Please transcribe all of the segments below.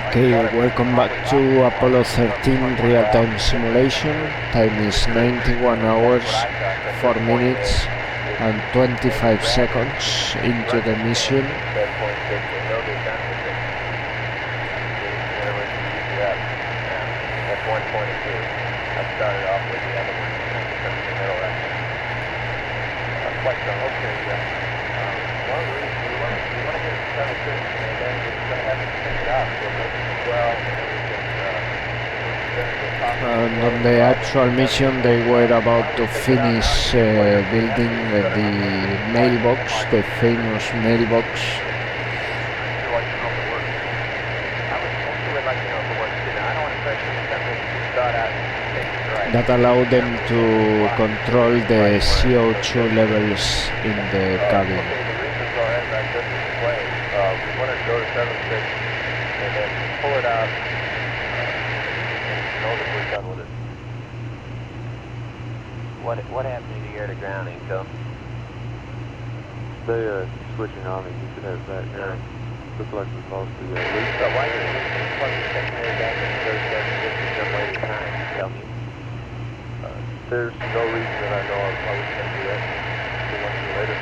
Okay, welcome back to Apollo 13 real-time simulation. Time is 91 hours, 4 minutes and 25 seconds into the mission. And on the actual mission they were about to finish building the mailbox, the famous mailbox that allowed them to control the CO2 levels in the cabin. What happened to the air to ground income? They switching on it. You should have that there. Looks like we lost the lead. So why did you plug the secondary back in the 37 just some later time? Tell me. There's no reason that I know of why we can't do that. Too much later.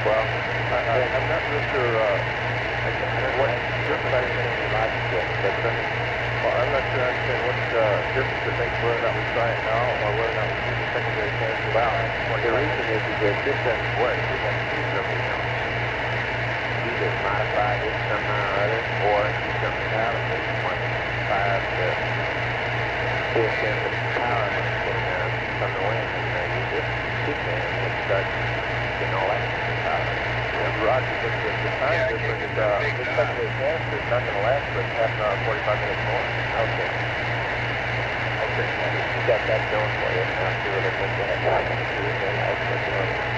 Well, I'm not real sure what difference I didn't any logic yet, but well, I'm not sure I understand what difference it makes whether or not we try it now or whether or not we use the secondary transfer. Well, the reason is that this doesn't work. We have to do something else. Either modify this somehow or other, or do something out of it. 1.5 to see if then the power from the wind and use this kickstand and start getting all that power. Roger, but the time difference is this secondary transfer is not going to last but half an hour, 45 minutes more. Okay. Okay. You got that going for you. Now see what it looks like. See what the lights look like.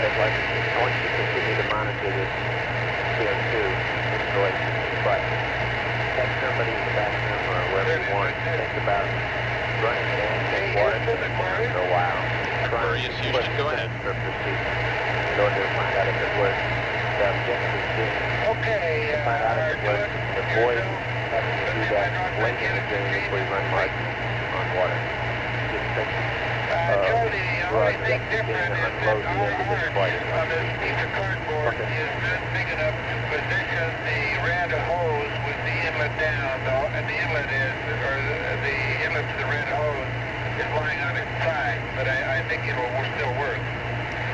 I'd like, I want you to continue to monitor this CO2 installation, but have somebody in the back room or wherever you want think about running it in, take water to the ground for a while, trying to you should go ahead. for procedure in order to find out if it works. The objective is being to find out if it works, and avoid having to do that late in the game before you run margins on water. Just think, your objective being to unload the end of this flight as much as we can. The cardboard is not big enough to position the red hose with the inlet down, and the inlet is, or the inlet to the red hose is lying on its side, but I think it will still work.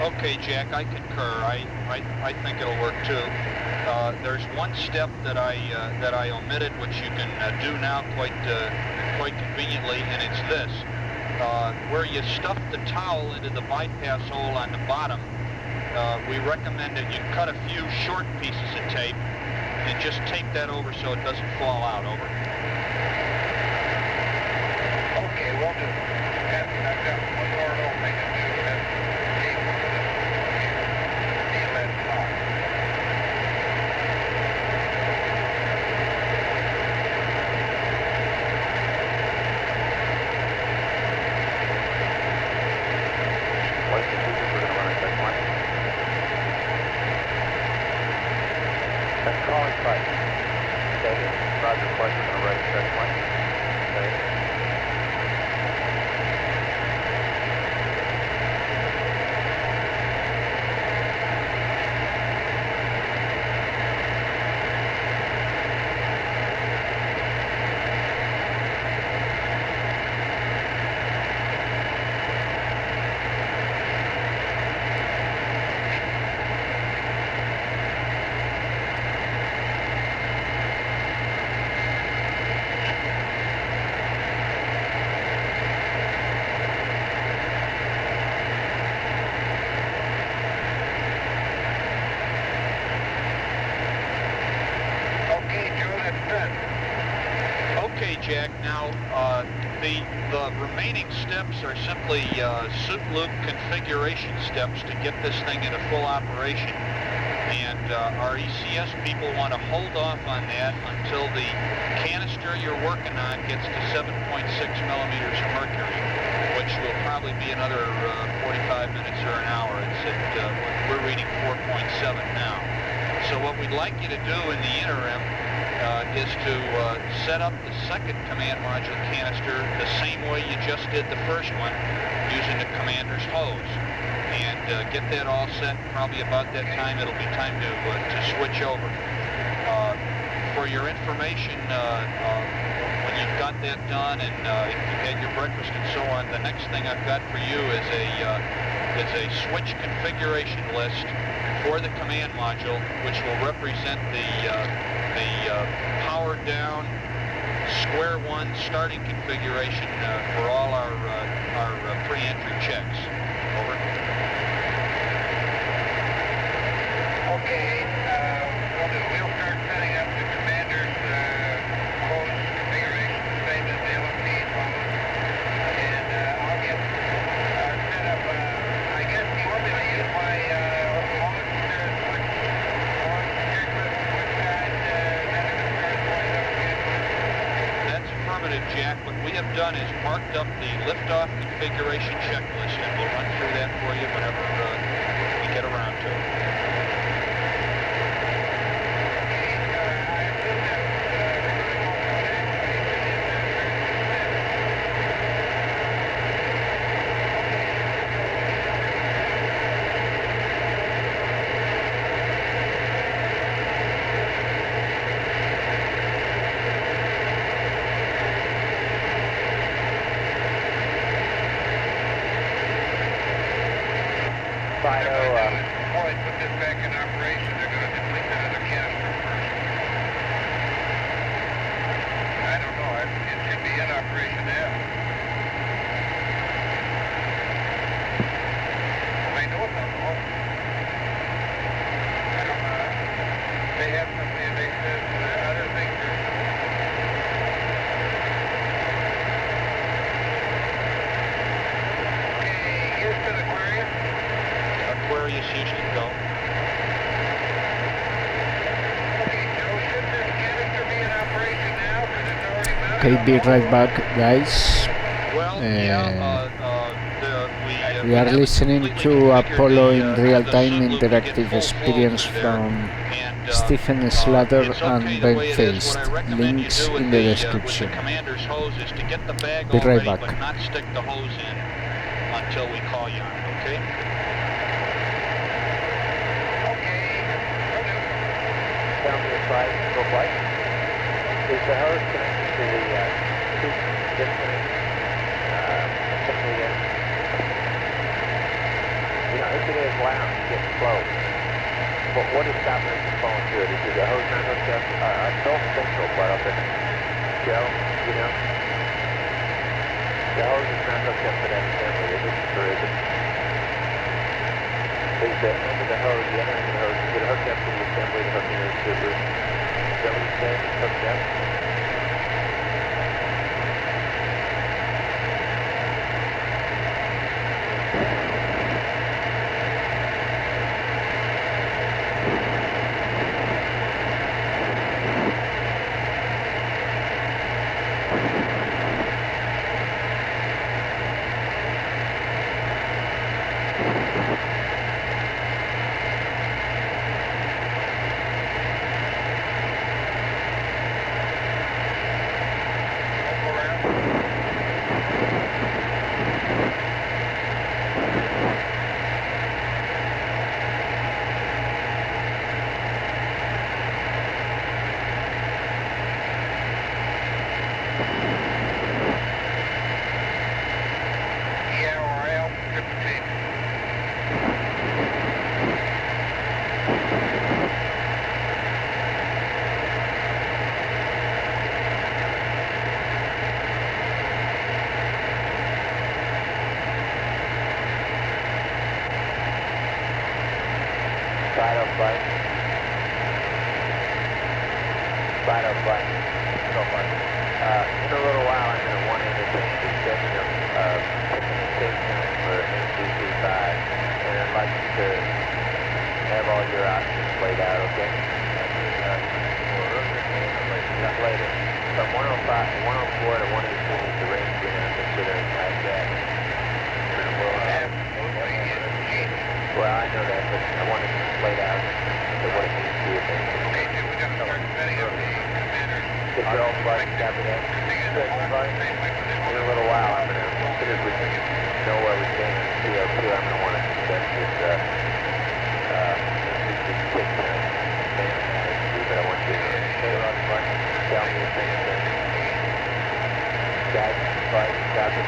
Okay, Jack, I concur. I think it'll work too. There's one step that I omitted, which you can do now quite conveniently, and it's this: where you stuff the towel into the bypass hole on the bottom. We recommend that you cut a few short pieces of tape and just tape that over so it doesn't fall out. Over. Okay, we'll do. I've got one more little thing to do. That's the inlet top. What procedures we're going to run at that point? That's calling flight. Okay, Roger, flight, we're going to run at that point. Okay. Okay, Jack. Now, the remaining steps are simply suit loop configuration steps to get this thing into full operation. And our ECS people want to hold off on that until the canister you're working on gets to 7.6 millimeters of mercury, which will probably be another 45 minutes or an hour. It's at, we're reading 4.7 now. So what we'd like you to do in the interim is to set up the second command module canister the same way you just did the first one, using the commander's hose. And get that all set. Probably about that time it'll be time to switch over. For your information, when you've got that done and if you've had your breakfast and so on, the next thing I've got for you is a switch configuration list for the command module, which will represent the power down square one starting configuration for all our pre-entry checks. Over. Okay, we'll start setting up the commander's hose configuration, same as the LMP's hose, and I'll get set up. I guess you want me to use my hose switch checklist, which side that interferes going up again. That's affirmative, Jack. What we have done is marked up the liftoff configuration checklist, and we'll run through that for you whenever we get around to it. Before they put this back in operation, they're going to deplete the other canister first. I don't know. It should be in operation now. Well, they know it's on the hose. I don't know. They have some other things. Okay, Houston, Aquarius. Aquarius, you ready to go. Okay, be right back, guys. Well, We are listening to Apollo in real-time interactive experience from Stephen Slater and Ben Feist. Links in the description. With the commander's hose is to get the bag Be all right ready, back. but not stick the hose in until we call you on it, okay? Tell me your flight, go flight. Is the hose connected to the tube disconnect assembly there? You know, if it is loud, you get slow. But what is stopping us from falling through it? Is the hose not hooked up? I don't think so, quite often. Joe, you know? The hose is not hooked up to that assembly, is it? Or is it? Is the end of the hose, the other end of the hose, is it hooked up to the assembly to hook into the tube roof? Is that what you said? It's hooked up? In a little while, I'm going to want to entertain a discussion of picking a take time for NCC5, and I'd like you to have all your options laid out, okay? Not later. From 104 to 118 is the range we're going to consider in high jack. Well, I know that, but I want it laid out to what it means to you. Get your own flight, copy that. In a little while, I'm going to, as soon as we know where we stand in CO2, I'm going to want to discuss this tick time. But I want you to tell me your thing. Guys, flight, copy.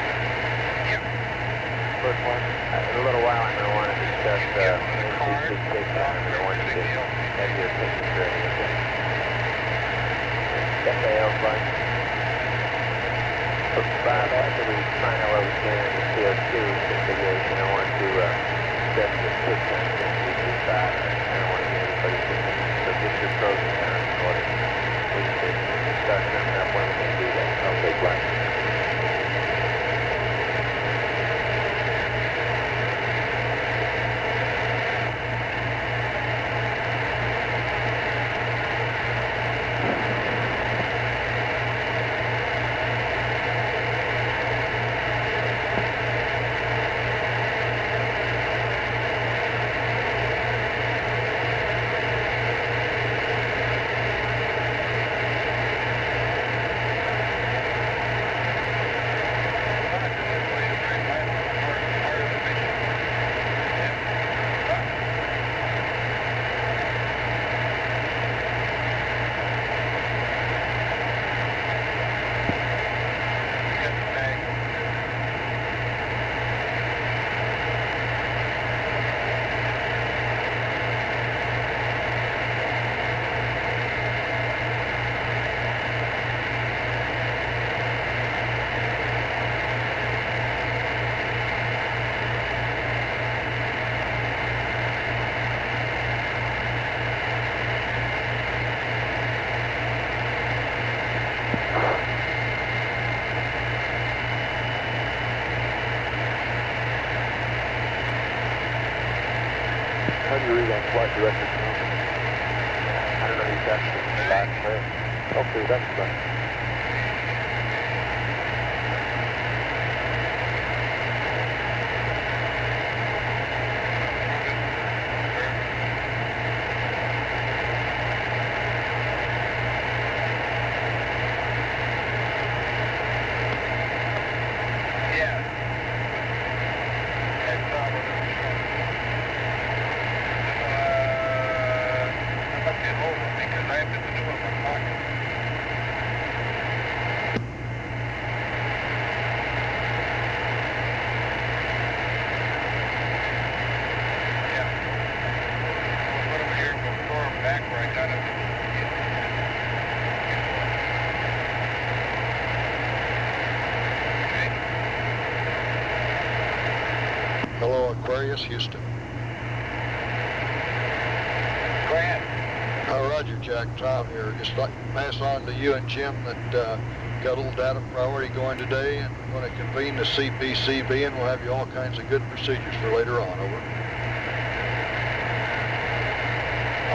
First one, in a little while, I'm going to want to discuss NCC tick time, and I want you to have your opinions ready, okay? FAL flight. Bob, after we find out where we stand in the CO2 configuration, I want to discuss the tick time in NCC5. I don't want to get anybody's opinion, so get your pros and cons in order. We need to start coming up when we can do that. Okay, flight. you read on flight director? I don't know, he's got the back there. Okay, that's fine. Hello, Aquarius, Houston. Go ahead. Roger, Jack. Tom here. Just like to pass on to you and Jim that got a little data priority going today, and we're going to convene the CPCB, and we'll have you all kinds of good procedures for later on. Over.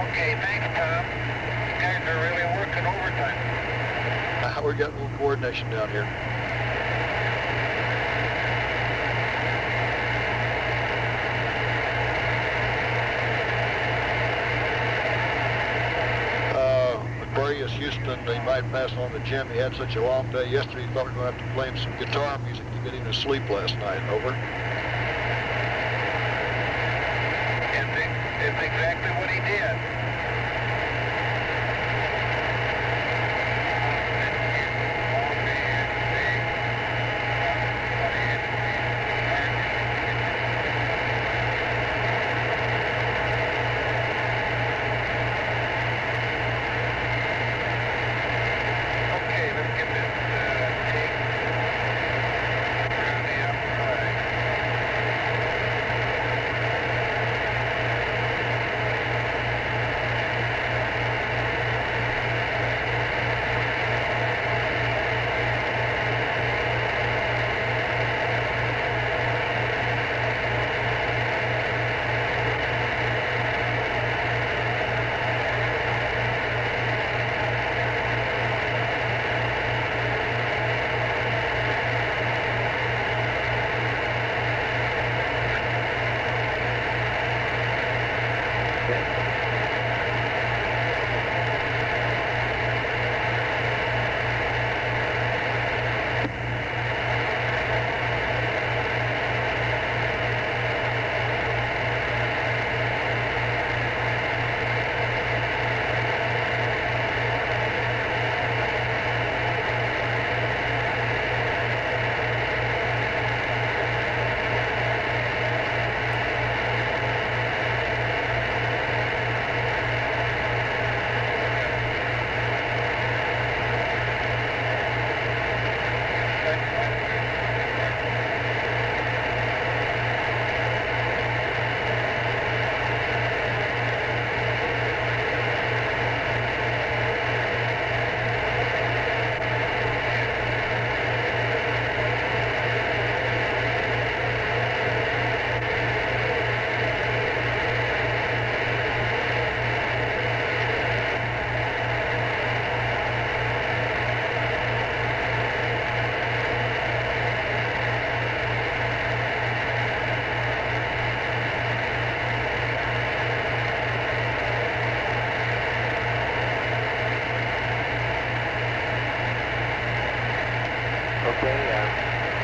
Okay, thanks, Tom. You guys are really working overtime. We're getting a little coordination down here. Aquarius, Houston, they might pass on to Jim. He had such a long day yesterday, he thought we were going to have to play him some guitar music to get him to sleep last night. Over. It's exactly what he did.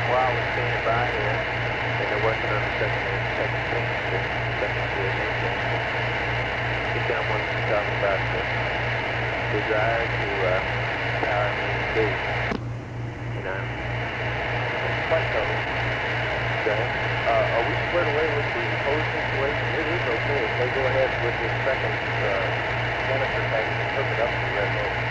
While we're standing by here, and they're working on the second creation. The gentleman was talking about the desire to power me B. You know, quite so. Okay. Are we squared away with the hose situation? It is okay if they go ahead with this second canister package and hook it up to the red hose.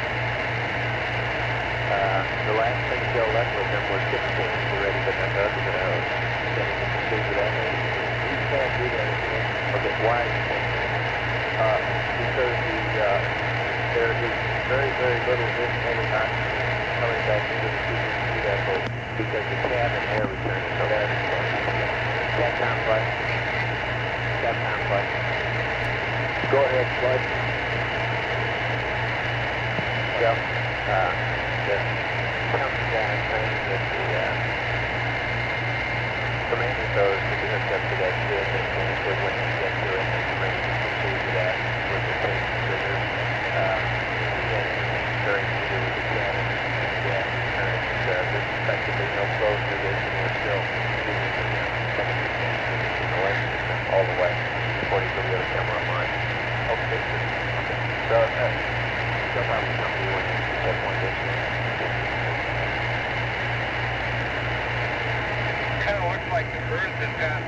The last thing Joe left with them was 6 cans already, but not the other than ours. Can you proceed with that? You can't do that again. Okay, why you can't? Because there is very, very little, if any, oxygen coming back into the CPC that hole. Because the cabin air return is so bad. Capcom flight. Capcom flight. Go ahead, flight. Well, the company guy saying that the commander throws to be hooked up to that ship, and basically when you get to it, and ready to proceed with that, with the safety triggers, he has very eager with the cabin, and there's effectively no flow through this, and we're still using the temperature change in the left system all the way, according to the other camera on mine. Okay, okay. So, they'll probably come to you when you set one distance. Kind of looks like the Earth has got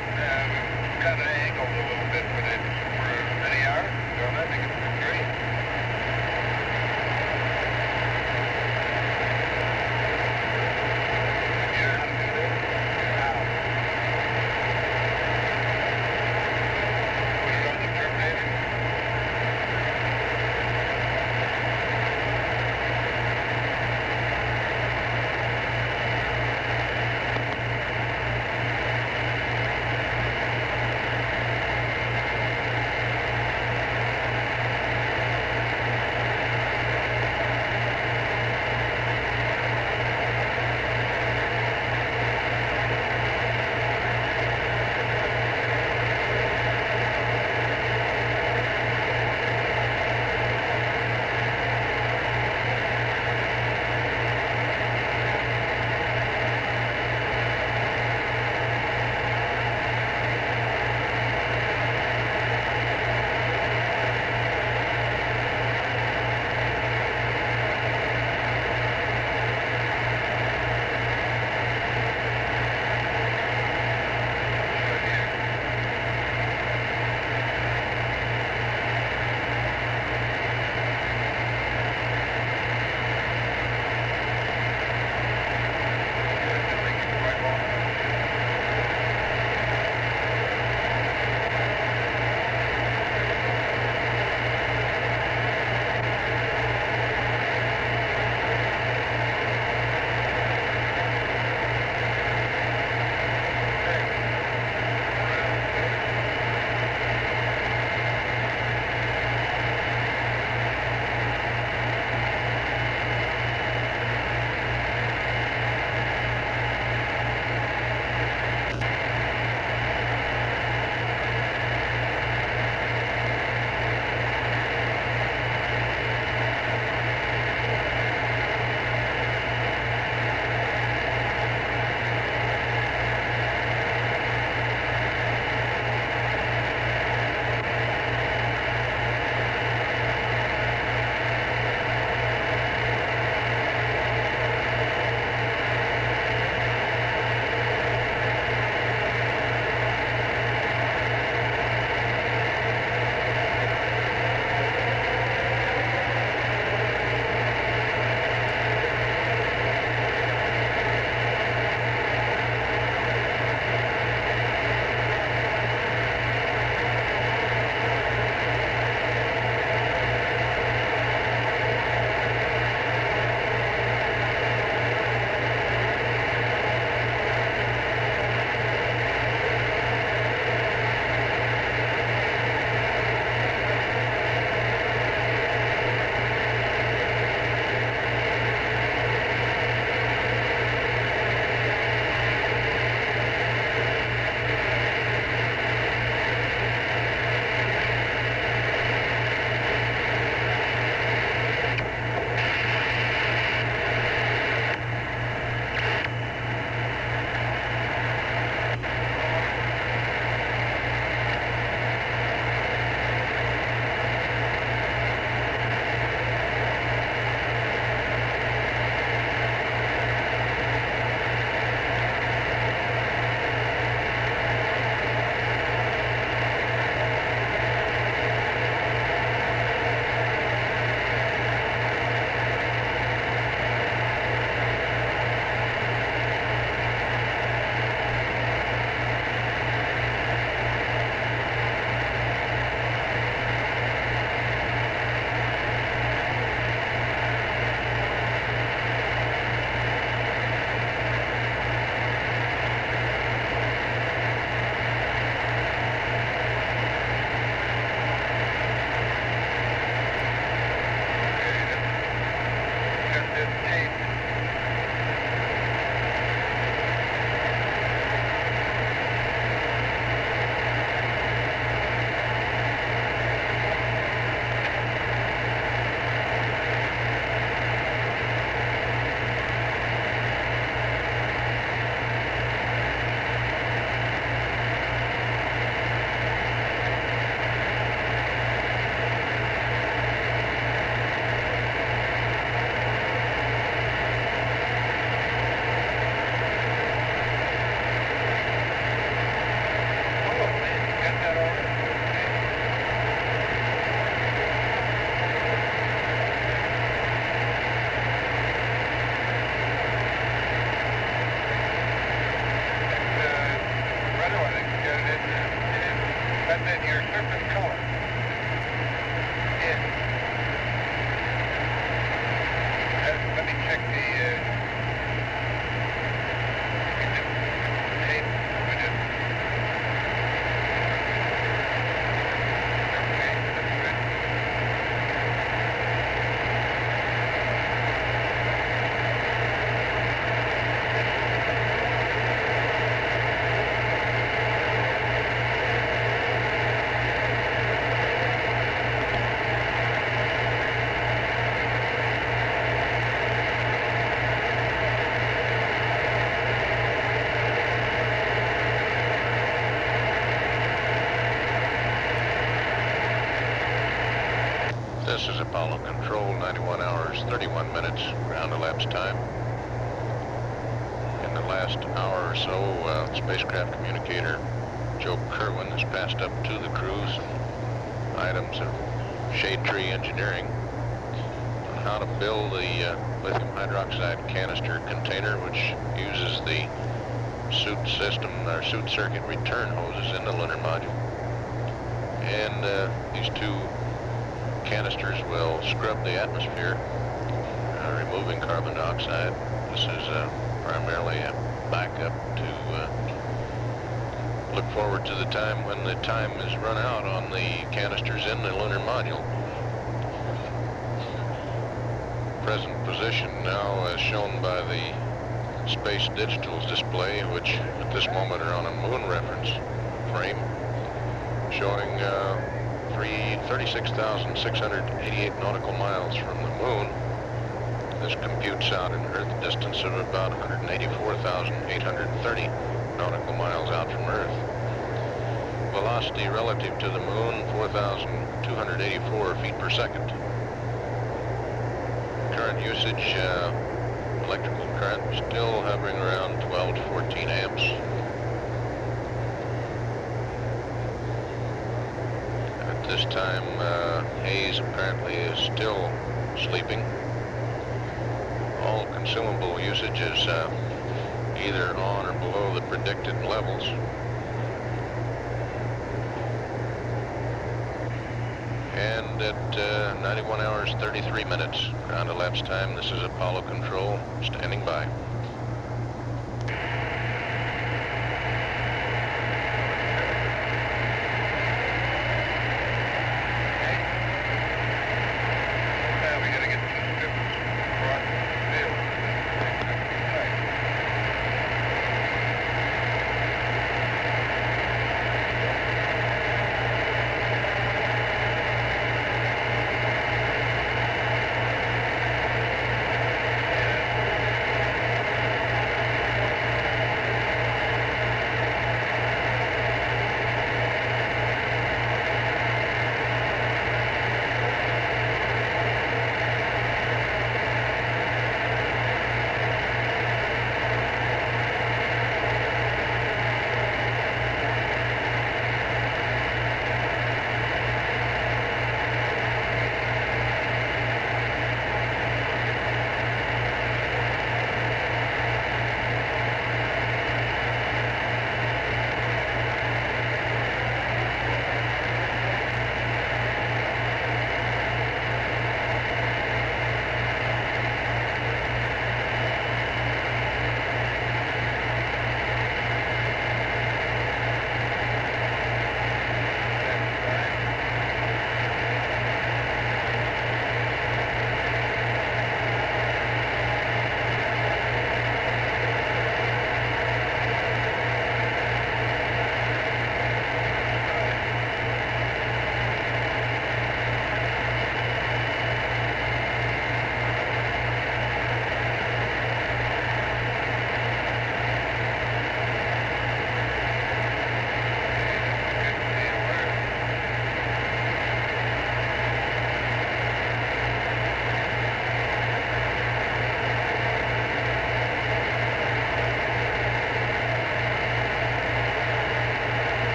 kind of angled a little bit for many hours. So I think it's been great. You know how to do this? How? Put it on the terminator. This is Apollo Control, 91 hours, 31 minutes, ground elapsed time. In the last hour or so, spacecraft communicator Joe Kerwin has passed up to the crews items of shade tree engineering on how to build the lithium hydroxide canister container, which uses the suit system, or suit circuit return hoses in the lunar module. And these two canisters will scrub the atmosphere, removing carbon dioxide. This is primarily a backup to look forward to the time when the time is run out on the canisters in the lunar module. Present position now as shown by the Space Digitals display, which at this moment are on a moon reference frame, showing 36,688 nautical miles from the moon. This computes out an Earth distance of about 184,830 nautical miles out from Earth. Velocity relative to the moon, 4,284 feet per second. Current usage, electrical current still hovering around 12 to 14 amps. At this time, Hayes apparently is still sleeping. All consumable usage is either on or below the predicted levels. And at 91 hours 33 minutes, ground elapsed time, this is Apollo Control, standing by.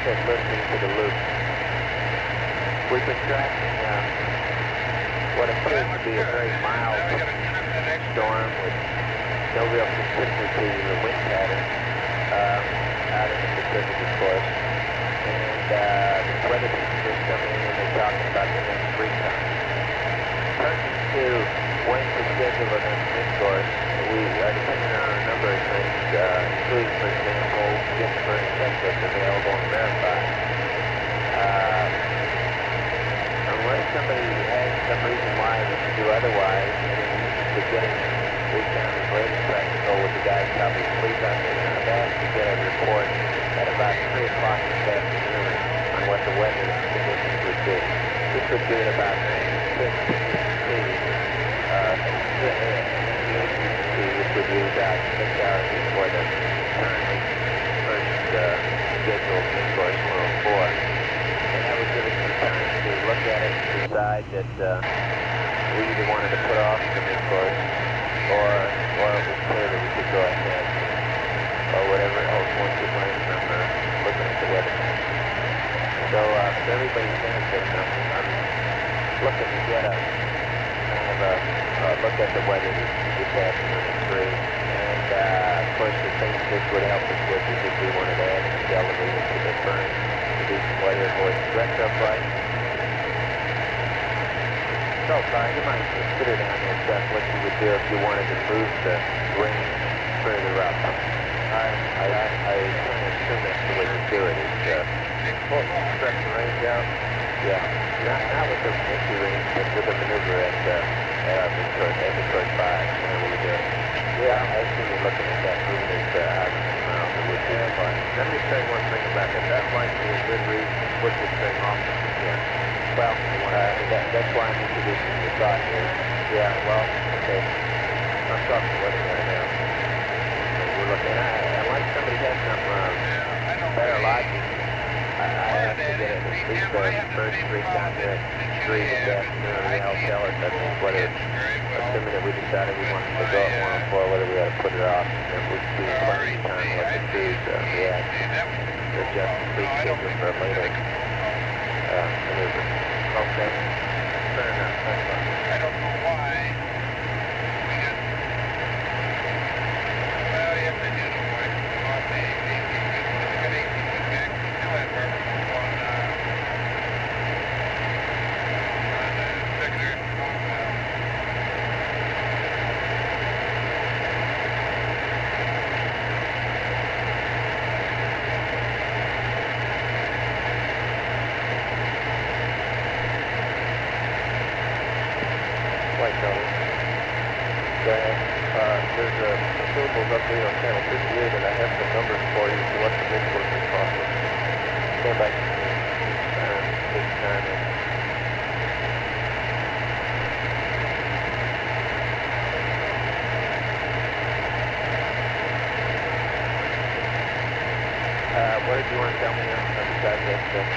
said listening to the loop. We've been tracking what appears to be a very mild storm with no real consistency in the wind pattern out in the Pacific, of course. And the weather people just come in and they're talking about the next 3 times. Turning to when to schedule an wind course, we are dependent on a number of things, including, for example, getting the burning checklist available on Verify. Unless somebody has some reason why we should do otherwise, and in the interest of getting we found as late as practical with the guys probably sleep out there, I've asked to get a report at about 3 o'clock this afternoon on what the weather conditions would be. This would be at about 6 P, which would be about 6 hours before the currently first scheduled wind course 104. And that would give us some time to look at it and decide that we either wanted to put off the wind course or it was clear that we could go ahead, or whatever else one could learn from looking at the weather. So for everybody's benefit, I'm looking to get a kind of a look at the weather this afternoon at 3. And of course the things this would help us with is if we wanted to add some delivery into the burn to do some weather avoidance. Retro flight. So you might consider down there, Chuck, what you would do if you wanted to move the range further up. I kind of assume that's the way you do it. Stretch the range out? Yeah. Not with the entry range, but with the maneuver at Victoria 5, whenever we do it. Yeah, I assume you're looking at that moving it out of the miles. It would be fine. Let me say one thing about that. That might be a good reason to put this thing off. Yeah. Well, that's why I'm introducing the thought here. Yeah, well, okay. I'm talking weather right now. So we're looking at it. Unless somebody has some better logic, I have to get at least the first 3 times here at 3 this afternoon, and they'll tell us, I think, whether, assuming that we decided we wanted to go at 104, whether we ought to put it off, and we'd be plenty of time to let the crews react, to adjust the fleet schedule for a later maneuver. Okay. Fair enough. That's fine. I don't know why. Well, yes, I do know why. On the 18th, we got 18 went back. Still had purpose on secondary compound. Flight Tony. Go ahead. There's a consumables update on channel 58, and I have some numbers for you to what the wind course is costing. Stand by. Take time. What did you want to tell me now besides that stuff?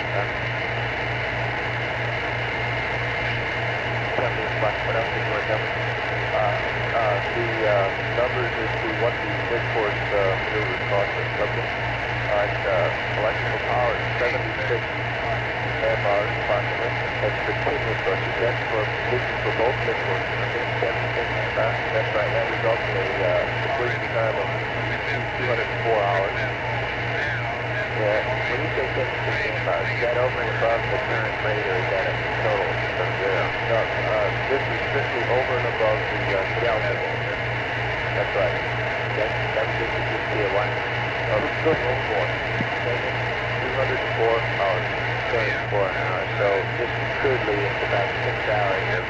Tell me what else did you want to tell me? The numbers as to what the wind course maneuver is costing. Okay. Electrical power is 76 amp hours approximately. That's for two wind courses. That's for, this is for both wind courses. Okay, 76. That's right. That results in a completion time of 204 hours. Yeah. When you say 76 amp hours, is that over and above the current rate, or is that a total from 0? No, this is strictly over and above the delta. That's right. Okay. That would just be a what? Good roll for 204 hours. 4 hours. So just crudely, it's about 6 hours of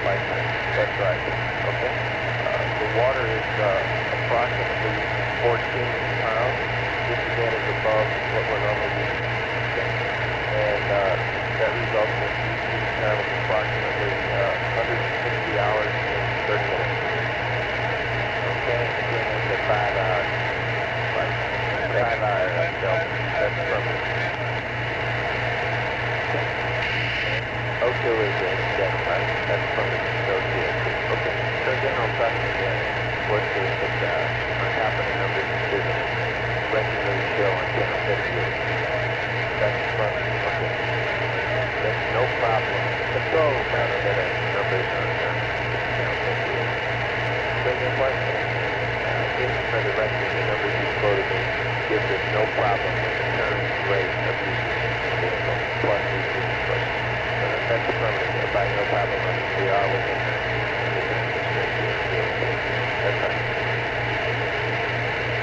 flight time. That's right. Okay. The water is approximately 14 pounds. This again is above what we're normally using. And that results in a completion time of approximately 160 hours and 30 minutes. Okay. Again, it's a 5 hour. Right. 5 hour delta. That's perfect. O2 is in right? That's perfect. So okay. So again, I'll try to work to 6 hours on top of the numbers that regularly show on channel 58. That's fun. Okay. That's no problem. Control matter that numbers on count that here. Bring in what? Even for the rest of the numbers you quoted me gives us no problem with the current rate of usage of the vehicle plus these inputs. That's affirmative. By no problem, I mean we are within the constraints of the vehicle. That's right.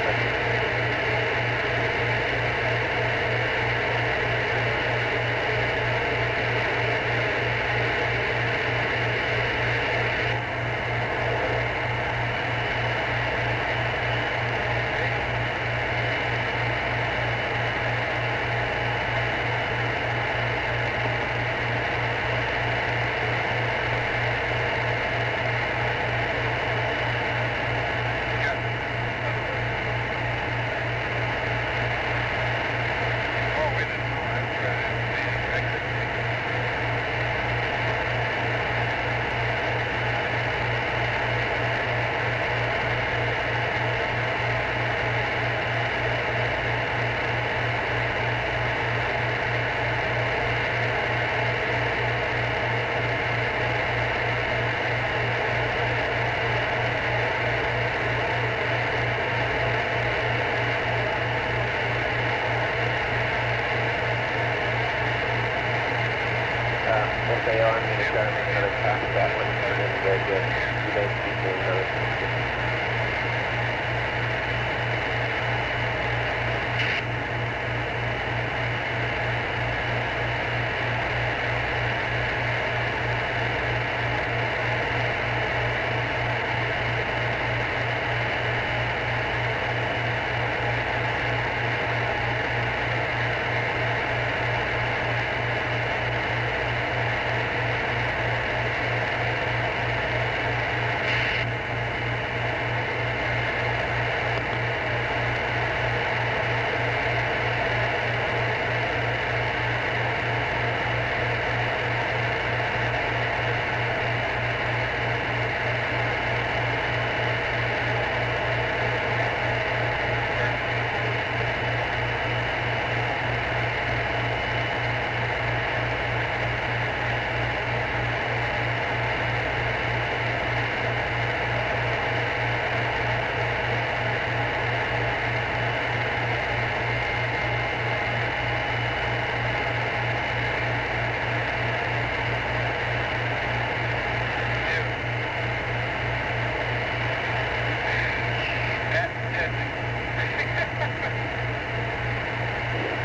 Thank you. If they are, I'm going to try to make another pass of that one. And then you may keep me another 15.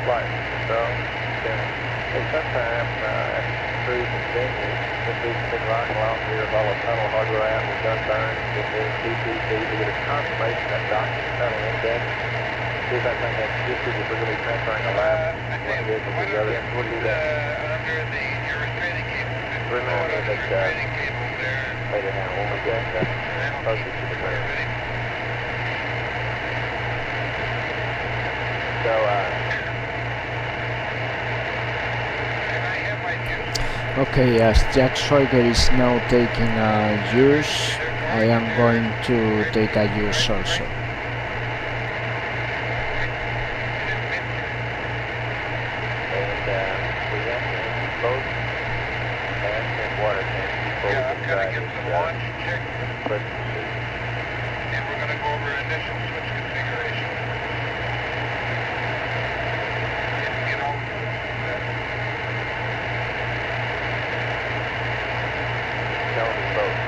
Right. So, take some time after cruise and venue. If we've been riding along here, all the tunnel hardware out, we've done burns, we've been TCC to get a confirmation that docking tunnel index. See if that thing has shifted, if we're going to be transferring a lap from one vehicle to the other. We'll do that. Under your restraining cable. Remind me that restraining cable there. later now when we get closer to the ground. So, Okay, as Jack Schweiger is now taking a use, I am going to take a use also. and we have to empty both gas and water tanks before we can try this split machine. And we're going to go over initial switch configuration. Get all the switches set. Telling us both.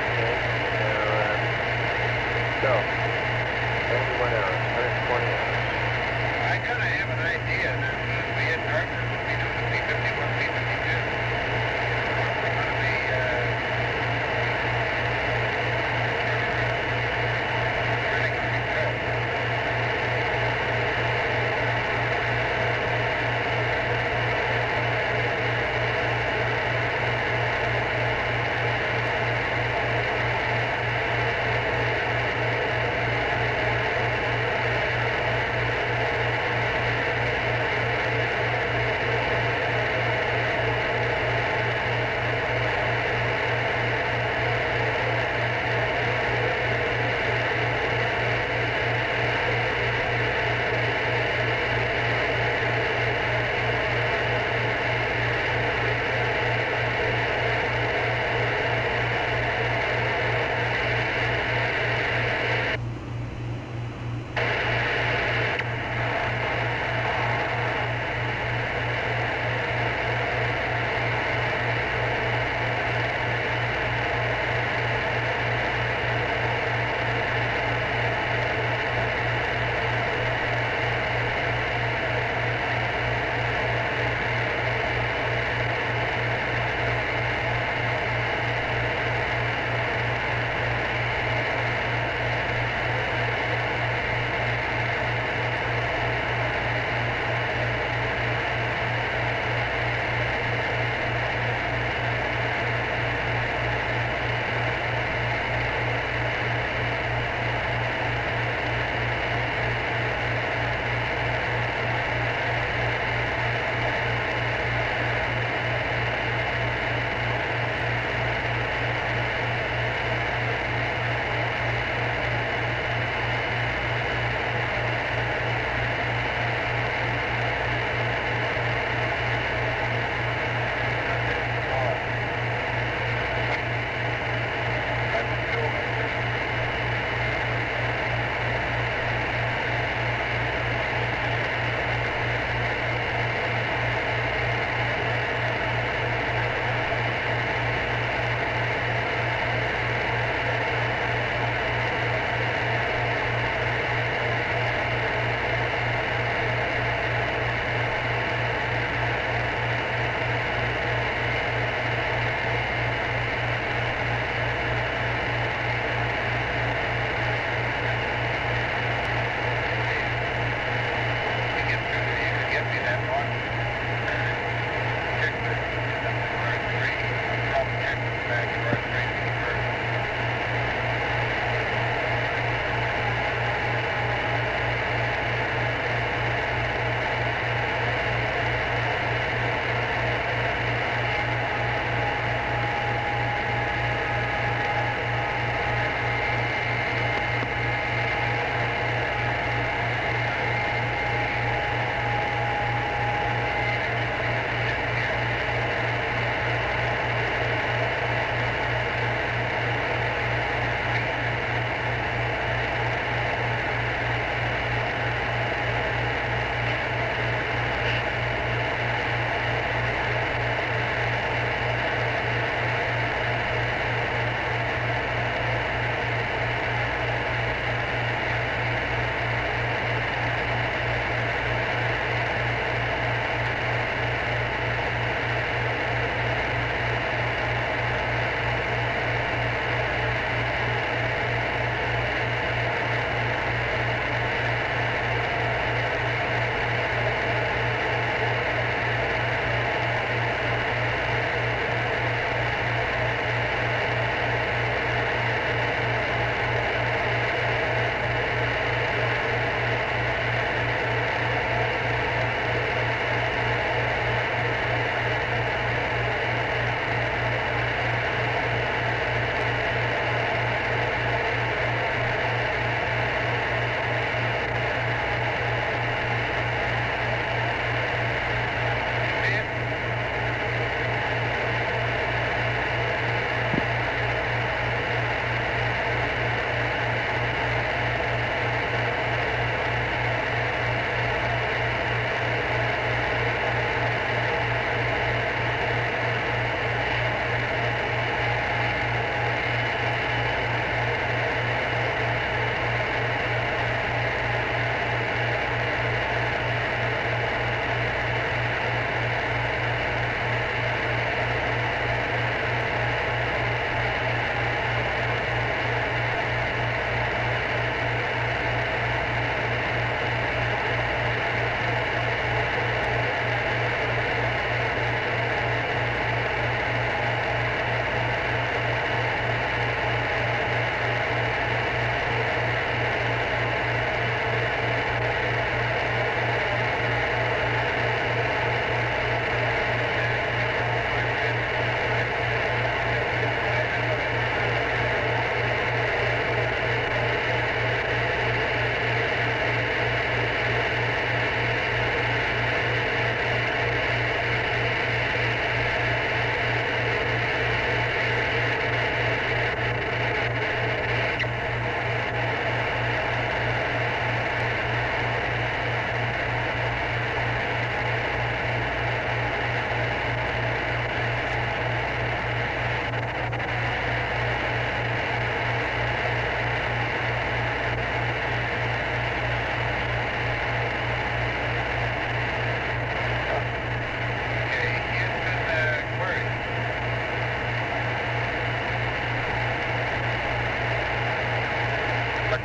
Okay, now, go.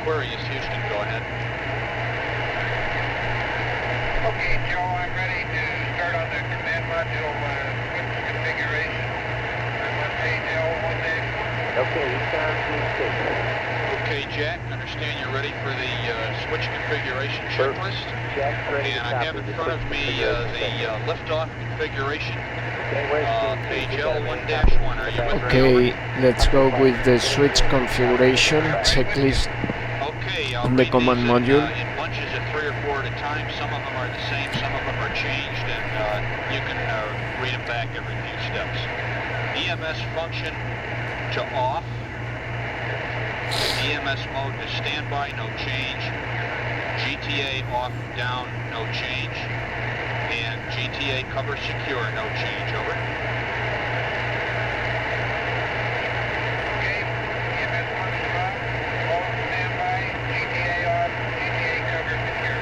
Aquarius, Houston, go ahead. Okay, Joe, I'm ready to start on the command module switch configuration. I'm on page L1. Okay, Econ 26. Okay, Jack, understand you're ready for the switch configuration checklist. Jack's ready And to I copy have in the front of switch me configuration the liftoff configuration, Okay, where's page you got a main L1-1. copy? Are you with me? Okay, let's go with the switch configuration checklist Okay, I'll on the read command these module. in bunches of 3 or 4 at a time. Some of them are the same, some of them are changed, and you can read them back every few steps. EMS function to off. EMS mode to standby, no change. GTA off, down, no change. And GTA cover secure, no change, over. Okay, EMS function off, all standby, GTA off, GTA cover secure.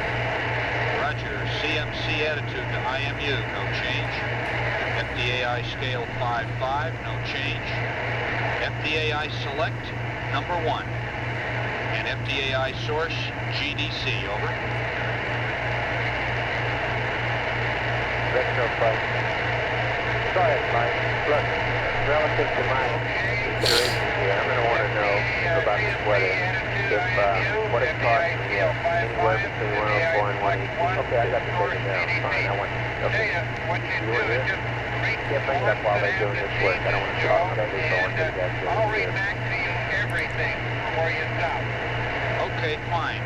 Roger. CMC attitude to IMU, no change. FDAI scale 5-5, no change. FDAI select, number 1. And FDAI source, GDC, over. Retro flight. Go ahead, Mike. Look, relative to my considerations here, I'm going to want to know about this weather. If what it costs me anywhere between 104 and 118. Okay, I got the figure down. Fine, I want you. Okay. You want to hear? Can't bring it up while they're doing this work. I don't want to talk. I just don't want you guys to I'll read hear. back to you everything before you stop. Okay, fine.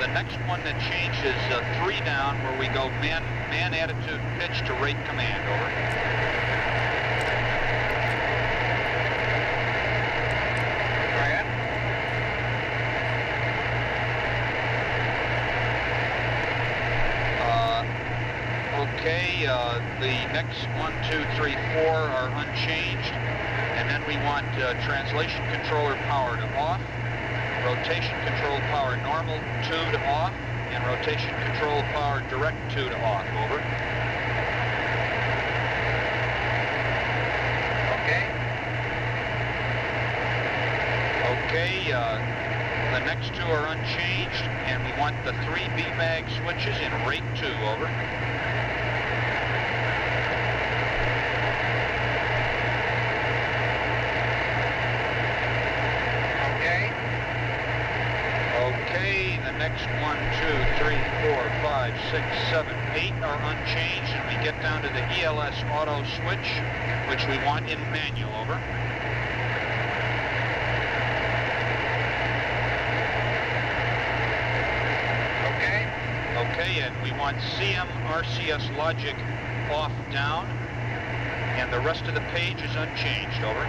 The next one that changes 3 down, where we go man attitude pitch to rate command, over. Brad? Okay, the next 1, 2, 3, 4 are unchanged, and then we want translation controller power to off, rotation control power normal 2 to off, and rotation control power direct 2 to off, over. Okay. Okay, the next 2 are unchanged, and we want the 3 BMAG switches in rate 2, over. Okay. Okay, the next 1, 2, 3, 4, 5, 6, 7, 8 are unchanged, and we get down to the ELS auto switch, which we want in manual, over. Okay. Okay, and we want CM RCS logic off, down, and the rest of the page is unchanged, over.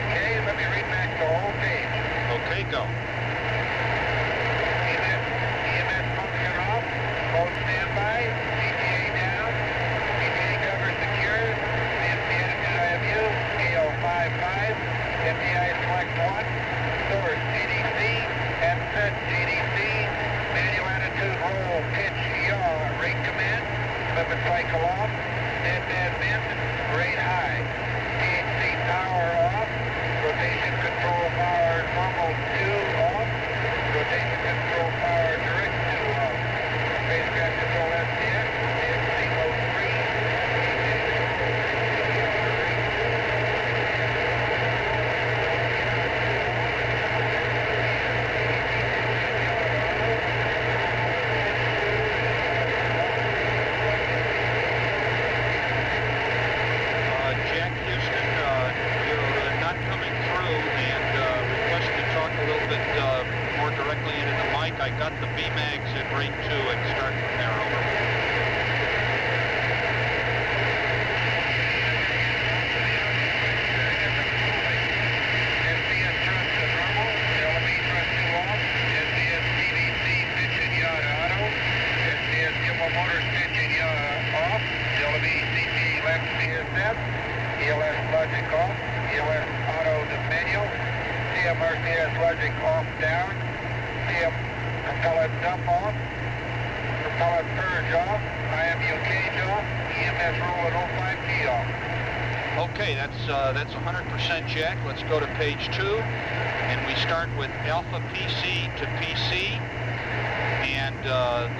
Okay, let me read back the whole page. Okay, go. EMS function off, mode standby, GTA down, GTA cover secure, CMC attitude IMU, scale 5-5, FDI select 1, source GDC, and set GDC, manual attitude roll, pitch, yaw, rate command, limit cycle off, dead mint, rate high, DHC power off, rotation control power normal 2 off, rotation control power direct 2 off, spacecraft control SDS, DHC mode 3. Jack Houston, you're not coming through, and request to talk a little bit more directly into the mic. I got the BMAGs at rate 2 and start from there, over. SDS thrust to normal, LB thrust to off, SDS CVC pitch and yaw to auto, SDS gimbal motor pitch and yaw off, LB CP left CSF, ELS logic off, ELS auto to manual, CM RCS logic off down, CM propellant dump off, propellant purge off, IMU cage off, EMS roll at 05T off. Okay, that's 100% Jack. Let's go to page 2, and we start with Alpha PC to PC, and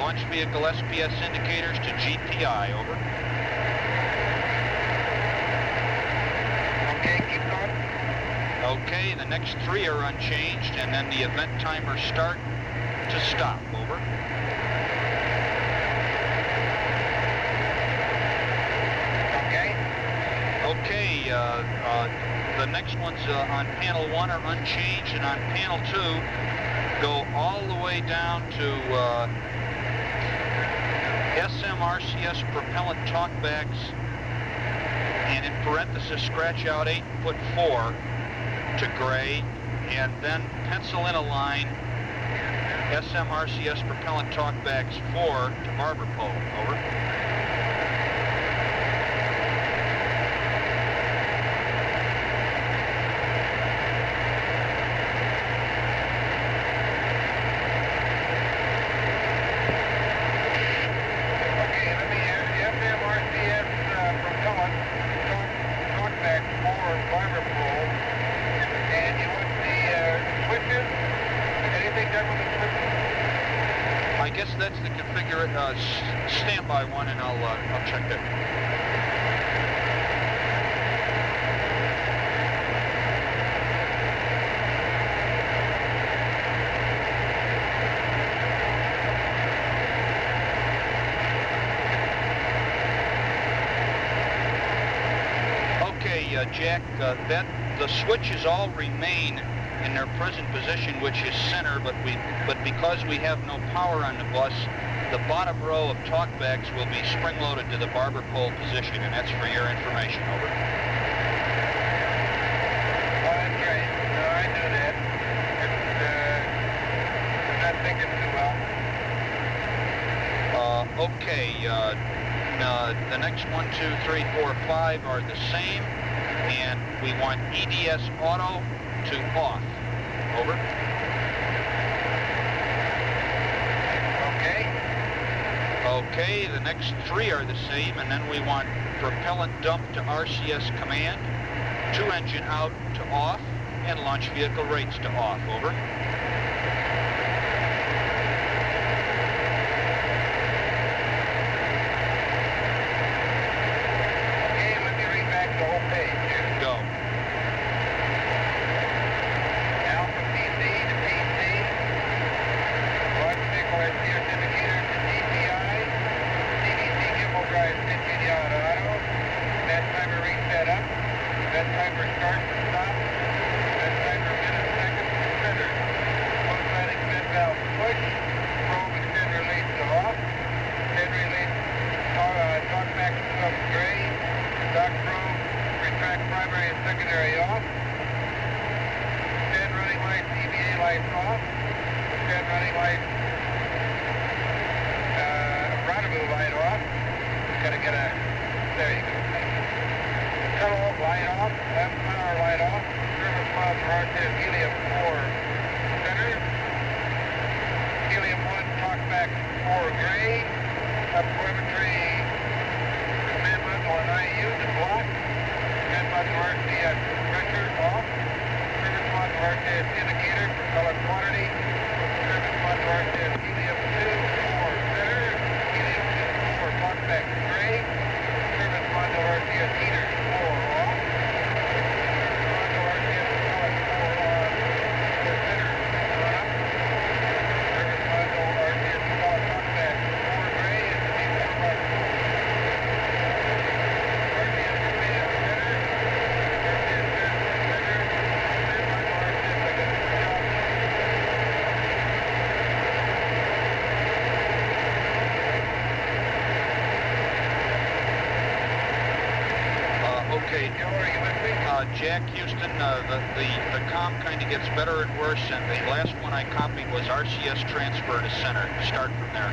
launch vehicle SPS indicators to GPI, over. Okay, keep going. Okay, the next 3 are unchanged, and then the event timer start to stop, over. Okay, the next ones on panel 1 are unchanged, and on panel 2 go all the way down to SMRCS propellant talkbacks, and in parenthesis scratch out 8 and put 4 to gray, and then pencil in a line SMRCS propellant talkbacks 4 to barber pole, over. I guess that's the configure. Standby one, and I'll check that. Okay, Jack. The switches all remain in their present position, which is center, but because we have no power on the bus, the bottom row of talkbacks will be spring-loaded to the barber pole position, and that's for your information, over. Oh, that's right. No, I knew that. I'm not thinking too well. Okay, the next 1, 2, 3, 4, 5 are the same, and we want EDS auto to off, over. Okay. Okay, the next 3 are the same, and then we want propellant dump to RCS command, 2 engine out to off, and launch vehicle rates to off, over. Okay, let me read back the whole page. Go. Alpha PC to PC. Launch vehicle SPS indicator to DPI. CDC gimbal drive engine yacht auto. That timer reset up. That timer start to stop. That timer minute seconds to center. Close sliding vent valve push. Probe extend release to off. Extend release talk back to sub gray. Dock probe retract primary and secondary off. Extend running lights, EVA lights off. Extend running lights, rendezvous light off. Gotta get a, there you go. Tunnel light off, left power light off. Service mods are RTF helium 4 center. Helium 1 talkback 4 gray. Up telemetry, command module and IU to block. Command module RCS pressure off. Service module RCS indicator for color quantity. Service module RCS helium 2 4 center. Helium 2 4 talkback gray. Service module RCS heater 4 off. Service module RCS color 4 on for center on up. Service module RCS color talkback 4 gray and 4 button. RCS command center. RCS center. Command module RCS I got the job. Okay, Joe, are you with me? Jack, Houston, the comm kind of gets better and worse, and the last one I copied was RCS transfer to center. Start from there.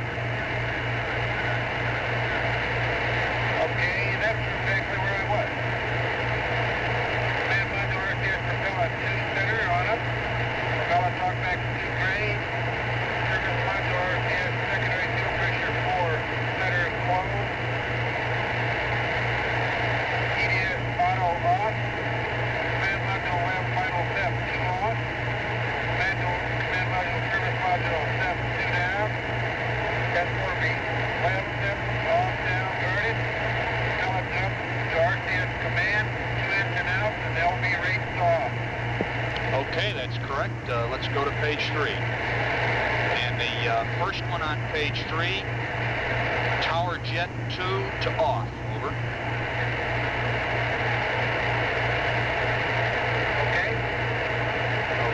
Okay, that's exactly where I was. Command module RCS propellant 2 center on up. Propellant talkback 2 gray. Service module RCS secondary fuel pressure 4 center closed. EDS auto Okay, that's correct. Let's go to page 3. And the first one on page 3, tower jet 2 to off. Over.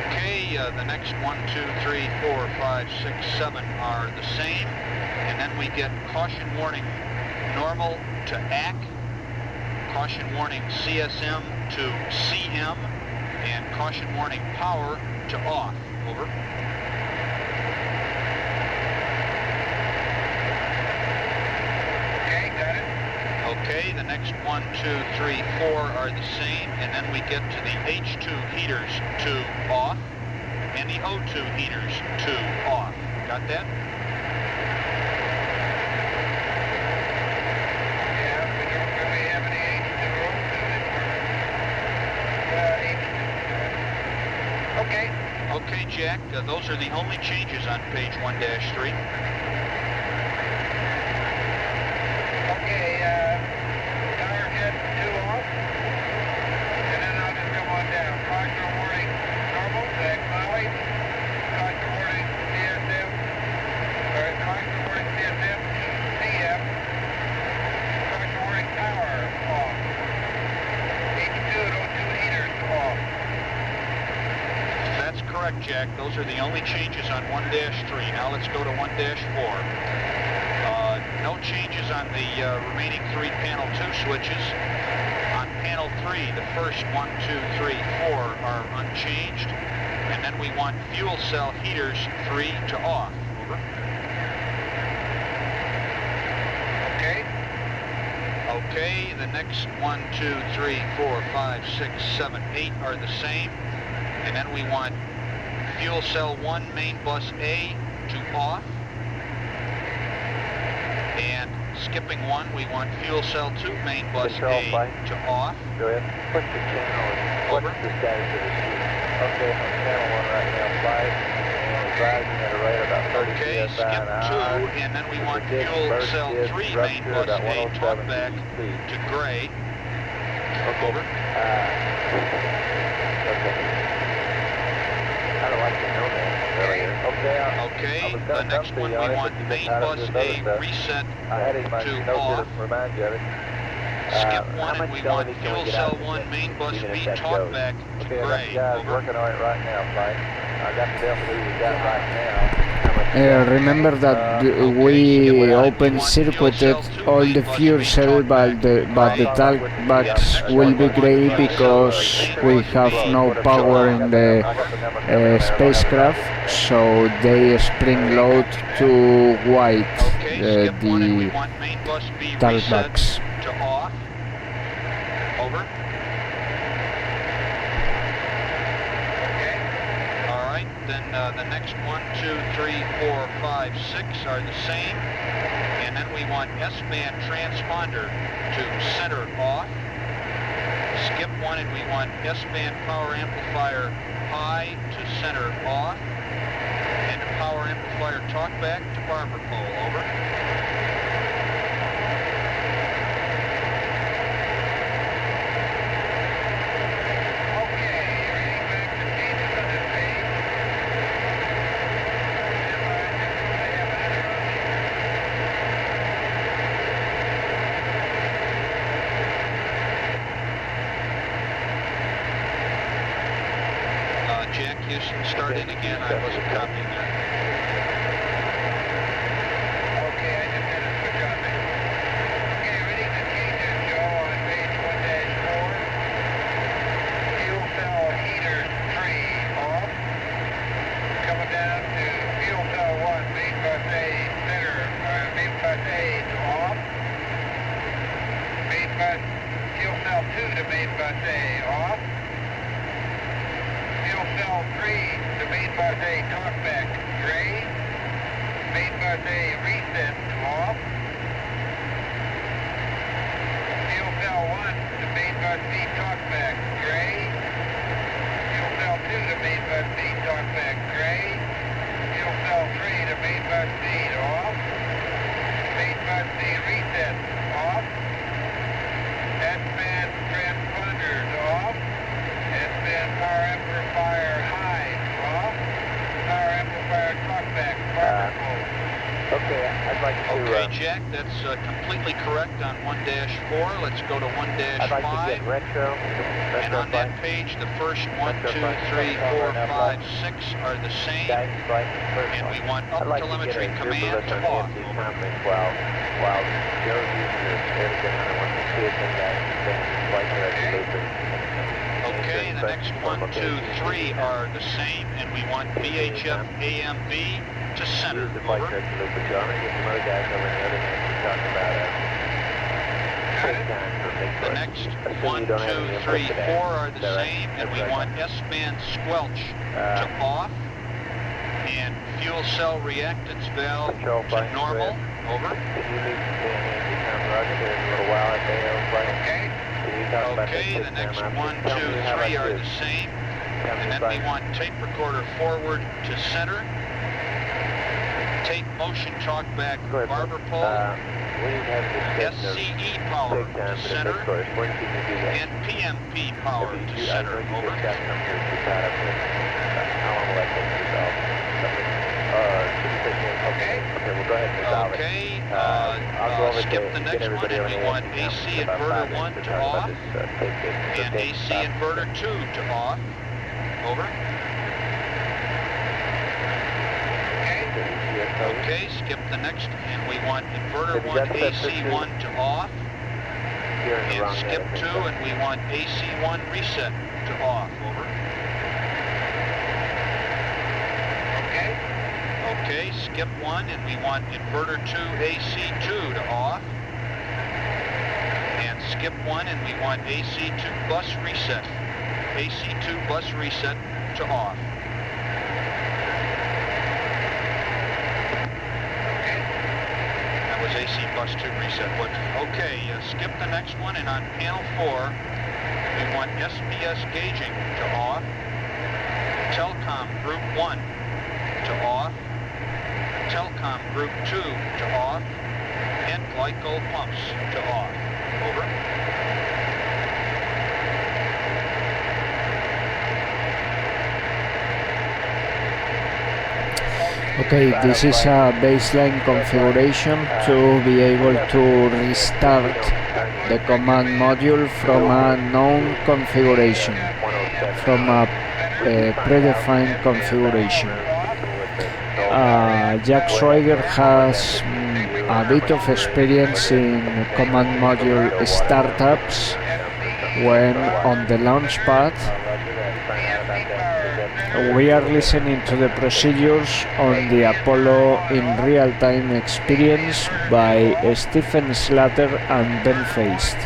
Okay, the next 1, 2, 3, 4, 5, 6, 7 are the same. And then we get caution warning normal to AC, caution warning CSM to CM, and caution warning power to off. Over. Okay, got it. Okay, the next 1, 2, 3, 4 are the same, and then we get to the H2 heaters to off, and the O2 heaters to off. Got that? Yeah, we don't really have any H2 H2. Okay. Okay, Jack, those are the only changes on page 1-3. Okay, tower jet 2 off. And then I'll just come on down. Caution warning normal to acknowledge. Caution warning CSM. Or caution warning CSM to CM. Caution warning power off. H2 and O2 heaters off. That's correct, Jack. Those are the only changes on 1-3. Now let's go to 1-4. No changes on the remaining 3 panel 2 switches. On panel 3, the first 1, 2, 3, 4 are unchanged. And then we want fuel cell heaters 3 to off. Over. Okay. Okay, the next 1, 2, 3, 4, 5, 6, 7, 8 are the same. And then we want fuel cell 1 main bus A to off. And skipping 1, we want fuel cell 2 main bus Control A flight. to off. Go ahead. What's the channel? Over. What's the status of the shoot? Okay, on channel 1 right now, flight, and rising at a rate of about 30 Okay, psi skip an hour. 2, and then we want Predict fuel burst cell disk 3 main rupture bus about A 107 talkback feet. to gray. Okay. Over. Okay. I'd like to know that earlier. Okay. Okay, I was the gonna next come to one you we on it, want but you main got tied up bus with other A stuff. reset I had him to note off. to remind you of it. Skip How 1, and much we going want can we fuel get cell out of 1 this, main bus even if B that goes? talkback to Okay, I got gray. the guys Over. working on it right now, Mike. I got to tell me who we got right now. How much Remember that we open circuited all the fuel cell, but the talkbacks will be gray because we have no power in the spacecraft, so they spring load to white Okay, skip 1, and we the want main bus B reset talkbacks. to off. Over. All right, then the next 1, 2, 3, 4, 5, 6 are the same. And then we want S-band transponder to center off. Skip 1, and we want S-band power amplifier high to center off. And the power amplifier talkback to barber pole. Over. Jack Houston, start in again. I wasn't copying that. Okay, I just had to switch on there. Okay, reading the changes, Joe, on page 1-4. Fuel cell heaters 3 off. Coming down to fuel cell 1, main bus A center, main bus A to off. Main bus, fuel cell 2 to main bus A off. Fuel cell 3 to main bus A talkback gray. Main bus A reset to off. Fuel cell 1 to main bus B talkback gray. Fuel cell 2 to main bus B talkback gray. Fuel cell 3 to main bus B off. Main bus B reset off. S-band transponders off. S-band power amplifier high like to... Okay, Jack, that's completely correct on 1-4. Let's go to 1-5. I'd like to get retro. And on that page, the first 1, 2, 3, 4, 5, 6 are the same. And we want up telemetry command to off. While Joe's using this everything, I want to see it in that flight director loop. Okay, the next 1, 2, 3 are the same, and we want VHF AMB to center. Use the flight director loop, but I'm going to get some other guys over in the other end to talk about The next 1, 2, 3, 4 are the same, and we want S-band squelch to off, and fuel cell reactance valve to normal. Over. Can you meet me and become Roger here in a little while at the Okay, the next 1, 2, 3 are the same, and then we want tape recorder forward to center, tape motion talk back barber pole, SCE power to center, and PMP power to center. Over. Okay, skip the next one, and we want AC inverter 1 to off, and AC inverter 2 to off. Over. Okay, skip the next, and we want inverter 1 AC1 to off, and skip 2, and we want AC1 reset to off. Over. Okay, skip 1, and we want inverter 2 AC2 to off, and skip 1, and we want AC2 bus reset, AC2 bus reset to off. That was AC bus 2 reset. Okay, skip the next one, and on panel 4, we want SPS gauging to off, Telcom group 1 to off, Telcom group 2 to off, and glycol pumps to off. Over. Okay, this is a baseline configuration to be able to restart the command module from a known configuration, from a predefined configuration. Jack Schweiger has a bit of experience in command module startups when on the launch pad. We are listening to the procedures on the Apollo in real-time experience by Stephen Slater and Ben Feist.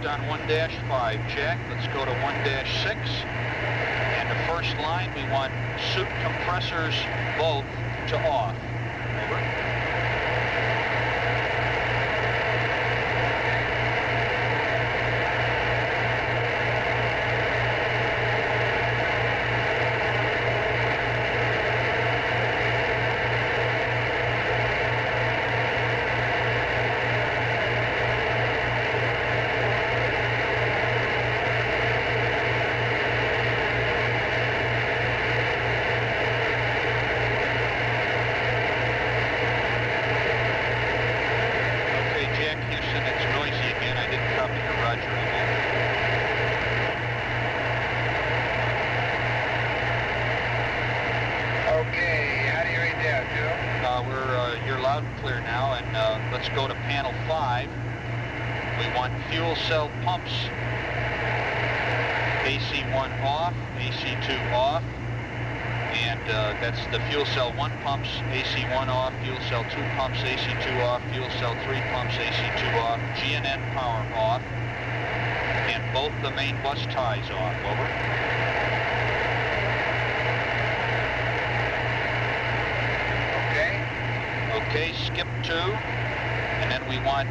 On 1-5, Jack. Let's go to 1-6. And the first line, we want suit compressors both to off. Over. Let's go to panel 5. We want fuel cell pumps. AC1 off, AC2 off, and that's the fuel cell 1 pumps, AC1 off, fuel cell 2 pumps, AC2 off, fuel cell 3 pumps, AC2 off, GNN power off, and both the main bus ties off. Over. Okay, skip 2. And then we want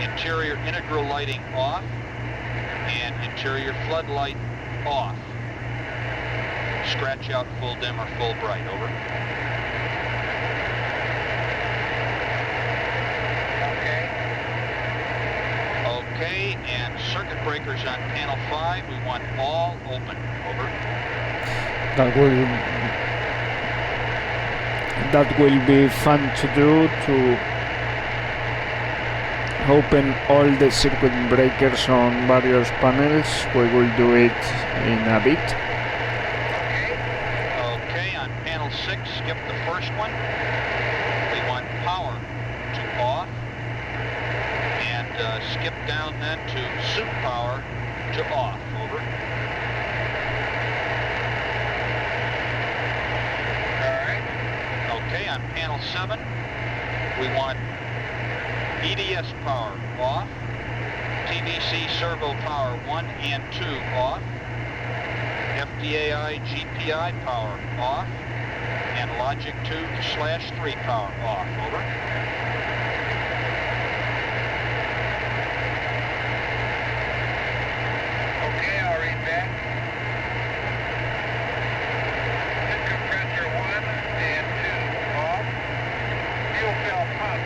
interior integral lighting off, and interior floodlight off. Scratch out full dim or full bright, over. Okay, and circuit breakers on panel 5, we want all open, over. That will be fun to do, to open all the circuit breakers on various panels. We will do it in a bit. Okay, on panel 6, skip the first one. We want power to off, and skip down then to suit power to off, over. Okay, on panel 7, we want EDS power off, TVC servo power 1 and 2 off, FDAI GPI power off, and logic 2/3 power off, over. Okay, I'll read back. Compressor 1 and 2 off. Fuel cell pump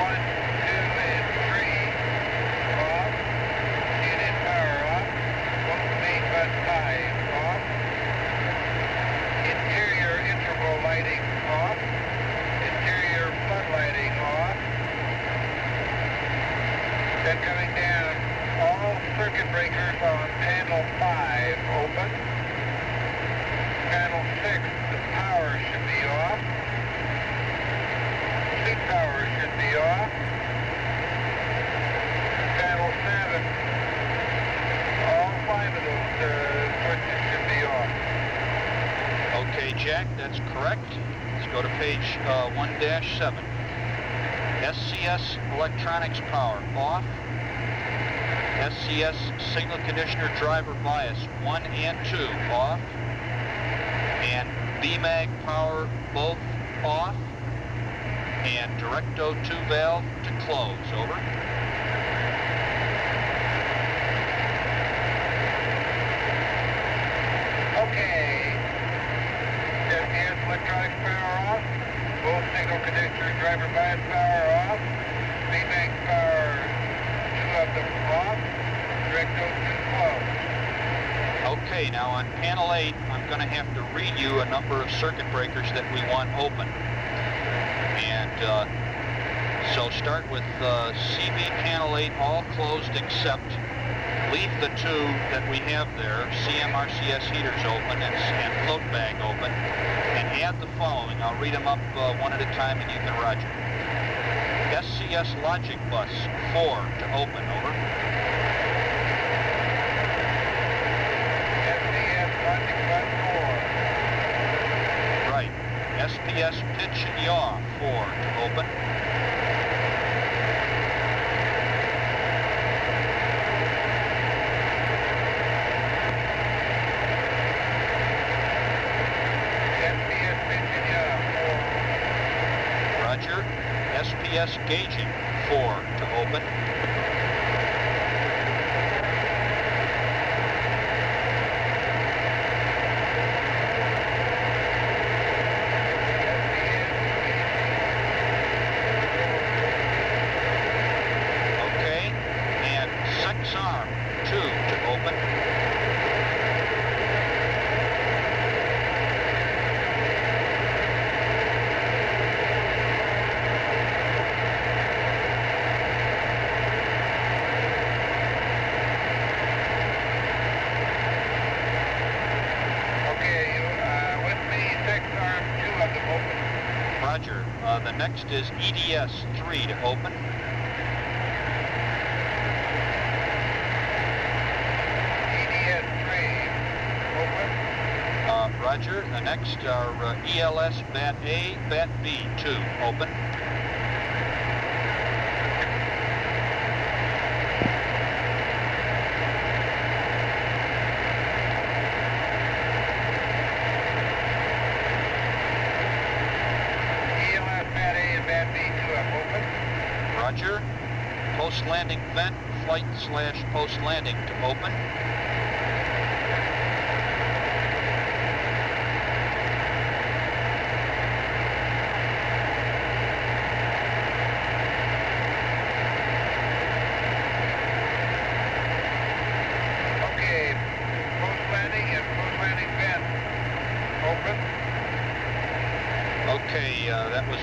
1, 2, and 3 off. Unit power off. Both main bus 5 off. Interior interval lighting off. Interior floodlighting off. Then coming down, all circuit breakers on panel 5 open. Panel 6, the power should be off. Seat power should be off. Panel 7, all 5 of those switches should be off. Okay, Jack, that's correct. Let's go to page 1-7. SCS electronics power off. SCS signal conditioner driver bias 1 and 2 off. And BMAG power both off. And direct O2 valve to close, over. Okay. SCS electronics power off. Both signal conditioner driver bias power off. BMAG power, 2 of them off. Direct O2 closed. Okay, now on panel 8, I'm going to have to read you a number of circuit breakers that we want open. And so start with CB panel 8, all closed except, leave the 2 that we have there, CMRCS heaters open and float bag open, and add the following. I'll read them up one at a time and you can roger. SCS logic bus 4 to open, over. SCS logic bus 4. Right. SPS pitch and yaw 4 to open. SPS pitch and yaw 4. Roger. SPS gauging 4 to open. Okay. And sex arm 2 to open. Roger. The next is EDS 3 to open. EDS 3 open. Roger. The next are ELS BAT A, BAT B 2 open. ELS BAT A and BAT B 2 up open. Roger. post-landing vent, flight/post-landing to open. Okay, post-landing and post-landing vent open. Okay, that was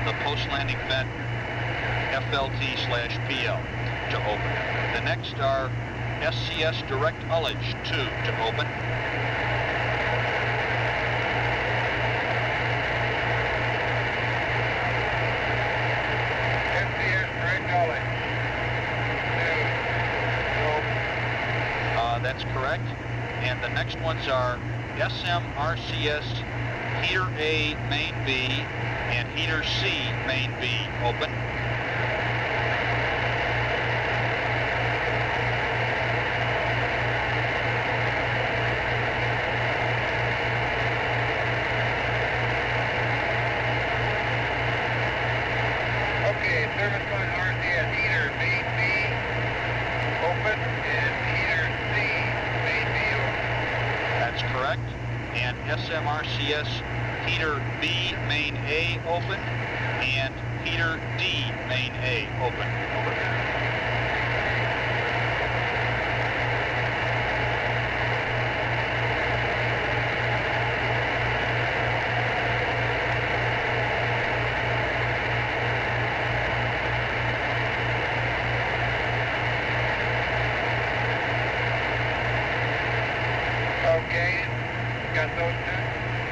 the post-landing vent FLT/PL to open. The next are SCS direct ullage 2 to open. SCS direct ullage 2 open. That's correct. And the next ones are SMRCS heater A main B and heater C main B open. Okay, service line RCS heater main B open and heater C main B open. That's correct. And SMRCS heater B main A open and heater D main A open. Over. Okay, got those two?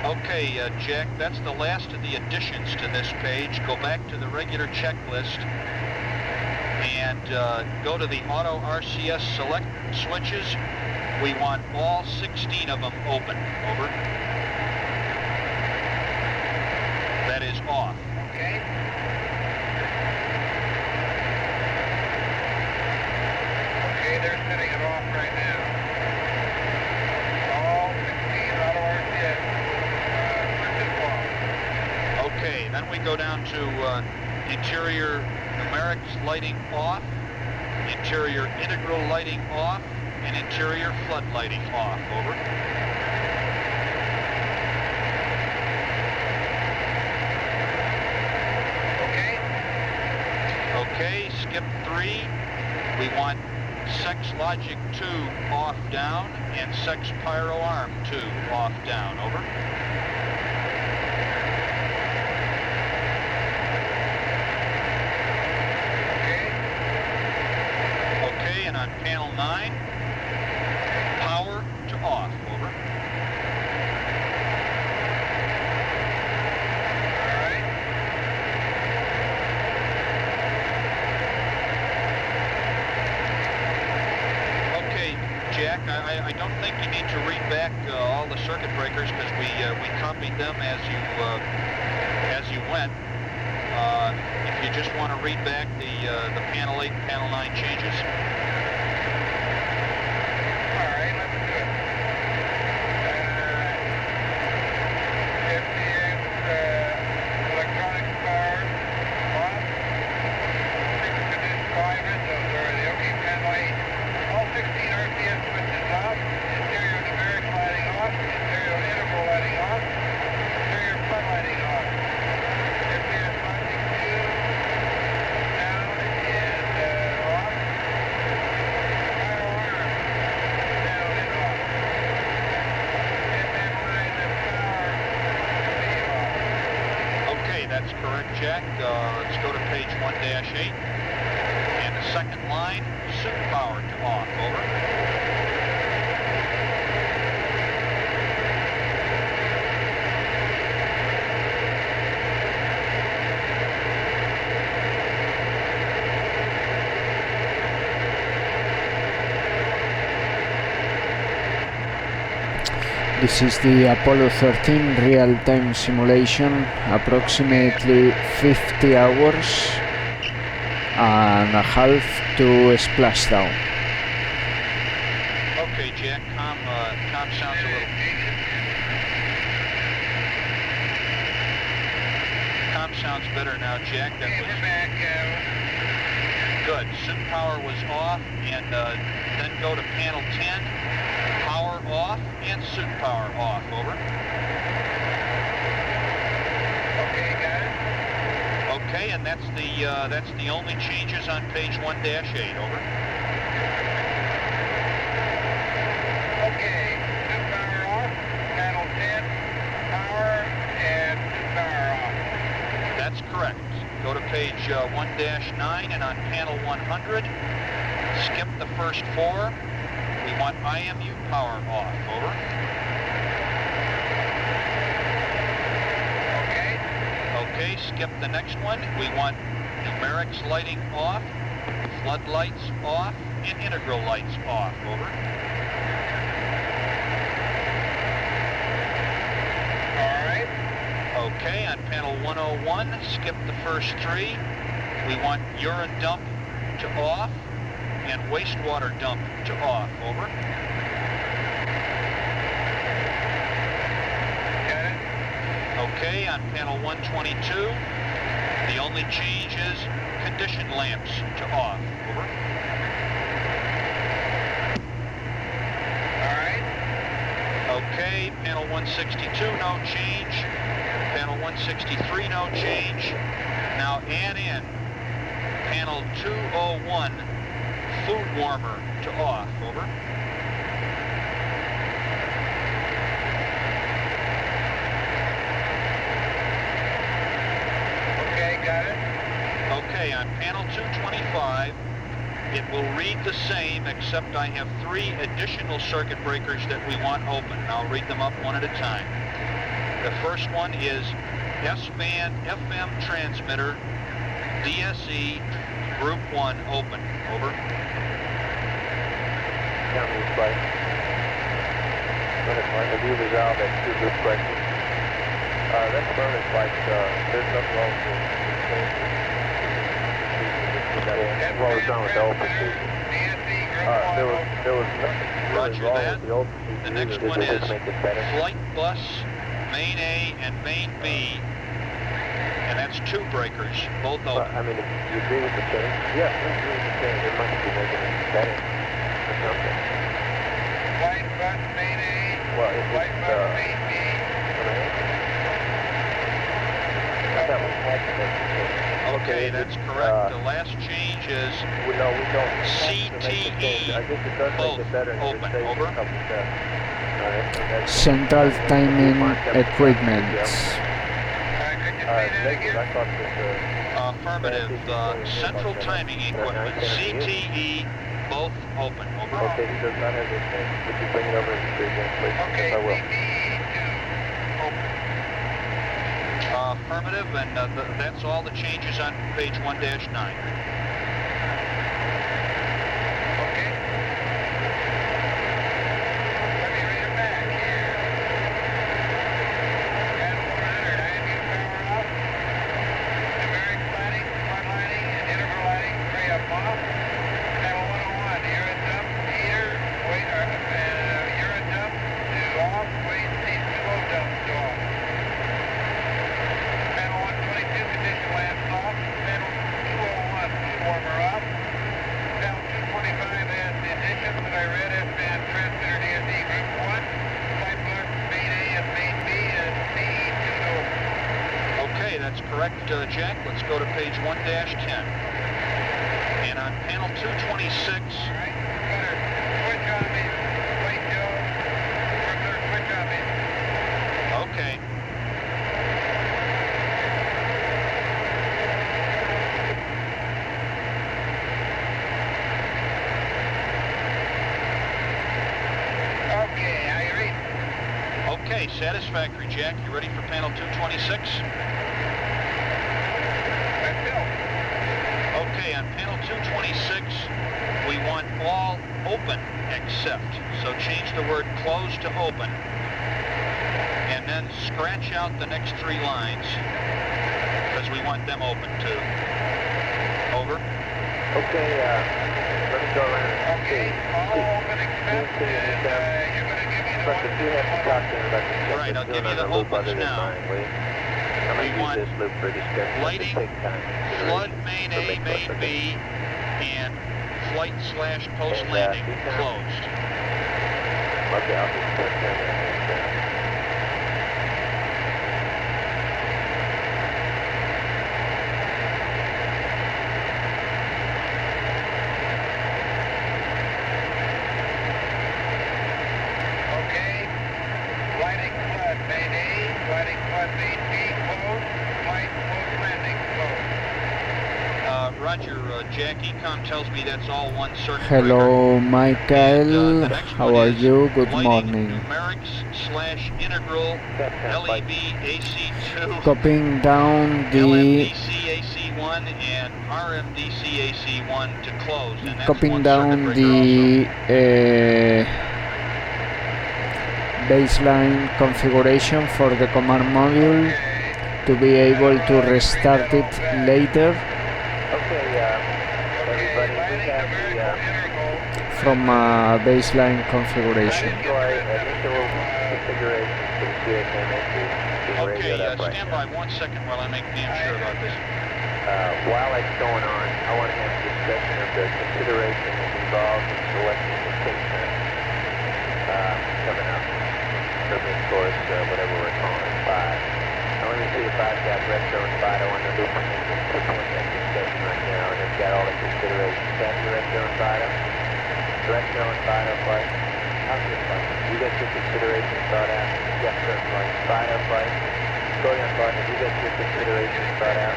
Okay, Jack, that's the last of the additions to this page. Go back to the regular checklist and go to the auto RCS select switches. We want all 16 of them open. Over. That is off. Okay. Okay, they're setting it off right now. All 16 auto RCS switches off. Okay, then we go down to interior numerics lighting off, interior integral lighting off, and interior flood lighting off. Over. Okay. Okay, skip 3. We want Sex Logic 2 off down and Sex Pyro Arm 2 off down. Over. Okay. Okay, and on panel 9, power to off. Over. All right. Okay, Jack, I don't think you need to read back all the circuit breakers because we copied them as you went. If you just want to read back the panel 8 and panel 9 changes. All right, let's do it. FDS electronics power off. Fixed drivers, those are the OK panel 8. All 16 RCS switches off. Interior numeric lighting off. Interior integral lighting off. Interior flood lighting off. FDS logic 2 down and off. Power arm down and off. And then line the power be off. Okay, that's correct, Jack. Let's go to page 1-8. And the second line, suit power to off. Over. This is the Apollo 13 real-time simulation, approximately 50 hours and a half to splashdown. Okay, Jack, com sounds a little... Com sounds better now, Jack. That Okay, was... we're back. Good. Suit power was off, and then go to panel 10. Power off and suit power off. Over. Okay, got it. Okay, and that's the only changes on page 1-8. Over. Okay, suit power off, panel 10, power, and suit power off. That's correct. Go to page 1-9, and on panel 100, skip the first 4. We want IMU power off. Over. Okay. Okay, skip the next one. We want numerics lighting off, floodlights off, and integral lights off. Over. All right. Okay, on panel 101, skip the first 3. We want urine dump to off and wastewater dump to off. Over. Got it. Okay, on panel 122, the only change is condition lamps to off. Over. All right. Okay, panel 162, no change. Panel 163, no change. Now add in panel 201, food warmer to off. Over. Okay, got it. Okay, on panel 225, it will read the same, except I have 3 additional circuit breakers that we want open, and I'll read them up one at a time. The first one is S-band FM transmitter, DSE, group 1 open. Over. Tell me this place. Have you resolved that 2 group question? That's furnace like, there's nothing wrong with the changes. What was wrong with the old procedure? There was nothing really Roger wrong that. with the old procedure. The next Did one they is just make it better? flight bus, main A and main B, and that's 2 breakers, both Well, open. I mean, if you agree with the change? Yeah, we agree with the change. It must be making it better or something. Flight bus main A, Well, if flight it's, bus main B. I thought we had to make the change. Okay, that's correct. The last change is No, we don't. We have to make the change. CTE, I guess it does both make it better and open. it saves Over. a couple steps. That's Central timing equipment. Could you say that negative. again? I thought that affirmative. Central timing equipment, CTE, both open. Over. okay, he does not have those things. Would you bring it over and see again, please? Okay, Yes, I will. CTE 2, open. Affirmative, and that's all the changes on page 1-9. Okay. Let me read it back here. Panel 100, IMU power off. Numeric lighting, flood lighting, and integral lighting, 3 up off. Panel 101, urine dump, heater, urine dump to off, waste H2O dump to off. Panel 122, condition lamps off. Panel 201, food warmer off. Panel 245 has the additions that I read as band transmitter DSE group 1. Flight bus main A and main B and CE2 open. Okay, that's correct, Jack. Let's go to page 1-10. And on panel 226, All right, cutter, switch on me. Wait, Joe. Cursor, switch on me. okay. Okay, I read. Okay, satisfactory, Jack. You ready for panel 226? Let's go. Okay, on panel 226, we want all open except. So change the word closed to open. And then scratch out the next 3 lines, because we want them open too. Over. Okay, let me go around and Okay, all open except, and you're going to give me the But one. if you have to talk to him about the check Right, I'll that's give doing you on the loop opens other than now. mine, will you? I'm We going to want use this loop for discussion. lighting, Take time. Flood main A, main B, and flight/post landing closed. Okay, I'll just turn that down. Okay, flighting flood, main A, flighting flood, main B, closed, flight post landing closed. Roger, Jack Econ tells me that's all one circuit Hello, breaker. Michael. The next How one are is you? Good lighting morning. numerics/integral LEB AC2, Copying down the LMDC AC1, and RMDC AC1 to close, and that's copying one down circuit breaker the baseline configuration for the command module to be able to restart it later Okay, everybody, we have the from baseline configuration. initial configuration for the CSMS is also. being Okay, radioed up right stand now. by 1 second while I make damn sure about this. While that's going on, I want to have a discussion of the considerations involved in selecting the picture coming up from this course, whatever we're calling it, 5. Now let me see if I've got retro and FIDO on the loop and they can support that discussion right now, and it's got all the considerations. Happy retro and FIDO? Retro and FIDO flight? How's your flight? You got your considerations thought out? Yes, sir, flight. FIDO flight? Go ahead, partner. You got your considerations thought out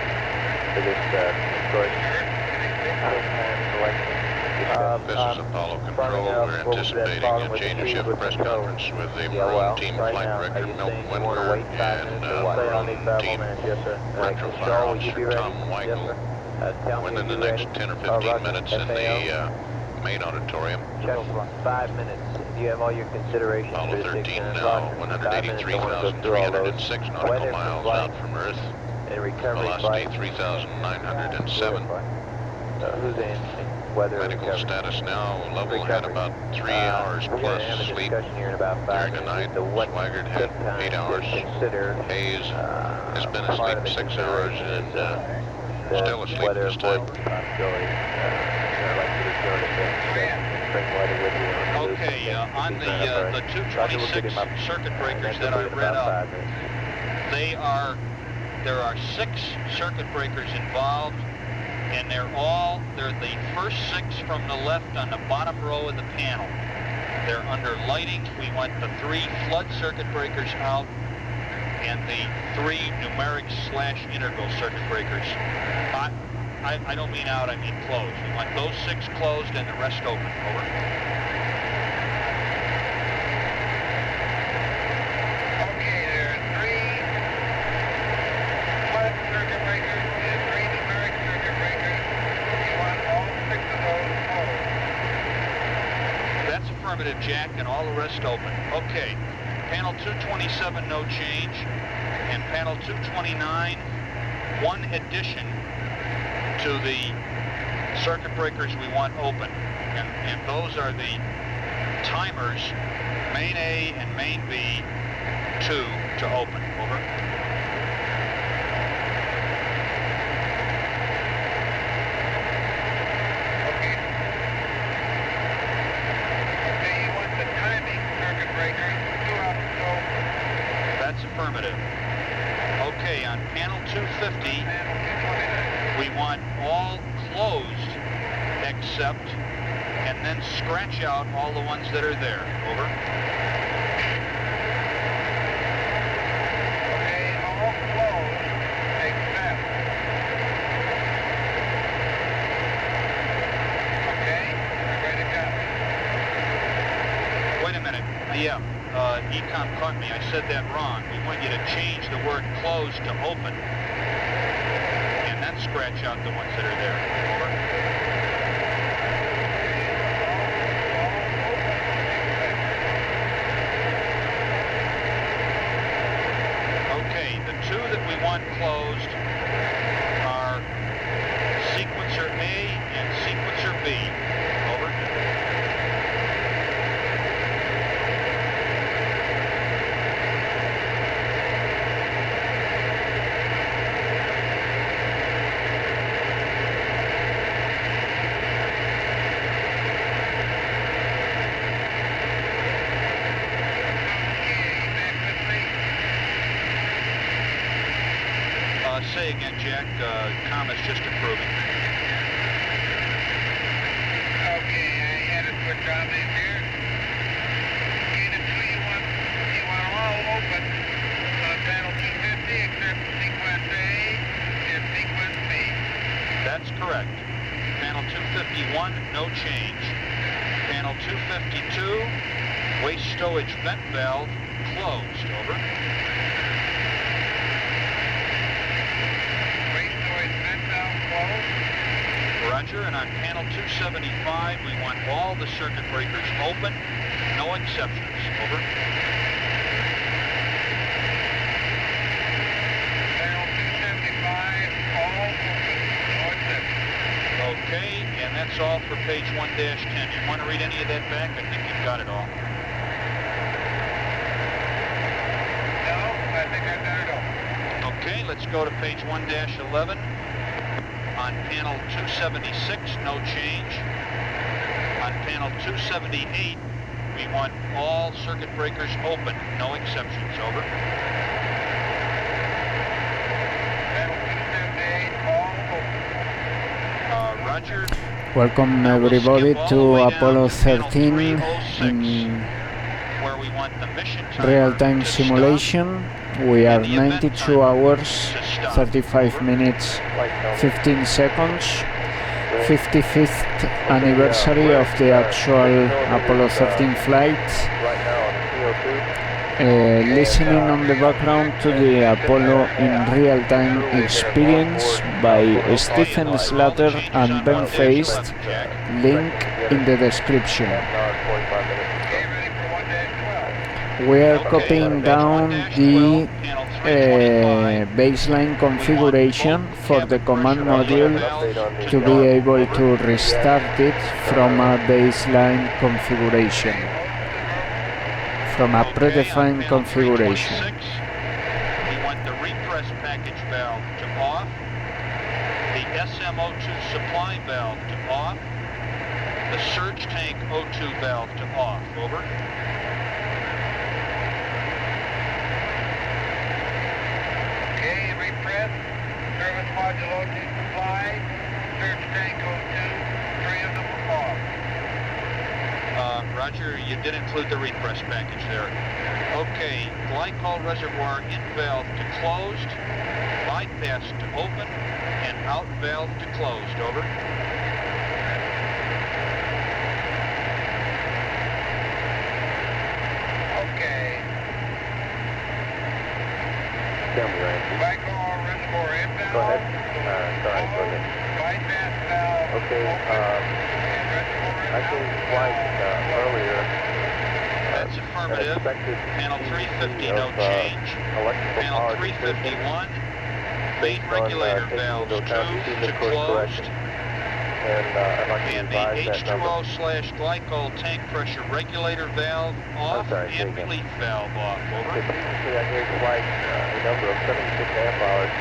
for this course? Time selection. This is Apollo Control. We're anticipating a change of shift press conference with the Maroon team flight director Milton Windler and Maroon team retro flyer officer Tom Weigel within the next 10 or 15 minutes in the main auditorium. Check 5 minutes. Do you have all your considerations Apollo for the 13 now 183,306 nautical miles out from Earth. and recovery Velocity flight? 3,907. Who's in? Weather Medical recovery. status now, level had about 3 hours We're plus going to have a sleep discussion here in about 5 during the minutes. night. The what Swigert had tip time 8 hours. to consider. Hayes has been part asleep of the 6 hours and the still asleep weather this time. avoidance possibility. I'd like you to join us in discussion. Bring weather with you on the loop. Okay, on He's not up the early. Roger, we'll get 226 him up. circuit breakers And that I we'll be in read about up, 5 minutes. there are 6 circuit breakers involved, and they're the first 6 from the left on the bottom row of the panel. They're under lighting. We want the 3 flood circuit breakers out and the 3 numerics/integral circuit breakers. I don't mean out, I mean closed. We want those 6 closed and the rest open. Over. Okay, there are 3 flood circuit breakers and 3 numeric circuit breakers. You want all 6 of those closed. That's affirmative, Jack, and all the rest open. Okay, panel 227, no change, and panel 229, one addition to the circuit breakers we want open, and those are the timers, main A and main B, 2 to open. Over. Okay. Okay, you want the timing circuit breakers, 2 out to open. That's affirmative. Okay, on panel 250, Panel 229. we want all closed except, and then scratch out all the ones that are there. Over. Okay, all closed except. Okay, everybody copy. Wait a minute. Yeah, Econ caught me. I said that wrong. We want you to change the word closed to open, and then scratch out the ones that are there. Over. Okay, the 2 that we want closed are sequencer A and sequencer B. Over. say again, Jack. Com is just improving. Okay, I had to switch on in here. Okay, the two you want all open on panel 250 except sequence A and sequence B. That's correct. Panel 251, no change. Panel 252, waste stowage vent valve closed. Over. Waste stowage vent valve closed. Roger, and on panel 275, we want all the circuit breakers open, no exceptions. Over. Panel 275, all open, no exceptions. Okay, and that's all for page 1-10. You want to read any of that back? I think you've got it all. No, I think I've got it all. Okay, let's go to page 1-11. On panel 276, no change. On panel 278, we want all circuit breakers open, no exceptions. Over. Panel 278, all open. Roger. Welcome everybody to Apollo 13 in where we want the mission timer real-time to simulation. We are 92 hours, 35 minutes, 15 seconds. 55th anniversary of the actual Apollo 13 flight. Listening on the background to the Apollo in real-time experience by Stephen Slater and Ben Feist, link in the description. We are copying down the baseline configuration for the command module to be able to restart it from a baseline configuration, from a predefined configuration. We want the repress package valve to off, the SMO2 supply valve to off, the surge tank O2 valve to off. Over. Okay, repress, service module O2 supply, surge tank O2, 3 of them are off. Roger, you did include the repress package there. Okay, glycol reservoir in valve to closed, bypass to open, and out valve to closed. Over. Okay. Tell me, Randy. Glycol reservoir in valve. Go ahead. Sorry, go ahead. Bypass valve. Okay, and reservoir I gave White earlier That's affirmative. Panel 350, no change. Panel 351, main regulator valves 2 to closed. And the H2O/glycol tank pressure regulator valve off and relief valve off. Over. Previously, I gave White a number of 76 amp hours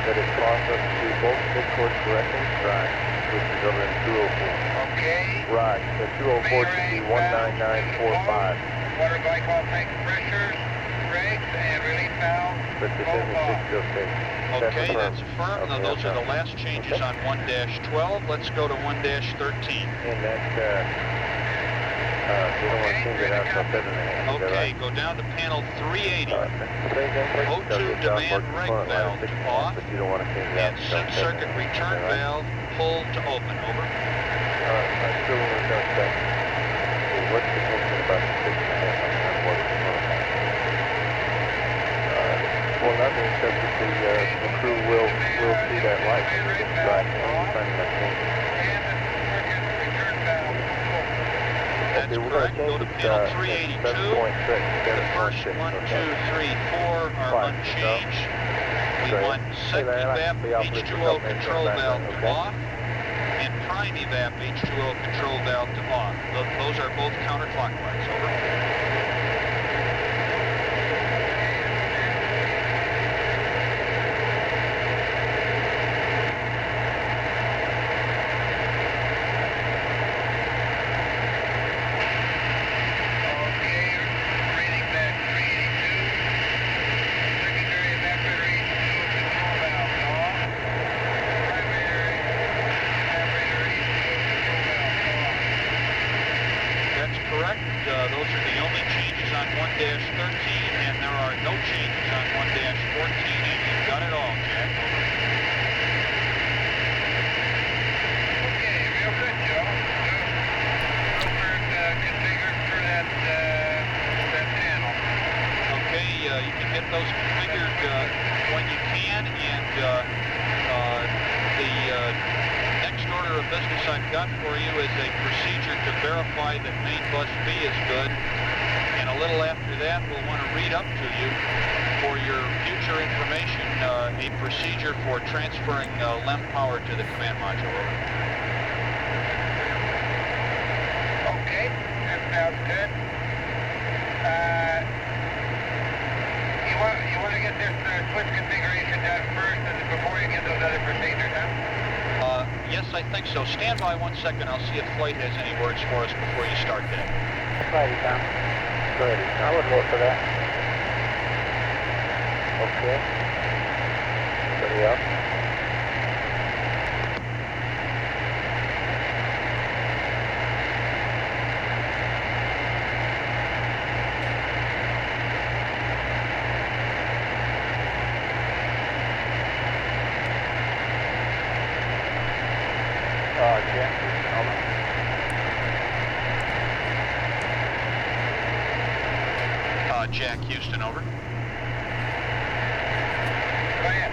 that it cost us to both mid-course correcting track, which is over in 204. Okay. Right, the 204 should be 19945. Water glycol tank pressures, regs, and relief valve. But the business is still Okay, that's affirmed. Now, those are the last changes on 1-12. Let's go to 1-13. And that, you don't want to change it out till 7.5. Okay, go down to panel 380. O2 demand reg valve to off, but you don't want to change it out and till sync circuit 7.5, return right? valve pulled to open. Over. I still want to know that. What's the thinking about the 6.5 on what it's going to happen? Well, that means that the crew will see that light when we get back anytime that changes. That's correct. Go to panel 382. The first 1, 2, 3, 4 are unchanged. We want sec evap H2O control valve to off and prime evap H2O control valve to off. Those are both counterclockwise. Over. you can get those configured when you can, and the next order of business I've got for you is a procedure to verify that main bus B is good, and a little after that we'll want to read up to you for your future information a procedure for transferring LEM power to the command module. Okay, that sounds good. You want to get this switch configuration done first before you get those other procedures done? Yes, I think so. Stand by 1 second. I'll see if Flight has any words for us before you start that. Righty, Tom. Good. I would vote for that. Okay. Anybody else? Jack, Jack Houston, over. go ahead.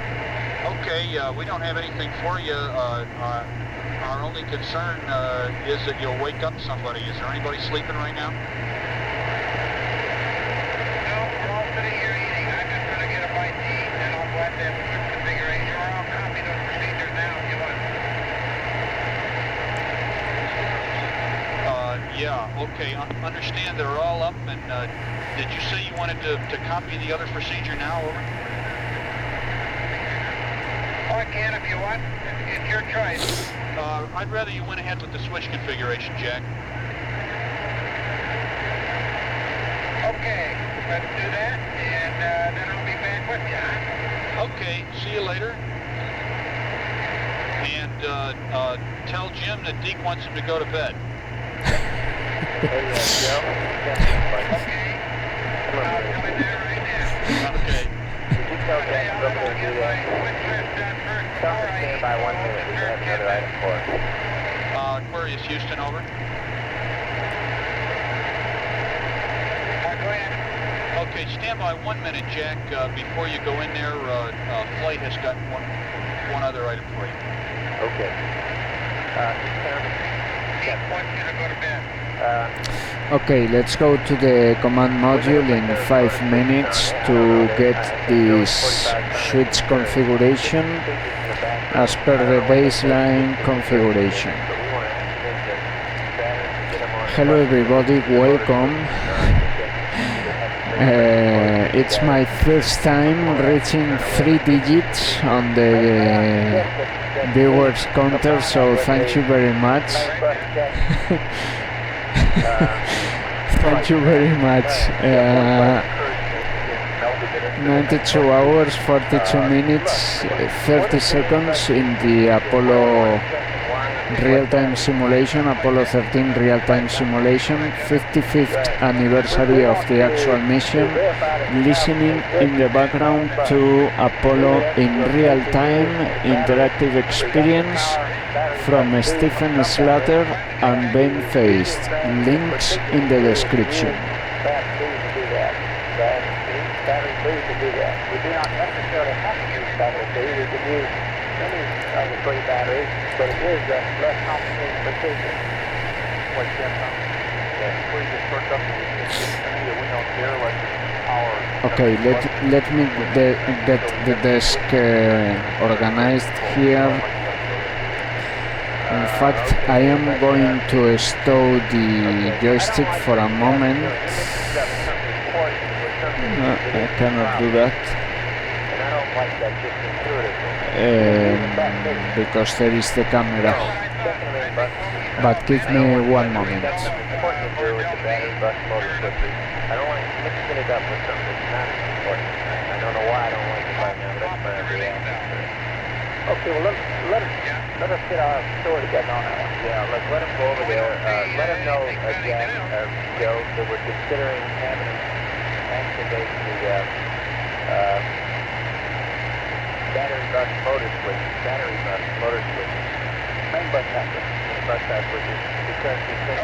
Okay, we don't have anything for you. Our only concern is that you'll wake up somebody. Is there anybody sleeping right now? No, we're all sitting here eating. I'm just going to get a bite to eat, and I'll go ahead and switch configuration, or I'll copy those procedures now if you want. Yeah, okay. Understand they're all up, and did you say you wanted to copy the other procedure now, over? Oh, I can if you want. It's your choice. I'd rather you went ahead with the switch configuration, Jack. Okay, let's do that, and then I'll be back with you, huh? Okay, see you later. And tell Jim that Deke wants him to go to bed. Okay. I'll come in there right now. Okay. Did you tell Jack to go over and do that? Tell him to stand by 1 minute. We have another item for us. Aquarius Houston, over. Go ahead. Okay, stand by 1 minute, Jack. Before you go in there, Flight has got one other item for you. Okay. Deke wants you to go to bed. Okay, let's go to the command module in 5 minutes to get this switch configuration as per the baseline configuration. Hello everybody, welcome. It's my first time reaching 3 digits on the viewers counter, so thank you very much. Thank you very much. 92 hours, 42 minutes, 30 seconds in the Apollo real-time simulation, Apollo 13 real-time simulation, 55th anniversary of the actual mission, listening in the background to Apollo in real-time interactive experience from Stephen Slater and Ben Feist. Links in the description. We do not necessarily have to use battery B. We can use any of the 3 batteries, but it is a less complicated procedure. What Jim we just hooked up to the we don't care what power. Okay, let me get the desk organized here. In fact, I am going to stow the joystick for a moment. No, I cannot do that. Because there is the camera. But give me 1 moment. I don't want to mix it up with something that's not as important. I don't know why I don't like it right now, but that's my reaction. Okay, well, let us get our story together on that one. Yeah, let them go over there. Let them know, Jack, Joe, that we're considering having them activate the battery bus motor switches, main bus side switches, because we think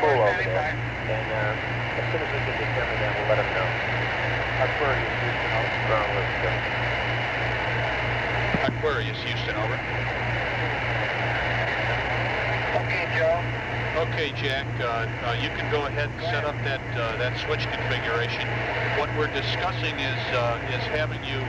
full over there. And as soon as we can determine that, we'll let them know. Aquarius, Houston, over. Aquarius, Houston, over. Okay, Joe. Okay, Jack, you can go ahead and set up that switch configuration. What we're discussing is having you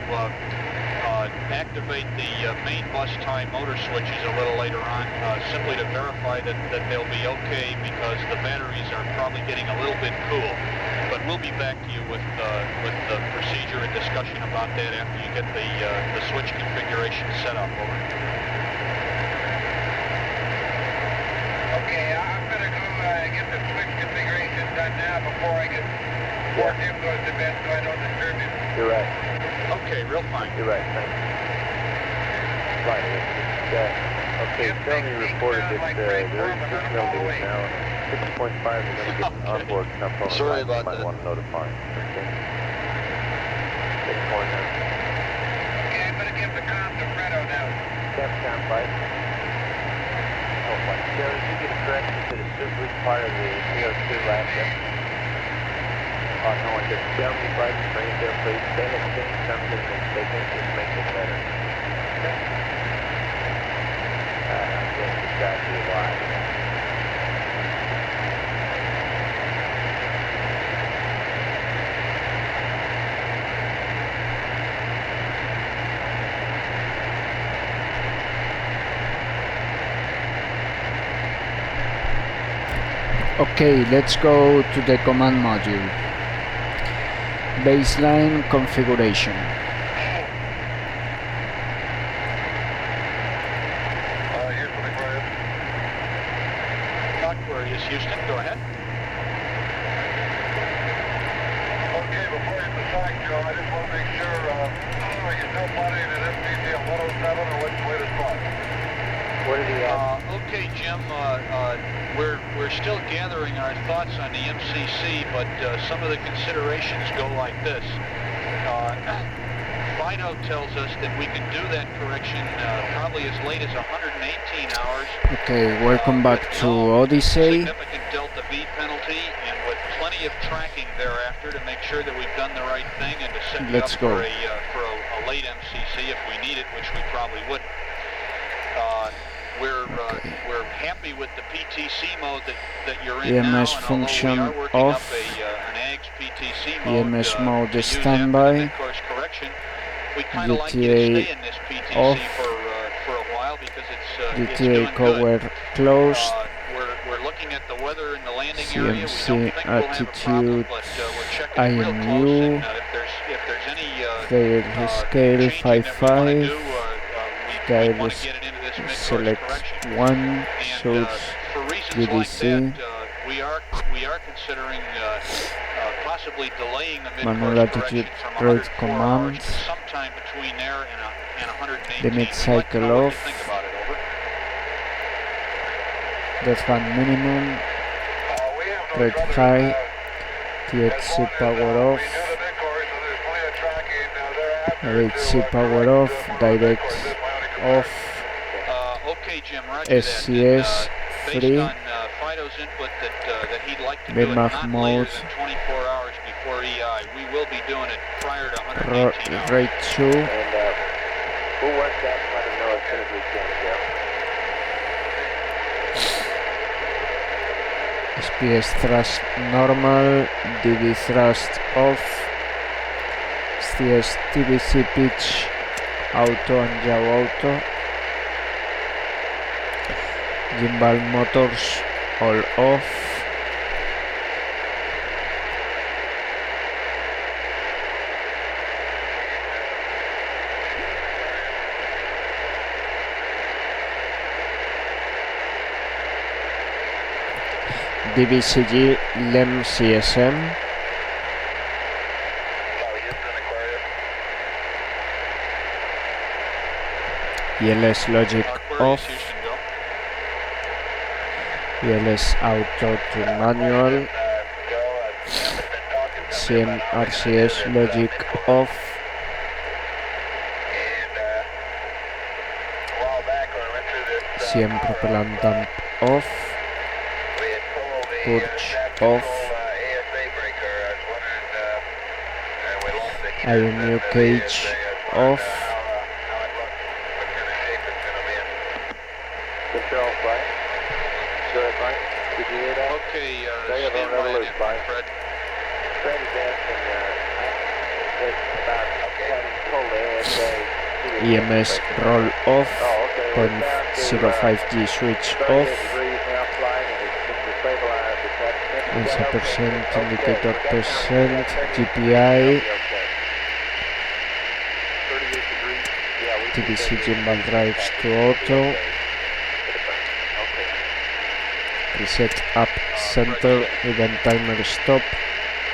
activate the main bus tie motor switches a little later on, simply to verify that they'll be okay, because the batteries are probably getting a little bit cool. But we'll be back to you with the procedure and discussion about that after you get the switch configuration set up. Over. Okay, I'm going to go get the switch configuration done now before Tim goes to bed, so I don't disturb him. You're right. Okay, real fine. You're right, thanks. Right, okay, Tony reported that they're 6 millimeters now. 6.5 is going to get an onboard component. Sorry about might that. want to notify. Okay. 6.9. Okay, I'm going to give the comm to Fredo now. Capcom flight. Oh, what? Joe, did you get a correction to the super part of the CO2 last year? Oh, no, I just tell me flight range there, please. They have changed something that they think just makes it better. Okay. I guess exactly why. Okay, let's go to the command module. Baseline configuration. Houston, Aquarius. Aquarius, Houston, go ahead. Okay, before you decide, Joe, I just want to make sure, are you still planning an FPC at 107, or what's the latest thought? What did he have? Okay, Jim, we're still gathering our thoughts on the MCC, but some of the considerations go like this. Fido tells us that we can do that correction probably as late as 118 hours. Okay, welcome back to Odyssey. Significant delta V penalty, and with plenty of tracking thereafter to make sure that we've done the right thing and to set you up for a late MCC if we need it, which we probably wouldn't. We're happy with the PTC mode that you're in EMS now, and function although we are working off. up an AGS PTC mode, EMS mode to standby. use course correction, we kind of like you to stay in this PTC off. for a while because it's GTA doing cover good. closed. We're looking at the weather in the landing area. We don't CMC think we'll have a problem, altitude but we're checking real close. IMU. And if there's any Fair scale changing that we want to 5.5. do, we want to get it into this mid-course Select correction. 1 And shows for reasons GDC. like that, we are considering possibly delaying the Manual mid-course attitude correction from rate 104 hours command. to sometime between there and 118. Limit We'd like to cycle know what off. you think about it. Over. That's one minimum. We have no Rate trouble, high. as THC long as, power we off. do the mid-course, so there's plenty of tracking thereafter HC to, power correct, off. for Direct mid-course. That's my only off. Okay, Jim, roger SCS that. And, free. based on Fido's input that he'd like to do it Mid-Mach not mode. later than 24 hours before EI. We will be doing it prior to 118 hours. Rate 2. And we'll work that and let him know as soon as we can, Joe. SPS thrust normal. DB thrust off. STS TBC pitch auto and yaw auto. Gimbal motors all off. DBCG LEM CSM. ELS logic Aquarius, off. Houston, go. ELS auto to manual. CM RCS logic off. CM propellant dump off. Purge off. IMU cage off. Control flight. Go ahead, Mike. Did you hear that? Okay, They have stand by another it loop, in, Mike. Fred. Fred is asking, it's about having pulled the ASA. EMS roll off. Oh, okay. 0.05G switch 38 off. degrees now flight, and it's been stabilized at that. Answer percent, Okay, indicator we got percent, time. GPI, Okay. 38 degrees. Yeah, we TDC gimbal drives to auto, Okay. reset up center, event timer stop,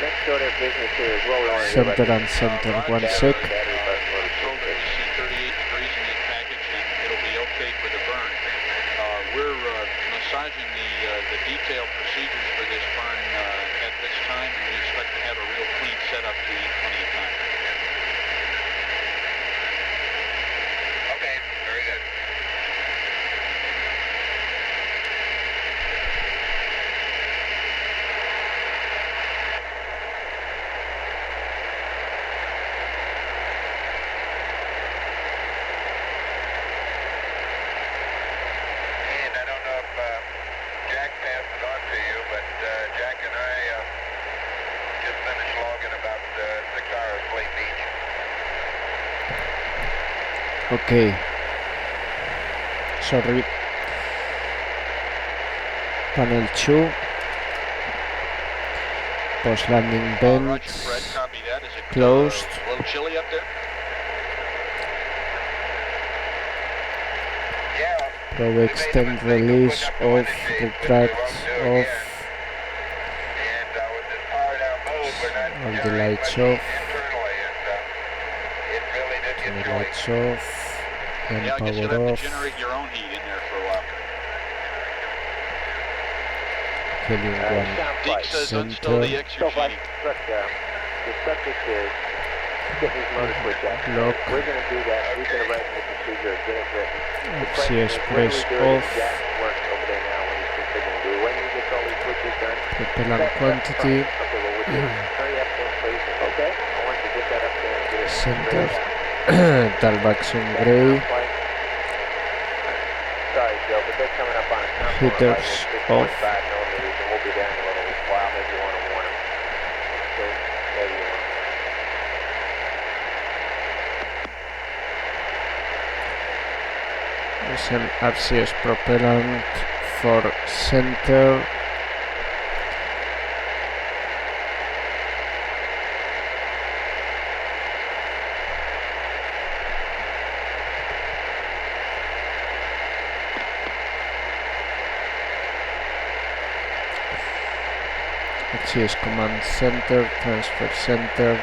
Next order of business here is what we want to do. center and center 1 sec, We're told that we see 38 degrees in the package and it'll be okay for the burn. We're massaging the detailed procedures for this burn at this time, and we expect to have a real clean setup to eat plenty of time. Okay, very good. And I don't know if Jack passed it on to you, but Jack and I just finished logging about 6 hours sleep each. okay, sorry, panel 2, post landing Roger, Fred, vents, copy that. Is it closed. a little chilly up there? Yeah. probe extend release off, retract off, And with this power down mode, we're not all the generating lights much off, internally, and it really did all get the chilly. lights off, then Yeah, I guess you'll power have off, to generate your own heat in there for a while. helium Deke 1 says uninstall the center, So, exergy. look, the subject is getting his motor switch activated. Block. We're going to do that. He's going to write the procedure and get it written. The question CS is, when press do we do it? off, Jack's work over there now when he's configuring. Do we wait till he gets all these switches done? propellant quantity, Okay, well, we'll do it. Hurry up then, please. Okay? I want you to get that up there and get it center, straight out. talbacks on gray, Sorry, Joe, but they're coming up on a contour heaters off, 6.5 millimeters, and we'll be down in a little while. Maybe you want to warn them. Okay? Maybe you want. is an RCS propellant for center, RCS command center, transfer center,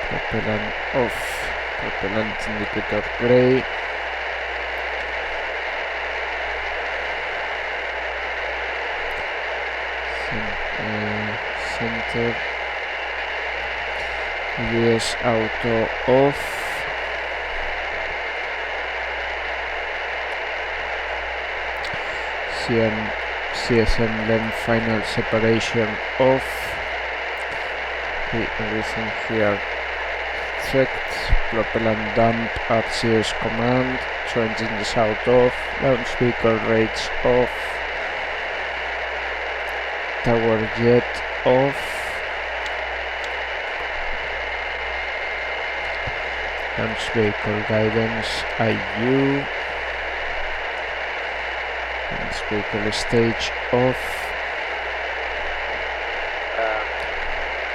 propellant off, propellant indicator gray, center, EDS auto off, CSM length final separation off, okay, everything here checked, propellant dump, RCS command, two engines out off, launch vehicle rates off, tower jet off, launch vehicle guidance IU, launch vehicle stage off,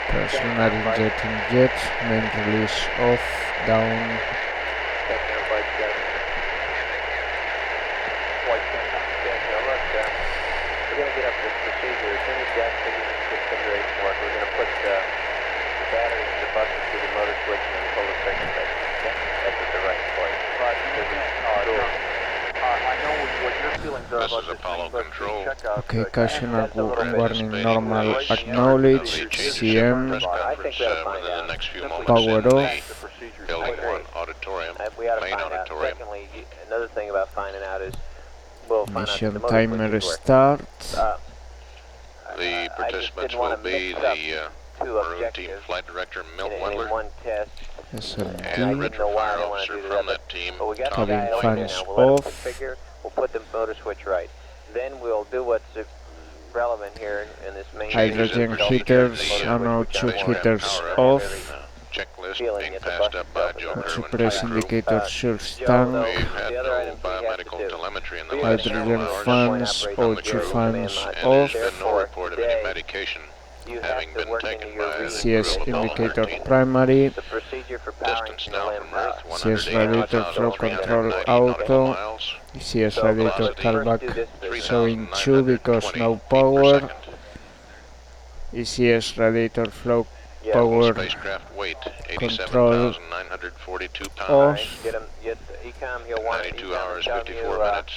personal jet in jet, main release off, down, We're going to get up this procedure. As soon as Jack figures this configuration work, we're going to put the batteries in the bucket through the motor switch and then pull the trigger plate. Okay? That's at the right point. I know what your feelings are This about is this Apollo thing, but Control. check out okay, the caution We're warning anticipating normal, the acknowledge, change of CM, press I think conference we ought to find within the out. next few moments Power in off. the Building 1 auditorium, We ought to main find out. auditorium. Secondly, another thing about finding out is we'll find out if mission the motor timer switches work. start, The I just participants didn't want will to be mix up the two Maroon Team objectives Flight Director Milt in Wendler one test. and SLT, retro why fire they wanna officer do from that, that team, But we got the Tommy guy over there fans now. We'll let him off. configure. We'll put the motor switch right. Then we'll do what's relevant here in this main hydrogen heaters and O2 heaters off. Checklist feeling being at the passed bus up by stop. Joe O2 Kerwin press crew. indicator source Joe, tank. though, We've had the other no items we have to biomedical do. telemetry in the We last have few Hydrogen hours. fans, Point O2 operator fans command And off. there's been no report of any Today, medication you have having to been work taken into your by the reading CS crew of Apollo indicator 13. primary. the procedure for powering Distance from the now lamp from power. Earth, CS radiator flow control 188,390 auto. nautical miles. CS So, radiator let's first callback do this business. showing 2 because 3,920 no feet per power. second. ECS radiator flow Yeah. power Spacecraft weight, control 87,942 off. pounds. Get him. Get Ecom. He'll want 92 hours, tell 54 you, minutes.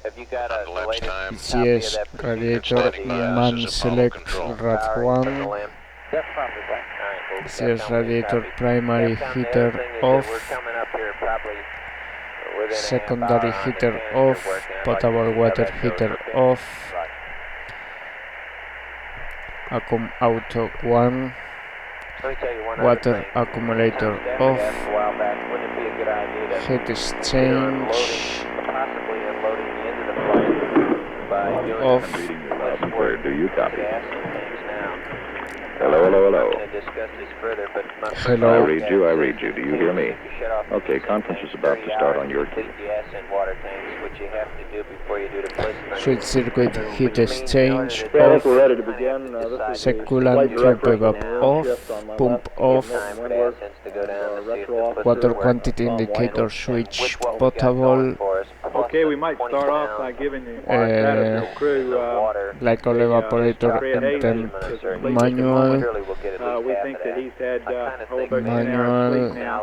have you got On the elapsed latest time. copy of ECS that procedure radiator for Standing by the, man us is Apollo select Control. RAT powering from the 1. lamp? That's probably right. All right. Well, ECS Capcom, we radiator copy. primary Capcom, the other heater thing is that we're off. coming up here probably within Secondary a half hour on the heater canister off. working. I'd like to Potable see how water that goes, heater okay? off. Right. Accum auto 1. Let me tell you one Water other thing. accumulator Tom Stafford off. asked a while back, wouldn't it be a good idea to Heat consider unloading, exchange possibly unloading the end of the flight by doing off. some less work Do you copy? gas and things now. Hello, hello, I'm hello. not going to discuss this further, but my first Hello. I look read at you, it I says read you. Do you hear me? if you shut off Okay, the conference is tanks about to 30 start hours on your complete cue. gas and water tanks, which you have to do before you do the blitzing. Switch circuit heat Which means in order exchange to do it, off. you ready to kind of begin. have to This is decide Seculant what you're triple doing up now. off. Pump Give off. time for the assets to go down to see if the blitzers Water work. quantity indicator With switch what we got going potable. for us, plus Okay, the we might 20 start off by pounds giving the Uh, crew of water. Glycol evaporator and temp manual. Surely we'll get at least we half think of that he's had I kinda over think 10 hours manual sleep now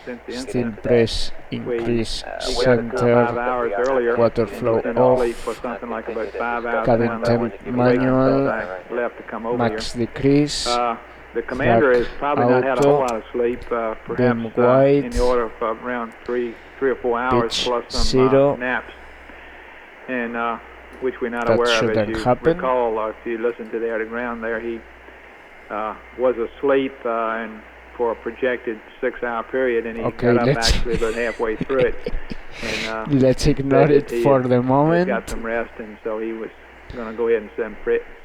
since the Steam incident. press increase He got it to 5 center. hours earlier. Water flow Been off. asleep for something like about 5 hours Cabin now. temp He wakes manual. up, I left to come over Max here. decrease. The commander has probably not had a whole auto, lot of sleep, perhaps dim in white, the order of around three or 4 hours pitch plus some zero. naps, and which we're not That aware of. shouldn't As you happen. recall, if you listen to the air to ground there, he was asleep and for a projected 6-hour period, and he Okay, got up let's actually about halfway through it. And let's ignore it he for the got moment. some rest, and so he was going to go ahead and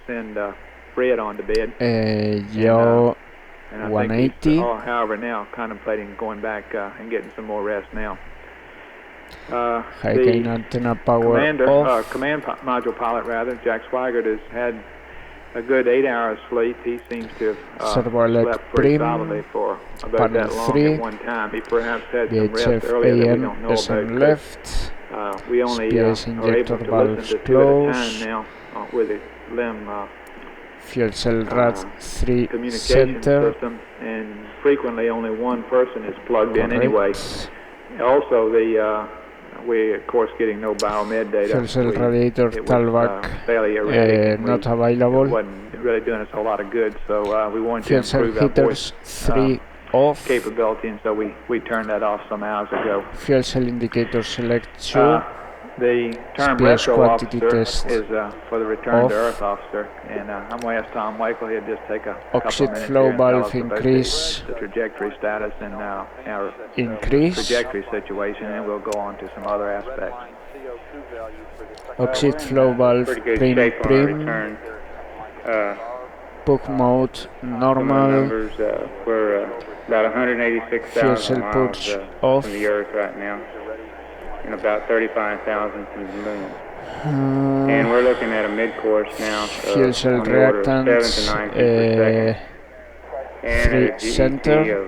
send Fred on to bed. Yo, And I 180. think he's, however, now contemplating going back and getting some more rest now. High gain antenna power Commander, off. module pilot rather, Jack Swigert has had a good 8 hours sleep. He seems to have Servo elect slept pretty prim, solidly for about panel that long 3, at one time. He perhaps had some rest VHF earlier that we AM don't know about. SM left. We only SPS are able injector to valves listen to 2 at a closed. time now with the LEM Fuel cell RAT 3 communication center. system, and frequently only one person is plugged in anyway. Correct. Also, we of course getting no biomed data. Fuel cell radiator It was talkback fairly erratic, and not it available. wasn't really doing us a lot of good. So we wanted to Fuel cell improve our heaters voice 3 off. capability, and so we turned that off some hours ago. Fuel cell indicator select 2. The term SPS retro quantity officer test is for the return off. to Earth officer, and I'm going to ask Tom Michael here just take a couple Oxide minutes flow here and tell valve us about increase. the trajectory status and our Increase. trajectory situation, and we'll go on to some other aspects. Oxide flow valve Pretty good prim shape on our prim. return. Book mode Some of the normal. numbers we're about Fuel 186,000 cell miles purge off. from the Earth right now, and about 35,000 from the Moon. And we're looking at a mid-course now Fuel cell on the order of 7 to reactants 9 feet per second, and three a GEP center.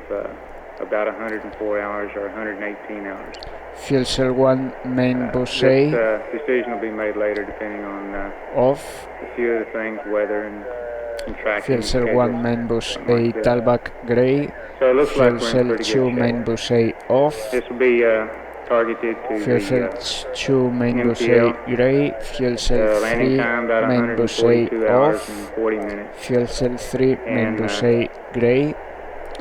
of about 104 hours or 118 hours. Fuel cell 1 main This buoy decision will be made later depending on off. a few of the things, weather and tracking. Fuel cell schedule, 1 main buoy something like that. talkback grey. So it looks Fuel like we're in cell pretty 2 good main shape. buoy off. This will be targeted to Fuel cell the 2 main buoy MTL. grey. Fuel cell Landing 3 time about main buoy 142 hours off. and 40 minutes. Fuel cell 3 main And, buoy grey.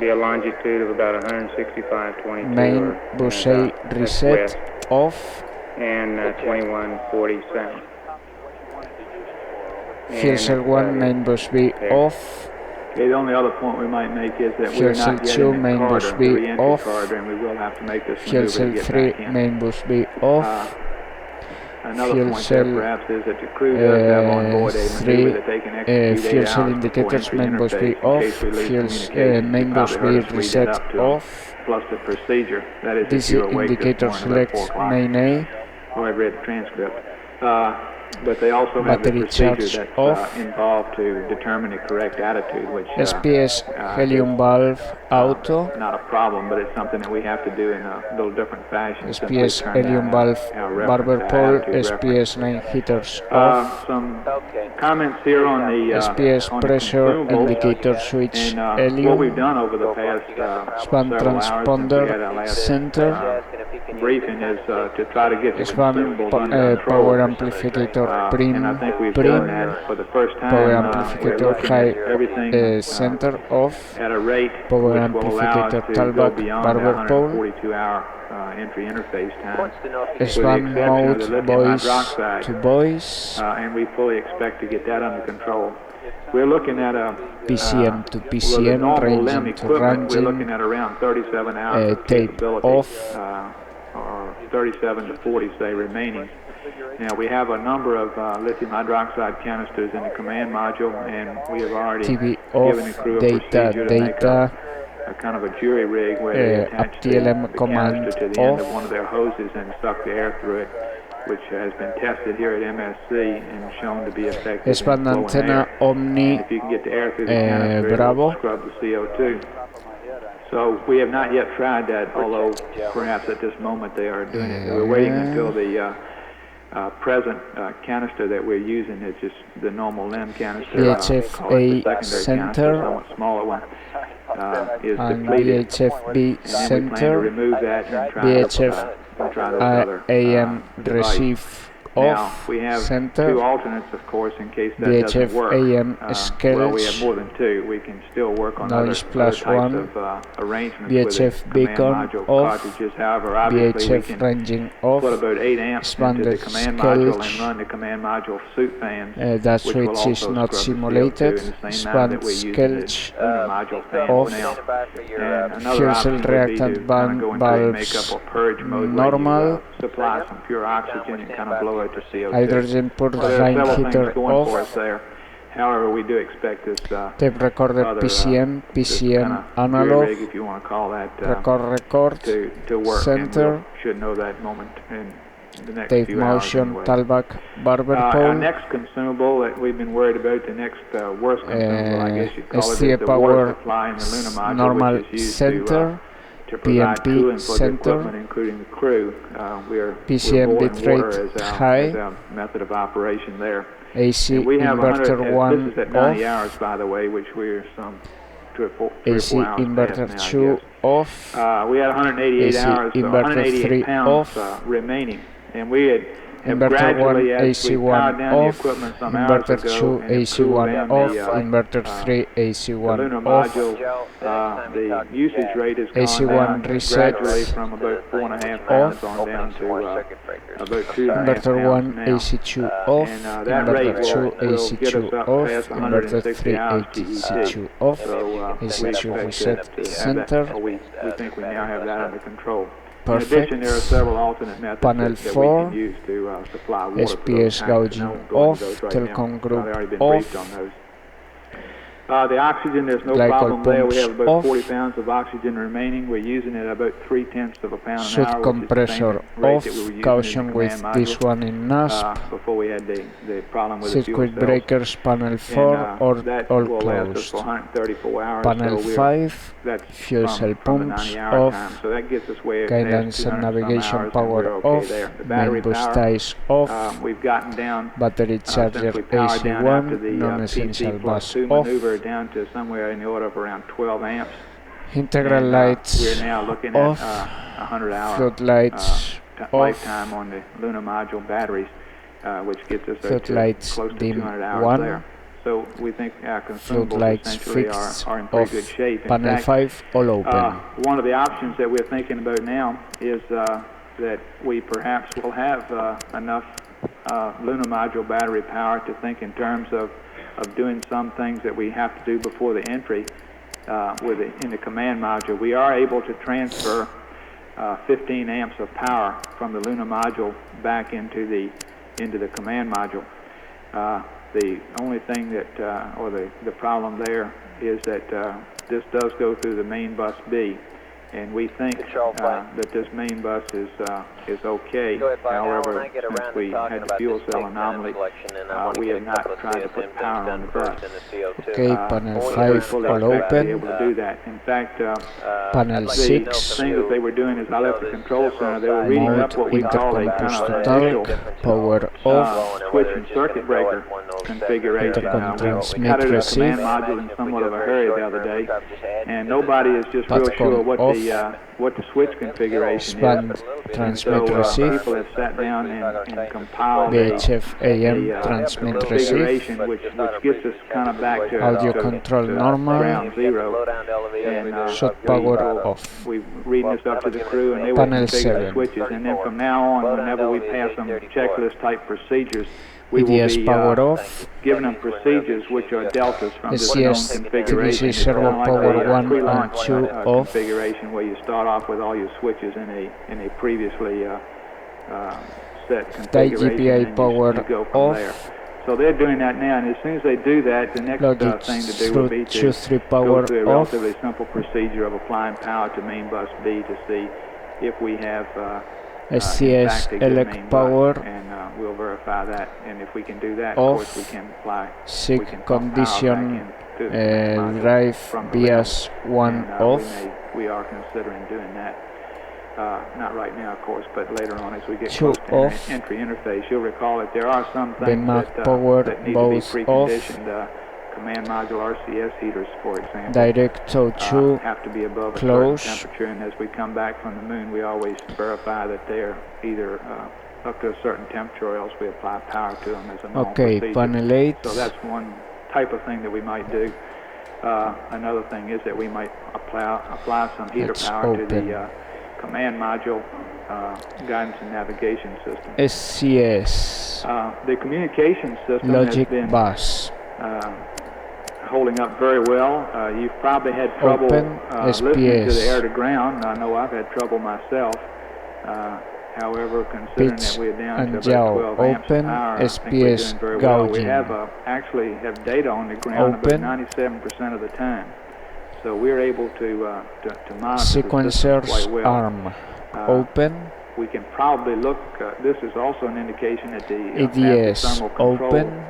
Be a longitude of about 165.22 Main or buoy reset west, off. and 2140 south. Fuel cell 1 main buoy there. off. Okay, the only other point we might make is that Fuel we're cell not yet 2 in the main corridor, boost the B re-entry off. corridor, and we will have to make this Fuel maneuver cell to get 3 back in. main boost B off. Another Fuel point there cell perhaps is that the crew does have on board a maneuver that they can execute 8 fuel cell hours before indicators entry main boost B interface in off. case we lose Fuel communication. main You boost probably B heard us read that reset up to them, off. plus the procedure. That is if DC you're awake this indicator morning about 4 select o'clock. main A. Oh, I've read the transcript. But they also have the Battery procedure charge that's off. involved to determine the correct attitude, which SPS helium valve auto. not a problem, but it's something that we have to do in a little different fashion. SPS helium valve barber pole. SPS 9 heaters off. Some comments here on the SPS on the pressure consumables. indicator switch And what we've helium. done over the past Span several hours since we had transponder our last center. briefing is to try to get the Span consumables under control. power amplificator And I think we've done that for the first time. power We're amplificator looking high at everything center off. at a rate Power which will allow us amplificator to go talkback beyond barber the pole. 142-hour entry interface time. Span mode voice hydroxide, to voice. and we fully expect to get that under control. We're looking at a PCM to with the PCM, normal LEM ranging to equipment. We're looking ranging. at around 37 hours of Tape capability, off. or 37 to 40, say, remaining. Now, we have a number of lithium hydroxide canisters in the command module, and we have already TV given the off. crew a Data procedure to make data. a kind of a jury rig where they attach the TLM command canister to the end of off. one of their hoses and suck the air through it, which has been tested here at MSC and shown to be effective Span in flowing antenna air. Omni And if you can get the air through the canister, Bravo. it'll scrub the CO2. So we have not yet tried that, although perhaps at this moment they are doing it. We're waiting until the present canister that we're using is just the normal LEM canister. VHF call it the A secondary center. canister, somewhat smaller one, is And depleted. VHF B And then we plan to center. remove that and try VHF those other AM devices. receive Now, off we have center. 2 alternates, of course, in case that VHF doesn't work. AM Well, we scales. have more than 2. We can still work on Noise other plus types 1. of arrangements VHF with the command beacon module off. cartridges. However, obviously we VHF can ranging off. put about 8 amps into the Expanded command module and scale. run the command module suit fans, That which will switch is also not scrub the CO2 simulated. in the same manner Span that we're using the scale lunar module fan off. now. And another Fuel option cell would be reactant to kind of go into a valves makeup or purge mode normal. where you supply some pure oxygen and kind of blow out the CO2. Hydrogen port So there are line several heater things going for us off. there. However, we do expect this Tape recorder other, PCM, this PCM kind of analog. rig, if you want to call that, Record to work. center. And we should know that moment in the next Tape few hours motion anyway. talkback barber Our pole. next consumable that we've been worried about, the next worst consumable, I guess you'd call it, STA is the water power supply in the lunar module, normal which is used center. to provide PMP cooling for the center. equipment, including the crew. We're PCM boiling bitrate water as high. our method of operation there. AC And we have inverter 100, 1 this is at 90 off. hours, by the way, which we're some 3 or 4 AC hours inverter past 2 now, I guess. off. We had 188 AC hours, so inverter 188 3 pounds off. Remaining. And we had Inverter gradually, 1 as AC we powered 1 down the off. equipment some hours Inverter ago 2 and AC cooled 1 down off. the Inverter 3 AC the 1 lunar off. module, the usage rate has AC1 gone down reset gradually from about 4.5 pounds on down to about 2.5 Inverter 1 pounds now. AC 2 off. And that rate Inverter 2 will AC get 2 us up off. past Inverter 160 3 hours AC GET. 2 off. So AC we 2 expect reset to have center. that, or we think we now have that under control. Perfect. In addition, there are several alternate methods Panel that we 4. can use to supply water for those SPS tanks, and I gouging won't go into off. those right Telecom now. group They've already been off. briefed on those. The oxygen, there's no Glycol problem there. We have pumps about off. 40 pounds of oxygen remaining. We're using it about 0.3 of a pound an Suit hour, compressor which is the same rate off. that we were using Caution in the with command this module, one in NASSP. before we had the problem with the fuel Circuit cells. breakers panel 4 And, or that all will last us closed. for 134 hours. Panel so 5. that's Fuel cell from the pumps 90-hour off. time. So that gets us way Guidance past and 200 some navigation hours, and power we're okay off. there. The battery Main boost power, ties off. we've gotten down Battery charger since we powered down after AC1. the Non-essential PC bus +2 off. maneuver down to somewhere in the order of around 12 amps. Integral And, lights we're now looking off. at 100-hour Floodlights off. lifetime on the lunar module batteries, which gets us up to Floodlights close to dim 200 hours 1. there. So we think our consumables Floodlights essentially fixed are in pretty good off. shape. In Panel fact, 5 all open. one of the options that we're thinking about now is that we perhaps will have enough lunar module battery power to think in terms of of doing some things that we have to do before the entry in the command module. We are able to transfer 15 amps of power from the lunar module back into the command module. The only thing that, or the problem there is that this does go through the main bus B, and we think that this main bus is okay. However, since we had the fuel cell anomaly, we have not tried to put power on the bus. Okay, panel 5 all open. Be able to do that. In fact, Panel the 6, thing that they were doing is I left the control center. They were reading up what we call a kind intercompose of total, initial power off, switch and circuit breaker configuration. Intercom We transmit had it in the receive, command module in somewhat of a hurry the other day, and nobody is just real sure what the switch configuration expand, is. transmit So receive, people have sat down and compiled VHF AM, transmit receive, configuration which gets us kind of back to audio control normal, ground zero. And shut power off. we reading this up to the crew, and they will Panel configure the 7. switches. And then from now on, whenever we pass them checklist type procedures, we will EDS be power off, giving them procedures which are deltas from this known SCS configuration. TDC servo It's power kinda like 1 a pre-launch and 2 off, configuration where you start off with all your switches in a previously set State configuration, GPI and power you go from there. off, So they're doing that now, and as soon as they do that, the next logic thing to do would be to choose 3 go power through a off, relatively simple procedure of applying power to main bus B to see if we have SCS in fact, a good elect main power bus, and we'll verify that. And if we can do that, off, of course, we can apply. SIG we can pump power condition back into the command module drive from the bias 1 and, off, we are considering doing that. Not right now, of course, but later on as we get 2 close to off, entry interface. You'll recall that there are some things Benmac that, power that need to be both off, preconditioned. Command module RCS heaters, for example, direct tow 2 have to be above a close, certain temperature, and as we come back from the moon, we always verify that they're either up to a certain temperature, or else we apply power to them as a normal okay, procedure. panel 8, So that's one type of thing that we might do. Another thing is that we might apply some heater Let's power to open. the command module guidance and navigation system. SCS, The communication system logic has been bus, holding up very well. You've probably had trouble Open listening to the SPS. air to ground. I know I've had trouble myself. However, considering Pitch that we're down and to about yaw. 12 amps Open an hour, I think we're SPS doing very well. We gouging. have actually have data on the ground Open. about 97% of the time. So we're able to monitor the system sequencers quite well. arm, open, We can probably look, this is also an indication that the EDS thermal control open,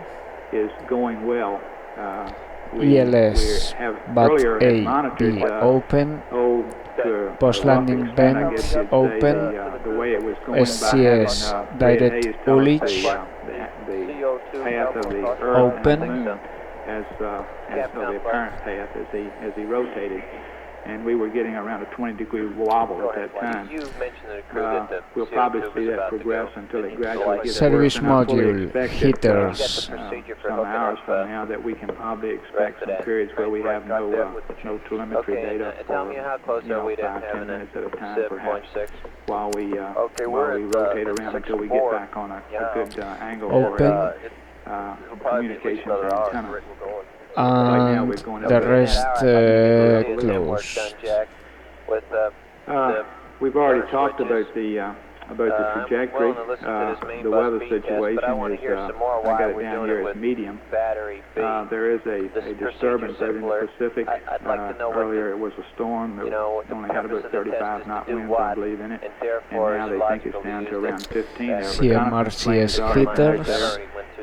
is going well. ELS, we have but earlier had A, monitored B open, post-landing roughly extent, I vents guess you'd open, say, the way it was going SCS, by having, direct Ray Hayes tell us ullage, the path of the Earth Open. and the Moon as the apparent path as he rotated. And we were getting around a 20-degree wobble at that time. We'll probably see that progress until it gradually gets service worse. And I fully module, expect heaters, some hours from now that we can probably expect some periods where we have no telemetry data for 5-10 minutes at a time, perhaps, while we rotate around until we get back on a good angle for communications antenna. and the rest close. We've already talked about the trajectory. The weather situation is, I got it down here as medium. There is a disturbance out in the Pacific. Earlier it was a storm. It only had about 35 knot winds, I believe, in it. And now they think it's down to around 15. CMRCS heaters,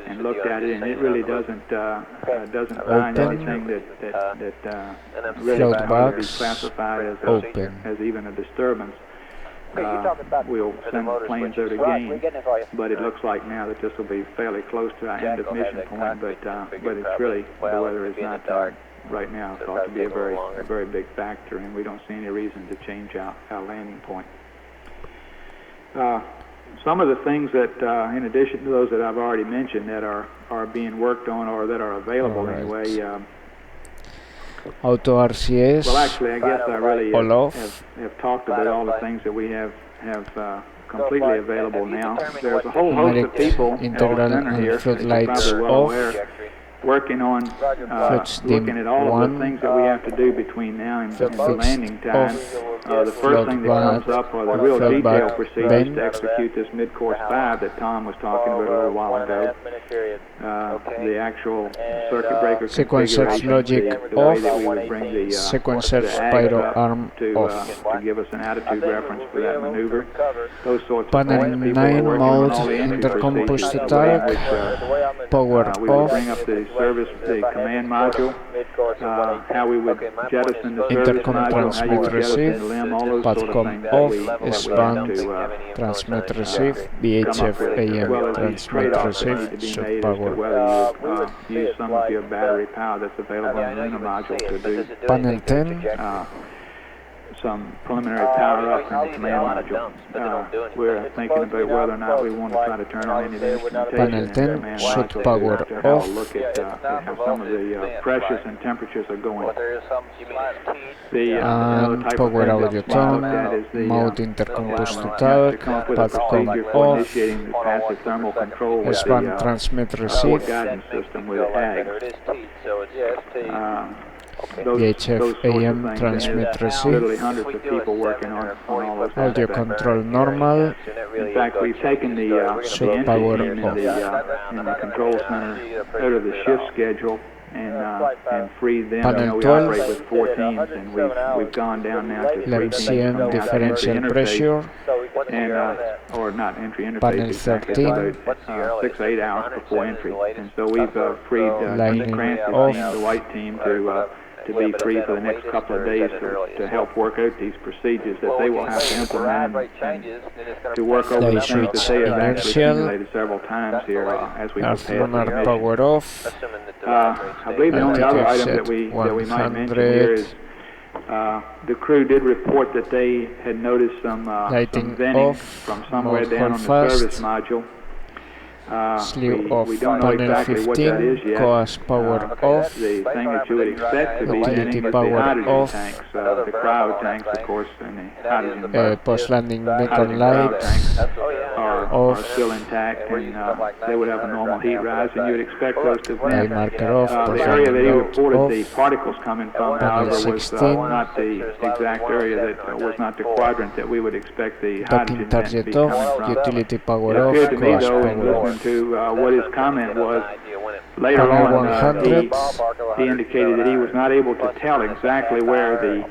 And looked at it, and it really doesn't find anything that really float can be box, classified open. as even a disturbance. We'll send planes out again, but it looks like now that this will be fairly close to our end of mission point. But it's really, the weather is not right now thought to be a very big factor, and we don't see any reason to change our landing point. Some of the things that, in addition to those that I've already mentioned, that are being worked on or that are available anyway. Auto RCS, Well, actually, I guess I really all off, have talked about all the things that we have completely available now. There's a whole host of people integral at the center here, and as you're floodlights probably well off, aware, working on looking at all of the things that we have to do between now and landing time. The first thing that comes up are the real detailed procedures to execute this mid-course 5 that Tom was talking about a little while ago. The actual circuit breaker sequencer's logic off, sequencer's pyro arm off. To give us an attitude reference for that maneuver. Those sorts of Panel things. 9 mode intercom push to talk, power off, bring up the service, the command module, how we would jettison the service intercom module, transmit receive, PATCOM off, S-band transmit receive, VHF AM transmit receive, should power. Whether you use some of your battery power that's available in the lunar module to do Panel 10, some preliminary power up in the command module. We're thinking about whether or not we want to try to turn on any of the instrumentation Panel 10 should power off. Look at how some of the pressures and temperatures are going. And power audio tone, mode intercom push to talk, PATCOM off, passive thermal control with S-band transmit receive, guidance system with tags. VHF AM transmit receive, Literally hundreds of people working on all those. audio control normal, In fact, we've taken the should power in the control center out of the shift schedule and freed them. Panel we 12. operate with 4 teams, and we've gone down now to 3 teams. LEMCM differential pressure, and or not entry interface. Panel exactly, 13. about 6 to 8 hours before entry, and so we've freed Lining the Cranston off. team, the white team, to be free for the next couple of days to help work out these procedures that they will have to implement and to work over the things that they have actually simulated several times here as we prepare for lunar power off, I believe the only other item that we might mention here is the crew did report that they had noticed some venting off, from somewhere mode down on the fast, service module. slew off, we don't know panel exactly what that 15, is yet. coas power off, The thing that you would expect to be utility venting is the power hydrogen off, tanks, the cryo tanks, of course, and the hydrogen post-landing beacon hydrogen cryo lights, tanks are off, still intact, and they would have a normal heat rise, and you would expect those to eye vent. marker off, The area that he post-landing reported off, the particles coming from, Panel however, was 16. not the exact area that was not the quadrant that we would expect the docking hydrogen vent to be target coming off, from. utility power It off, appeared to me, coas though, in power off. listening to what his comment was, later Panel on, 100. he indicated that he was not able to tell exactly where the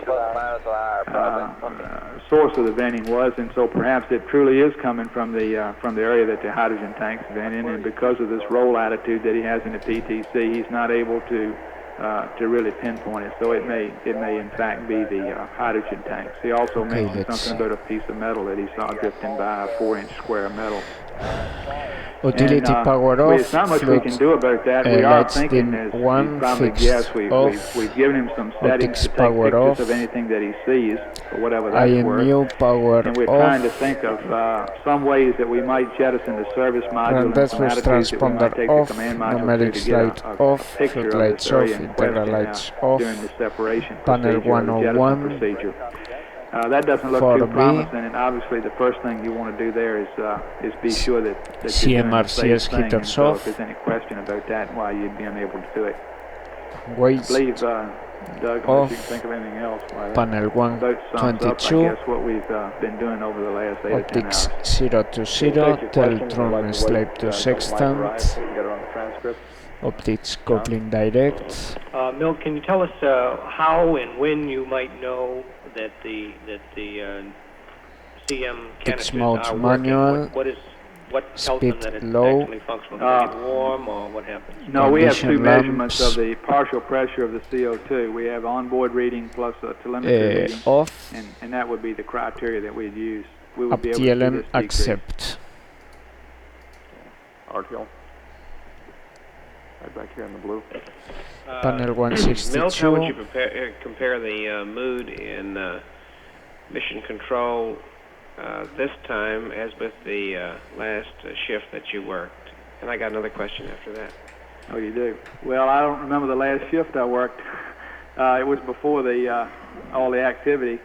source of the venting was, and so perhaps it truly is coming from the area that the hydrogen tanks vent in, and because of this roll attitude that he has in the PTC, he's not able to really pinpoint it. So it may in fact be the hydrogen tanks. He also mentioned something about a piece of metal that he saw drifting by, a 4-inch square of metal. Utility power off, there's not much we can do about that. We are lights thinking, dim as you one, probably fixed guess, off, we've given him some settings optics to take power pictures off, of anything that he sees, or whatever that's worth. IMU power And we're trying to off, think of some ways that we might jettison the service module and some transverse attitudes that we might transponder take off, the command module numeric to slide get a off, picture of floodlights this off, area in integral question lights off, during the separation panel procedure, or the jettison 101, procedure. That doesn't look too 4B. promising, and obviously the first thing you want to do there is be sure that you're doing the CMRCS safe thing, and heaters so off. if there's any question about that, why you'd be unable to do it. I weights believe, Doug, unless off, you can think of anything else, why that panel about sums up, I 122, guess, what we've been doing over the last 8 or 10 optics hours. 020, Teltron slave to sextant, optics coupling direct, Milt, can you tell us how and when you might know that the CM X canisters mode are manual, working? What tells them speed that it's low, actually functional? Is it warm, or what happens? No, we have condition two measurements lamps. of the partial pressure of the CO2. We have onboard reading plus a telemetry reading, off, and that would be the criteria that we'd use. We would be able to see UpTLM this decrease. accept. RTL. Right back here in the blue. Panel Milt, how would you 162, compare the mood in mission control this time as with the last shift that you worked? And I got another question after that. Oh, you do? Well, I don't remember the last shift I worked. It was before the all the activity.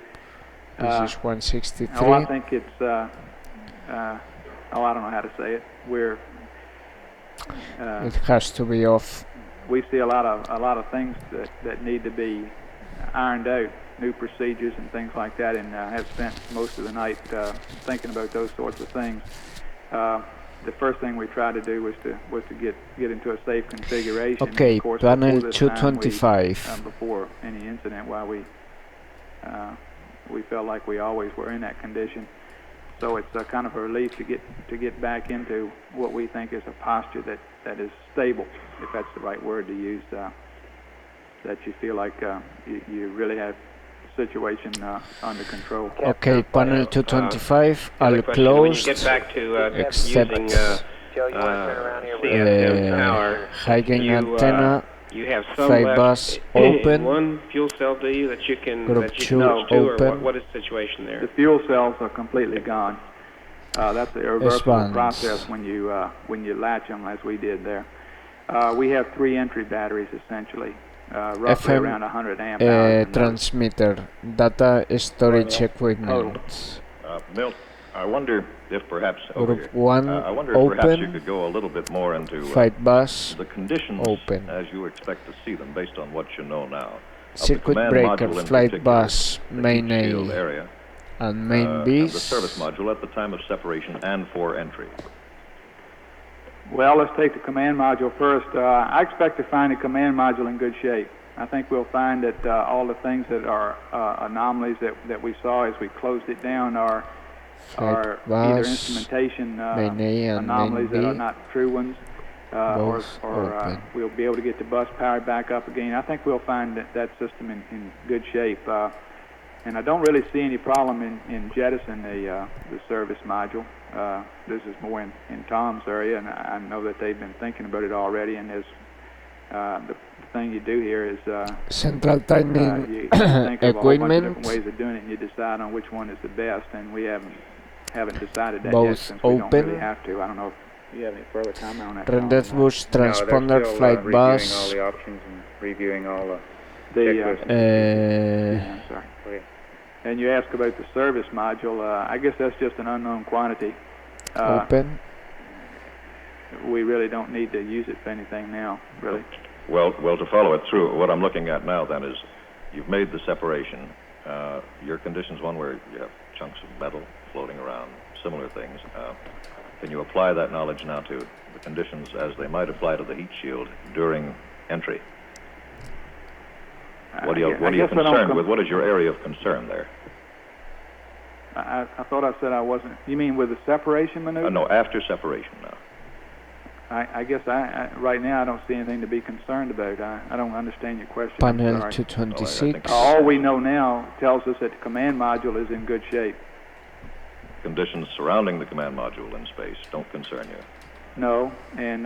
this is 163, Oh, I think it's, I don't know how to say it. We're, it has to be off we see a lot of things that need to be ironed out, new procedures and things like that, and have spent most of the night thinking about those sorts of things. The first thing we tried to do was to get into a safe configuration. Okay, of course, panel before this time, 225. before any incident, while we felt like we always were in that condition. So it's kind of a relief to get back into what we think is a posture that is stable, if that's the right word to use. That you feel like you really have the situation under control. Okay, panel 225, all When you closed, get back to except using Joe, you want to turn around here? CFM power, high gain antenna, you have some flight left bus in open, one fuel cell, do you, that you can Group that you two can switch to, or open. what is the situation there? The fuel cells are completely gone. That's a irreversible Expands. process when you latch them, as we did there. We have 3 entry batteries essentially, roughly FM, around 100 amp hours. in those. transmitter, data storage equipment. Milt, I wonder if perhaps Group 1 I wonder if perhaps you open, could go a little bit more into flight bus, the conditions open. as you expect to see them based on what you know now. Of the circuit command breaker, module in flight particular, bus, the main heat shield A area, and main and B. the service module at the time of separation and for entry. Well, let's take the command module first. I expect to find the command module in good shape. I think we'll find that all the things that are anomalies that we saw as we closed it down are Flight either bus, instrumentation main A and anomalies main that are B. not true ones, or Both open. we'll be able to get the bus powered back up again. I think we'll find that system in good shape. And I don't really see any problem in jettison the service module. This is more in Tom's area, and I know that they've been thinking about it already. And there's the thing you do here is Central timing you think of a whole bunch of equipment, different ways of doing it, and you decide on which one is the best. And we haven't decided that yet, both since we don't open. really have to. I don't know if you have any further comment on that. Rendezvous Tom, bus, transponder, flight reviewing all bus. the options and reviewing all the the checklist. I'm sorry. Okay. And you ask about the service module. I guess that's just an unknown quantity. Open. We really don't need to use it for anything now, really. Well, to follow it through, what I'm looking at now then is you've made the separation. Your condition's one where you have chunks of metal floating around, similar things. Can you apply that knowledge now to the conditions as they might apply to the heat shield during entry? What are you concerned with? What is your area of concern there? I thought I said I wasn't. You mean with the separation maneuver? No, after separation now. I guess right now I don't see anything to be concerned about. I don't understand your question. Panel I'm sorry. 226. All we know now tells us that the command module is in good shape. Conditions surrounding the command module in space don't concern you. No, and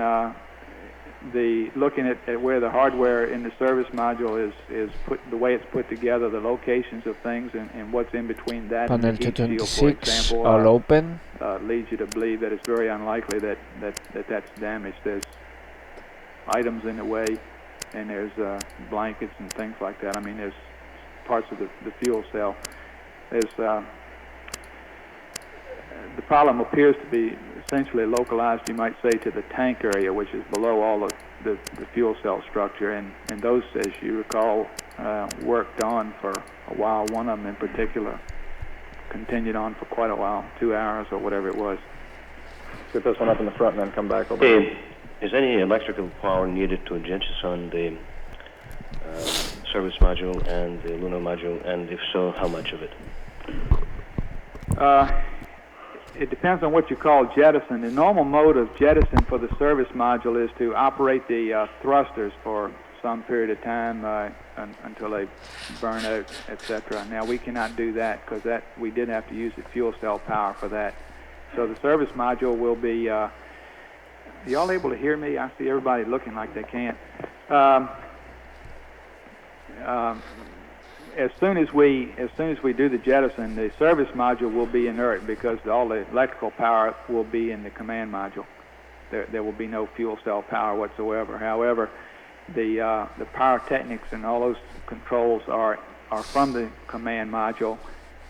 looking at where the hardware in the service module is put, the way it's put together, the locations of things, and what's in between that Panel and the heat shield, for 226, example, all open. leads you to believe that it's very unlikely that's damaged. There's items in the way, and there's blankets and things like that. I mean, there's parts of the fuel cell. There's the problem appears to be essentially localized, you might say, to the tank area, which is below all the fuel cell structure. And those, as you recall, worked on for a while. One of them in particular continued on for quite a while, 2 hours or whatever it was. Get this one up in the front and then come back over. Is any electrical power needed to jettison the service module and the lunar module, and if so, how much of it? It depends on what you call jettison. The normal mode of jettison for the service module is to operate the thrusters for some period of time until they burn out, etc. Now, we cannot do that because we did have to use the fuel cell power for that. So the service module will be... y'all able to hear me? I see everybody looking like they can't. As soon as we do the jettison, the service module will be inert because all the electrical power will be in the command module. There will be no fuel cell power whatsoever. However, the pyrotechnics and all those controls are from the command module,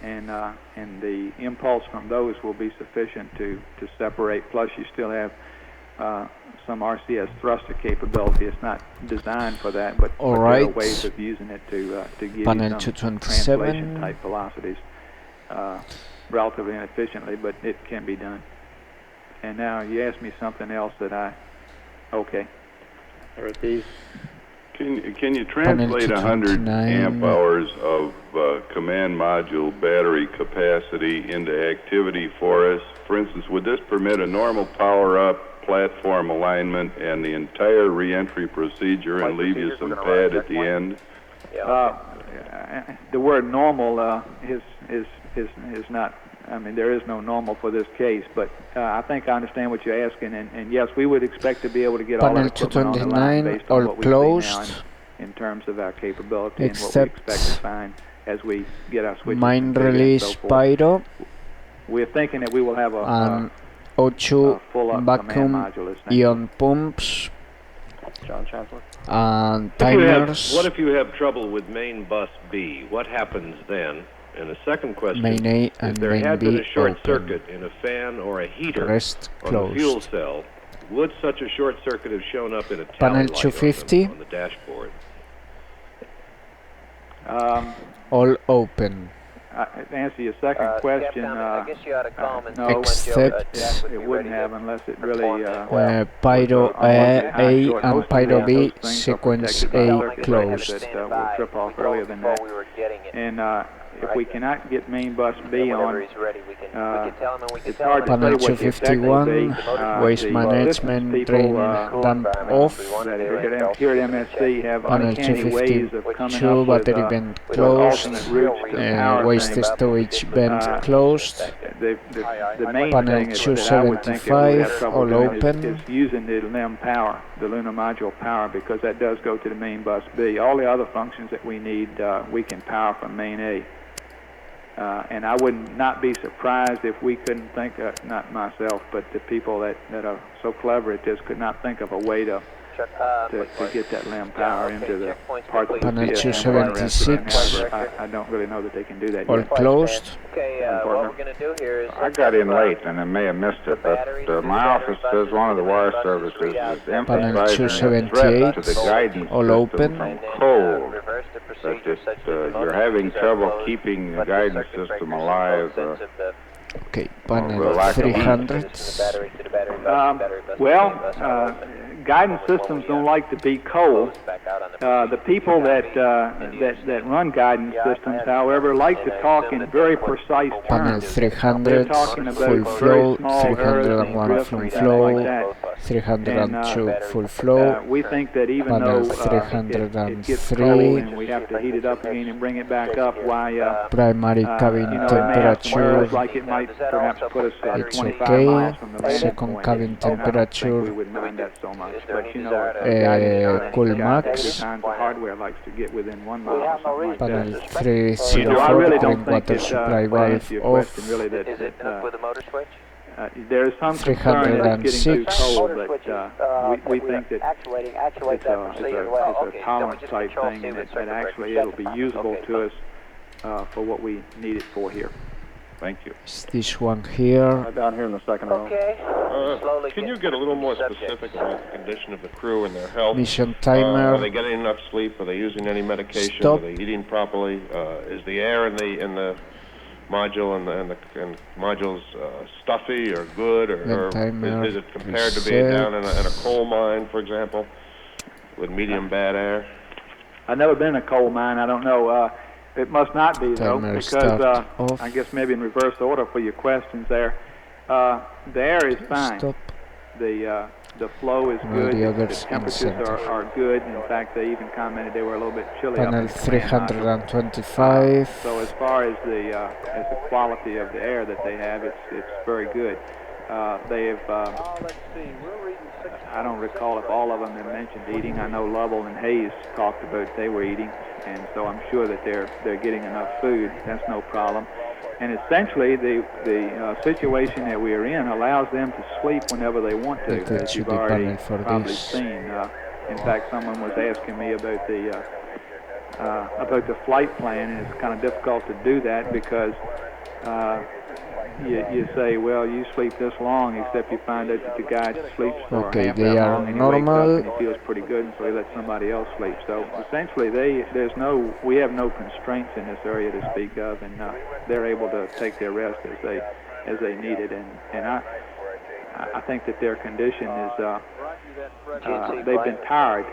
and the impulse from those will be sufficient to separate. Plus, you still have some RCS thruster capability. It's not designed for that, but there are ways of using it to give you some translation type velocities relatively inefficiently, but it can be done. And now you asked me something else that okay. Can you translate 100 amp hours of command module battery capacity into activity for us? For instance, would this permit a normal power-up, platform alignment, and the entire re-entry procedure, and leave you some pad at the end? The word normal is not. I mean, there is no normal for this case, but I think I understand what you're asking, and yes, we would expect to be able to get all the equipment on the line based on what we see now in terms of our capability and what we expect to find as we get our switches main release pyro. We're thinking that we will have a O2 full vacuum ion pumps John Chancellor. And timers. What if you have trouble with main bus B? What happens then? And the second question, main A and if there main had B been a short open. circuit in a fan or a heater Rest on closed. the fuel cell, would such a short circuit have shown up in a tally Panel light 250. on the dashboard? All open. To answer your second question, I guess you ought to call him and no, see when except it wouldn't have unless it really Pyro A and Pyro B sequence A closed. That will trip off earlier than that. And if we cannot get main bus B on, it's hard to say Panel what the effect will be. 251, waste management, drain dump off. That here at MSC have Panel uncanny ways of coming 252, up with, battery vent with closed, alternate routes to power waste things. storage vent closed. The main Panel thing that I would think that we have 275, trouble all doing open. is using the LEM power, the lunar module power, because that does go to the main bus B. All the other functions that we need, we can power from main A. And I would not be surprised if we couldn't think, not myself, but the people that are so clever at this could not think of a way to get that LEM power into the parts of the Panel CS 276. I don't really know that they can do that All yet. closed. Okay, what we're going to do here is... I got in late and I may have missed it, but my office says one of the wire services is emphasizing a threat to the guidance all system open. from cold. That you're having trouble keeping the guidance system alive. Okay, panel 300. Guidance systems don't like to be cold. The people that run guidance systems, however, like to talk in very precise Panel terms. 300, full flow, 301 full flow, 302 full flow, We think that even panel though it gets cold 303, and we have to heat it up again and bring it back up, why primary cabin it may have some errors, temperature, like it might perhaps put us it's 25 okay. miles from the landing Second point. cabin And I don't think we temperature, would mind that so much. But cool max. every time the hardware likes to get within 1 mile or something like Panel that. 304, I really don't cooling think water it, supply to answer valve your off, question, really, that Is it hooked with a motor switch? there is some concern that it's getting too 306. cold, but we think that it's a tolerance type thing, and that actually it'll be usable to us for what we need it for here. Thank you. it's this one here. Down here in the second row. Okay. Slowly Can you get a little more specific about the condition of the crew and their health? Mission Are they timer, getting enough sleep? Are they using any medication? Stop. Are they eating properly? Is the air in the module and the modules stuffy or good, or timer is it compared to being reset. down in a coal mine, for example, with medium bad air? I've never been in a coal mine. I don't know. It must not be, though, Timer because start off. I guess maybe in reverse order for your questions there. The air is fine. Stop. The flow is And good. the The others in temperatures center. are good. In fact, they even commented they were a little bit chilly. Panel up in the command module. 325. So as far as the quality of the air that they have, it's very good. They have. I don't recall if all of them have mentioned eating. I know Lovell and Hayes talked about they were eating, and so I'm sure that they're getting enough food. That's no problem. And essentially, the situation that we are in allows them to sleep whenever they want to, That as should you've be already panel for probably this. seen. In fact, someone was asking me about the flight plan, and it's kind of difficult to do that because you say, well, you sleep this long, except you find out that the guy sleeps for Okay, half they that are long, and he normal. wakes up and he feels pretty good, and so he lets somebody else sleep. So essentially, we have no constraints in this area to speak of, and they're able to take their rest as they need it. And I think that their condition is they've been tired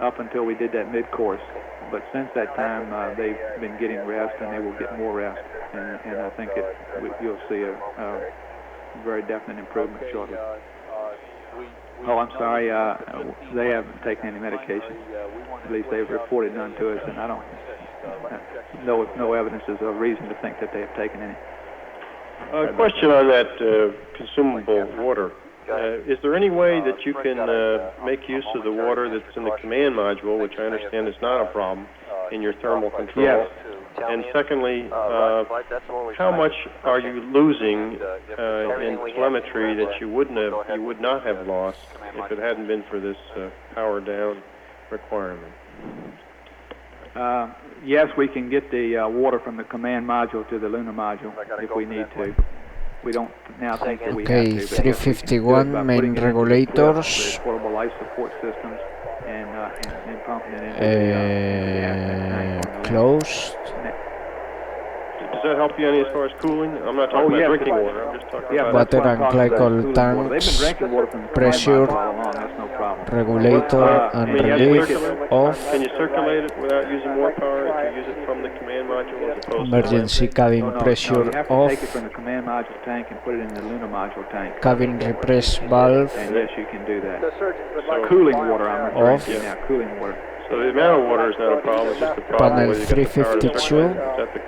up until we did that mid-course. But since that time, they've been getting rest, and they will get more rest. And I think you'll see a very definite improvement shortly. Oh, I'm sorry. They haven't taken any medication. At least they've reported none to us, and I don't know if no evidence is a reason to think that they have taken any. A question on that consumable water. Is there any way that you can make use of the water that's in the command module, which I understand is not a problem, in your thermal control? Yes. And secondly, how much are you losing in telemetry that you would not have lost if it hadn't been for this power down requirement? Yes, we can get the water from the command module to the lunar module if we need to. We don't now think that we have to. 351 main regulators. Portable life support systems and pumping it into closed. Does that help you any as far as cooling? I'm not talking about drinking water. I'm just talking about water and glycol tanks, pressure, regulator and relief off. Can you circulate it without using more power if you use it from the command module as opposed Emergency cabin pressure you have to off. take it from the command module tank and put it in the lunar module tank. Cabin repress valve And yes, you can do that. Cooling water, I'm referring to now. Cooling water. So the amount of water is not a problem, it's just the problem Panel whether you get the power to 352. circulate.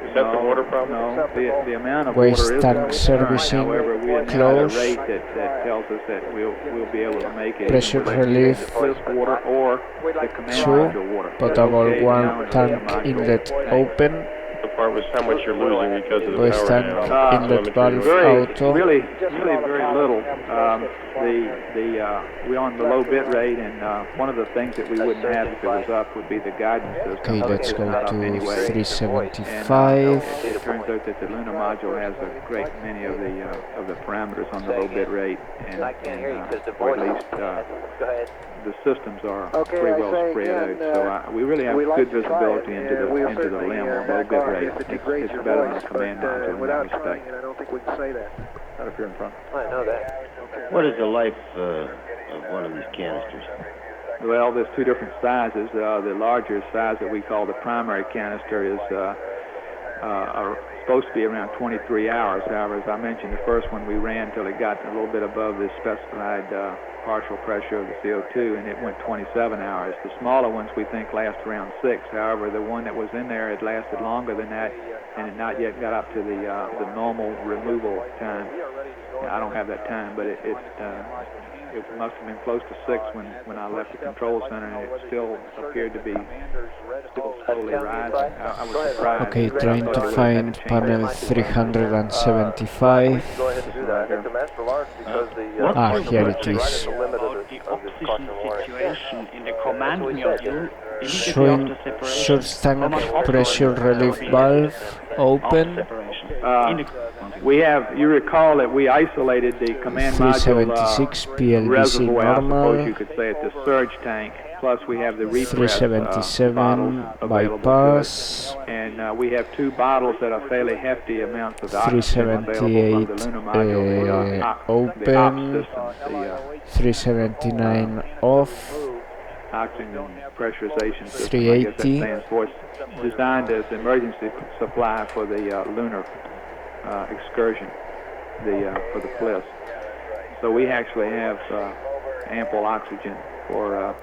Is that the water problem? No, the amount of Waste water is tank a concern. servicing However, we are now at a closed. rate that tells us that we'll be able to make it. Pressure either relief the bliss water or the command 2. module water. Potable Okay, now one in the tank module inlet tank. open. The part was how much you're losing because of the Waste power tank down. inlet valve Very, auto. really very little. We're on the low bit rate, and one of the things that we wouldn't have if it was up would be the guidance system. Okay, let's It's go not up to anyway. 375. And it turns out that the lunar module has a great many of the parameters on the low bit rate, or at least the systems are pretty well spread out. So we really have good visibility into the limb on low bit rate. It's better than the command module in that respect. I don't think we can say that. Not if you're in front. I know that. What is the life of one of these canisters? Well, there's two different sizes. The larger size that we call the primary canister is are supposed to be around 23 hours. However, as I mentioned, the first one we ran until it got a little bit above the specified partial pressure of the CO2, and it went 27 hours. The smaller ones we think last around 6. However, the one that was in there had lasted longer than that, and it not yet got up to the normal removal time. I don't have that time, but it must have been close to 6 when I left the control center, and it still appeared to be still slowly rising. I was surprised. Okay, trying to find panel 375. Go ahead and do that. It's a master large because Here it is. Situation in the command module Showing source tank pressure relief valve open. We have, you recall that we isolated the command module 376 PLBC reservoir, I suppose normal. you could say, at the surge tank. Plus we have the repress 377 bottles available to bypass. us. And we have 2 bottles that are fairly hefty amounts of oxygen available 378 from the lunar module. The open. system, 379 off. oxygen pressurization system, 380. I guess that stands for. It's designed as emergency supply for the lunar excursion, for the bliss. So we actually have ample oxygen for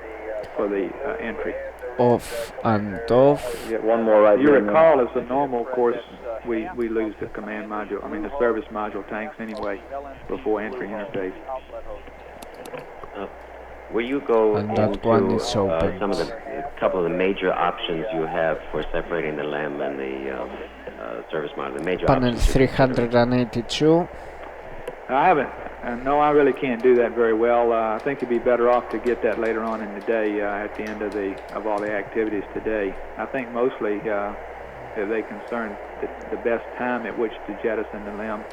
the entry. Off and off. Get one more right. You recall, as a normal course, we lose the command module, the service module tanks anyway before entry interface. Will you go And that one is into open. a couple of the major options you have for separating the LEM and the service module? The major Panel options. 382. I haven't. No, I really can't do that very well. I think you'd be better off to get that later on in the day at the end of all the activities today. I think mostly they concern the best time at which to jettison the LEM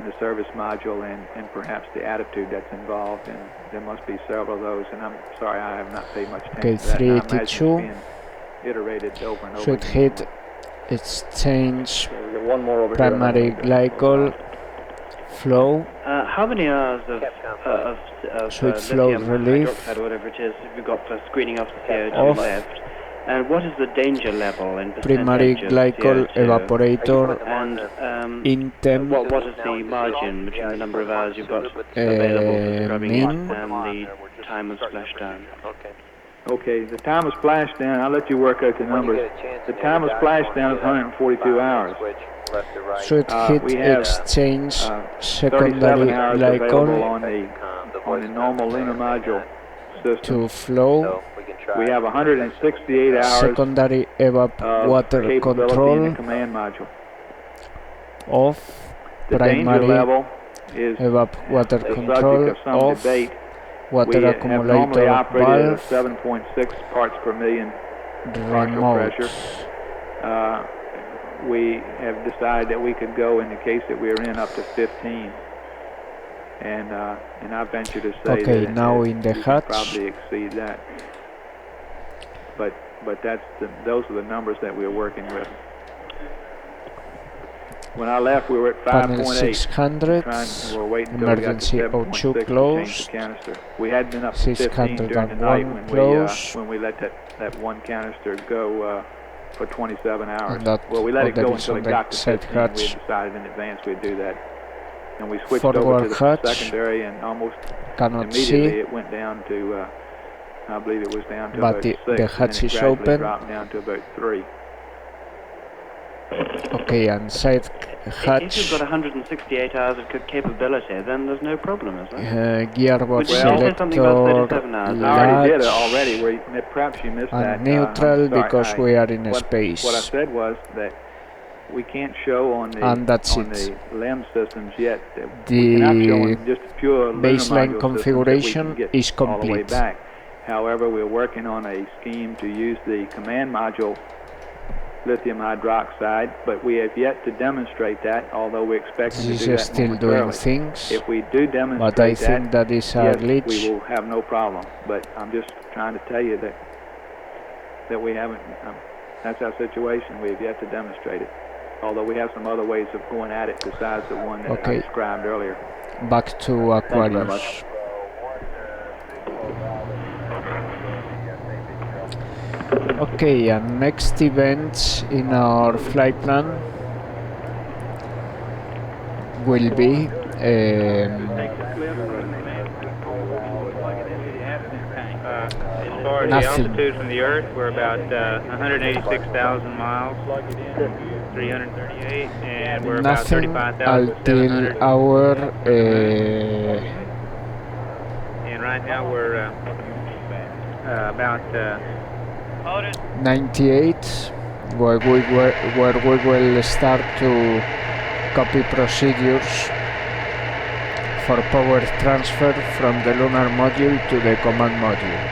the service module and perhaps the attitude that's involved, and there must be several of those, and I'm sorry I have not paid much attention to that. 382. Iterated over and over Should again. hit exchange One more over primary glycol flow. How many hours of Should flow lithium relief hydroxide, whatever it is, have you got for screening off the CO2 off. left? And what is the danger level in Primary percentage of glycol CO2? evaporator And in temp what is the margin between the number of hours you've got available for scrubbing it min. and the time of splashdown? Okay, the time of splashdown, I'll let you work out the numbers. The time of splashdown is 142 hours. should hit We have exchange 37 secondary hours available glycol on the normal lunar module system. to flow. We have 168 hours Secondary evap of water capability in control the command module. off. The danger Primary level is evap water the control subject of some off. debate. Water We have normally accumulator operated at valve 7.6 parts per million partial remote. pressure. We have decided that we could go in the case that we are in up to 15. And I venture to say Okay, that now in the we could hatch. probably exceed that. But those are the numbers that we're working with. When I left, we were at Panel 5.8. 600. We're waiting until we got Emergency to 7.6 O2 to change closed. the canister. We had been up to 15 during the 601 night closed. when we let that one canister go for 27 hours. And that Well, we let it go other is until on it the got to side 15. We had hatch. decided in advance we'd do that. And we switched Forward over to the hatch. secondary, and almost Cannot immediately see, it went down to, I believe it was down to but about 6. the and hatch then it is gradually open. dropped down to about 3. Okay, and side If hatch. you've got 168 hours of capability, then there's no problem, is there? Gearbox Would you say something about selector 37 hours? I already did it latch already. Perhaps you missed that. and neutral I'm sorry. because we are in What I space. said was that we can't show on the And that's on it. the LEM systems yet. The We cannot show on just pure lunar baseline module configuration systems that we can get is all the way complete. back. However, we're working on a scheme to use the command module lithium hydroxide, but we have yet to demonstrate that, although we're expecting This to do is that still doing momentarily. things, If we do demonstrate but I think that is a yes, glitch. we will have no problem. But I'm just trying to tell you that we haven't. That's our situation. We have yet to demonstrate it. Although we have some other ways of going at it besides the one that I described earlier. Back to Aquarius. Okay, and next event in our flight plan will be as far as the altitude from the Earth, we're about 186,000 miles, 338, and we're about nothing 35,700. until our And right now we're about 98, where we will start to copy procedures for power transfer from the lunar module to the command module.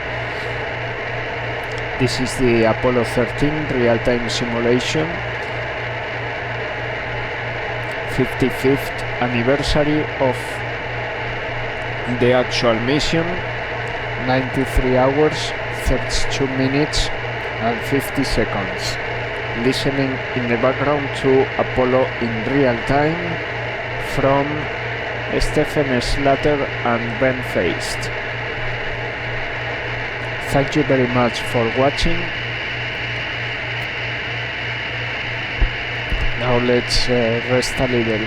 This is the Apollo 13 real-time simulation, 55th anniversary of the actual mission, 93 hours, 32 minutes and 50 seconds. Listening in the background to Apollo in real time from Stephen Slater and Ben Feist. Thank you very much for watching. Now let's rest a little.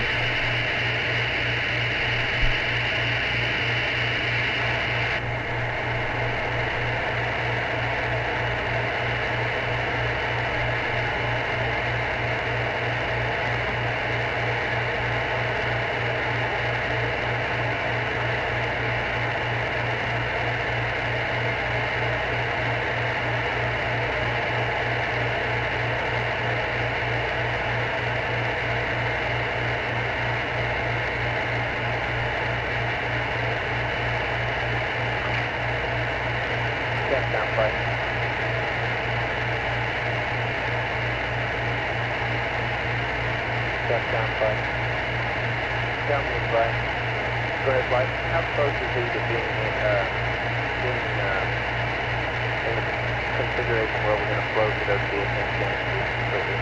tell me, Flight. Go ahead, Flight. How close is he to being in the configuration where we're going to float to go see if things change completely?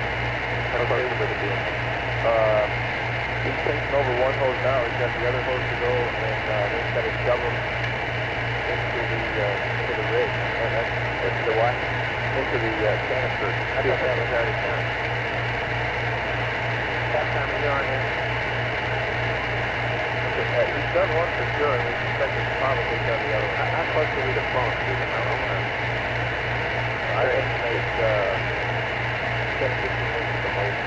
How close would it be? He's taking over one hose now. He's got the other hose to go, and then he's got to shove them into the rig. Into the what? Into the canister. I thought that was already done. Captain, are you on there? He's done one for sure, and we expect he's probably done the other one. How close are we to phone, Stephen? I estimate 10, 15 minutes at the most.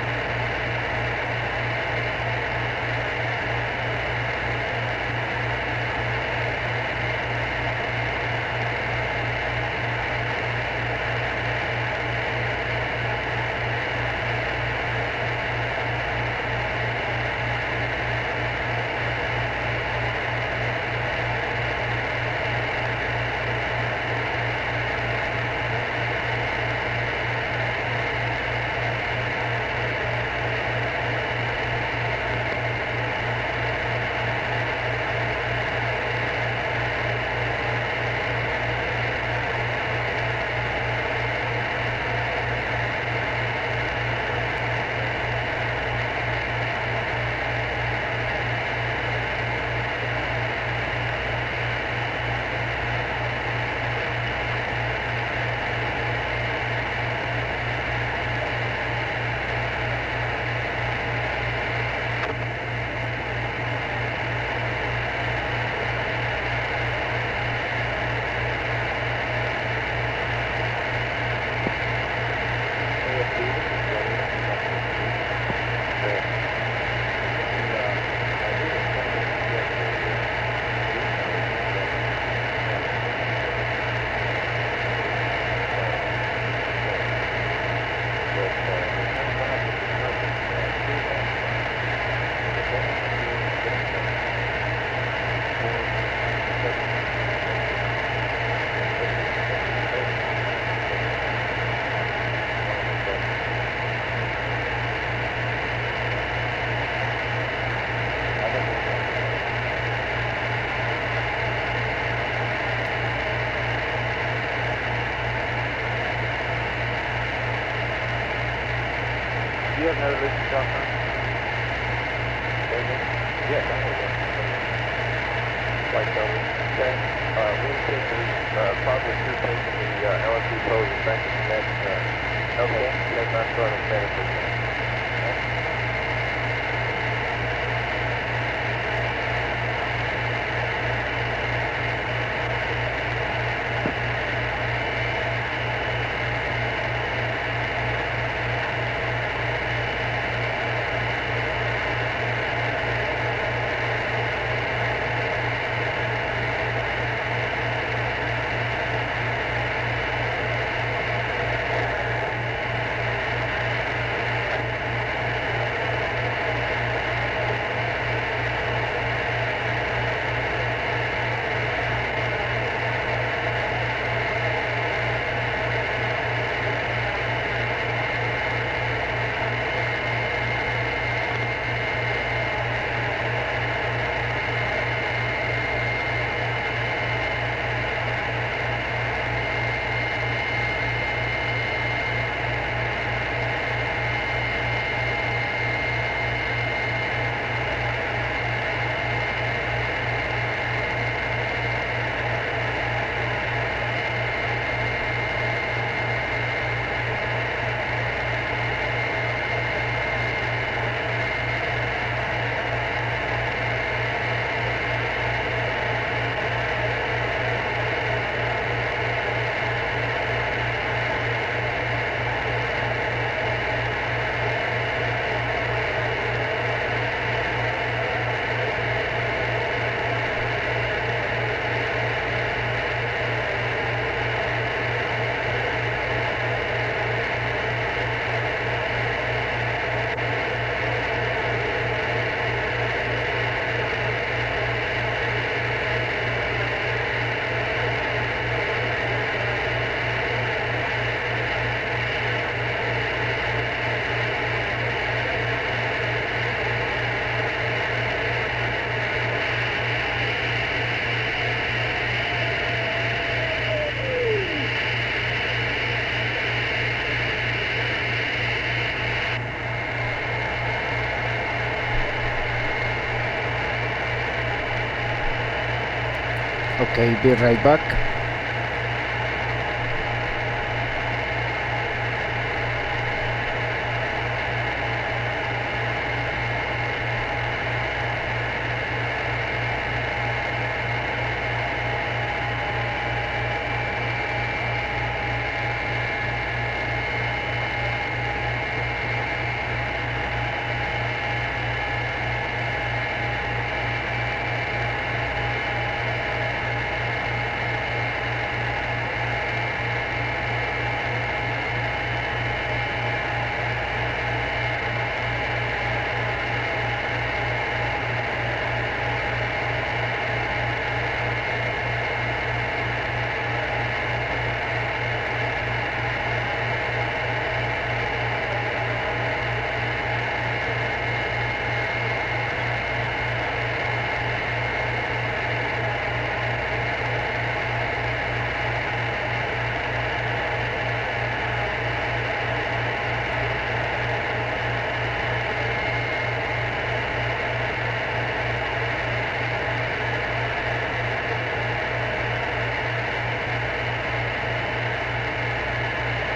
Do you have another list to talk on? Yes, I have one. Flight coverage. Okay. We anticipate probably through taking the LSD pose back to the next. Okay. That's not starting medically. Okay, be right back.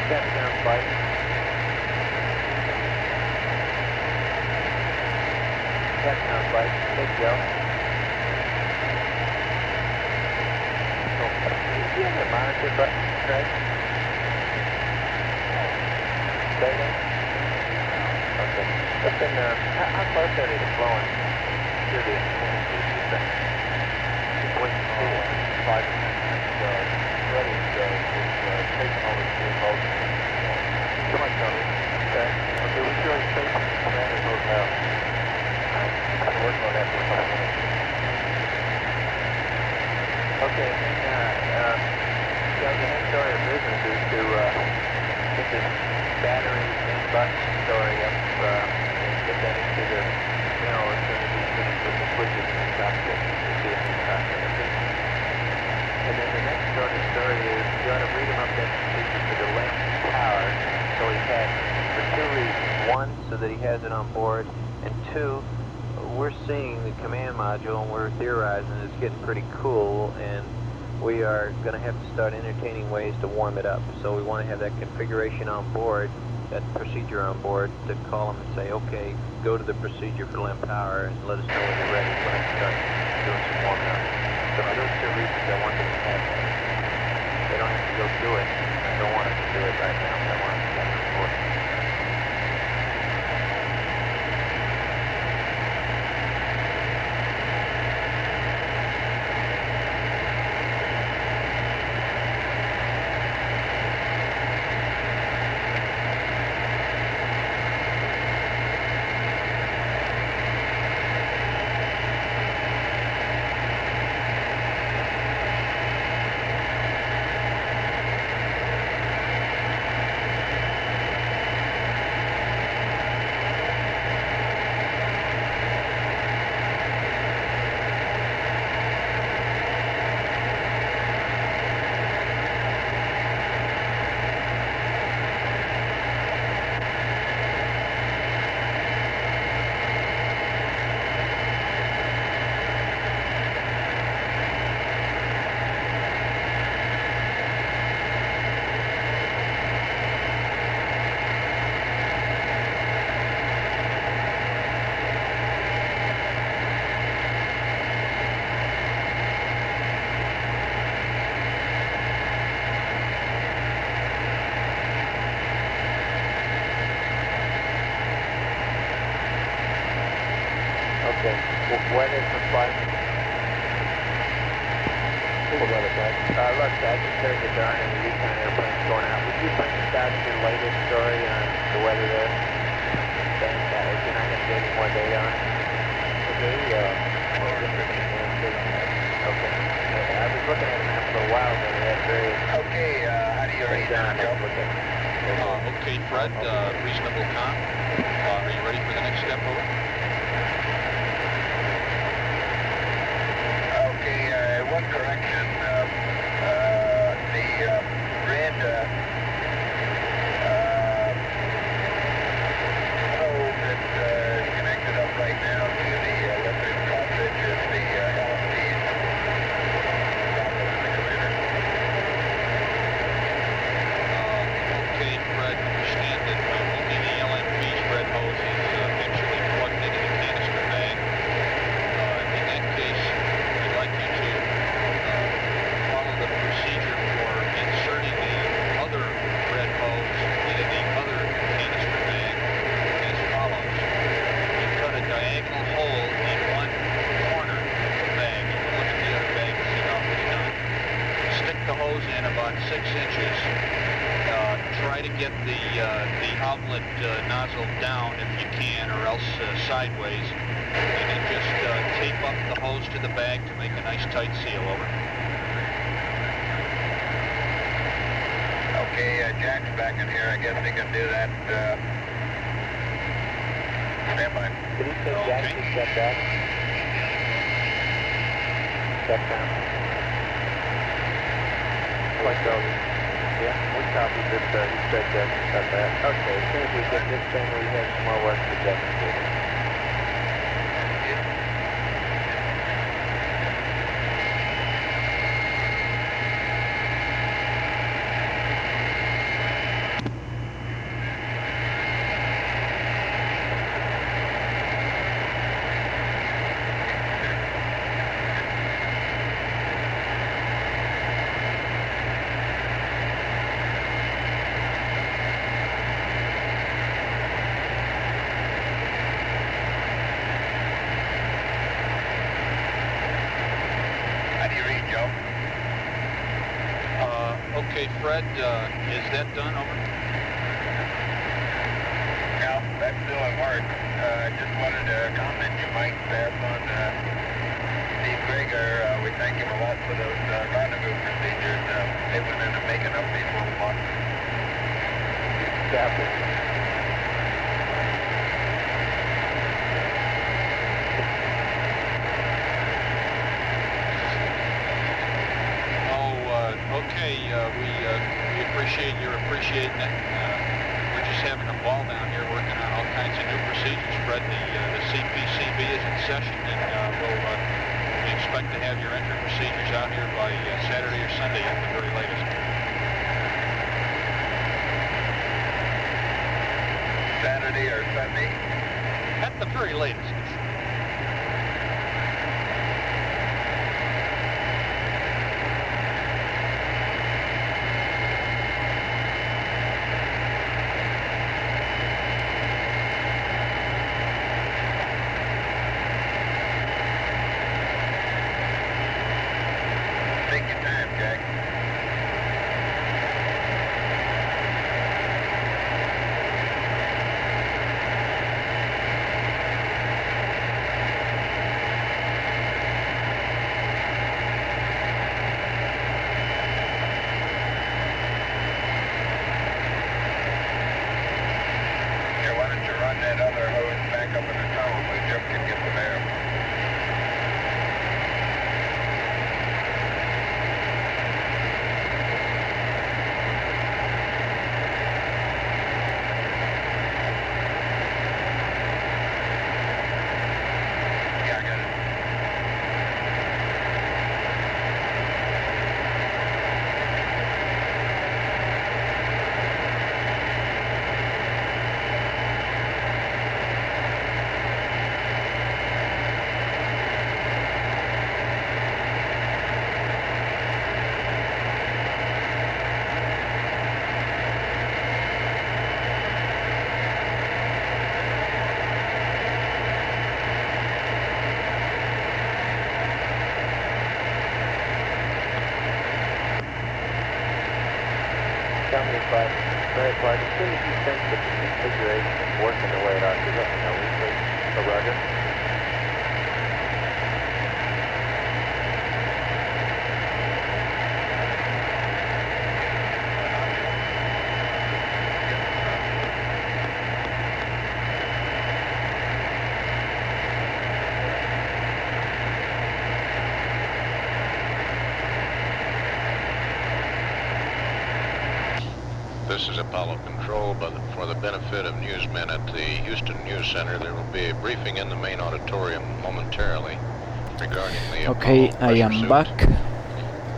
Captain flight. Captain flight. Take go. Do you have the monitor button, Craig? Say again? Okay. Listen, how close are they to flowing to the antenna? Just wait and see it. 5 minutes. Ready to go. Taking all the boats. Come on, Tony. Okay. Okay, we sure as take commander boat now. I'm working on that for a couple minutes. Okay, and the next order of business is to get this battery and bus story up and get that into the channel as soon as we finish with the switches in the cockpit. We'll see it in the cockpit, okay? And then the next order story is you ought to read him up that procedure for the lamp power. So he's had for 2 reasons. One, so that he has it on board, and 2, we're seeing the command module and we're theorizing it's getting pretty cool, and we are going to have to start entertaining ways to warm it up. So we want to have that configuration on board, that procedure on board, to call them and say, okay, go to the procedure for lamp power and let us know when you're ready. We'll have to start doing some warming up. So for those 2 reasons, I want them to have that. They don't have to go do it. I don't want them to do it right now, but I want them to have it on board. Okay. When is the flight? Look, I just heard the darn and the Yukon airplane's going out. Would you bring us out your latest story on the weather there? Saying that if you're not going to get any more data on it? Okay, okay. I was looking at a map a little while ago. They had various... Okay, how do you read that, Joe? Okay, Fred, reasonable com. Are you ready for the next step over? One correction, the red probe that is connected up right now to the electric cartridge is the LMP's 6 inches. Try to get the outlet nozzle down if you can, or else sideways, and then just tape up the hose to the bag to make a nice tight seal. Over. Okay, Jack's back in here. I guess he can do that. Stand by. Did he say Jack just stepped out? Step down. Yeah, we copied this. He said Jack stepped out. Okay, as soon as we get this thing, we have some more work for Jack to do. Okay, Fred, is that done? Over. Yeah, that's still at work. Just wanted to comment you might pass on Steve Greger. We thank him a lot for those rendezvous procedures. They went into making up these little boxes. Copy. Okay, we appreciate your appreciating it. We're just having a ball down here working on all kinds of new procedures. Fred, the CPCB is in session, and we expect to have your entry procedures out here by Saturday or Sunday at the very latest. Saturday or Sunday? At the very latest. Very quiet. As soon as you think that the configuration is working the way it ought to, let me know. We please. So, Roger. This is Apollo Control, but for the benefit of newsmen at the Houston News Center, there will be a briefing in the main auditorium momentarily regarding the Okay, Apollo I am suit. back.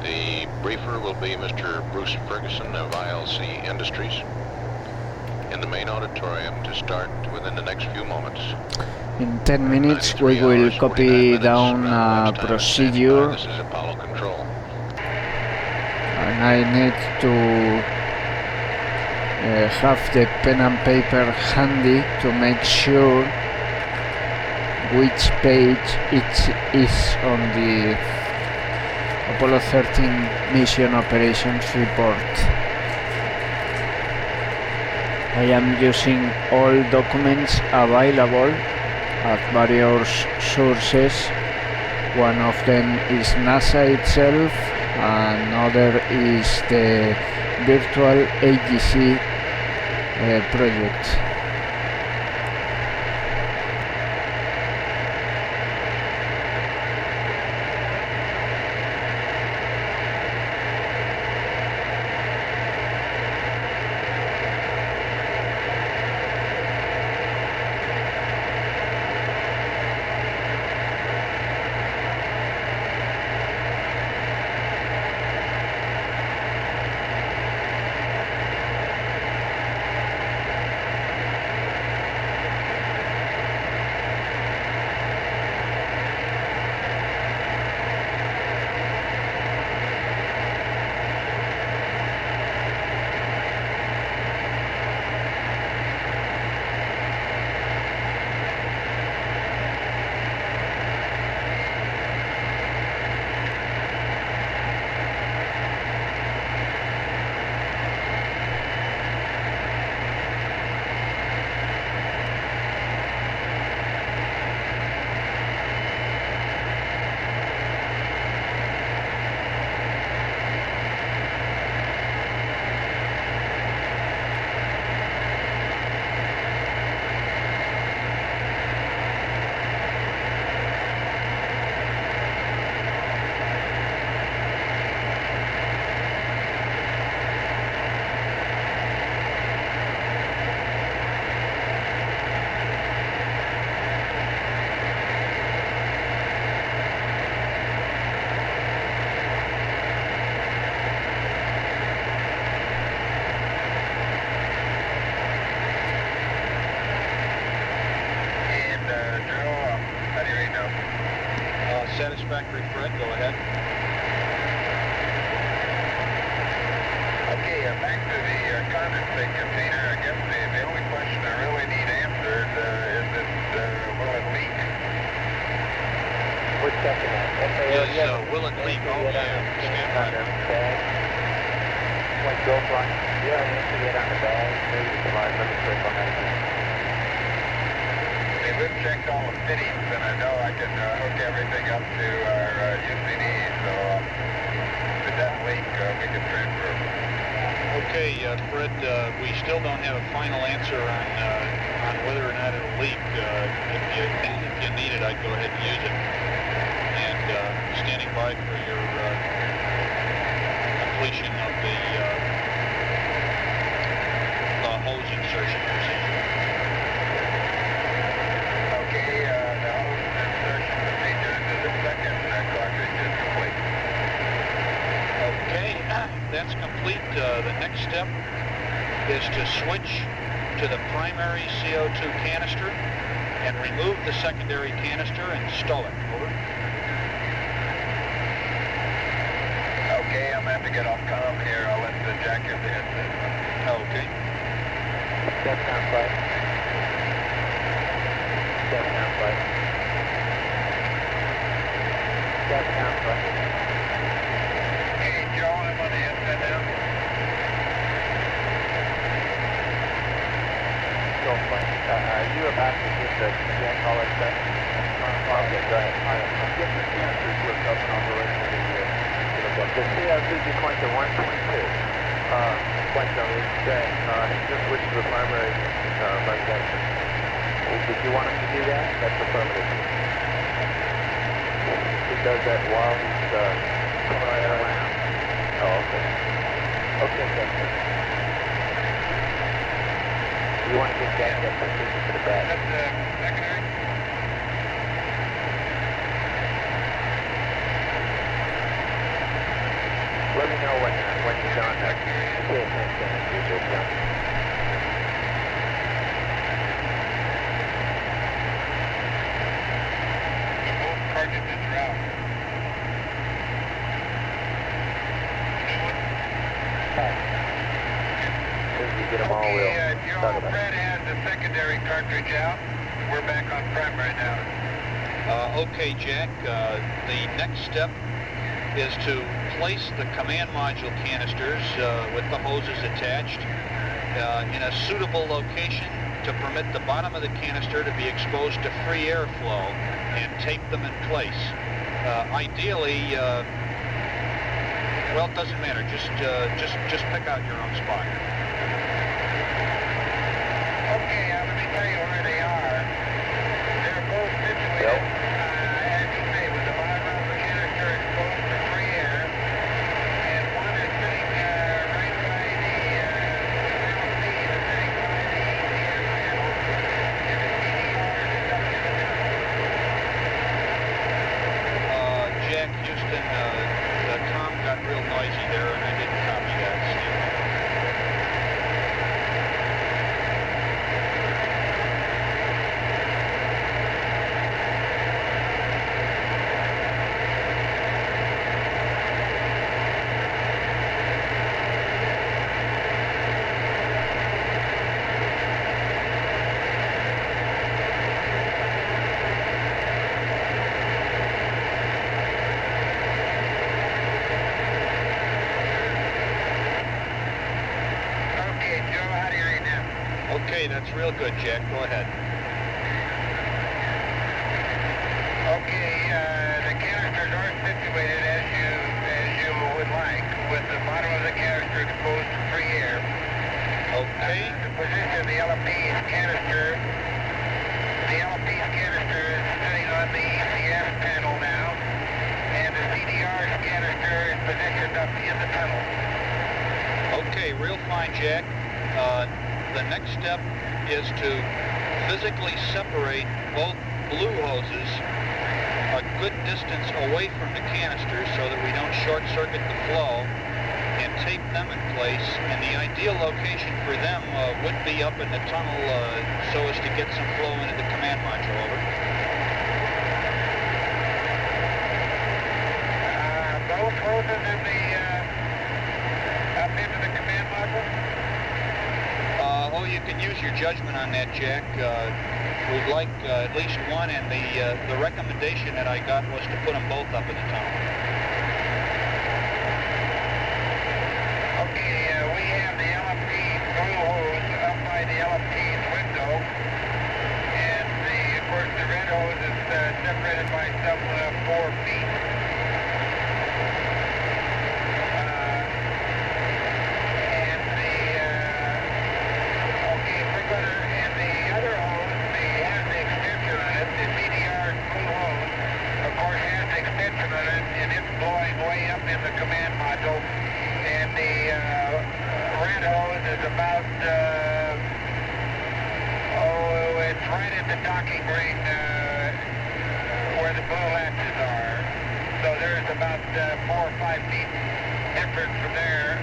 The briefer will be Mr. Bruce Ferguson of ILC Industries in the main auditorium to start within the next few moments. In 10 minutes we will copy down a procedure, This is Apollo Control. and I need to have the pen and paper handy to make sure which page it is on Apollo 13 mission operations report. I am using all documents available at various sources. One of them is NASA itself, another is the virtual AGC project. Satisfactory, Fred, go ahead. Okay, back to the condensate container. I guess the only question I really need answered is will it leak? We're checking that. Yes, will it leak? Oh, yeah. Stand by. Like GoPro, do you have an answer yet on the bag? Maybe the slide, let me click on that again. We've checked all the fittings, and I know I can hook everything up to our UCD, so if it doesn't leak, we can transfer. Okay, Fred, we still don't have a final answer on whether or not it'll leak. If you need it, I'd go ahead and use it. And standing by for your completion of the hose insertion procedure. That's complete. The next step is to switch to the primary CO2 canister and remove the secondary canister and stow it. Over. Okay, I'm going to have to get off comm here. I'll let the jack in the headset. Okay. Step down flight. Step down flight. Step down flight. Hey, Joe, I'm on the headset now. Go flight. Are you about to get the jack all that stuff? Okay, go ahead. I'm getting the canisters looked up and I'm ready to the CO2 declined to 122. Flight zone is set. Just switch to the primary manufacturer. Did you want him to do that? That's affirmative. He does that while he's coming right around. Oh, okay. Okay, Captain. You want to get Jack that position to the back? That's the secondary? Let me know when you're done. Pay attention and do your job. Both cartridges are out. As soon as you get them all, we'll talk about it. Fred has the secondary cartridge out. We're back on primary now. Okay, Jack. The next step is to place the command module canisters with the hoses attached in a suitable location to permit the bottom of the canister to be exposed to free airflow and tape them in place. Ideally, well, it doesn't matter. Just pick out your own spot. Okay, let me tell you where they are. They're both situated, as you say, with the bottom of the canister exposed to free air, and one is sitting right by the LP, is sitting by the air panel, and the CDR is up in the middle. Jack, Houston, the comm got real noisy there, and I didn't copy that. Okay, that's real good, Jack. Go ahead. Okay, the canisters are situated as you would like, with the bottom of the canister exposed to free air. Okay. The position of the LP's canister is sitting on the ECS panel now, and the CDR's canister is positioned up in the tunnel. Okay, real fine, Jack. The next step is to physically separate both blue hoses a good distance away from the canisters so that we don't short-circuit the flow, and tape them in place. And the ideal location for them would be up in the tunnel so as to get some flow into the command module. Over. Both hoses up into the command module? Oh, you can use your judgment on that, Jack. We'd like at least one, and the recommendation that I got was to put them both up in the tunnel. Okay, we have the LFP blue hose up by the LFP's window, and of course the red hose is separated by some 4 feet. In the command module, and the red hose is about, it's right at the docking ring where the blue latches are. So there's about 4 or 5 feet difference from there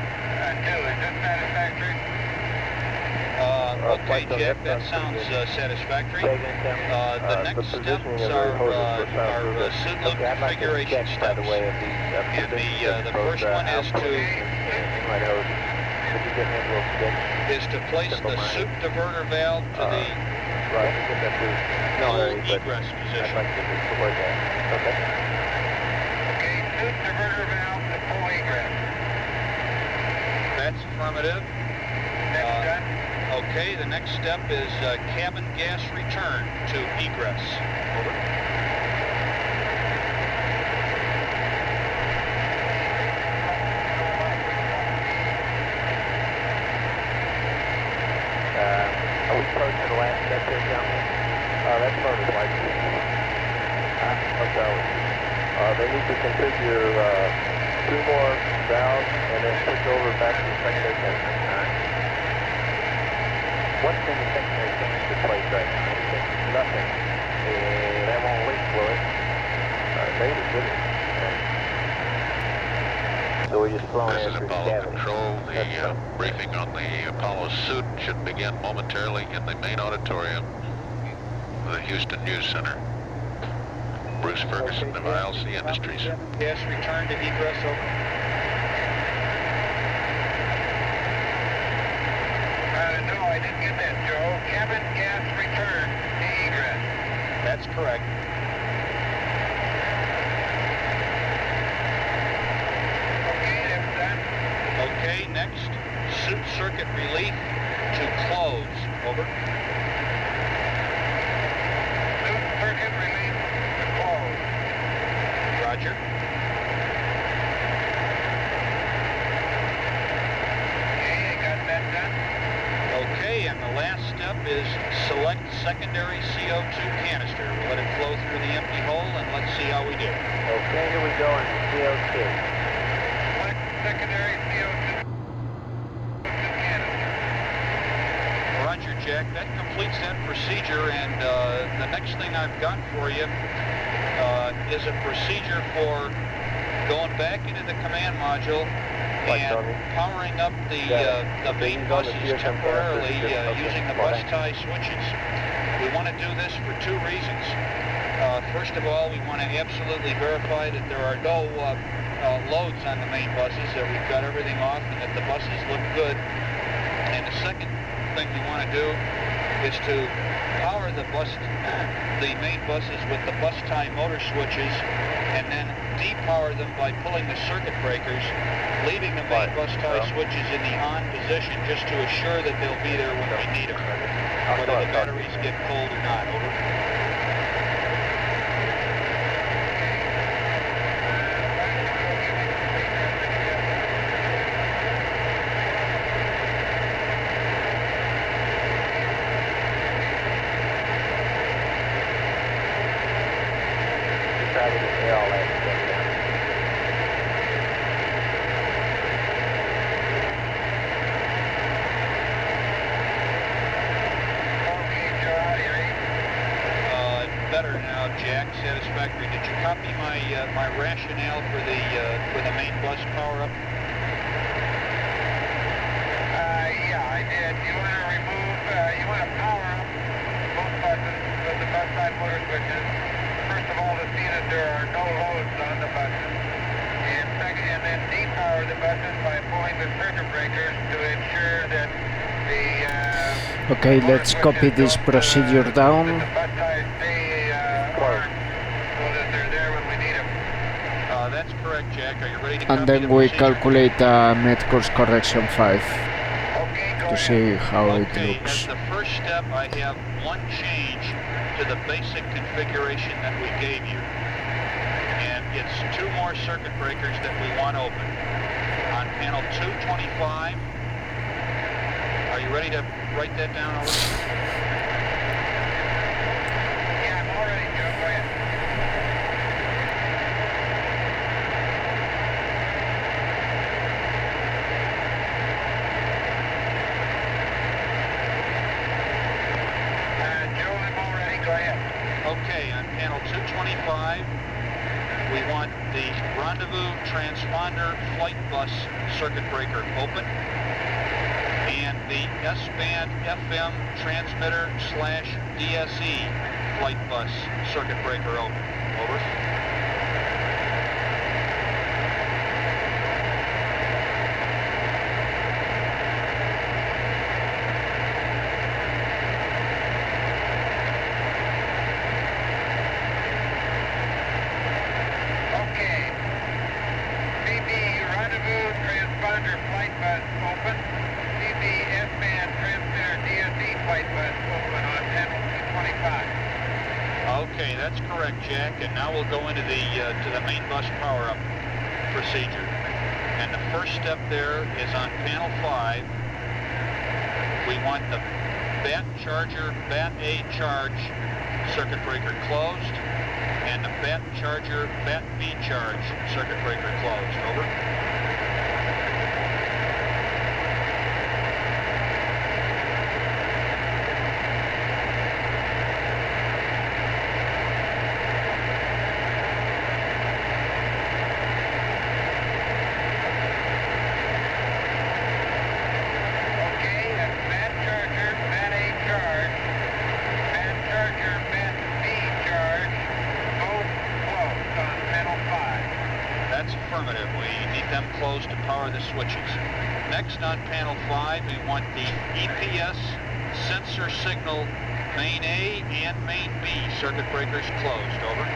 too. Is this satisfactory? Okay, Jack, that sounds satisfactory. The next steps are suit loop configuration steps. And the first one is to place the suit diverter valve to the full egress position. Okay, suit diverter valve to full egress. That's affirmative. That's done. Okay, the next step is cabin gas return to egress. Over. Are we close to the last step here, gentlemen? That's motor flight. They need to configure 2 more valves and then switch over back to the secondary canister. What's in the secondary canister place right now? Nothing. That won't leak fluid. Maybe, did it? So we're just flowing This air is through the Apollo cavity. Control. The briefing on the Apollo suit should begin momentarily in the main auditorium of the Houston News Center. Bruce Ferguson of ILC Industries. Gas return to egress, over. No, I didn't get that, Joe. Cabin gas return to egress. That's correct. circuit relief to close. Over. Circuit relief to close. Roger. Okay, I got that done. Okay, and the last step is select secondary CO2 canister. We'll let it flow through the empty hole and let's see how we do. Okay, here we go on the CO2. Select secondary CO2 canister. Roger, Jack. That completes that procedure, and the next thing I've got for you is a procedure for going back into the command module and powering up the main buses temporarily using the bus tie switches. We want to do this for two reasons. First of all, we want to absolutely verify that there are no loads on the main buses, that we've got everything off and that the buses look good. And the second thing we want to do is to power the main buses with the bus tie motor switches and then depower them by pulling the circuit breakers, leaving the main bus tie switches in the on position just to assure that they'll be there when we need them, whether the batteries get cold or not. Over. Jack, satisfactory. Did you copy my rationale for the main bus power-up? Yeah, I did. You want to remove, you want to power up both buses with the bus tie motor switches. First of all, to see that there are no loads on the buses. And second, and then depower the buses by pulling the circuit breakers to ensure that the okay, let's copy this procedure down. the bus ties stay so that they're there when we need them. That's correct, Jack. Are you ready to And copy then the we procedure? calculate met course correction 5 to see how it Okay, looks. as the first step, I have one change to the basic configuration that we gave you. And it's two more circuit breakers that we want open. On panel 225, are you ready to write that down already? Okay, on panel 225, we want the rendezvous transponder flight bus circuit breaker open and the S-band FM transmitter / DSE flight bus circuit breaker open. Over. Okay, that's correct, Jack. And now we'll go into the main bus power-up procedure. And the first step there is on panel 5. We want the BAT charger, BAT A charge circuit breaker closed, and the BAT charger, BAT B charge circuit breaker closed. Over. Affirmative. We need them closed to power the switches. Next on panel 5, we want the EPS sensor signal main A and main B circuit breakers closed. Over.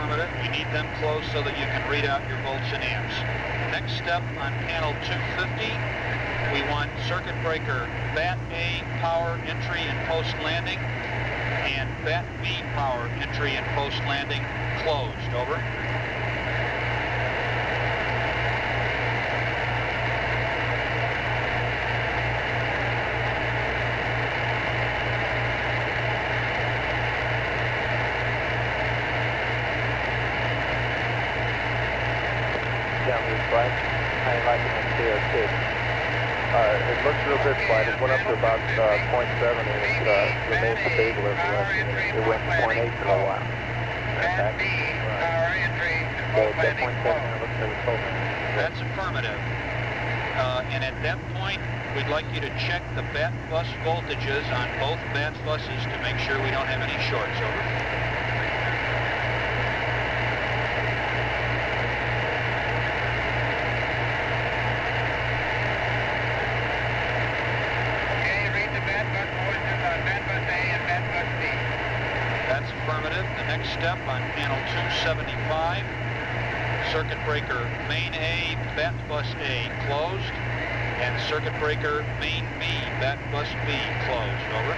affirmative. You need them closed so that you can read out your volts and amps. Next step on panel 250, we want circuit breaker BAT A power entry and post landing and BAT B power entry and post landing closed. Over. Flight, how you liking it CO2? It looks real good, flight. It went up to about 0.7 and it remained stable over the last minute. It went to 0.8 for a while. That 0.7 looks very cold. That's affirmative. And at that point, we'd like you to check the BAT bus voltages on both BAT buses to make sure we don't have any shorts. Over. Step on panel 275, circuit breaker main A, BAT bus A closed, and circuit breaker main B, BAT bus B closed. Over.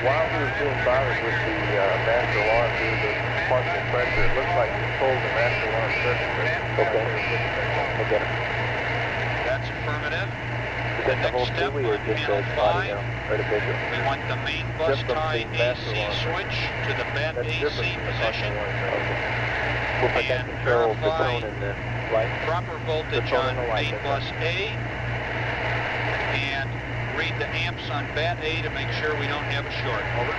While we were being bothered with the master alarm due to the partial pressure, it looks like we pulled the master alarm circuit. Okay. That's affirmative. Is that the whole step TV or just the body now? Or the visual? We want the main bus tie AC switch to the BAT AC position. We'll put that control the tone in the light. Proper voltage on main bus A. And read the amps on BAT A to make sure we don't have a short. Over.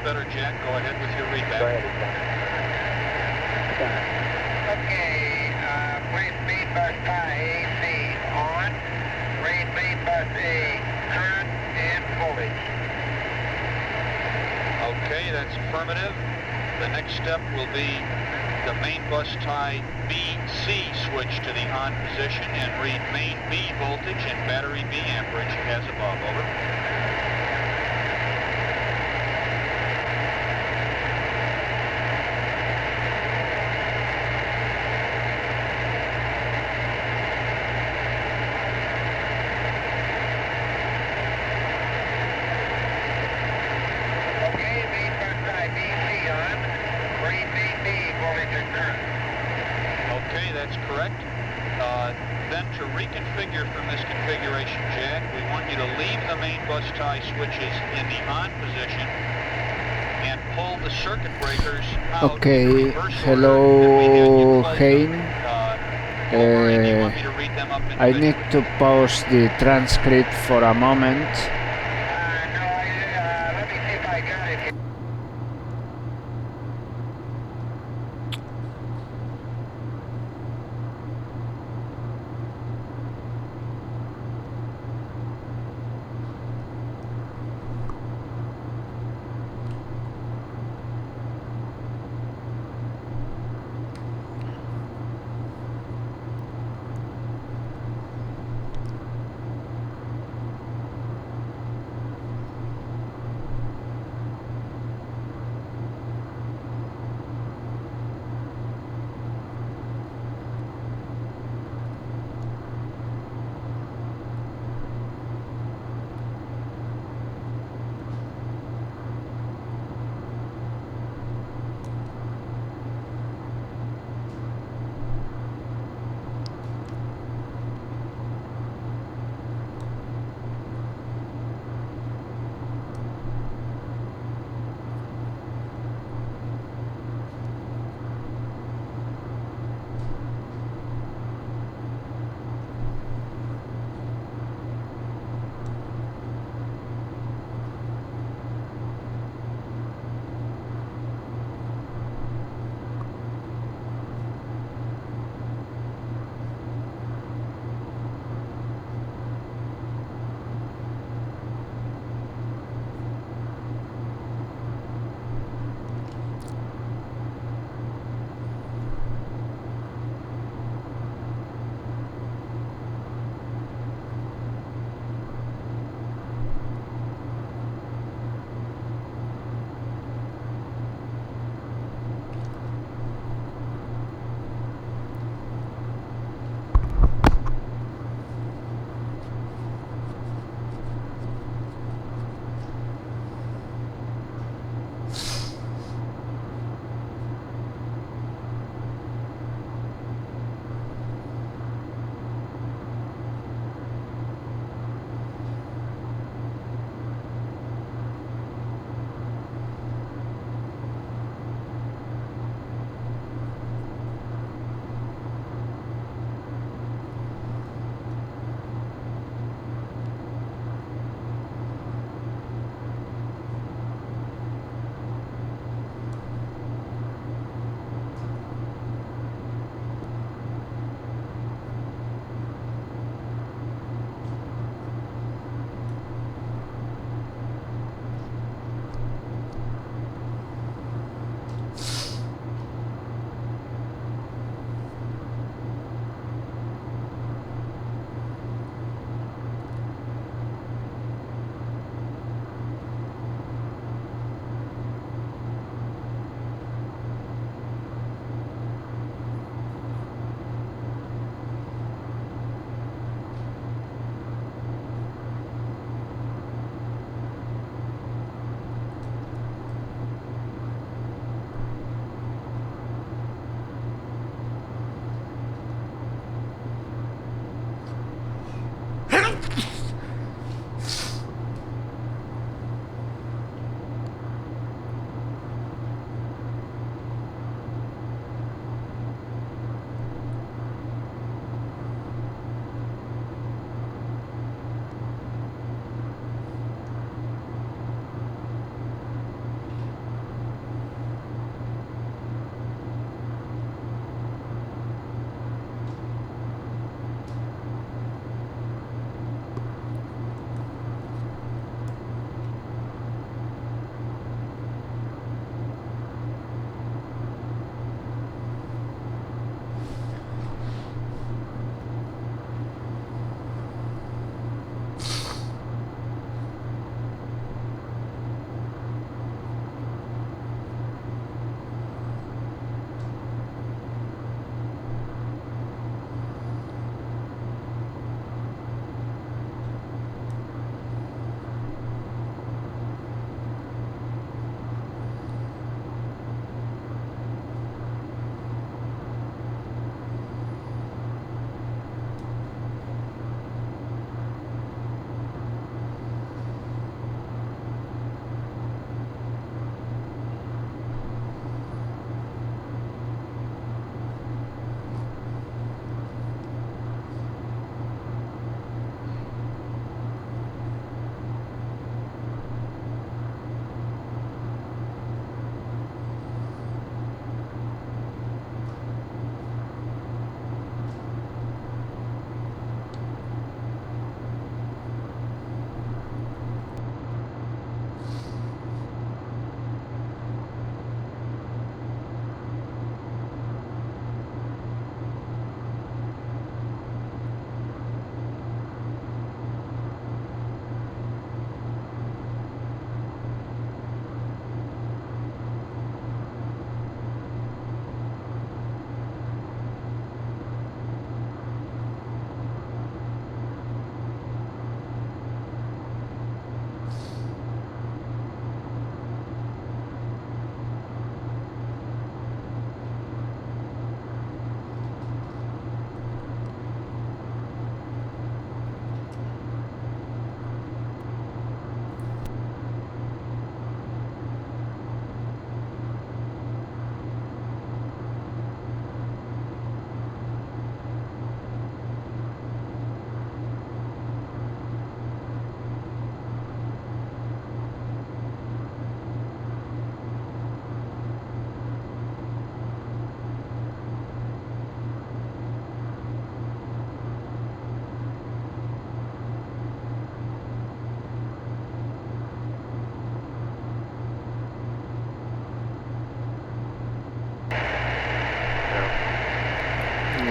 Better, Jack. Go ahead with your readback. Okay, read main bus tie AC on, read main bus A current and voltage. Okay, that's affirmative. The next step will be the main bus tie BC switch to the on position and read main B voltage and battery B amperage as above. Over. Then to reconfigure from this configuration, Jack, we want you to leave the main bus tie switches in the on position and pull the circuit breakers out. Okay, hello, Hein. I need to pause the transcript for a moment. Let me see if I got it.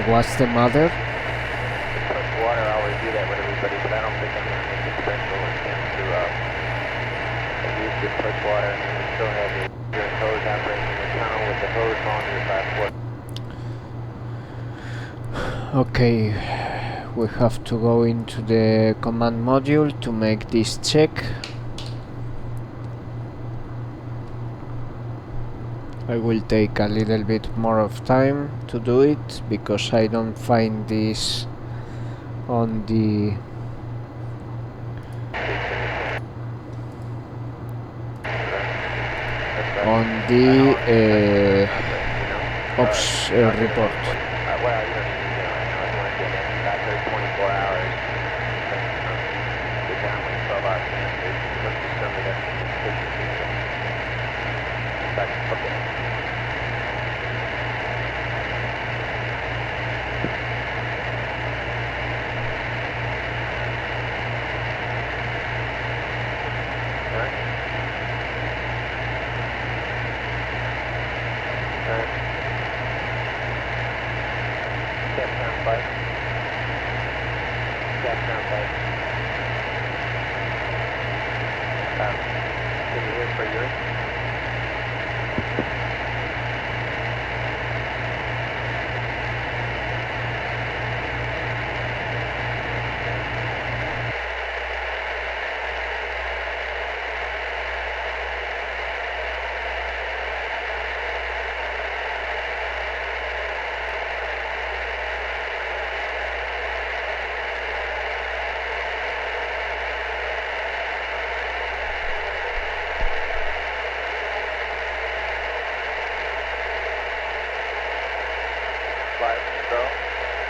What's the matter? Push water, I'll review that with everybody, but I don't think I'm going to make a special attempt to use the push water, and we still have the direct hose operating the tunnel with the hose longer by 4. Okay, we have to go into the command module to make this check. I will take a little bit more of time to do it because I don't find this on the ops report. Well, you don't need to do it right now. If you want to get in about 24 hours, the downwind 12-hour standard, look to some of the efficiency. Okay. Can you hear for yours?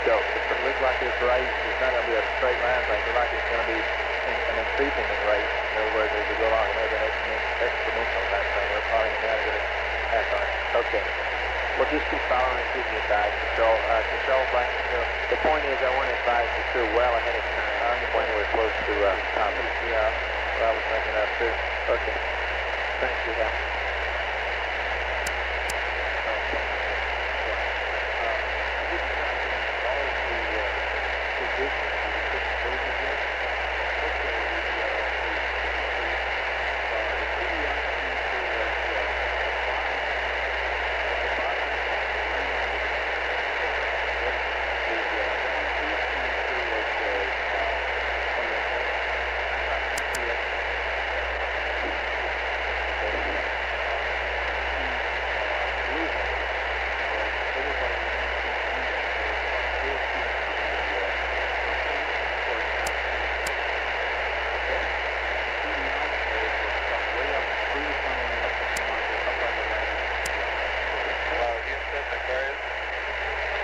So if it looks like it's right, it's not going to be a straight line, but it looks like it's going to be an increasing in rate. In other words, as we go along, maybe an exponential type thing. We're probably going to have to get a pass on it. Okay. We'll just keep following and keep you advised. Control plane. The point is, I want to advise the crew well ahead of time when we're close to top. Yeah, well, I was thinking that too. Okay. Thank you, Hal.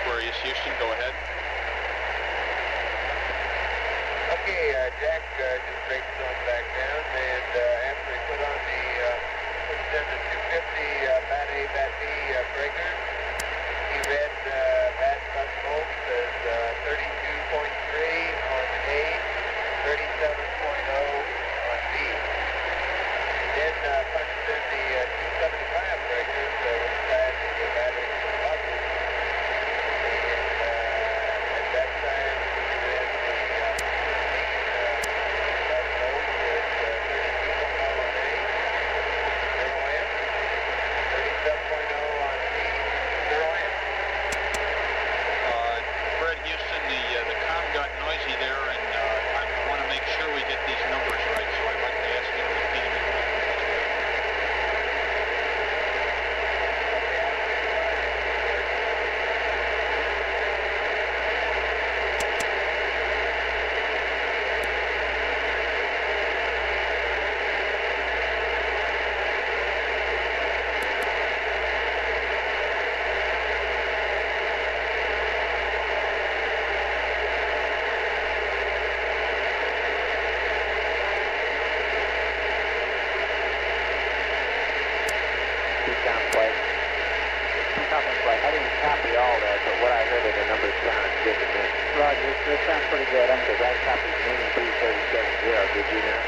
Aquarius, Houston, go ahead. Okay, Jack just braked those back down, and after we put on the pushed in the 250 Bat A, Bat B breakers, he read Bat bus volts as 32.3 on A, 37.0 on B. He then punched in the 275 breakers with the side of the battery for the buses. At that time, he read the 8 volts with 32.0 on A, 0 amp, 37.0 on B, 0 amp. Fred, Houston, the comm got noisy there, and I want to make sure we get these numbers right, so I'd like to ask you to repeat them again. I didn't copy all that, but what I heard of the numbers sounded good to me. Roger, it sounds pretty good. Because I copied mean 337.0, did you not?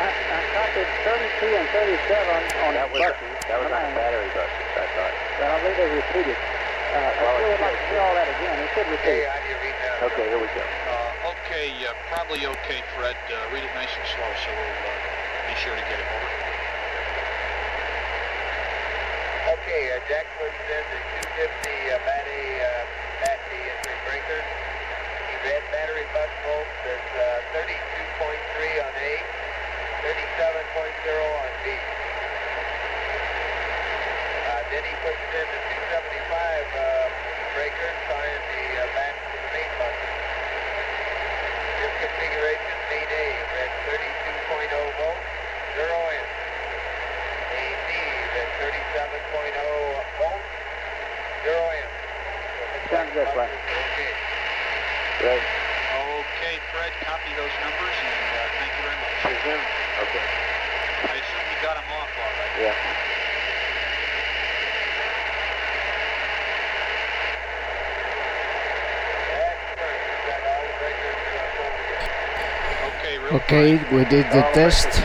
I copied 32 and 37 on that was buses. That was on battery buses, I thought. But I believe they repeated. really like to hear all that again. He should repeat. Okay, how do you read that? Okay, here we go. Okay, probably okay, Fred. Read it nice and slow, so we'll be sure to get it over. Okay, Jack puts in the 250 battery entry breakers. He read battery bus volts as 32.3 on A, 37.0 on B. Then he puts in the 275 breaker, trying the back to the main bus. This configuration, main A, read 32.0 volts, 0 in. Main B, read 37.0 volts, 0 in. Sounds good, Fred. Okay. Right. Okay, Fred, copy those numbers, and thank you very much. Okay. I assume you got them off all right. Yeah. Okay, we did the test.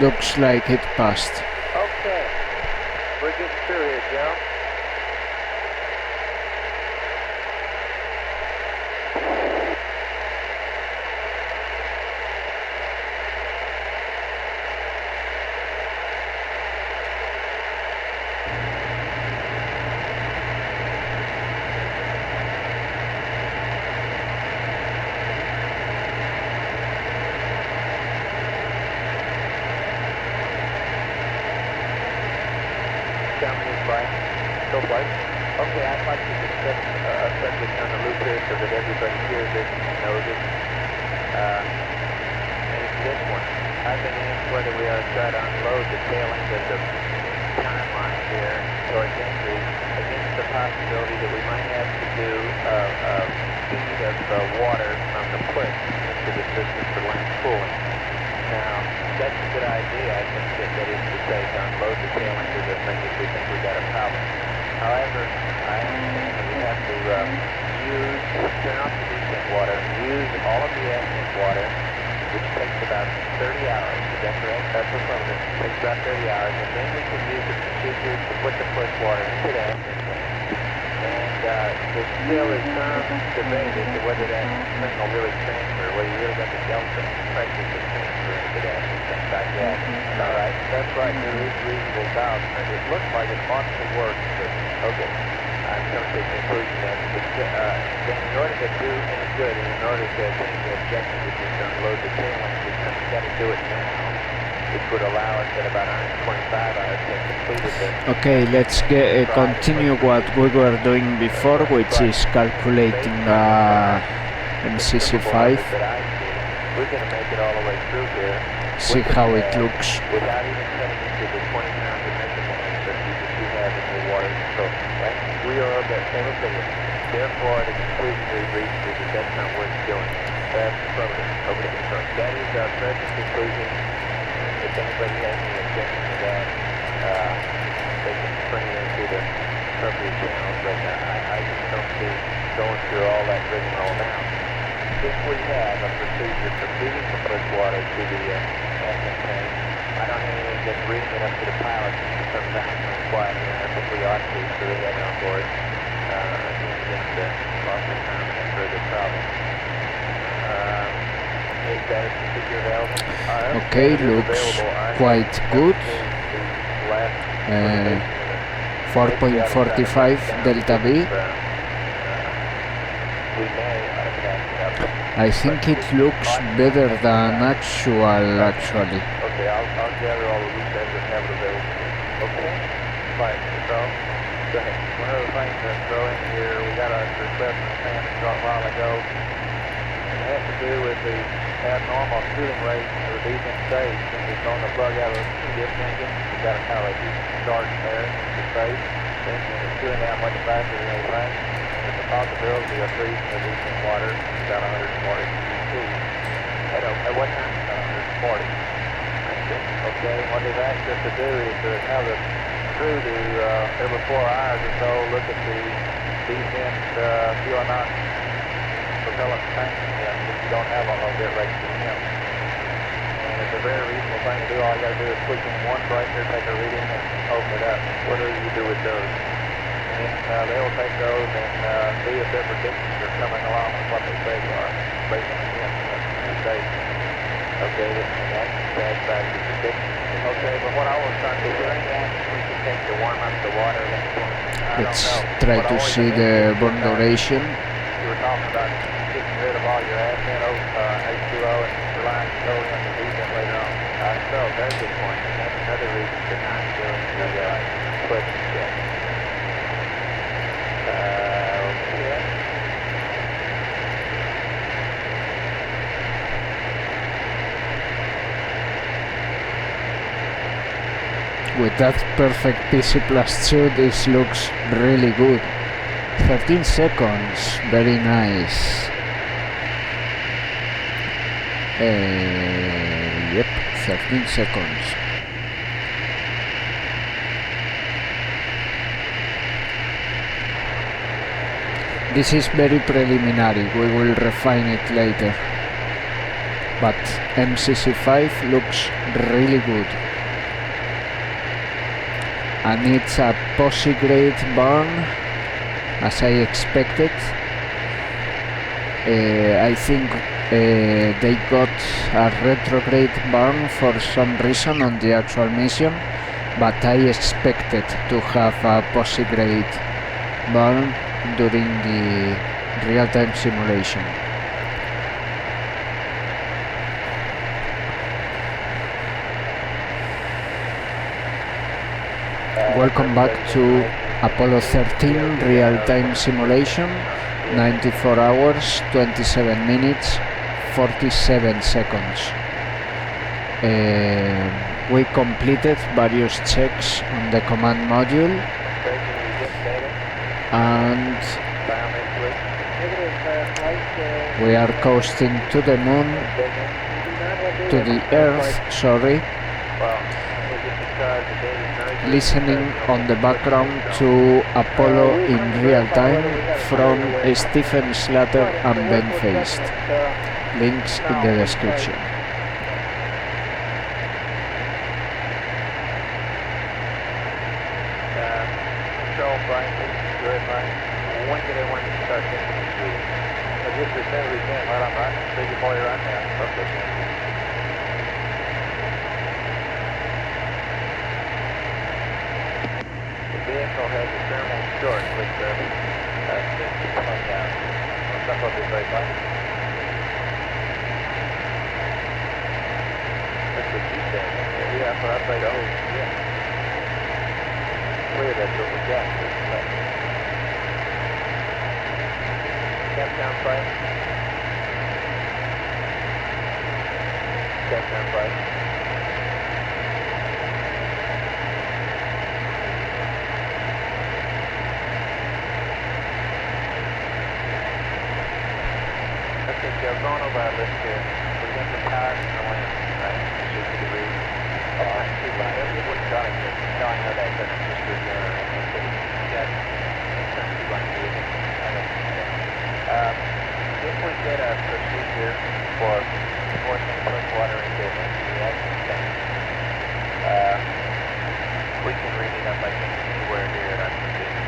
Looks like it passed. Okay. We're getting through here, Joe. Okay, I'd like to just set a subject on the loop here so that everybody hears it and knows it. And it's this one. I've been asked whether we ought to try to unload the tail end of the timeline here towards entry against the possibility that we might have to do a feed of water from the put into the system for land cooling. Now, that's a good idea, I think, that is to say, to unload the tail end of the thing if we think we got a problem. However, I understand that we have to turn off the descent water, use all of the ascent water, which takes about 30 hours. Is that correct? That's affirmative. It takes about 30 hours, and then we can use the procedure to put the push water into the ascent tank. And there still is some debate as to whether that thing will really transfer, whether you really got the delta pressure to transfer into the ascent tank by gas. All right, that's right. There is reasonable doubt. It looks like it ought to work, but okay. I'm coming to the conclusion that then in order to do any good and in order to attain the objective, which is to unload the tail end, we've got to do it now, which would allow us at about 125 hours to complete it. Okay, let's continue what we were doing before, which is calculating MCC5. We're going to make it all the way through here. See how it looks. Without even cutting into the 20 pounds of measurement that you have in your water control. Right? We are of that same opinion. Therefore, the conclusion we've reached is that that's not worth doing. That's affirmative. Okay, so that is our present conclusion. If anybody has any objection to that, they can bring it into the appropriate channels, but I just don't see going through all that rigmarole now. If we have a procedure for feeding the push water to the ascent tank, I don't have anything that's reading it up to the pilot sometimes when it's quiet here, and I think we ought to, so they have it on board. Against the loss of time and further problem. Is that a procedure available? Okay, looks quite good. 4.45 delta V. I think it looks better than actually. Okay, I'll gather all the loose ends and have it available. Okay, fine. So, go ahead. One of the things to throw in here, we got a request from Sam a short while ago. It has to do with the abnormal cooling rate of the descent stage. When you're throwing the plug out of the dip engine, you've got a kind of a heat start there in the stage. The engine is cooling out much faster than they like. There's a possibility of freezing the descent water about 140 degrees. At what time? About 140. Okay, what they've asked us to do is to have the crew to, every 4 hours or so, look at the descent fuel knock propellant tank if you don't have a bit rate to him. And it's a very reasonable thing to do. All you got to do is click in one breaker, take a reading, and open it up. What do you do with those? and they will take those and see if their predictions are coming along with what they say they are, based on the data. Okay, and that satisfies the prediction. Okay, but what I was trying to do, is there any action we can take to warm up the water at any point? Let's try to see the burn duration. You were talking about getting rid of all your acid, H2O, and relying solely on the defense later on. So, very good point. And that's another reason for not doing the push check. Okay. With that perfect PC plus 2, this looks really good. 13 seconds, very nice. Yep, 13 seconds. This is very preliminary, we will refine it later. But MCC5 looks really good. And it's a posi-grade burn, as I expected. I think they got a retrograde burn for some reason on the actual mission, but I expected to have a posi-grade burn during the real-time simulation. Welcome back to Apollo 13 real-time simulation, 94 hours, 27 minutes, 47 seconds. We completed various checks on the command module, and we are coasting to the moon, to the Earth, sorry. Listening on the background to Apollo in real time from Stephen Slater and Ben Feist. Links in the description. Control flight, good flight. When do they want you to start taking these readings? Just as soon as we can, right on right. Figure for you right now. Okay. The vehicle has a thermal short with the seems to come down. That's what this right now. That's what you said. Yeah, that's what I said. Oh, yeah. Clear that little gap. Capdown flight. Capdown flight. Okay, Joe, going over our list here. We've got the power and the land, right? 60 degrees. That's not too bad. We're trying to. No, I know that, but I'm just reviewing our activity. That's not too bad. If we get a procedure for forcing push water into an empty reaction tank, we can read it up, I think, anywhere here at our computer.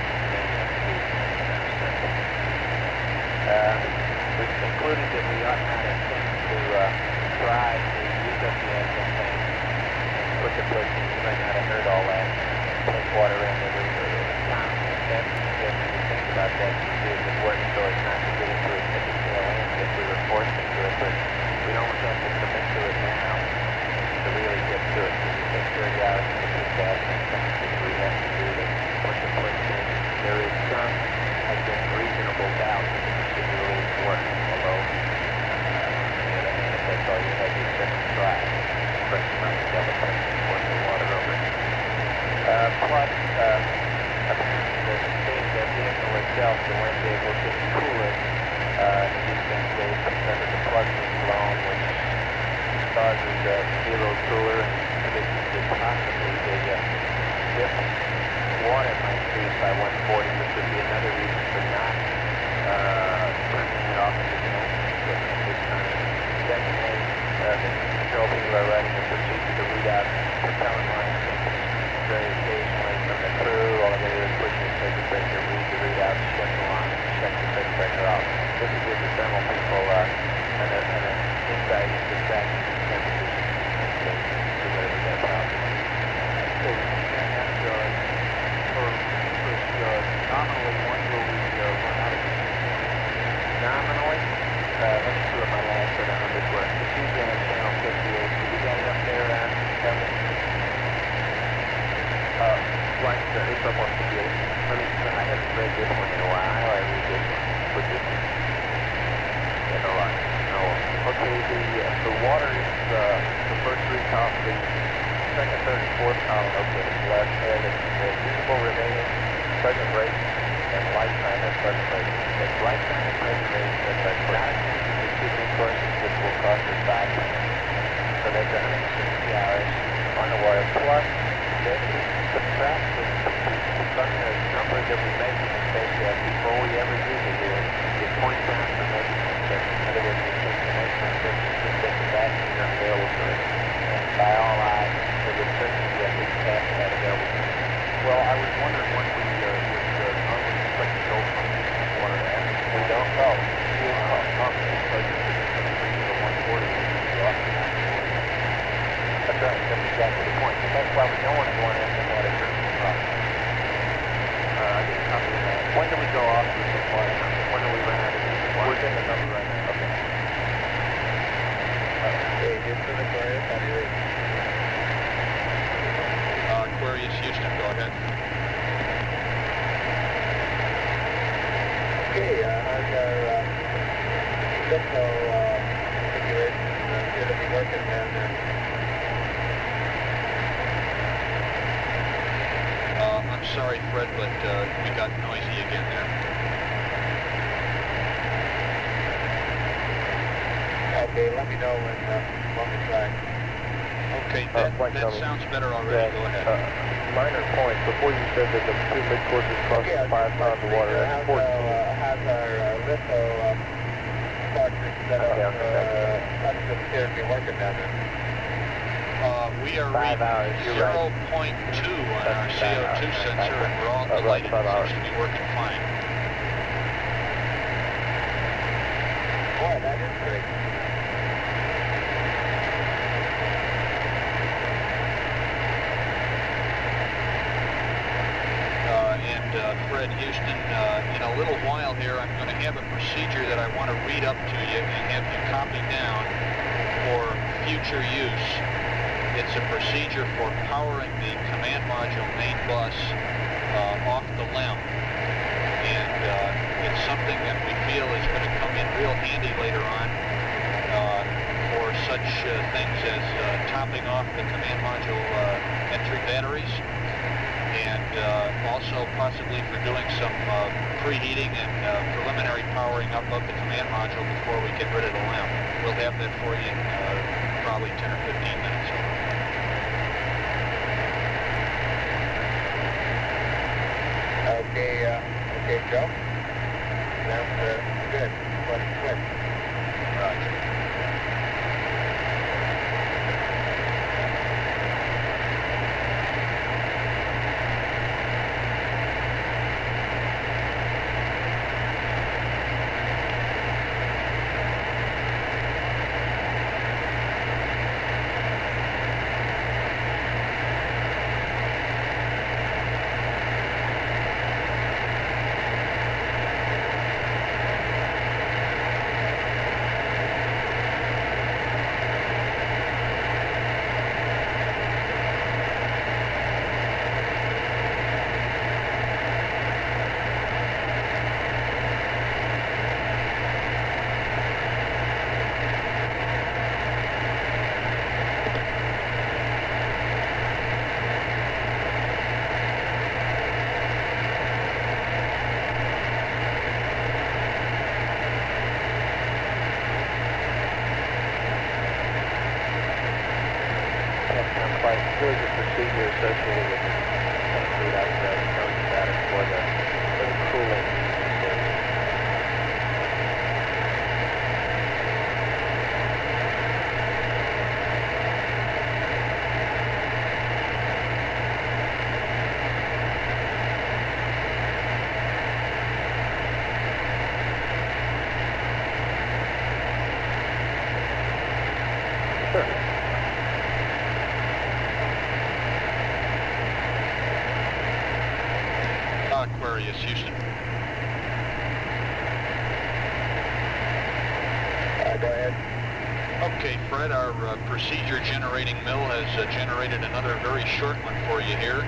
We've concluded that we ought not attempt to try to use up the engine tank and put the push in. You might not have heard all that. Push water in there. That's suggesting we think about that to see if it works so as not to get into it at the tail end if we were forced into it. But we don't have to commit to it now to really get to it. Because it takes 30 hours to get this gas in tank that we have to do to put the push in. There is some, I think, reasonable doubt that the procedure will even work. Although, on the other hand, if that's all you have, you certainly try. Pressure on the double pressure and force the water over. Plus, the vehicle itself, the wind vehicle, should cool it in these things because of the plug being blown, which causes it to be a little cooler and predicts that possibly the dip water might increase by 140, which would be another reason for not turning it off into the engine equipment at this time. Secondly, the control people are writing a procedure to read out propellant line symptoms very occasionally from the crew. All they do is push the circuit breaker This will give the thermal people an insight into tracking temperatures and to whatever that problem is. So nominally, when will we run out of this? Nominally, let me see what my last set of numbers were. It's usually on channel 58. We got it up there, like it's up on 58. I haven't read this one in a while. I read this one. Put this one. Yeah, no lie. No. Okay, the water is the first three columns, the second, third, and fourth column. Okay, left hand is the visible remaining present rate and lifetime and present rate. It's lifetime and present rate, but not including the shipping courses, which will cost us 5 times. So that's 160 hours on the water, plus then we subtract from the number that we measured in spacecraft before we ever use it here is 20 pounds per measurement. In other words, we take the measurement that the capacity is available to us, and by all odds, the return we get is half of that available to us. Well, I was wondering when we would normally expect to go from water to atmosphere. We don't know. That's right. That's exactly the point. And that's why we don't want to go on after that at certain spots. I didn't copy that. When do we go off with the water? When do we run out of this water? We're getting the number right now. Okay. Okay, Houston, Aquarius, how do you read? Aquarius, Houston, go ahead. Okay, how's our litho configuration appear to be working down there? I'm sorry, Fred, but we got noisy again there. Okay, let me know when we try. Okay, that sounds better already. Go ahead. Minor point, before you said that the two mid-courses cost 5 pounds of water, that's 14. How's our litho factory set up? How does it appear to be working down there? We are reading 0.2 on our CO2 sensor, and we're all delighted. It seems to be working fine. Boy, that is great. Fred, Houston, in a little while here, I'm going to have a procedure that I want to read up to you and have you copy down for future use. It's a procedure for powering the command module main bus off the LEM. And it's something that we feel is going to come in real handy later on for such things as topping off the command module entry batteries, and also possibly for doing some preheating and preliminary powering up of the command module before we get rid of the LEM. We'll have that for you in probably 10 or 15 minutes. Okay, Joe. Sounds good. Quick. Roger. Really the procedure associated with the tank food I was telling you about it for the cooling system. Aquarius, Houston. Go ahead. Okay, Fred, our procedure generating mill has generated another very short one for you here.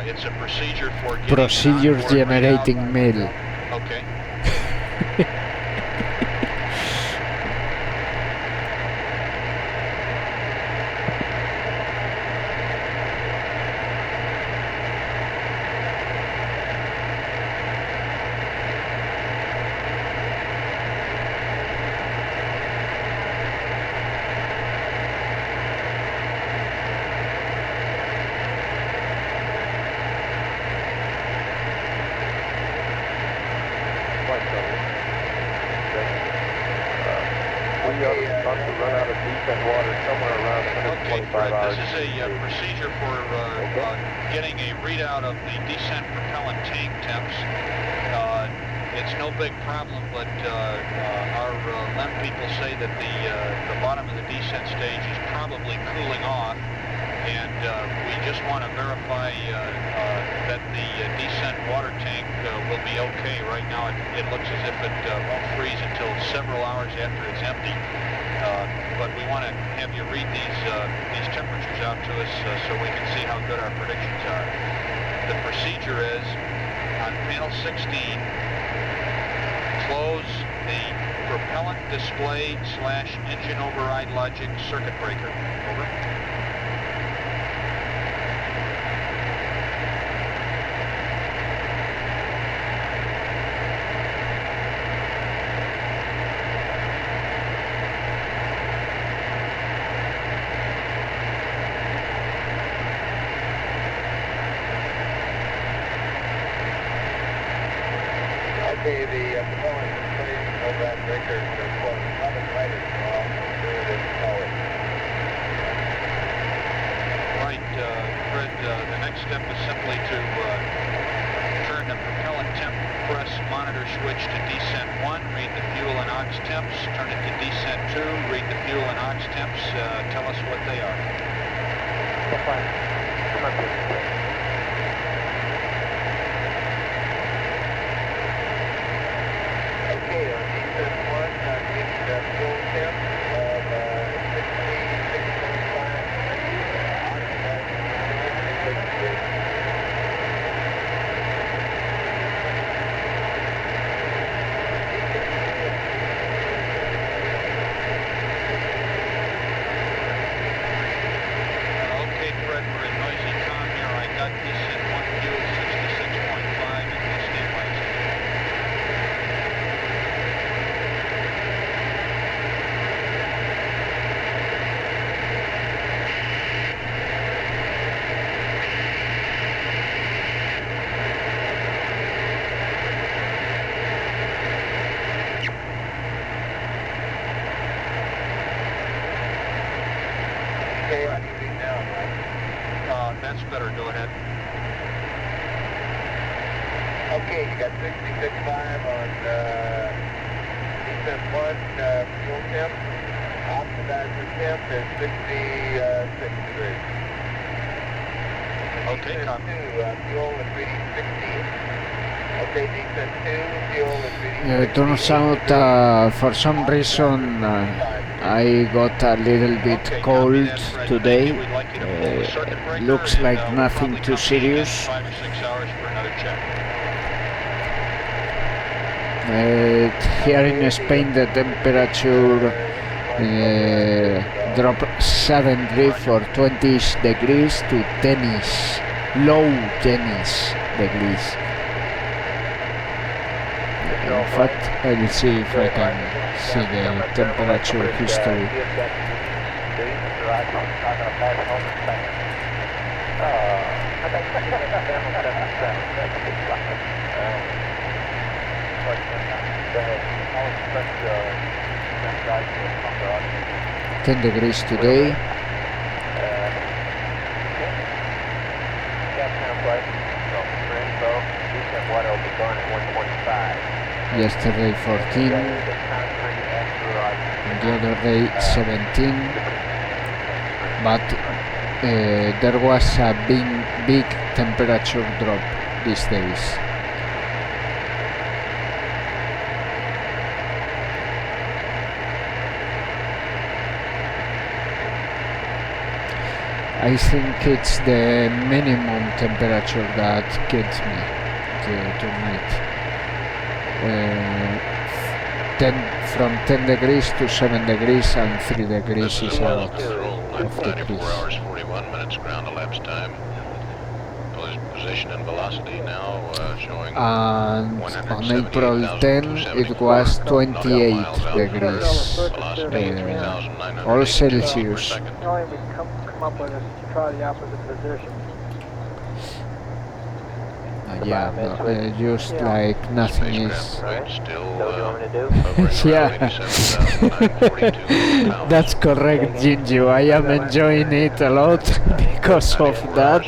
It's a procedure for getting procedure generating mill. Okay. This is a procedure for getting a readout of the descent propellant tank temps. It's no big problem, but our LEM people say that the bottom of the descent stage is probably cooling off, and we just want to verify that the descent water tank will be okay. Right now it looks as if it won't freeze until several hours after it's empty. But we want to have you read these temperatures out to us so we can see how good our predictions are. The procedure is, on panel 16, close the propellant display / engine override logic circuit breaker. Over. Okay, the propellant display override breaker is closed. Robin Ryder, all clear this power. Right, Fred, the next step is simply to turn the propellant temp press monitor switch to descent 1, read the fuel and ox temps, turn it to descent 2, read the fuel and ox temps, tell us what they are. Come on, please. Okay, on descent 1, read the fuel temp of 66.5. Okay, Fred, we're in noisy calm here. I got descent 1 fuel 66.5 and we'll stabilize it. Okay, what do you read now, Mike? That's better. Go ahead. Okay, you got 66.5 on descent 1 fuel temp. Oxidizer temp is 66 degrees. Okay, Descent 2, fuel is reading 16. Okay, descent 2, fuel is reading 16. It turns out for some reason I got a little bit cold today. Looks like nothing too serious. 5 or 6 hours for another check. Here in Spain the temperature dropped suddenly for 20 degrees to low 10 degrees. In fact, I will see if I can see the temperature history. Go 10 degrees today. Yesterday 14, the other day 17, but there was a big temperature drop these days. I think it's the minimum temperature that gets me tonight. from 10 degrees to 7 degrees and 3 degrees is a lot of 94 hours, 41 minutes ground elapsed time. Position and velocity now showing. And on April 10 it was 28 degrees, all Celsius. Try the opposite position. Yeah, no, just like nothing is. Yeah, that's correct, Jinju. I am enjoying it a lot because of that,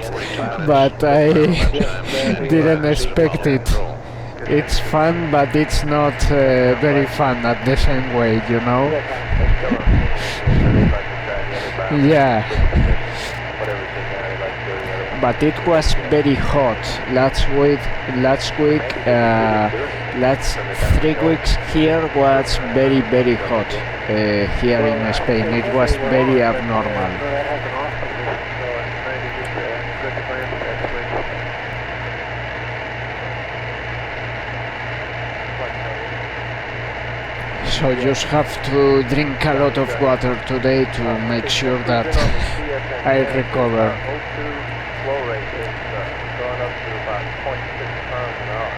but I didn't expect it. It's fun, but it's not very fun at the same way, you know? Yeah. But it was very hot last 3 weeks here was very hot here in Spain. It was very abnormal. So you just have to drink a lot of water today to make sure that I recover. Flow rate is going up to about 0.6 pounds an hour.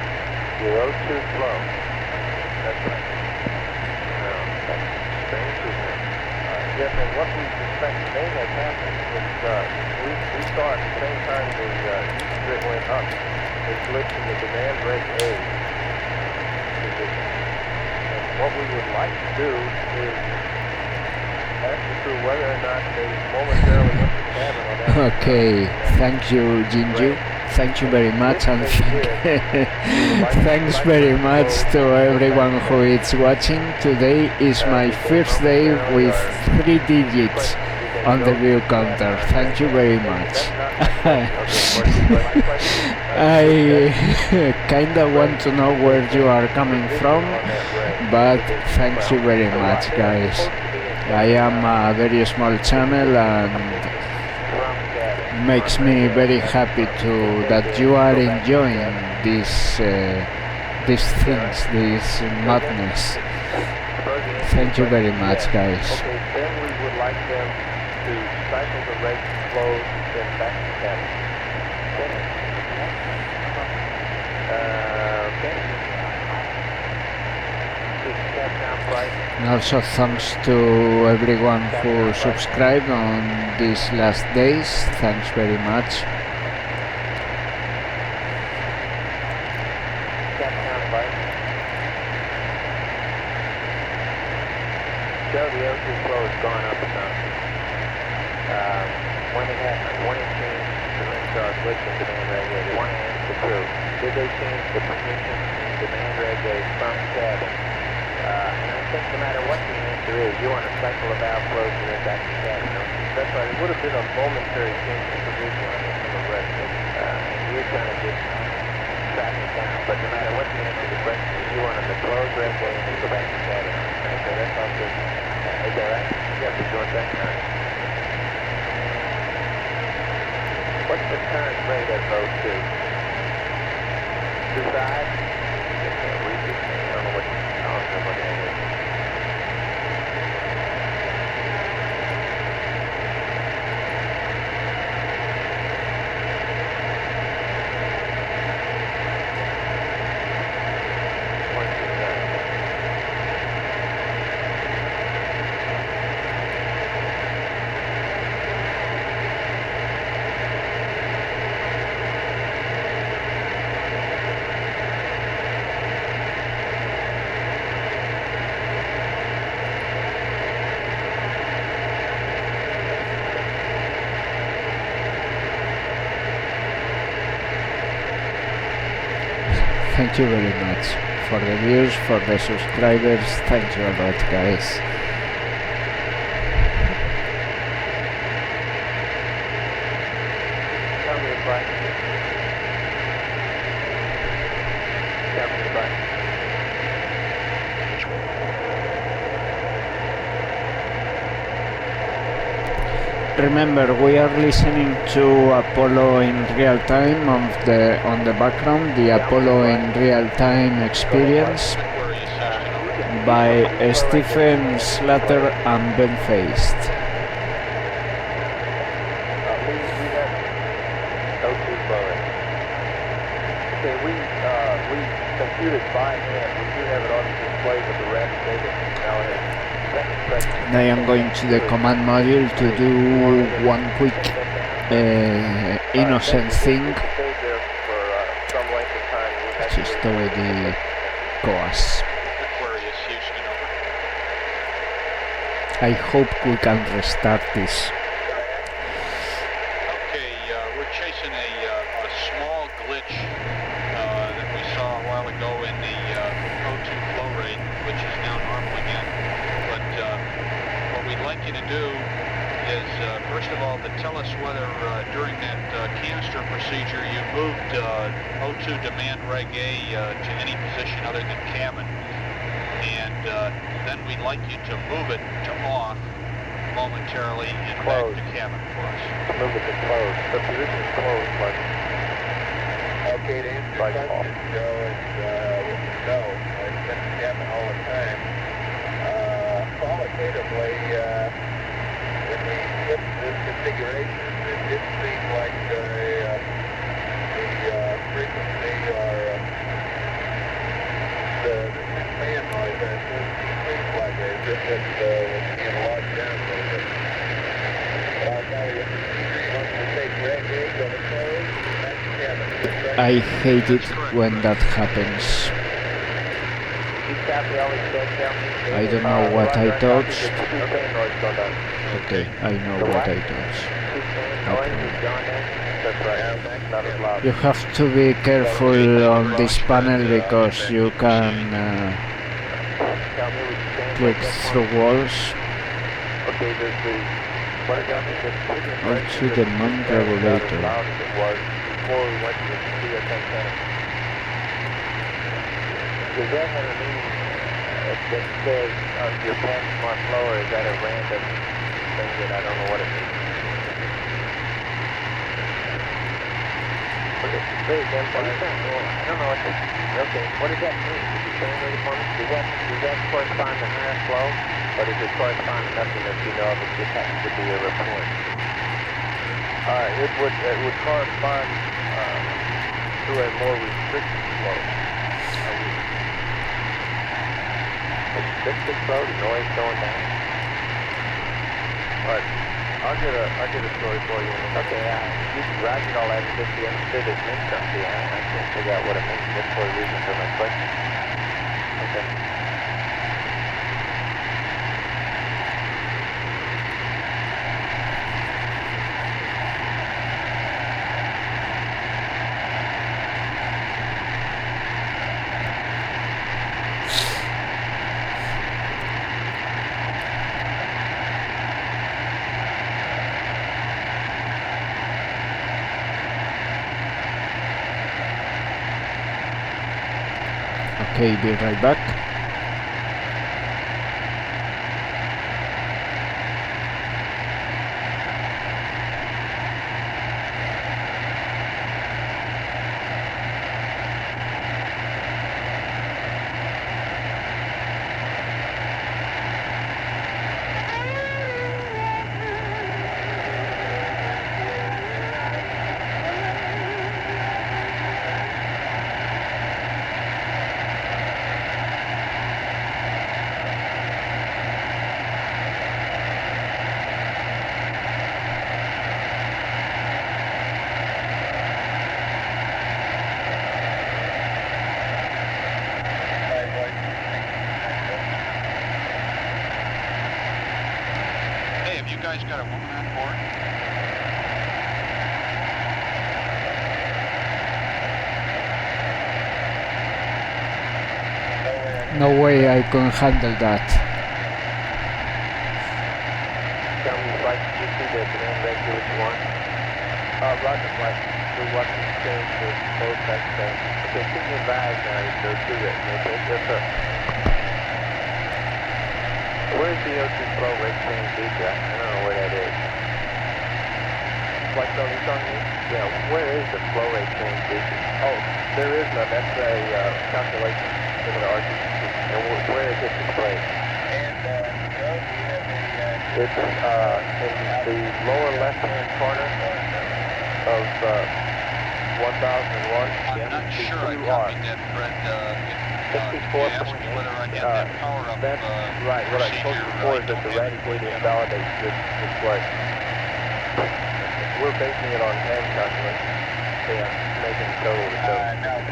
Your O2 flow. That's right. That's strange, isn't it? Yes, and what we suspect may have happened is we saw at the same time the heat grid went up, a glitch in the demand reg A position. And what we would like to do is ask the crew whether or not they momentarily went to cabin on that. Okay, thank you, Jinju. Thank you very much, and thanks very much to everyone who is watching. Today is my first day with 3 digits on the view counter. Thank you very much. I kinda want to know where you are coming from, but thank you very much, guys. I am a very small channel and makes me very happy that you are enjoying these things, this madness. Thank you very much, guys. Okay, then we would like them to cycle the rate, close, then back to cabin. And also thanks to everyone who subscribed on these last days. Thanks very much. Joe, the O2 flow has gone up some. When it changed the Lenstar glitch in demand reg A, they want to ask the crew, did they change the position in demand reg A from cabin? And I think no matter what the answer is, you want to cycle the valve close and then back to cabin. That's right, it would have been a momentary change in position on the rest of it. And you're kind of just tracking it down. But no matter what the answer to the question is, you want them to close reg A and then go back to cabin. Okay, that's all good. Is that right? Yep, you're doing that. What's the current rate of those two? 2.5? I can't read this thing. I don't know what that is. Thank you very much for the views, for the subscribers. Thank you a lot, guys. Remember, we are listening to Apollo in real time on the background, the Apollo in real time experience by Stephen Slater and Ben Feist. Okay, we computed by hand. We do have it on the display, but the rest data now has. I am going to the command module to do one quick innocent thing, which is already course. I hope we can restart this. Okay, we're chasing a small glitch that we saw a while ago in the O2 flow rate, which is now normal again. But what we'd like you to do is, first of all, to tell us whether during that canister procedure you moved O2 demand reg A to any position other than cabin. And then we'd like you to move it to off momentarily and back to cabin for us. Move it to close. The position is closed, but... Okay, to answer your question, Joe, it's no. It's been to cabin all the time. Qualitatively, when we switched this configuration, it did seem like the frequency or the fan noise decreased slightly, as if it was being locked down a little bit. I'll tell you, once we take red gauge on the close, back to cabin. I hate it when that happens. I don't know what I touched. Okay, I know what I touched. You have to be careful on this panel because you can click through walls. Also the non-regulator. Does that have a meaning that says your passing on flow, or is that a random thing that I don't know what it means? Okay, wait, then what is that? I don't know what this is. Okay, what does that mean? Could you translate it for me? Does that correspond to higher flow, or does it correspond to nothing that you know of? It just happens to be a report. It would correspond to a more restricted flow. Restricted flow, the noise going down. Alright, I'll get a story for you. Okay, you can roger all that as if you understood it meant something. I can't figure out what it means. That's for the reason for my question. Okay. Okay, be right back. You guys got a woman on board? No way I can handle that. Tell me, Flight, did you see the demand reg do what you want? Roger, Flight. We're watching the change to both that's okay, keep me advised now, those two written, okay? Yes, sir. Where's the O2 flow rate change due to? I don't know where that is. flight zone you're telling me? Yeah, where is the flow rate change issue? Oh, there is none. That's a calculation for the RTC. And where is it displayed? And Joe, do you have a... It's in the lower left-hand corner of 1001. I'm not sure I copied that, Fred. 64.8. Whether I had that power up That's right. What I told you before is that the Raticate invalidates this display. We're basing it on hand calculations. Yeah, making the total to total. Now, the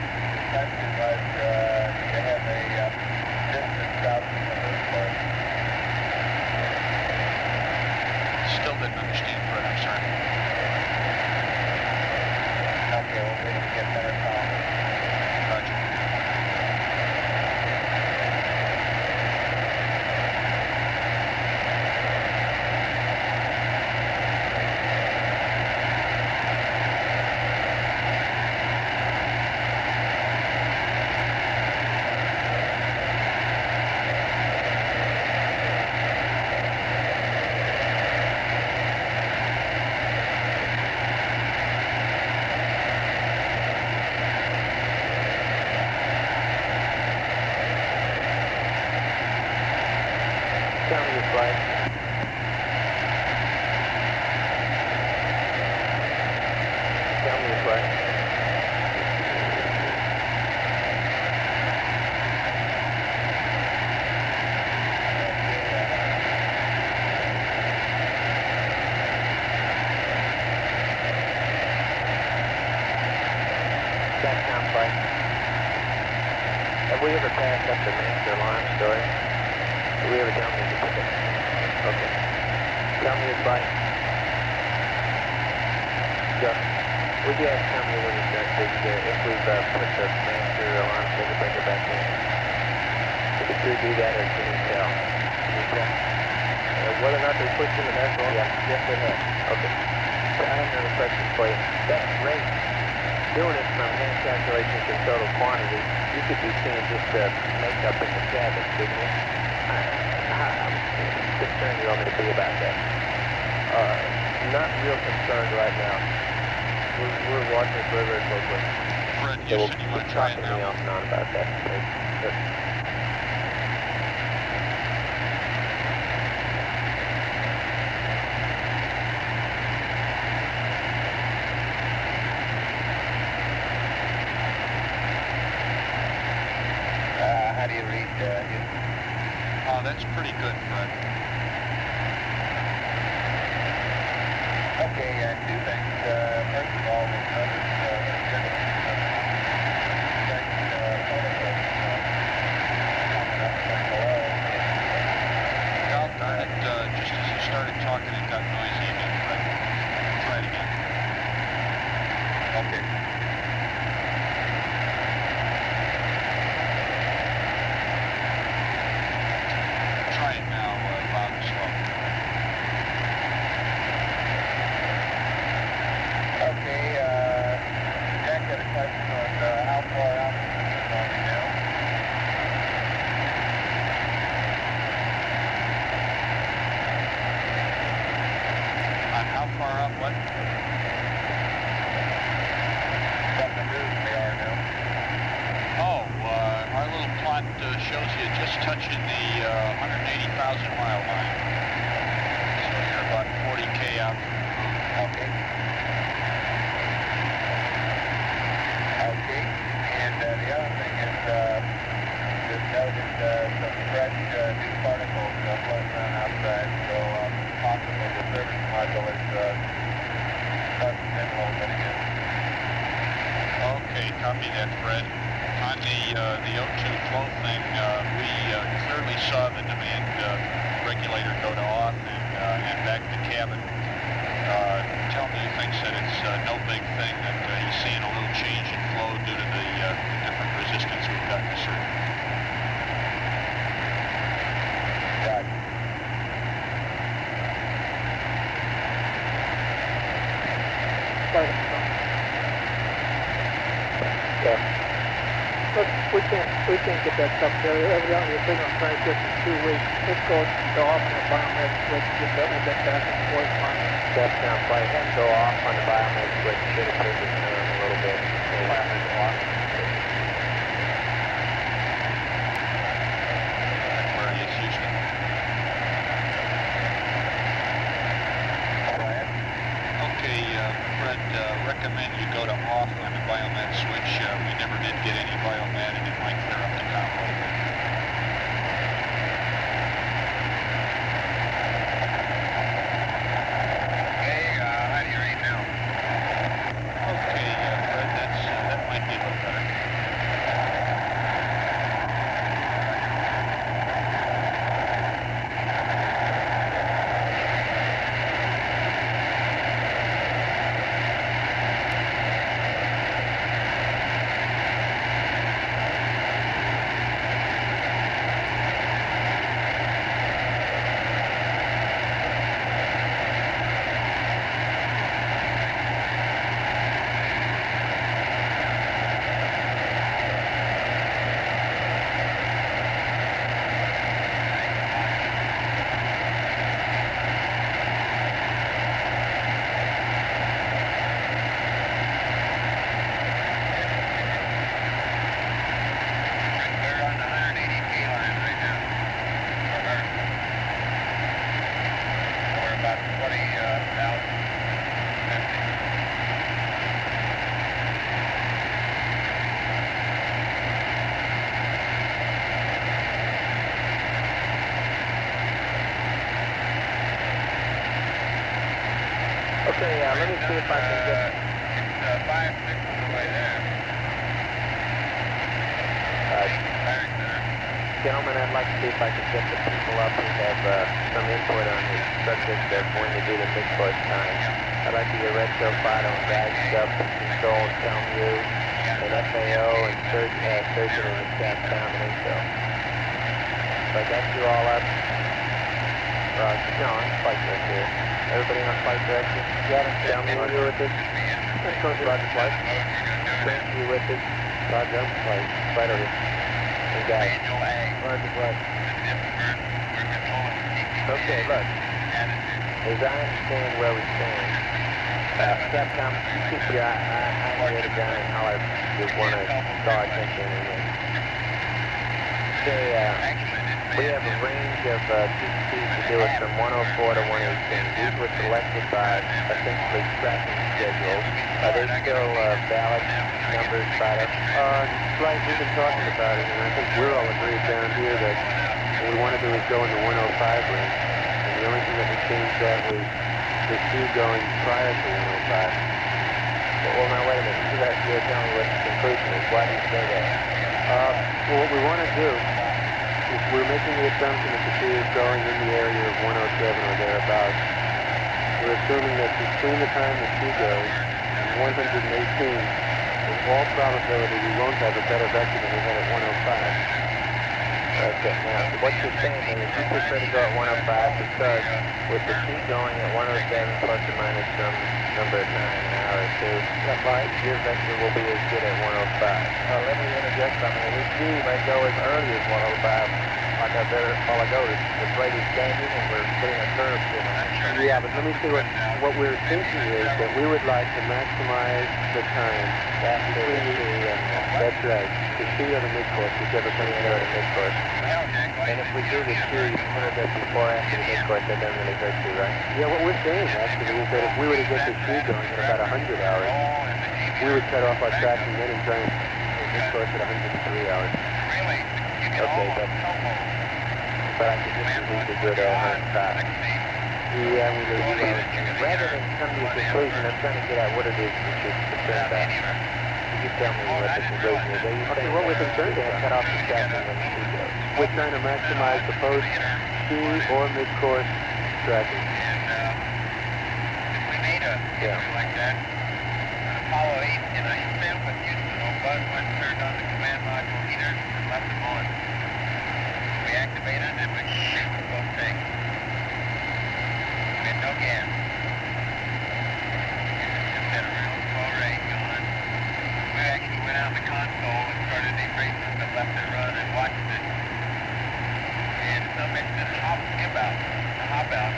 question was, do you have a distance out from the moon for it? Still didn't understand, Fred. I'm sorry. Okay, we'll wait to get better call. Roger. Tell me your flight. Tell me your flight. Satcom flight. Have we ever passed up the master alarm story? Have we ever done this? Okay. Tell me your flight. Gus, would you tell me when you start if we've put the master alarm circuit breaker back in? Did the crew do that or can you tell? Can you tell? Whether or not they pushed in the master alarm? Yeah. Yes, they have. Okay. So I have another question for you. That rate, doing it from hand calculations and total quantity, you could be seeing just the makeup in the cabin, couldn't you? How concerned you want me to be about that? Not real concerned right now. We're watching it very, very closely. Fred, you said you want to try it now. Off and on about that. How do you read Oh, that's pretty good, Fred. Okay, two things. First of all, we'll notice God darn it, just as you started talking, it got noisy again, Fred. Try it again. Okay. Try it now, loud and slow. Okay, Jack got a question on how far out from the moon are we now? On how far up, what? From the moon we are now. Oh, our little plot shows you just touching the 180,000 mile line. So you're about 40K out from the moon. Okay. Okay, and the other thing is, just noted some fresh new particles floating around outside, so possible the service module is starting to a little bit again. Okay, copy that, Fred. On the O2 flow thing, we clearly saw the demand regulator go to off and back to cabin. Tell me he thinks that it's no big thing, that he's seeing a little change in flow due to the different resistance we've got in the circuit. Right. Yeah. Look, we can't get that stuff there. Evidently, the signal transcript is too weak. Let's go off in the bottom. Let's get that back and forth line. Capcom flight has to go off on the biomed switch. Should have taken a little bit. Aquarius, Houston. Okay, Fred, recommend you go to off on the biomed switch. We never did get any biomed, and it might clear up the com a little bit. Okay, let me see if I can get... It's 5-6 on the way there. Gentlemen, I'd like to see if I can get the people up who have some input on the subject of when to do the mid-course time. I'd like to get retro fight on guide stuff and control, CalMU, and FAO, and surgeon and the staff down and info. So I got you all up. No, I'm flight director. Everybody on flight director? Yeah, CalMU, you with us? Roger, flight. You with us? Roger, flight. Flight over here. And guide. Roger, flight. Okay, look. As I understand where we stand, Capcom, keep your eye near the gun and holler if you want to call attention. Okay, we have a range of TCs to do it from 104 to 118. These were selected by essentially tracking schedules. Are they still valid numbers by us? Right, we've been talking about it, and I think we're all agreed down here that what we want to do is go in the 105 range. And the only thing that would change that was the speed going prior to 105. Well, now wait a minute. You're telling me what the conclusion is. Why do you say that? Well, what we want to do is we're making the assumption that the speed is going in the area of 107 or thereabouts. We're assuming that between the time the speed goes and 118, in all probability, we won't have a better vector than we had at 105. Okay, now, what you're saying is you prefer to go at 105 because with the speed going at 107 plus or minus some number of time, an hour or two, your vector will be as good at 105. Let me interject something. This speed may go as early as 105. Like I said a while ago, the plate is changing and we're putting a curve to it. Yeah, but let me see what we're thinking is that we would like to maximize the time between the that's right, the speed of the mid-course, whichever comes out of the mid-course. And if we do the speed a little bit before after the mid-course, that doesn't really hurt you, right? Yeah, what we're saying actually is that if we were to get the speed going at about 100 hours, we would cut off our tracking then and turn the mid-course at 103 hours. Okay, but I could just as easily do it at 105. Yeah, we do. Rather than come to a conclusion, I'm trying to get at what it is that you're concerned about. You tell me what the conclusion is. Okay, what we're concerned about, cut off the tracking when the speed goes. We're trying to maximize the post-speed or mid-course tracking. If we made a like that, Apollo 8 in a sim with Houston on bus when turned on the command module heaters and left them on. We activated and we would both take. We had no gas. Just had a real slow rate going. We actually went out in the console and started erasing the left and run and watched it. And some it hop skip out. The hop out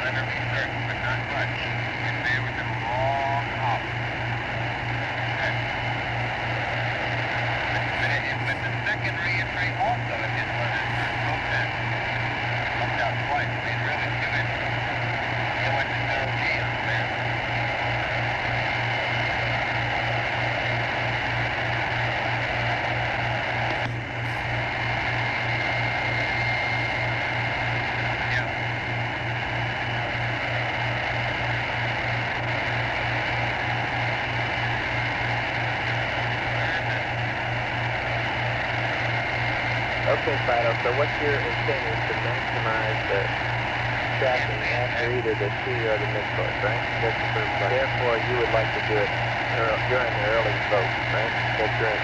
under me certain, but not much. Okay, Fido, so what your intent is to maximize the tracking after either the T or the mid-course, right? That's the first part. Therefore, you would like to do it during the early vote, right? That's right.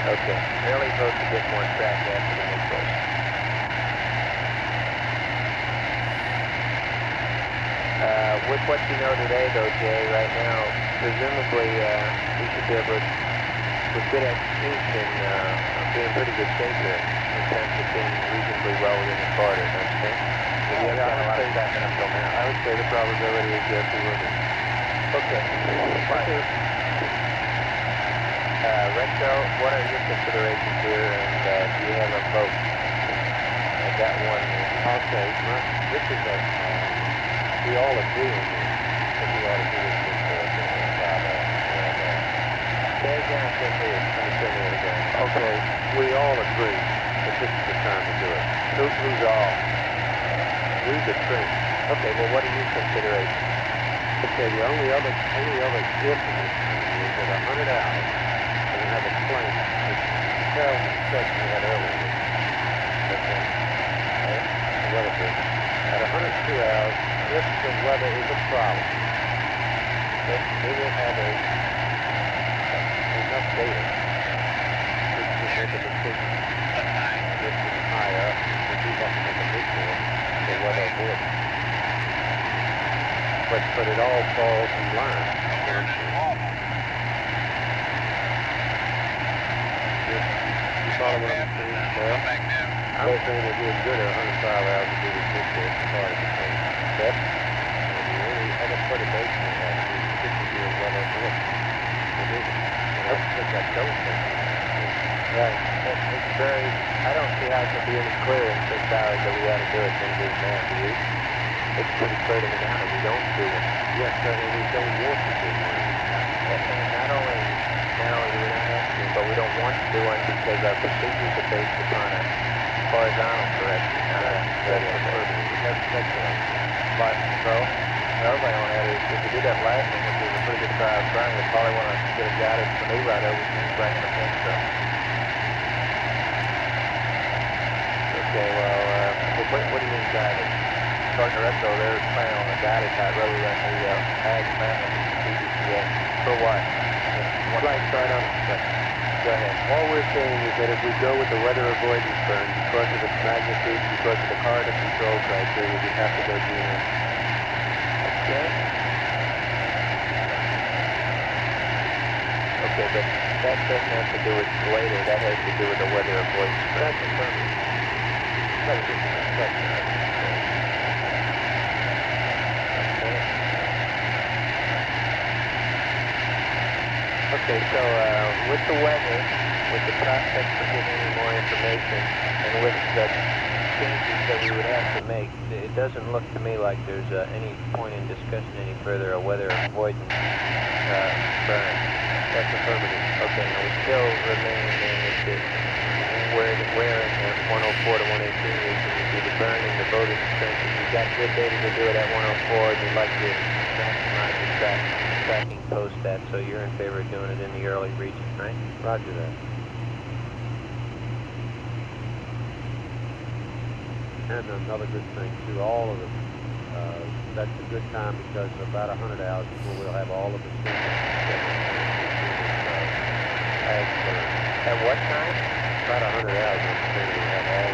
Okay, early vote to get more track after the mid-course. With what you know today, though, Jay, right now, presumably we should be able to, with good execution, be in pretty good shape here in terms of being reasonably well within the corridor, don't you think? You haven't got a lot of traffic up till now. I would say the probability is yes, we will be. Okay. Recto, what are your considerations here, and do you have a vote? I got one. Okay, this is a, we all agree on this, that we ought to do this before. Say it again, I can't hear you. Let me say it again. Okay, we all agree that this is the time to do it. Who's all? We the train. Okay, well, what are your considerations? Okay, the only other if in this thing is that 100 hours, we're going to have a plane that tells the discussion we had earlier. Okay? The weather bridge. At 102 hours, if the weather is a problem, they will have enough data to make a decision. This is higher, if we have to make a big deal for weather avoidance. But it all falls in line. You follow what I'm saying? Well, I'm saying that we're good at 105 hours to do this big deal as far as the same step. And the only other perturbation we have is this would be a weather avoidance. That's what that don't think. Right. It's very, I don't see how it can be any clearer in 6 hours that we ought to do it than it is now, do you? It's pretty clear to me now that we don't do it. Yes, sir, and we don't want to do one. And not only do we not have to, but we don't want to do one because our procedures are based upon a horizontal correction, not a vertical. That's right. But, so, another thing on that is, if we did that last one, which was a pretty good try of trying, we'd probably want to get a guided maneuver out over things right in the fence, so. Okay, well, what do you mean guided? Starting the rest of they're planning on a guided type rather than the ag map of the PDCA. For what? Right, start on it. Go ahead. All we're saying is that if we go with the weather avoidance burn, because of its magnitude, because of the corridor control criteria, we have to go GM. Okay? Okay, but that doesn't have to do with later. That has to do with the weather avoidance burn. That's affirmative. That's just an inspection. Okay, so with the weather, with the prospect for getting any more information, and with the changes that we would have to make, it doesn't look to me like there's any point in discussing any further a weather avoidance burn. That's affirmative. Okay, now we still remain in where in the 104 to 118 region would be the burn and the voting extension. You've got good data to do it at 104, and you'd like to maximize the tracking post that, so you're in favor of doing it in the early region, right? Roger that. And another good thing, too, all of them, that's a good time because about 100 hours before we'll have all of the At what time? About 100 hours before we'll have all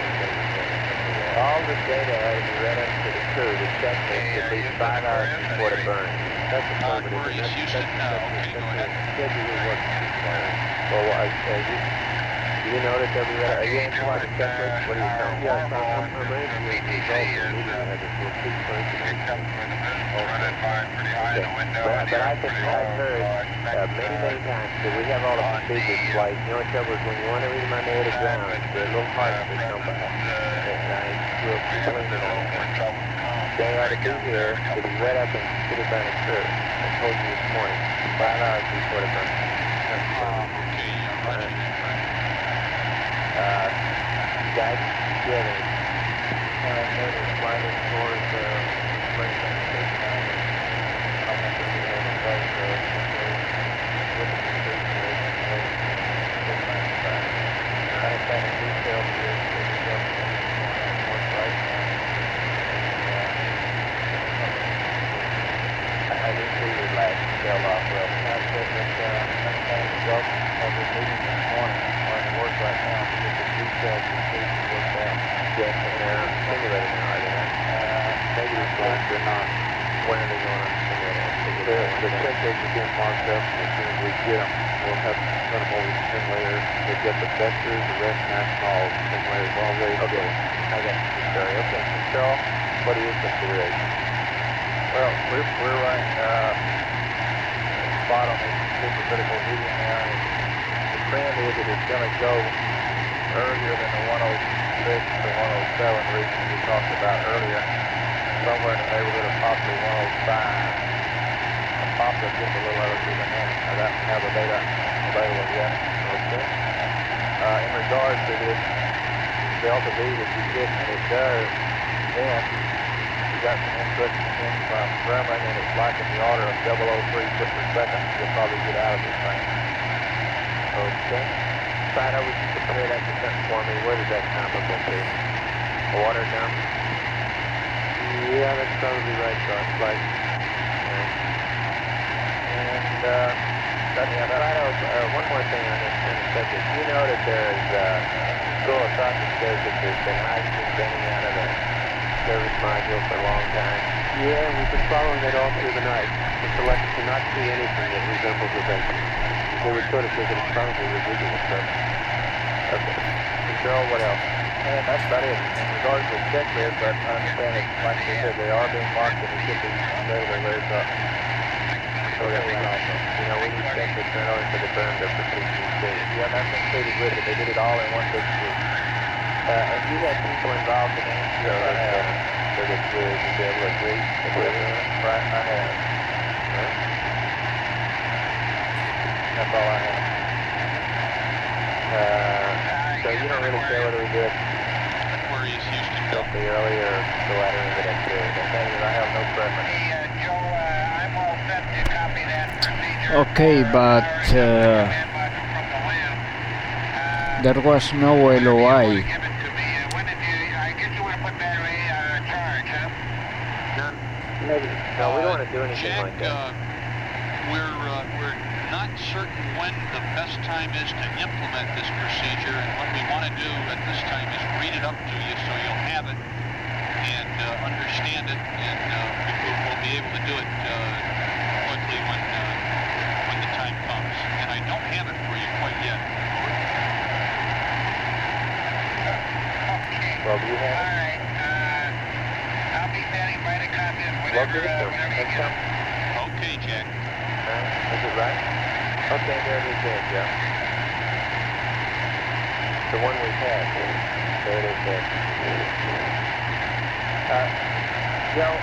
the data had to be read up to the crew to check this at least 5 hours before the burn. That's affirmative. Aquarius, Houston, okay, go ahead. Schedule work. Well, do you know that they'll be ready? Are you answering the checklist? What are you telling me? Yes, I'm answering the results immediately. But I think I've heard many times that we have all the procedures twice. You know what trouble is when you want to read my native ground, they're a little hard to come by. We'll keep leaning on it. They ought to be here to be read up and considered by the crew. I told you this morning, 5 hours before the burn. Guidance, do you have any? Notice sliding towards the right station. I'll have to be able to vote with the station. I have that in detail for you. sector 9. When are they going to the sectors are being marked up. As soon as we get them, we'll have to run them over the simulator. They've got the vectors, the rest national simulators all ready to go. I got you, sorry. Okay, Control, what are your considerations? Well, we're right spot on the supercritical median there. The trend is that it's going to go earlier than the 106 to 107 region we talked about earlier, somewhere in the neighborhood of possibly 105. Possibly just a little earlier than that. I don't have the data available yet. Okay. In regards to this delta V that you get when it does, then you got some interesting things from Gremlin, and it's like in the order of 003 foot per second. You'll probably get out of this thing. Okay. Sino, would you compare that to something for me? Where does that comparable to? A water dump? Yeah, that's probably right, John. Like, one more thing on this kind of subject. You know that there's school of thought that says that there's been hydrogen bending out of the service module for a long time. Yeah, we've been following it all through the night. The select cannot see anything that resembles a venture. They would sort of think it's probably residual stuff. Okay. Control, what else? And that's about it. In regards to the checklist, I understand that, like I said, they are being marked and they should be available very soon. Okay, you know, we need to check the journal into the burn to PCC. Yeah, that's included with it. They did it all in one big group. And you had people involved in it? So I have. So that you'll be able to agree with it? Right, I have. Right. That's all I have. So you don't really care whether we do it Aquarius, Houston, go. early or the latter end of that period. Okay, I have no preference. Okay, but there was no LOI. No, we don't want to do anything Jack, like that. We're not certain when the best time is to implement this procedure, and what we want to do at this time is read it up to you so you'll have it and understand it, and we'll be able to do it quickly when the time comes. And I don't have it for you quite yet. Well, do you have it? All right. I'll be standing by to copy it whenever you get it. Okay, Jack. Is it right? Okay, there it is there, Joe. The one we had. There it is there. Joe,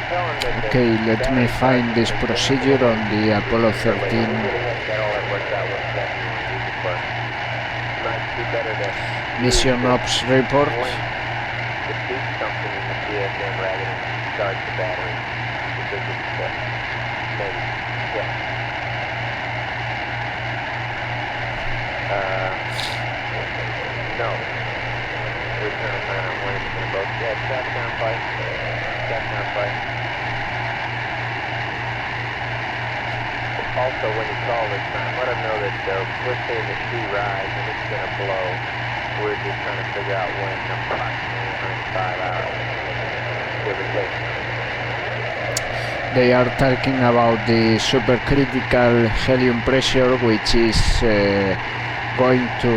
tell him that... Okay, let me find this procedure on the Apollo 13 mission ops report. To beat something in the CSM rather than charge the battery. Because it's maybe. Yeah. No. Return plan on when it's going to both. Yeah, Capcom fight. Capcom fight. Also, when you call this time, let them know that we're seeing the sea rise and it's going to blow. We're just trying to figure out when, approximately 95 hours. Give or take. They are talking about the supercritical helium pressure, which is going to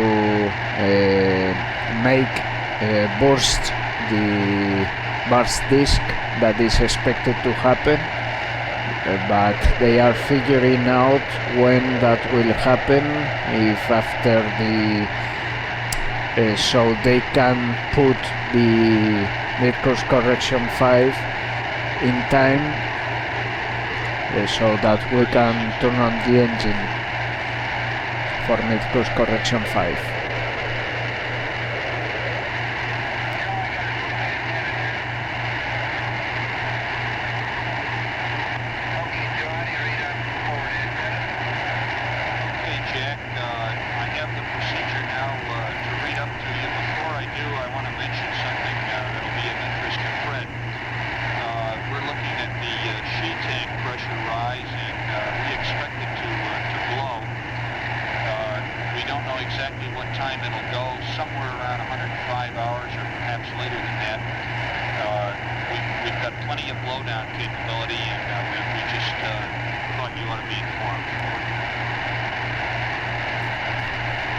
burst the burst disk that is expected to happen, but they are figuring out when that will happen, if after the so they can put the mid-course correction 5 in time, so that we can turn on the engine for mid-course correction 5. Okay, Jack, I have the procedure now to read up to you. Before I do, I want to mention something that'll be of interest to Fred. We're looking at the sheet tank pressure rise, and we expect it to blow. We don't know exactly what blowdown capability, and we just thought you ought to be informed.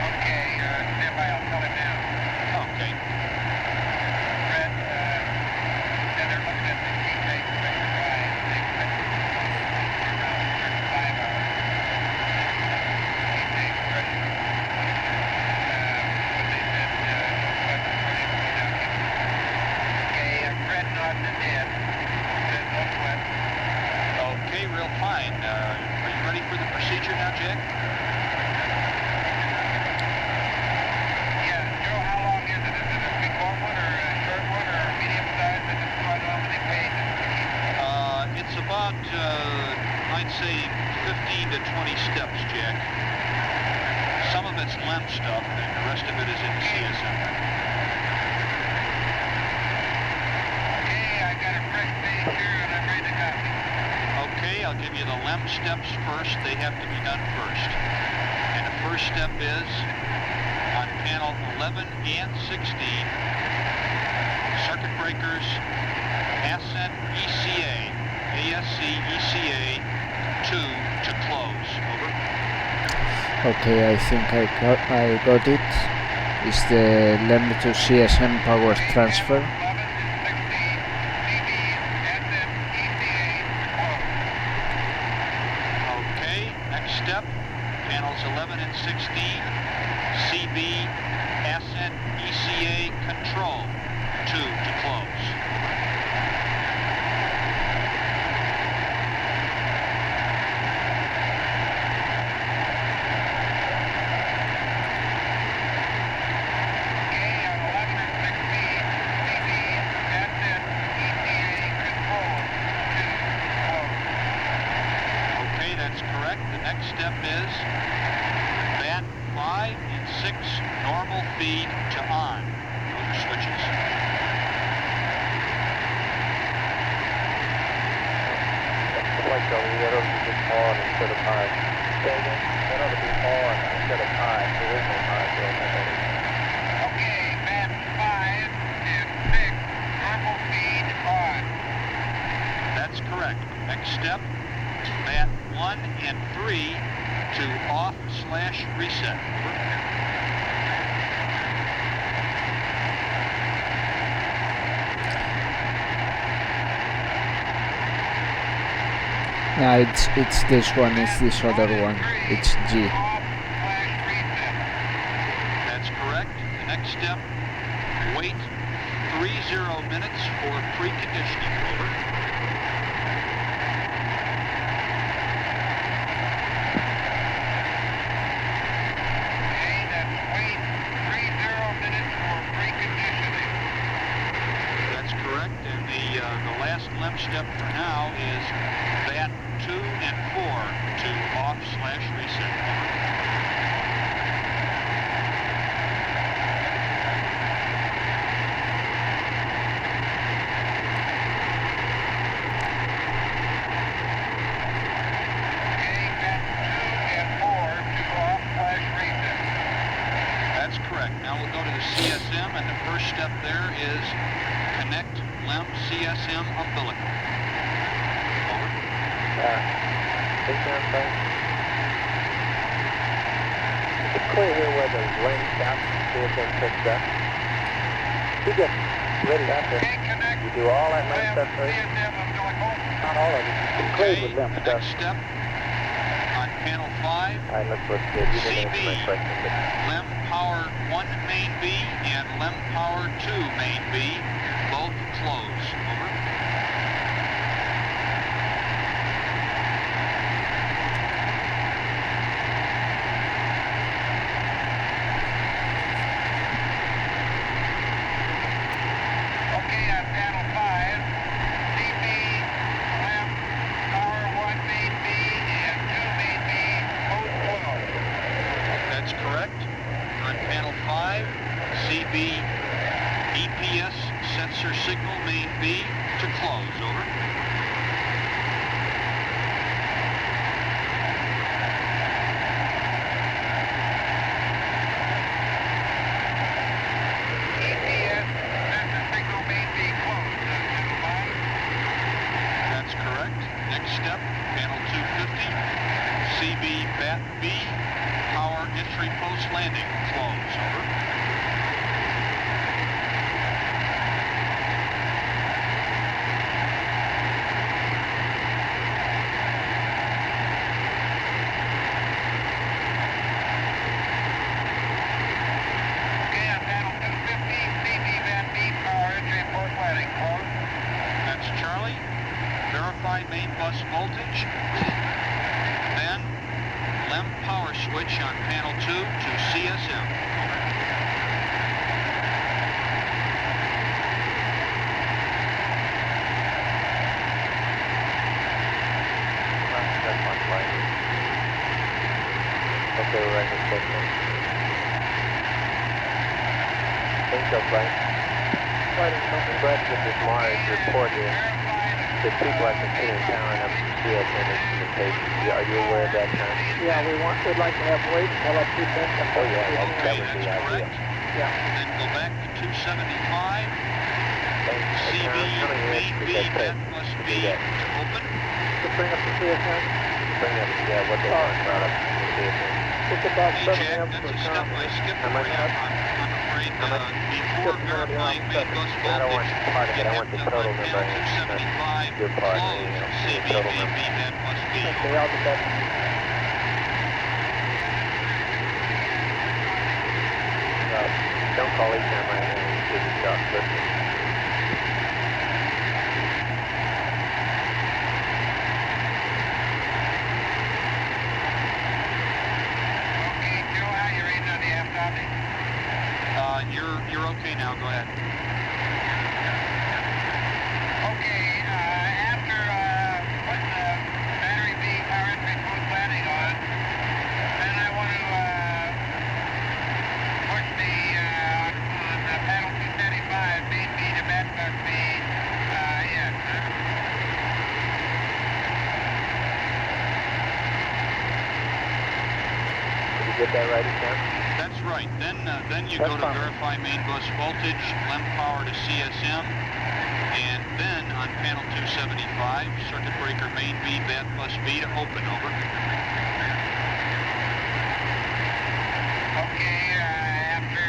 Okay, stand by, I'll tell him now. Okay. Fred, yeah, they're looking at the key tape pressure rise. They expect it to be around 35 hours. Key tape pressure. What they said, northwest 40 down here. Okay, Fred nodding his head. Said northwest. Okay, real fine. Are you ready for the procedure now, Jack? Yeah, Joe, how long is it? Is it a big long one or a short one or a medium size? I just want to know how many pages to keep. It's about, I'd say, 15 to 20 steps, Jack. Some of it's LEM stuff, and the rest of it is in the CSM. Okay, I got a fresh page here and I'm ready to copy. Okay, I'll give you the LEM steps first. They have to be done first. And the first step is on panel 11 and 16, circuit breakers, ascent ECA, ASC ECA 2 to close. Over. Okay, I think I got it. It's the LEM to CSM power transfer. 11 and 16, CB, ascent ECA to close. Okay, next step, panels 11 and 16, CB, ascent ECA control 2 to close. Okay, on 11 and 16, CB, ascent ECA control 2 to close. Okay, that's correct. The next step is bat 5 and 6 normal feed to on. Those are switches. Like that ought to be just on instead of high. Say again? That ought to be on instead of high. There is no high, so Okay, bat 5 and 6 normal feed on. That's correct. Next step, bat 1 and 3 to off/reset. Over. No, it's this one, it's this other one. It's G. That's correct. The next step, wait 30 minutes for preconditioning. Over. Okay, that's wait 30 minutes for preconditioning. That's correct. And the last LEM step for now is bat 2 and 4 to off/reset. Okay, bat 2 and 4 to off/reset. That's correct. Now we'll go to the CSM, and the first step there is connect LEM CSM umbilical. Over. It's clear here where the lane stops and CSM picks up. You get ready out there. Okay, connect You do all that lane stuff first. CSM umbilical. Not all of it. It's clear with them The stuff. next step on panel 5, All right, let's see. You didn't answer my question, but LEM power 1 main B and LEM power 2 main B, both close. Over. Okay, on panel 5, CB, LEM, power 1 main B and 2 main B, both closed. That's correct. On panel 5, CB EPS sensor signal main B to close. Over. EPS sensor signal main B closed. Signal line. main bus voltage, then LEM power switch on panel 2 to CSM. Okay, we're ready to check in. Think so, Frank. I'm glad to get this Mars report here. The people I can see in powering up some CSM instrumentation. Are you aware of that, Tom? Yeah, we'd like to have wait until I keep that. Oh, yeah, that would be ideal. Yeah. Then go back to 275. CB, main B, that must be to open. To bring up the CSM? Bring up, yeah, what they want brought up to the CSM. It's about Hey, 7 Jack, amps that's per a step I skipped for you. I'm afraid before verifying main bus voltage, I don't want part of it. I want the total number. panel 275 Your part, closed. CB, main B, that must be. Okay, I'll get that. Don't call each time right now. You should stop listening. Okay, Joe, how you reading on the app copy? You're okay now. Go ahead. Okay, after putting the battery B power entry close landing on, then I want to push the on panel 275 main B to bed bus B in. Did you get that right, Sam? That's right. Then you go to verify main bus voltage, LEM power to CSM, and then on panel 275, circuit breaker main B, bat bus B to open. Over. Okay, after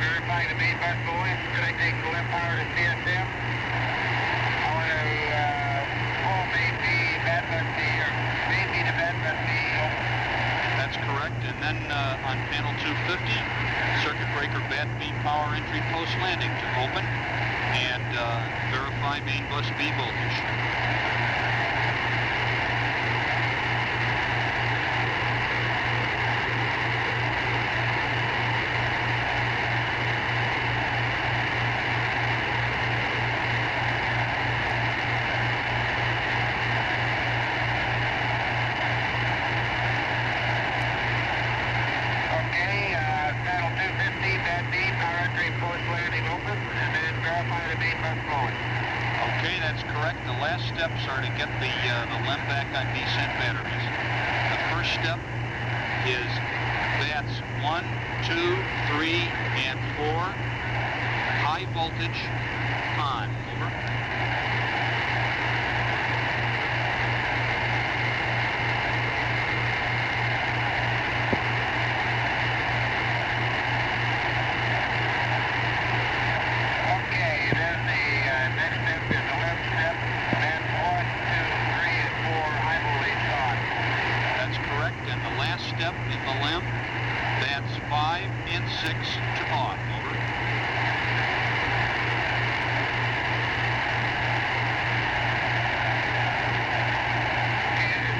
verifying the main bus going, should I take the left power to CSM? I want to pull main B, bat bus B, or main B to bat bus B open. That's correct. And then on panel 250, circuit breaker bat B power entry post landing to open, and verify main bus B voltage. Panel 250, bat B, power entry post landing open, and then verify the main bus flowing. Okay, that's correct. The last steps are to get the LEM back on descent batteries. The first step is bats 1, 2, 3, and 4. High voltage on. Over. Step in the LEM, that's 5 and 6 to on. Over.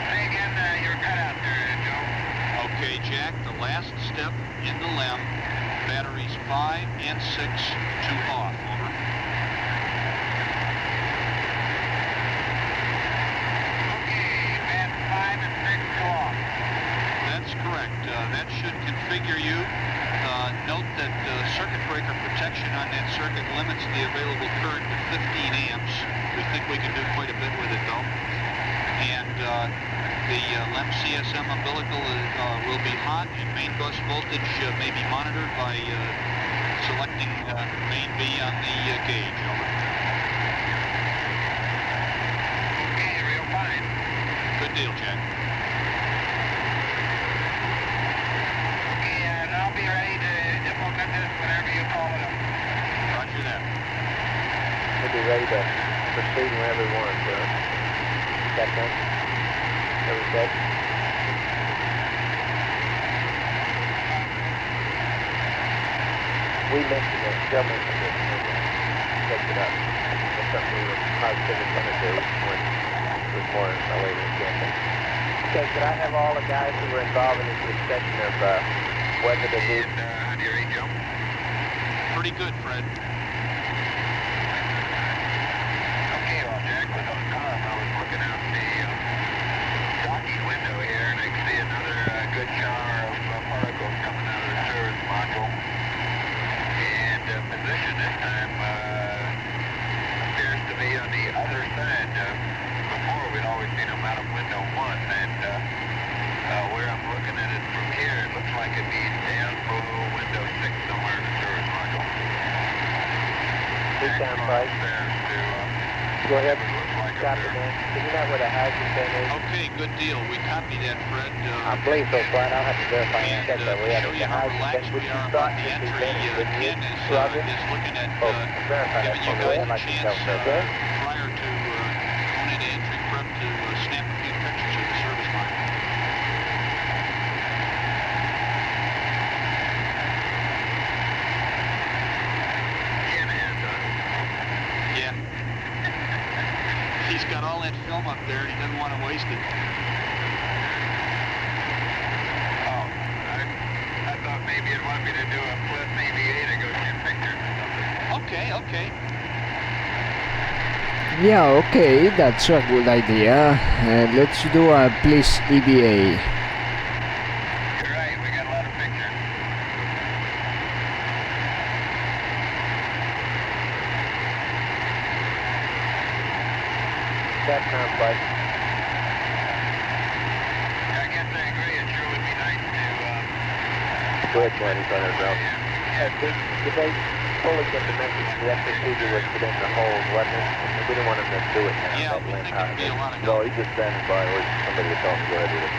Say again your cutout there, Joe. Okay, Jack, the last step in the LEM, batteries 5 and 6 to off. Over. Okay, bats 5 and 6 to off. That's correct. That should configure you. Note that circuit breaker protection on that circuit limits the available current to 15 amps. We think we can do quite a bit with it, though. And the LEM CSM umbilical will be hot, and main bus voltage may be monitored by selecting main B on the gauge. Over. Okay, real fine. Good deal, Jack. I'll be ready to implement this whenever you call it up. Roger that. We'll be ready to proceed whenever we want, sir. Captain? Are we set? We mentioned this, Joe mentioned this, and picked it up. It's something we were positively going to do when with more later camping. Okay, could I have all the guys who were involved in this discussion of whether to do... How do you rate, Joe? Pretty good, Fred. Okay, well, Jack was on top. I was looking out the jockey window here, and I can see another good shower of particles coming out of the service module. And position this time appears to be on the other side. Before, we'd always seen them out of window 1, and where I'm looking at it from here, it looks like it'd be down below window 6 somewhere in the service module. This sound right? Go ahead. Copy that. Can you know where the housing bin is? Okay, good deal. We copy that, Fred. I believe so, Fred. I'll have to verify and check that. We have show the you how housing bin. relaxed Would we you are start about the with the entry. bin? Would you? Ken is Roger? looking at Verify that giving you for me. guys I'd a like to chance tell them, okay? prior to going into entry prep to snap a few pictures of the service line. Yeah. He's got all that film up there and he doesn't want to waste it. Oh, I thought maybe you'd want me to do a flip EVA to go get pictures or something. Okay, okay. Yeah, okay, that's a good idea. Let's do a please EVA. You're right, we got a lot of pictures. That sounds right. I guess I agree, it sure would be nice to... Go ahead, Glenn. He's on his own. Did they fully get the message that procedure was put in the hole, wasn't it? We didn't want him to do it now. Yeah, we think it'd be a lot of No, he's just standing by waiting for somebody to tell him to go ahead with it.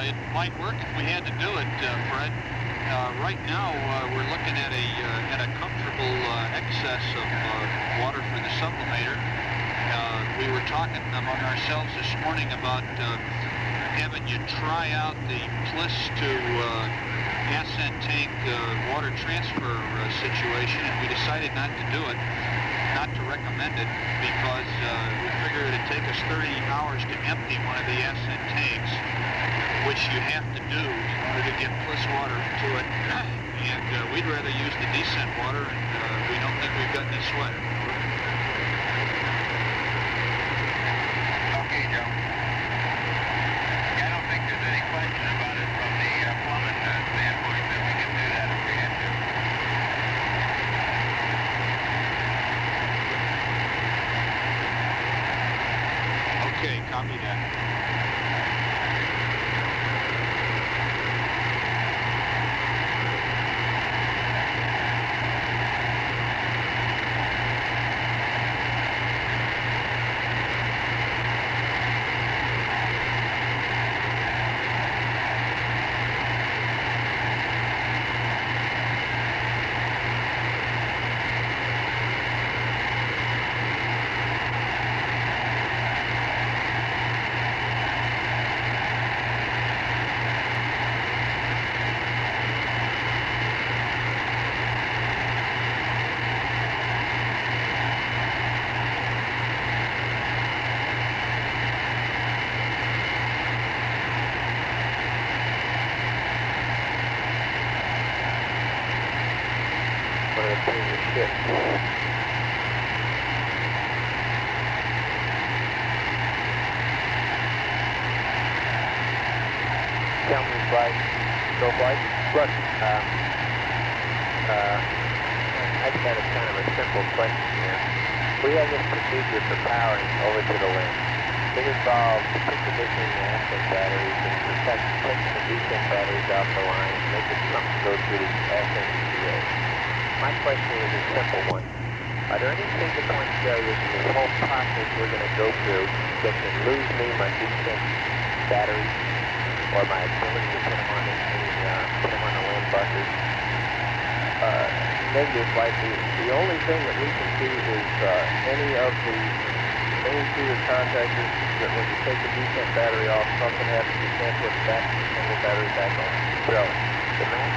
It might work if we had to do it, Fred. right now we're looking at a comfortable excess of water for the sublimator. We were talking among ourselves this morning about having you try out the Pliss to ascent tank water transfer situation, and we decided not to do it, not to recommend it, because we figured it'd take us 30 hours to empty one of the ascent tanks, which you have to do in order to get Pliss water into it, and we'd rather use the descent water, and we don't think we've got any sweat. Okay, Joe. Yeah, I don't think there's any question about it from the plumbing standpoint that we can do that if we had to. Okay, copy that. Tell me, flight. Go flight. Look, I've got a kind of a simple question here. We have this procedure for powering over to the limb. It involves preconditioning the ascent batteries and taking the descent batteries off the line and making something go through the ascent EPA. My question is a simple one. Are there any single point failures in this whole process we're going to go through that can lose me my descent batteries or my ability to put them on the limb buses? Negative, like the only thing that we can see is any of the contactors that when you take the descent battery off, something happens, you can't put the single battery back on. So,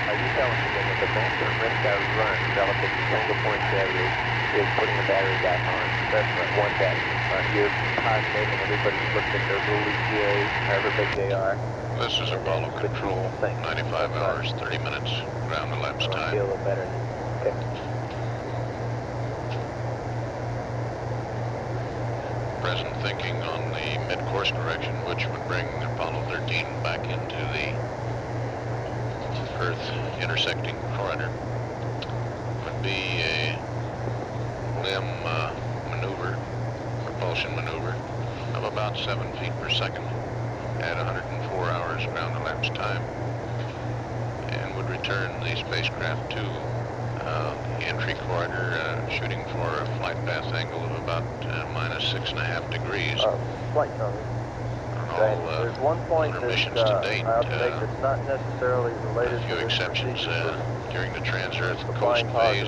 are you telling me that the maximum risk I would run relative to single point failure is putting the battery back on? That's one battery. You're positive and everybody's looked at their little EPAs, however big they are. This is Apollo Control, 95 hours, 30 minutes, ground elapsed time. Feel a little better. Okay. Present thinking on the mid-course correction, which would bring Apollo 13 back into the Earth intersecting corridor, would be a limb maneuver, propulsion maneuver, of about 7 feet per second at 104 hours ground elapsed time, and would return the spacecraft to the entry corridor, shooting for a flight path angle of about minus 6.5 degrees. Flight cover. There's one point that missions to date, that's not necessarily related a few to exceptions during the trans-Earth coast phase,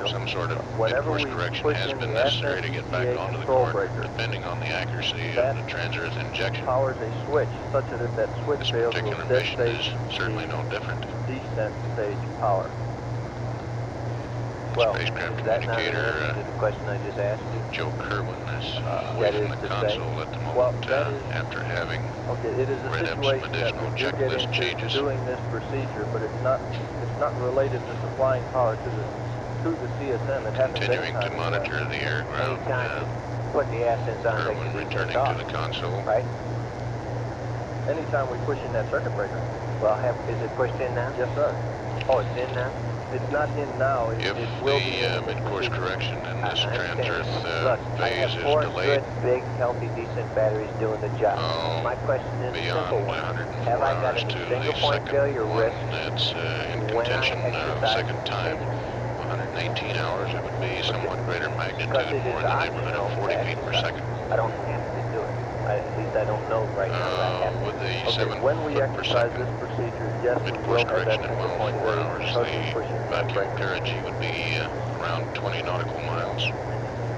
some sort of mid-course correction has been necessary to get back onto the corridor, depending on the accuracy of the trans-Earth injection. Powers a switch such that if that switch This fails, particular will mission is certainly no different. descent stage power. Well, Spacecraft is that not an communicator, answer to the question I just asked you? Joe Kerwin is away from the console at the moment after having it is a read up some situation that additional we do get checklist into changes. doing this procedure, but it's not related to supplying power to the CSM. It hasn't Continuing been to monitor the air-ground, put the assets on, Kerwin returning to the console. Right. Anytime we push in that circuit breaker. Well, is it pushed in now? Yes, sir. Oh, it's in now? It's not in now. If the mid-course correction in this trans-Earth phase is four delayed, good, big, healthy, decent batteries doing the job. My question is a simple one. Have I got any single point failure risk that's in contention the second time? 118 hours, it would be somewhat greater magnitude, more in the neighborhood of 40 feet per second. I don't have to do it. At least I don't know right now that happened. With the Okay, 7 when we foot per exercise second this procedure, yes, we mid will course have that correction at single point 104 rate hours, totally the pushing the vacuum breaker. perigee would be around 20 nautical miles.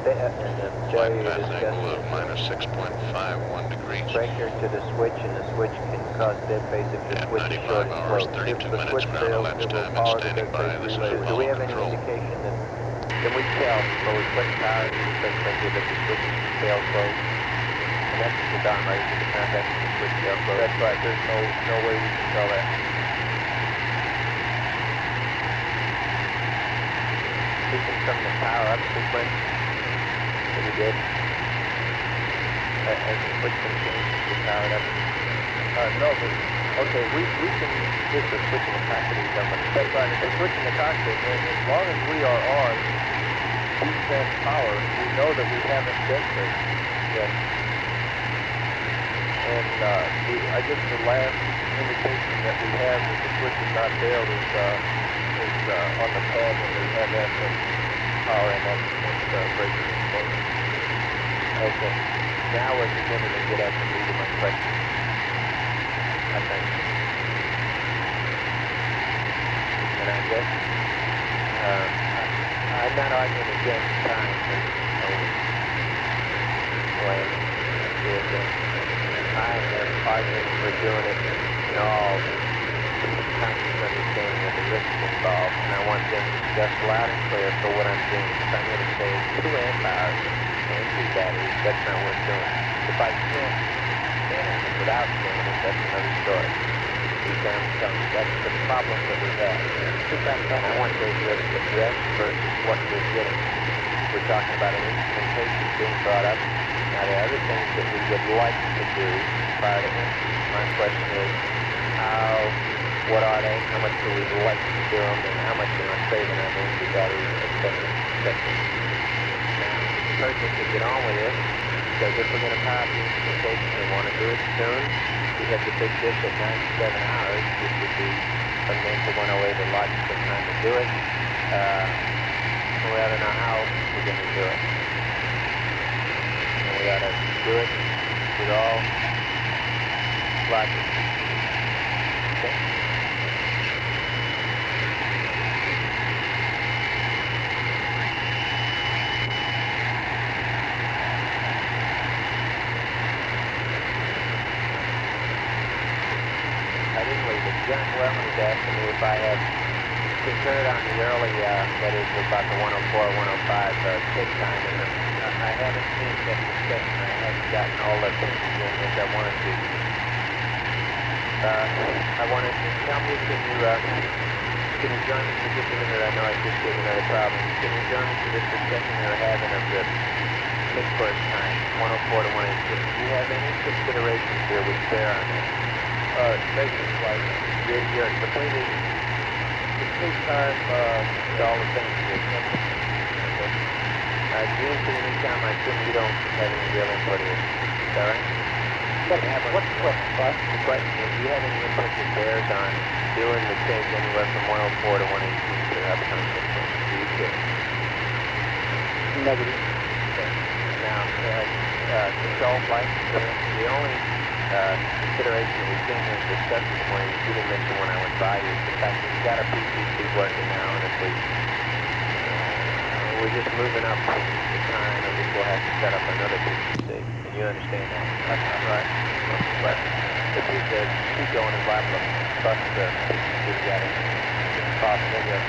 And then Flight Jerry path discussed angle of minus 6.51 degrees. breaker to the switch, and the switch can cause dead base if the At switch is 95 short and hours, closed. 32 If the minutes, switch ground fails, elapsed it will time and power the standing dead by. phase This is relay. Do we Apollo have any control. indication that, can we tell when we put power to the switch breaker that the switch failed closed? And that's at the bottom, right? Is the contact with the switch failed closed? That's right. There's no way we can tell that. Speaking from the power up sequence that we did, as the switch been changed to power up? No, but, okay, we can, just the switch in the cockpit is done, but that's right, the switch in the cockpit, and as long as we are on descent power, we know that we haven't dead space. Yes. And I guess the last indication that we have that the switch is not failed is on the pad when we have that power and that breaker is closed. Okay. Now we're beginning to get at the meat of my question. I think. And I guess I'm not arguing against time when I am arguing for doing it in all conscious understanding of the risks involved, and I want them discussed loud and clear for what I'm doing. If I'm going to save 2 amp hours and 2 batteries, that's not worth doing. If I can't stand it without doing it, that's another story. That's the problem that we have. And I want those risks addressed versus what we're getting. We're talking about an instrumentation being brought up. Now, there are other things that we would like to do prior to entry. My question is, what are they? How much do we like to do them? And how much am I saving on energy batteries, et cetera, et cetera. Now, the person can get on with this, because if we're going to power the instrumentation, we want to do it soon. We have the big dish at 97 hours, which would be from then to 108, a logical time to do it. We ought to know how we're going to do it. And we ought to do it with all logic. Okay? I didn't leave it. John Wellman is asking me if I have concurred on the early, that is about the 104, 105 take time, and I haven't finished that discussion. I haven't gotten all the pieces in as I wanted to. I wanted to tell me, can you join me for just a minute? I know I just gave another problem. Can you join me for this discussion we're having of the mid-course time, 104 to 186? Do you have any considerations here which bear on that? Basically, like, you're completely time to all the things here. Okay. Gene, for the meantime, I assume you don't have any real input here. Is that right? What's the question? The question is, do you have any input that bears on doing the change anywhere from 104 to 118 to upcoming change? Do you care? Negative. Okay. Now, control flight, the only consideration that we came here and discussed this morning, you didn't mention when I went by you, is the fact that we've got a PCC working now, and if we're just moving up the time, and we'll have to set up another PCC, and you understand that. That's not right. But if we could keep going and liable to bust the PCC together, it's possible that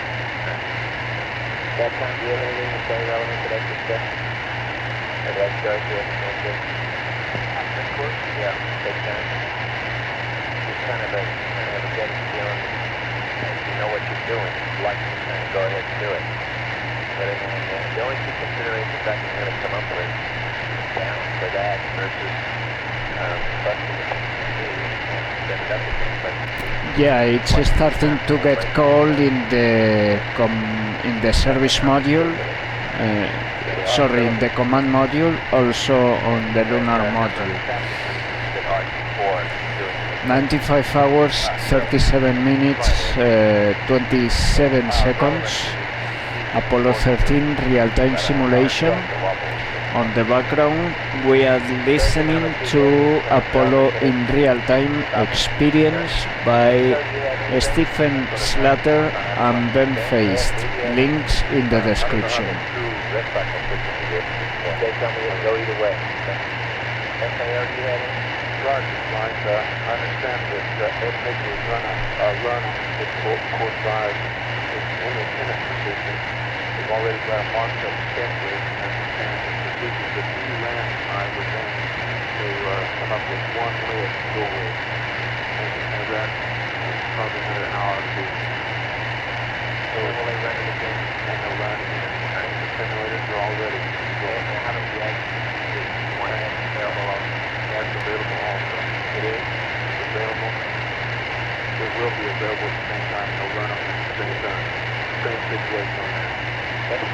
that time, do you have anything to say relevant to that discussion? Or did I start you at of course? Yeah, take time. Just kind of a getting feeling that you know what you're doing. You'd like to kind of go ahead and do it. But the only two considerations I can really come up with for that versus busting the PCC and set it up again. But yeah, it's starting to get cold in the service module. Sorry, in the command module, also on the lunar module. 95 hours, 37 minutes, 27 seconds. Apollo 13 real-time simulation. On the background, we are listening to Apollo in real-time experience by Stephen Slater and Ben Feist. Links in the description. They tell me it'll go either way. FAO, do you have any? Roger, Mike. I understand that Edmund is run its course by in the tennis position. We've already got a marked up schedule and the procedures that we ran tonight was then to come up with one list to go with. And that is probably another hour or two. So will they run it again? And they'll run it again. The simulators are all ready to go. And how many eggs is one egg available on? That's available also. It is? It's available. It will be available at the same time. They'll run them at the same time. Same situation on that. Okay.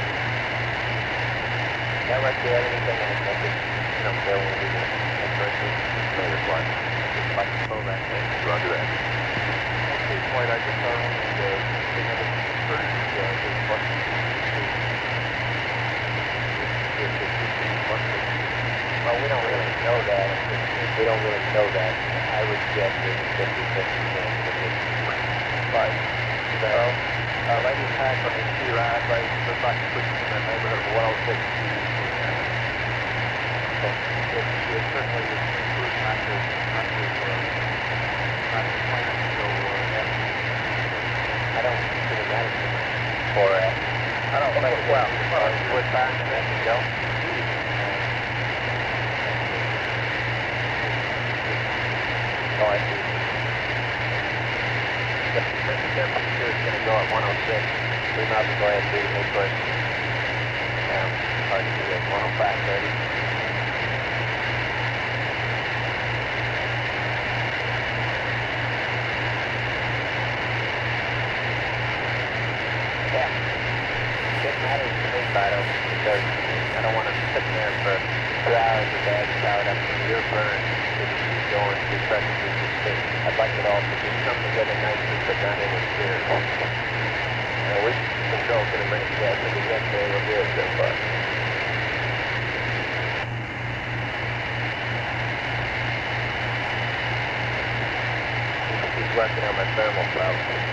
That right there, anything else that could come there when we get interested? Later, Flight. Just like to pull that thing. Roger that. Okay, Flight, I guess our only thing other than concerns is what we see. If it could be what we see. Well, we don't really know that. If we don't really know that, I would guess there's a 50-50 chance that it's right. So, lady attack on these two rides, ladies, looks like it puts us in the neighborhood of 106 feet. It certainly is improved not to plan, so I don't consider that a good for I don't think, well, we're fine and that can go. Oh, I see. The temperature is going to go at 106. We might as well go ahead and do the big push. Hard to do it. 105.30. Yeah. It matters to me, Fido, because I don't want to sit there for 2 hours a day powered up from your burn to keep going to pressure to the state. I'd like it all to just come together nicely, but not interfere. We control to the minute gas of the yesterday will do it so far. He's working on my thermal problem.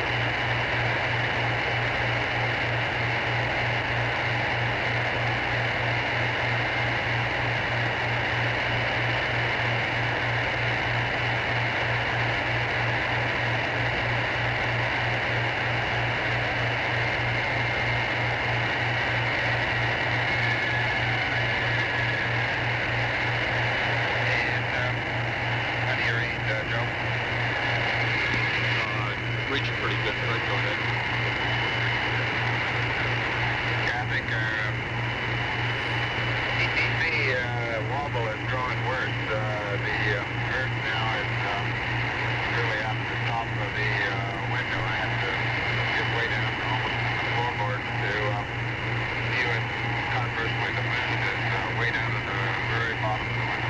Reaching pretty good, Fred. Go ahead. Yeah, I think ETC wobble is growing worse. The Earth now is really up at the top of the window. I have to get way down to almost the floorboard to view it. Conversely, the moon is way down at the very bottom of the window.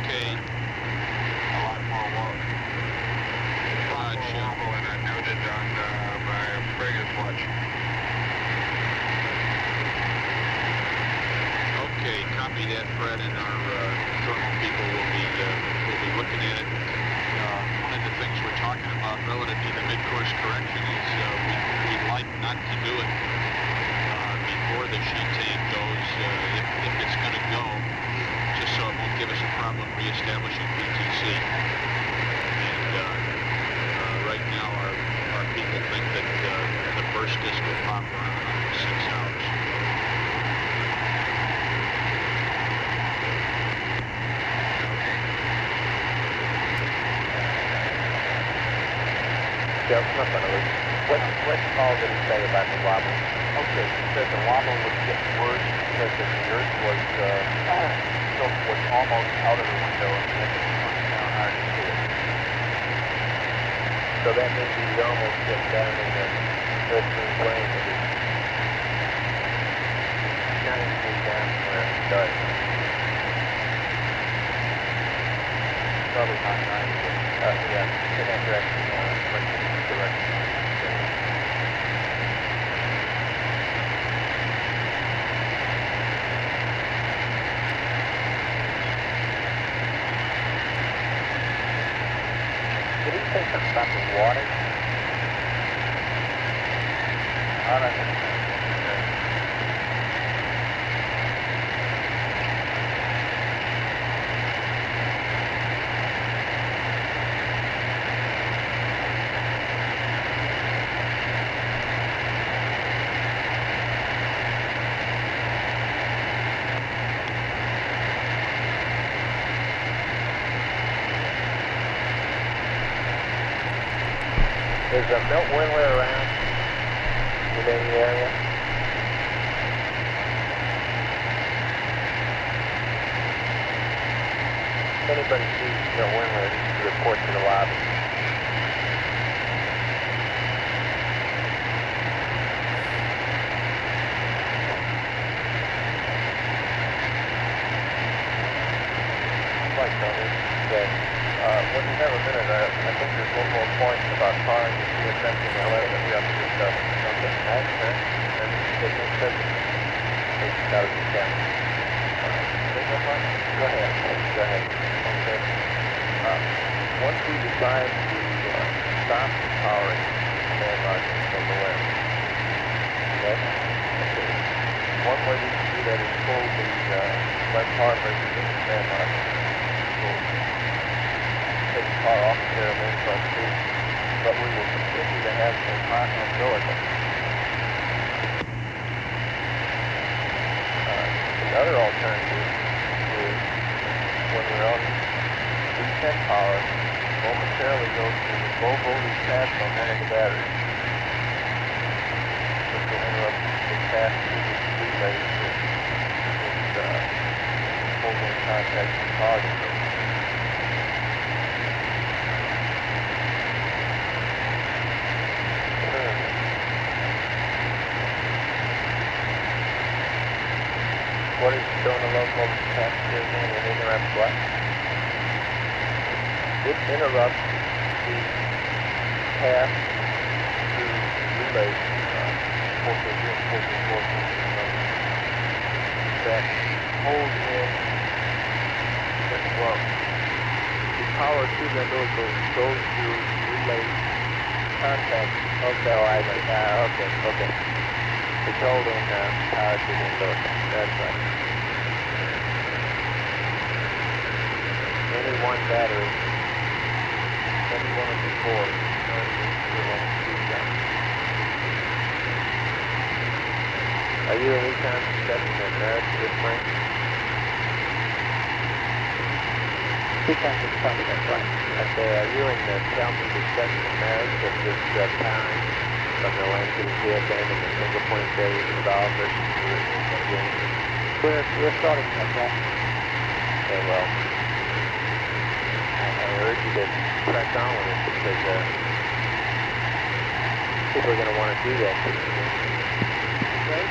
Okay. A lot more wobble. And I noted on my previous watch. Okay, copy that, Fred, and our thermal people will be looking at it. One of the things we're talking about relative to the mid-course correction is we'd like not to do it before the sheet tank goes, if it's going to go, just so it won't give us a problem reestablishing PTC. Right now, our people think that the first disc will pop around in 6 hours. Joe, come up on a loop. What Paul did he say about the wobble? Okay, he said the wobble was getting worse because the Earth was almost out of the window and then it was down hard to see it. So that means he's almost getting down in the Earth-moon plane. He's 9 feet down from where he started. Probably not 90. Yeah, in that direction, direction. say something about the water? All right. Is a Milt Windler around within the area? If anybody sees Milt Windler, report to the lobby. Right, Tony. Okay. When you have a minute, I think there's one more point about firing the CSM in LA that we have to discuss. Okay, that's good. And it makes sense. It's got to be done. Go ahead. Go ahead. Okay. Once we decide to stop powering command module from the west, yes? Okay. One way we can do that is pull the lead power breakers in the command module. Take the car off of their main front seat, but we will continue to have some hot umbilical. The other alternative is when we're on D10 power, momentarily go to the low voltage pads on one of the batteries, which will interrupt the fast relays that hold in contact with the power control. What is showing a low voltage capacitor again and interrupts what? It interrupts the path to relay 450 and 454 that hold in, well, the power to the umbilical goes through relay contact of the island. Okay. It's holding power to the umbilical. That's right. Any one battery, any one of the four, Are you and Econ discussing the merits of this plan? Econ just talking about what? I say, are you and Kelman discussing the merits of this powering from the length of the CSM and the single point failure involved versus the original game? We're starting from that. Okay, well, I urge you to press on with it because people are going to want to do that. Okay?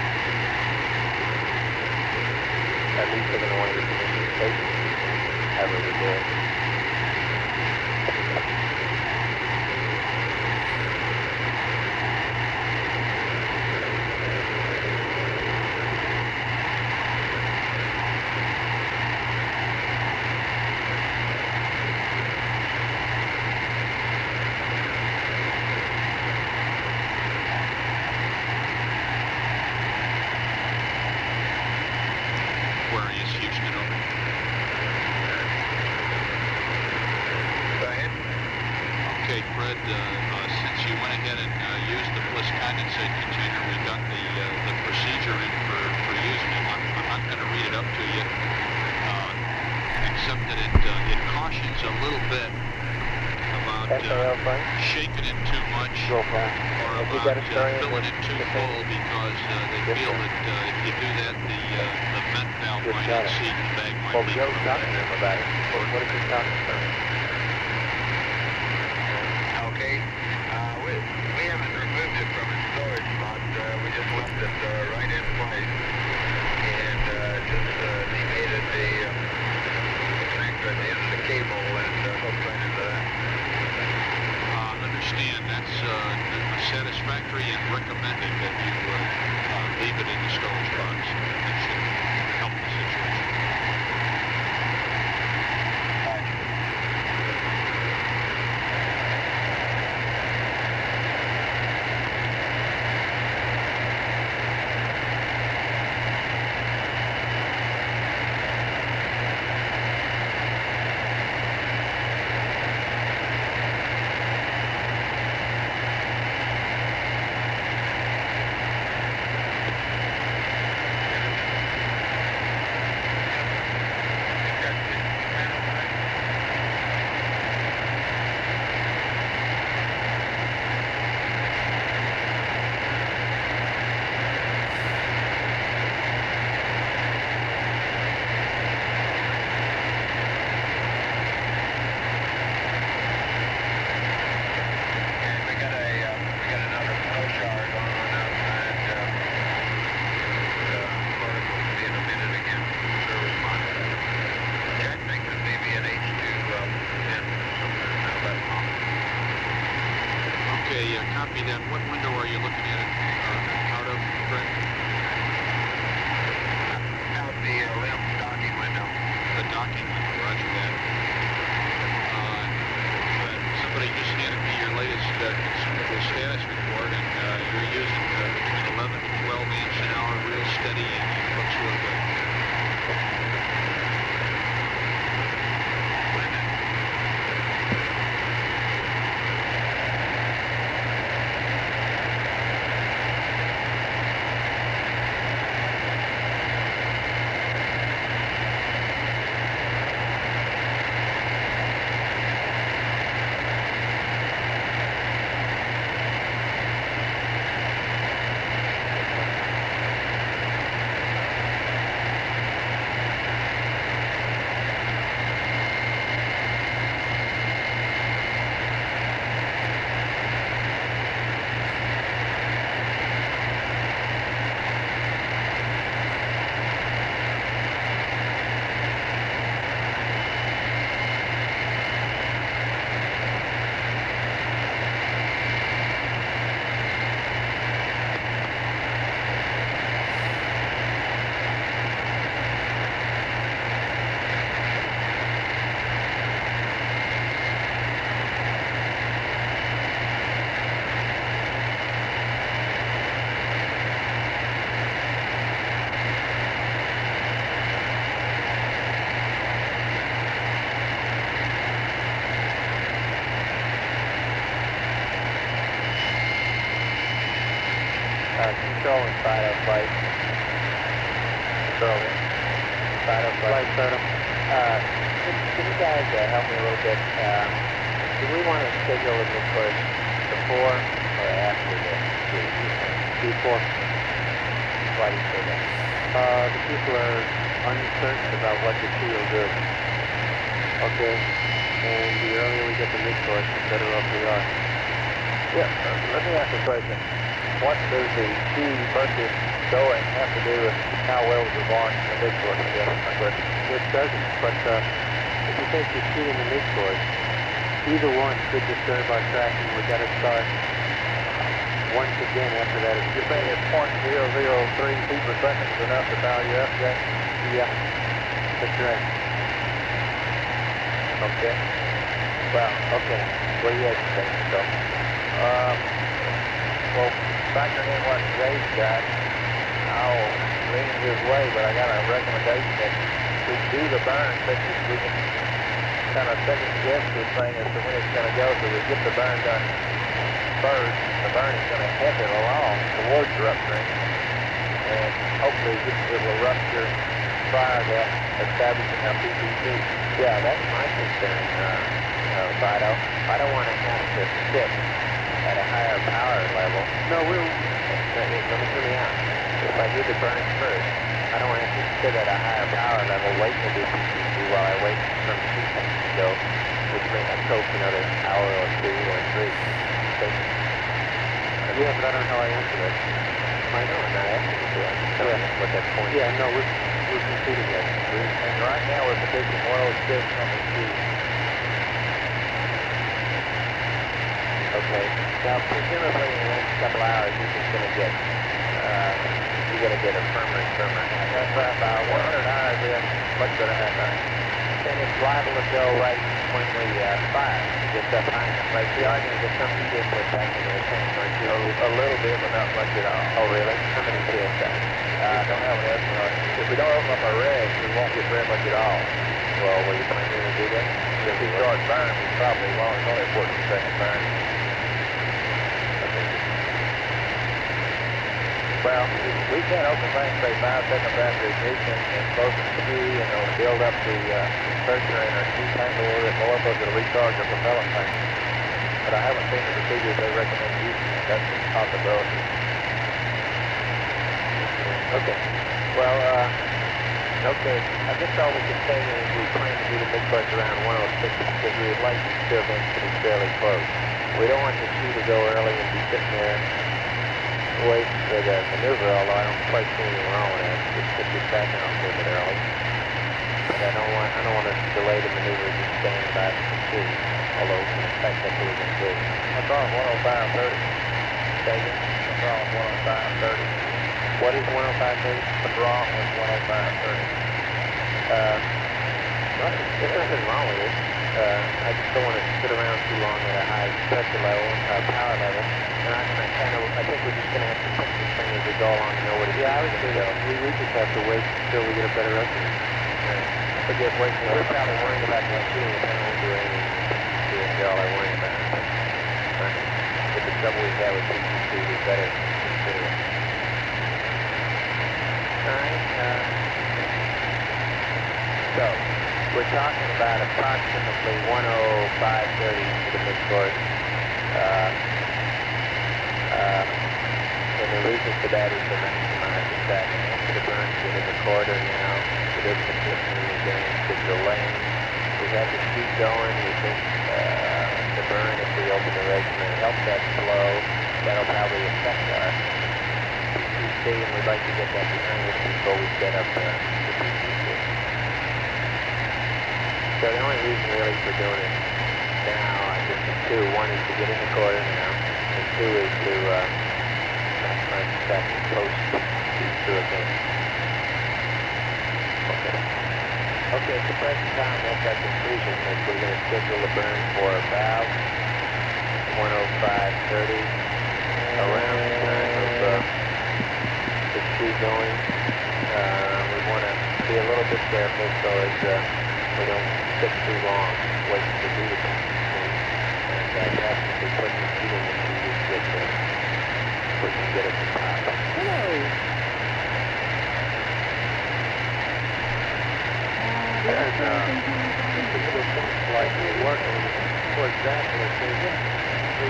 At least they're going to want to get some instrumentation, however we do it. Since you went ahead and used the bliss condensate container, we got the procedure in for using it. I'm not going to read it up to you, except that it cautions a little bit about shaking it too much or about filling it too full because they feel that if you do that, the vent valve might unseat and the bag might leak. Joe's talking to him about it. What is he talking about? Okay. We haven't removed it from its storage spot. We just left it right in place and just demated the connector at the end of the cable and hooked right into that. Understand that's satisfactory and recommended that you leave it in the storage box. That should help the situation. Okay, copy that. What window are you looking at it out of, Fred? Out the left docking window. The docking window, roger that. Fred, somebody just handed me your latest consumable status report, and you're using between 11 and 12 amps an hour, real steady, and it looks real good. Control and Fido flight. Control. Fido flight. Can you guys help me a little bit? Do we want to schedule a mid-course before or after the before? Why do you say that? The people are uncertain about what the two will do. Okay. And the earlier we get the mid-course, the better off we are. Yeah, let me ask a question. What does the key versus going have to do with how well we're on the mid-course? It doesn't, but if you think you're shooting the mid-course, either one could disturb our tracking. We've got to start once again after that. You're saying if 0.003 feet per second is enough to dial you up, Jack? Yeah, that's right. Okay. Well, okay. What do you have to say? So, well, factoring in what Jay's got, I'll lean his way, but I got a recommendation that we do the burn, so we can kind of second guess this thing as to when it's going to go, so we get the burn done first. The burn is going to head it along towards the rupturing, and hopefully it will rupture prior to establishing our PPC. Yeah, that's my concern, Fido. I don't want to have to sit at a higher power level. No, let me hear me out. If I do the burn first, I don't want to have to sit at a higher power level waiting to do PPC while I wait for some heat to go, which may have to take another hour or two or three. Okay. Yeah, but I don't know how I answer that. I know I'm not asking you to. I'm just telling you what that point is. Yeah, no, we're competing that. And right now we're predicting 106 on the key. Okay. Now, presumably in the next couple hours, you're just going to get, you're going to get a firmer and firmer half. That's right. About 100 hours in, much better half hour. And it's liable to go right when we fire. It gets up high enough. Right? You are going to get some heat input back into the tank, aren't you? A little bit, but not much at all. Oh, really? How many PSI? I don't have an estimate on it. If we don't open up our regs, we won't get very much at all. Well, were you planning to do that? If we start burn, we probably won't. It's only a 14-second burn. Well, we can't open things, say, 5 seconds after ignition and close the key, and it'll build up the pressure in our key tank a little bit more, so it'll recharge our propellant tank. But I haven't seen the procedures they recommend using. That's a possibility. Okay. Well, okay. I guess all we can say is we plan to do the mid-course around 106 because we would like the events to be fairly close. We don't want the key to go early and be sitting there waiting for the maneuver, although I don't quite see anything wrong with that. Just put your back out a little bit early. But I don't want to delay the maneuver just standing by the key, although in fact that's what we're going to do. saw 105.30. Say again? I saw 105.30. What is 105.30? The draw was 105.30. There's nothing wrong with it. I just don't want to sit around too long at a high pressure level, power level. And I think we're just going to have to test this thing as we go along and know what it is. Yeah, I would say that we just have to wait until we get a better estimate. But just wait. We're probably worrying about the machine, and then we'll do anything. That's all I'm worrying about. With the trouble we have with PCC, we better consider it. All right. So, we're talking about approximately 105.30 for the mid-course. And the reason for that is to maximize the track. After the burn, get in the corridor now. It is consistently against the delay. We have the speed going. We think the burn, if we open the regiment, helps that flow. That'll probably affect our PCC, and we'd like to get that behind us before we set up the PCC. So the only reason really for doing it now, I guess, is two. One is to get in the corridor now, and two is to maximize the track and post these two events. Okay, at the present time, that's our conclusion, that we're going to schedule a burn for about 105.30, around the time of the speed going. We want to be a little bit careful so as we don't sit too long waiting to do the thing. And perhaps if we put some speed in the speed, we can get it to top. Hello. And the system's slightly working. For example, if we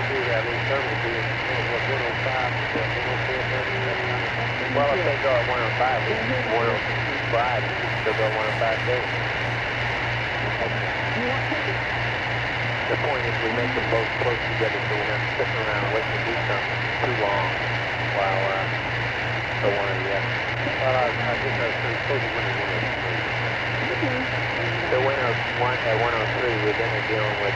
do that little thermal beam, what 105 to 104, well, if they go at 105, we can 105, we can still go 105.30. The point is we make them both close together so we're not sitting around waiting to do something too long while for one or the other. Well, I think I was supposed to win at 103. So when at 103, we're then dealing with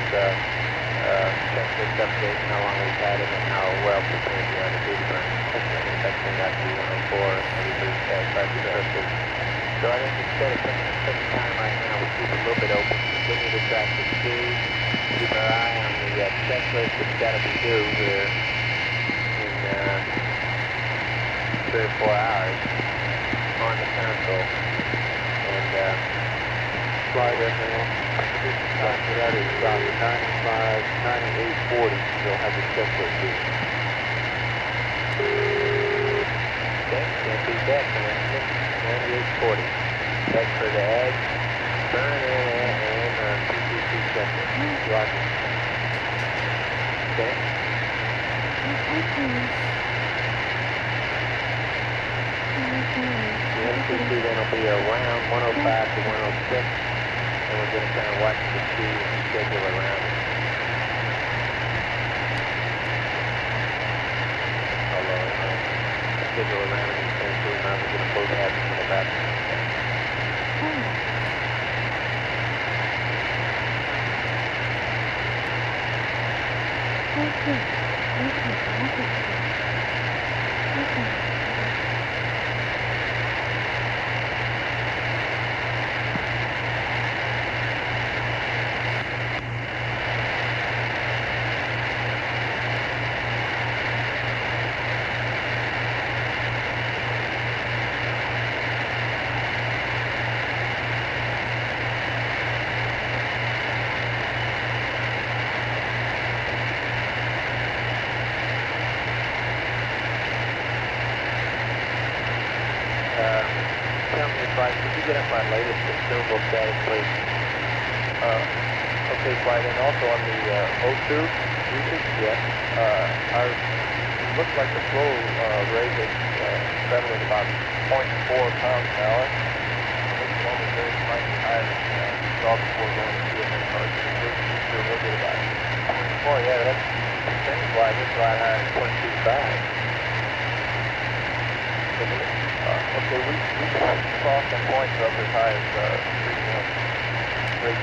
checklist update, how long we've had it, and how well prepared we are to do the burn. That turned out to be 104, everybody's satisfied with the circle. So I think instead of picking a certain time right now, we keep a little bit open, continue to track the speed, keep our eye on the checklist that's got to be due here in 3 or 4 hours on the console. And slide up now. Time for that is about 98.40. You'll have the checklist due. Okay, can't beat that, man. 98.40. That's for the egg, burn and PCC checklist. Roger. Okay. The MCC then will be around 105 to 106, and we're going to kind of watch the speed and schedule around it. Although, schedule around it and turn to around, we're going to both have it in about Could you get up my latest consumable status, please? Okay, Flight, and also on the O2 usage, yes. It looks like the flow rate is settling about 0.4 pounds an hour. It's normally very slightly higher than we saw before going to a minute card. So we're a little bit about 0.4, yeah, that's percentage-wise, it's a lot higher than 0.25. Okay, we saw some points up as high as 3.1, 0.2.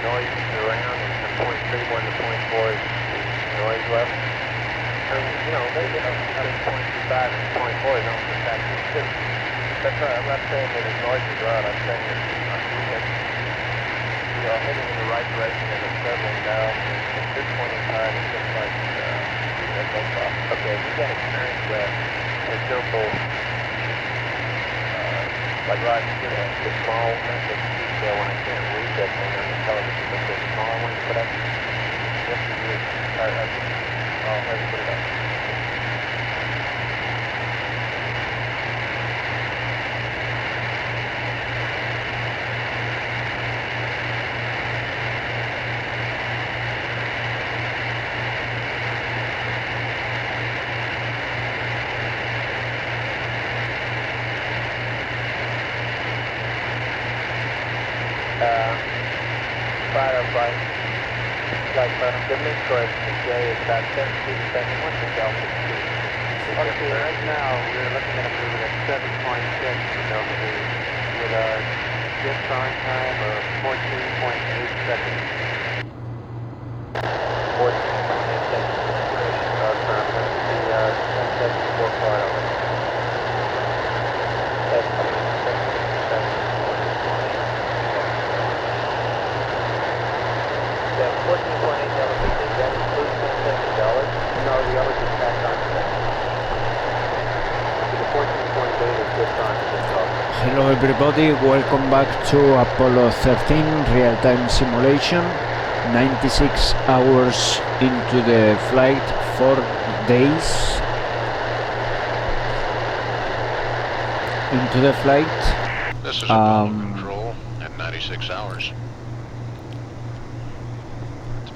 noise around, and from point 31 to point 4 is noise level. And, you know, maybe between point 25 and point 4 is almost a factor 2. That's right, I'm not saying that his noise is loud, I'm saying that we are heading in the right direction and it's settling down. At this point in time, it looks like that's no problem. Okay, we got experience with simple, like right, you know, the small message detail when I can't read that thing on the television, but the smaller one you put up, yes, you do. I'll have you put it up. The mid-course today is about 7 feet a second. What's the delta speed? Okay, right now we're looking at a movement at 7.6 millimeters with a shift on time of 14.8 seconds. 14.8 seconds duration of time. That's the sunset before part of it. That's 17 seconds. That 14.8 millimeters, does that include $10 No, the others is tacked on to that. So the 14.8 is just on to this off. Hello everybody, welcome back to Apollo 13 real-time simulation. 96 hours into the flight, 4 days into the flight. This is Apollo control at 96 hours.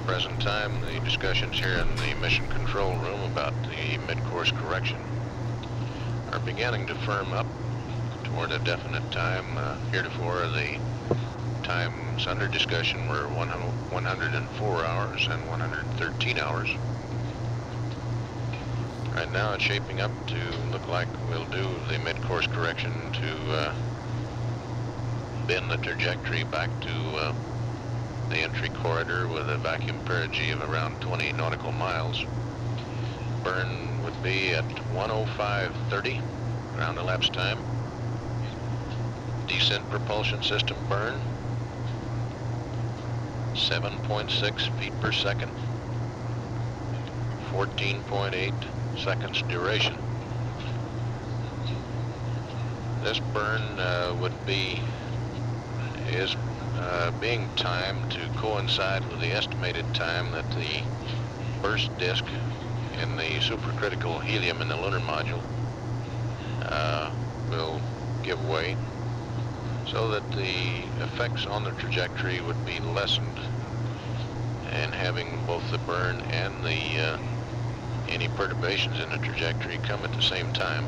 Present time, the discussions here in the mission control room about the mid-course correction are beginning to firm up toward a definite time. Heretofore, the times under discussion were 104 hours and 113 hours. Right now, it's shaping up to look like we'll do the mid-course correction to bend the trajectory back to the entry corridor with a vacuum perigee of around 20 nautical miles. Burn would be at 105.30 ground elapsed time. Descent propulsion system burn 7.6 feet per second, 14.8 seconds duration. This burn is being timed to coincide with the estimated time that the burst disk in the supercritical helium in the lunar module will give way, so that the effects on the trajectory would be lessened, and having both the burn and the any perturbations in the trajectory come at the same time.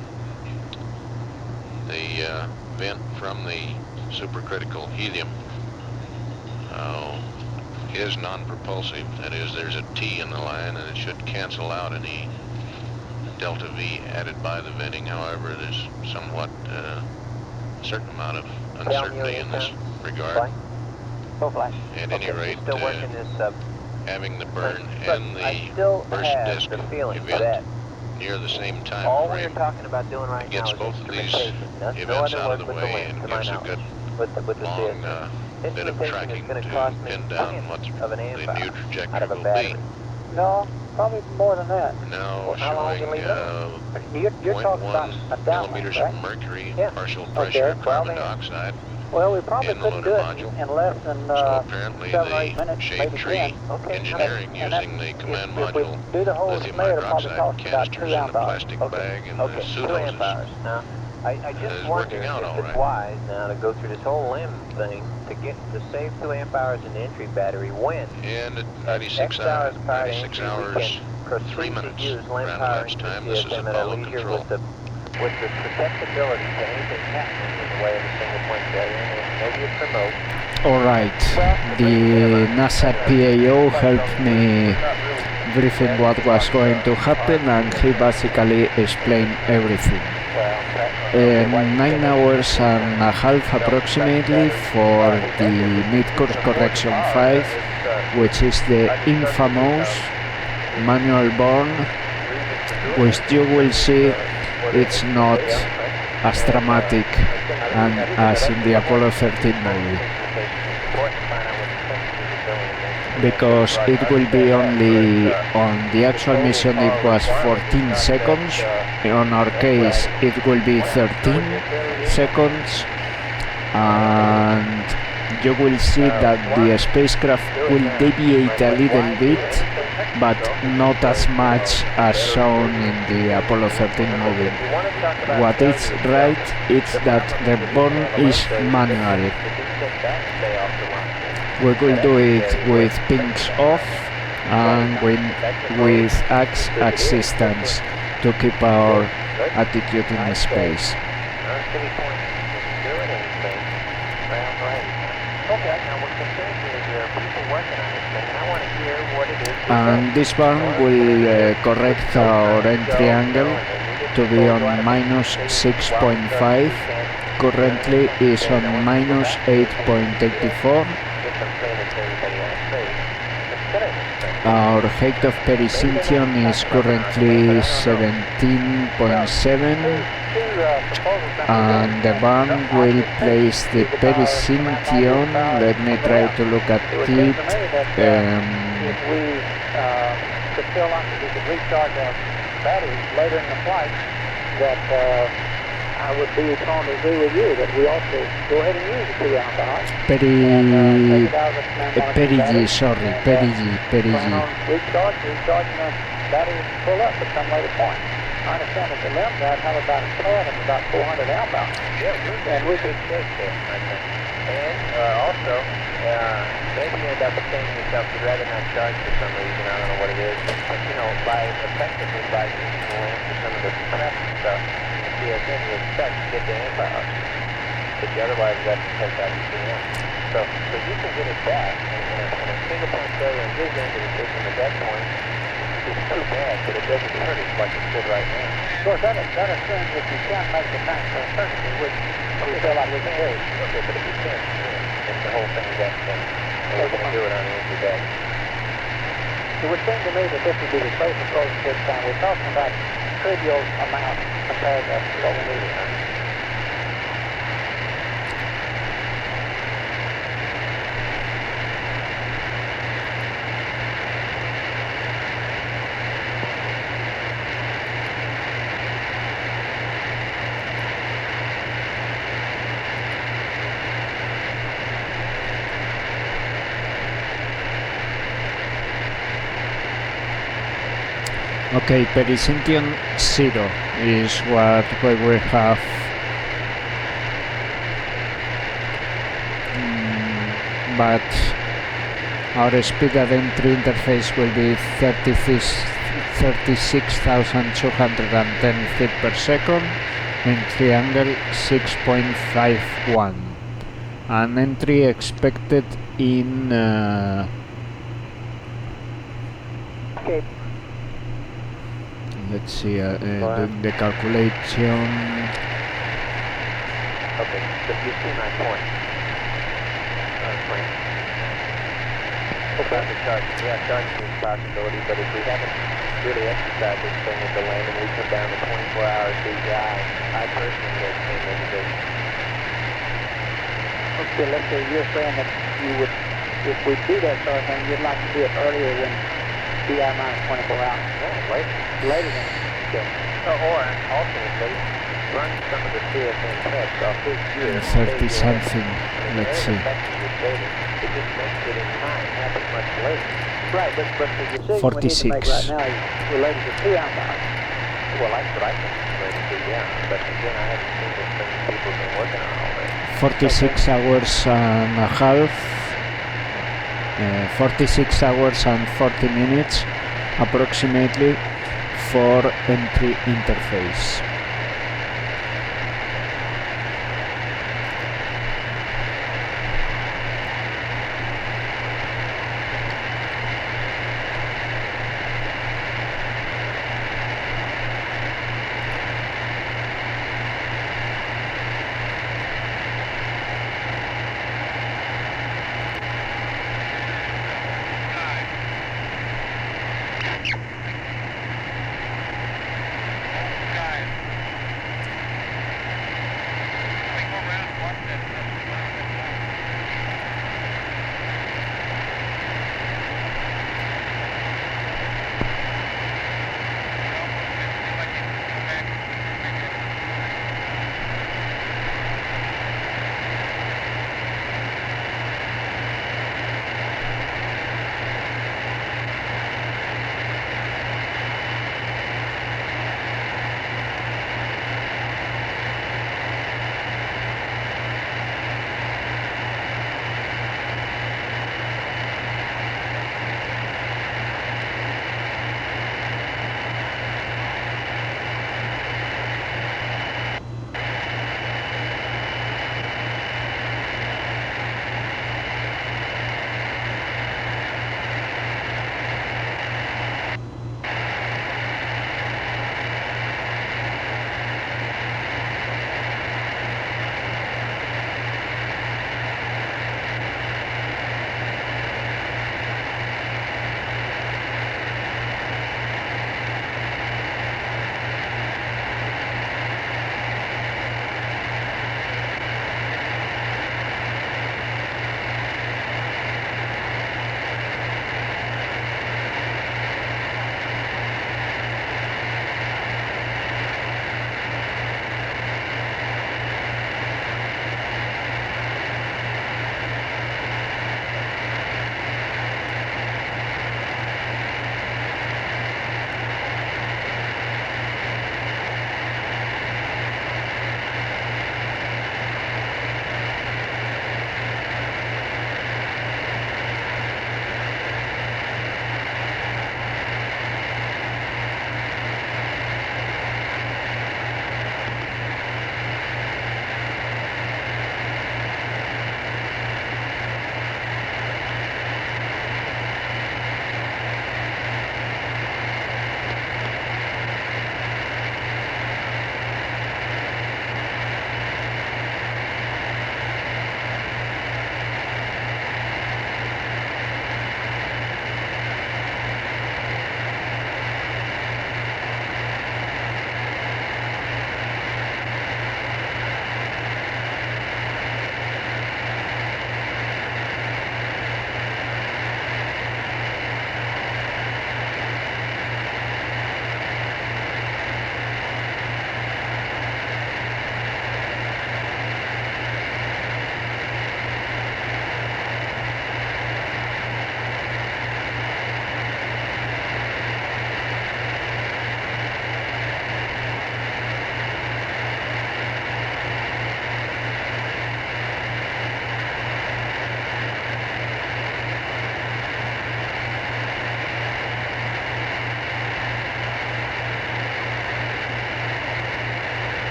The vent from the supercritical helium is non-propulsive. That is, there's a T in the line and it should cancel out any delta V added by the venting. However, there's somewhat a certain amount of uncertainty in this regard. At any rate, having the burn and the burst disk event near the same time frame gets both of these events out of the way and gives a good long bit of tracking to pin down what the new trajectory will be. No, probably more than that. Now showing 0.1 millimeters of mercury, partial pressure of carbon dioxide. Well, we probably couldn't do it in less than so apparently 7 or 8 minutes, Shade maybe Tree 10. engineering using the command module do the whole lithium smear, it'll probably hydroxide cost about canisters 2 in the plastic bag and the pseudoses. Now, I just wonder if it's wise now to go through this whole limb thing to save 2 amp hours in the entry battery when and at 96 hours, 3 minutes ground elapsed time. This is Apollo control. With the susceptibility to anything happening in the way of a single point failure, and maybe it's remote. Alright, the NASA PAO helped me briefing what was going to happen, and he basically explained everything. Well, 9 hours and a half approximately for the mid-course correction 5, which is the infamous manual burn, which you will see it's not as dramatic and as in the Apollo 13 movie, because it will be only on the actual mission it was 14 seconds. On our case it will be 13 seconds, and you will see that the spacecraft will deviate a little bit, but not as much as shown in the Apollo 13 movie. What is right is that the burn is manual. We will do it with pings off and with assistance to keep our attitude in space. And this burn will correct our entry angle to be on -6.5. Currently is on -8.84. Our height of perisyntion is currently 17.7, and the burn will place the perisyntion. Let me try to look at it. If we could fill up, we could recharge our batteries later in the flight, that I would be prone to agree with you that we ought to go ahead and use the 2 alcohol. Perigi, sorry, Perigi. Recharging the batteries full up at some later point. I understand that the LEM guys have about a pad of about 400 amp hours. Yeah, and we could shake there, I think. And also, maybe you end up saying to yourself, you'd rather not charge for some reason, I don't know what it is, but you know, by effectively by using the LEM for some of the suppressed stuff, you expect to get the amp hours, but you otherwise have to take out the PM. So you can get it back, and a single point failure in his end of the system at that point is too bad, but it doesn't hurt us like it should right now. Of course, that assumes that you can't make the tank so perfectly, which we feel like we can do. Okay, but if you can't, then the whole thing is that thing, and we're going to do it on the empty bag. It would seem to me that this would be the safe approach this time. We're talking about trivial amount compared to what we need. Okay, perisyntion 0 is what we will have. But our speed at entry interface will be 36,210 feet per second, entry angle 6.51, and entry expected in okay. Let's see, doing the calculation. Okay, so you see my point. About the charge. Yeah, charging is a possibility, but if we haven't really exercised this thing at the landing, we come down to 24 hours DPI. I personally don't see motivation. Okay, let's say you're saying that you would, if we do that sort of thing, you'd like to do it earlier than DI minus 24 hours. Yeah, later than okay. Or alternately, run some of the CFM tests off this year. 30 something, let's see. It just makes it in time happen much later. Right, but the decision 46. we need to make right now is related to 2 amp hours. Well, that's what I think it's related to, yeah. But again, I haven't seen this thing people have been working on already. 46 hours and a half. 46 hours and 40 minutes approximately for entry interface.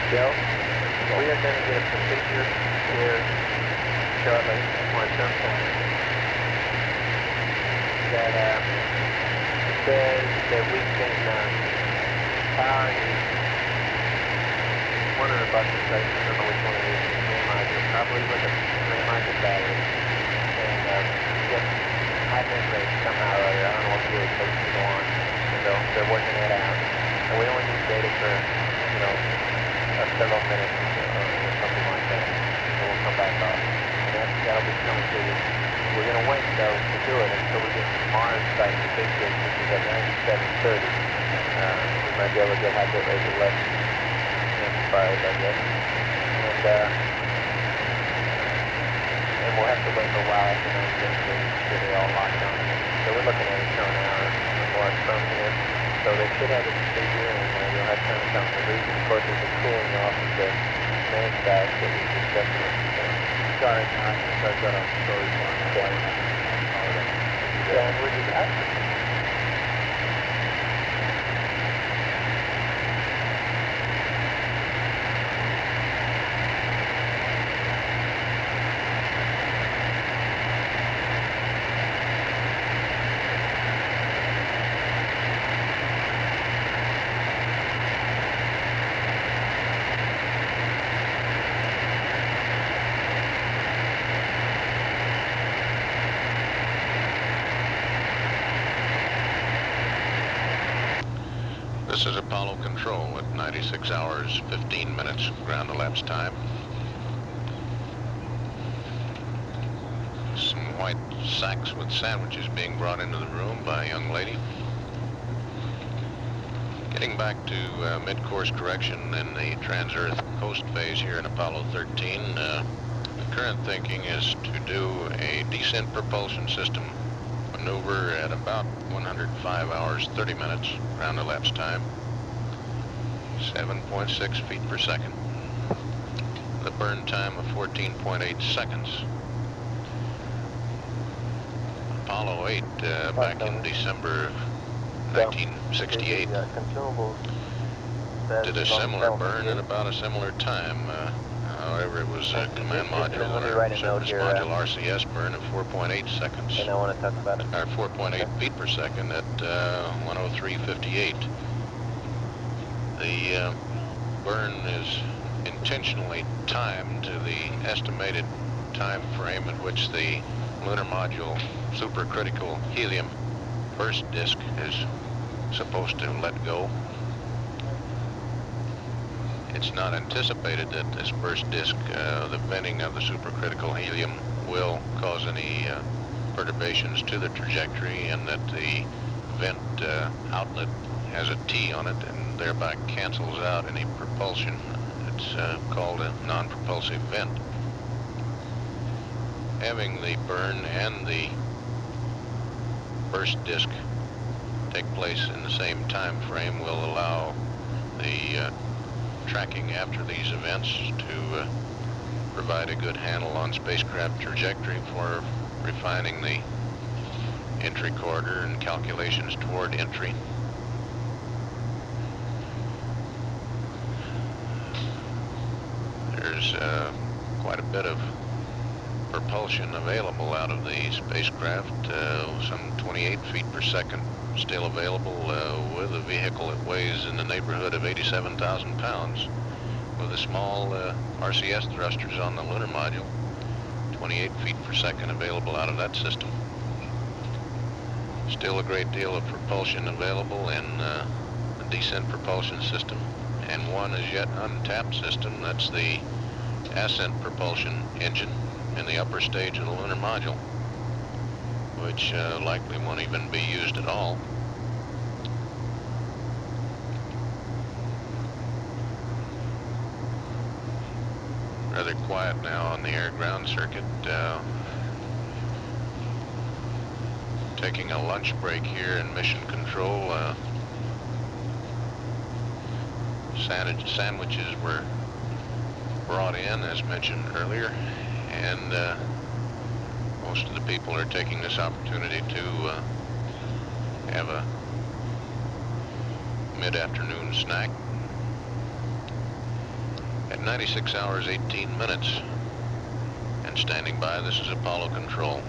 Joe, we are going to get a procedure here shortly on something that says that we can power one of the buses stations, I don't know which one it is, probably with a module battery, and get high bit rate somehow or other. I don't know what fuel it takes to go on. So they're working that out. And we only need data for, several minutes or something like that. And we'll come back off. And that'll be coming to you. We're going to wait, though, to do it until we get to Mars site, the big dish, which is at 9730. We might be able to get high bit rate with less amplifiers, I guess. And we'll have to wait for a while after 9730 till they're all locked on. So we're looking at a show an hour or more from here. So they should have a procedure, and you'll have time to come to reason. Of course, there's a cooling off of the main side that we discussed with Sorry, I've got a story for you. Yeah, and we're just asking. This is Apollo Control at 96 hours, 15 minutes ground elapsed time. Some white sacks with sandwiches being brought into the room by a young lady. Getting back to mid-course correction in the trans-Earth coast phase here in Apollo 13, the current thinking is to do a descent propulsion system maneuver at about 105 hours, 30 minutes ground elapsed time, 7.6 feet per second. The burn time of 14.8 seconds. Apollo 8 back in December of 1968 did a similar burn at about a similar time. However, it was a command module or service module RCS burn of 4.8 seconds, And I want to talk about it. or 4.8 feet per second at 103.58. The burn is intentionally timed to the estimated time frame at which the lunar module supercritical helium burst disk is supposed to let go. It's not anticipated that this burst disk, the venting of the supercritical helium, will cause any perturbations to the trajectory, and that the vent outlet has a T on it and thereby cancels out any propulsion. It's called a non-propulsive vent. Having the burn and the burst disk take place in the same time frame will allow the tracking after these events to provide a good handle on spacecraft trajectory for refining the entry corridor and calculations toward entry. There's quite a bit of propulsion available out of the spacecraft, some 28 feet per second still available with a vehicle that weighs in the neighborhood of 87,000 pounds. With the small RCS thrusters on the lunar module, 28 feet per second available out of that system. Still a great deal of propulsion available in the descent propulsion system, and one as yet untapped system, that's the ascent propulsion engine in the upper stage of the lunar module, which likely won't even be used at all. Rather quiet now on the air-ground circuit. Taking a lunch break here in mission control. Sandwiches were brought in, as mentioned earlier, and most of the people are taking this opportunity to have a mid-afternoon snack. 96 hours, 18 minutes. And standing by, this is Apollo Control.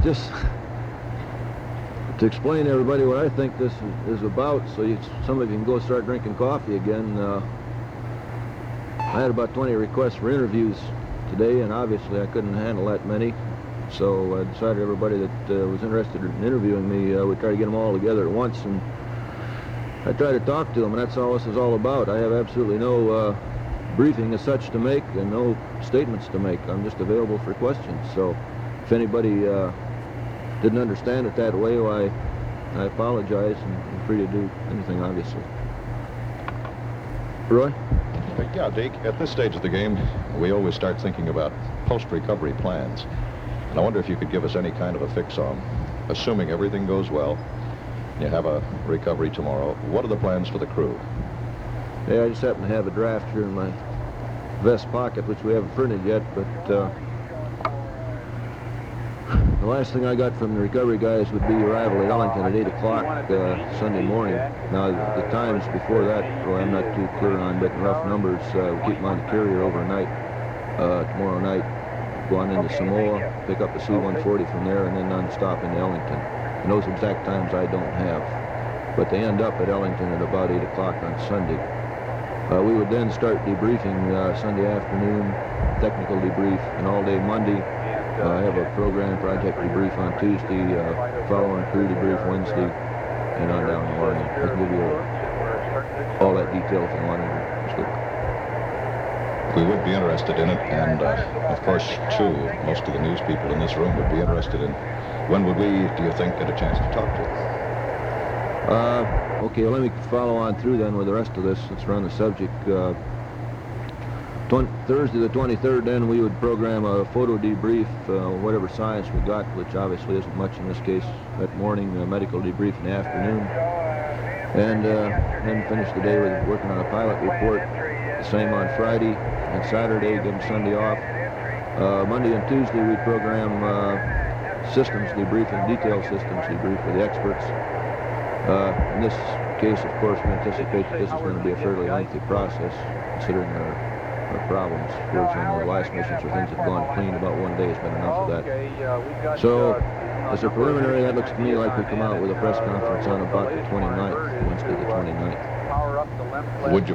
Just to explain to everybody what I think this is about, so some of you can go start drinking coffee again. I had about 20 requests for interviews today, and obviously I couldn't handle that many, so I decided everybody that was interested in interviewing me would try to get them all together at once, and I try to talk to them, and that's all this is all about. I have absolutely no briefing as such to make and no statements to make. I'm just available for questions, so if anybody didn't understand it that way, why, I apologize, and I'm free to do anything, obviously. Roy? Yeah, Deke, at this stage of the game, we always start thinking about post-recovery plans. And I wonder if you could give us any kind of a fix on, assuming everything goes well, you have a recovery tomorrow, what are the plans for the crew? Yeah, I just happen to have a draft here in my vest pocket, which we haven't printed yet, but the last thing I got from the recovery guys would be arrival at Ellington at 8 o'clock Sunday morning. Now, the times before that, well, I'm not too clear on, but in rough numbers, we keep them on the carrier overnight. Tomorrow night, go on into Samoa, pick up a C-140 from there, and then non-stop into Ellington. And those exact times I don't have. But they end up at Ellington at about 8 o'clock on Sunday. We would then start debriefing Sunday afternoon, technical debrief, and all day Monday. I have a program project debrief on Tuesday, following crew debrief Wednesday, and on down the line. I can give you all that detail if you want to. We would be interested in it, and of course, too, most of the news people in this room would be interested in when would we, do you think, get a chance to talk to you? Okay, well, let me follow on through then with the rest of this since we're on the subject. Thursday the 23rd, then we would program a photo debrief, whatever science we got, which obviously isn't much in this case, that morning, medical debrief in the afternoon, and then finish the day with working on a pilot report. The same on Friday and Saturday, give them Sunday off. Monday and Tuesday we program systems debriefing, detailed systems debrief with the experts. In this case, of course, we anticipate that this is going to be a fairly lengthy process, considering our problems. For example, the last missions where things have gone clean, about 1 day has been enough of that. So, as a preliminary, that looks to me like we come out with a press conference on about the 29th, Wednesday the 29th.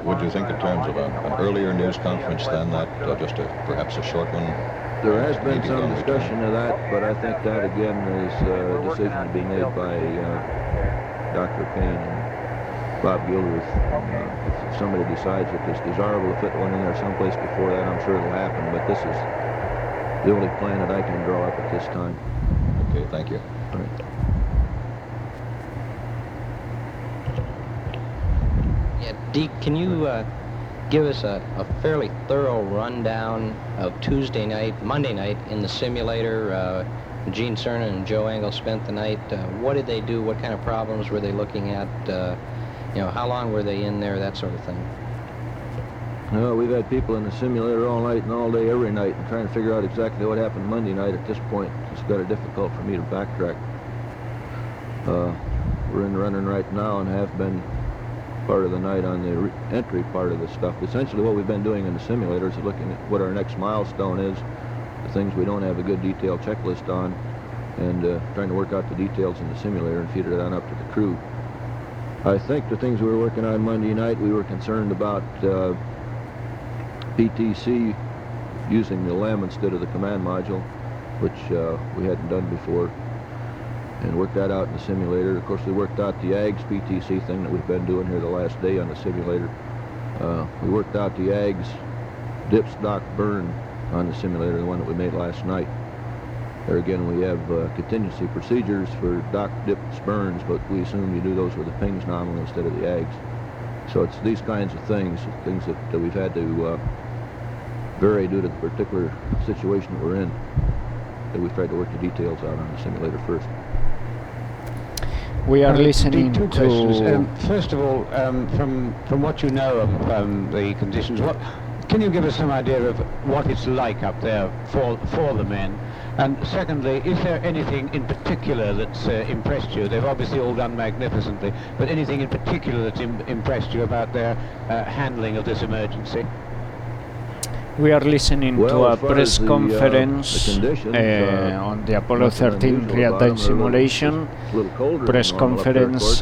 Would you think in terms of an earlier news conference than that, just perhaps a short one? There has been some discussion of that, but I think that again is a decision to be made by Dr. Payne and Bob Gilruth. If somebody decides that it's desirable to fit one in there someplace before that, I'm sure it'll happen, but this is the only plan that I can draw up at this time. Okay, thank you. All right. Yeah, Deke, can you give us a fairly thorough rundown of Tuesday night, Monday night in the simulator? Gene Cernan and Joe Engel spent the night. What did they do? What kind of problems were they looking at? You know, how long were they in there? That sort of thing. No, we've had people in the simulator all night and all day every night and trying to figure out exactly what happened Monday night. At this point, it's got it difficult for me to backtrack. We're in running right now and have been part of the night on the entry part of the stuff. Essentially what we've been doing in the simulator is looking at what our next milestone is, the things we don't have a good detailed checklist on, and trying to work out the details in the simulator and feed it on up to the crew. I think the things we were working on Monday night, we were concerned about PTC using the LEM instead of the command module, which we hadn't done before, and worked that out in the simulator. Of course, we worked out the AGS PTC thing that we've been doing here the last day on the simulator. We worked out the AGS dips dock burn on the simulator, the one that we made last night. There again, we have contingency procedures for dock dips burns, but we assume you do those with the pings nominal instead of the AGS. So it's these kinds of things that we've had to vary due to the particular situation that we're in, that we've tried to work the details out on the simulator first. We are listening two to... questions. First of all, from what you know of the conditions, can you give us some idea of what it's like up there for the men? And secondly, is there anything in particular that's impressed you? They've obviously all done magnificently, but anything in particular that's impressed you about their handling of this emergency? We are listening to a press conference on the Apollo 13 real-time simulation. Press conference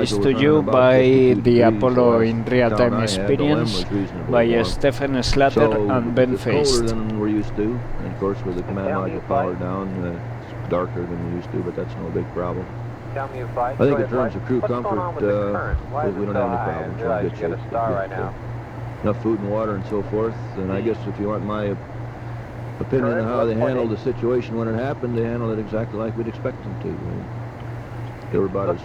is to you by the Apollo in real-time experience by Stephen Slater and Ben Feist. Than we're used to, and of course with the command module power down, it's darker than we used to, but that's no big problem. I think in terms of crew comfort, we don't have any problems. We're in good shape. Enough food and water and so forth, and I guess if you want my opinion on how they handled the situation when it happened, they handled it exactly like we'd expect them to. They were about as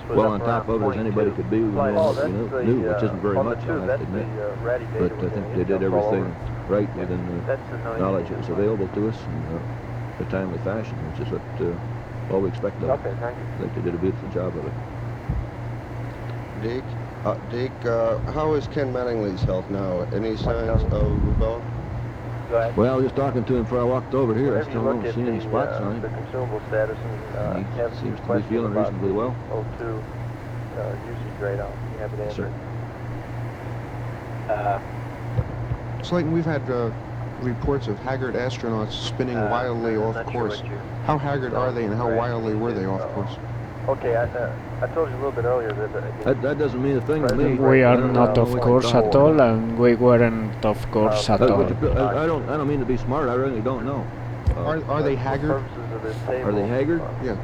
well on top of it as anybody could be. We knew, which isn't very much, I have to admit. But I think they did everything right within the knowledge that was available to us in a timely fashion, which is what all we expect of them. I think they did a beautiful job of it. Deke, how is Ken Mattingly's health now? Any signs of rubella? Well, just talking to him before I walked over here, I still don't see any spots on him. The consumable status and he seems to be feeling reasonably well. O2 usage rate, I'll be happy to answer. Slayton, we've had reports of haggard astronauts spinning wildly off course. How haggard are they, and how wildly were they off course? Okay, I told you a little bit earlier that doesn't mean a thing to me. We are not off course at all, and we weren't off course at all. I don't mean to be smart. I really don't know. Are they haggard? Are they haggard? Yeah.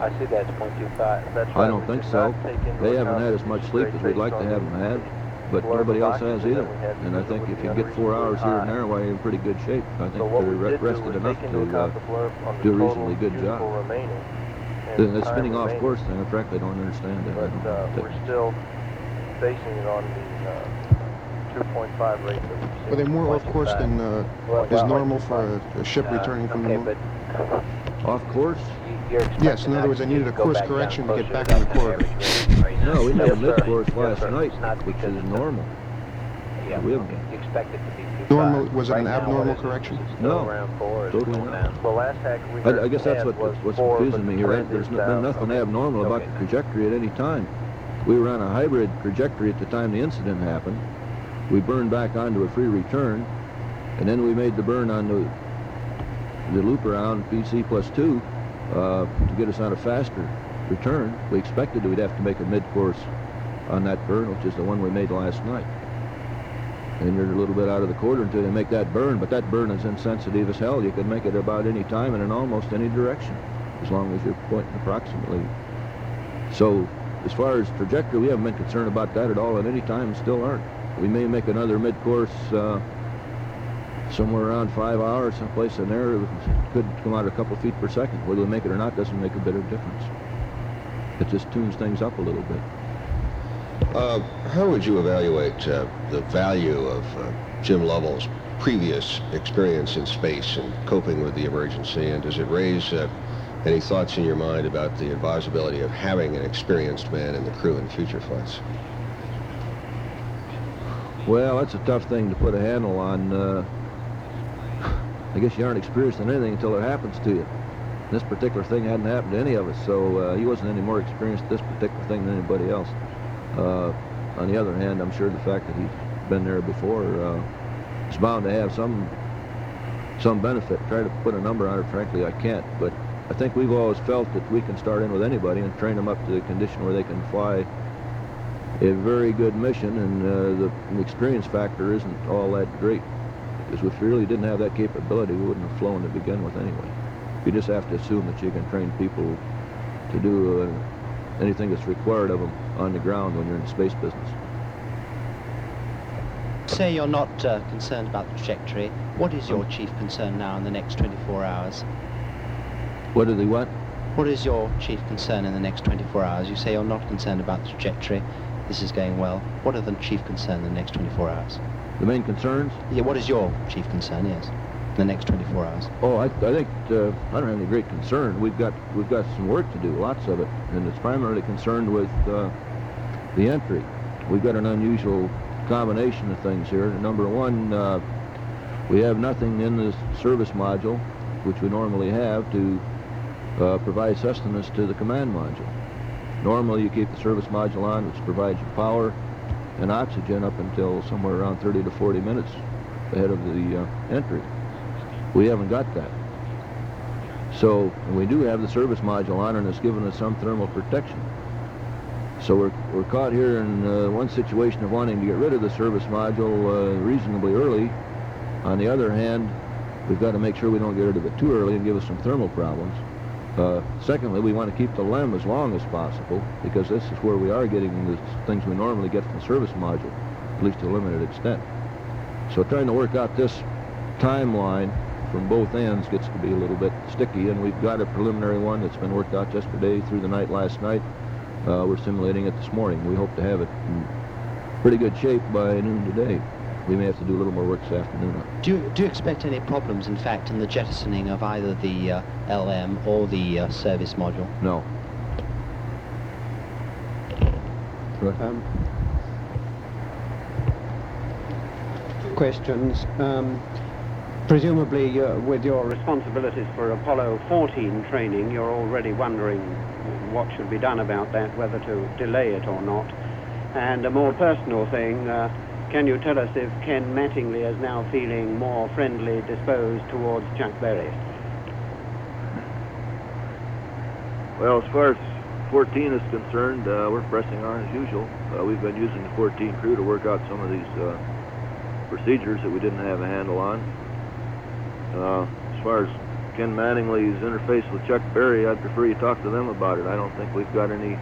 I see that's 0.25. I don't think so. They haven't had as much sleep as we'd like to have them had, but nobody else has either. And I think if you get 4 hours here and there, well, you're in pretty good shape. I think they're rested enough to do a reasonably good job. The spinning off course thing, I frankly don't understand that. But we're still basing it on the 2.5 rate. Were they more off course than is normal for a ship returning from the moon? Off course? Yes, in other words, I needed a course correction to get back on the course. No, we made a mid-course last night, which is normal. Yeah, we you expect it to be normal. Was it an abnormal correction? No, totally not. Well, last hack we I guess that's what's confusing me here. There's been nothing abnormal about the trajectory at any time. We were on a hybrid trajectory at the time the incident happened. We burned back onto a free return, and then we made the burn on the loop around PC plus 2 to get us on a faster return. We expected we'd have to make a mid-course on that burn, which is the one we made last night. And you're a little bit out of the quarter until they make that burn, but that burn is insensitive as hell. You can make it about any time and in almost any direction, as long as you're pointing approximately. So, as far as trajectory, we haven't been concerned about that at all at any time and still aren't. We may make another mid-course somewhere around 5 hours, someplace in there. It could come out a couple feet per second. Whether we make it or not doesn't make a bit of difference. It just tunes things up a little bit. How would you evaluate the value of Jim Lovell's previous experience in space and coping with the emergency, and does it raise any thoughts in your mind about the advisability of having an experienced man in the crew in future flights? Well, that's a tough thing to put a handle on. I guess you aren't experienced in anything until it happens to you. This particular thing hadn't happened to any of us, so he wasn't any more experienced at this particular thing than anybody else. On the other hand, I'm sure the fact that he's been there before is bound to have some benefit. Try to put a number on it, frankly, I can't. But I think we've always felt that we can start in with anybody and train them up to the condition where they can fly a very good mission, and the experience factor isn't all that great. Because if we really didn't have that capability, we wouldn't have flown to begin with anyway. You just have to assume that you can train people to do anything that's required of them on the ground when you're in the space business. Say you're not concerned about the trajectory. What is your chief concern now in the next 24 hours? What are the what? What is your chief concern in the next 24 hours? You say you're not concerned about the trajectory. This is going well. What are the chief concerns in the next 24 hours? The main concerns? Yeah, what is your chief concern, yes, in the next 24 hours? Oh, I think I don't have any great concern. We've got some work to do, lots of it, and it's primarily concerned with the entry. We've got an unusual combination of things here. Number one, we have nothing in the service module, which we normally have, to provide sustenance to the command module. Normally you keep the service module on, which provides you power and oxygen up until somewhere around 30 to 40 minutes ahead of the entry. We haven't got that. So we do have the service module on, and it's given us some thermal protection. So we're caught here in one situation of wanting to get rid of the service module reasonably early. On the other hand, we've got to make sure we don't get rid of it too early and give us some thermal problems. Secondly, we want to keep the LEM as long as possible, because this is where we are getting the things we normally get from the service module, at least to a limited extent. So trying to work out this timeline from both ends gets to be a little bit sticky, and we've got a preliminary one that's been worked out yesterday through the night last night. We're simulating it this morning. We hope to have it in pretty good shape by noon today. We may have to do a little more work this afternoon. Do you expect any problems, in fact, in the jettisoning of either the LM or the service module? No. Questions. Presumably, with your responsibilities for Apollo 14 training, you're already wondering what should be done about that, whether to delay it or not. And a more personal thing, can you tell us if Ken Mattingly is now feeling more friendly disposed towards Chuck Berry? Well, as far as 14 is concerned, we're pressing on as usual. We've been using the 14 crew to work out some of these procedures that we didn't have a handle on. As far as Ken Mattingly's interface with Chuck Berry, I'd prefer you talk to them about it. I don't think we've got any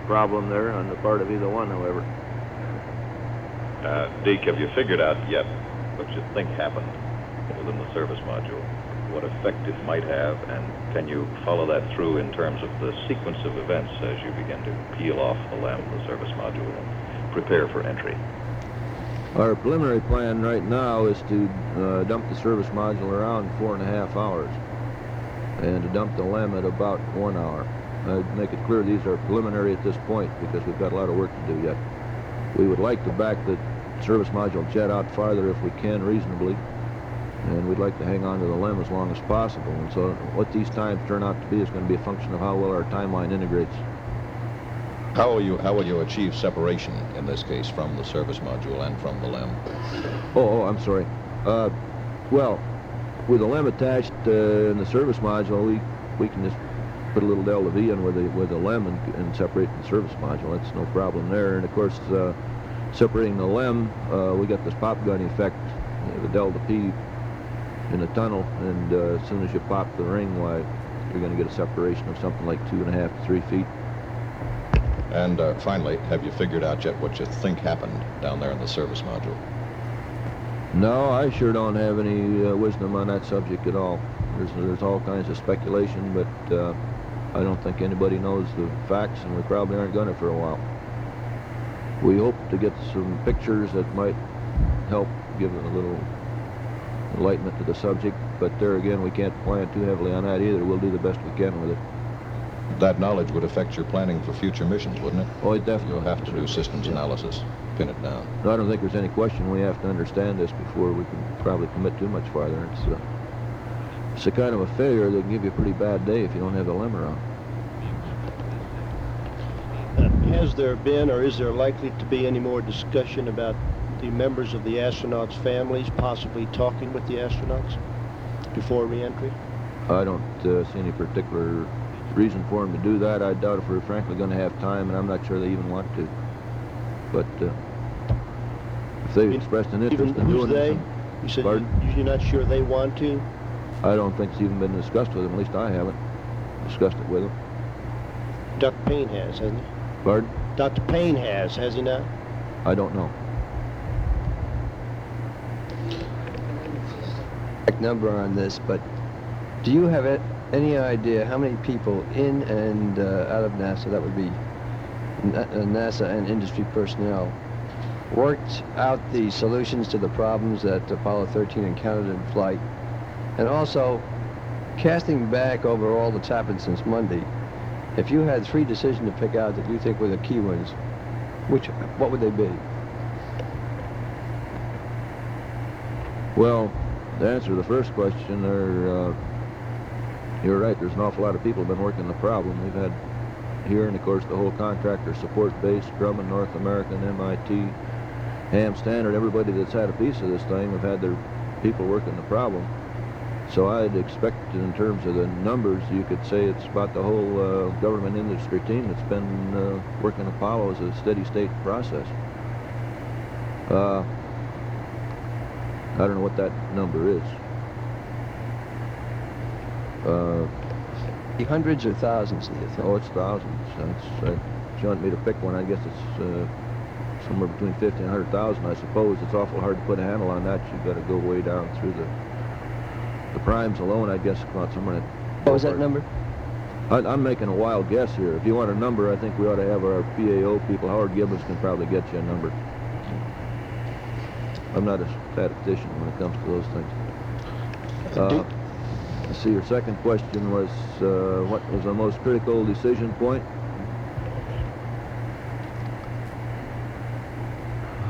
problem there on the part of either one, however. Deke, have you figured out yet what you think happened within the service module, what effect it might have, and can you follow that through in terms of the sequence of events as you begin to peel off the LEM, the service module, and prepare for entry? Our preliminary plan right now is to dump the service module around 4.5 hours and to dump the LEM at about 1 hour. I'd make it clear these are preliminary at this point because we've got a lot of work to do yet. We would like to back the service module jet out farther if we can reasonably, and we'd like to hang on to the LEM as long as possible. And so what these times turn out to be is going to be a function of how well our timeline integrates. How will you achieve separation in this case from the service module and from the LEM? Oh, I'm sorry. Well, with the LEM attached in the service module, we can just put a little delta V in with the LEM and separate the service module. That's no problem there. And of course, separating the LEM, we got this pop gun effect, the delta P in the tunnel, and as soon as you pop the ring, why, you're going to get a separation of something like 2.5 to 3 feet. And finally, have you figured out yet what you think happened down there in the service module? No, I sure don't have any wisdom on that subject at all. There's all kinds of speculation, but I don't think anybody knows the facts, and we probably aren't going to for a while. We hope to get some pictures that might help give a little enlightenment to the subject, but there again, we can't plan too heavily on that either. We'll do the best we can with it. That knowledge would affect your planning for future missions, wouldn't it? Oh, it definitely. You'll have to do systems analysis, pin it down. No, I don't think there's any question we have to understand this before we can probably commit too much farther. It's a kind of a failure that can give you a pretty bad day if you don't have the limb around. Has there been, or is there likely to be, any more discussion about the members of the astronauts' families possibly talking with the astronauts before re-entry? I don't see any particular reason for them to do that. I doubt if we're frankly going to have time, and I'm not sure they even want to. But if they've expressed an interest in doing it... You said you're not sure they want to? I don't think it's even been discussed with them. At least I haven't discussed it with them. Dr. Payne has, hasn't he? Pardon? Dr. Payne has he not? I don't know. Number on this, but do you have any idea how many people in and out of NASA, that would be NASA and industry personnel, worked out the solutions to the problems that Apollo 13 encountered in flight? And also, casting back over all that's happened since Monday, if you had 3 decisions to pick out that you think were the key ones, what would they be? Well, to answer the first question, you're right, there's an awful lot of people who have been working the problem. We've had here, and of course the whole contractor support base, Grumman, North American, MIT, Ham Standard, everybody that's had a piece of this thing have had their people working the problem. So I'd expect, in terms of the numbers, you could say it's about the whole government industry team that's been working Apollo as a steady state process. I don't know what that number is. Hundreds or thousands, do you think? Oh, it's thousands. If you want me to pick one, I guess it's somewhere between 50 and 100,000, I suppose. It's awful hard to put a handle on that. You've got to go way down through the primes alone, I guess, about somewhere. What was that number? I'm making a wild guess here. If you want a number, I think we ought to have our PAO people. Howard Gibbons can probably get you a number. I'm not a statistician when it comes to those things. Let's see, your second question was, what was the most critical decision point?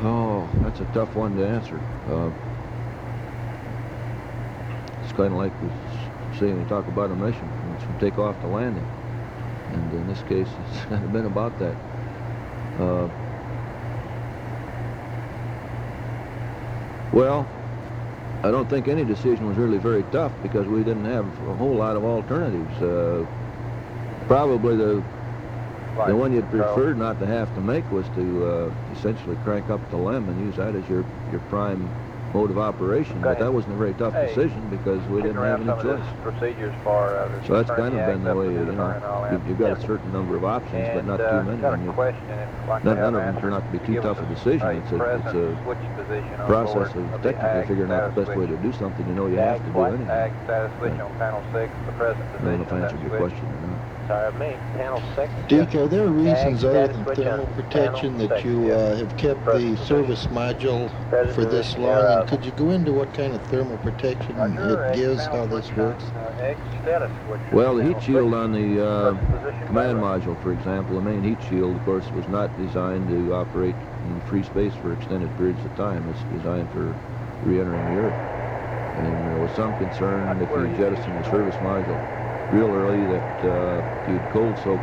Oh, that's a tough one to answer. It's kind of like we say when we talk about a mission, it's from takeoff to landing. And in this case, it's kind of been about that. Well, I don't think any decision was really very tough because we didn't have a whole lot of alternatives. Probably the one you'd prefer not to have to make was to essentially crank up the LEM and use that as your prime mode of operation. But that wasn't a very tough decision because we didn't have any choice. So that's kind of been the way, you know, you've got a certain number of options, but not too many. None of them turn out to be too tough a decision. It's a process of technically figuring out the best way to do something. You know you have to do anyway. I don't know if I answered your question or not. Deke, are there reasons other than thermal protection that you have kept the service module for this long? And could you go into what kind of thermal protection it gives, how this works? Well, the heat shield on the command module, for example, the main heat shield, of course, was not designed to operate in free space for extended periods of time. It's designed for re-entering the Earth. And there was some concern if you jettison the service module real early that you'd cold soak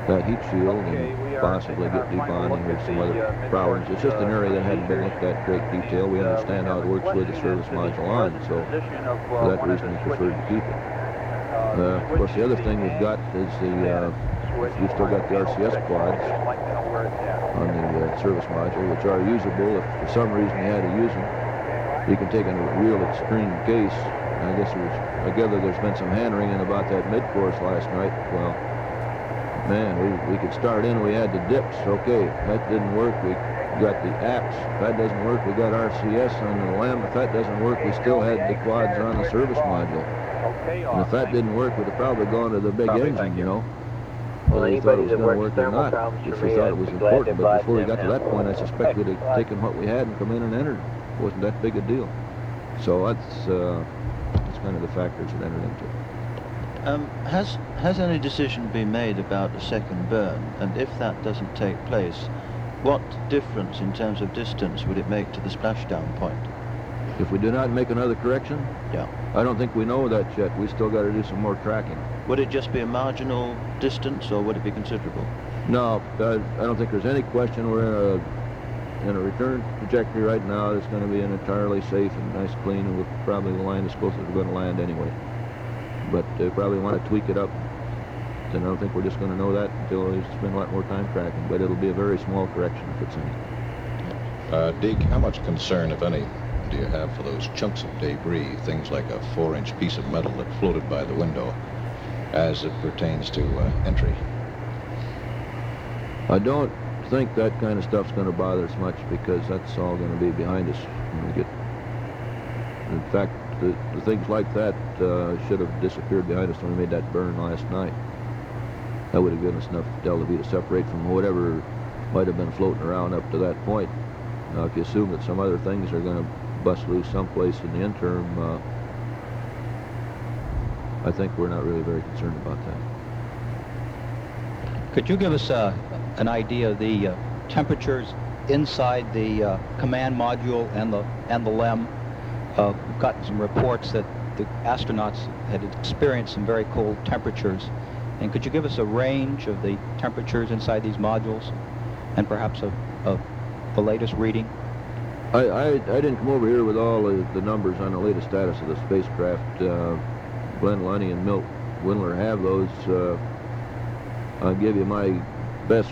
that heat shield and possibly get debonding or some other problems. It's just an area that hadn't been looked at in great detail. We understand how it works with the service module on, so for that reason we preferred to keep it. Of course, the other thing we've got is we've still got the RCS quads on the service module, which are usable if for some reason you had to use them. You can take in a real extreme case. I guess I gather there's been some hand-wringing about that mid-course last night. Well, man, we could start in, we had the dips. Okay, that didn't work, we got the apps. If that doesn't work, we got RCS on the LEM. If that doesn't work, we still had the quads on the service module. And if that didn't work, we'd have probably gone to the big engine, you know. Whether we thought it was going to work or not, if we thought it was important. But before we got to that point, I suspect we'd have taken what we had and come in and entered. It wasn't that big a deal. So that's kind of the factors that entered into it. Has any decision been made about a second burn? And if that doesn't take place, what difference in terms of distance would it make to the splashdown point? If we do not make another correction? Yeah. I don't think we know that yet. We still got to do some more tracking. Would it just be a marginal distance, or would it be considerable? No, I don't think there's any question. We're in a return trajectory right now that's going to be an entirely safe and nice clean, and we'll probably land as close as we're going to land anyway. But probably want to tweak it up. And I don't think we're just going to know that until we spend a lot more time tracking, but it'll be a very small correction if it's any. Deke, how much concern, if any, do you have for those chunks of debris, things like a 4-inch piece of metal that floated by the window, as it pertains to entry? I don't think that kind of stuff's going to bother us much, because that's all going to be behind us when we get... In fact, the things like that should have disappeared behind us when we made that burn last night. That would have given us enough delta V to separate from whatever might have been floating around up to that point. Now, if you assume that some other things are going to bust loose someplace in the interim, I think we're not really very concerned about that. Could you give us an idea of the temperatures inside the command module and the LEM? We've gotten some reports that the astronauts had experienced some very cold temperatures. And could you give us a range of the temperatures inside these modules, and perhaps the latest reading? I didn't come over here with all the numbers on the latest status of the spacecraft. Glenn Lunny and Milt Windler have those. I'll give you my best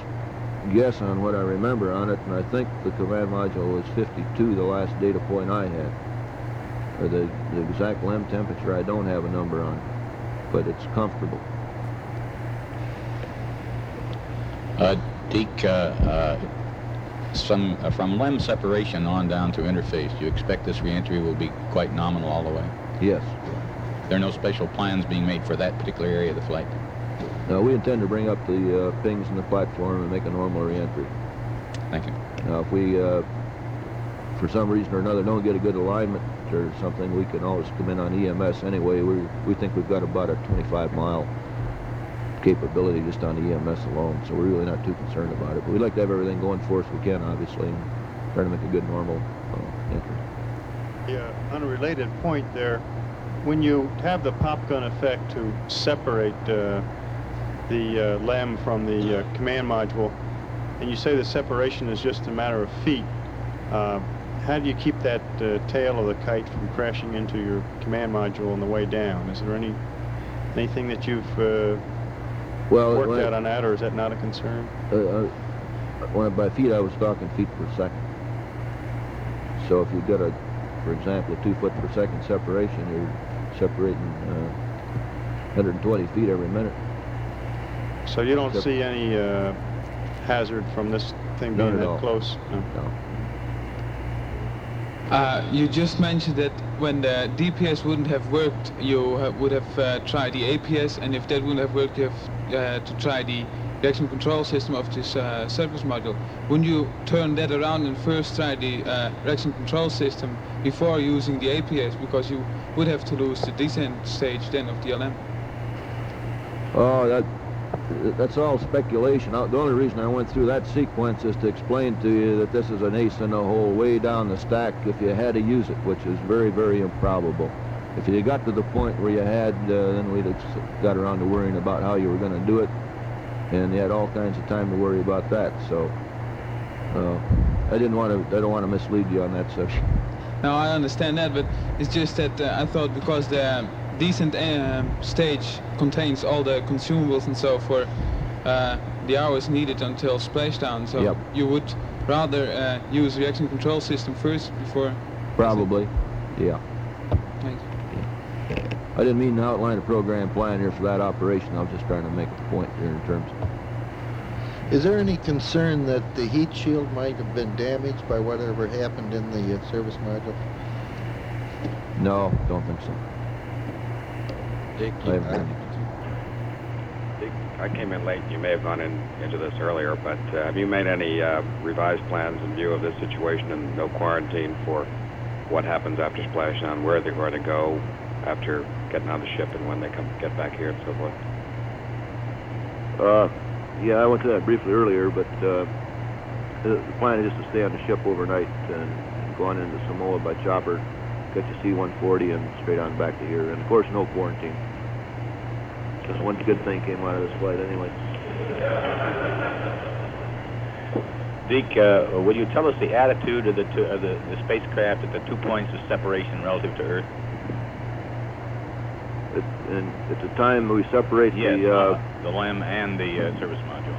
guess on what I remember on it, and I think the command module was 52, the last data point I had. The exact LEM temperature I don't have a number on, but it's comfortable. Deke, from LEM separation on down to interface, do you expect this reentry will be quite nominal all the way? Yes. There are no special plans being made for that particular area of the flight? No, we intend to bring up the pings in the platform and make a normal reentry. Thank you. Now, if we, for some reason or another, don't get a good alignment or something, we can always come in on EMS anyway. We think we've got about a 25-mile capability just on the EMS alone, so we're really not too concerned about it. But we'd like to have everything going for us we can, obviously, and try to make a good normal entry. Yeah, on a related point there, when you have the pop gun effect to separate the LEM from the command module, and you say the separation is just a matter of feet, how do you keep that tail of the kite from crashing into your command module on the way down? Is there anything that you've worked out on that, or is that not a concern? By feet, I was talking feet per second. So if you've got for example, a 2 foot per second separation, you're separating 120 feet every minute. So you don't see any hazard from this thing being that close? No. You just mentioned that when the DPS wouldn't have worked, you would have tried the APS, and if that wouldn't have worked, you have to try the reaction control system of this service module. Wouldn't you turn that around and first try the reaction control system before using the APS, because you would have to lose the descent stage then of the LM? Oh, that's all speculation. The only reason I went through that sequence is to explain to you that this is an ace in the hole way down the stack if you had to use it, which is very, very improbable. If you got to the point where you had, then we'd have got around to worrying about how you were going to do it, and you had all kinds of time to worry about that. So I don't want to mislead you on that section. No, I understand that, but it's just that I thought because the descent stage contains all the consumables and so for the hours needed until splashdown, so you would rather use reaction control system first before? Probably, yeah. Thanks. I didn't mean to outline a program plan here for that operation. I was just trying to make a point here in terms of... Is there any concern that the heat shield might have been damaged by whatever happened in the service module? No, don't think so. Dick, I came in late. You may have gone into this earlier, but have you made any revised plans in view of this situation and no quarantine for what happens after splashdown, where they're going to go, after getting on the ship and when they get back here and so forth? Yeah, I went to that briefly earlier, but the plan is just to stay on the ship overnight and go on into Samoa by chopper, get to C-140 and straight on back to here. And of course, no quarantine. Just one good thing came out of this flight anyway. Deke, will you tell us the attitude of the spacecraft at the 2 points of separation relative to Earth? At the time we separate the LEM and the service module.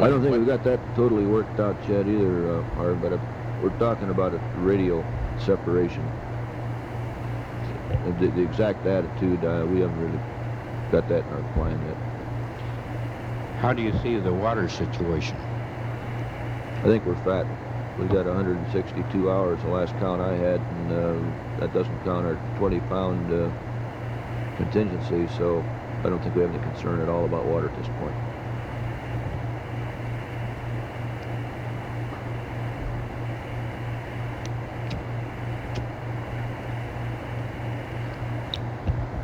I don't think we've got that totally worked out yet either, Harv, but we're talking about a radio separation. The exact attitude, we haven't really got that in our plan yet. How do you see the water situation? I think we're fat. We got 162 hours, the last count I had, and that doesn't count our 20-pound contingency, so I don't think we have any concern at all about water at this point.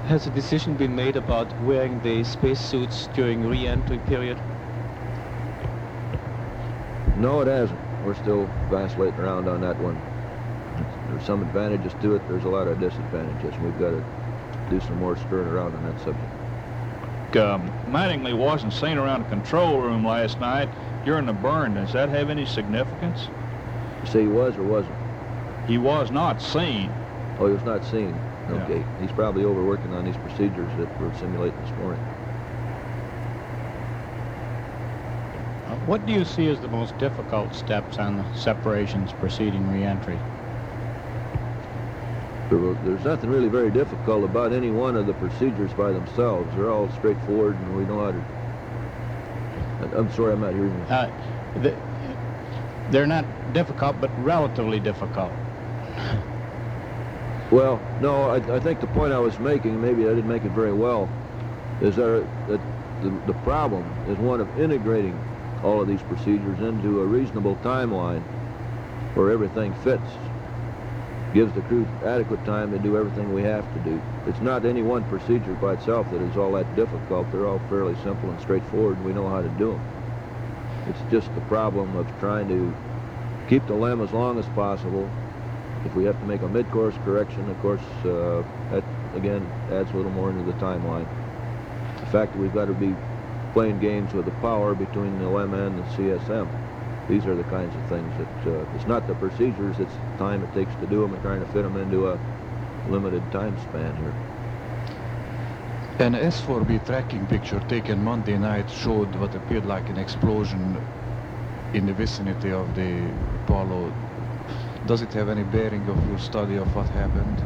Has a decision been made about wearing the spacesuits during re-entry period? No, it hasn't. We're still vacillating around on that one. There's some advantages to it. There's a lot of disadvantages. We've got to do some more stirring around on that subject. Mattingly wasn't seen around the control room last night during the burn. Does that have any significance? You say he was or wasn't? He was not seen. Oh, he was not seen. Okay. Yeah. He's probably overworking on these procedures that we're simulating this morning. What do you see as the most difficult steps on the separations preceding re-entry? There's nothing really very difficult about any one of the procedures by themselves. They're all straightforward, and we know how to... I'm sorry, I'm not hearing you. They're not difficult, but relatively difficult. Well, no, I think the point I was making, maybe I didn't make it very well, is that the problem is one of integrating all of these procedures into a reasonable timeline where everything fits. Gives the crew adequate time to do everything we have to do. It's not any one procedure by itself that is all that difficult. They're all fairly simple and straightforward, and we know how to do them. It's just the problem of trying to keep the LEM as long as possible. If we have to make a mid-course correction, of course, that, again, adds a little more into the timeline. The fact that we've got to be playing games with the power between the LEM and the CSM. These are the kinds of things that, it's not the procedures, it's the time it takes to do them and trying to fit them into a limited time span here. An S4B tracking picture taken Monday night showed what appeared like an explosion in the vicinity of the Apollo. Does it have any bearing of your study of what happened?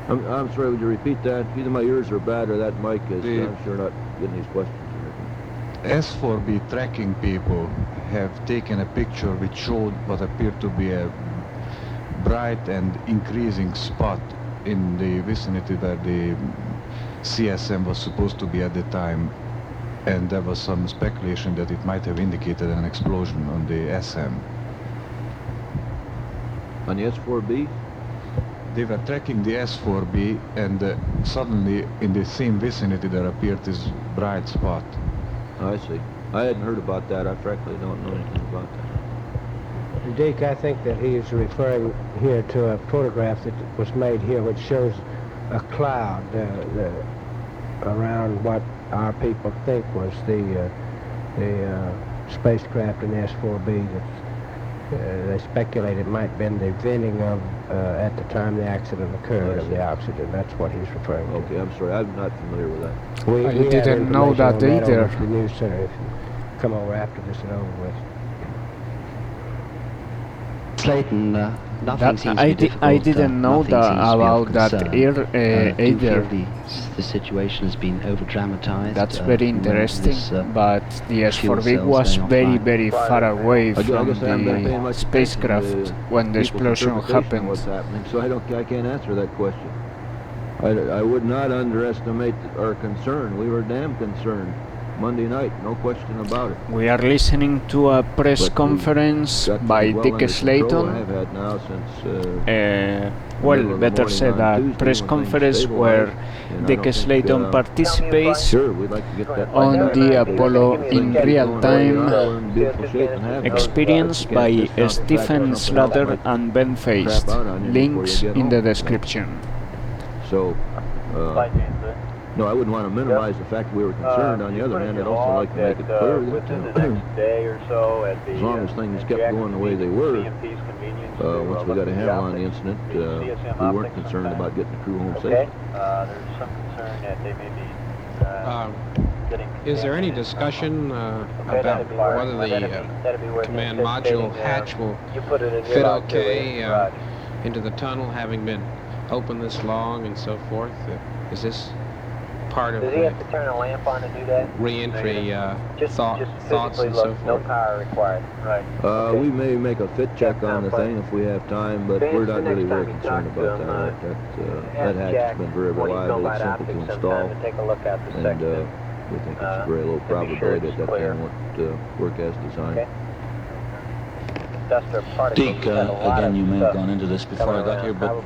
I'm sorry, would you repeat that? Either my ears are bad or that mic is, I'm sure not getting these questions. S4B tracking people have taken a picture which showed what appeared to be a bright and increasing spot in the vicinity where the CSM was supposed to be at the time, and there was some speculation that it might have indicated an explosion on the SM. On the S4B? They were tracking the S4B, and suddenly in the same vicinity there appeared this bright spot. I see. I hadn't heard about that. I frankly don't know anything about that. Deke, I think that he is referring here to a photograph that was made here which shows a cloud around what our people think was the spacecraft in S4B. They speculate it might have been the venting of, at the time the accident occurred, of the oxygen. That's what he's referring to. Okay, I'm sorry. I'm not familiar with that. We didn't know that either. The news center, if you come over after this and over with. Slayton, nothing seems to be difficult. I didn't know about that either. The situation has been over-dramatized. That's very interesting, but the S4B was very, very far away from the spacecraft when the explosion happened. What's happening, so I can't answer that question. I would not underestimate our concern. We were damn concerned. Monday night, no question about it. We are listening to a press conference by Dick Slayton. I have had now since well, better said, a press conference where Dick Slayton participates on the Apollo in real time experience by Stephen Slater and Ben Feist. Links in the description. So, no, I wouldn't want to minimize the fact that we were concerned. On the other hand, I'd also like to make it clear that as long as things kept going the way they were, once we got a handle on the incident, we weren't concerned about getting the crew home safely. There's some concern that they may be is there any discussion about whether the command module hatch will fit okay into the tunnel, having been open this long and so forth? Is this part of Does he have to turn a lamp on to do that? Re-entry thoughts and so forth? No power required, right. We may make a fit check on the thing if we have time, but we're not really very concerned about that. That hatch has been very reliable, it's simple to install, and we think it's a very low probability that thing won't work as designed. Deke, again, you may have gone into this before I got here, but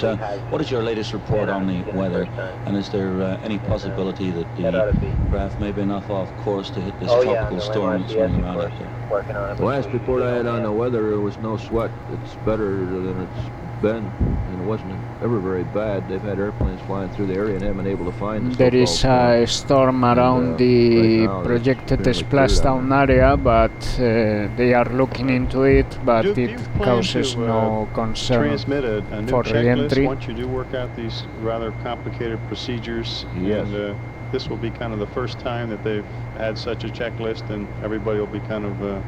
what is your latest report on the weather? And is there any possibility that the craft may be enough off course to hit this tropical storm that's running around out there? The last report I had on the weather, there was no sweat. It's better than it's been, and it wasn't ever very bad. They've had airplanes flying through the area and haven't been able to find the There is a storm around the projected splashdown area, but they are looking into it, but it causes no concern transmit a new for re-entry. Once you do work out these rather complicated procedures, and this will be kind of the first time that they've had such a checklist, and everybody will be kind of,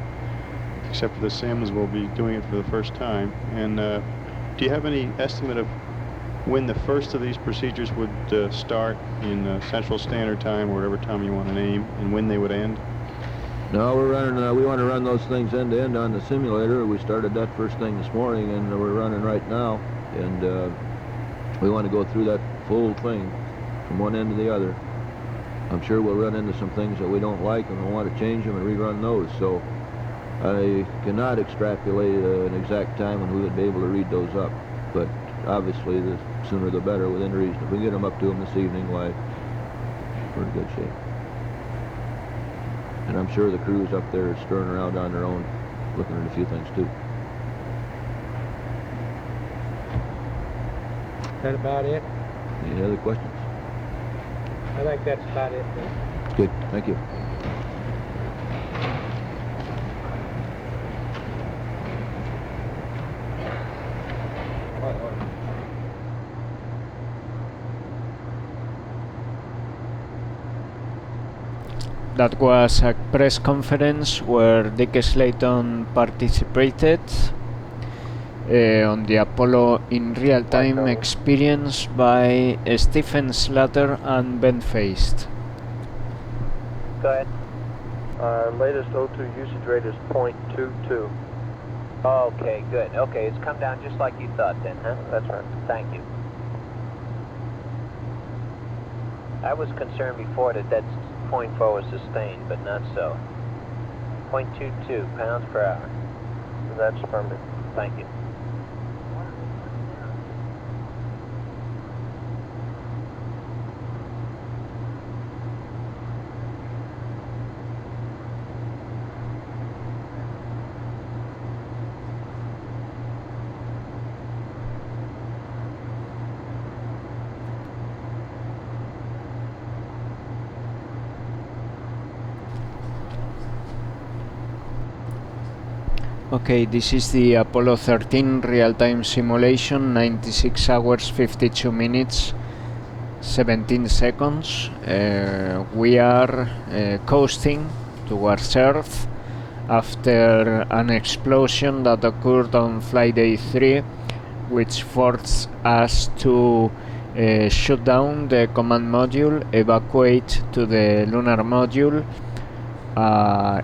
except for the Sims, will be doing it for the first time. And do you have any estimate of when the first of these procedures would start in Central Standard Time, or whatever time you want to name, and when they would end? No, we're running. We want to run those things end to end on the simulator. We started that first thing this morning, and we're running right now. And we want to go through that full thing from one end to the other. I'm sure we'll run into some things that we don't like, and we'll want to change them and rerun those. So I cannot extrapolate an exact time when we would be able to read those up, but obviously the sooner the better within reason. If we get them up to them this evening, why, we're in good shape. And I'm sure the crews up there are stirring around on their own, looking at a few things too. Is that about it? Any other questions? I think that's about it. Good, thank you. That was a press conference where Dick Slayton participated on the Apollo in real-time experience by Stephen Slater and Ben Feist. Go ahead. Our latest O2 usage rate is 0.22. Okay, good. Okay, it's come down just like you thought then, huh? That's right. Thank you. I was concerned before that 0.4 was sustained, but not so. 0.22 pounds per hour. That's affirmative. Thank you. Okay, this is the Apollo 13 real-time simulation, 96 hours, 52 minutes, 17 seconds. We are coasting towards Earth after an explosion that occurred on flight day 3, which forced us to shut down the command module, evacuate to the lunar module.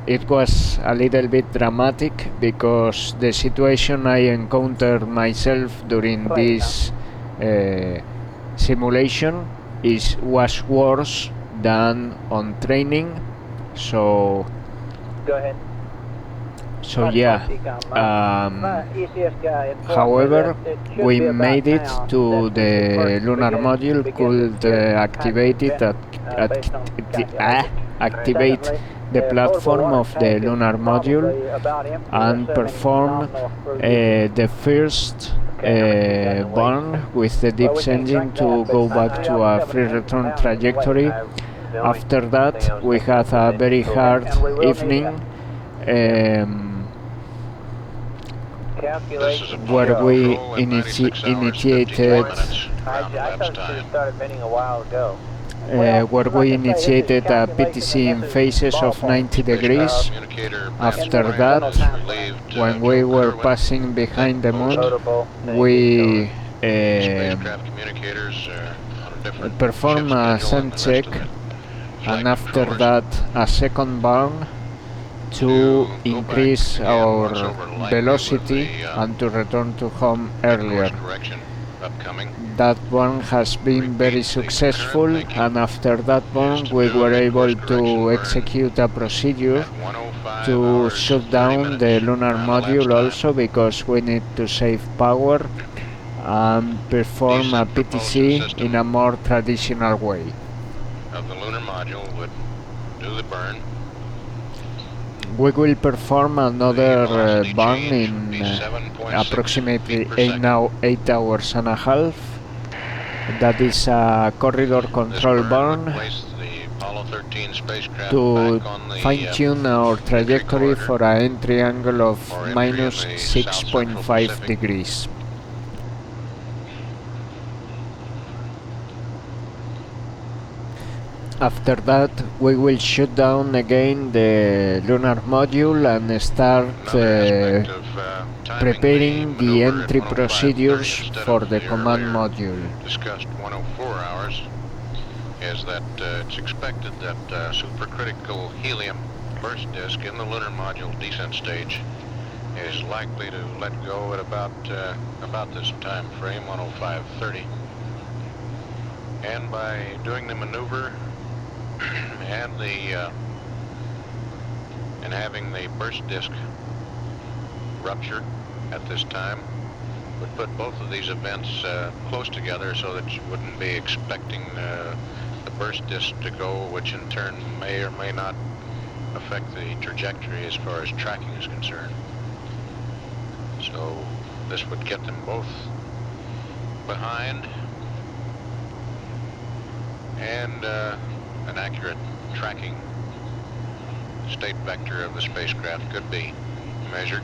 It was a little bit dramatic because the situation I encountered myself during this simulation was worse than on training, So Go ahead. so yeah, however, we made it to the lunar module, could activate it activate the platform of the lunar module and perform the first burn with the Deep's engine to go back to a free return trajectory. After that, we had a very hard evening where we initiated a PTC in phases of 90 degrees. After that, when we were passing behind the moon, we performed a sun check, and after that a second burn to increase our velocity and to return to home earlier. That burn has been very successful, and after that burn we were able to execute a procedure to shut down the lunar module also, because we need to save power and perform a PTC in a more traditional way. Of the lunar module would do the burn. We will perform another burn in approximately 8 hours and a half. That is a corridor control burn to fine-tune our trajectory for an entry angle of minus 6.5 degrees. After that, we will shut down again the lunar module and start preparing the entry procedures for the command module. Discussed 104 hours is that it's expected that supercritical helium burst disk in the lunar module descent stage is likely to let go at about this time frame, 105:30, and by doing the maneuver and having the burst disk rupture at this time would put both of these events close together, so that you wouldn't be expecting the burst disk to go, which in turn may or may not affect the trajectory as far as tracking is concerned. So this would get them both behind, and an accurate tracking state vector of the spacecraft could be measured.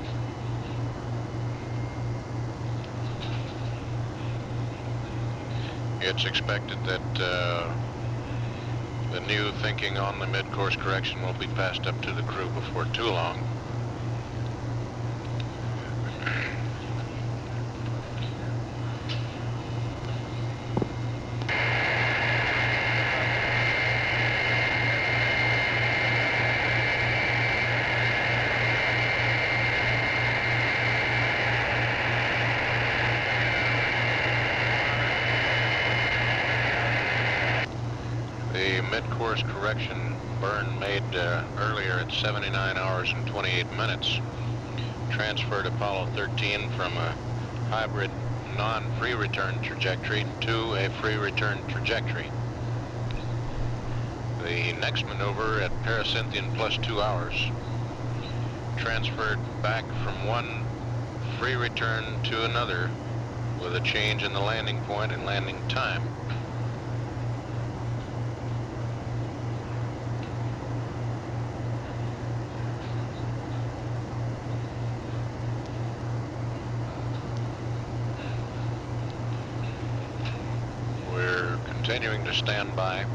It's expected that the new thinking on the mid-course correction will be passed up to the crew before too long. Mid-course correction burn made earlier at 79 hours and 28 minutes transferred Apollo 13 from a hybrid non-free return trajectory to a free return trajectory. The next maneuver at parasynthion plus 2 hours transferred back from one free return to another with a change in the landing point and landing time. Continuing to stand by.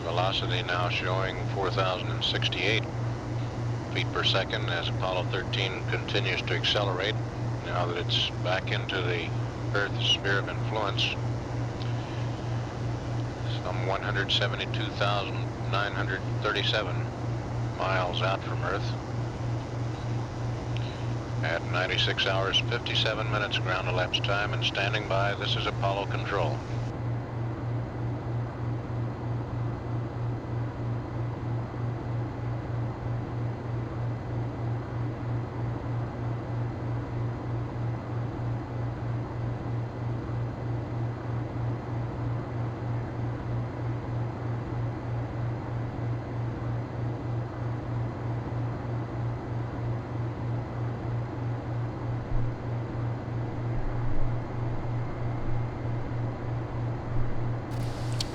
Velocity now showing 4,068 feet per second as Apollo 13 continues to accelerate now that it's back into the Earth's sphere of influence. Some 172,937 miles out from Earth. At 96 hours, 57 minutes ground elapsed time, and standing by, this is Apollo Control.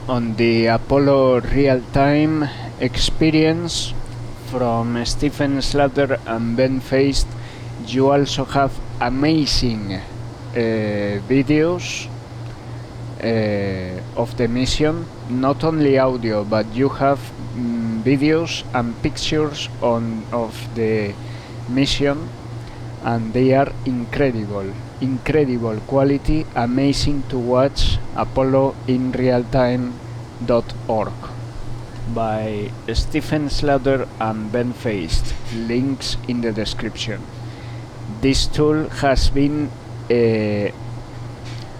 On the Apollo real-time experience from Stephen Slater and Ben Feist, you also have amazing videos of the mission, not only audio, but you have videos and pictures of the mission, and they are incredible quality, amazing to watch. ApolloInRealTime.org by Stephen Slater and Ben Feist, links in the description. This tool has been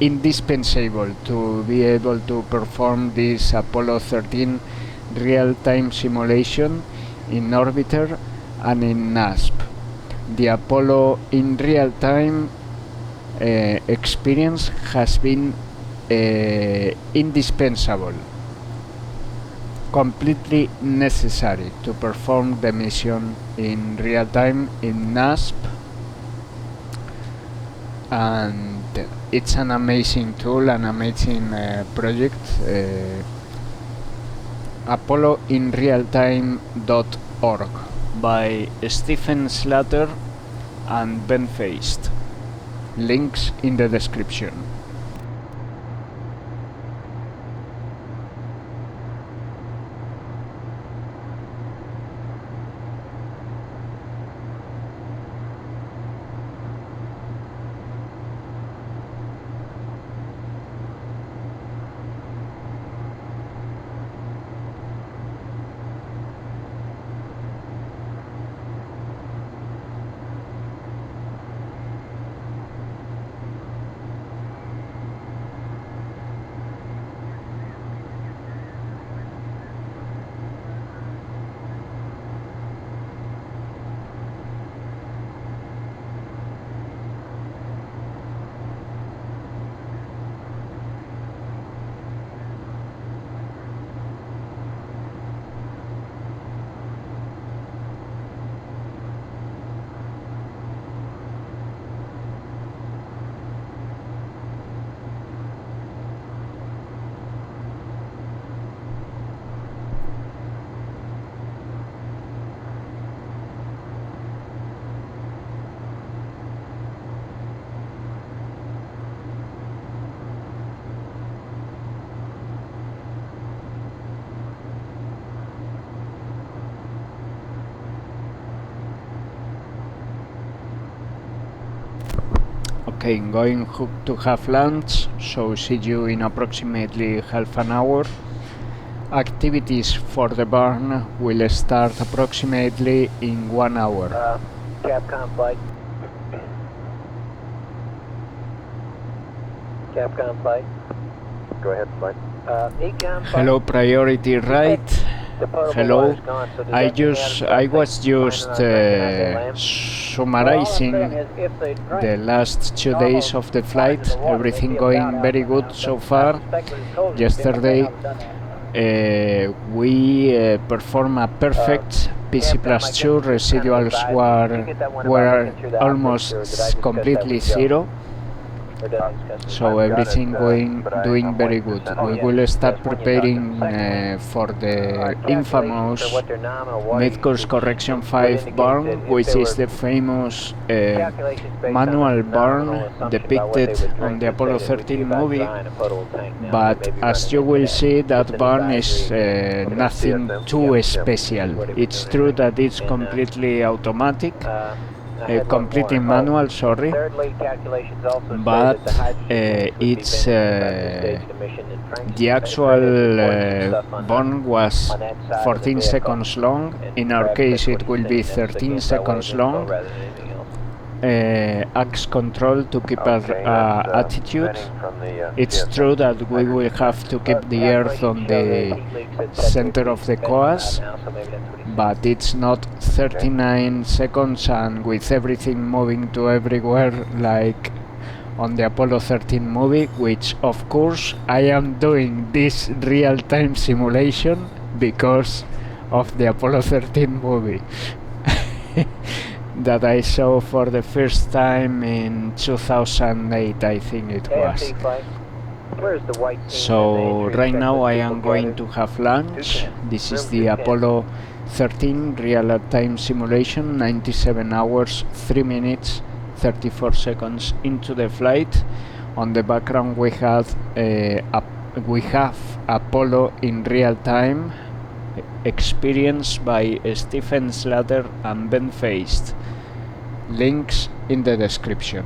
indispensable to be able to perform this Apollo 13 real-time simulation in orbiter and in NASSP. The Apollo in real-time experience has been indispensable, completely necessary to perform the mission in real time in NASSP, and it's an amazing tool, an amazing project. ApolloInRealTime.org by Stephen Slater and Ben Feist. Links in the description. Okay, going to have lunch, so see you in approximately half an hour. Activities for the barn will start approximately in 1 hour. Capcom flight. Capcom flight. Go ahead, flight. Econ flight. Hello, priority right. Hello. I was just summarizing the last 2 days of the flight. Everything going very good so far. Yesterday we performed a perfect PC+2. Residuals were almost completely zero. So everything doing very good. We will start preparing for the infamous mid-course correction 5 burn, which is the famous manual burn depicted on the Apollo 13 movie. But as you will see, that burn is nothing too special. It's true that it's completely automatic. Completely manual, sorry, but it's the actual burn was 14 seconds long. In our case it will be 13 seconds long. axe control to keep our attitude. It's true that we will have to keep the Earth on the center of the coas, but it's not 39 seconds and with everything moving to everywhere like on the Apollo 13 movie, which of course I am doing this real-time simulation because of the Apollo 13 movie that I saw for the first time in 2008, I think it was. So right now I am going to have lunch. This is the Apollo 13 real-time simulation, 97 hours, 3 minutes, 34 seconds into the flight. On the background we have Apollo in real time, experienced by Stephen Slater and Ben Feist. Links in the description.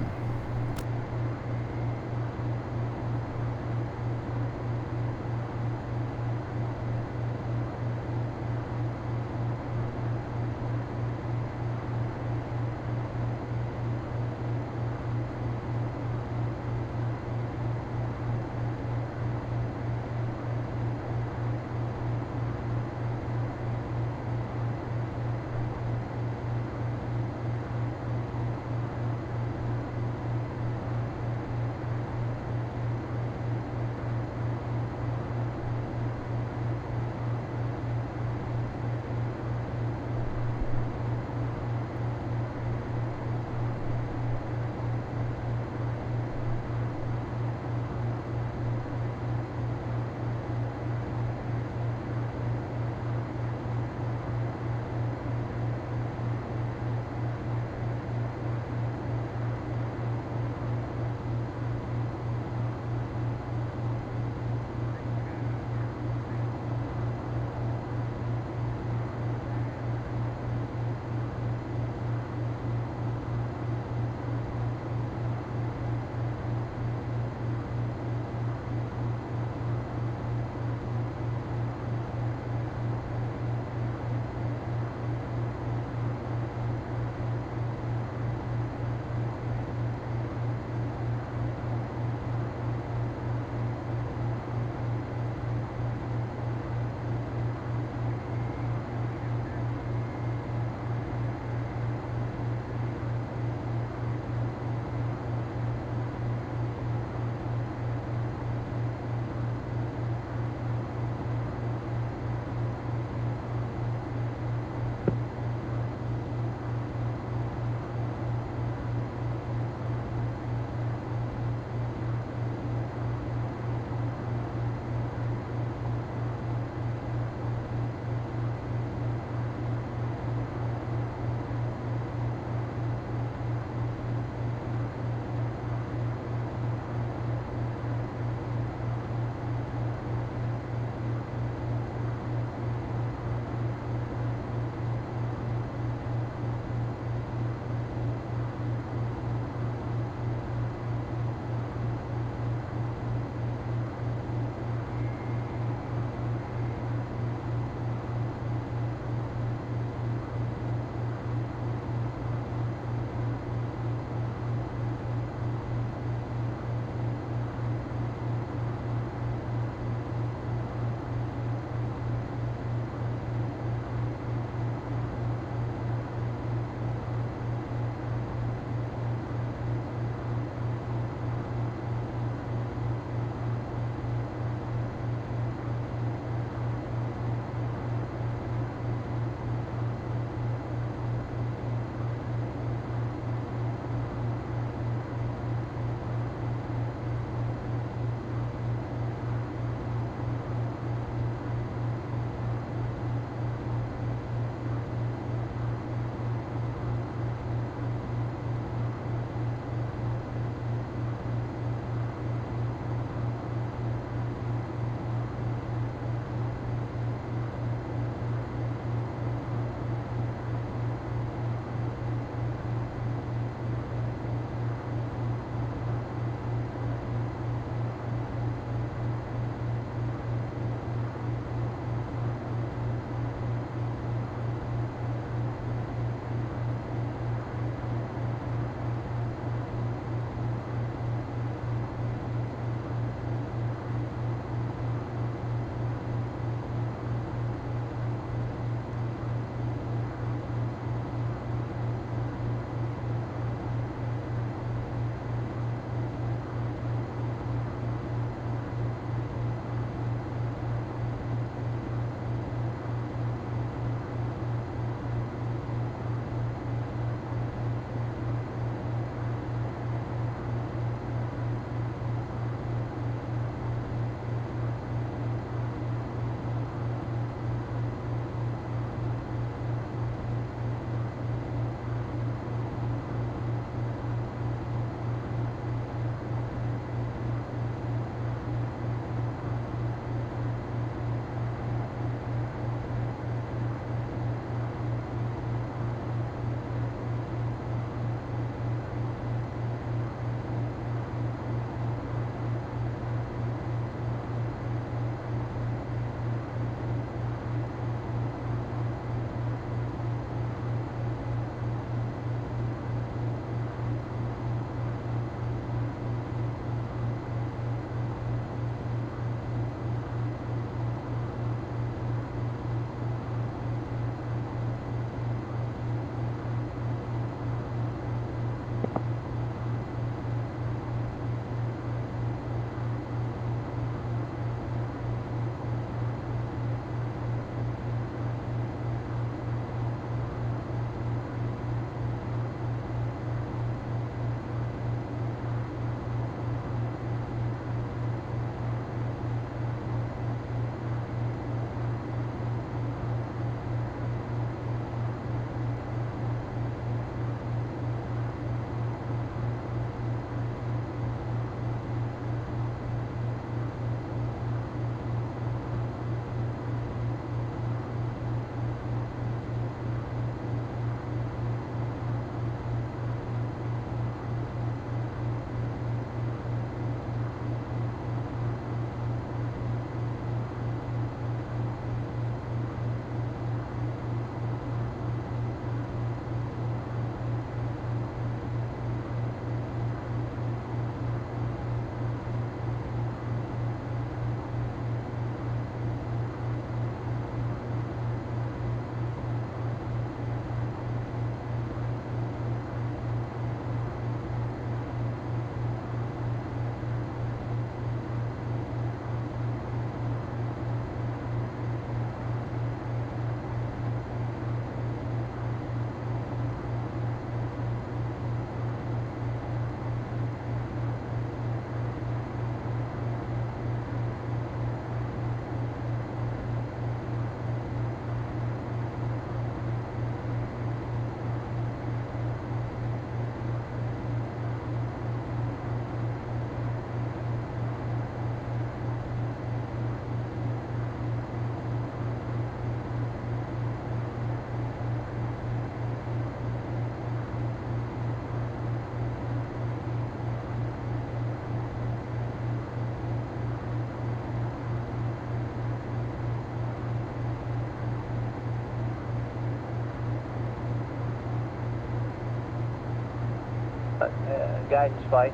Guidance flight.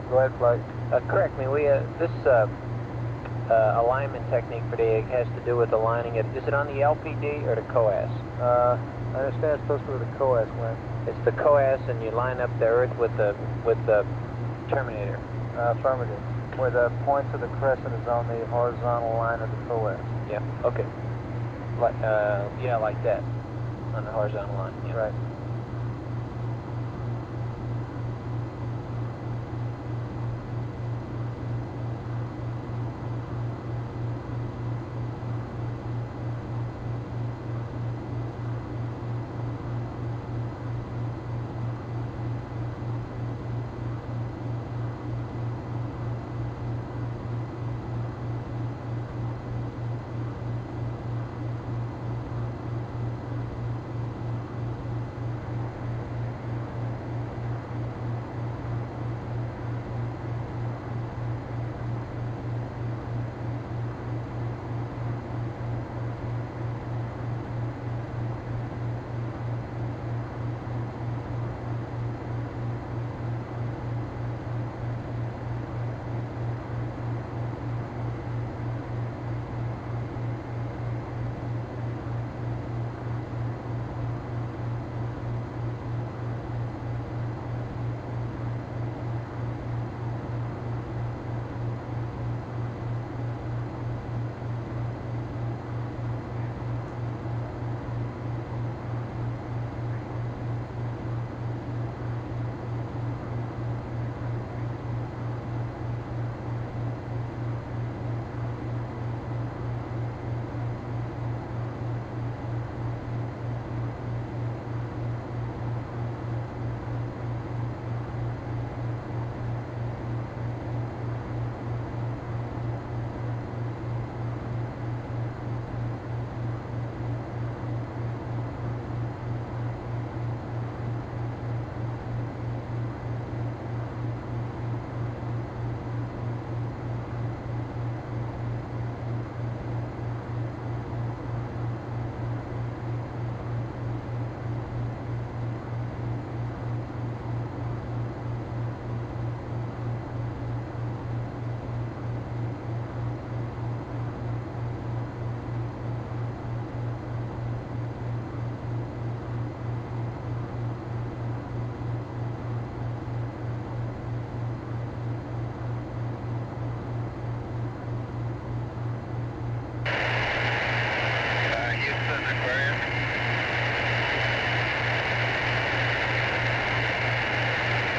Go ahead, flight. Correct me. This alignment technique for the egg has to do with aligning it. Is it on the LPD or the COAS? I understand it's supposed to be the COAS, Glenn. It's the COAS, and you line up the Earth with the terminator. Affirmative. Where the point of the crescent is on the horizontal line of the COAS. Yeah. Okay. Yeah, like that, on the horizontal line. Yeah. Right.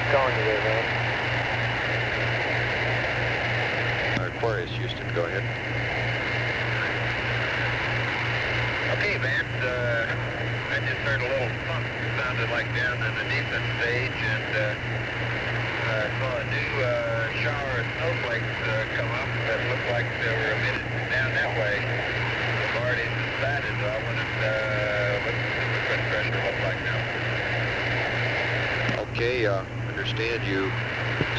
Calling you there, man. Aquarius, Houston, go ahead. Okay, Vance, I just heard a little thump. Sounded like down in the descent stage, and saw a new shower of snowflakes come up that looked like they were emitted down that way. They've already subsided, so I wondered what the wind pressure looked like now. Okay, understand you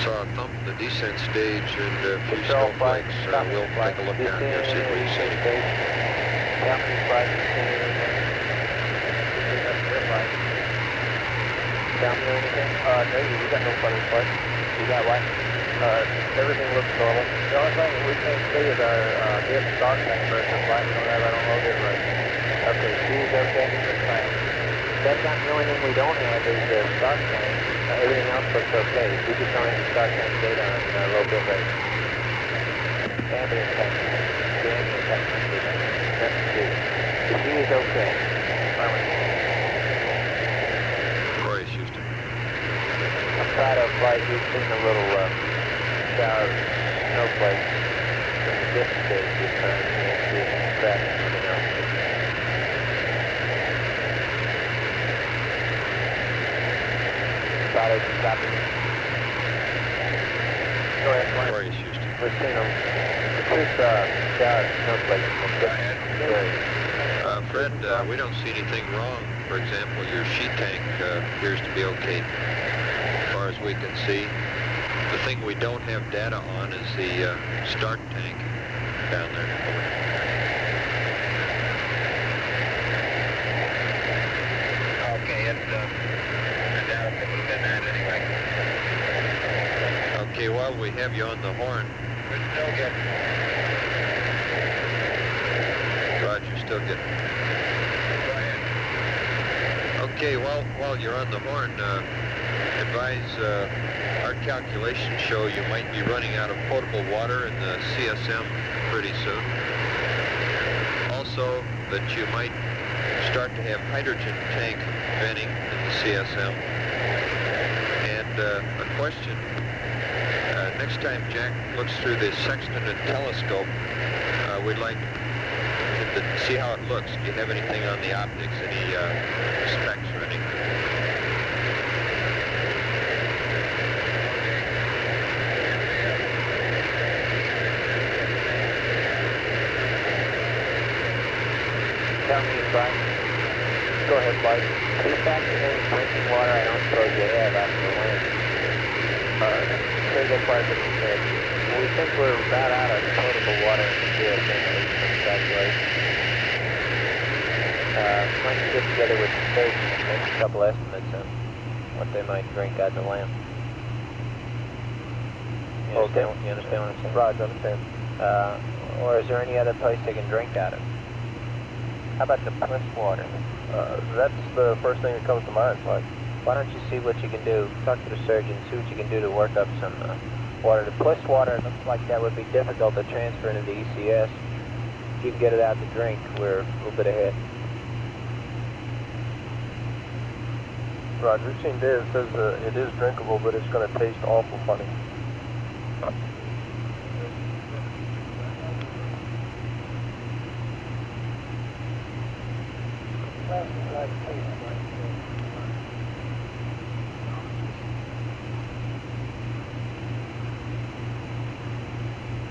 saw a thump in the descent stage and a few snowflakes. We'll take a look down here, see what you see. How many flights you seen in there? Down there anything? No, we got no funny flights. You got what? Everything looks normal. The only thing we can't see is our dip stock tank pressure flight. We don't have it on loaded right. Okay, she's okay. That's fine. That's not the only thing we don't have is the stock tank. Everything else looks okay. We just don't have the stock tank data on low bit rate. Ambient tank. The ambient tank. That's the key. The key is okay. Aquarius, Houston. Outside of flight, we've seen a little shower of snowflakes from the dip stage this time. We can't see any cracks or anything else. Thought I'd stop it. Go ahead, Aquarius, Houston. We're seeing them. The two shower of snowflakes from the dip area. Fred, we don't see anything wrong. For example, your sheet tank appears to be okay as far as we can see. The thing we don't have data on is the start tank down there. Okay, I doubt it would have been that anyway. Well, we have you on the horn. We're still getting. Roger, still good. Go ahead. Okay, well, while you're on the horn, advise our calculations show you might be running out of potable water in the CSM pretty soon. Also, that you might start to have hydrogen tank venting in the CSM. And a question, next time Jack looks through the sextant and telescope, we'd like to see how it looks. Do you have anything on the optics, any specs or anything? Tell me, Brian. Go ahead, Bart. Have you factored in drinking water? I don't suppose you have after the wind. Very good question. We think we're about out of potable water in the CSM, at least in calculation. Might get together with the station and make a couple estimates on what they might drink out of the lamp. You understand what I'm saying? Right, I understand. Or is there any other place they can drink out of? How about the plus water? That's the first thing that comes to mind, Mike. Why don't you see what you can do? Talk to the surgeon, see what you can do to work up some water. The plus water looks like that would be difficult to transfer into the ECS. If you can get it out to drink, we're a little bit ahead. Roger, routine data says it is drinkable, but it's going to taste awful funny.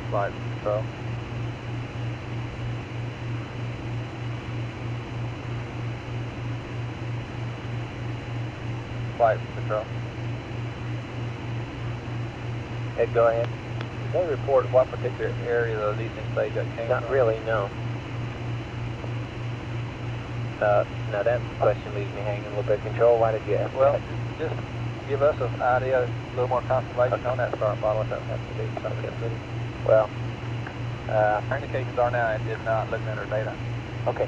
Flight Patrol. Flight Patrol. Ed, go ahead. Did they report what particular area of these things they got came from? Not really, no. Now that question leaves me hanging a little bit. Control, why did you ask? Well, just give us an idea, a little more confirmation on that start model. It doesn't have to be something. Well, our indications are now it did not look at our data. Okay.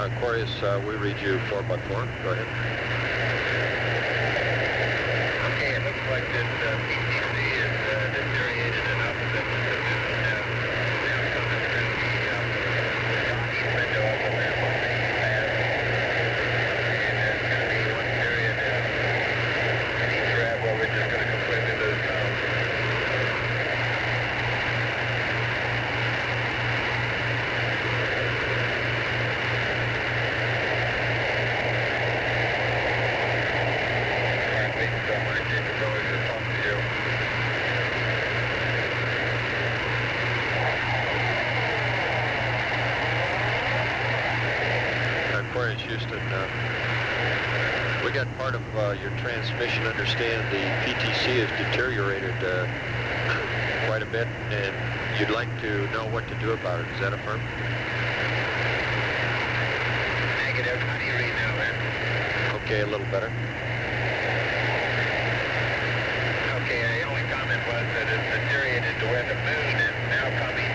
Aquarius, we read you 4x4. Go ahead. Okay, it looks like this PCC is deteriorated enough that this is now coming through the window of the lamp on the pad. And there's going to be one period in each rat where we're just going to completely lose power. Aquarius, Houston, we got part of your transmission. Understand the PTC has deteriorated quite a bit, and you'd like to know what to do about it. Is that affirmed? Negative. How do you read now, man? Okay, a little better. Okay, the only comment was that it's deteriorated to where the moon is now coming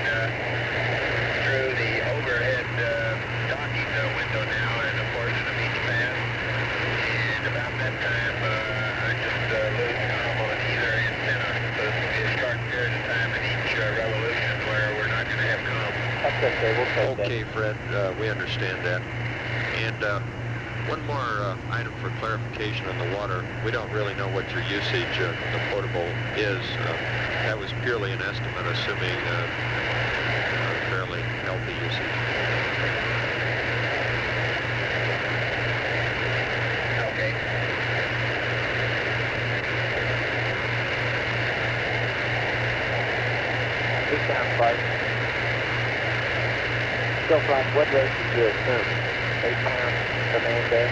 through the overhead docking window now in a portion of each fan. And about that time, I just lose comm on either antenna. So it's going to be a short period of time in each revolution where okay, we'll take that. Okay, Fred, we understand that. And one more item for clarification on the water. We don't really know what your usage of the potable is. That was purely an estimate, assuming fairly healthy usage. Okay. Big sound flight. Still flying, what rate did you assume? 8 pounds per man day?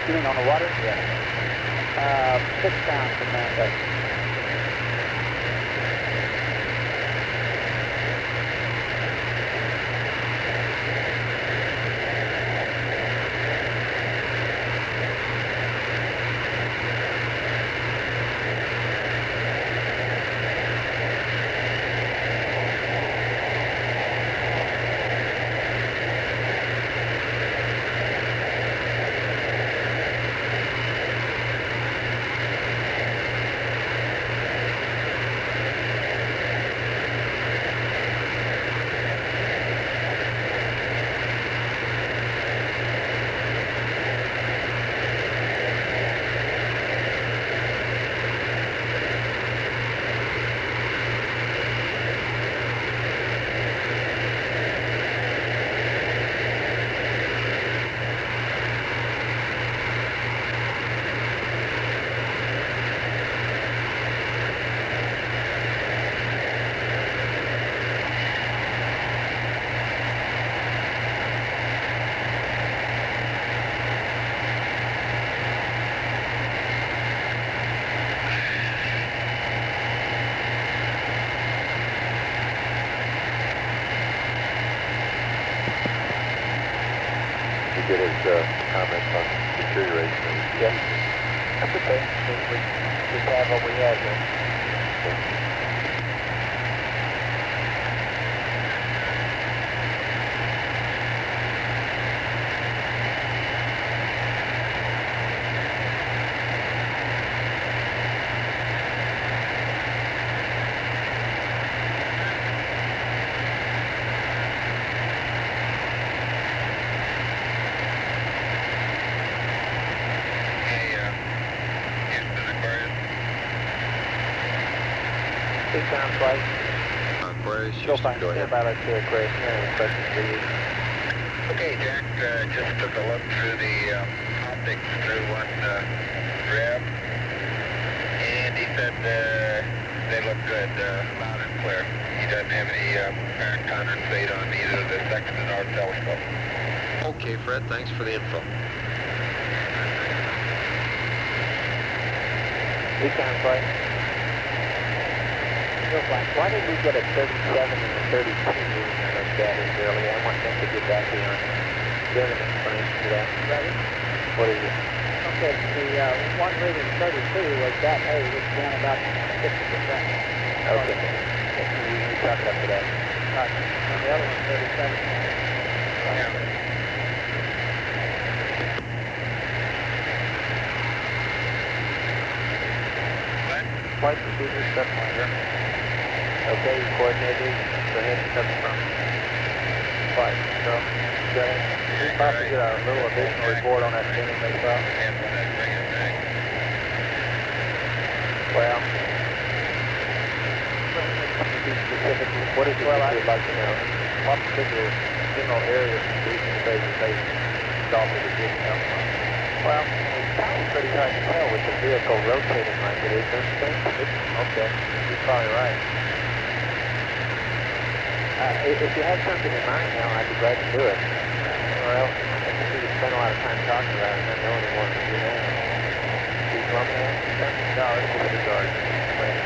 You mean on the water? Yeah. 6 pounds per man day. Get his comments on deterioration. Yeah. That's okay. We just have what we have here. Big sound flight. Aquarius, Still fine. Stand by, let's do Aquarius. Any questions for you? Okay, Jack, just took a look through the optics through one grab, and he said they look good, loud and clear. He doesn't have any apparent condensate on either the second or north telescope. Okay, Fred, thanks for the info. Big sound flight. Why did we get a 37 and a 32 reading on those batteries earlier? I want them to get back to you on. Do you have an explanation for that? Right. What is it? Okay, the one reading 32 was that A was down about 50%. Okay. You talk it up to that. Right. And the other one 37. Right. Flight procedure, step monitor. Okay, you coordinated. Go ahead and step from flight. So, go ahead. We're about to get a little additional report on that tuning they saw. Well, to be specific, what is it that you'd like to know? What particular general areas of the phase golf is it getting up from? Well, it's probably pretty hard to tell with the vehicle rotating like it is, don't you think? Okay, you're probably right. If you have something in mind now, I'd be glad to do it. Or else, I think we could spend a lot of time talking about it and not know any more than we do now. Do you want me to ask you something? No, it's just a regard. Right.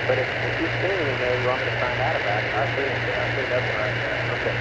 But if you see anything there you want me to find out about it, I see nothing right now. Okay.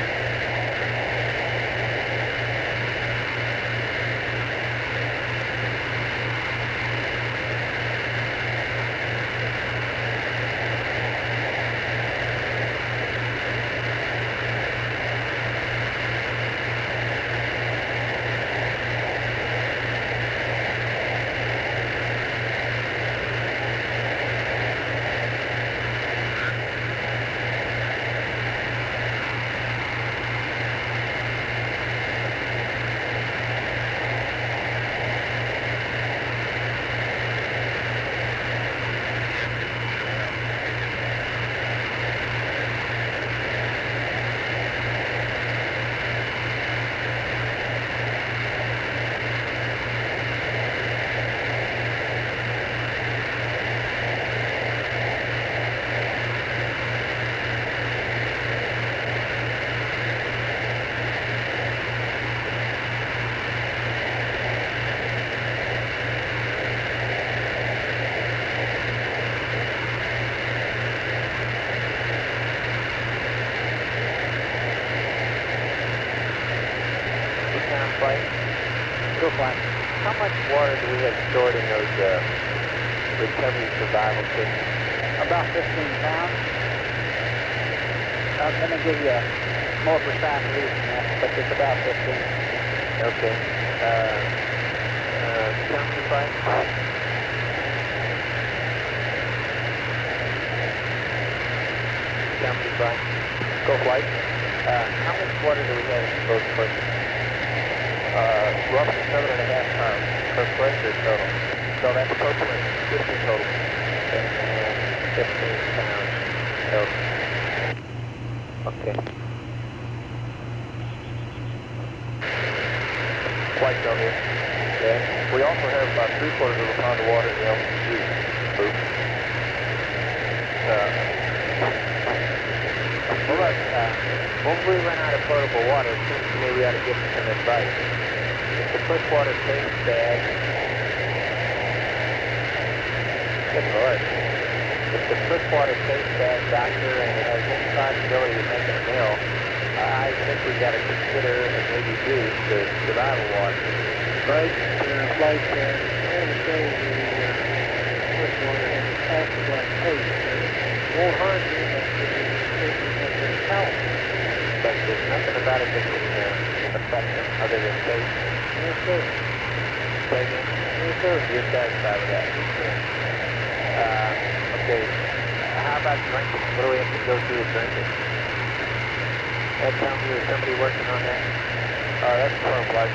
flight. How much water do we have stored in those recovery survival kits? About 15 pounds. Let me give you a more precise reading than that, but it's about 15. Okay. Telemetry flight? Telemetry flight. Go flight. How much water do we have in both places? Roughly 7.5 pounds per pressure total. So that's per place, 15 total. And 15 pounds total. Okay. Flight down here. Okay. We also have about 3/4 of a pound of water in the LPG. Boop. Well, look, when we run out of potable water, it seems to me we ought to give them some advice. If the freshwater tastes bad, good Lord. If the freshwater tastes bad, doctor, and it has any possibility of making a mill, I think we've got to consider and maybe use the survival water. Right, flight, I want to say the freshwater has a acid-like taste. It won't hurt you, but it's but there's nothing about it that can affect them other than taste. Yes, sir. Say again? Yes, sir. You're satisfied with that? Okay. How about drinking? What do we have to go through with drinking? That tells me there's somebody working on that. That's firm flight.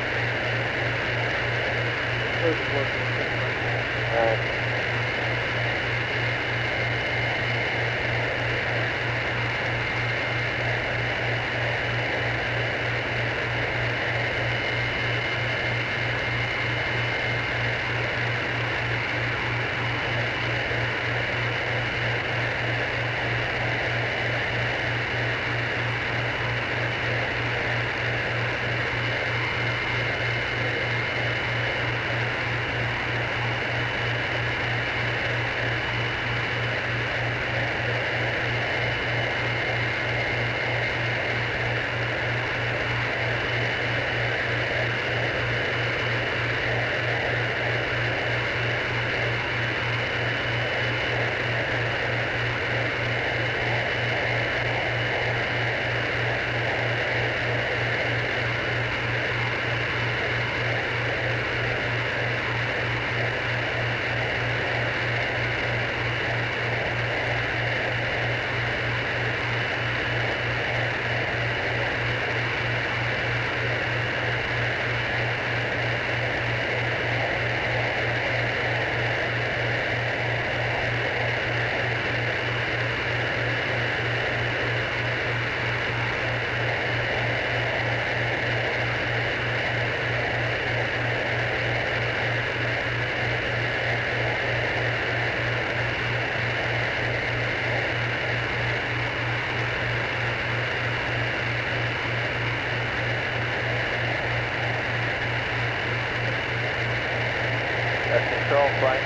Control flight.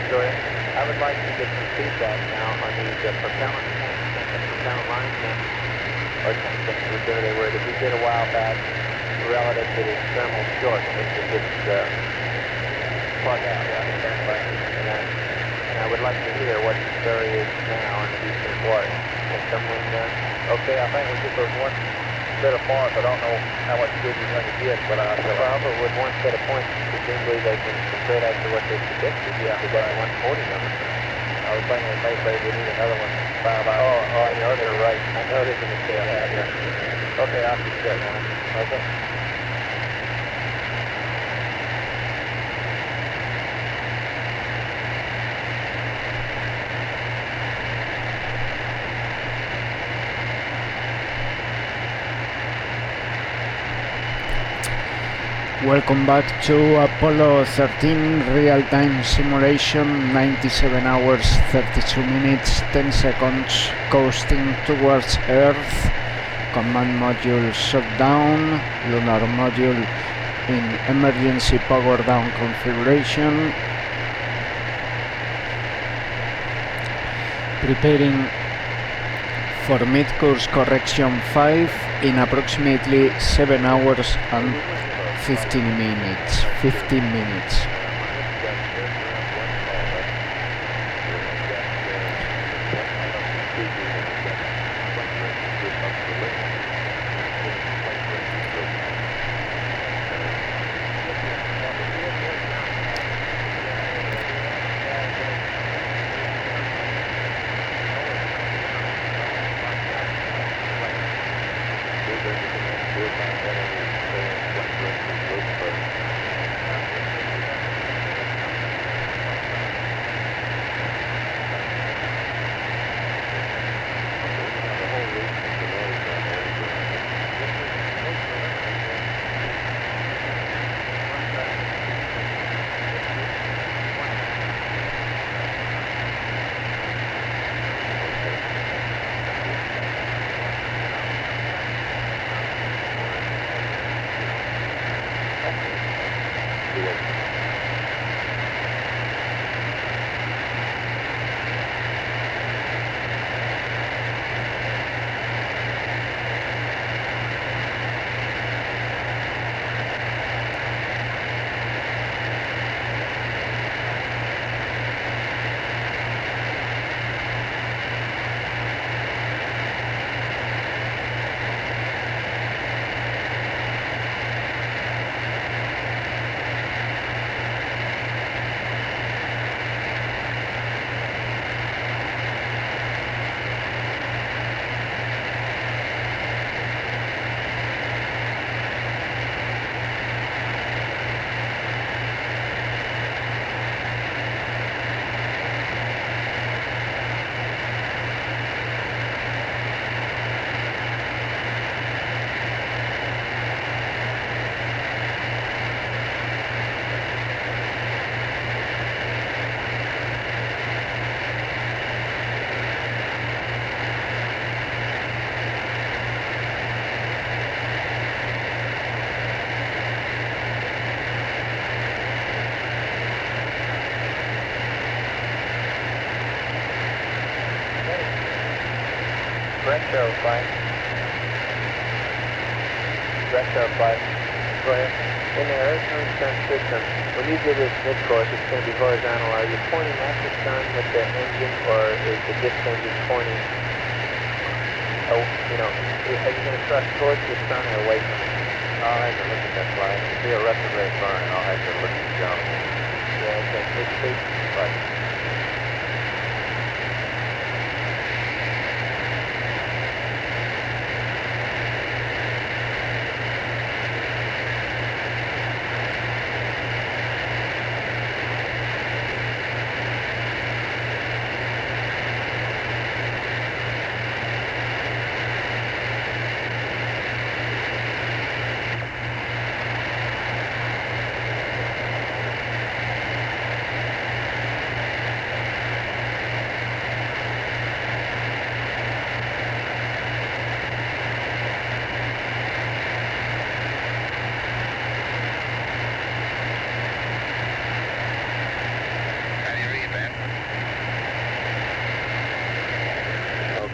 Go ahead. I would like to get some feedback now on these propellant tanks and the propellant line tanks, or tank tanks, whichever they were, that we did a while back relative to this thermal short that gets plug out. And I would like to hear what the story is now on the deep water. Can someone, Okay, I think we get those one set of points. I don't know how much good you're going to get, but I feel well, but with one set of points, presumably they can compare that to what they predicted. Yeah, they got a 140 number. I was thinking maybe we need another one 5 hours. Oh, you know, they're right. I know there's a mistake. Yeah. Okay, I'll keep that one. Okay. Welcome back to Apollo 13 real-time simulation, 97 hours, 32 minutes, 10 seconds, coasting towards Earth, command module shut down, lunar module in emergency power down configuration, preparing for mid-course correction 5 in approximately 7 hours and 15 minutes. 15 minutes. Retro flight. Retro flight. Go ahead. In the Earth Moon Sun system, when you give this mid-course, it's going to be horizontal. Are you pointing at the sun with the engine, or is the disk engine pointing, are you going to thrust towards the sun or away from it? I'll have to look at that flight. It'll be a retrograde burn, and I'll have to look at the geometry. Yeah, okay. Mid-speed. Right.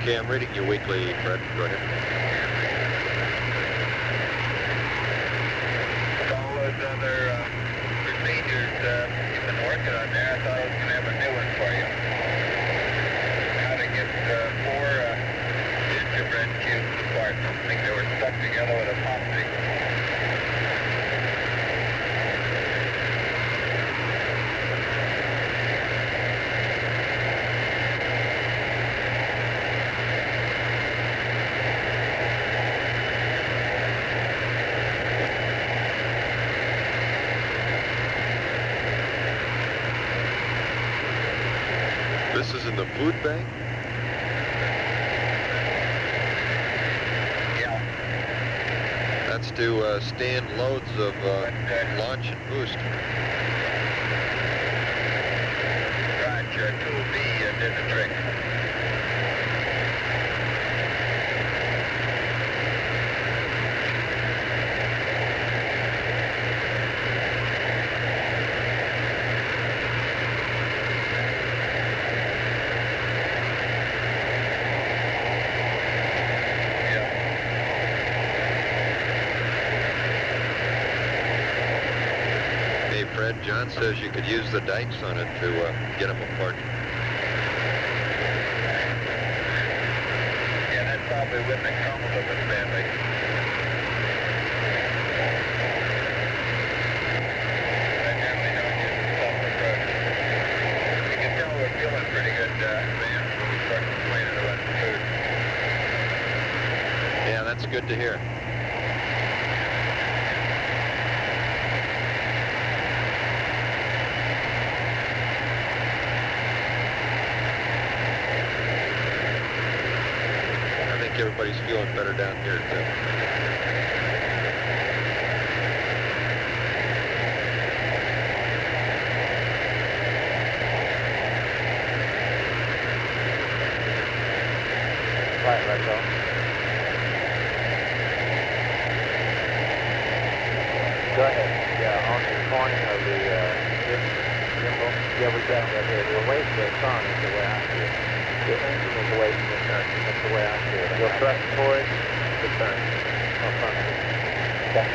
Okay, I'm reading you weekly, Fred. Go ahead. With all those other procedures you've been working on there, I thought I was going to have a new one for you. How to get 4 gingerbread cubes apart. I think they were stuck together with a pop stick. This is in the food bank? Yeah. That's to stand loads of launch and boost. Roger, 2B did the trick. John says you could use the dikes on it to get them apart. Yeah, that probably wouldn't have come with this banding. I generally don't use the soft approach. You can tell we're feeling pretty good, Van, when we start complaining about the food. Yeah, that's good to hear. Everybody's feeling better down here, too. Right, let's go. Go ahead. Yeah, on the corner of the gimbal. Yeah, we got that here. The away from the sun is the way I see it. The engine is away from the sun. That's the way I see it. You'll thrust towards the sun. No problem. Okay.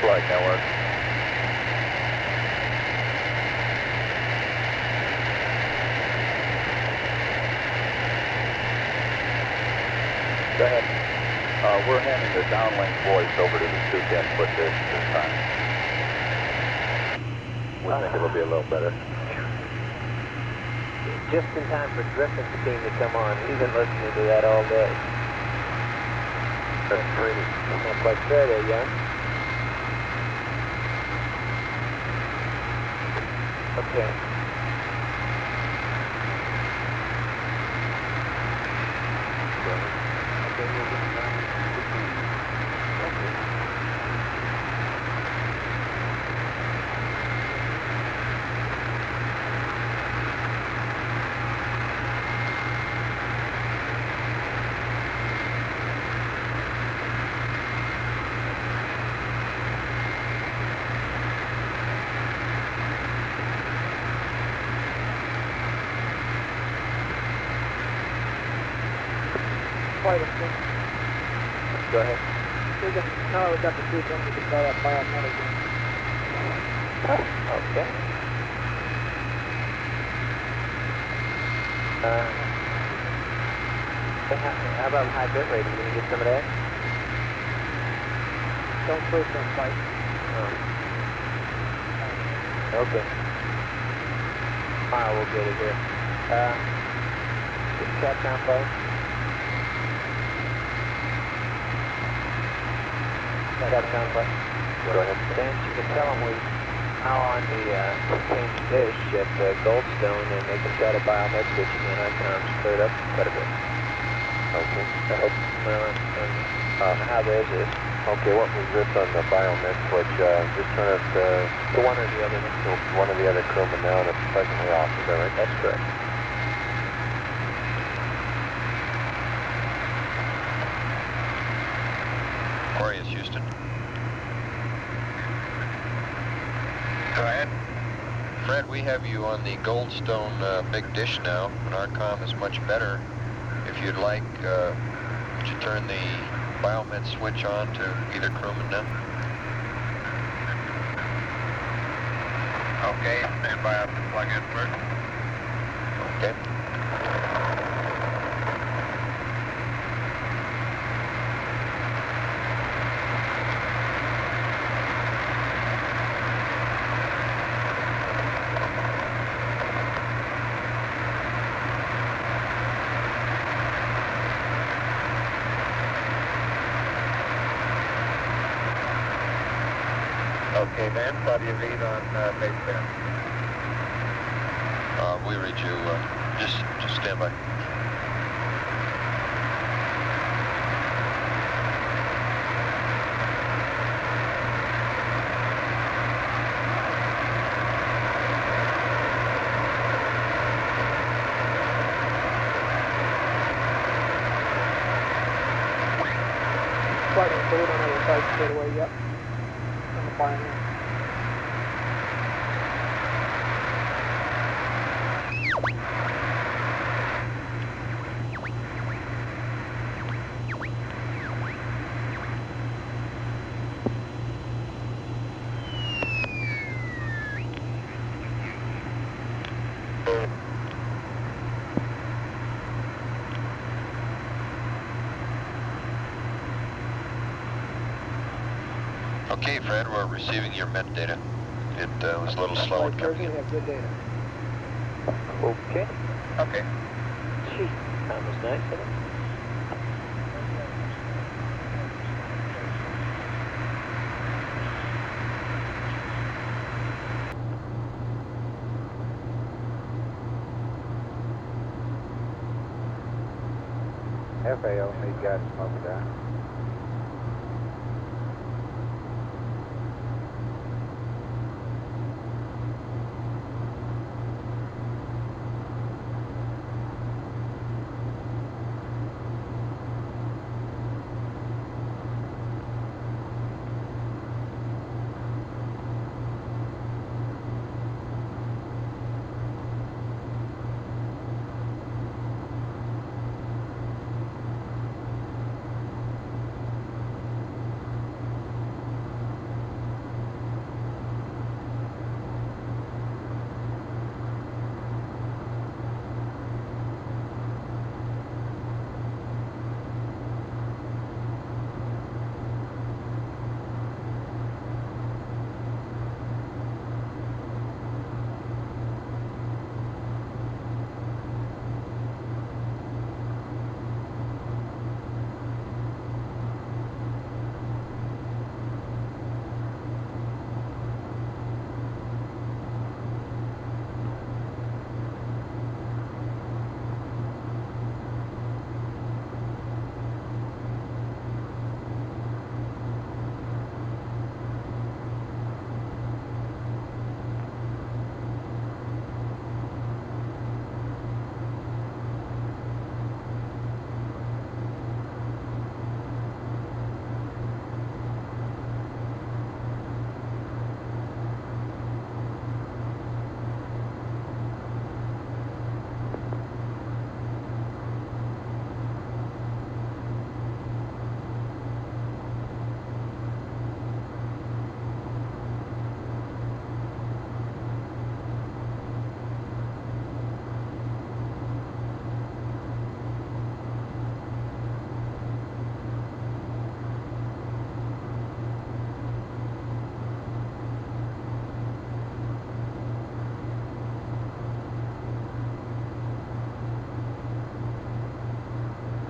Flight network. Go ahead. We're handing the downlink voice over to the 210-foot dish this time. We think it'll be a little better. Just in time for Griffin's team to come on. He's been listening to that all day. That's pretty. Not quite fair there, young. Okay. Go ahead. Now we got the two things we can call that biometric. Okay. How about high bit rate? Can you get some of that? Don't push, don't fight. Okay. Alright, we'll get it here. Just cap down play. Cap down play. Go ahead. Then you can tell them we now on the change dish at Goldstone, and they can try to biomet switch again. Our comms cleared up quite a bit. Okay. I hope, how theirs is. Okay, what was this on the biomet switch? Just turn it to one or the other. To one of the other crewmen now, and it's presently off. Is that right? That's correct. Aquarius, Houston. Go ahead. Fred, we have you on the Goldstone big dish now, and our comm is much better. If you'd like, would you turn the biomet switch on to either crewman now? Okay, stand by up to plug in first. Okay. Okay, Van, what do you read on base band? We read you, just stand by. Flight and forward on the other side straight away, yep. On the final. Okay, Fred, we're receiving your metadata. It was a little slow in coming in. Have good data. Okay. Okay. Gee, that was nice, isn't it? FAO need gas smoke down.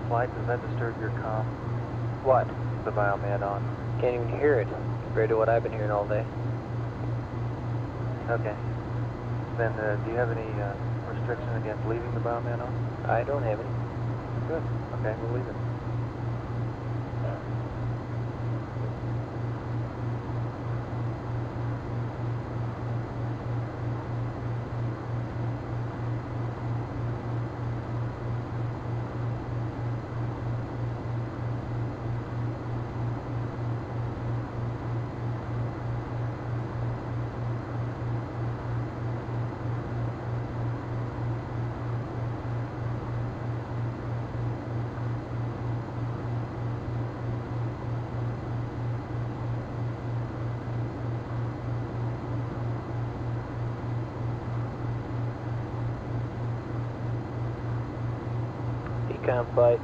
Flight, does that disturb your comm? What? The biomed on. Can't even hear it compared to what I've been hearing all day. Okay. Then do you have any restriction against leaving the biomed on? I don't have any. Good. Okay, we'll leave it. Econ flight.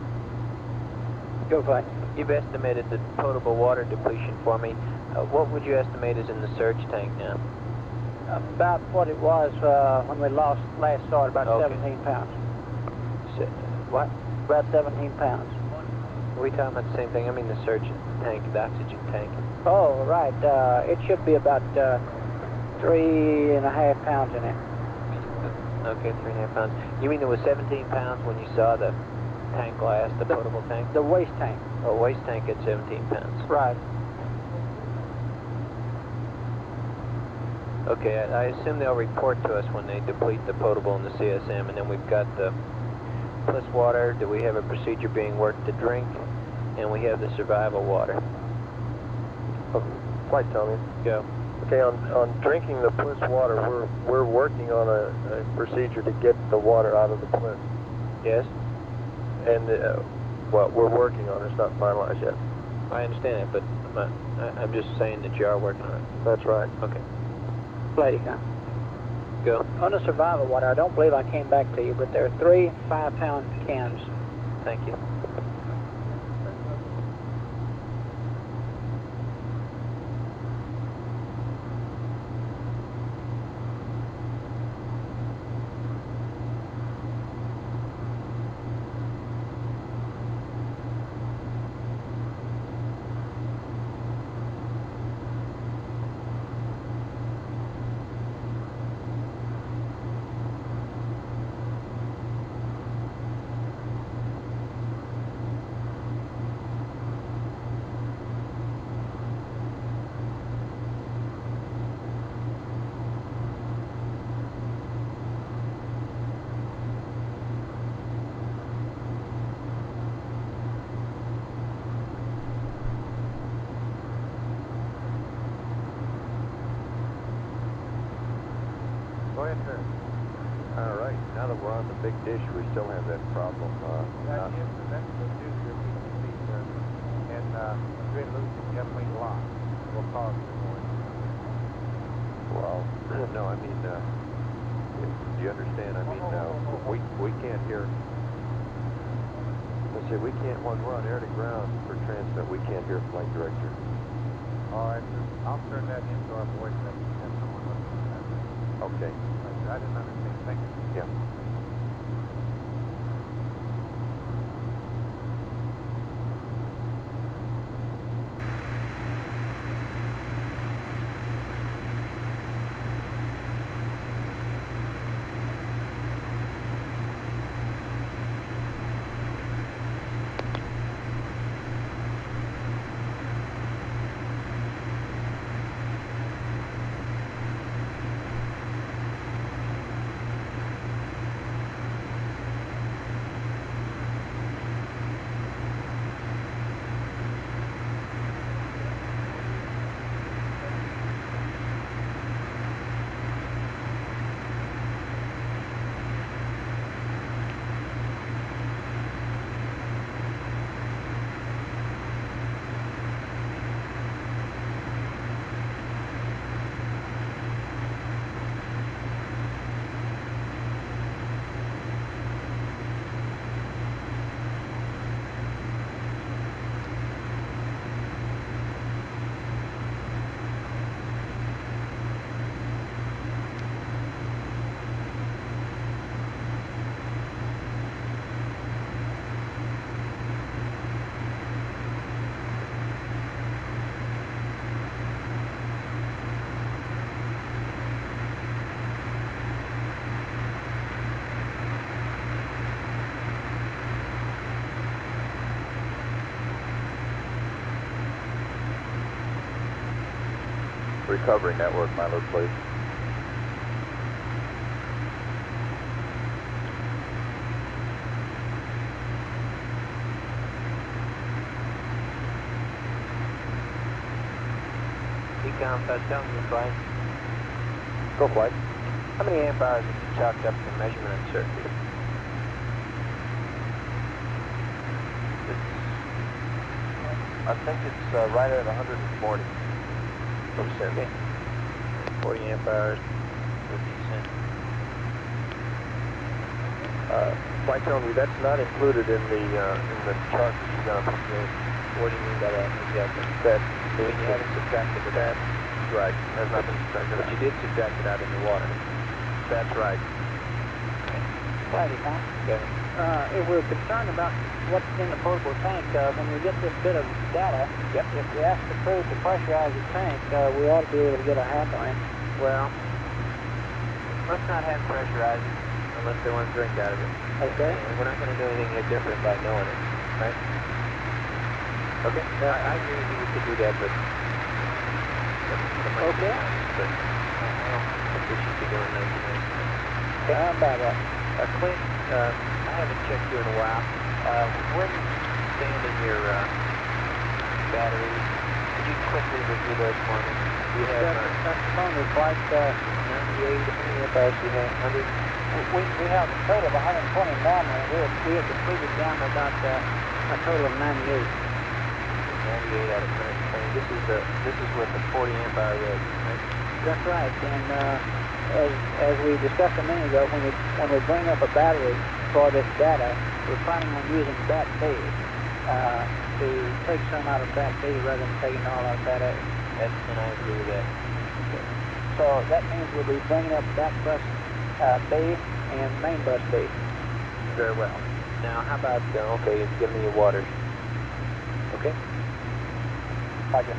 Go flight. You've estimated the potable water depletion for me. What would you estimate is in the surge tank now? About what it was when we last saw it, about Okay. 17 pounds. What? About 17 pounds. Are we talking about the same thing? I mean the surge tank, the oxygen tank. Oh, right. It should be about 3.5 pounds in it. Okay, 3.5 pounds. You mean it was 17 pounds when you saw the tank last, the potable tank? The waste tank. Oh, waste tank at 17 pounds. Right. Okay, I assume they'll report to us when they deplete the potable and the CSM, and then we've got the plus water. Do we have a procedure being worked to drink? And we have the survival water. Flight Tommy. Go. Okay, on drinking the bliss water, we're working on a procedure to get the water out of the bliss. Yes? And, well, we're working on it. It's not finalized yet. I understand it, but I'm just saying that you are working on it. That's right. Okay. Flight econ. Go. On the survival water, I don't believe I came back to you, but there are 3 5-pound cans. Thank you. ahead, sir. All right, now that we're on the big dish, we still have that problem. That's the juice that we can see, sir. And grid losing definitely locked will cause the noise. Well, no, I mean, do you understand? I mean, we can't hear. Let's see, we can't, when we're on air to ground for transmit, we can't hear flight director. All right, sir. I'll turn that into our voice message and someone listens to that. Okay. I didn't understand. Thank you. Yeah. Recovery network, Milo, please. Decom, touchdown, you flight. Go flight. How many amp hours have you chalked up for measurement uncertainty? I think it's right at 140. Okay. 40 amp hours, 50 cents. Flight only, that's not included in the chart that you're going to present. What do you mean by that exactly? That you haven't subtracted it out? Right, has not been subtracted But you did subtract it out in the water. That's right. Righty, Tom. Okay. If we're concerned about what's in the portable tank, when we get this bit of data, if we ask the crew to pressurize the tank, we ought to be able to get a handle on it. Well, let's not have pressurized unless they want to drink out of it. Okay. And we're not going to do anything here different by knowing it, right? Okay. I agree with you. We could do that, but okay. But I don't think we should be doing 99. Okay. How about that? Clint, I haven't checked you in a while. Where do you stand in your batteries? Could you quickly review those for me? You have that's phone is like 98, how many amp hours do you have? 100? We have a total of 120 normally. We have depleted down to about a total of 98. 98 out of 120. This is with the 40 amp hour rig, right? That's right. And as we discussed a minute ago, when we bring up a battery for this data, we're planning on using bat B to take some out of bat B rather than taking all out of bat A. And I agree with that. Okay. So that means we'll be bringing up bat bus B and main bus B. Very well. Now, how about, okay, give me your waters. Okay? Roger.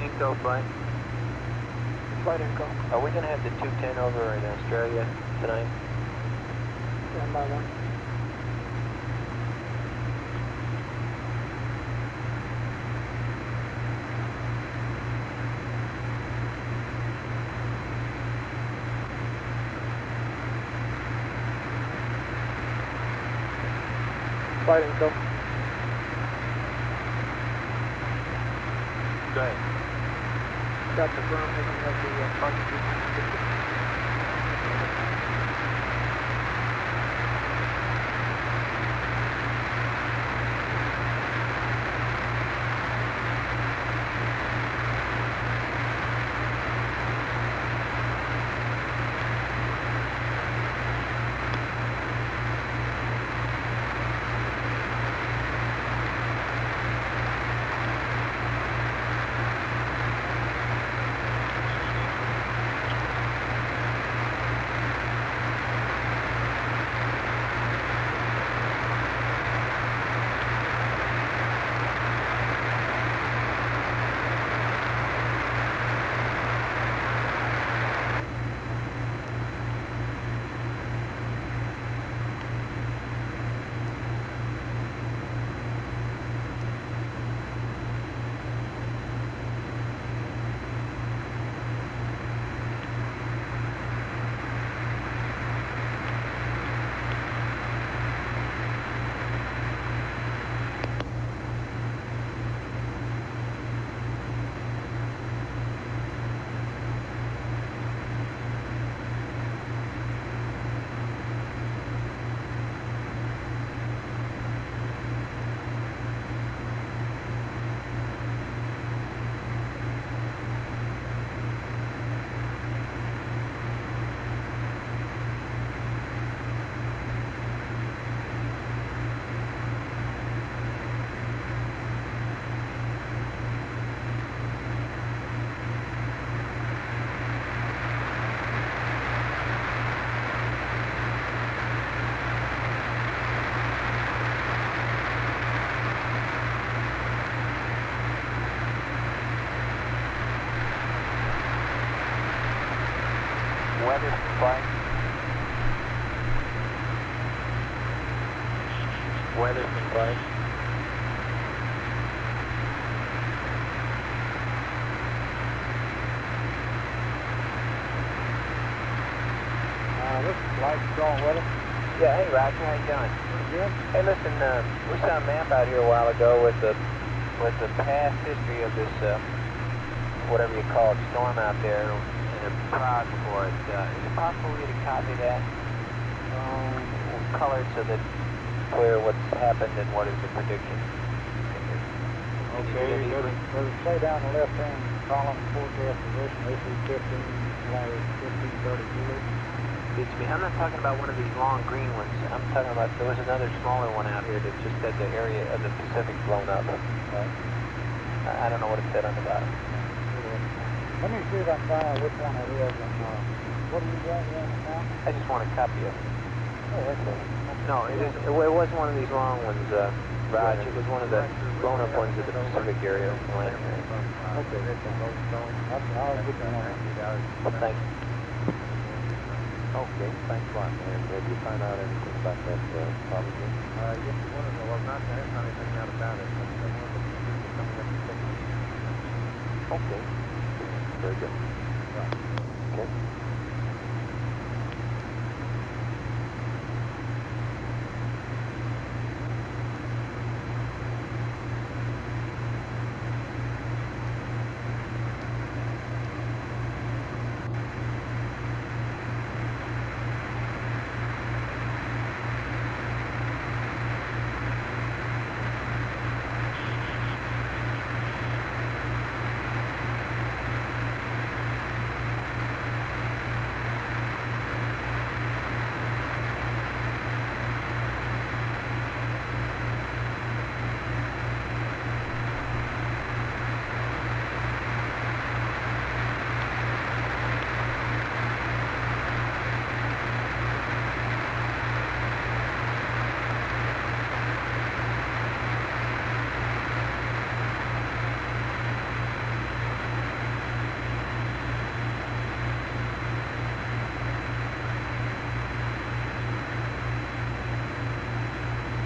Inco flight. Flight Inco. Are we going to have the 210 over in Australia tonight? Stand by one. Flight info. Go ahead. Got the firm making of the contribution. Weather flight. Weather flight. This is Light Strong Weather. Yeah, hey Roger, how you doing? Good. Hey, listen, we saw a map out here a while ago with the past history of this whatever you call it, storm out there, and a prod for it. Is it possible for you to copy that? Color so that it's clear what's happened and what is the prediction? Okay, does it say down the left-hand column, forecast position, AC-15/1530 I'm not talking about one of these long green ones. I'm talking about, there was another smaller one out here that just said the area of the Pacific blown up. Right. I don't know what it said on the bottom. Let me see if I can find out which one it is. And, what do you got here now? I just want a copy of it. Oh, that's it. No, it wasn't one of these long ones, Raj. It was one of the blown up ones of the Pacific area. Okay, that's a low stone. I'll get you one. Well, thank you. Okay, thanks a lot, man. Did you find out anything about that problem? Yes, you want to know. Well, not that. Not anything out about it. But one of the people coming up to check it. Okay. Very good. Right. Okay.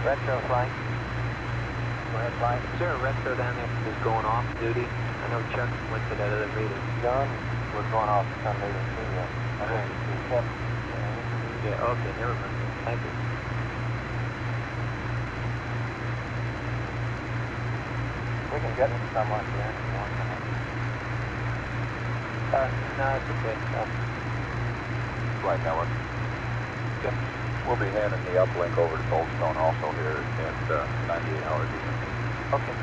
Retro flight. Go ahead, flight. Is there a retro down there that's going off duty? I know Chuck went to that other meeting. John was going off some meeting too, yeah. Yeah, okay, never mind. Thank you. We can get some on here if you want to. No, it's okay. Flight network. Yep. We'll be handing the uplink over to Goldstone also here at 98 hours evening. Okay.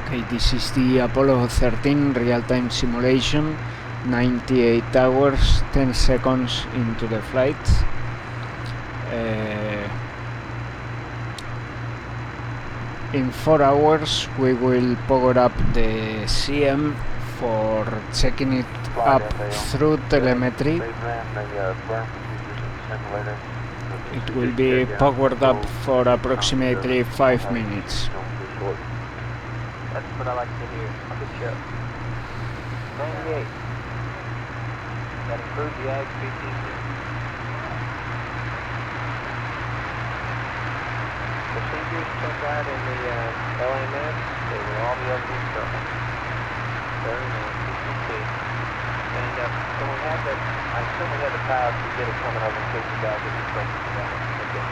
Okay, this is the Apollo 13 real-time simulation, 98 hours, 10 seconds into the flight. In 4 hours we will power up the CM for checking it up through telemetry. It will be powered up for approximately 5 minutes. That's what I like to hear. Good show. 98. That includes the ag PTC. Procedures check out in the LMS. They will all be over the instructions. Very nice. PTC. And when we have that, I assume we have the pilots to get it coming over in case you guys get the questions about it. Okay.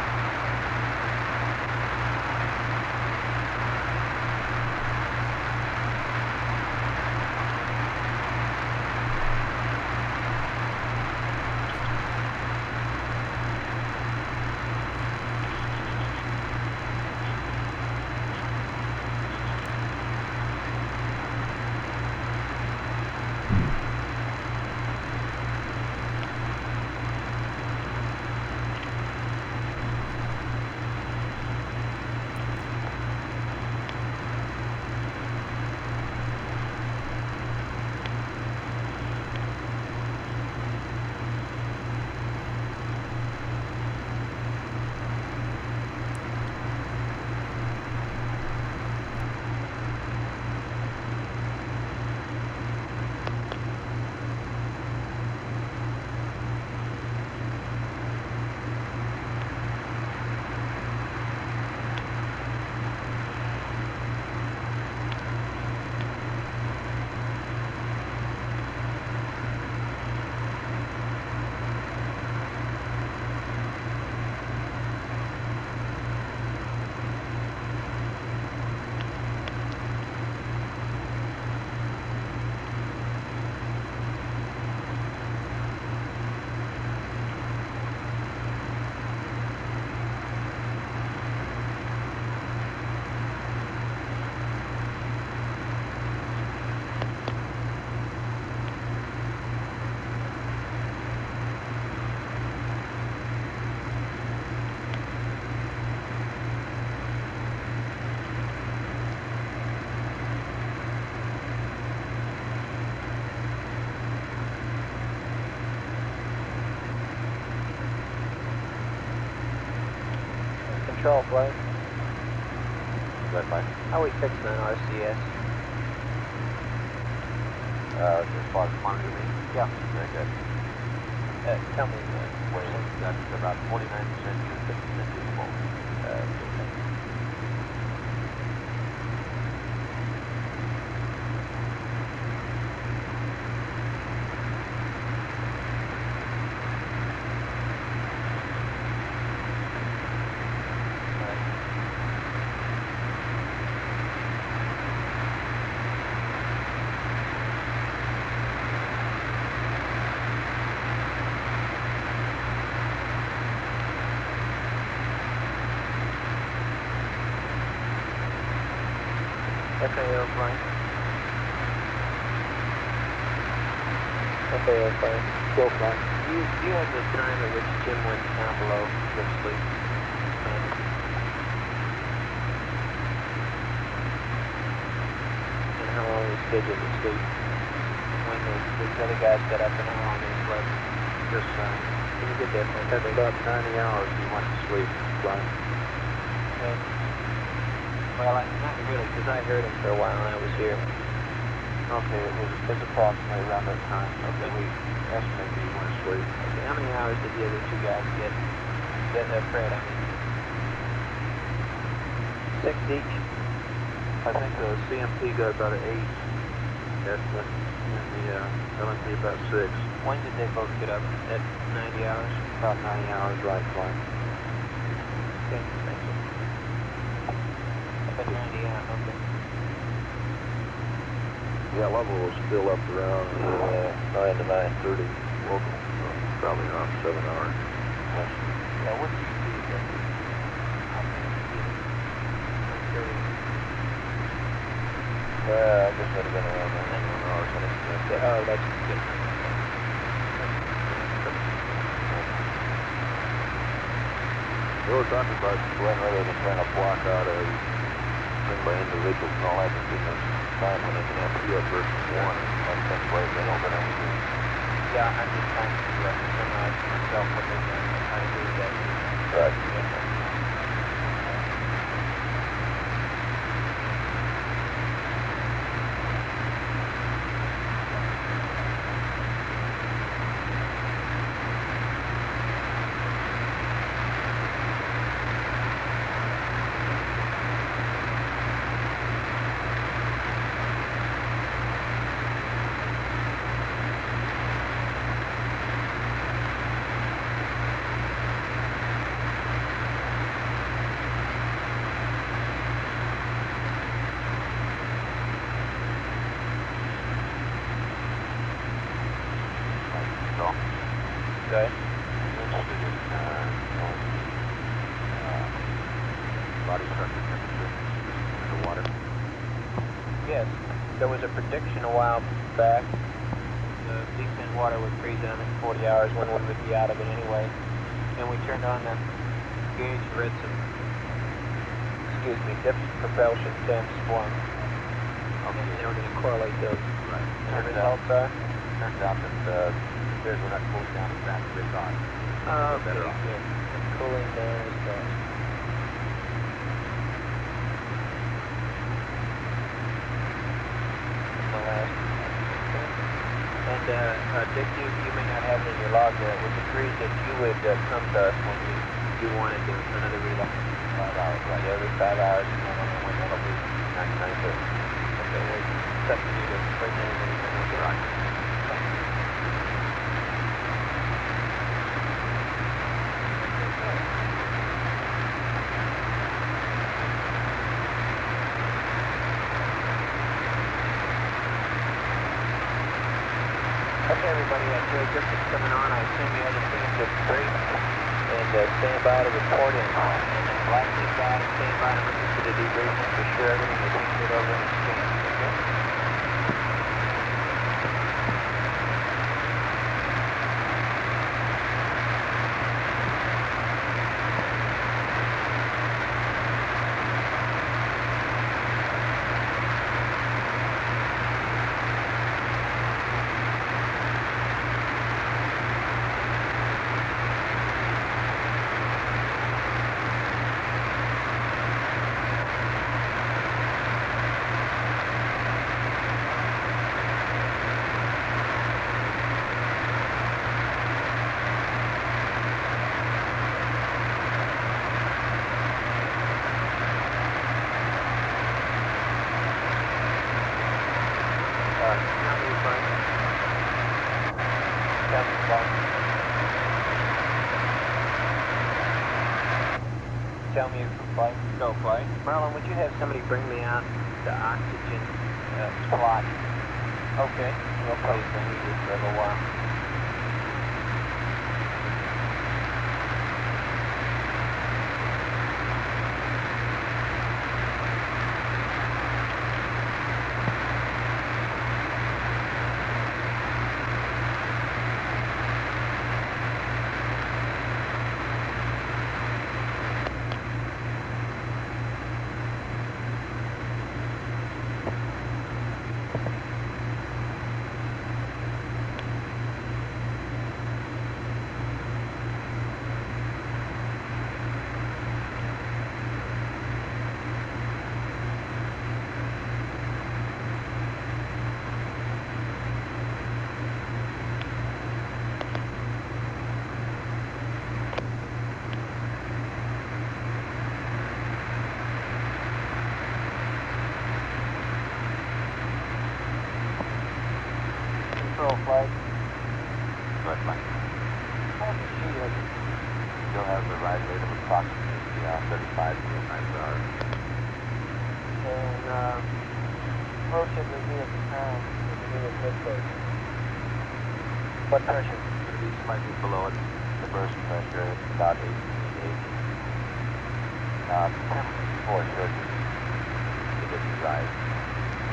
Control flight. Red light. How are we fixing on RCS? As far as quantity, you mean? Yeah. Very good. Tell me that's about 49% to 50% usable. FAO flight. FAO flight. Go flight. Do you have the time at which Jim went down below to sleep? And how long is scheduled to sleep? when this other guy set up an hour on his flight. Yes, Can you get there for That's about 90 hours he went to sleep flying. Okay. Well, not really, because I heard him for a while and I was here. Okay, it's approximately around that time. Okay, we estimate he went to sleep. Okay, how many hours did the other two guys get? Fred, I mean. 6 each? I think the CMP got about an 8 estimate, and the LMP about 6. When did they both get up? At 90 hours? About 90 hours right flight. Okay, thank you. Up at 90 hours, okay. Yeah, level was still up around 9 to 9:30 local, so probably around 7 hours. Yeah, what do you do then? I guess that'd have been around 91 hours. Oh, that's good. They were talking about when whether to kind of block out a thing by individuals and all that, because there's time when they can have 2 up versus 1, and things like they don't get anything. Yeah, I'm just trying to summarize for myself what they've done. I agree with that. Right. Okay. Interested in body structure temperature in the water. Yes, there was a prediction a while back. The deep end water would freeze down in 40 hours when we would be out of it anyway. And we turned on the gauge and read some, dip propulsion temps for them. Okay. And they were going to correlate those. Right. And the results are? Turns out that we're not cooling down as fast as they thought. Oh, okay. Better off. Yeah. Cooling down as fast. And Dick, you may not have it in your log there. It was agreed that you would come to us when you wanted another reload. 5 hours, right? Yeah, every 5 hours. When that'll be 99. Okay, well, it's up to you to bring that in. Right. Okay, everybody, Jerry Griffith's coming on. I assume the other teams are free. And stand by to report in. And then Black Team guys, stand by to listen to the debriefing for sure everything is handed over and scanned. Okay? Tell me if you flight. Go flight. Marlon, would you have somebody bring me out the oxygen plot? Okay. We'll play this for a little while. still has a rise rate of approximately 35 miles an hour. And where should we be at the time when we do this mid-stage? What pressure? It'll be slightly below it. The burst pressure is about 8 gauge. Temperature before should begin to rise.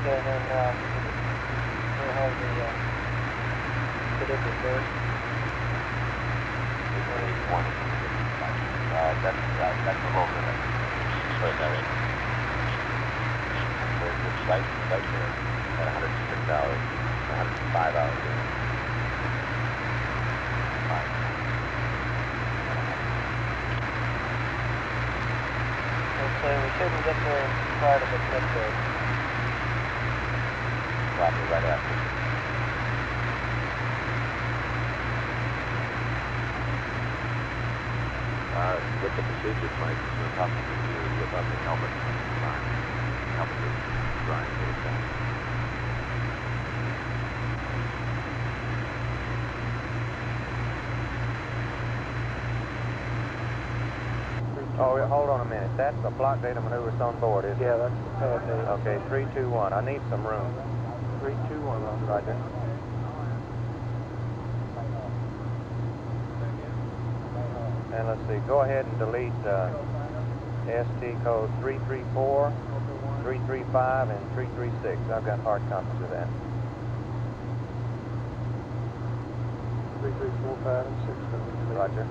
Okay, and then we'll have the predicted burst. That's the low limit. Right now, there's the flight there at 106 hours, 105 hours. So we shouldn't get there prior to the mid-stage. Probably right after. With the procedures, Mike, it's going to talk to you about the helmet design. Helmet design for the thing. Oh, hold on a minute. That's the block data maneuver that's on board, isn't it? Yeah, that's the pad data. Okay, 3, 2, 1. I need some room. 3, 2, 1. Roger. And let's see, go ahead and delete ST code 334, 335, and 336. I've got hard copies of that. 3, 3, 4, 5, and 6. Roger.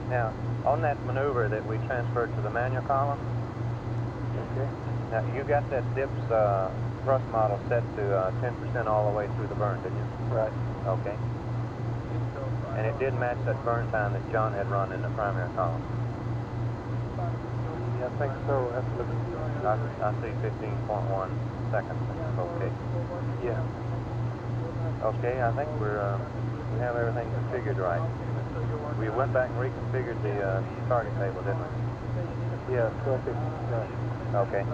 Now, on that maneuver that we transferred to the manual column, okay. Now you got that DIPS thrust model set to 10% all the way through the burn, didn't you? Right. Okay. And it did match that burn time that John had run in the primary column. Yeah, I think so. I see 15.1 seconds. Okay. Yeah. Okay, I think we have everything configured right. We went back and reconfigured the target table, didn't we? Yeah, 1250. Okay.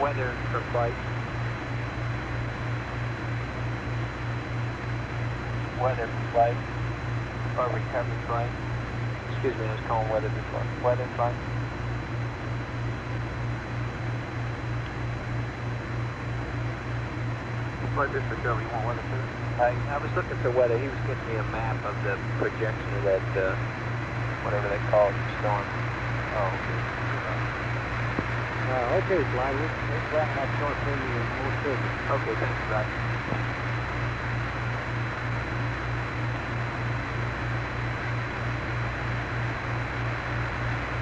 Weather for flight. Weather for flight. Or recovery flight. Excuse me, I was calling weather for flight. Weather flight. Flight district recovery, you want weather too? I was looking for weather. He was getting me a map of the projection of that, whatever they call it, storm. Oh, okay. Okay, Fly, we're planning that short for you in more service. Okay, thanks, Fly.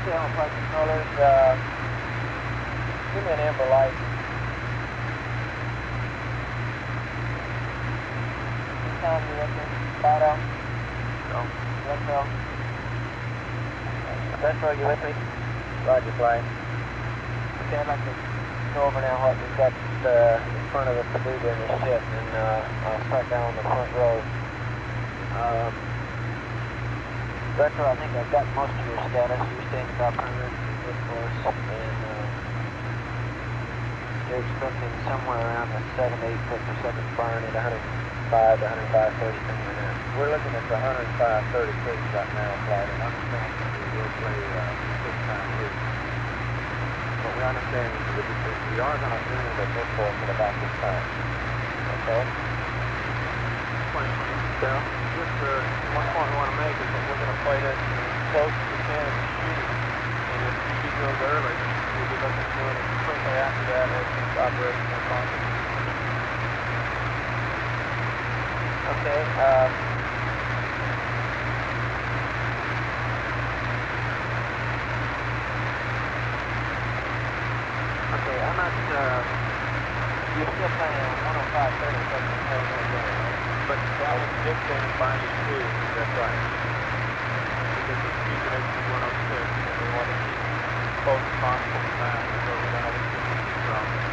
Sail flight controllers, give me an amber light. This time you with me? Bottom? No. Retro? Retro, you with me? Roger, Fly. Okay, I'd like to go over now what we've got in front of us to do during this shift, and I'll start down on the front row. Retro, I think I've got most of your status. You're staying about 100, good course, and you're expecting somewhere around a 7 to 8 foot per second burn at 105 to 105.30, something like that. We're looking at the 105.30 cruise right now, Flight, and understand that we will play 6-time route. But we understand that we are going to enter the book course at about this time. Okay? So, just one point we want to make is that we're going to play this as close as we can as we shoot. And if the shoot goes early, we'll be looking for it quickly after that as it's operational possible. Okay, okay, I'm not, you're still playing 105.30, but that was dictated by you too, that's right. Because the speed connection is 106, and we want to keep close as possible to that, so we don't have any problems.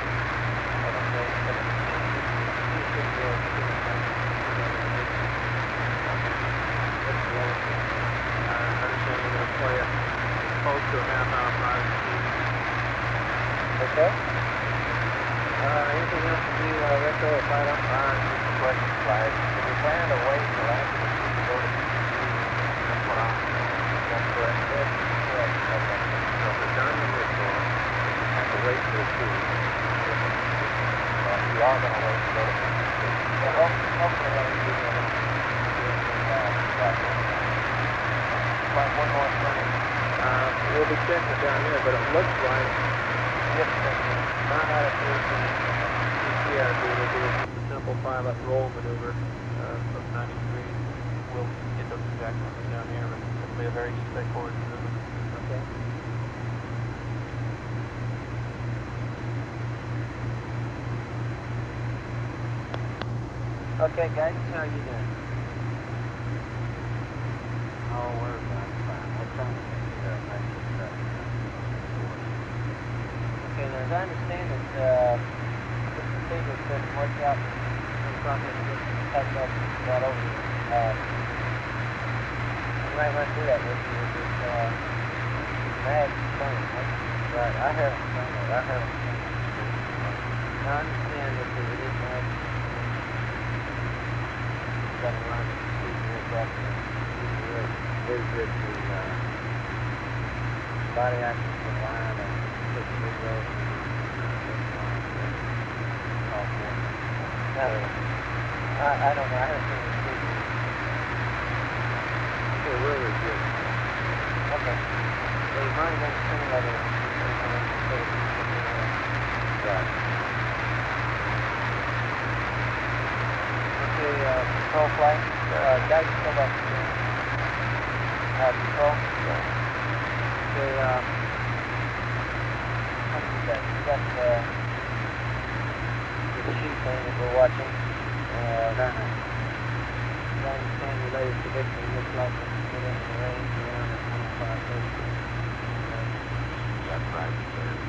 I understand you're going to play it close to a half-hour prior to speed. Okay. Anything else to do, retro or flight up? Just a question, flight. If we plan to wait until after the speed to go to that's what I'm that's correct. That's correct. Okay. So if we're done with this door, we have to wait for the speed. We are going to wait to go to speed. Yeah, hopefully that will be one more thing. We'll be checking it down there, but it looks like if non-attitude and CCRD will do just a simple pilot roll maneuver of 90 degrees. We'll get those exact numbers down here, but it'll be a very straightforward maneuver. Okay. Okay, guys, how are you doing? Oh, we're fine. We're trying to make it Okay, now as I understand it, this procedure has been worked out in process of getting typed up and brought over. You might run through that with you with this mad phone, right? Right, I haven't seen it. I haven't seen it. Now I understand that it is mad. You've got to run the procedure exactly. Is it the Body axis in line and put the big road I don't know, I haven't seen the procedure. Okay, where is it? Okay. So you're running on the simulator. Right. Okay, control flight. Guys, go back to control. Okay, how do you got? You got the sheet thing that we're watching. I understand your latest prediction looks like it's get into the range around the 25, 30. That's right. And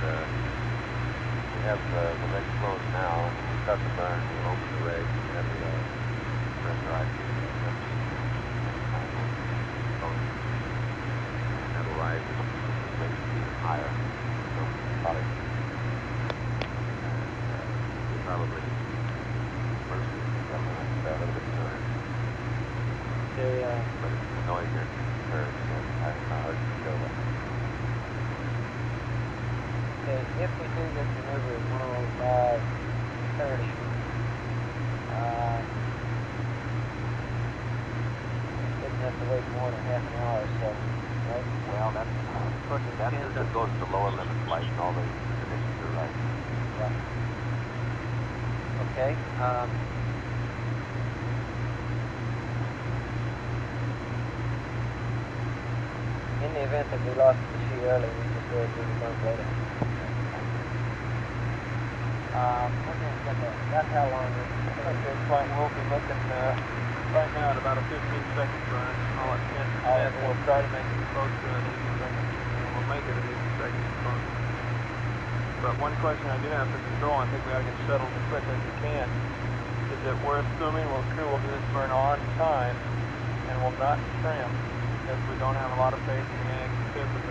we have the leg closed now. We cut the burn. We'll open the leg and pressurize it. That'll rise as maybe even higher. So probably first a little bit sooner. Okay, but it's the noise here curves, so I don't know how to show that. Okay, if we do this maneuver at 105.30, didn't have to wait more than half an hour or so, right? Well, that's if it goes to lower limit flight and all those conditions are right. Yeah. Okay, in the event that we lost the sheet early, we just go ahead and do the bump later. That's how long it is. Okay, flight, we'll be looking right now at about a 15-second burn. All at 10, and we'll try to make it close to an 80 second, and we'll make it an 80 second burn. But one question I do have for control, I think we ought to get settled as quickly as we can, is that we're assuming crew will do this burn on time and will not trim, because we don't have a lot of faith in the annex because it's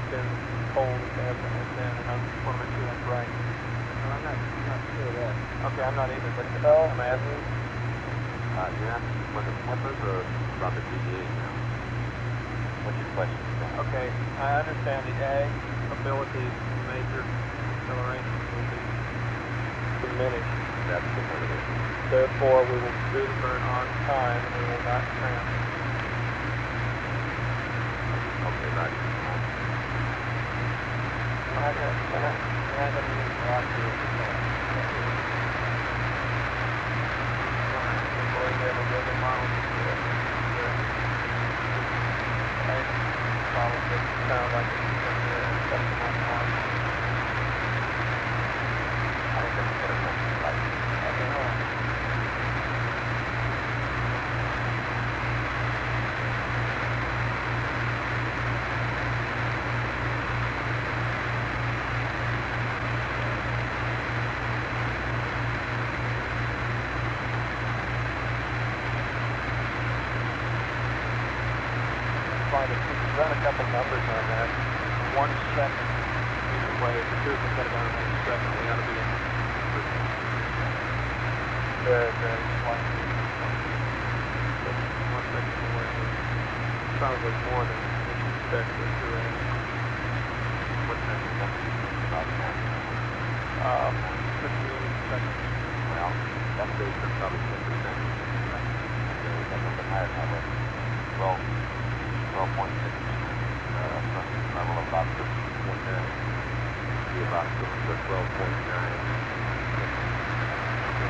been cold as they have been, and I just want to make sure that's right. I'm not sure of that. Okay, I'm not either, but So, I'm asking. You're asking for the flippers or about the GDAs now? What's your question? Okay, I understand the ag abilities to measure acceleration will be diminished. That's definitive. Therefore, we will do the burn on time and we will not trim. Okay, right. We're not going to use the last year. Sound like it's acceptable time. I think that's better than like. Okay, hold on. couple numbers on that. 1 second either way. If the cruise is going to go 1 second, we ought to be in the flight. 1 second away. Probably more than we should expect for cruise. What's that? 15 seconds. Well, that's based on probably 10%. That's a higher number. 12.6. Level of about 13.9. Be about 12.9.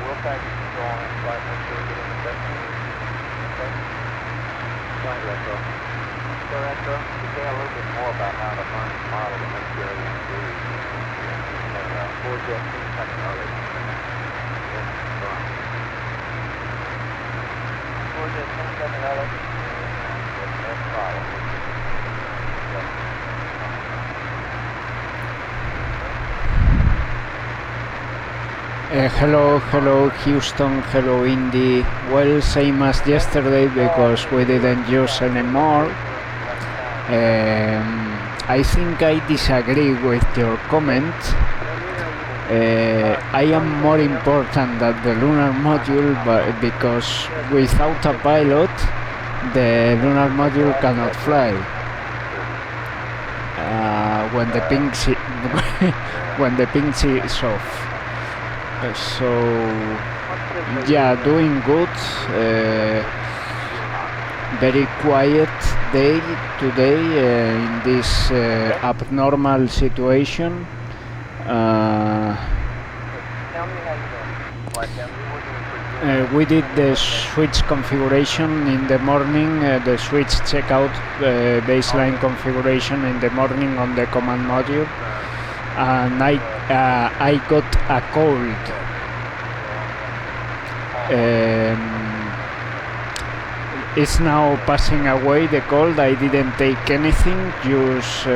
We'll package control on that flight, make sure we get in the second. Okay? Flight retro. So retro, you say a little bit more about how to find the model to make sure everything's good. 4-jet 10-second early. 4-jet 10-second early. That's model. Hello Houston, hello Indy. Well, same as yesterday because we didn't use anymore. I think I disagree with your comment. I am more important than the lunar module, but because without a pilot, the lunar module cannot fly. When the ping is off. So yeah, doing good. Very quiet day today in this abnormal situation. We did the switch configuration in the morning, the switch checkout baseline configuration in the morning on the command module, and I got a cold. It's now passing away, the cold. I didn't take anything, just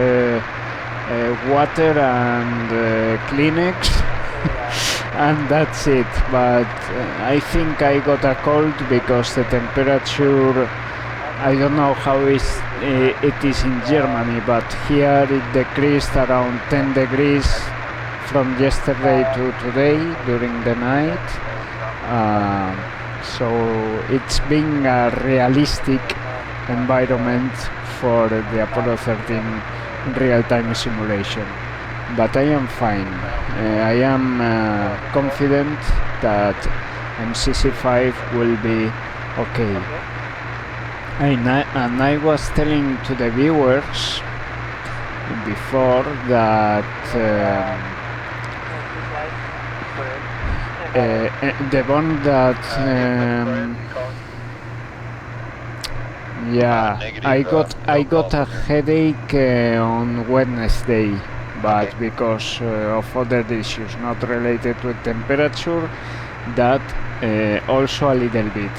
water and Kleenex. And that's it, but I think I got a cold because the temperature, I don't know how it is in Germany, but here it decreased around 10 degrees from yesterday to today during the night. So it's been a realistic environment for the Apollo 13 real-time simulation. But I am fine. I am confident that MCC5 will be okay. And I was telling to the viewers before that the one that yeah, I got a headache on Wednesday, but because of other issues not related to temperature, that also a little bit.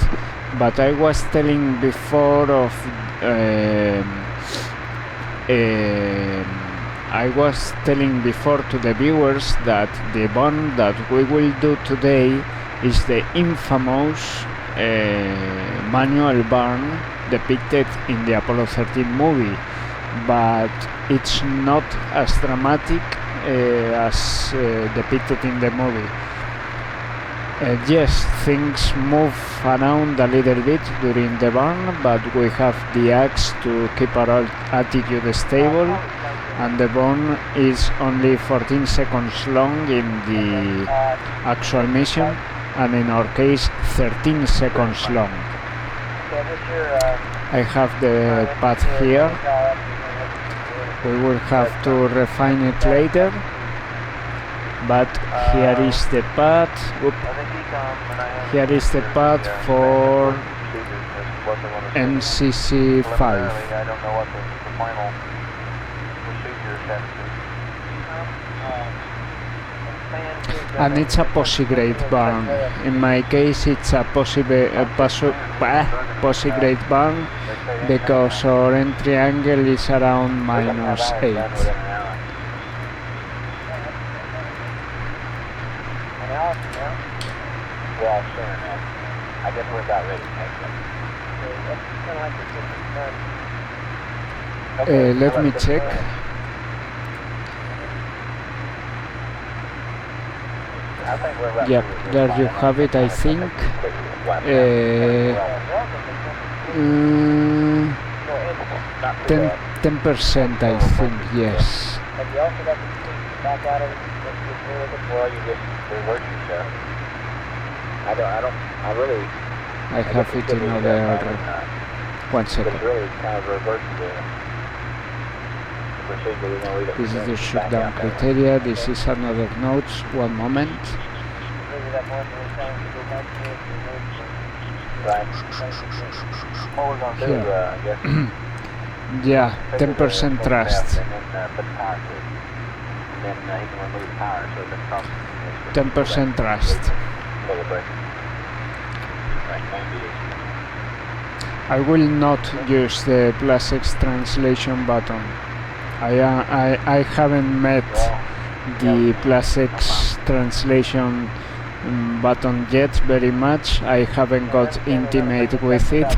But I was telling before of I was telling before to the viewers that the one that we will do today is the infamous manual burn depicted in the Apollo 13 movie, but it's not as dramatic as depicted in the movie. Yes, things move around a little bit during the burn, but we have the axe to keep our altitude stable, and the burn is only 14 seconds long in the actual mission, and in our case 13 seconds long. I have the path here. We will have to refine it later, but here is the path. Here is the path for MCC5. And it's a posigrade burn. In my case, it's a posigrade burn because our entry angle is around -8. Well, soon enough. I guess we're about ready to take them. Let me check. Yep, there you have it, I think. 10%, I think, yes. Have you also got the back out of it? Well, you just reverse yourself. I really... I have it in other... 1 second. Really kind of reverse the procedure. We're going to leave it. This is the shutdown criteria. This is another notes. 1 moment. Here. Yeah, 10% thrust. 10% thrust. I will not use the +X translation button. I haven't met the +X translation button yet very much. I haven't got intimate with it.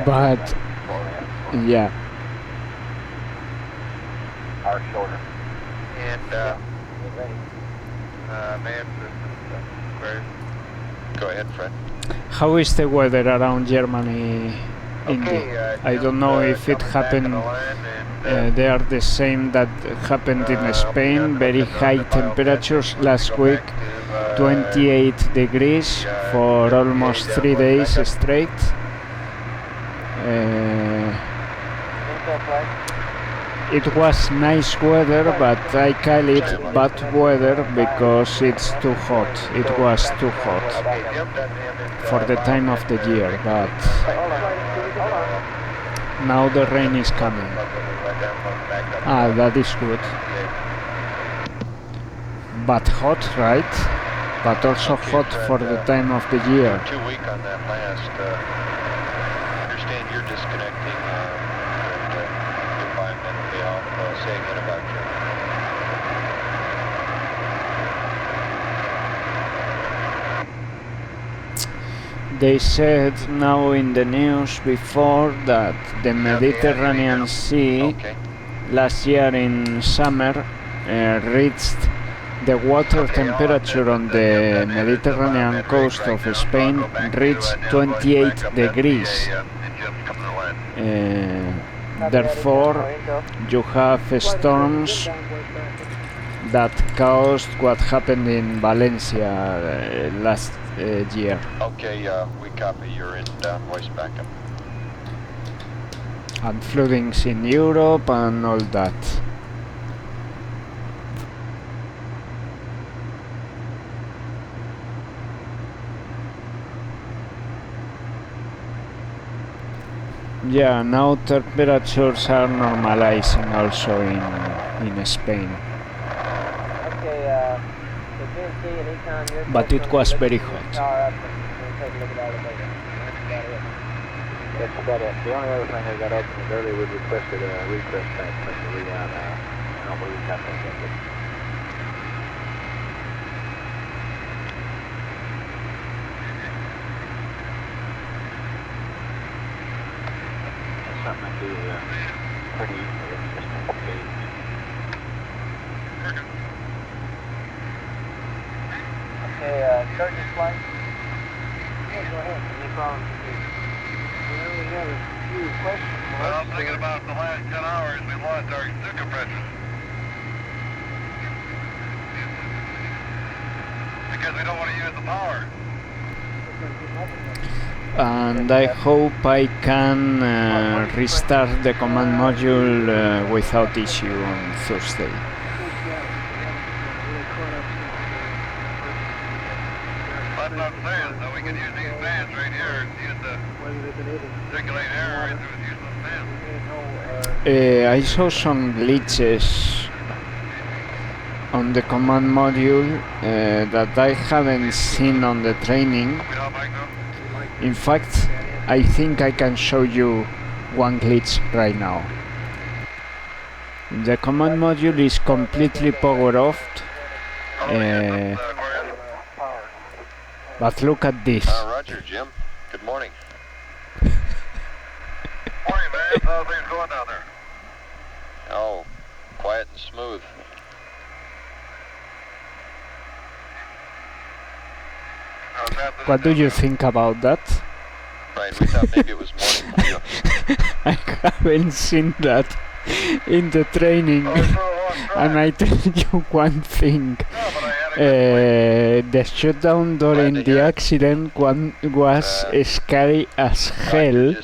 But yeah. Hour shorter. And man, go ahead, Fred. How is the weather around Germany, Indy? I don't know if it happened. They are the same that happened in Spain. Very high temperatures last week, 28 degrees for almost 3 days straight. It was nice weather, but I call it bad weather because it's too hot. It was too hot for the time of the year, but now the rain is coming. Ah, that is good. But hot, right? But also hot for the time of the year. Too weak on that last. I understand you're disconnecting. Say again about Germany. They said now in the news before that the Mediterranean Sea last year in summer reached the water temperature on the Mediterranean coast of Spain reached 28 degrees. Therefore, you have storms that caused what happened in Valencia last year. Okay, we copy your voice backup. And floodings in Europe and all that. Yeah, now temperatures are normalizing also in Spain. Okay, but it was very hot. That's about it. The only other thing they got open is earlier we requested a refresh back to read out. I don't believe we got that yet. Something I do pretty easily. It's just a gauge. Okay, start your flight. Yeah, go ahead. Any problems? We got a few questions. Well, I'm thinking about the last 10 hours we lost our new compressor. Because we don't want to use the power. And I hope I can restart the command module without issue on Thursday. That's what I'm saying, so we can use these fans right here and use the circulating air right through the use of the fans. I saw some glitches on the command module that I haven't seen on the training. In fact, I think I can show you one glitch right now. The command module is completely power off, but look at this. Roger, Jim. Good morning. Morning, man. how things going down there? Oh, quiet and smooth. What do you think about that? Right, we thought maybe it was morning for you. I haven't seen that in the training. And I tell you one thing. The shutdown during the accident was scary as hell.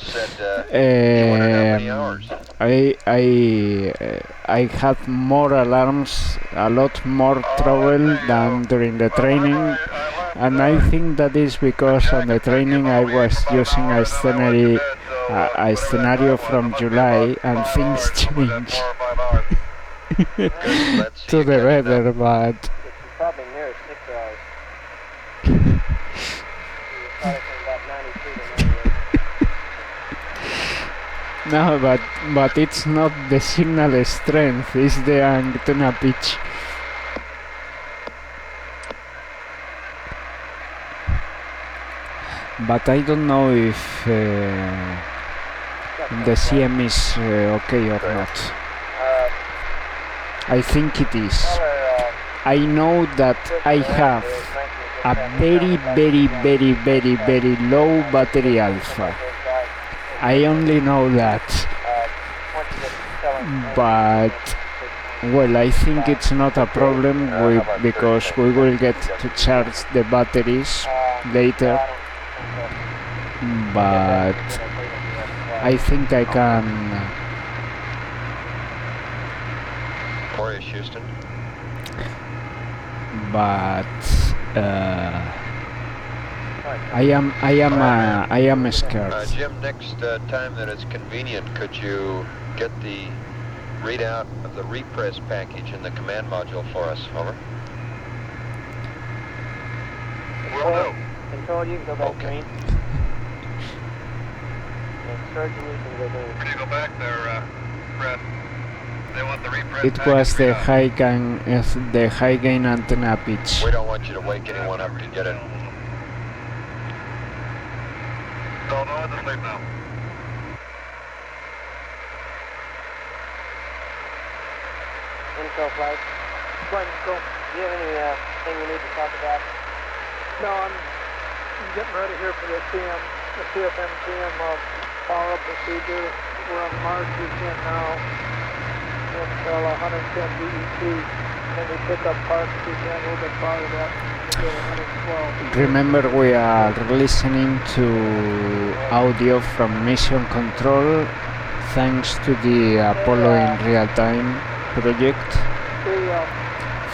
I had more alarms, a lot more trouble than during the training, and I think that is because on the training I was using a scenario from July and things changed to the better, but Probably near 6 hours. no, but it's not the signal strength, it's the antenna pitch. But I don't know if the CM is okay or not. I think it is. I know that I have a very low battery alpha. I only know that. But, well, I think it's not a problem because we will get to charge the batteries later. But I think I can. Aquarius, Houston. But I am scared. Jim, next time that it's convenient, could you get the readout of the repress package in the command module for us? Over. Will do. Control, you can go back green. When you go back there, Fred, they want the repress. It was the high gain antenna pitch. We don't want you to wake anyone up to get it. No, no one's asleep now. Info flight. Flight control. Do you have anything we need to talk about? No, I'm getting ready here for the CFM power-up procedure. We're on Mars weekend now. Until 110 DET. Then we pick up parts weekend a little bit farther up. We'll get 112. Remember, we are listening to audio from mission control thanks to the Apollo in real time project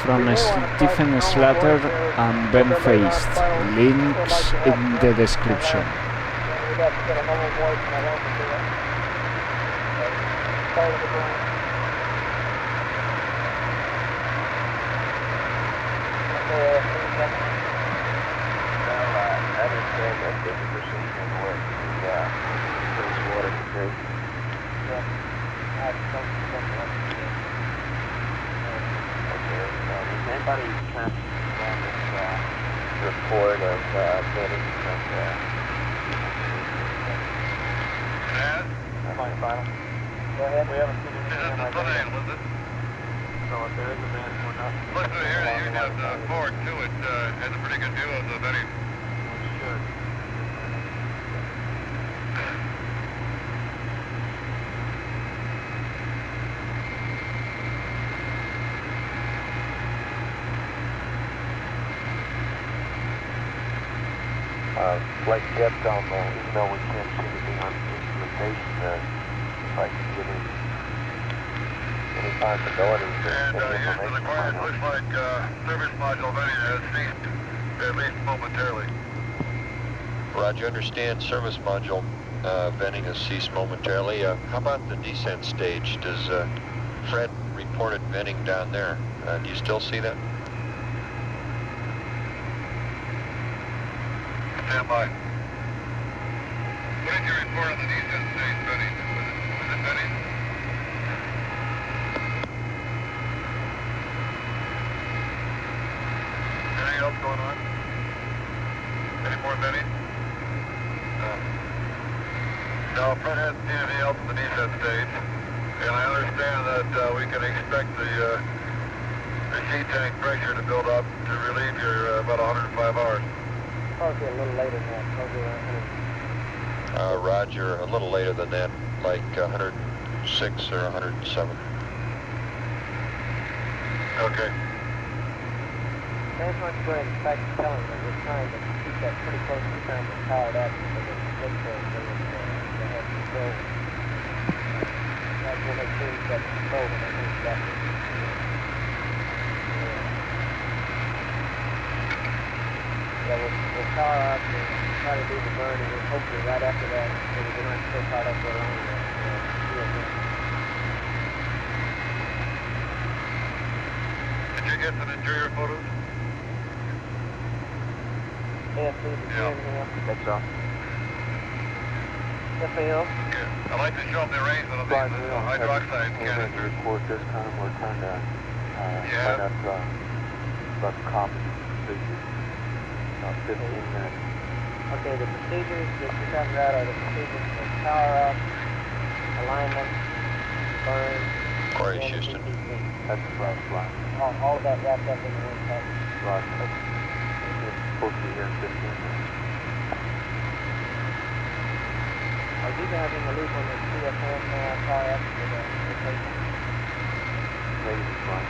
from Stephen Slater and Ben Feist. Links in the description. I understand that 50% in what brings water to drink. Okay, is anybody trying to run this report of bidding from Final. Go ahead. We haven't seen anything like that. Was it? So if there is a man, we're not... Look here, you got forward to it. Has a pretty good view of the bedding. Sure. Like kept on, even though we can't see anything on instrumentation, if I can get any possibilities And of here's the information. Aquarius. Looks like service module venting has ceased, at least momentarily. Roger, understand service module venting has ceased momentarily. How about the descent stage? Does Fred reported venting down there? Do you still see that? Stand by. What did you report on the descent stage venting? Was it venting? Anything else going on? Any more venting? No, Fred hasn't seen anything else in the descent stage. And I understand that we can expect the sheet tank pressure to build up to relieve your about 105 hours. Probably a little later than that. Probably around 100. Roger, a little later than that, like 106 or 107. Okay. That's much go ahead and start telling them we're trying to keep that pretty close to the time it's powered up so that it's good for it, so that they have control. We'll make sure you've got control when it comes back. Yeah, we'll power up and try to do the burn, and then hopefully right after that, so that we're not so caught up with our own Did you get some interior photos? AFC, did you hear anything else? That's all. Yes, ma'am. Okay. I'd like to show them the arrangement of these hydroxide cannons. Report this time, we're trying to find out about the common procedures. About 15 minutes. Okay, the procedures that you're talking about are the procedures for power up, alignment, burn, Aquarius, Houston. That's the last line. All of that wrapped up in one package. Right. It's supposed to be here in 15 minutes. Are you guys in the loop on the CFM power up for the rotation? Maybe it's fine.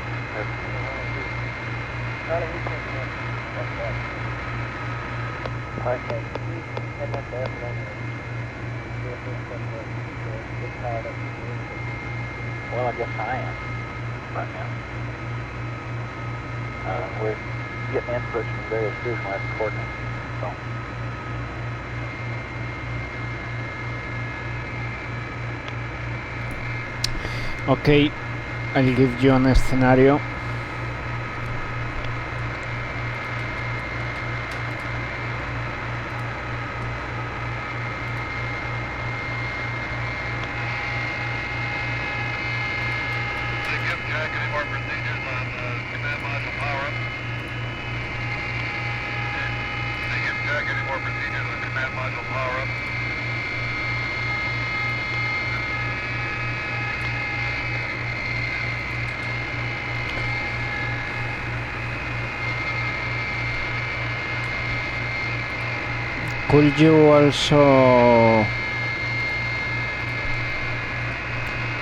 Charlie, he's thinking that's that. Okay, he's heading up there for that. Get powered up. Well, I guess I am right now. We're getting inputs from various visual coordinates. So. Okay, I'll give you an scenario.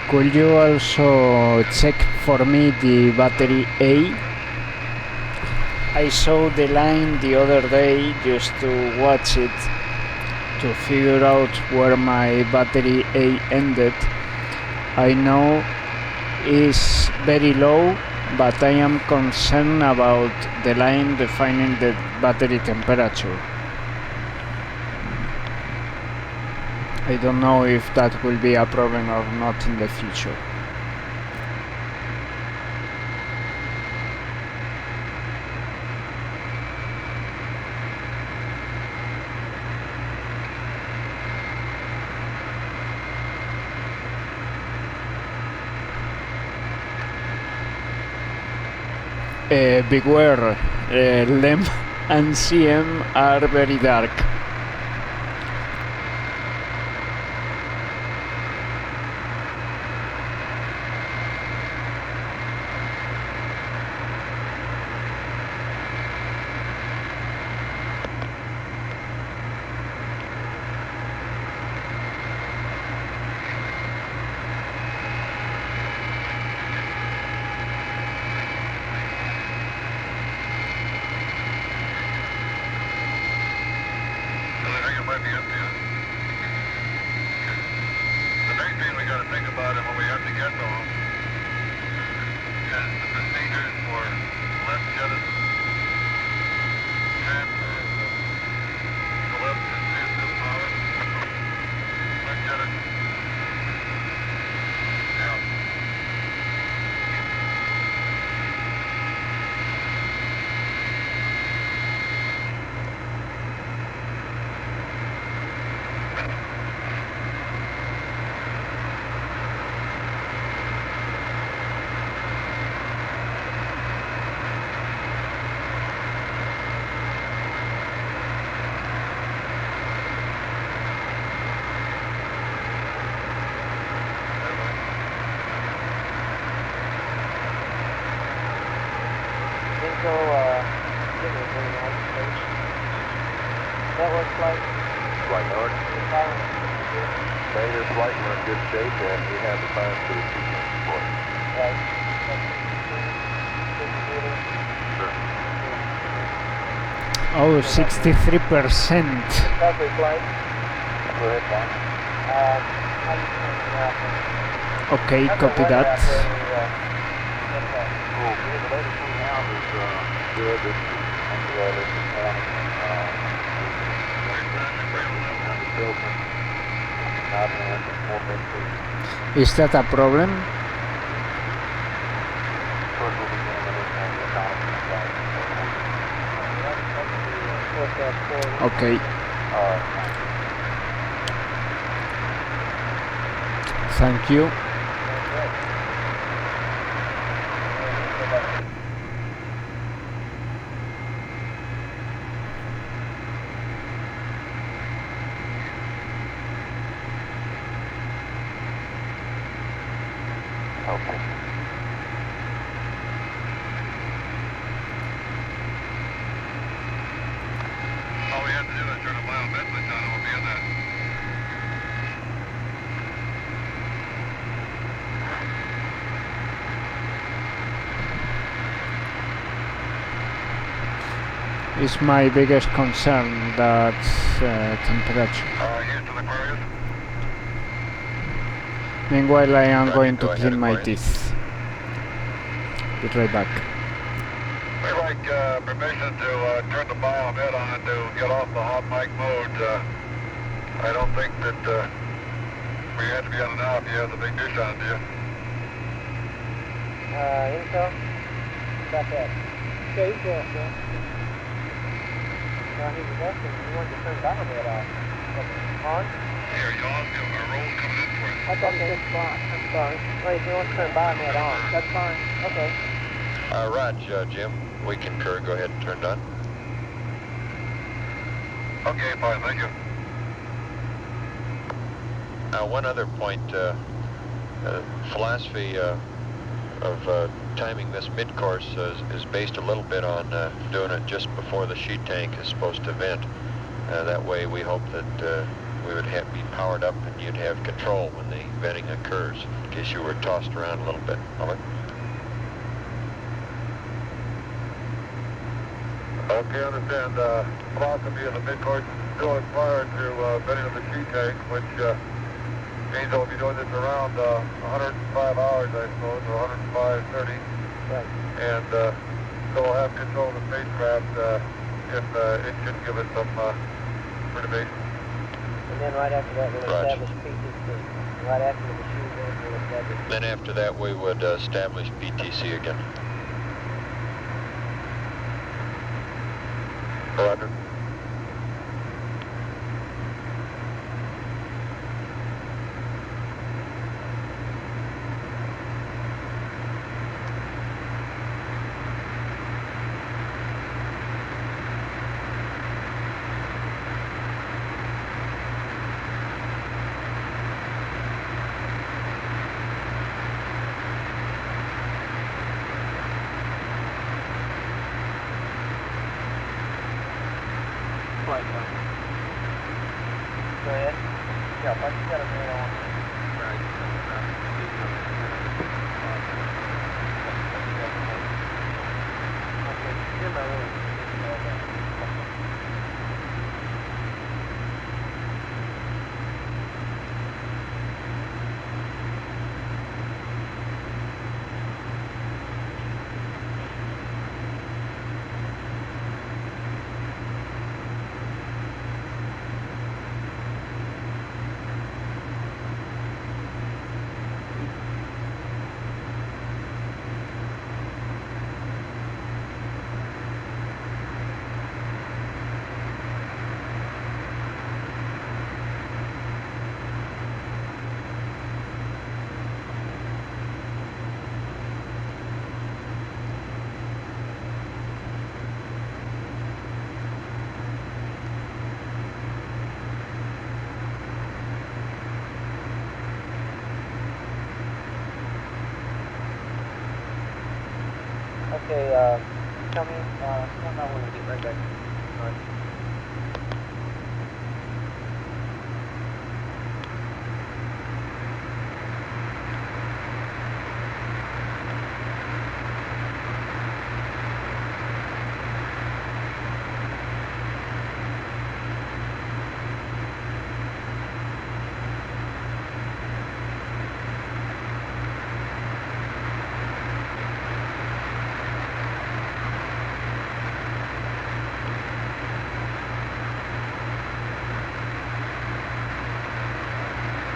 Could you also check for me the battery A? I saw the line the other day just to watch it to figure out where my battery A ended. I know it's very low, but I am concerned about the line defining the battery temperature. I don't know if that will be a problem or not in the future. Beware, LEM and CM are very dark. Echo, give me a green light, please. Network flight. Flight north. Negative flight, we're in good shape, and we have the time for the sequence report. Right. Oh, 63%. Recovery flight. Go ahead, Juan. How you doing now? Okay, copy that. Oh, the latest we have is good. This is this morning. Is that a problem? Okay. Thank you. Okay. All we have to do is turn a mile bit, but Donna will be in that. It's my biggest concern, that temperature. Houston Aquarius. Meanwhile, I am Roger, going go to ahead, clean my Aquarius. teeth. Be right back. We'd like permission to turn the biomet on to get off the hot mic mode. I don't think that we have to be on it now if you have the big dish on, do you? Info? About that. Yeah, he's there, sir. No, he was asking, he wanted to turn the biomet off. On? Here, you'll have a roll coming in for us. I thought he said spot. I'm sorry. Wait, he wants to turn biomet on. That's fine. Okay. Raj, Jim, we concur. Go ahead and turn it on. Okay, fine, thank you. One other point, philosophy of timing this mid-course is based a little bit on doing it just before the sheet tank is supposed to vent. That way we hope that we would be powered up and you'd have control when the venting occurs, in case you were tossed around a little bit. Over. Okay, understand. Philosophy of the mid-course is still prior to venting of the sheet tank, which means we'll be doing this around 105 hours, I suppose, or 105:30. Right. And so we'll have control of the spacecraft if it should give us some perturbation. And then right after that, we'll establish PTC. Right after the shoe goes, we'll establish. Then after that, we would establish PTC again. Roger. Flight plan. Go ahead. Yeah, but you got a man on. Right. Okay, Jim, I want to Okay, Tell me, stand by when we get right back. All right.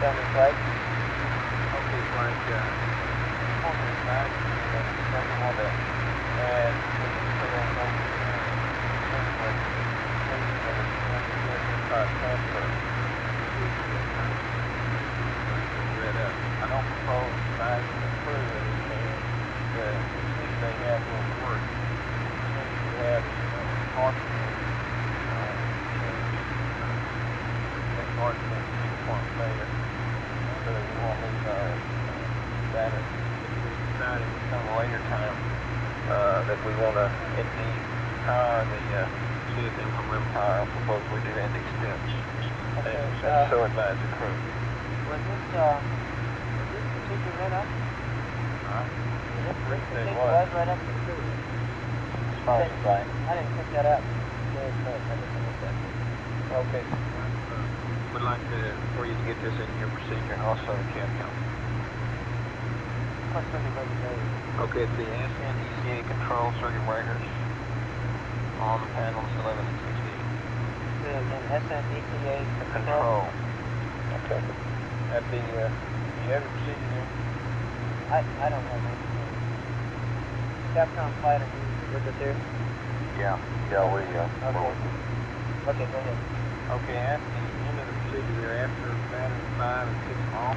Tell me, flight. Okay, flight. On the side, nothing more there. And transfer. I don't propose size of the crew or anything. The things they have will work. We have caution. Point later. So that we won't lose our status. If we decide at some later time that we want to indeed power the CFM from rim power, I propose we do that extent. Okay. And so advise the crew. Was this procedure right up? This procedure was right up to the crew. As far as the flight. I didn't pick that up. Okay. Would like for you to get this in your procedure and also the cab count. What's okay, it's the ASN ECA control circuit breakers on the panels 11 and 16. The ASN ECA control. Okay. That'd be, you have a procedure there? I don't know. Capcom flight, are you with us here? Yeah, we, okay, go ahead. Okay, at the end of the procedure there, after battery 5 and 6 off.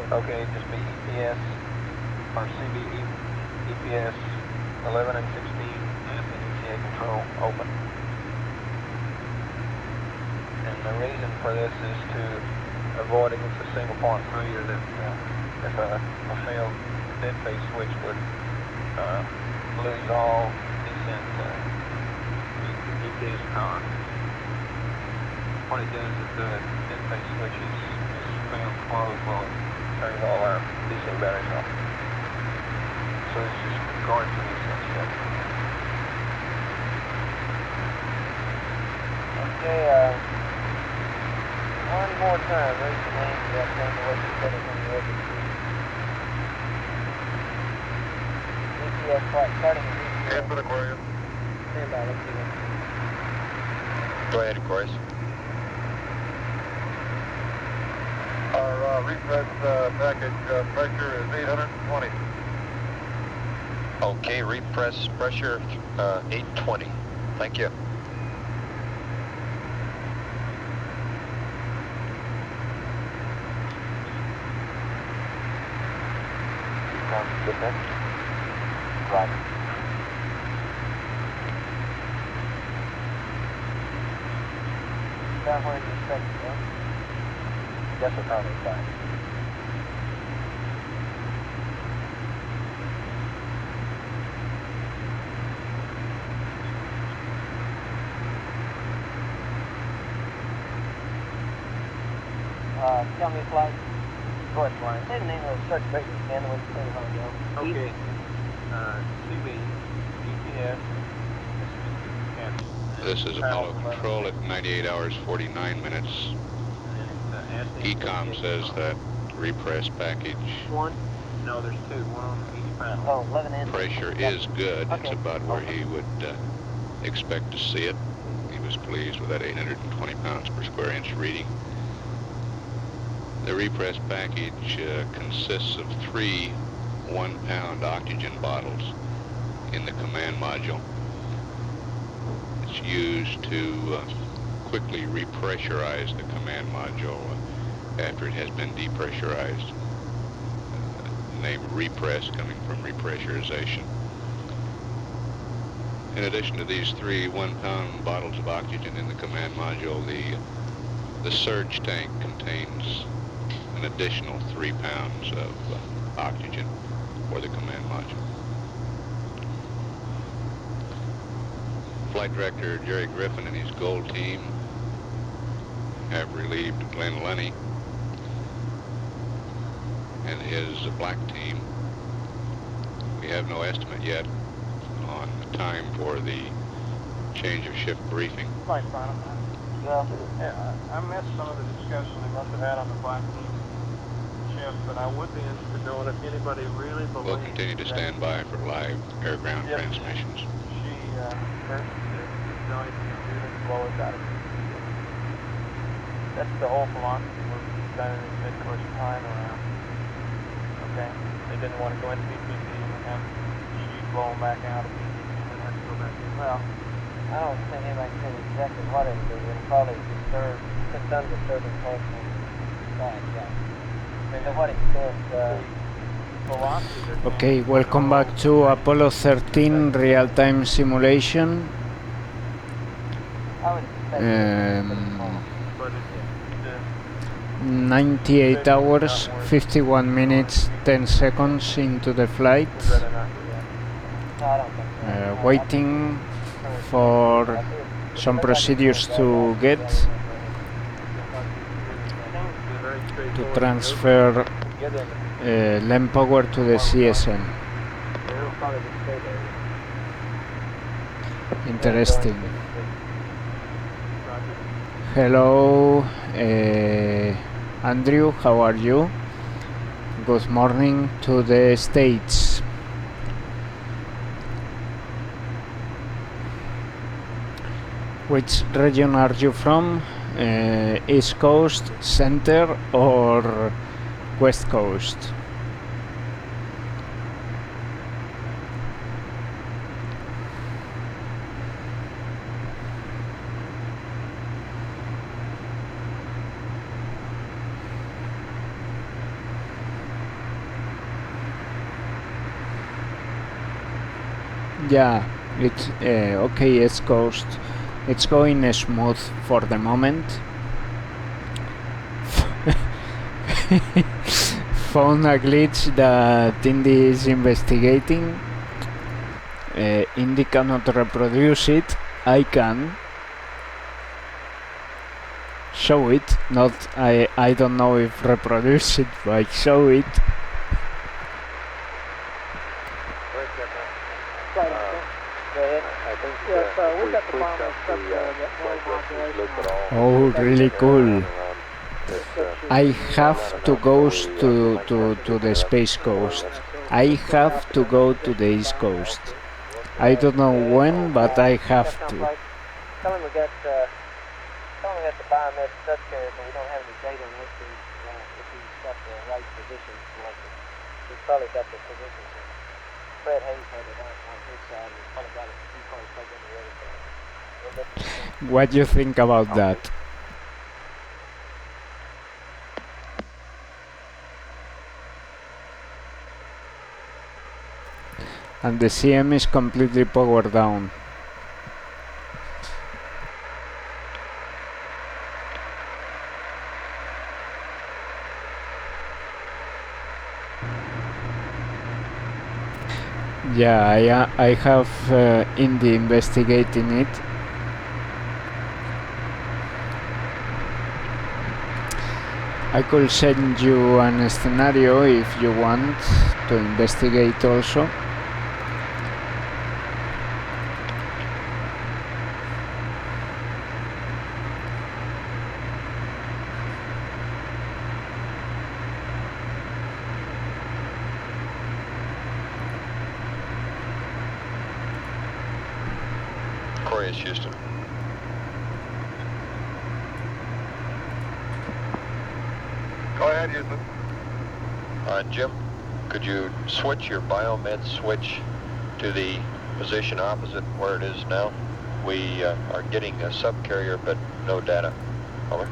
Okay, just be EPS, or CBE, EPS 11 and 16, and the ECA control open. And the reason for this is to avoid against a single point failure that if a failed dead phase switch would lose all descent GPS power. What it does is the dead phase switch is failed closed while it turns all our descent batteries off. So it's just guard for descent stuff. Okay, one more time, raise the lane to that thing away from the on the open street. EPS flight starting at EPS. Stand for Aquarius. Stand by, let's see that. Go ahead, Aquarius. Our refresh package pressure is 820. Okay, repress pressure 820. Thank you. Good next. Right. Is that where you expect to go? Yes, sir, probably fine. Tell me, flight. Go ahead, flight. Say the name of the circuit breaker again, and we can see how it goes. Okay. CB, EPS. This is Apollo Control at 98 hours 49 minutes. ECOM says that repress package One? No, there's two. One on each panel. Oh, 11 and pressure is good. Okay. It's about where he would expect to see it. He was pleased with that 820 pounds per square inch reading. The repress package consists of 3 1-pound oxygen bottles in the command module. It's used to quickly repressurize the command module after it has been depressurized. The name repress coming from repressurization. In addition to these 3 1-pound bottles of oxygen in the command module, the surge tank contains an additional 3 pounds of oxygen. for the command module. Flight Director Jerry Griffin and his gold team have relieved Glenn Lenny and his black team. We have no estimate yet on the time for the change of shift briefing. Flight final. Well, yeah, I missed some of the discussion they must have had on the black team shift, but I would be interested in knowing if anybody really believes. We'll continue to stand by for live air-ground transmissions. She versus the noise due to the blow us out of PCC. That's the whole philosophy we're designing this mid-course time around. Okay? They didn't want to go into PCC and have sheet blowing back out of PCC and then have to go back in. Well, I don't think anybody can say exactly what it is. It'll probably disturb, it's undisturbing function. I mean, to what extent, velocity... Okay, welcome back to Apollo 13 real-time simulation. 98 hours, 51 minutes, 10 seconds into the flight. Waiting for some procedures to get to transfer LEM power to the CSM. Interesting. Hello, Andrew, how are you? Good morning to the States. Which region are you from? East Coast, Center, or West Coast? Yeah, it's okay, East Coast. It's going smooth for the moment. Found a glitch that Indy is investigating. Indy cannot reproduce it. I can show it. Not I don't know if reproduce it, but show it. Oh, really cool. I have to go to the Space Coast. I have to go to the East Coast. I don't know when, but I have to. Tell him we got the biomed subcarrier, but we don't have any data on if he's got the right position selected. He's probably got the position. Fred Hayes had it on his side, and probably got it. He probably plugged in the other side. What do you think about that? And the CM is completely powered down. Yeah, I have Indy investigating it. I could send you an scenario if you want to investigate also. Aquarius, Houston. Go ahead, Houston. Jim, could you switch your biomed switch to the position opposite where it is now? We are getting a subcarrier, but no data. Over.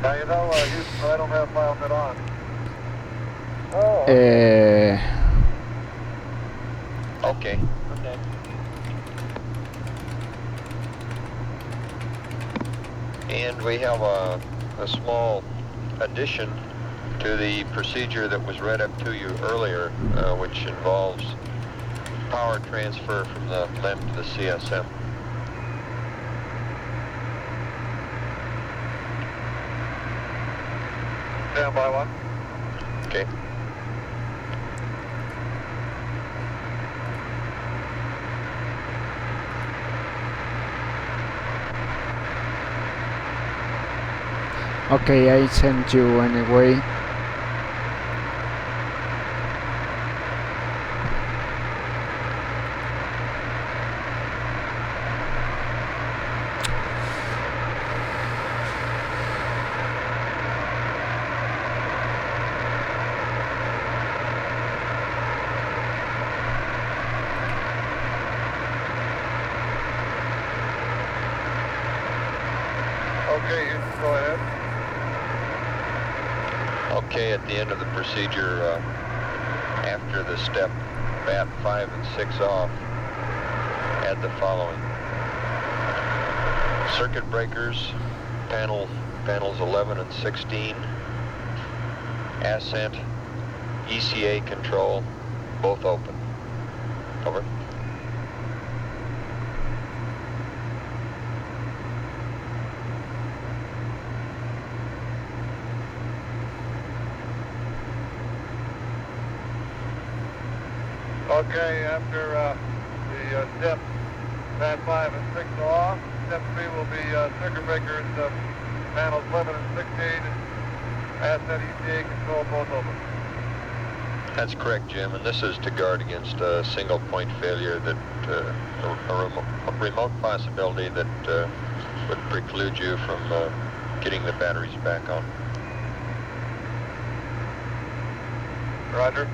Now, you know, Houston, I don't have biomed on. Oh. Okay. Okay. And we have a small addition to the procedure that was read up to you earlier, which involves power transfer from the LEM to the CSM. Stand by one. Okay. Okay, I sent you anyway. Okay, Houston, go ahead. Okay, at the end of the procedure, after the step bat 5 and 6 off, add the following. Circuit breakers, panels 11 and 16, ascent, ECA control, both open. Over. Okay, after the step bat 5 and 6 are off, step 3 will be circuit breakers, panels 11 and 16, and ascent ECA control both open. That's correct, Jim, and this is to guard against a single point failure, that a remote possibility that would preclude you from getting the batteries back on. Roger.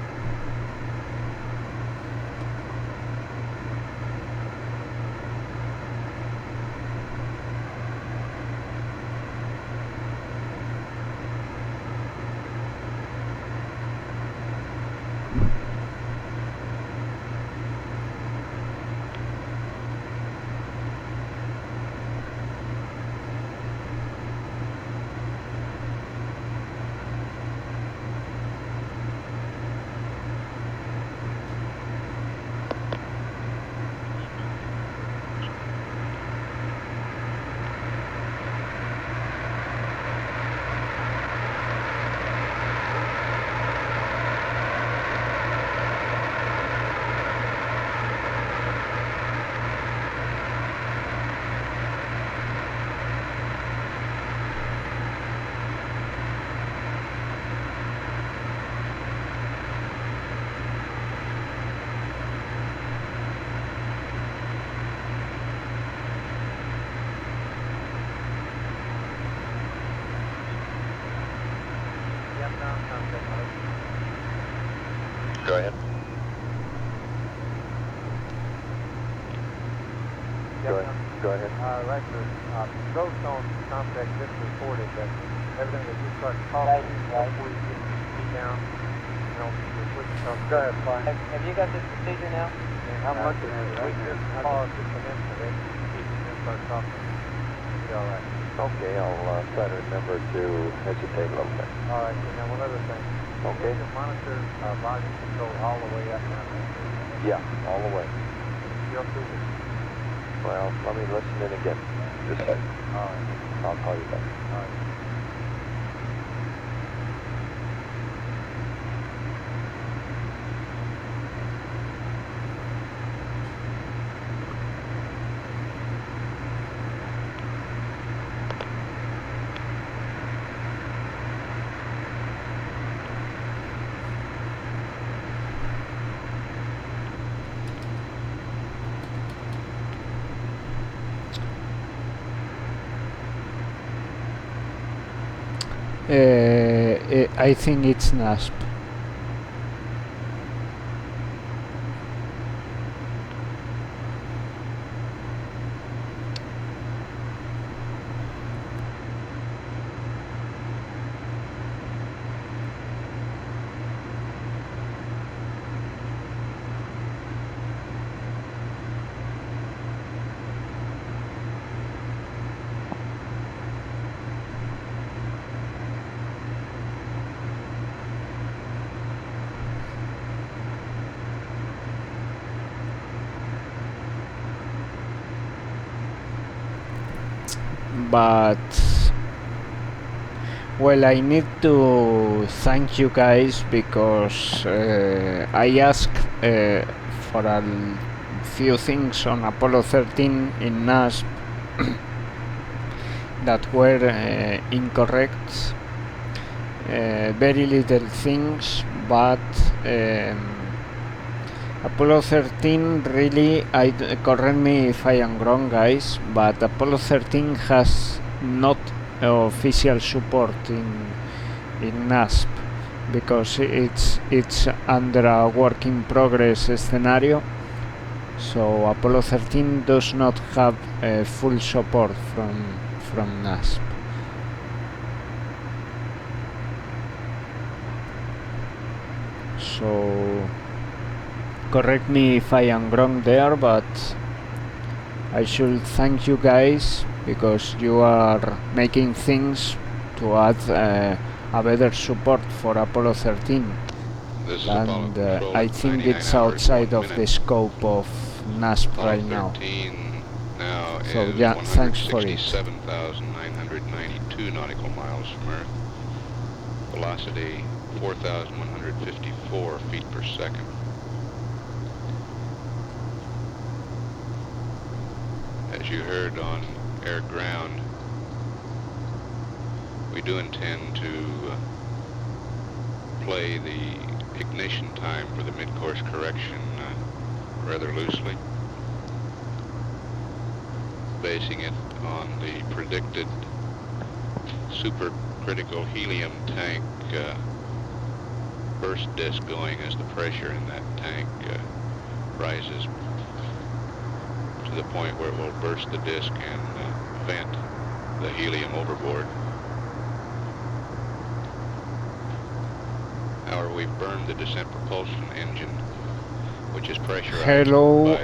Go ahead. Go ahead. Right, sir. Control zone contact just reported that everything that you start talking before you get down, you know, you're switching from. Go ahead, fine. Have you got this procedure now? I'm looking at it. We just pause just a minute and then start talking. Be all right. Okay, I'll try to remember to hesitate a little bit. All right, now one other thing. Okay. You can monitor volume control all the way up now. Yeah, all the way. You'll do this. Well, let me listen in again. Just a second. All right. I'll call you back. All right. I think it's NASSP. but well, I need to thank you guys because I asked for a few things on Apollo 13 in NASSP that were incorrect. Very little things, but Apollo 13 really, correct me if I am wrong guys, but Apollo 13 has not official support in NASSP because it's under a work in progress scenario, so Apollo 13 does not have full support from NASSP. So correct me if I am wrong there, but I should thank you guys because you are making things to add a better support for Apollo 13, and I think it's outside of the scope of NASSP right now. So yeah, thanks for it. 7,992 nautical miles from Earth. Velocity 4,154 feet per second. As you heard on air ground, we do intend to play the ignition time for the mid-course correction rather loosely, basing it on the predicted supercritical helium tank burst disk going as the pressure in that tank rises to the point where it will burst the disk and vent the helium overboard. However, we've burned the descent propulsion engine, which is pressurized. Hello,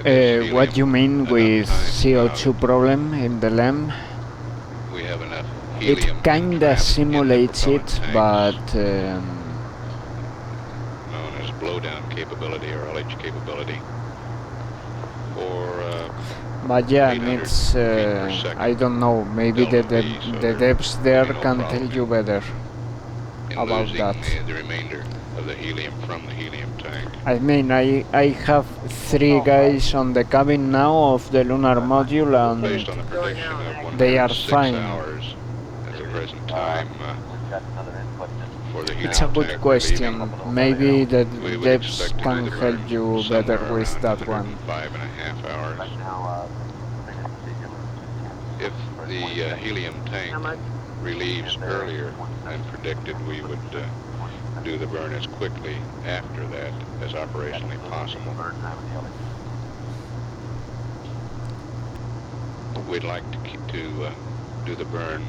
what do you mean with CO2 problem in the LEM? We have enough it kinda simulates it, but known as blowdown capability or LH capability. But yeah, it's I don't know, maybe the devs there can tell you better about that. The remainder of the helium from the helium tank. I mean, I have 3 guys on the cabin now of the lunar module, and based on the prediction of they are fine. Hours at the present time for the helium it's a good tank question. Maybe the devs can to help you better with that one. 5.5 hours. If the helium tank relieves earlier than predicted, we would do the burn as quickly after that as operationally possible. We'd like to do the burn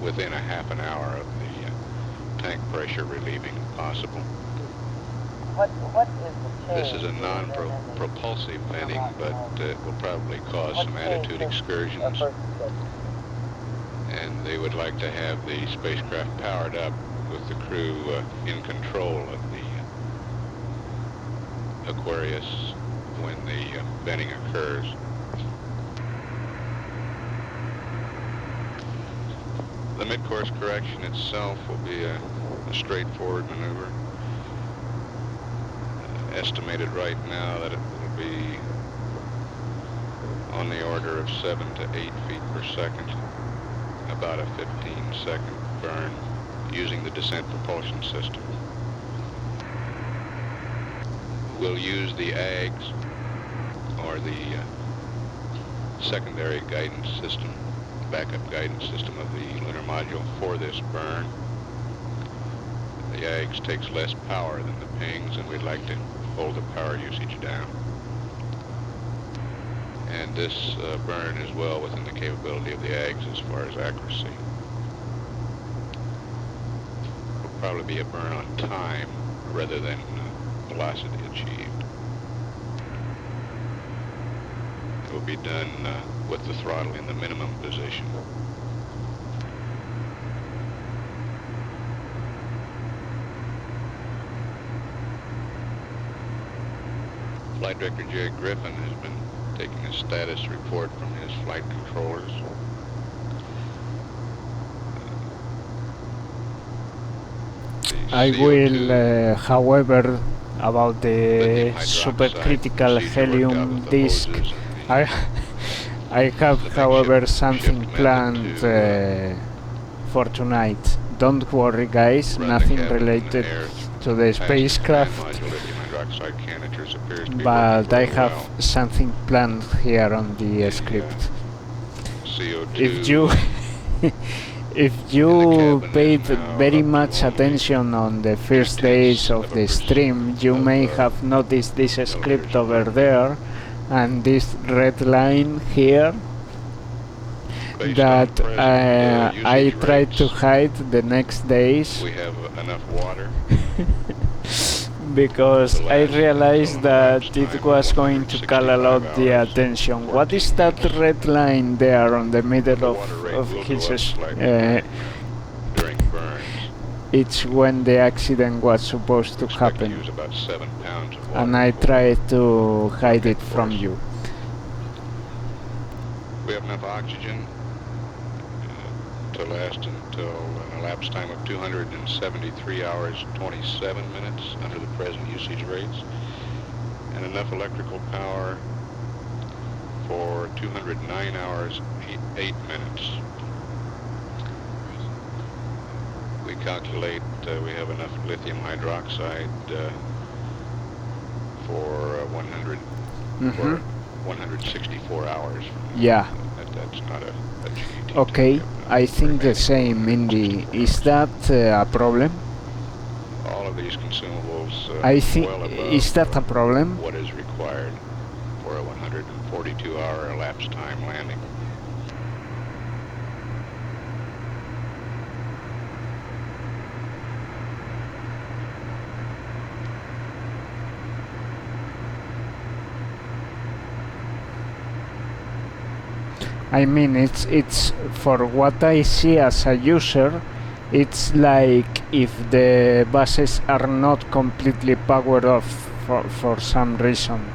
within a half an hour of the tank pressure relieving if possible. What is the change? This is a non-propulsive venting, but it will probably cause some attitude excursions. And they would like to have the spacecraft powered up with the crew in control of the Aquarius when the venting occurs. The mid-course correction itself will be a straightforward maneuver. Estimated right now that it will be on the order of 7 to 8 feet per second, about a 15-second burn using the descent propulsion system. We'll use the AGS, or the secondary guidance system, backup guidance system of the lunar module for this burn. The AGS takes less power than the pings, and we'd like to hold the power usage down. And this burn is well within the capability of the AGS as far as accuracy. It'll probably be a burn on time rather than velocity achieved. It will be done with the throttle in the minimum position. Flight Director Jerry Griffin has been taking a status report from his flight controllers. I will, however, about the supercritical helium disk, I have, however, something planned for tonight. Don't worry, guys, nothing related to the spacecraft, but I have something planned here on the script. If you if you paid very much attention on the first days of the stream, you may have noticed this script over there and this red line here that I tried to hide the next days. We have enough water. Because I realized that it was going to call a lot the attention. What is that red line there on the middle of his it's when the accident was supposed to happen, and I tried to hide it from you. We have enough oxygen to last until an elapsed time of 273 hours 27 minutes under the present usage rates, and enough electrical power for 209 hours 8 minutes. We calculate we have enough lithium hydroxide for 164 hours. Yeah. That's not a GET. Okay, I think the same, Mindy. Is that a problem? All of these consumables I think, well above is that a problem? what is required for a 142-hour elapsed time landing. I mean, it's for what I see as a user, it's like if the buses are not completely powered off for some reason,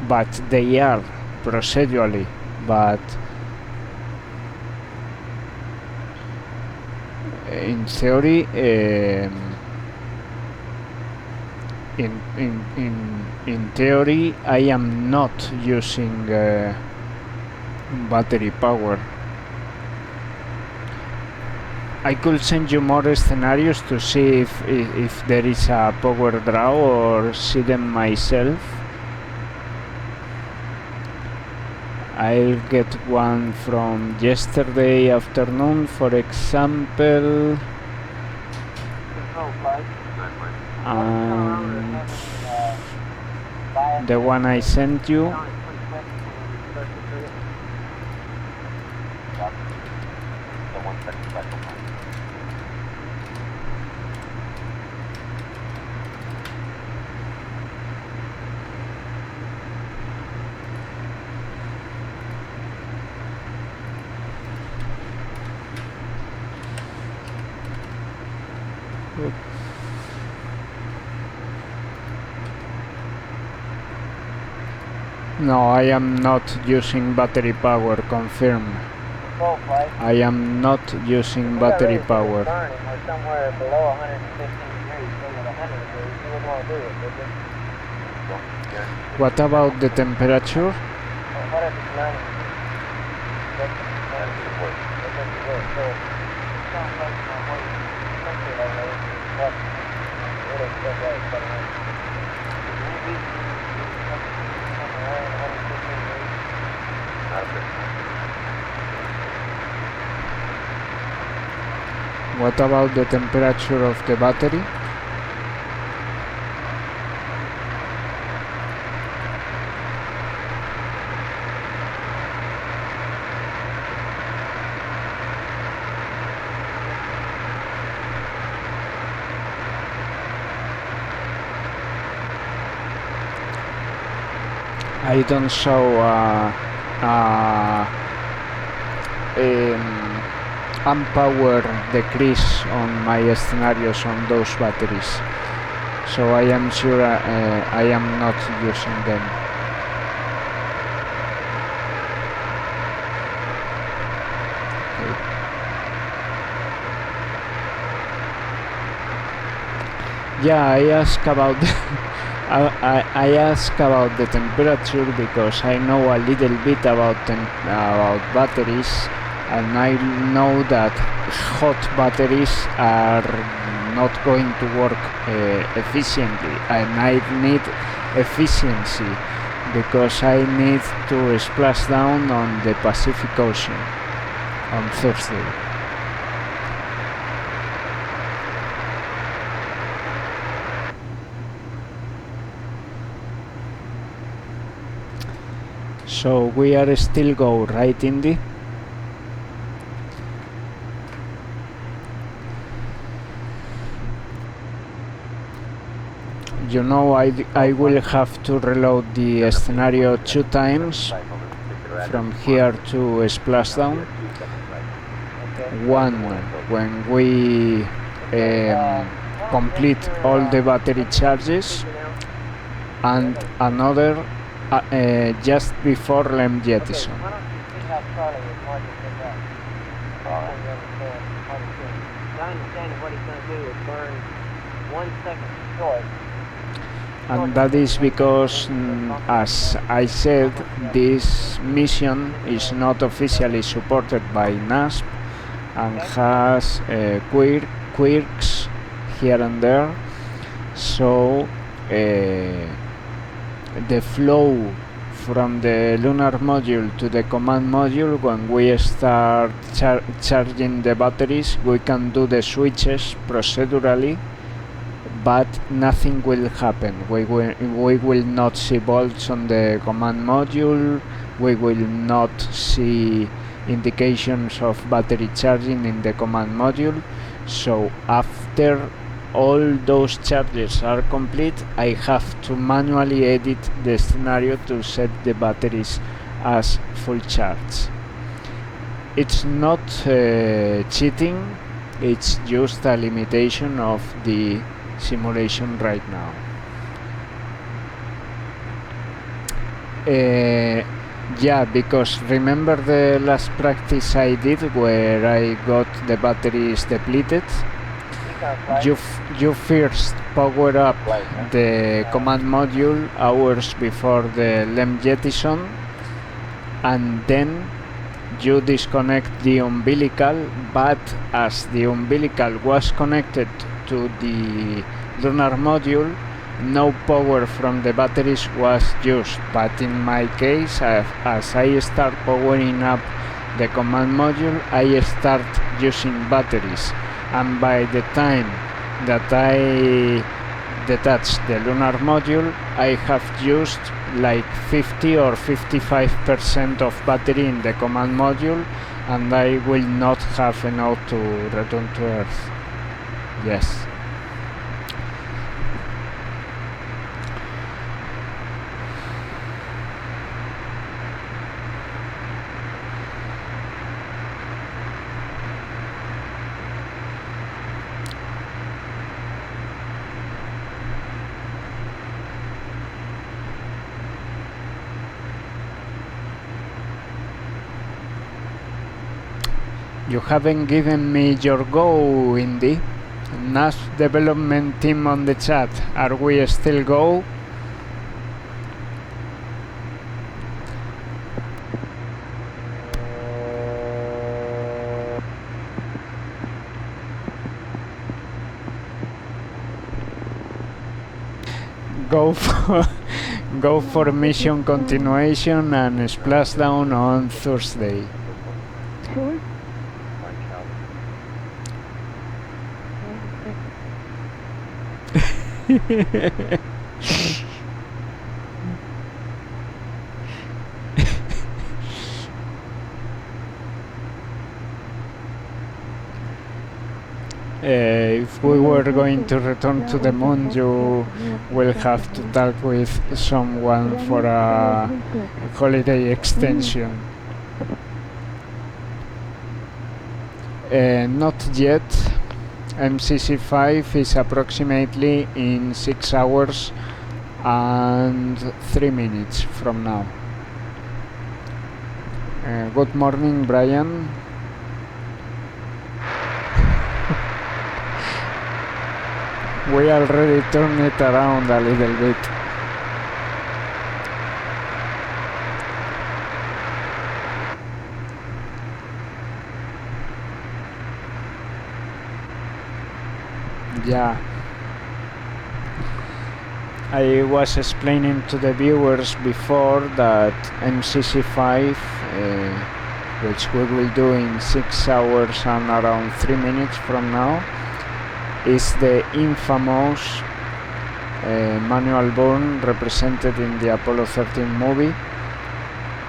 but they are procedurally, but in theory, in theory, I am not using battery power. I could send you more scenarios to see if there is a power draw or see them myself. I'll get one from yesterday afternoon, for example, and the one I sent you. No, I am not using battery power, confirm. I am not using battery power. We're somewhere below 115 degrees, so at 100 degrees, you wouldn't want to do it, would you? What about the temperature? What if it's 90 degrees? That's the worst. That doesn't work. So, it sounds like my way, something like that, what would have been right, but What about the temperature of the battery? I don't show amp-hour decrease on my scenarios on those batteries, so I am sure I am not using them. Yeah, I ask about I ask about the temperature because I know a little bit about batteries, and I know that hot batteries are not going to work efficiently, and I need efficiency because I need to splash down on the Pacific Ocean on Thursday. So we are still go, right, Indy? You know, I will have to reload the scenario 2 times from here to splashdown. One when we complete all the battery charges, and another just before Lem Jettison. And that is because, as I said, this mission is not officially supported by NASSP and has quirks here and there, so the flow from the lunar module to the command module, when we start charging the batteries, we can do the switches procedurally, but nothing will happen. We will not see bolts on the command module, we will not see indications of battery charging in the command module. So after all those charges are complete, I have to manually edit the scenario to set the batteries as full charge. It's not cheating, it's just a limitation of the simulation right now. Yeah, because remember the last practice I did where I got the batteries depleted? You first power up the command module hours before the Lem Jettison, and then you disconnect the umbilical, but as the umbilical was connected to the lunar module, no power from the batteries was used. But in my case, as I start powering up the command module, I start using batteries, and by the time that I detach the lunar module, I have used like 50 or 55% of battery in the command module, and I will not have enough to return to Earth. Yes. You haven't given me your go, Indy. NASSP development team on the chat. Are we still go? Go for mission continuation and splashdown on Thursday. If we were going to return to the moon, you will have to talk with someone for a holiday extension. Not yet. MCC5 is approximately in 6 hours and 3 minutes from now. Good morning, Brian. We already turned it around a little bit. Yeah. I was explaining to the viewers before that MCC5, which we will do in 6 hours and around 3 minutes from now, is the infamous manual burn represented in the Apollo 13 movie.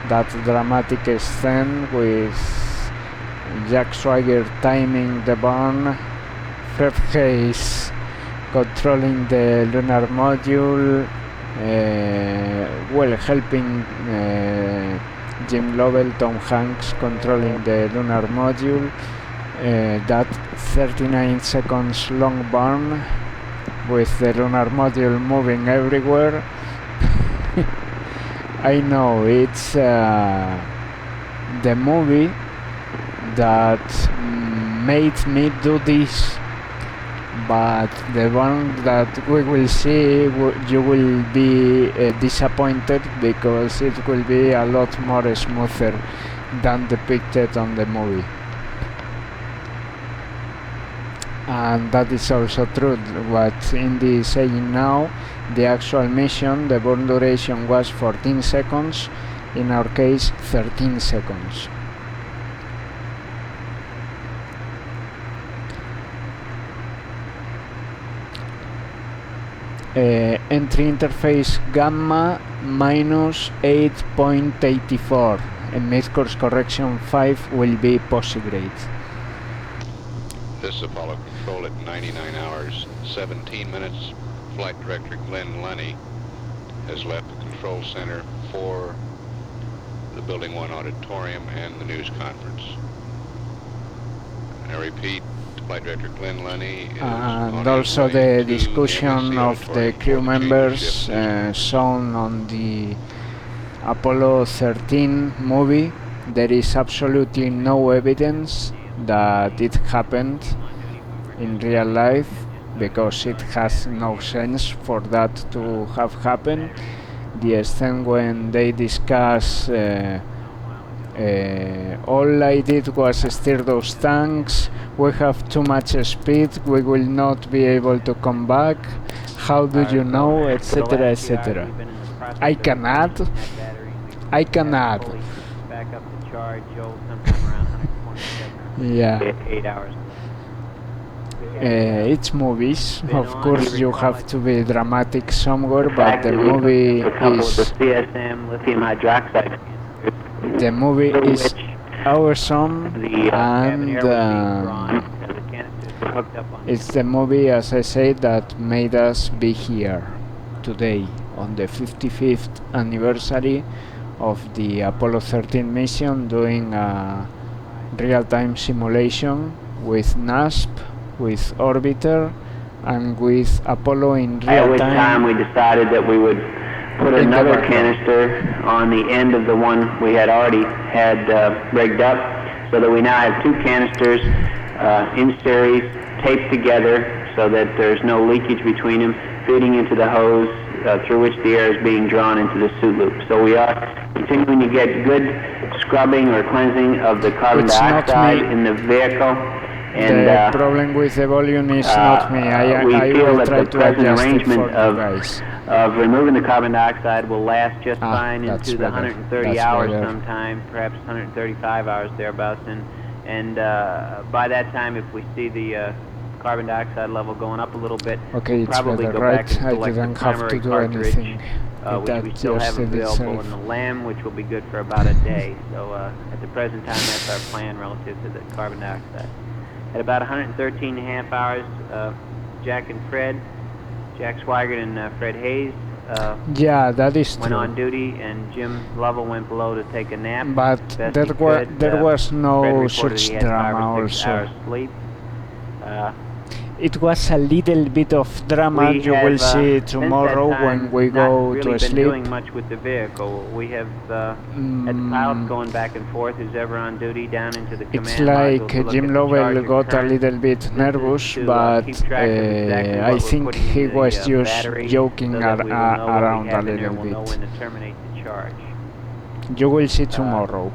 That dramatic scene with Jack Swigert timing the burn, Fred Hayes controlling the lunar module, well, helping Jim Lovell, Tom Hanks controlling the lunar module. That 39 seconds long burn with the lunar module moving everywhere. I know it's the movie that made me do this, but the one that we will see, you will be disappointed, because it will be a lot more smoother than depicted on the movie. And that is also true. What Indy is saying now, the actual mission, the burn duration was 14 seconds, in our case 13 seconds. Entry interface gamma minus 8.84, and mid-course correction 5 will be posigrade. This is Apollo Control at 99 hours, 17 minutes. Flight Director Glenn Lunny has left the control center for the Building 1 auditorium and the news conference. I repeat, Flight Director Glenn Lunny is and also the discussion of the crew members shown on the Apollo 13 movie. There is absolutely no evidence that it happened in real life, because it has no sense for that to have happened. The scene when they discuss all I did was steer those tanks, we have too much speed, we will not be able to come back, how do you know, etc, etc. I can add. Back up to charge, sometime around 127. Yeah. 8 hours. It's movies, of course you have to be dramatic somewhere, but the movie is CSM lithium hydroxide. The movie is awesome, and it's the movie, as I said, that made us be here today on the 55th anniversary of the Apollo 13 mission, doing a real-time simulation with NASSP, with Orbiter, and with Apollo in real At which time. time we decided that we would put another canister on the end of the one we had already had rigged up, so that we now have two canisters in series, taped together, so that there's no leakage between them, feeding into the hose through which the air is being drawn into the suit loop. So we are continuing to get good scrubbing or cleansing of the carbon dioxide in the vehicle. And the problem with the volume is not me. I will try to adjust it for you guys. Of removing the carbon dioxide will last just fine into the 130 hours sometime, perhaps 135 hours thereabouts. And by that time, if we see the carbon dioxide level going up a little bit, okay, we'll probably go back and select the primary cartridge, which we still have available in the LAM, which will be good for about a day. So at the present time, that's our plan relative to the carbon dioxide. At about 113.5 hours, Jack and Fred, Jack Swigert and Fred Hayes yeah, that is went true. on duty, and Jim Lovell went below to take a nap. But there was no such drama also. Sleep. It was a little bit of drama. You will see tomorrow when we go really to been sleep. doing much with the vehicle. We have had the pilots going back and forth, who's ever on duty, down into the It's command module like to look Jim at the Lovell charge got a current. little bit nervous, to, but keep track of exactly what I we're think putting he in the, was just battery, joking so that we will know what we around a have in there, little we'll know bit. when to terminate the charge. You will see tomorrow.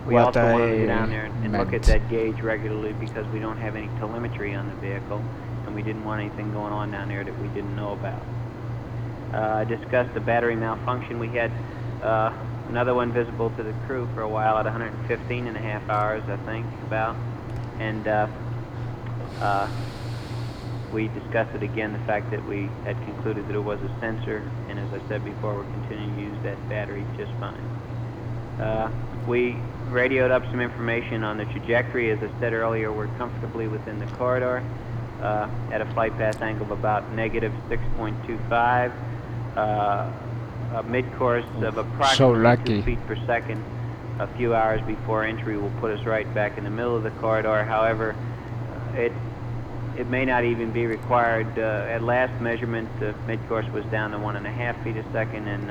We what also want to I go down there and look at meant. that gauge regularly because we don't have any telemetry on the vehicle, and we didn't want anything going on down there that we didn't know about. I discussed the battery malfunction. We had another one visible to the crew for a while at 115 and a half hours, I think, about. And we discussed it again, the fact that we had concluded that it was a sensor, and as I said before, we're continuing to use that battery just fine. We radioed up some information on the trajectory. As I said earlier, we're comfortably within the corridor at a flight path angle of about negative 6.25, a mid-course of approximately 2 feet per second. A few hours before entry will put us right back in the middle of the corridor. However, it may not even be required. At last measurement, the mid-course was down to 1.5 feet a second, and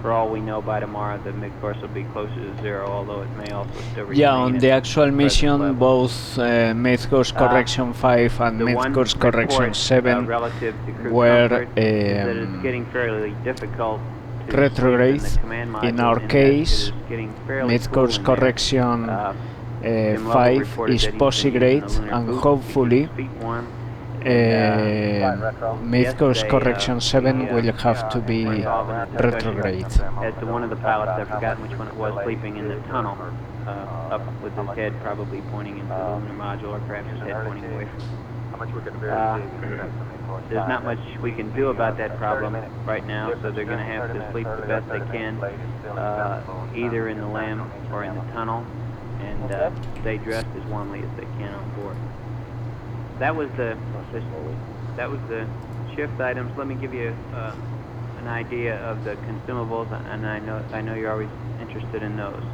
for all we know, by tomorrow the mid-course will be closer to 0, although it may also still remain. Yeah, on the actual mission, both mid-course correction 5 and mid-course correction 7 relative to crew were comfort is that it's getting fairly difficult to retrograde. sleep in the command module, In our and case, it is getting fairly mid-course cool in there. correction Jim Lovell 5 reported is that he's been postgrade, using the lunar and boots to hopefully keep his feet warm. mid-course Yesterday, correction 7 will have to be retrograde. retrograde. As to one of the pilots, I've forgotten which one it was, sleeping in the tunnel, up with his head probably pointing into the lunar module, or perhaps his head pointing away from there's not much we can do about that problem right now, so they're going to have to sleep the best they can, either in the LEM or in the tunnel, and stay dressed as warmly as they can on board. That was the shift items. Let me give you an idea of the consumables, and I know you're always interested in those.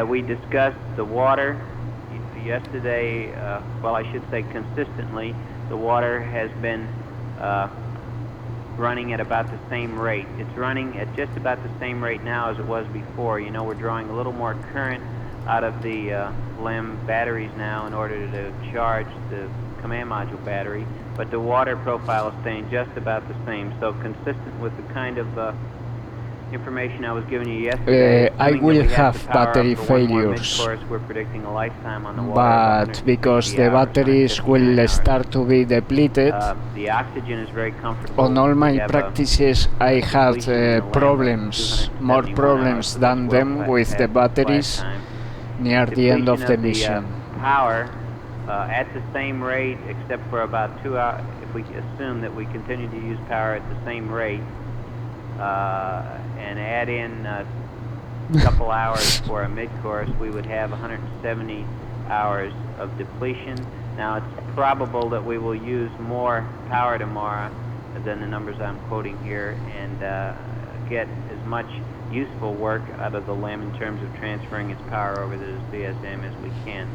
We discussed the water yesterday. Well, I should say consistently, the water has been running at about the same rate. It's running at just about the same rate now as it was before. You know, we're drawing a little more current out of the LEM batteries now in order to charge the command module battery, but the water profile is staying just about the same. So consistent with the kind of information I was giving you yesterday. I will have battery failures, we're predicting a lifetime on the water, but because the batteries will start to be depleted, the oxygen is very comfortable. on all my practices I had problems, more problems than them with the batteries near the end of the mission. Power at the same rate, except for about 2 hours, if we assume that we continue to use power at the same rate, and add in a couple hours for a mid-course, we would have 170 hours of depletion. Now, it's probable that we will use more power tomorrow than the numbers I'm quoting here, and get as much useful work out of the LEM in terms of transferring its power over to the CSM as we can.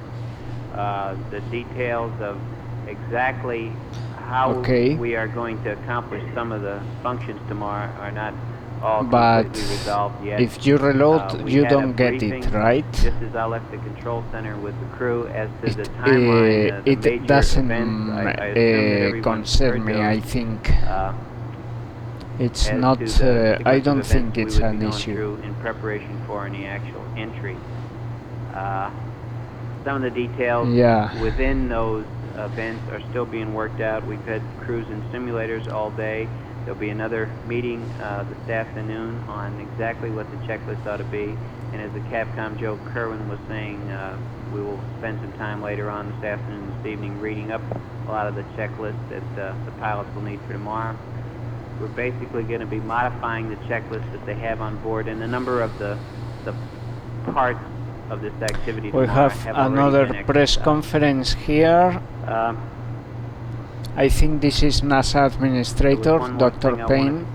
The details of exactly how we are going to accomplish some of the functions tomorrow are not all completely resolved yet. If you reload, you don't get it, right? Just as I left the control center with the crew as to the timeline, the it doesn't concern me, I think. It's not, I don't think it's an issue. In preparation for any actual entry. Some of the details within those events are still being worked out. We've had crews in simulators all day. There'll be another meeting this afternoon on exactly what the checklist ought to be. And as the Capcom Joe Kerwin was saying, we will spend some time later on this afternoon, this evening, reading up a lot of the checklist that the pilots will need for tomorrow. We're basically going to be modifying the checklist that they have on board, and a number of the parts of this activity we have another press conference here. I think this is NASA Administrator, Dr. Payne.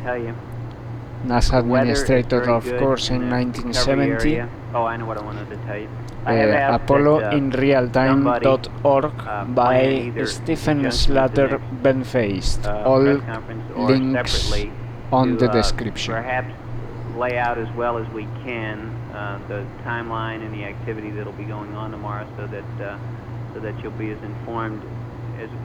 NASA The weather is administrator, very of good course, in the recovery 1970. area. Oh, I know what I wanted to tell you. I have asked Apollo that, in realtime.org plan by either Stephen in conjunction with the Slater next, Ben-Faced. All press conference or links separately on to, the description. perhaps lay out as well as we can the timeline and the activity that will be going on tomorrow, so that you'll be as informed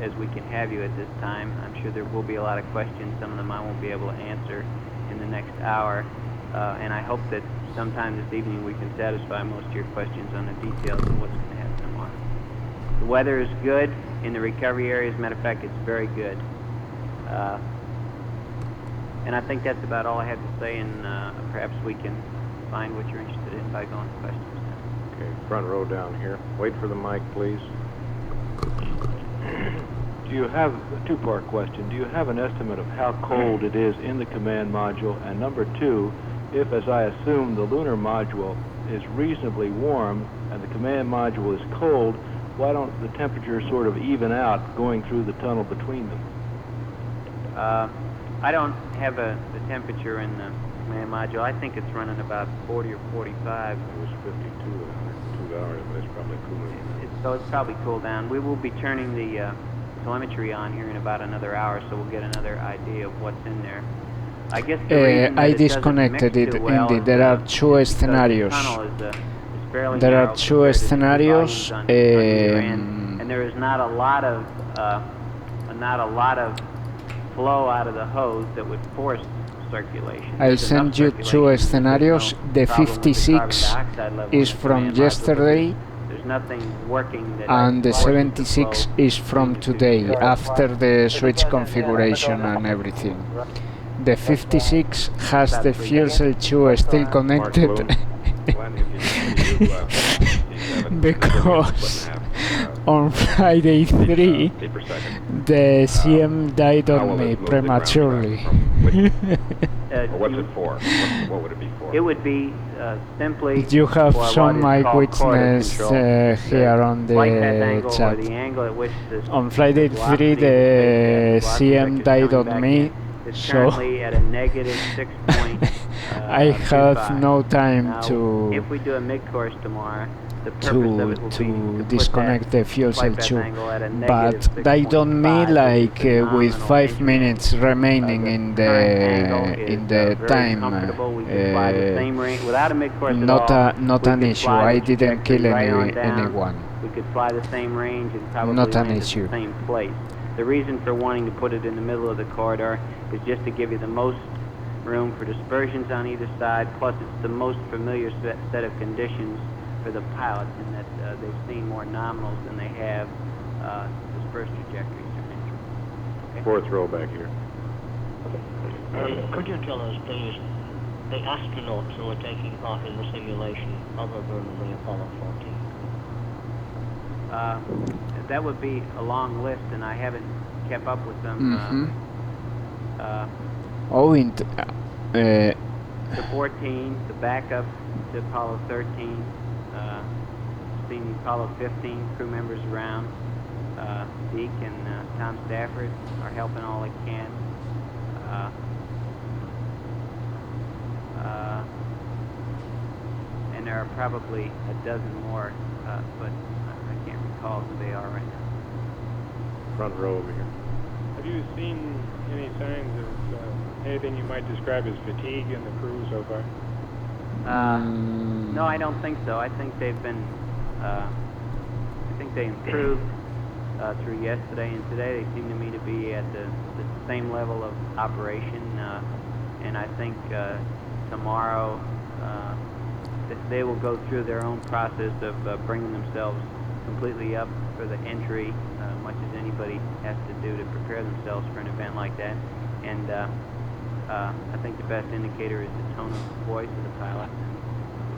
as we can have you at this time. I'm sure there will be a lot of questions. Some of them I won't be able to answer in the next hour, and I hope that sometime this evening we can satisfy most of your questions on the details of what's going to happen tomorrow. The weather is good in the recovery area. As a matter of fact, it's very good. And I think that's about all I have to say, and perhaps we can find what you're interested in by going to questions now. Okay, front row down here. Wait for the mic, please. Do you have a two-part question? Do you have an estimate of how cold it is in the command module? And number two, if, as I assume, the lunar module is reasonably warm and the command module is cold, why don't the temperatures sort of even out going through the tunnel between them? I don't have the temperature in the command module. I think it's running about 40 or 45. It was 52 2 hours, but it's probably cooling. So it's probably cooled down. We will be turning the telemetry on here in about another hour, so we'll get another idea of what's in there. I guess the reason that I it disconnected doesn't mix it too well indeed. There are two scenarios. There are two scenarios. And there is not a lot of flow out of the hose that would force circulation. I sent you two scenarios. The 56 is from yesterday, There's nothing working that and the 76 is from today, after the switch configuration and everything. The 56 has the fuel cell 2 still connected because on Friday 3 the CM died on me prematurely. What's it for? What would it be for? It would be simply. You have for some what is called eyewitness here on the chat. The angle at which this On Friday 3 the CM died on me, so currently at a negative 6 point. I have no time now, to if we do a mid-course tomorrow, the purpose of it will be to disconnect the fuel cell flight path 2, angle at a but negative died 6.5, on me like which is with phenomenal 5 minutes remaining in the time. We can fly the same range without a mid-course at Not all. not We an could issue. fly I the didn't kill trajectory right on down. anyone. We could fly the same range and probably Not an land at issue. the same place. The reason for wanting to put it in the middle of the corridor is just to give you the most room for dispersions on either side, plus it's the most familiar set of conditions for the pilots in that they've seen more nominals than they have dispersed trajectories. Okay. Fourth row back here. Could you tell us, please, the astronauts who are taking part in the simulation other than the Apollo 14? That would be a long list, and I haven't kept up with them. The 14, the backup to Apollo 13, seen the Apollo 15 crew members around. Deke and Tom Stafford are helping all they can. And there are probably a dozen more, but I can't recall who they are right now. Front row over here. Have you seen any signs of anything you might describe as fatigue in the crew so far? No, I don't think so. I think they've been, I think they improved through yesterday and today. They seem to me to be at the same level of operation, and I think tomorrow they will go through their own process of bringing themselves completely up for the entry, much as anybody has to do to prepare themselves for an event like that. And I think the best indicator is the tone of voice of the pilot.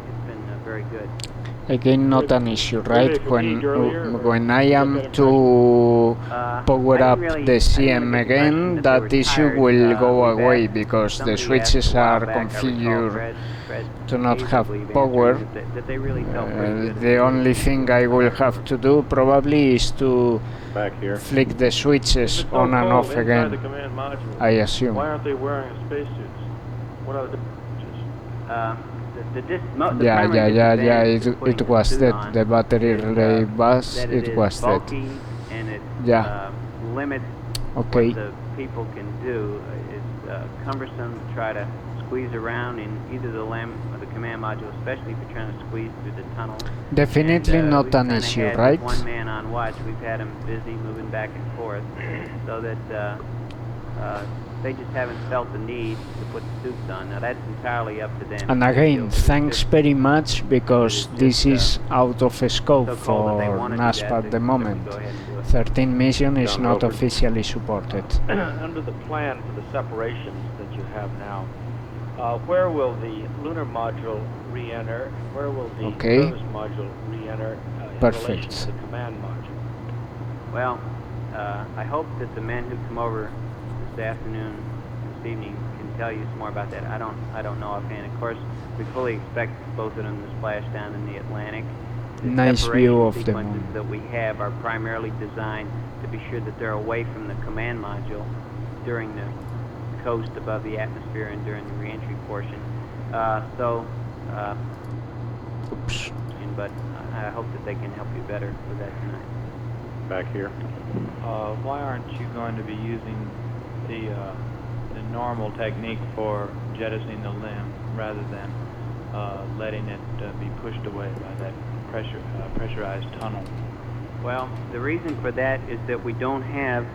It's been very good. Again, not an issue, right? When I am to power up the CM again, that issue will go away because the switches are configured to not have power. The only thing I will have to do probably is to flick the switches on and off again, I assume. Why aren't they wearing spacesuits? What are the differences? Yeah, it was that. The battery relay bus, it was that. And it Yeah. limits Okay. what the people can do. It's cumbersome to try to squeeze around in either the LEM or the command module, especially if you're trying to squeeze through the tunnel. Definitely not an issue, right? With one man on watch, we've had him busy moving back and forth, so that they just haven't felt the need to put the suits on. Now that's entirely up to them. And again, thanks very much, because this is out of scope so for NASSP at the moment. 13 mission is not officially supported. Under the plan for the separations that you have now, where will the lunar module re-enter? Where will the service module re-enter in relation to the command module? Well, I hope that the men who come over this afternoon, this evening, can tell you some more about that. I don't know offhand. Of course, we fully expect both of them to splash down in the Atlantic. The nice view of the moon. That we have are primarily designed to be sure that they're away from the command module during the coast above the atmosphere and during the re-entry portion. But I hope that they can help you better with that tonight. Back here. Why aren't you going to be using the normal technique for jettisoning the limb rather than letting it be pushed away by that pressurized tunnel? Well, the reason for that is that we don't have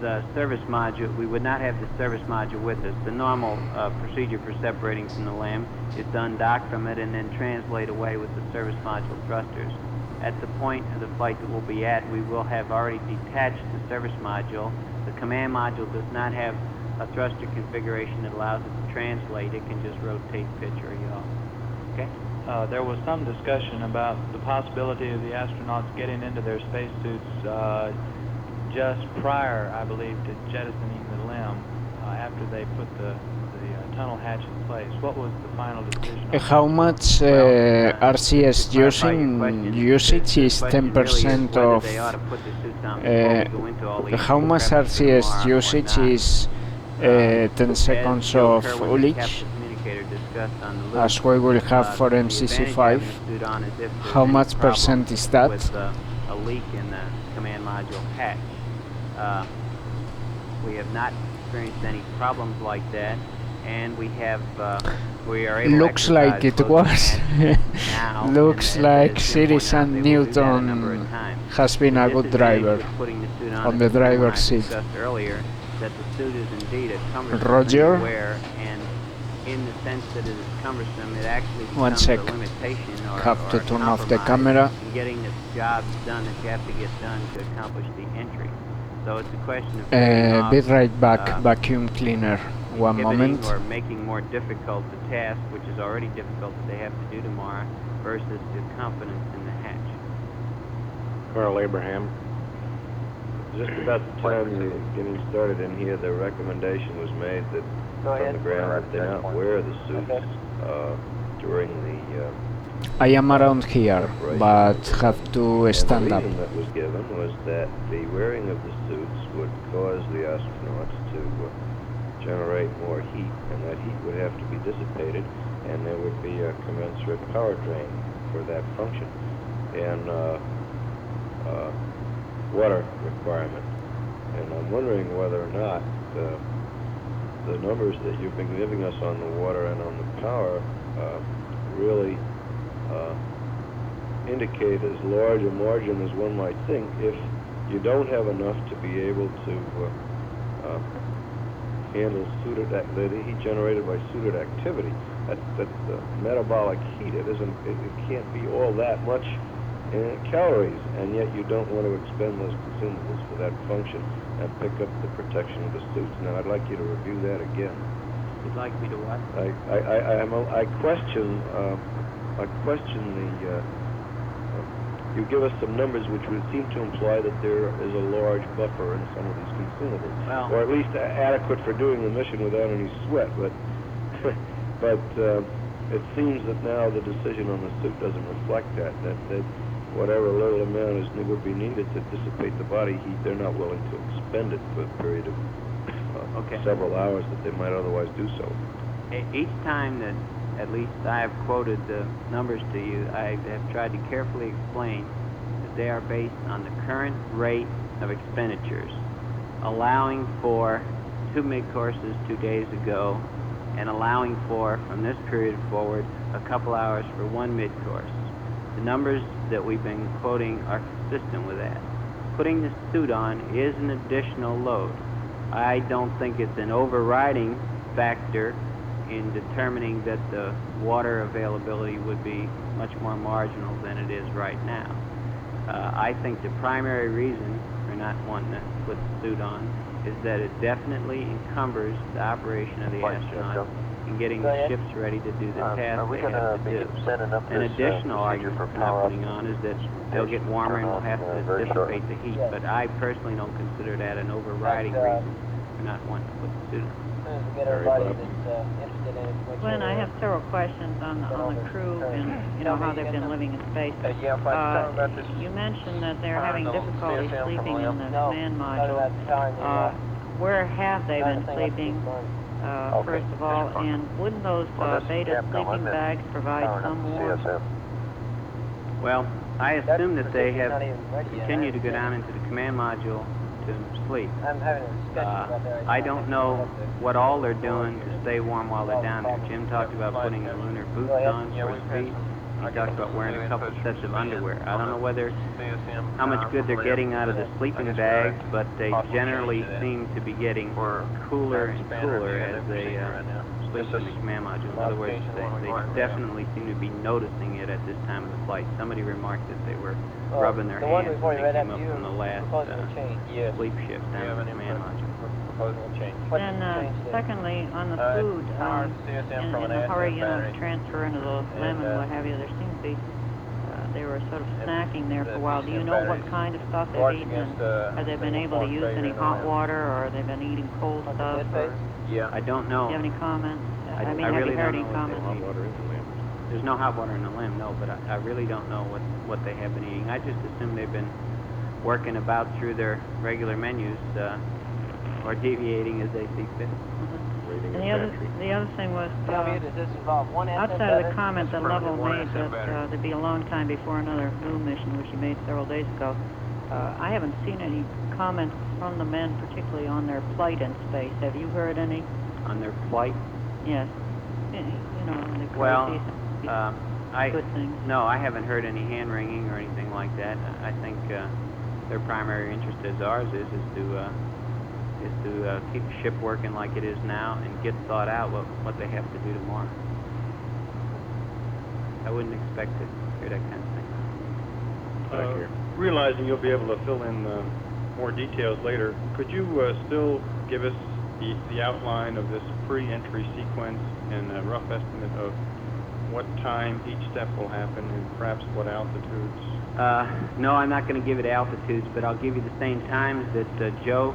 the service module. We would not have the service module with us. The normal procedure for separating from the LEM is to undock from it and then translate away with the service module thrusters. At the point of the flight that we'll be at, we will have already detached the service module. The command module does not have a thruster configuration that allows it to translate. It can just rotate, pitch, or yaw. Okay? There was some discussion about the possibility of the astronauts getting into their spacesuits just prior, I believe, to jettisoning the LEM after they put the tunnel hatch in place. What was the final decision? How much RCS usage is 10% of... how much RCS usage is 10 seconds of ullage, as we will have for MCC5? How much percent is that? With a leak in the command module hatch. We have not experienced any problems like that, and we are able looks like it was. Looks like Series and Newton has been a good driver on the driver's seat. Earlier, that the suit is indeed a cumbersome Roger. wear, and in the sense that it is cumbersome, it actually becomes One sec. a limitation or Have to turn off the compromise camera. in getting the jobs done that you have to get done to accomplish the entry. So it's a question of be right back. Vacuum cleaner. One moment. Or making more difficult the task, which is already difficult that they have to do tomorrow, versus the confidence in the hatch. Carl Abraham. Just about the time you're getting started in here, the recommendation was made that on the ground that they not wear the suits during the I am around here, but have to stand up. The reason that was given was that the wearing of the suits would cause the astronauts to generate more heat, and that heat would have to be dissipated, and there would be a commensurate power drain for that function, and water requirement. And I'm wondering whether or not the numbers that you've been giving us on the water and on the power really indicate as large a margin as one might think if you don't have enough to be able to handle suited the heat generated by suited activity. That's the metabolic heat. It can't be all that much in calories, and yet you don't want to expend those consumables for that function and pick up the protection of the suits. Now, I'd like you to review that again. You'd like me to what? I question the. You give us some numbers which would seem to imply that there is a large buffer in some of these consumables, or at least adequate for doing the mission without any sweat. But it seems that now the decision on the suit doesn't reflect that whatever little amount would be needed to dissipate the body heat, they're not willing to expend it for a period of several hours that they might otherwise do so. Each time that at least I have quoted the numbers to you, I have tried to carefully explain that they are based on the current rate of expenditures, allowing for 2 mid-courses 2 days ago, and allowing for, from this period forward, a couple hours for 1 mid-course. The numbers that we've been quoting are consistent with that. Putting the suit on is an additional load. I don't think it's an overriding factor in determining that the water availability would be much more marginal than it is right now. I think the primary reason for not wanting to put the suit on is that it definitely encumbers the operation of the astronauts in getting the ships ready to do the task they have to do. An additional argument for not putting on is that they'll get warmer and we'll have to dissipate the heat, but I personally don't consider that an overriding reason for not wanting to put the suit on. Glenn, I have several questions on the crew and how they've been living in space. You mentioned that they're having difficulty sleeping in the command module. Where have they been sleeping, first of all, and wouldn't those beta sleeping bags provide some warmth? Well, I assume that they have continued to go down into the command module to sleep. I don't know what all they're doing to stay warm while they're down there. Jim talked about putting the lunar boots on for his feet. He talked about wearing a couple sets of underwear. I don't know how much good they're getting out of the sleeping bags, but they generally seem to be getting cooler and cooler as they sleep in the command module. In other words, they definitely seem to be noticing it at this time of the flight. Somebody remarked that they were rubbing their hands when they came up from the last sleep shift down in the command module. Then, secondly, on the food, in the hurry, to transfer into the LEM and what have you, there seemed to be, they were sort of snacking there for a while. Do you know what kind of stuff they've eaten? And have they been able to use any hot water, or have they been eating cold stuff? I don't know. Do you have any comments? I mean, have you heard any comments? There's no hot water in the LEM, no, but I really don't know what they have been eating. I just assume they've been working about through their regular menus, or deviating as they see fit. And the other thing was, outside of the comment that Lovell made that there'd be a long time before another moon mission, which he made several days ago, I haven't seen any comments from the men, particularly on their flight in space. Have you heard any? On their flight? Yes. Well, good things. No, I haven't heard any hand-wringing or anything like that. I think their primary interest, as ours is to keep the ship working like it is now and get thought out what they have to do tomorrow. I wouldn't expect to hear that kind of thing. Realizing you'll be able to fill in more details later, could you still give us the outline of this pre-entry sequence and a rough estimate of what time each step will happen and perhaps what altitudes? No, I'm not going to give it altitudes, but I'll give you the same times that Joe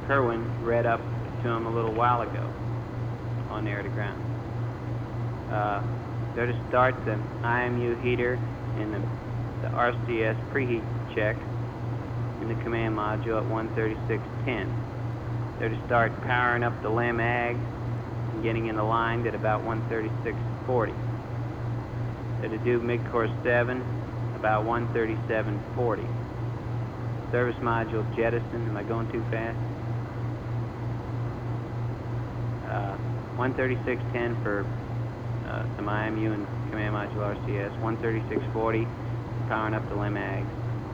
Kerwin read up to him a little while ago on air to ground. They're to start the IMU heater and the RCS preheat check in the command module at 1:36:10. They're to start powering up the LEM ag and getting in the line at about 1:36:40. They're to do mid-course 7 about 1:37:40. Service module jettison. Am I going too fast? 1:36:10 for some IMU and command module RCS. 1:36:40 powering up the LEM ag.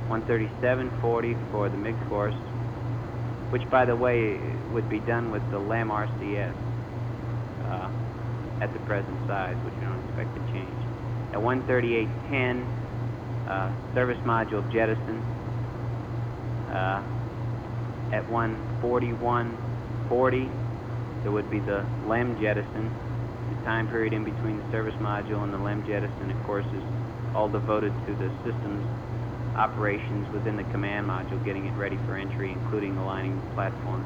1:37:40 for the mid-course, which, by the way, would be done with the LEM RCS at the present size, which we don't expect to change. At 1:38:10, service module jettison. At 1:41:40, there would be the LEM jettison. The time period in between the service module and the LEM jettison, of course, is all devoted to the system's operations within the command module, getting it ready for entry, including aligning the platform.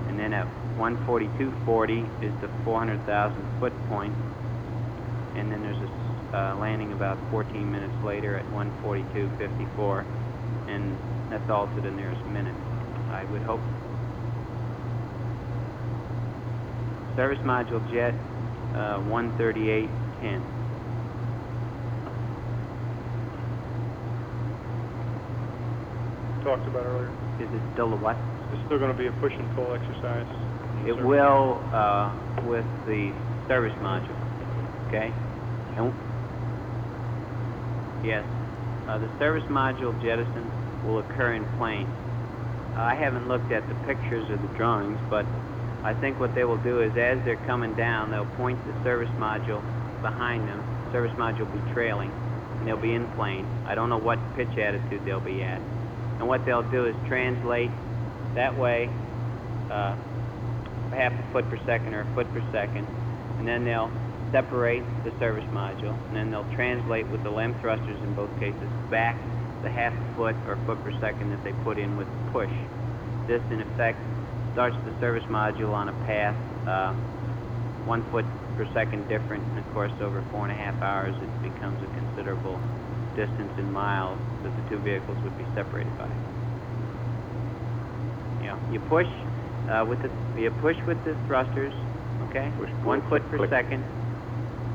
And then at 1:42:40 is the 400,000 foot point, and then there's a landing about 14 minutes later at 1:42:54, and that's all to the nearest minute, I would hope. Service module jet 138.10. Talked about earlier. Is it still the what? It's still going to be a push and pull exercise. It will with the service module. Okay? And yes. The service module jettison will occur in plane. I haven't looked at the pictures or the drawings, but I think what they will do is as they're coming down, they'll point the service module behind them. The service module will be trailing, and they'll be in plane. I don't know what pitch attitude they'll be at. And what they'll do is translate that way half a foot per second or a foot per second, and then they'll separate the service module, and then they'll translate with the LEM thrusters in both cases back the half a foot or a foot per second that they put in with the push. This, in effect, starts the service module on a path 1 foot per second different, and of course over 4.5 hours it becomes a considerable distance in miles that the two vehicles would be separated by. You push with the thrusters, okay? 1 foot per second.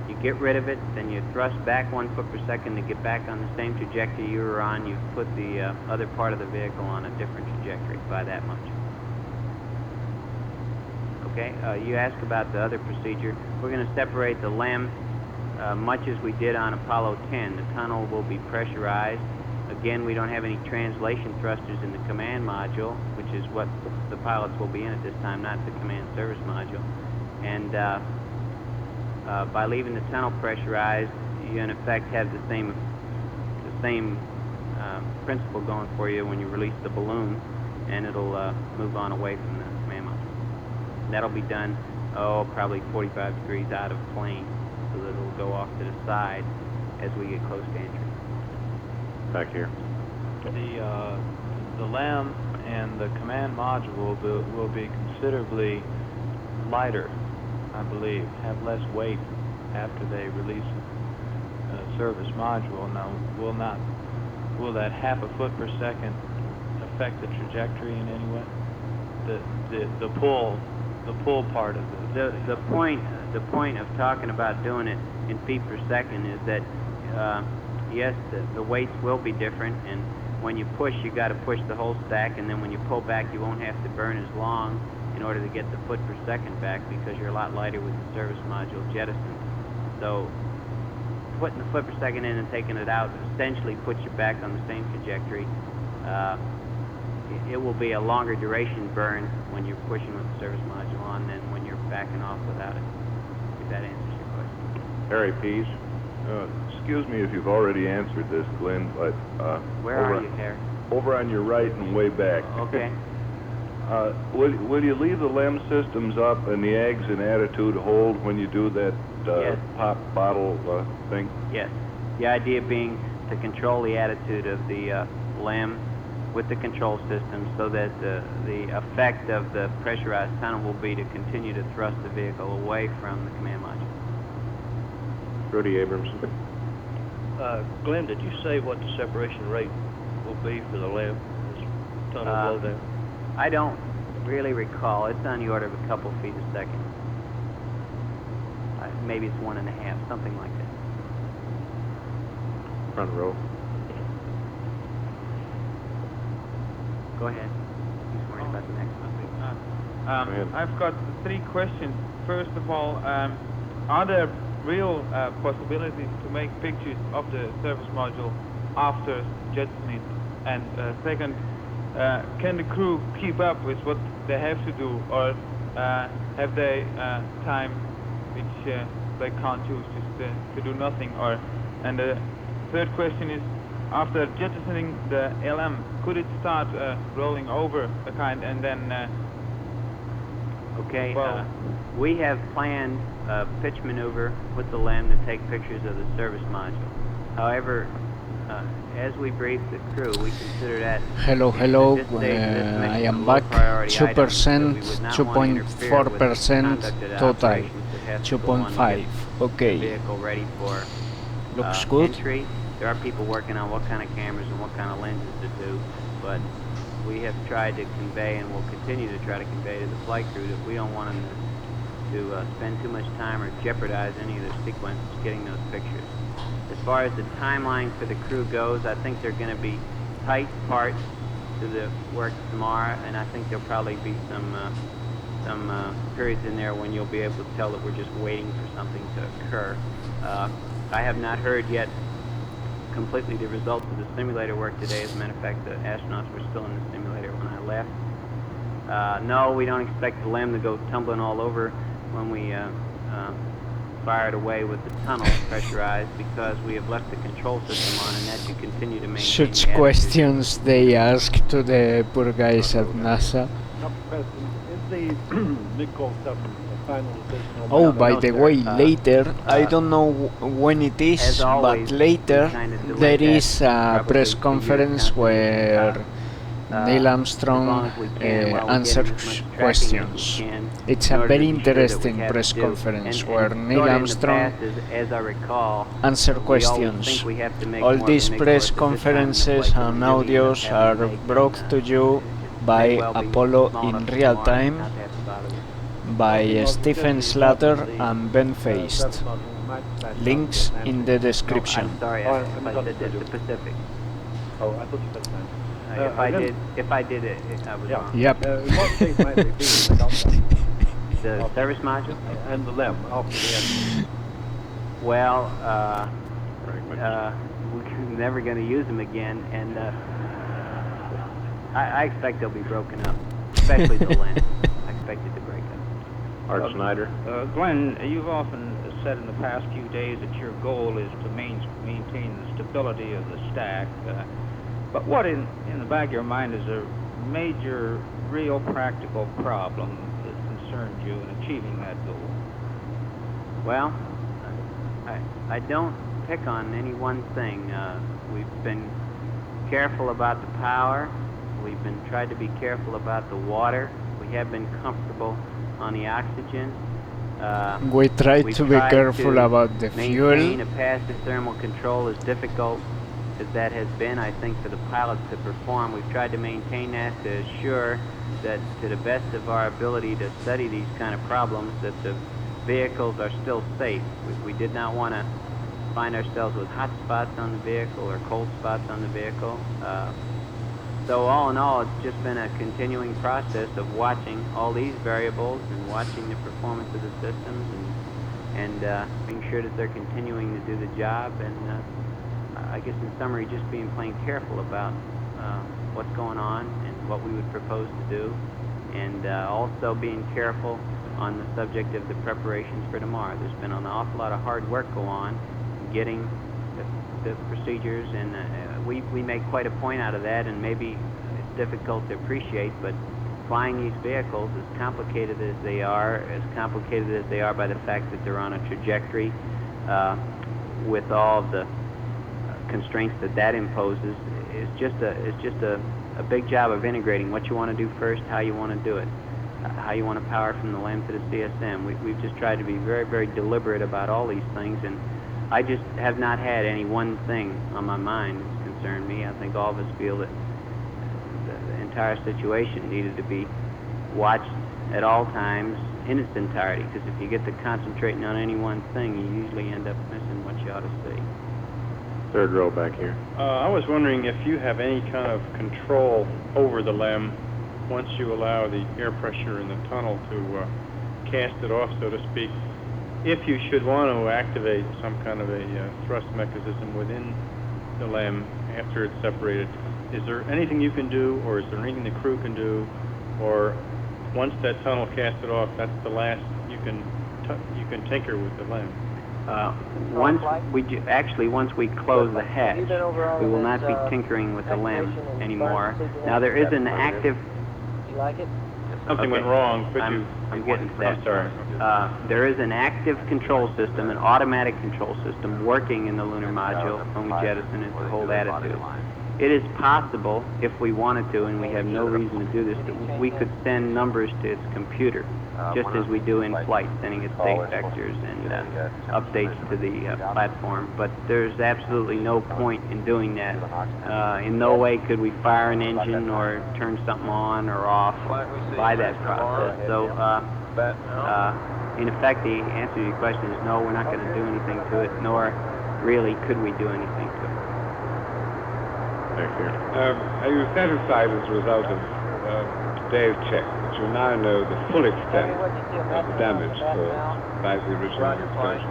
You get rid of it, then you thrust back 1 foot per second to get back on the same trajectory you were on. You've put the other part of the vehicle on a different trajectory by that much. Okay, you asked about the other procedure. We're going to separate the LEM much as we did on Apollo 10. The tunnel will be pressurized. Again, we don't have any translation thrusters in the command module, which is what the pilots will be in at this time, not the command service module. And by leaving the tunnel pressurized, you in effect have the same principle going for you when you release the balloon, and it'll move on away from the command module. And that'll be done, probably 45 degrees out of plane, so that it'll go off to the side as we get close to entry. Back here. The LEM and the command module will be considerably lighter, I believe, have less weight after they release a service module. Now, will that half a foot per second affect the trajectory in any way? The pull part of the point of talking about doing it in feet per second is that yes, the weights will be different, and when you push, you got to push the whole stack, and then when you pull back, you won't have to burn as long in order to get the foot per second back because you're a lot lighter with the service module jettison. So putting the foot per second in and taking it out essentially puts you back on the same trajectory. It will be a longer duration burn when you're pushing with the service module on than when you're backing off without it, if that answers your question. Harry Pease. Excuse me if you've already answered this, Glenn, but where are you, Harry? Over on your right and way back. Okay. Will you leave the LEM systems up and the eggs in attitude hold when you do that yes. pop bottle thing? Yes. The idea being to control the attitude of the LEM with the control system so that the effect of the pressurized tunnel will be to continue to thrust the vehicle away from the command module. Rudy Abramson. Glenn, did you say what the separation rate will be for the LEM, this tunnel blowdown? I don't really recall. It's on the order of a couple feet a second. Maybe it's 1.5, something like that. Front row. Go ahead. He's worried about the next one. I've got 3 questions. First of all, are there real possibilities to make pictures of the service module after jettisoning? And second, can the crew keep up with what they have to do, or have they time which they can't use just to do nothing? And the third question is, after jettisoning the LM, could it start rolling over a kind and then okay, we have planned a pitch maneuver with the LEM to take pictures of the service module. However, as we brief the crew, we consider that... Hello, I am back. 2%, 2.4% total, 2.5. Okay. Vehicle ready for looks good. Entry. There are people working on what kind of cameras and what kind of lenses to do, but we have tried to convey and will continue to try to convey to the flight crew that we don't want them to to spend too much time or jeopardize any of the sequence getting those pictures. As far as the timeline for the crew goes, I think there are going to be tight parts to the work tomorrow, and I think there'll probably be some periods in there when you'll be able to tell that we're just waiting for something to occur. I have not heard yet completely the results of the simulator work today. As a matter of fact, the astronauts were still in the simulator when I left. No, we don't expect the LEM to go tumbling all over when we fire it away with the tunnel pressurized, because we have left the control system on, and that should continue to maintain Such questions they ask to the poor guys at NASA. Oh, by the way, later, I don't know when it is, but later there is a press conference where Neil Armstrong answers questions. It's a very interesting press conference where Neil Armstrong answers questions. All these press conferences and audios are brought to you by Apollo in real time, by Stephen Slater and Ben Feist. Links in the description. I'm sorry, I said the Pacific. Oh, I thought you said that. If I did it, I was wrong. Yep. What shape might they be without The service module? And the LEM after the end. Well, we're never going to use them again, and I expect they'll be broken up, especially the LEM. I expect it to break up. Art Snyder. Glenn, you've often said in the past few days that your goal is to maintain the stability of the stack. But what in the back of your mind is a major, real practical problem that concerns you in achieving that goal? Well, I don't pick on any one thing. We've been careful about the power. We've been tried to be careful about the water. We have been comfortable on the oxygen. We try to be careful about the fuel. Maintaining a passive thermal control is difficult as that has been, I think, for the pilots to perform. We've tried to maintain that to assure that, to the best of our ability to study these kind of problems, that the vehicles are still safe. We did not want to find ourselves with hot spots on the vehicle or cold spots on the vehicle. So all in all, it's just been a continuing process of watching all these variables and watching the performance of the systems and being sure that they're continuing to do the job, and I guess in summary, just being plain careful about what's going on and what we would propose to do, and also being careful on the subject of the preparations for tomorrow. There's been an awful lot of hard work go on getting the procedures, and we make quite a point out of that, and maybe it's difficult to appreciate, but flying these vehicles, as complicated as they are by the fact that they're on a trajectory with all of the constraints that imposes, is just a big job of integrating what you want to do first, how you want to do it, how you want to power from the LEM to the CSM. We've just tried to be very, very deliberate about all these things, and I just have not had any one thing on my mind that's concerned me. I think all of us feel that the entire situation needed to be watched at all times in its entirety, because if you get to concentrating on any one thing, you usually end up missing what you ought to see. Third row back here. I was wondering if you have any kind of control over the LEM once you allow the air pressure in the tunnel to cast it off, so to speak. If you should want to activate some kind of a thrust mechanism within the LEM after it's separated, is there anything you can do, or is there anything the crew can do, or once that tunnel casts it off, that's the last you can tinker with the LEM? Once we close the hatch, we will not be tinkering with the LEM anymore. Now there is an active. You like it? Something went wrong. I'm getting to that. I'm sorry. There is an active control system, an automatic control system, working in the lunar module when we jettison it to hold attitude. It is possible, if we wanted to, and we have no reason to do this, that we could send numbers to its computer, just as we do in flight, sending it state vectors and updates to the platform. But there's absolutely no point in doing that. In no way could we fire an engine or turn something on or off by that process. So in effect, the answer to your question is no, we're not going to do anything to it, nor really could we do anything to it. Thank you. Are you satisfied as a result of today's check that you now know the full extent of the damage caused by the original explosion?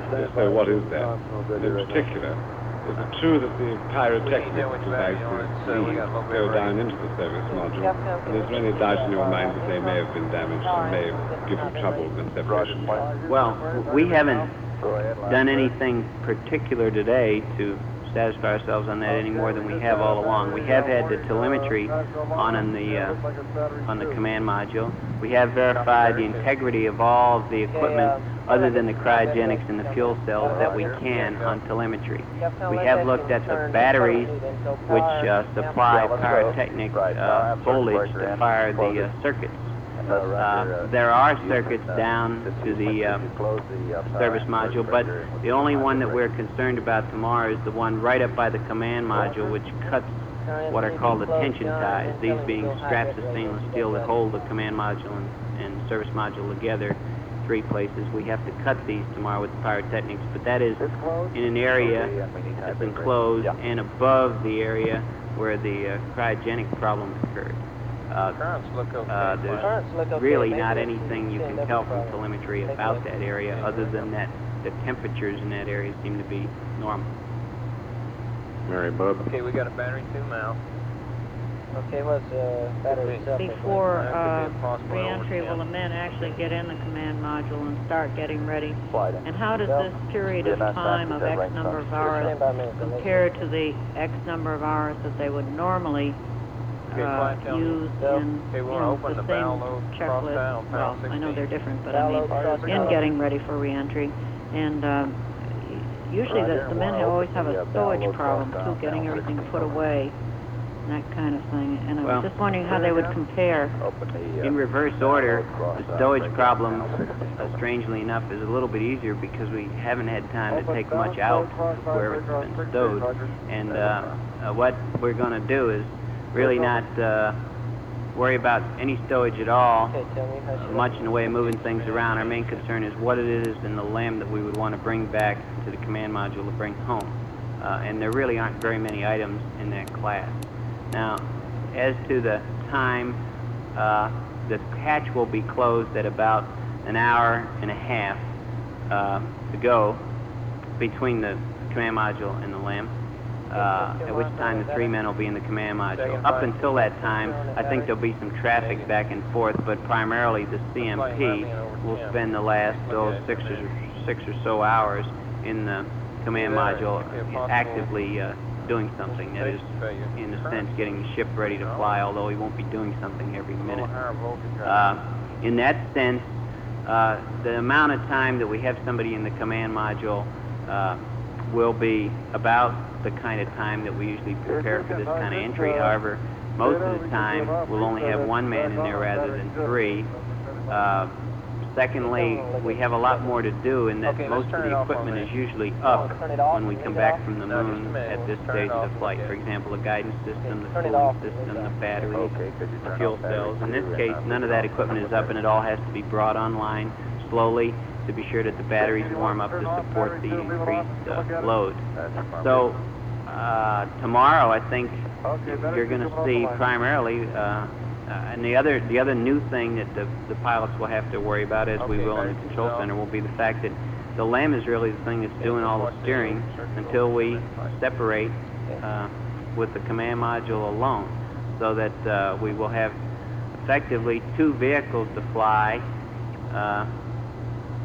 If so, what is that? And in particular, is it true that the pyrotechnic devices go down into the service module? And is there any doubt in your mind that they may have been damaged and may have given trouble when separation? Well, we haven't done anything particular today to satisfy ourselves on that any more than we have all along. We have had the telemetry on the command module. We have verified the integrity of all of the equipment other than the cryogenics and the fuel cells that we can on telemetry. We have looked at the batteries which supply pyrotechnic voltage to fire the circuits. There are circuits down to the service module, but the only one that we're concerned about tomorrow is the one right up by the command module, which cuts what are called the tension ties, these being straps of stainless steel that hold the command module and service module together 3 places. We have to cut these tomorrow with the pyrotechnics, but that is in an area that's enclosed and above the area where the cryogenic problem occurred. There's really not anything you can tell from telemetry about that area other than that the temperatures in that area seem to be normal. Mary Bub. Okay, we got a battery 2 now. Okay, what's battery up? Before re-entry, will the men actually get in the command module and start getting ready? And how does this period of time of X number of hours compare to the X number of hours that they would normally use in the same checklist? Well, I know they're different, but I mean in getting ready for re-entry. And usually the men always have a stowage problem too, getting everything put away, that kind of thing. And I was just wondering how they would compare. In reverse order, the stowage problem, strangely enough, is a little bit easier because we haven't had time to take much out where it's been stowed. And what we're going to do is really not worry about any stowage at all, much in the way of moving things around. Our main concern is what it is in the LEM that we would want to bring back to the command module to bring home. And there really aren't very many items in that class. Now, as to the time, the hatch will be closed at about an hour and a half to go between the command module and the LEM. At which time the 3 men will be in the command module. Up until that time, I think there'll be some traffic back and forth, but primarily the CMP will spend the last 6 or so hours in the command module actively doing something. That is, in a sense, getting the ship ready to fly, although he won't be doing something every minute. In that sense, the amount of time that we have somebody in the command module will be about the kind of time that we usually prepare for this kind of entry. However, most of the time we'll only have 1 man in there rather than 3. Secondly, we have a lot more to do in that most of the equipment is usually up when we come back from the moon at this stage of the flight. For example, the guidance system, the cooling system, the batteries, the fuel cells. In this case, none of that equipment is up, and it all has to be brought online slowly to be sure that the batteries warm up to support the increased load. So tomorrow, I think you're going to see primarily, and the other new thing that the pilots will have to worry about, as we will in the control center, will be the fact that the LEM is really the thing that's doing all the steering until we separate with the command module alone, so that we will have effectively 2 vehicles to fly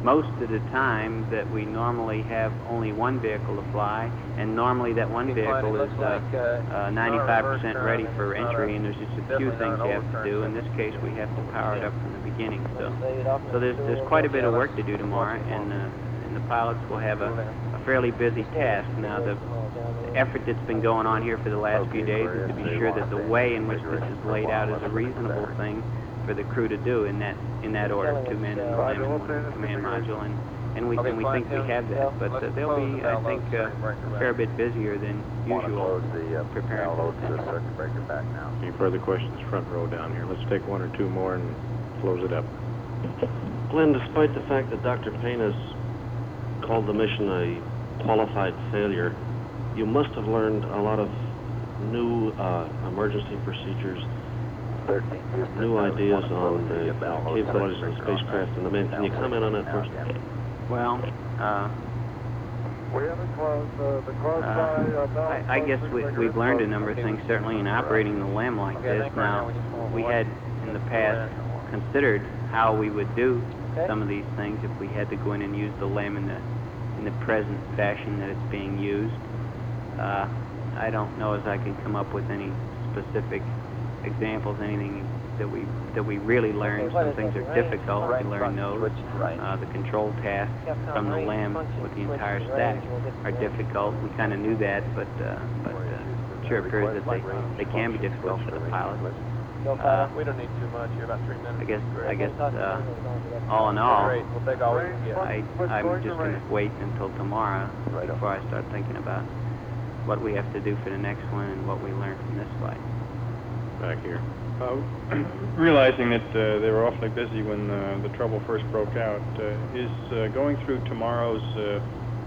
most of the time that we normally have only 1 vehicle to fly, and normally that 1 vehicle is 95% ready for entry, and there's just a few things you have to do. In this case, we have to power it up from the beginning. So there's quite a bit of work to do tomorrow, and the pilots will have a fairly busy task. Now, the effort that's been going on here for the last few days is to be sure that the way in which this is laid out is a reasonable thing for the crew to do in that order, 2 men in the LEM and 1 in the command module, and we think we have that. But they'll be, I think, a fair bit busier than usual preparing for this. Any further questions? Front row down here. Let's take 1 or 2 more and close it up. Glenn, despite the fact that Dr. Payne has called the mission a qualified failure, you must have learned a lot of new emergency procedures, new ideas on the capabilities of the spacecraft and the men. Can you comment on that first? Well, I guess we've learned a number of things, certainly in operating the LEM like this. Now, we had in the past considered how we would do some of these things if we had to go in and use the LEM in the present fashion that it's being used. I don't know as I can come up with any specific examples, anything that we really learned. Some things are difficult. We learn those. The control tasks from the LEM with the entire stack are difficult. We kind of knew that, but sure appears that they can be difficult for the pilots. We don't need too much. You're about 3 minutes. I guess all in all, I'm just going to wait until tomorrow before I start thinking about what we have to do for the next one and what we learned from this flight. Back here. Realizing that they were awfully busy when the trouble first broke out, is going through tomorrow's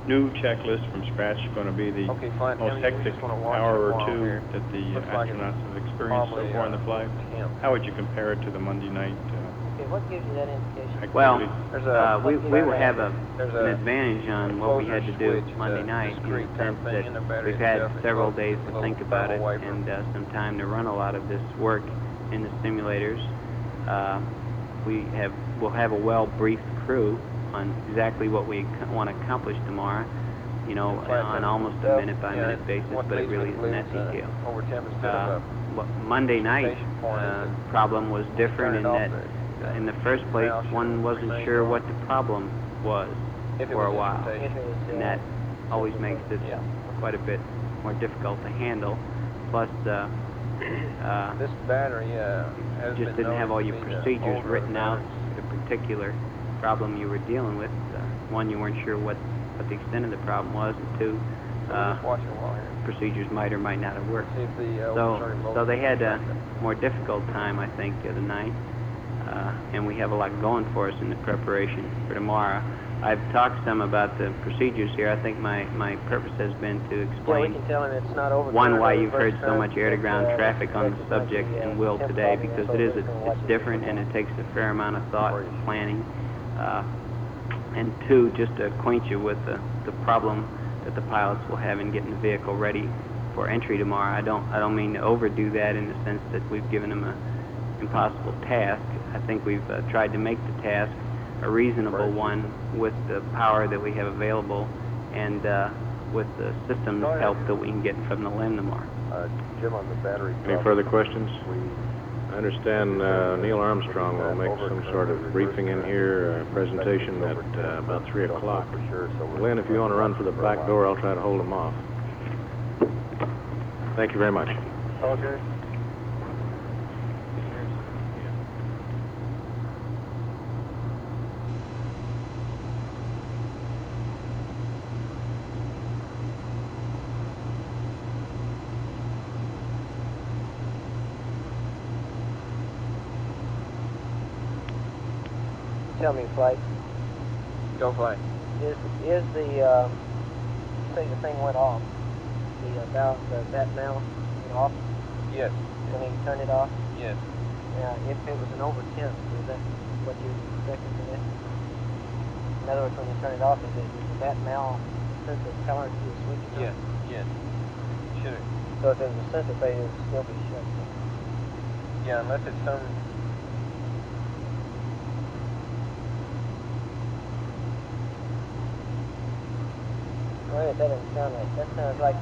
new checklist from scratch going to be the most hectic hour or two that the astronauts have experienced so far on the flight? How would you compare it to the Monday night What gives you that indication? Well, we will have an advantage on what we had to do Monday night in the sense that we've had several days to think about it and some time to run a lot of this work in the simulators. We'll have a well-briefed crew on exactly what we want to accomplish tomorrow, you know, on almost a minute-by-minute basis, but it really isn't that detailed. Monday night problem was different in that in the first place, one wasn't sure what the problem was for a while, and that always makes it quite a bit more difficult to handle. Plus, this battery you just didn't have all your procedures written out for the particular problem you were dealing with. One, you weren't sure what the extent of the problem was, and two, procedures might or might not have worked. So they had a more difficult time, I think, the night. And we have a lot going for us in the preparation for tomorrow. I've talked some about the procedures here. I think my purpose has been to explain, one, why you've heard so much air-to-ground traffic on the subject and will today, because it's different and it takes a fair amount of thought and planning. And two, just to acquaint you with the problem that the pilots will have in getting the vehicle ready for entry tomorrow. I don't mean to overdo that in the sense that we've given them an impossible task. I think we've tried to make the task a reasonable one with the power that we have available and with the systems help that we can get from the LEM tomorrow. Jim, on the battery. Any further questions? I understand Neil Armstrong will make some sort of briefing in here, presentation at about 3 o'clock. Glenn, if you want to run for the back door, I'll try to hold him off. Thank you very much. Okay. Tell me, Flight. Go Flight. Is the say the thing went off? That now went off? Yes. When he turned it off? Yes. Now, if it was an over temp, is that what you expected from it? In other words, when you turn it off, is that now sensitive color to the switch? Yes. Yes. Should it? So if it was a sensor failure, it would still be shut. Yeah, unless it's some. Wait, that doesn't sound right. That sounds like.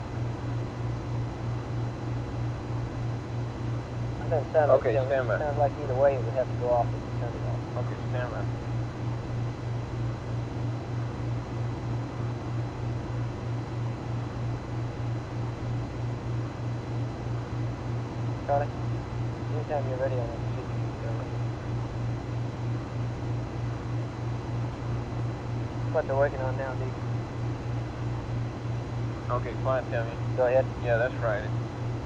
That doesn't sound Okay, like. stand by. It sounds like either way it would have to go off if you turn it off. Okay, stand by. Got it? Anytime you're ready on that procedure, you can go. What they're working on now, Deke. Okay, fine, tell me. Go ahead. Yeah, that's right.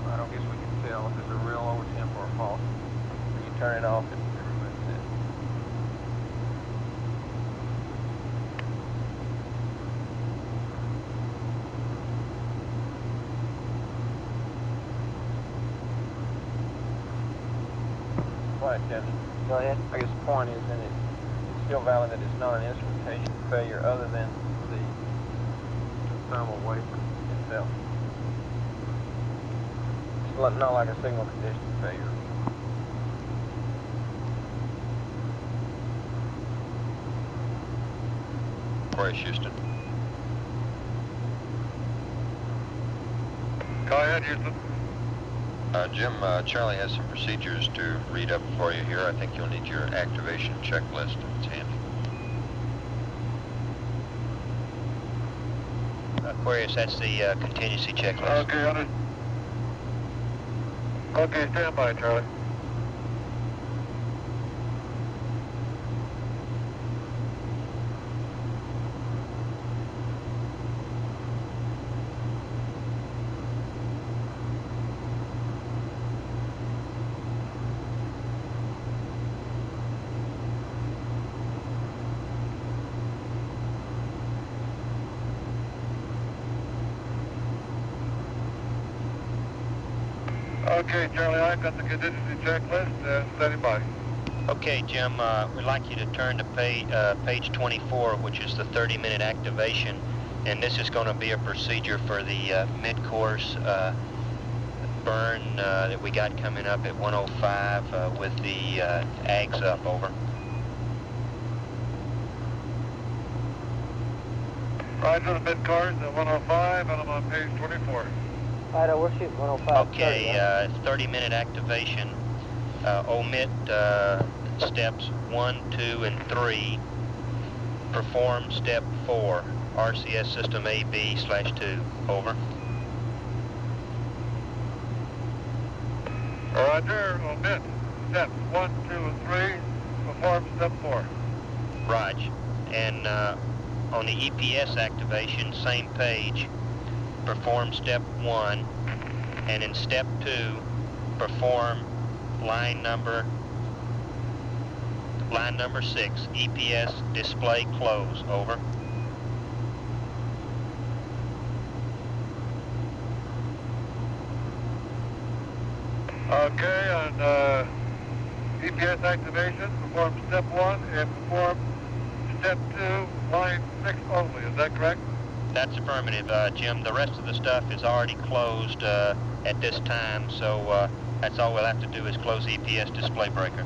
I don't guess we can tell if it's a real over temp or a false. When you turn it off, everybody's set. right, Captain. Go ahead. I guess the point is that it's still valid that it's not an instrumentation failure other than the thermal wafer itself. It's not like a signal conditioning failure. Aquarius, Houston. Go ahead, Houston. Jim, Charlie has some procedures to read up for you here. I think you'll need your activation checklist in its hand. Aquarius, that's the contingency checklist. Okay, on it. Okay, stand by, Charlie. Okay, Charlie, I've got the contingency checklist. Standing by. Okay, Jim, we'd like you to turn to page 24, which is the 30-minute activation, and this is going to be a procedure for the mid-course burn that we got coming up at 105 with the ags up. Over. Right to the mid-course at 105, and I'm on page 24. Righto, we're shooting 105. Okay, 30-minute activation. Omit steps 1, 2, and 3. Perform step 4, RCS system AB/2. Over. Roger, omit steps 1, 2, and 3. Perform step 4. Rog. And on the EPS activation, same page, perform step 1, and in step 2, perform line number 6, EPS display close. Over. Okay, on EPS activation, perform step 1 and perform step 2, line 6 only. Is that correct? That's affirmative, Jim. The rest of the stuff is already closed at this time, so that's all we'll have to do is close the EPS display breaker.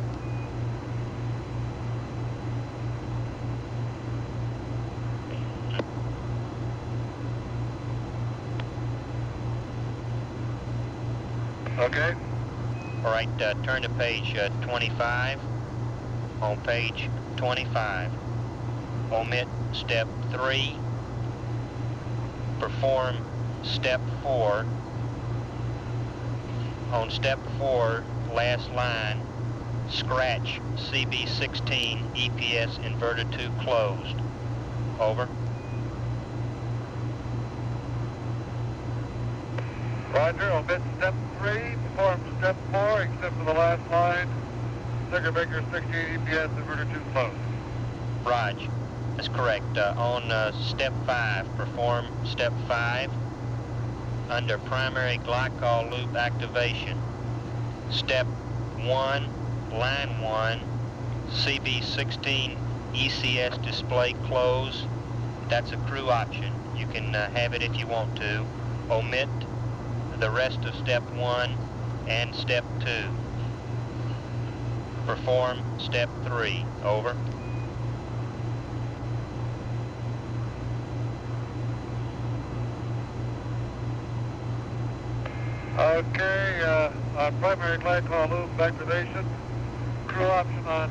Okay. All right, turn to page 25. On page 25, omit step 3. Perform step 4. On step 4, last line, scratch CB16 EPS inverter 2 closed. Over. Roger, omit step 3, perform step 4, except for the last line, circuit breaker 16 EPS inverter 2 closed. Rog. That's correct. On step 5, perform step 5 under primary glycol loop activation. Step 1, line 1, CB16 ECS display close. That's a crew option. You can have it if you want to. Omit the rest of step 1 and step 2. Perform step 3. Over. Okay, on primary glycol loop activation, crew option on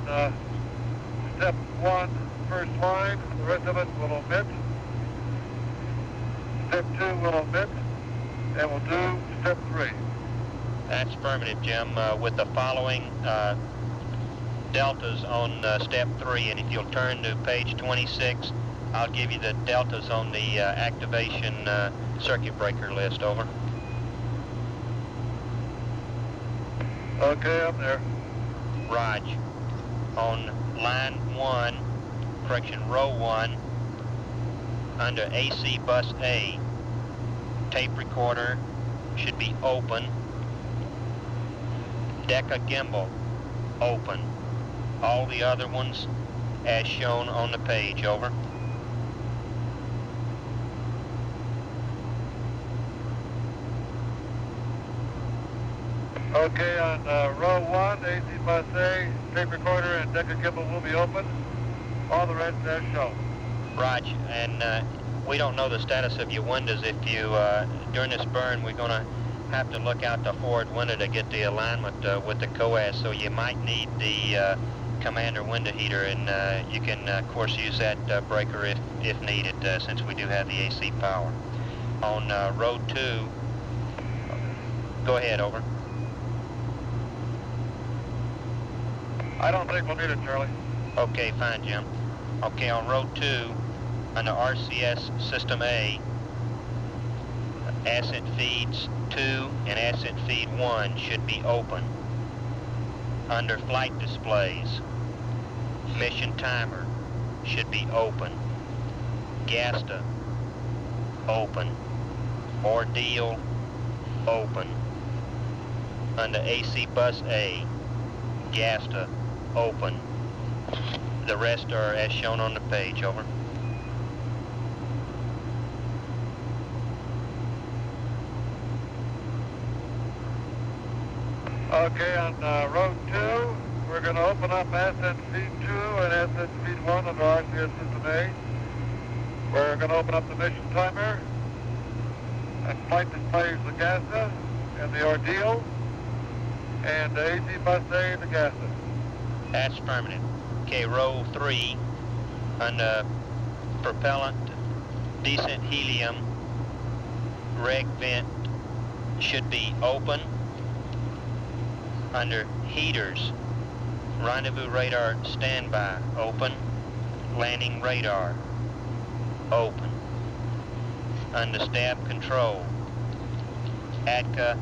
step 1, first line. The rest of it will omit. Step 2 will omit, and we'll do step 3. That's affirmative, Jim, with the following deltas on step 3. And if you'll turn to page 26, I'll give you the deltas on the activation circuit breaker list. Over. Okay, I'm there. Rog. On line 1, row 1, under AC bus A, tape recorder should be open. Deca gimbal open. All the other ones as shown on the page, over. Okay, on row 1, AC bus A, tape recorder and deck of gimbal will be open. All the rest as shown. Rog, and we don't know the status of your windows. If you, during this burn, we're going to have to look out the forward window to get the alignment with the COAS, so you might need the commander window heater, and you can, of course, use that breaker if needed, since we do have the AC power. On row 2, go ahead, over. I don't think we'll need it, Charlie. Okay, fine, Jim. Okay, on row 2, under RCS System A, ascent feeds 2 and ascent feed 1 should be open. Under flight displays, mission timer should be open. GASTA, open. Ordeal, open. Under AC Bus A, GASTA, open. The rest are as shown on the page, over. Okay, on row 2, we're going to open up ascent feed 2 and ascent feed 1 under RCS System A. We're going to open up the mission timer and flight displays the GASTA and the Ordeal, and the AC Bus A the GASTA. That's permanent. Okay, row 3, under propellant, decent helium, reg vent should be open. Under heaters, rendezvous radar standby, open. Landing radar, open. Under stab control, ATCA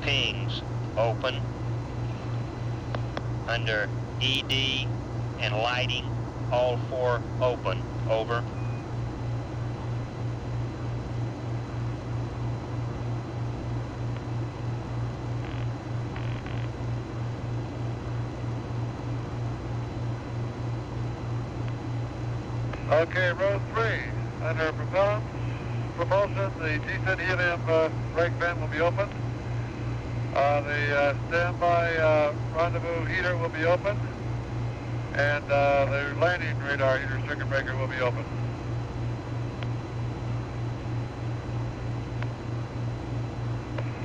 pings, open. Under ED and lighting, all 4 open, over. Okay, row 3, under propulsion, the decent helium reg vent will be open. The standby rendezvous heater will be open, and the landing radar heater circuit breaker will be open.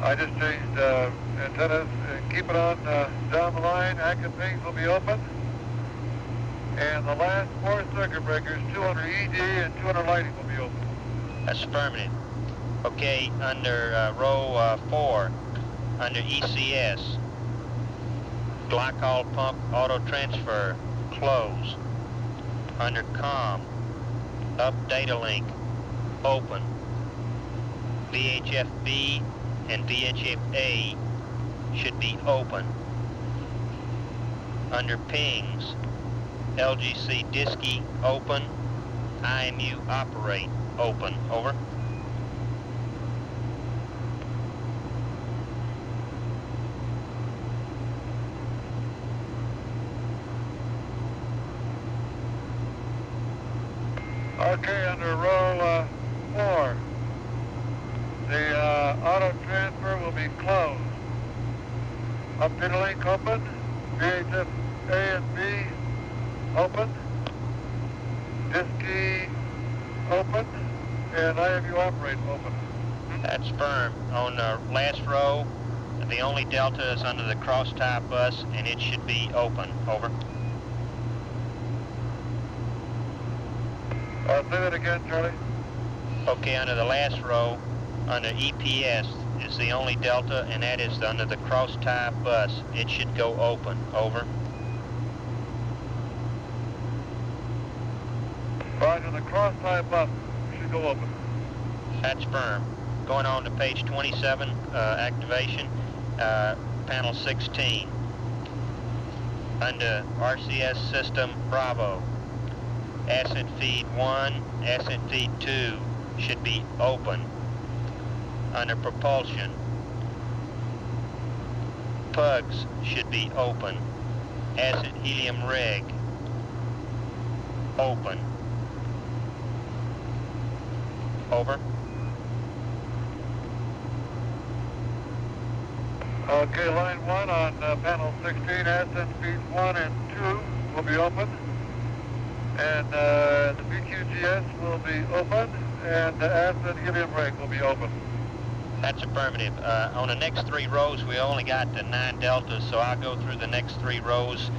I just changed antennas. Keep it on down the line. Active pings will be open. And the last 4 circuit breakers, 200 ED and 200 lighting, will be open. That's affirmative. Okay, under row 4, under ECS, glycol pump auto transfer, close. Under COM, up data link, open. VHF-B and VHF-A should be open. Under pings, LGC DISCI open, IMU operate open, over. Okay, under row 4, the auto transfer will be closed. Up data link open, VHF A and B open, DISCI open, and IMU operate open. That's firm. On the last row, the only delta is under the cross-tie bus, and it should be open, over. Say that again, Charlie. Okay, under the last row, under EPS is the only delta, and that is under the cross-tie bus. It should go open, over. Roger, the cross-tie bus should go open. That's firm. Going on to page 27, activation, panel 16. Under RCS system Bravo, ascent feed 1, ascent feed 2 should be open. Under propulsion, pugs should be open. Acid helium rig, open. Over. Okay, line 1 on panel 16, ascent speeds 1 and 2 will be open. And the BQGS will be open, and the ascent helium rig will be open. That's affirmative. On the next 3 rows, we only got the 9 deltas, so I'll go through the next 3 rows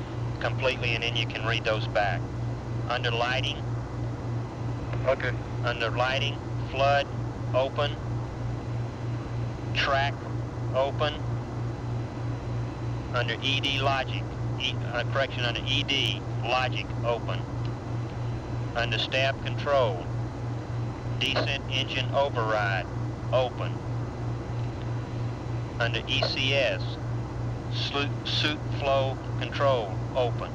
completely, and then you can read those back. Under lighting. Okay. Under lighting, flood, open. Track, open. Under ED logic, under ED logic, open. Under stab control, descent engine override, open. Under ECS, suit flow control, open.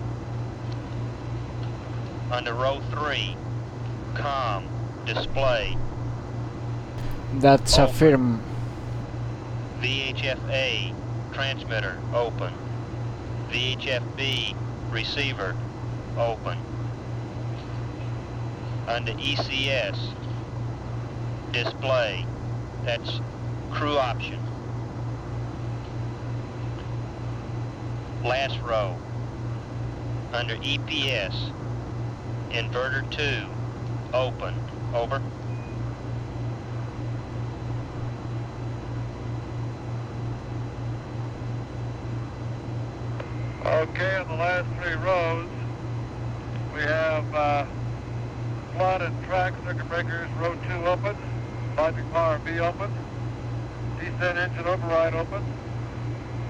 Under row 3, COM, display. That's open. a firm. VHF-A, transmitter, open. VHF-B, receiver, open. Under ECS, display, that's crew option. Last row, under EPS, inverter 2, open, over. Okay, in the last 3 rows, we have flood and track circuit breakers, row 2 open, logic power B open, descent engine override open,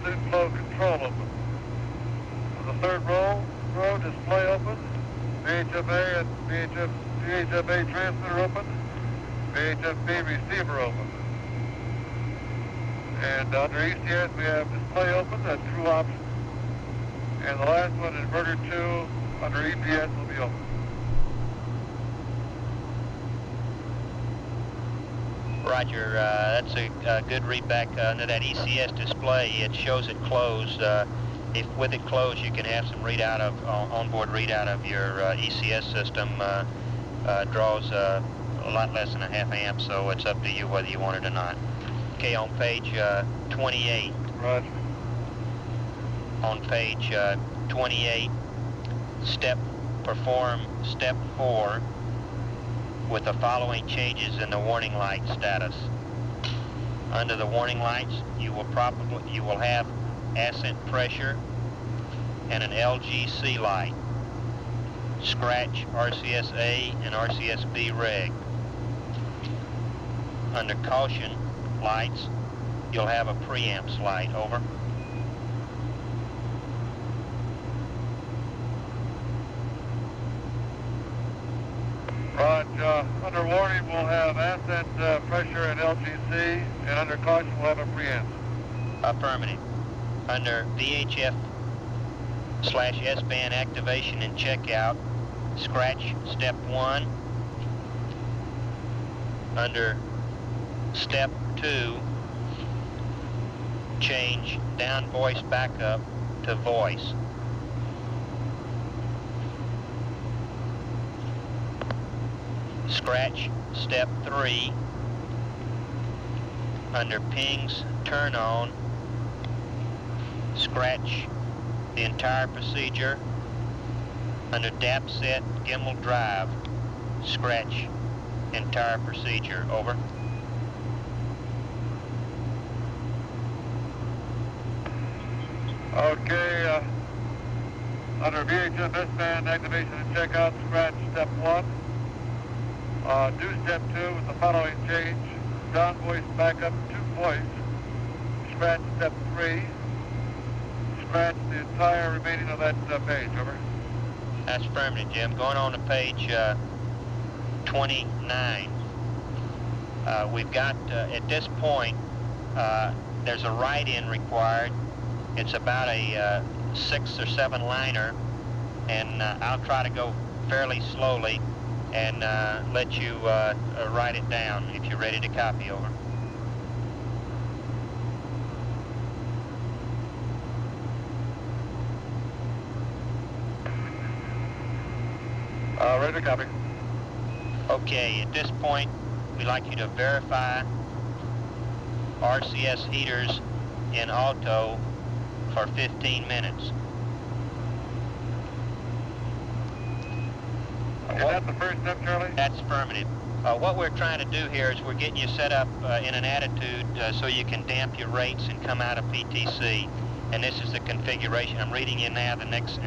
suit flow control open. For the 3rd row, display open, VHF-A and VHF-A transmitter open, VHF-B receiver open. And under ECS we have display open, that's true option. And the last one, inverter 2, under EPS will be open. Roger, that's a good readback under that ECS display. It shows it closed. If with it closed, you can have some readout of onboard readout of your ECS system. Draws a lot less than a half amp, so it's up to you whether you want it or not. Okay, on page 28. Roger. On page 28, perform step 4 with the following changes in the warning light status. Under the warning lights, you will have ascent pressure and an LGC light. Scratch RCS-A and RCS-B rig. Under caution lights, you'll have a preamps light, over. Roger. Under warning, we'll have ascent pressure and LGC, and under caution, we'll have a preamp. Affirmative. Under VHF/S-band activation and checkout, scratch step 1. Under step 2, change down voice backup to voice. Scratch step 3. Under pings turn on, scratch the entire procedure. Under DAP set gimbal drive, scratch entire procedure, over. Okay, under VHF S-band activation and checkout, scratch step 1. Do step 2 with the following change. Down voice backup to voice. Scratch step 3. Scratch the entire remaining of that page, over. That's affirmative, Jim. Going on to page 29. We've got, at this point, there's a write-in required. It's about a 6 or 7 liner, and I'll try to go fairly slowly and let you write it down if you're ready to copy, over. Ready to copy. Okay, at this point, we'd like you to verify RCS heaters in auto for 15 minutes. Is that the first step, Charlie? That's affirmative. What we're trying to do here is we're getting you set up in an attitude so you can damp your rates and come out of PTC. And this is the configuration. I'm reading you now the next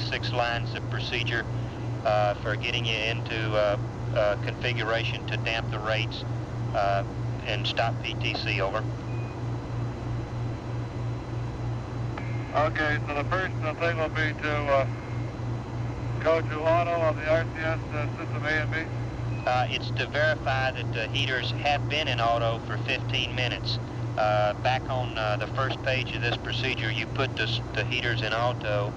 6 lines of procedure for getting you into configuration to damp the rates and stop PTC, over. Okay, so the first thing will be to go to auto on the RCS system A and B? It's to verify that the heaters have been in auto for 15 minutes. Back on the first page of this procedure, you put the heaters in auto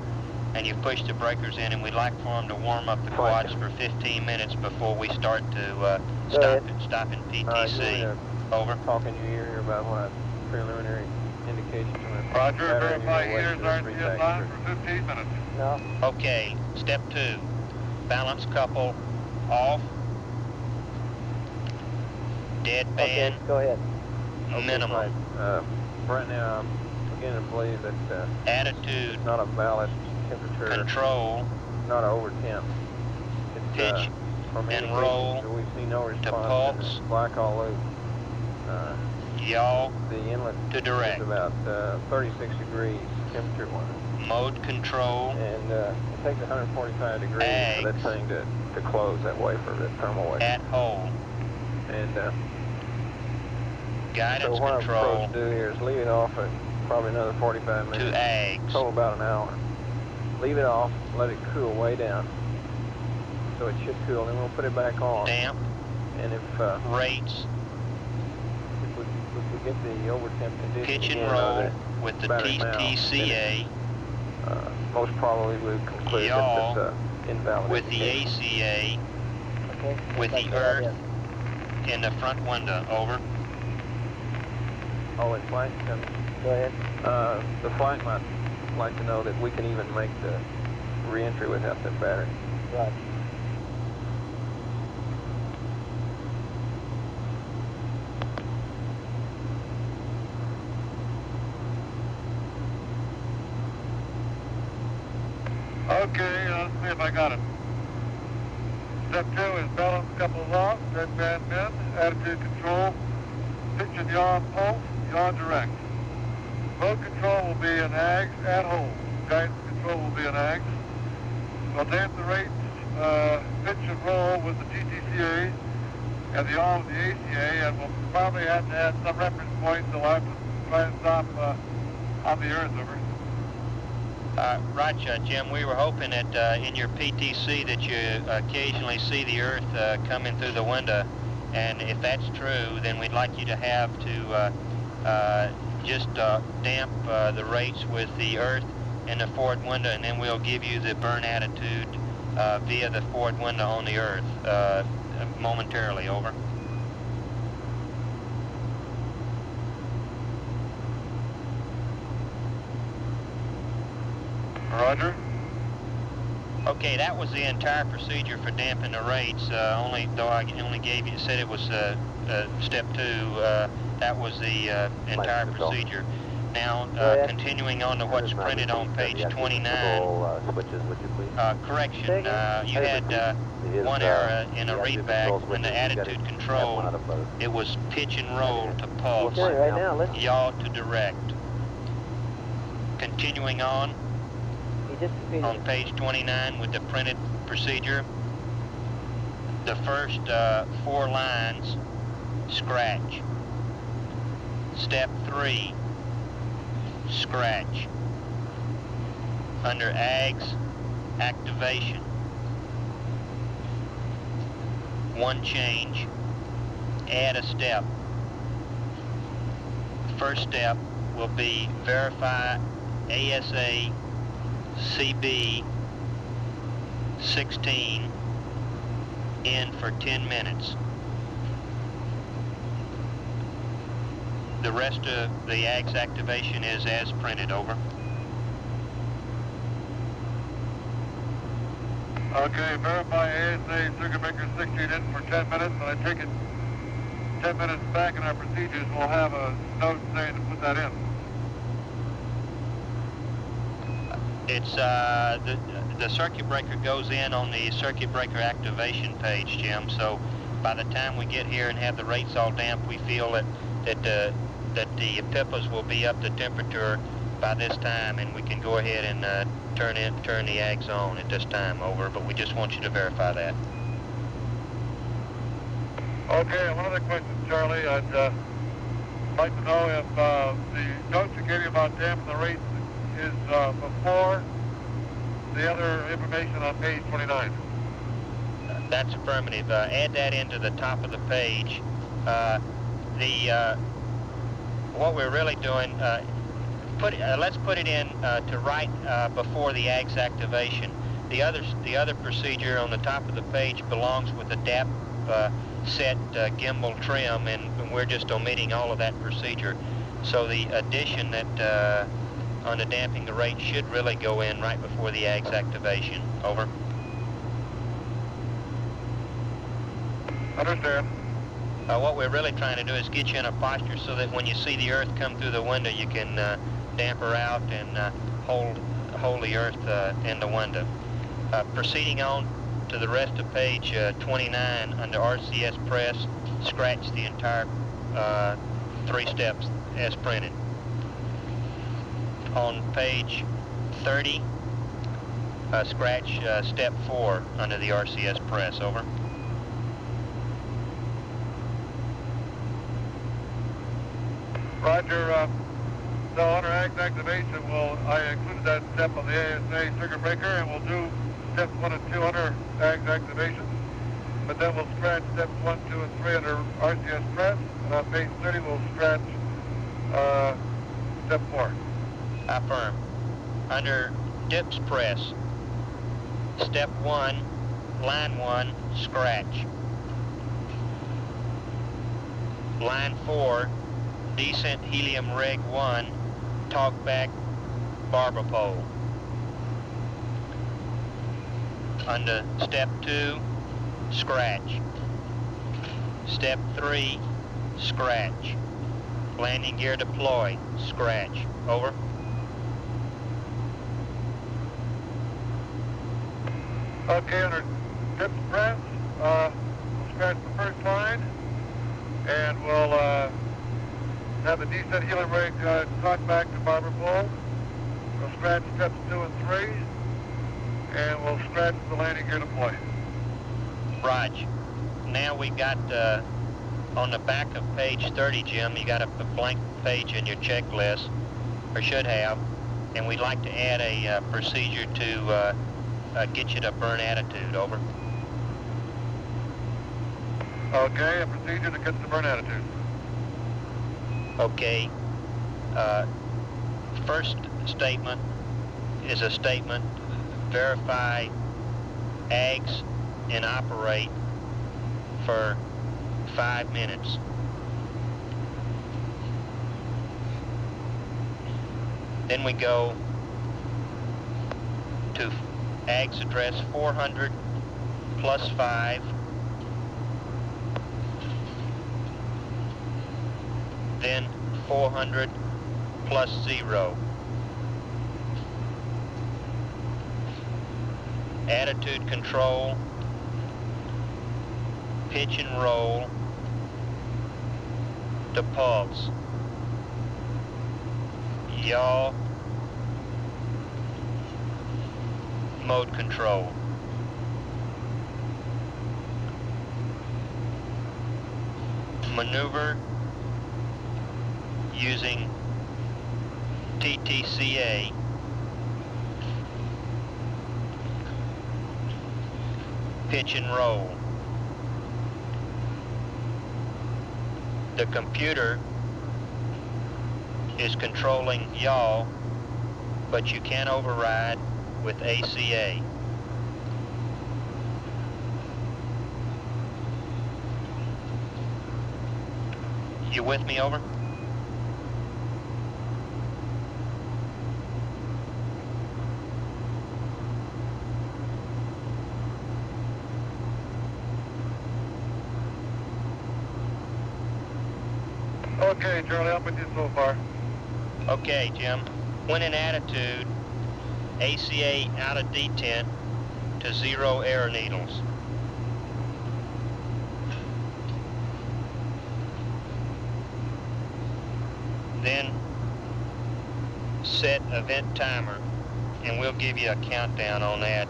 and you push the breakers in, and we'd like for them to warm up the quads for 15 minutes before we start to stop in PTC. Over. Talking to you here about what preliminary indications on it. Roger, verify heaters RCS on for 15 minutes. No. Okay, step 2. Balance couple off. Dead band. Okay, go ahead. Minimum. Right. Right now, I'm beginning to believe that attitude, it's not a valid temperature. Control. Not over temp. It's, pitch and roll we see no response to pulse. Black all loop. Yaw the inlet to direct. Is about 36 degrees temperature-wise. Mode control. And it takes 145 degrees eggs. for that thing to close that wafer, that thermal wafer. At hole. And guidance so what control. I'm supposed to do here is leave it off at probably another 45 minutes. To eggs. Total about an hour. Leave it off, let it cool way down. So it should cool, then we'll put it back on. Damp. And if rates. If we get the over-temp condition pitch and again, roll with the TCA. Most probably we'll conclude yaw that it's invalid. With the ACA. Okay. With the earth in the front window. Over. Oh, it's flight coming. Go ahead. The flight might like to know that we can even make the re-entry without that battery. Right. Okay, let's see if I got it. Step 2 is balance couples off, dead band in, attitude control, pitch and yaw pulse, yaw direct. Mode control will be in AGS at home. Guidance control will be in AGS. We'll damp the rates, pitch and roll with the TTCA and the yaw with the ACA, and we'll probably have to add some reference points, so I'll have to try and stop on the earth, over. Right, Jim, we were hoping that in your PTC that you occasionally see the earth coming through the window, and if that's true, then we'd like you to have to just damp the rates with the earth in the forward window, and then we'll give you the burn attitude via the forward window on the earth momentarily. Over. Roger. Okay, that was the entire procedure for damping the rates. Though I only gave you, said it was step 2. That was the entire procedure. Now, continuing on to what's printed on page 29. Switches, would you please? Correction. You had one error in a readback in the attitude control. It was pitch and roll to pulse. Right now, yaw to direct. Continuing on page 29 with the printed procedure, the first 4 lines, scratch. Step 3, scratch. Under AGS, activation. 1 change, add a step. First step will be verify ASA CB 16 in for 10 minutes. The rest of the AGS activation is as printed. Over. Okay, verify ASA circuit breaker 16 in for 10 minutes, and I take it 10 minutes back in our procedures, we'll have a note saying to put that in. It's the circuit breaker goes in on the circuit breaker activation page, Jim. So by the time we get here and have the rates all damped, we feel that the PIPAs will be up to temperature by this time, and we can go ahead and turn the ags on at this time. Over. But we just want you to verify that. Okay, one other question, Charlie. I'd like to know if the notes you gave me about damping the rates is before the other information on page 29. That's affirmative. Add that into the top of the page. What we're really doing, let's put it in to right before the AGS activation. The other procedure on the top of the page belongs with the DAP set gimbal trim, and we're just omitting all of that procedure. So the addition that on the damping the rate should really go in right before the AGS activation. Over. Understand. What we're really trying to do is get you in a posture so that when you see the Earth come through the window, you can damp her out and hold the Earth in the window. Proceeding on to the rest of page 29 under RCS press, scratch the entire 3 steps as printed. On page 30, scratch step 4 under the RCS press. Over. Roger. So under AGS activation, I included that step on the ASA circuit breaker, and we'll do steps 1 and 2 under AGS activation. But then we'll scratch steps 1, 2, and 3 under RCS press, and on page 30 we'll scratch step 4. Affirm. Under DIPS press, step 1, line 1, scratch. Line 4, decent helium reg 1, talkback barber pole. Under step 2, scratch. Step 3, scratch. Landing gear deploy, scratch. Over. Okay, under DIPS press, we'll scratch the first line, and we'll have the descent helium rig talk back to barber pole. We'll scratch steps 2 and 3, and we'll scratch the landing gear deploy. Raj, now we got on the back of page 30, Jim, you got a blank page in your checklist, or should have, and we'd like to add a procedure to get you to burn attitude. Over. Okay, a procedure to get to burn attitude. Okay. First statement is a statement, verify AGS and operate for 5 minutes. Then we go to AGS address 400 plus 5. Then 400 plus 0. Attitude control, pitch and roll to pulse. Yaw, mode control. Maneuver using TTCA, pitch and roll. The computer is controlling yaw, but you can override with ACA. You with me? Over. Okay, Charlie, I'm with you so far. Okay, Jim. When in attitude, ACA out of detent to 0 air needles. Then set event timer, and we'll give you a countdown on that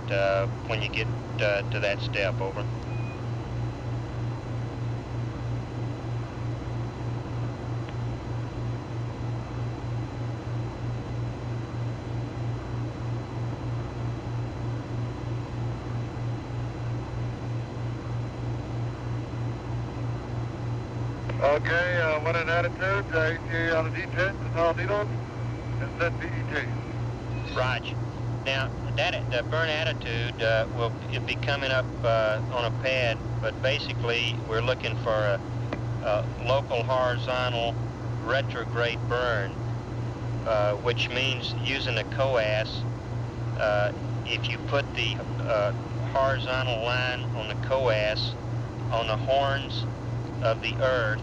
when you get to that step. Over. Okay, when in attitude, ACA out of detent to all needles, and set DET. Raj. Now, the burn attitude will be coming up on a pad, but basically we're looking for a local horizontal retrograde burn, which means using the coas. If you put the horizontal line on the coas on the horns of the Earth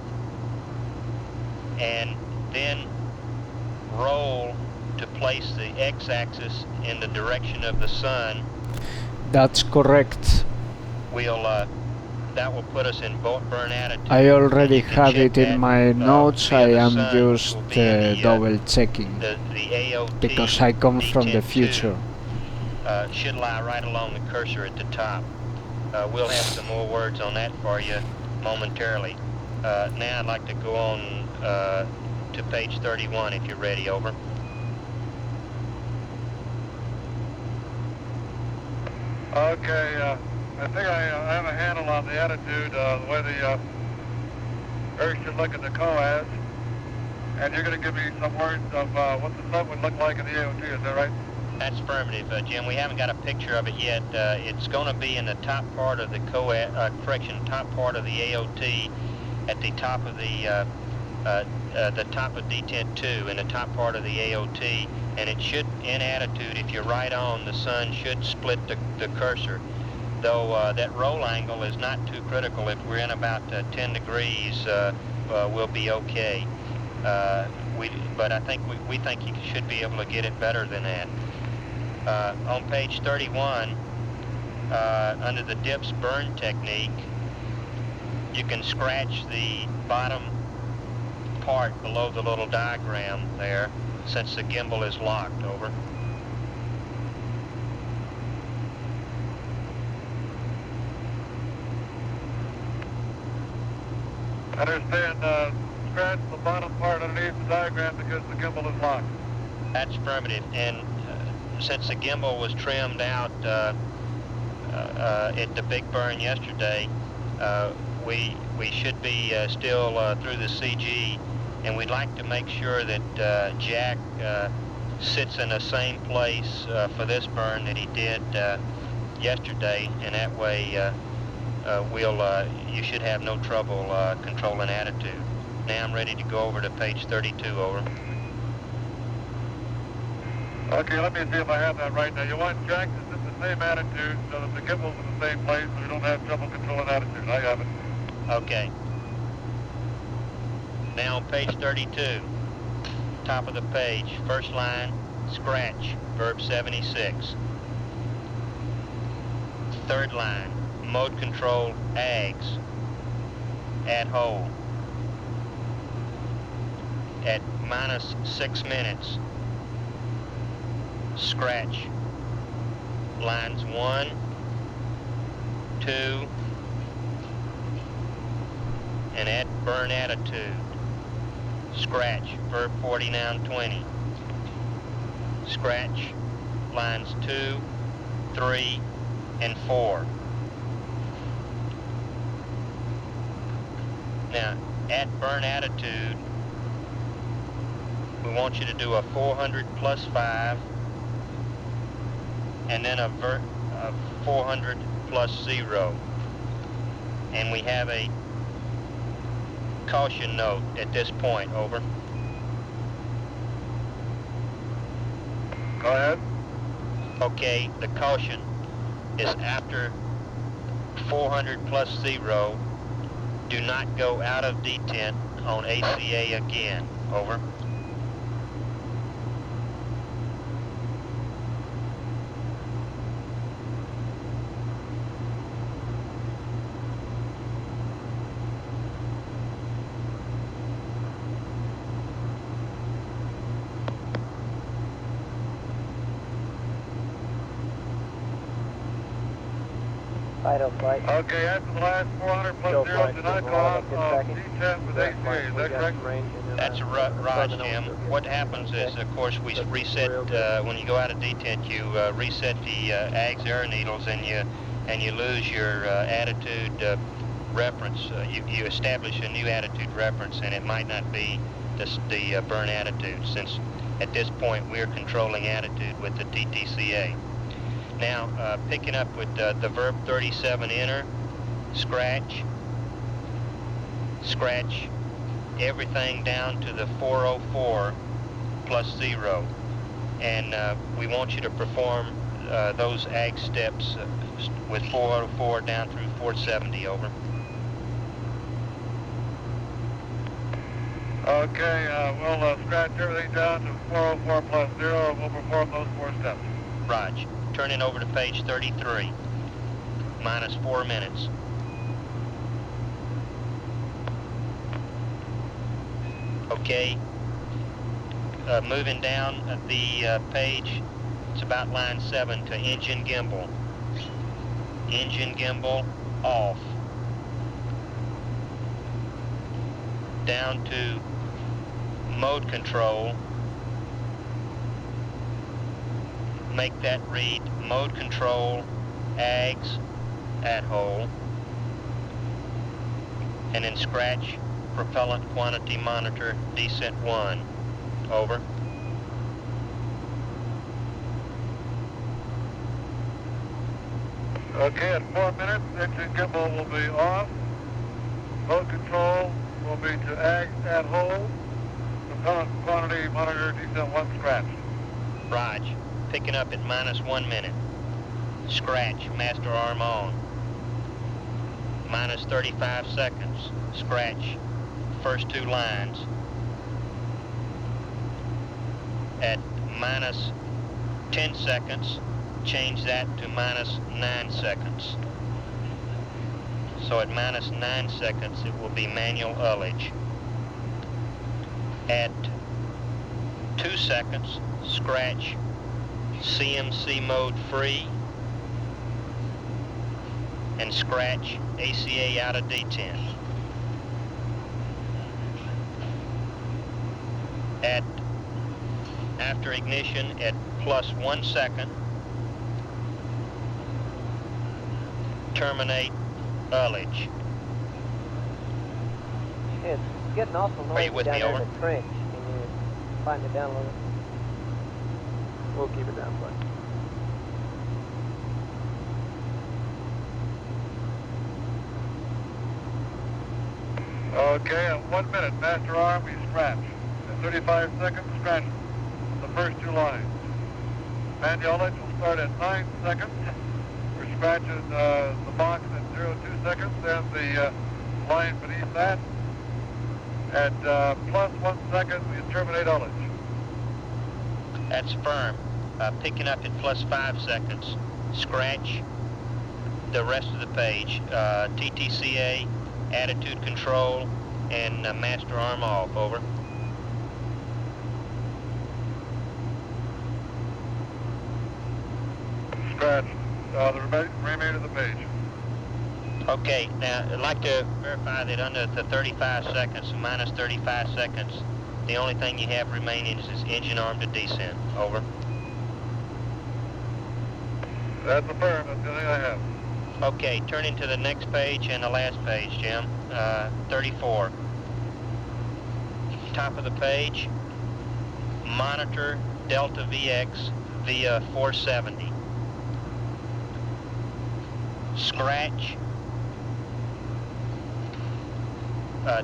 and then roll to place the x-axis in the direction of the sun. That's correct. That will put us in burn attitude. I already have it in my notes. I am just double checking the AOT because I come from the future. Should lie right along the cursor at the top. We'll have some more words on that for you momentarily. Now I'd like to go on to page 31 if you're ready. Over. Okay, I think I have a handle on the attitude, the way the Earth should look at the coas, and you're going to give me some words of what the sun would look like in the AOT, is that right? That's affirmative, Jim. We haven't got a picture of it yet. It's going to be in the top part of the top part of the AOT, at the top of the top of detent 2, in the top part of the AOT, and it should, in attitude, if you're right on, the sun should split the cursor. Though that roll angle is not too critical. If we're in about 10 degrees, we'll be okay. But I think we think you should be able to get it better than that. On page 31, under the dips burn technique, you can scratch the bottom part below the little diagram there, since the gimbal is locked. Over. I understand, scratch the bottom part underneath the diagram because the gimbal is locked. That's affirmative, and since the gimbal was trimmed out at the big burn yesterday, we should be still through the CG, and we'd like to make sure that Jack sits in the same place for this burn that he did yesterday, and that way you should have no trouble controlling attitude. Now I'm ready to go over to page 32. Over. Okay, let me see if I have that right now. You want Jack to sit in the same attitude so that the gimbal's in the same place so we don't have trouble controlling attitude. I have it. Okay. Now on page 32, top of the page, first line, scratch, verb 76. Third line, mode control, AGS, at hole. At minus 6 minutes, scratch, lines 1, 2, and at burn attitude, scratch, verb 4920, scratch, lines 2, 3, and 4. Now, at burn attitude, we want you to do a 400 plus 5, and then a 400 plus 0. And we have a caution note at this point. Over. Go ahead. Okay, the caution is after 400 plus 0, do not go out of detent on ACA again. Over. Okay, after the last 400 plus zero, do not go out of D10 with ACA, is that correct? That's right, Jim. What happens is, of course, we reset, when you go out of detent, you reset the AGS air needles and you lose your attitude reference. You establish a new attitude reference, and it might not be the burn attitude, since at this point we're controlling attitude with the TTCA. Now, picking up with the verb 37 enter, scratch everything down to the 404 plus 0. And we want you to perform those AG steps with 404 down through 470, over. Okay, we'll scratch everything down to 404 plus 0 and we'll perform those 4 steps. Raj. Turning over to page 33, minus 4 minutes. Okay, moving down the page, it's about line 7 to engine gimbal. Engine gimbal off. Down to mode control. Make that read mode control AGS at hole, and then scratch propellant quantity monitor descent 1. Over. Okay, at 4 minutes, engine gimbal will be off. Mode control will be to AGS at hole. Propellant quantity monitor descent 1 scratched. Raj. Picking up at minus 1 minute. Scratch, master arm on. Minus 35 seconds. Scratch, first 2 lines. At minus 10 seconds, change that to minus 9 seconds. So at minus 9 seconds, it will be manual ullage. At 2 seconds, scratch CMC mode free, and scratch ACA out of detent. After ignition at plus 1 second, terminate ullage. It's getting awful noisy with down me, there in over? the trench. Can you find it down a little? We'll keep it down, please. Okay, at 1 minute, master arm, we scratch. At 35 seconds, scratch the first 2 lines. Manual ullage will start at 9 seconds. We're scratching the box at 0.2 seconds, then the line beneath that. At plus 1 second, we terminate ullage. That's firm. Picking up at plus 5 seconds. Scratch the rest of the page. TTCA, attitude control, and master arm off. Over. Scratch the remainder of the page. Okay, now I'd like to verify that under the 35 seconds, minus 35 seconds, the only thing you have remaining is this engine arm to descent. Over. That's affirmed. That's the only thing I have. Okay, turning to the next page and the last page, Jim. 34. Top of the page, monitor Delta VX via 470. Scratch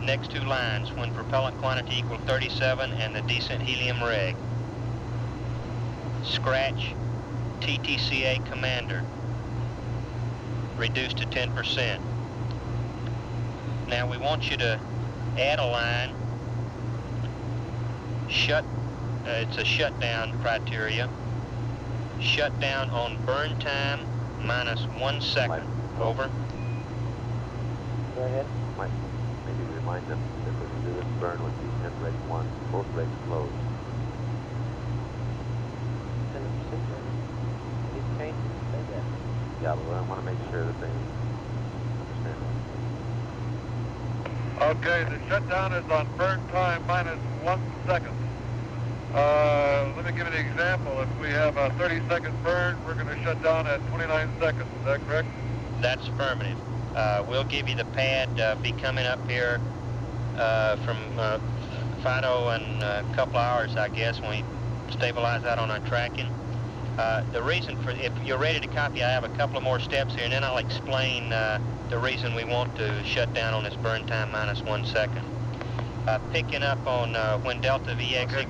next 2 lines when propellant quantity equal 37 and the decent helium reg. Scratch TTCA commander, reduced to 10%. Now we want you to add a line, it's a shutdown criteria, shutdown on burn time minus 1 second, over. Go ahead. Might maybe remind them that when you do this burn with the end rate 1, both rates closed. In the procedure, these changes say that. Yeah, but I want to make sure that they understand that. Okay, the shutdown is on burn time minus 1 second. Let me give you an example. If we have a 30-second burn, we're going to shut down at 29 seconds. Is that correct? That's affirmative. We'll give you the pad, be coming up here from Fido in a couple hours, I guess, when we stabilize that on our tracking. The reason for, if you're ready to copy, I have a couple of more steps here, and then I'll explain the reason we want to shut down on this burn time minus 1 second. Picking up on when delta Vx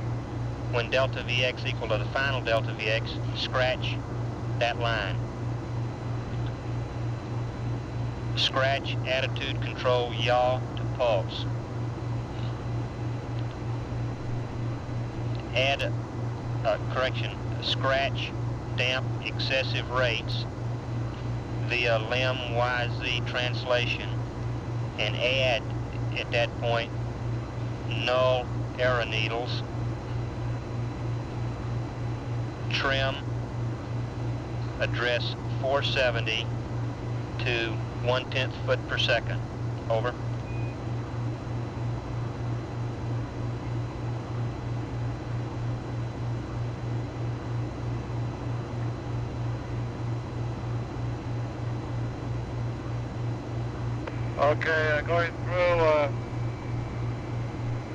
equal to the final delta Vx, scratch that line. Scratch attitude control yaw to pulse. Add scratch damp excessive rates via LEM YZ translation, and add at that point null arrow needles. Trim address 470 to 1/10 foot per second. Over. Okay, going through,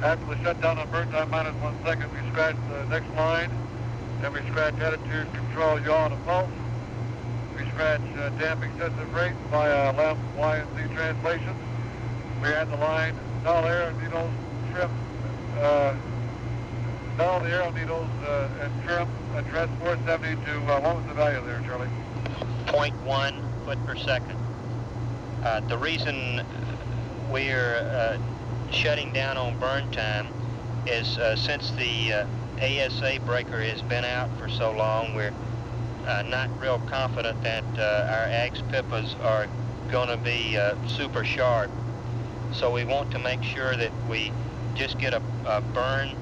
after the shutdown on burn time minus 1 second, we scratch the next line, then we scratch attitude control yaw to pulse. We scratch damp excessive rate via LEM Y and Z translation. We add the line null arrow needles, trim, null the arrow needles and trim address 470 to, what was the value there, Charlie? 0.1 foot per second. The reason we're shutting down on burn time is since the ASA breaker has been out for so long, we're not real confident that our AGS PIPAs are going to be super sharp. So we want to make sure that we just get a burn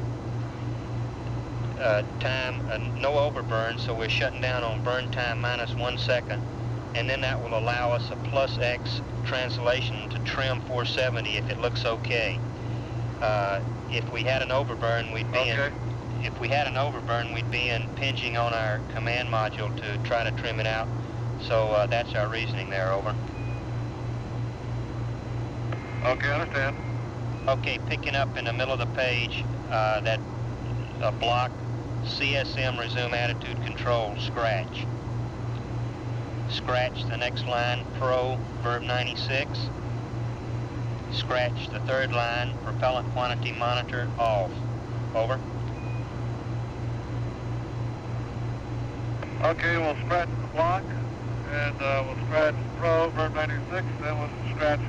time, no overburn, so we're shutting down on burn time minus 1 second. And then that will allow us a plus X translation to trim 470 if it looks okay. If we had an overburn, we'd be impinging on our command module to try to trim it out. So that's our reasoning there. Over. Okay, understand. Okay, picking up in the middle of the page, that block CSM resume attitude control scratch. Scratch the next line, pro, verb 96. Scratch the third line, propellant quantity monitor, off. Over. Okay, we'll scratch the block, and we'll scratch pro, verb 96, then we'll scratch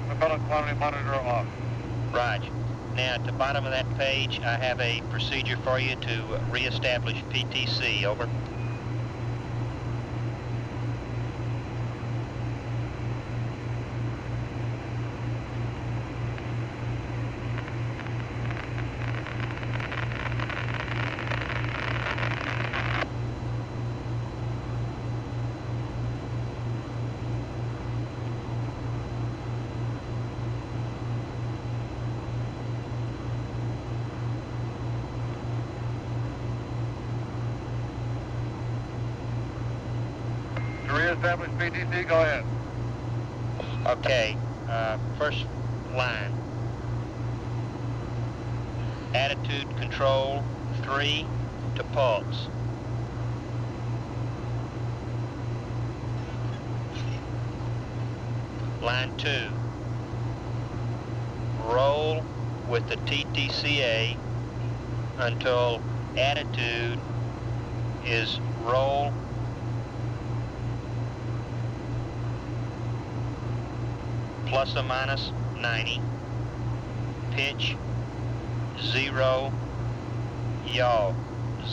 propellant quantity monitor, off. Right. Now, at the bottom of that page, I have a procedure for you to reestablish PTC. Over. Reestablish PTC, go ahead. Okay, first line. Attitude control 3 to pulse. Line 2. Roll with the TTCA until attitude is roll plus or minus 90. pitch 0, yaw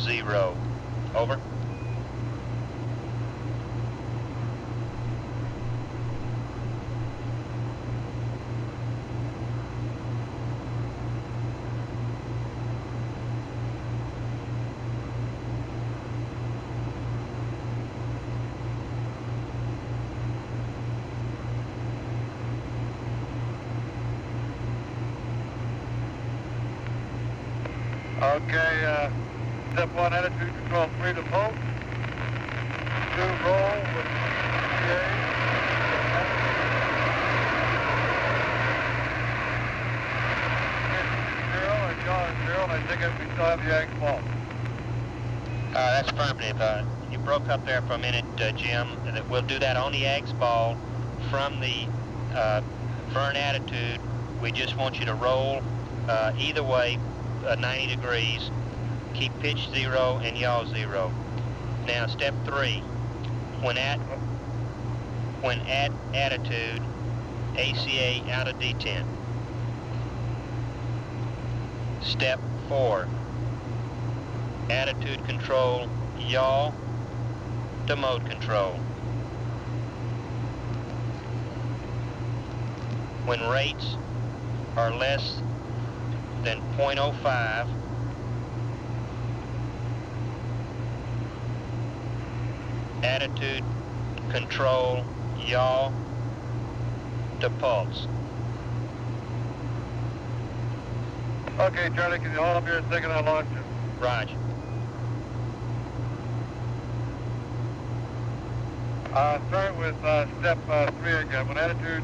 0. Over. Okay, step 1, attitude control 3 to pulse. 2, roll with PA. 0 and yaw is 0, and I think we still have the egg ball. That's affirmative. You broke up there for a minute, Jim. We'll do that on the Ags ball from the Vern attitude. We just want you to roll either way 90 degrees. Keep pitch 0 and yaw 0. Now step 3. When at attitude, ACA out of detent. Step 4. Attitude control, yaw to mode control. When rates are less than 0.05, attitude control, yaw to pulse. Okay, Charlie, can you hold up here a second? I'll launch you. Roger. Start with step 3 again. When attitude,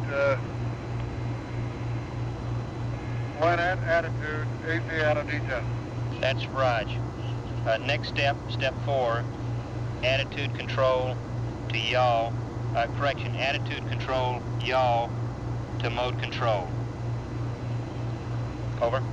AC out of detent. That's Raj. Next step, step 4, attitude control to yaw, attitude control, yaw to mode control. Over.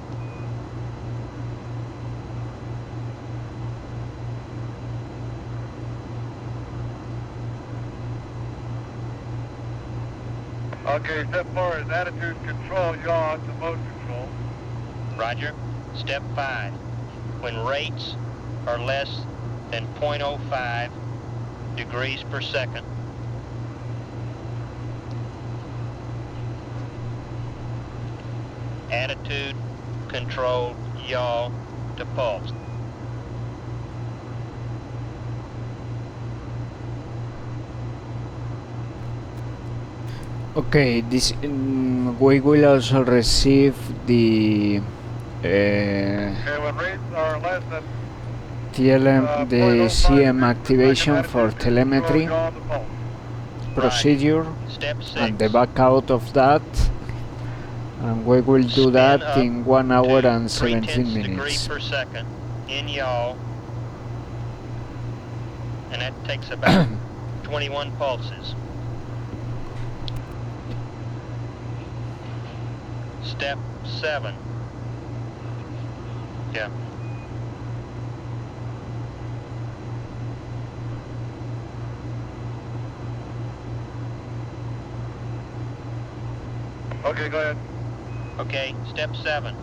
Okay, step 4 is attitude control, yaw to mode control. Roger. Step 5. When rates are less than 0.05 degrees per second, attitude control, yaw to pulse. Okay, this we will also receive the when rates are less than the CM activation for telemetry procedure and the back out of that, and we will do that in 1 hour and 17 minutes. Per second in yaw, and that takes about 21 pulses. Step 7. Yeah. Okay, go ahead. Okay, step 7.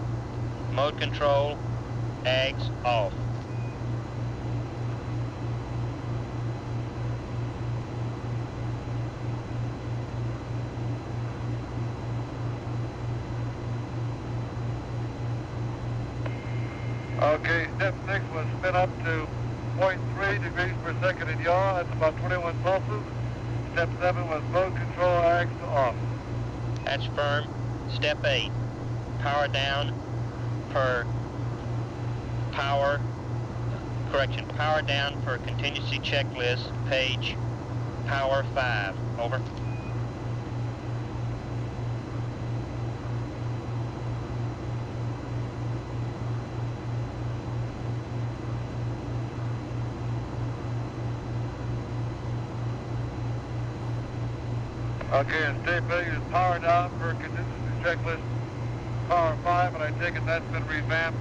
Mode control, AGS off. Okay, step 6 was spin up to 0.3 degrees per second in yaw. That's about 21 pulses. Step 7 was mode control, AGS off. That's firm. Step 8, power down per power down per contingency checklist, page power 5. Over. Okay, and state failure is power down for contingency checklist power 5, and I take it that's been revamped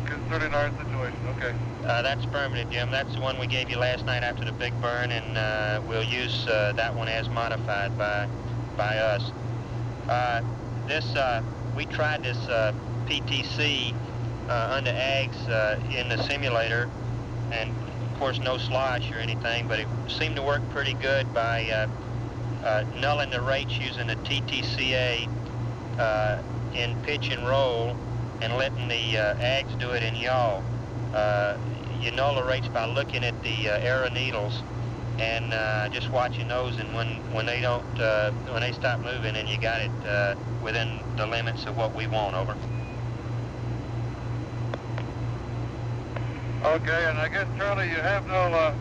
concerning our situation. Okay. That's affirmative, Jim. That's the one we gave you last night after the big burn, and we'll use that one as modified by us. This we tried this PTC under ags in the simulator, and of course no slosh or anything, but it seemed to work pretty good by nulling the rates using the TTCA in pitch and roll and letting the ags do it in yaw. You null the rates by looking at the arrow needles and just watching those, and when they don't when they stop moving, and you got it within the limits of what we want. Over. Okay, and I guess, Charlie, you have no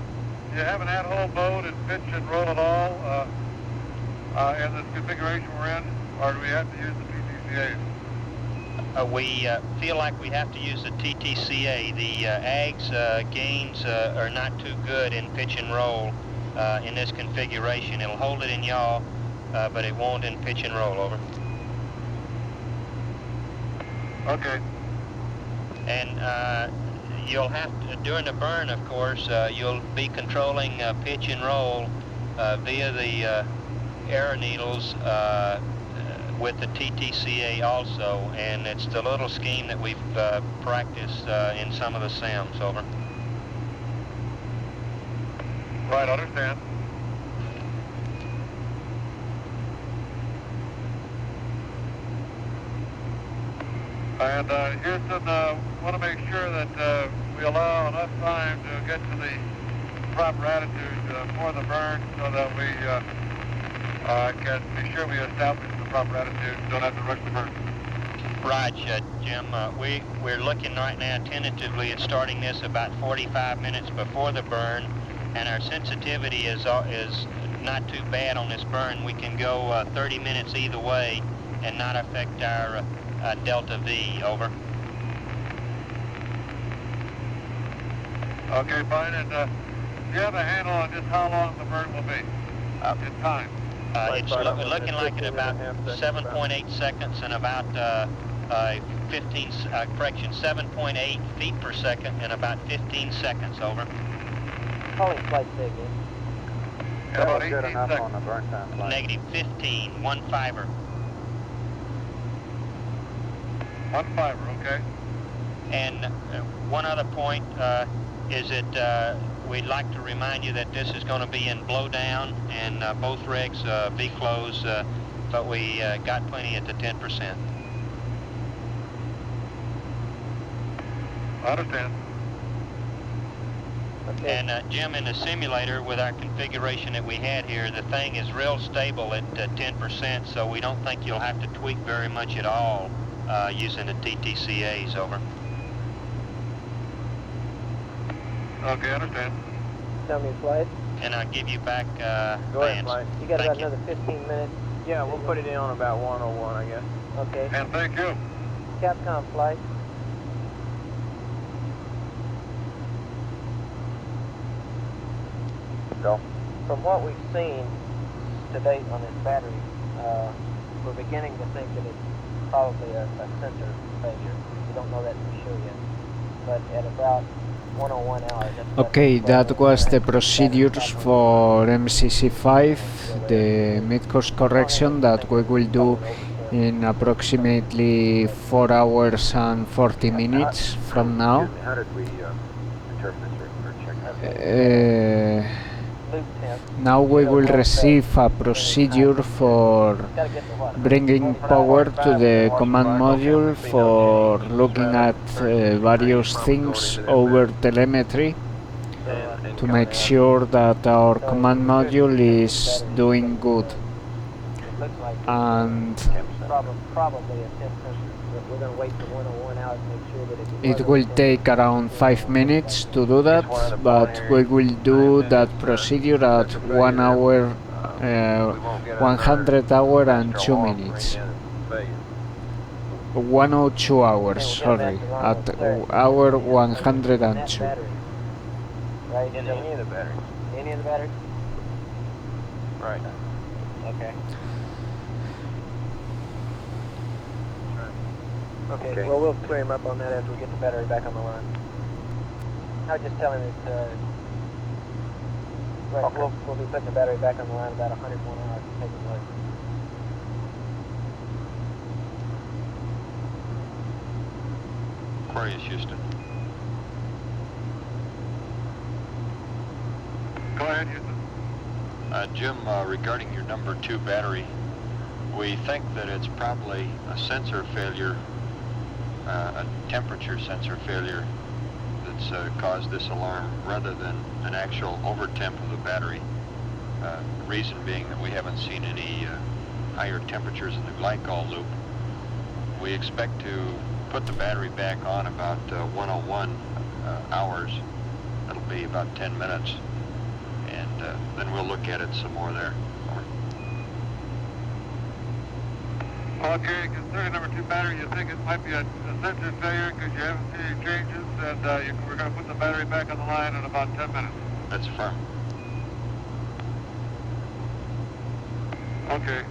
you haven't had hold mode and pitch and roll at all in this configuration we're in, or do we have to use the TTCAs? We feel like we have to use the TTCA. The ags gains are not too good in pitch and roll in this configuration. It'll hold it in yaw, but it won't in pitch and roll. Over. Okay. And you'll have to, during the burn, of course, you'll be controlling pitch and roll via the arrow needles with the TTCA also, and it's the little scheme that we've practiced in some of the sims. Over. Right, understand. And Houston, want to make sure that we allow enough time to get to the proper attitude for the burn, so that we can be sure we establish the proper attitude and don't have to rush the burn. Right, Jim. We're looking right now tentatively at starting this about 45 minutes before the burn, and our sensitivity is not too bad on this burn. We can go 30 minutes either way and not affect our delta V. Over. Okay, fine. And do you have a handle on just how long the burn will be in time? It's looking like at about 7.8 seconds and about 7.8 feet per second and about 15 seconds. Over. Calling flight signal. About 18 good enough seconds. on the burn time flight. Negative 15, 1-5er. 1-5er, okay. And one other point is that we'd like to remind you that this is going to be in blowdown, and both rigs be closed, but we got plenty at the 10%. I understand. Okay. And Jim, in the simulator with our configuration that we had here, the thing is real stable at 10%, so we don't think you'll have to tweak very much at all using the TTCAs. Over. Okay, I understand. Tell me flight. And I'll give you back Go ahead, Vance. flight. You got Thank about another 15 minutes. Yeah, we'll put it in on about 101, I guess. Okay. And thank you. Capcom flight. Go. From what we've seen to date on this battery, we're beginning to think that it's probably a sensor failure. We don't know that for sure yet. But at about 101 hours... Okay, that was the procedures for MCC5, the mid-course correction that we will do in approximately 4 hours and 40 minutes from now. How did we interpret or check out? Now we will receive a procedure for bringing power to the command module for looking at various things over telemetry to make sure that our command module is doing good. And Probably a 10%. We're going to wait for 101 hours to make sure that it will take around 5 minutes to do that, but we will do that procedure at 1 hour, 100 hour and 2 minutes. 102 hours, sorry, at hour 102. Right? In any of the batteries. Any of the batteries? Right. Okay. Okay, well, we'll clear him up on that after we get the battery back on the line. I was just telling him that, right, okay. We'll be putting the battery back on the line about 101 hours to take it away. Aquarius, Houston. Go ahead, Houston. Jim, regarding your number 2 battery, we think that it's probably a sensor failure, a temperature sensor failure that's caused this alarm rather than an actual overtemp of the battery. The reason being that we haven't seen any higher temperatures in the glycol loop. We expect to put the battery back on about 101 hours. That'll be about 10 minutes. And then we'll look at it some more there. Okay, concerning number 2 battery, you think it might be a sensor failure because you haven't seen any changes, and we're going to put the battery back on the line in about 10 minutes. That's firm. Okay.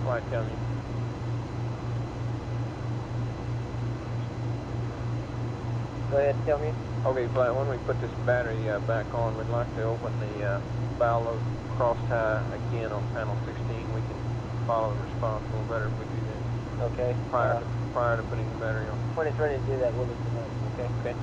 Flight, tell me. Go ahead, tell me. Okay, Flight, when we put this battery back on, we'd like to open the bow load cross tie again on panel 16. We can follow the response a little better if we do that. Okay. Prior to putting the battery on. When it's ready to do that, we'll let you know. Okay. Okay.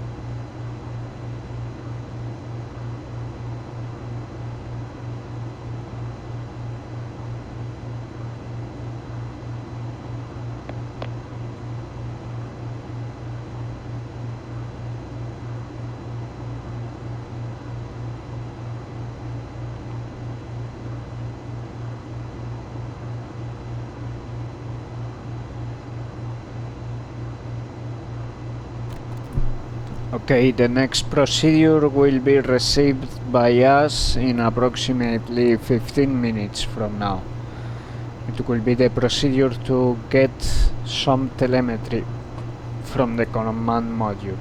Okay, the next procedure will be received by us in approximately 15 minutes from now. It will be the procedure to get some telemetry from the command module.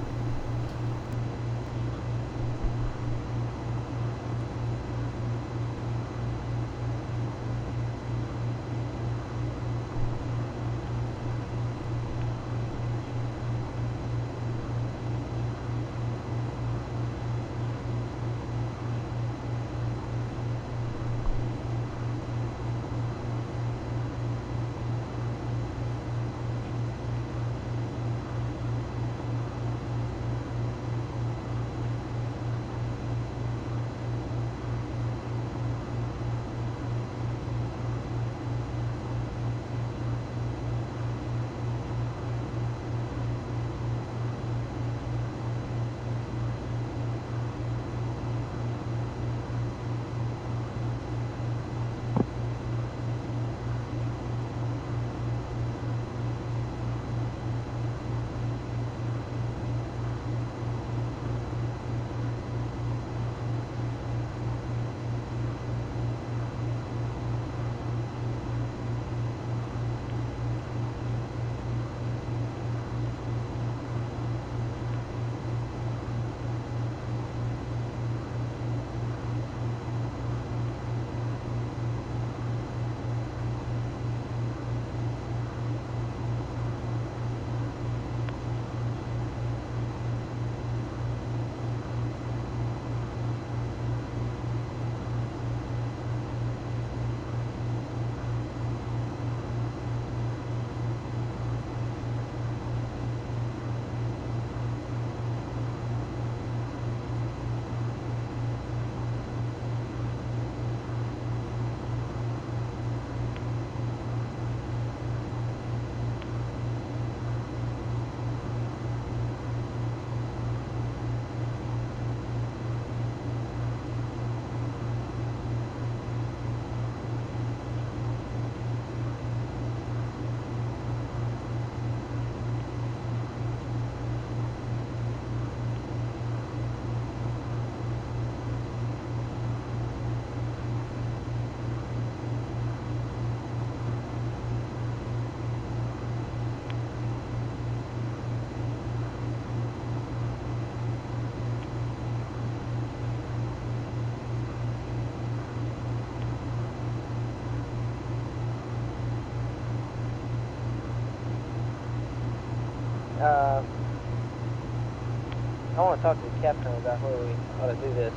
I want to talk to the captain about where we ought to do this.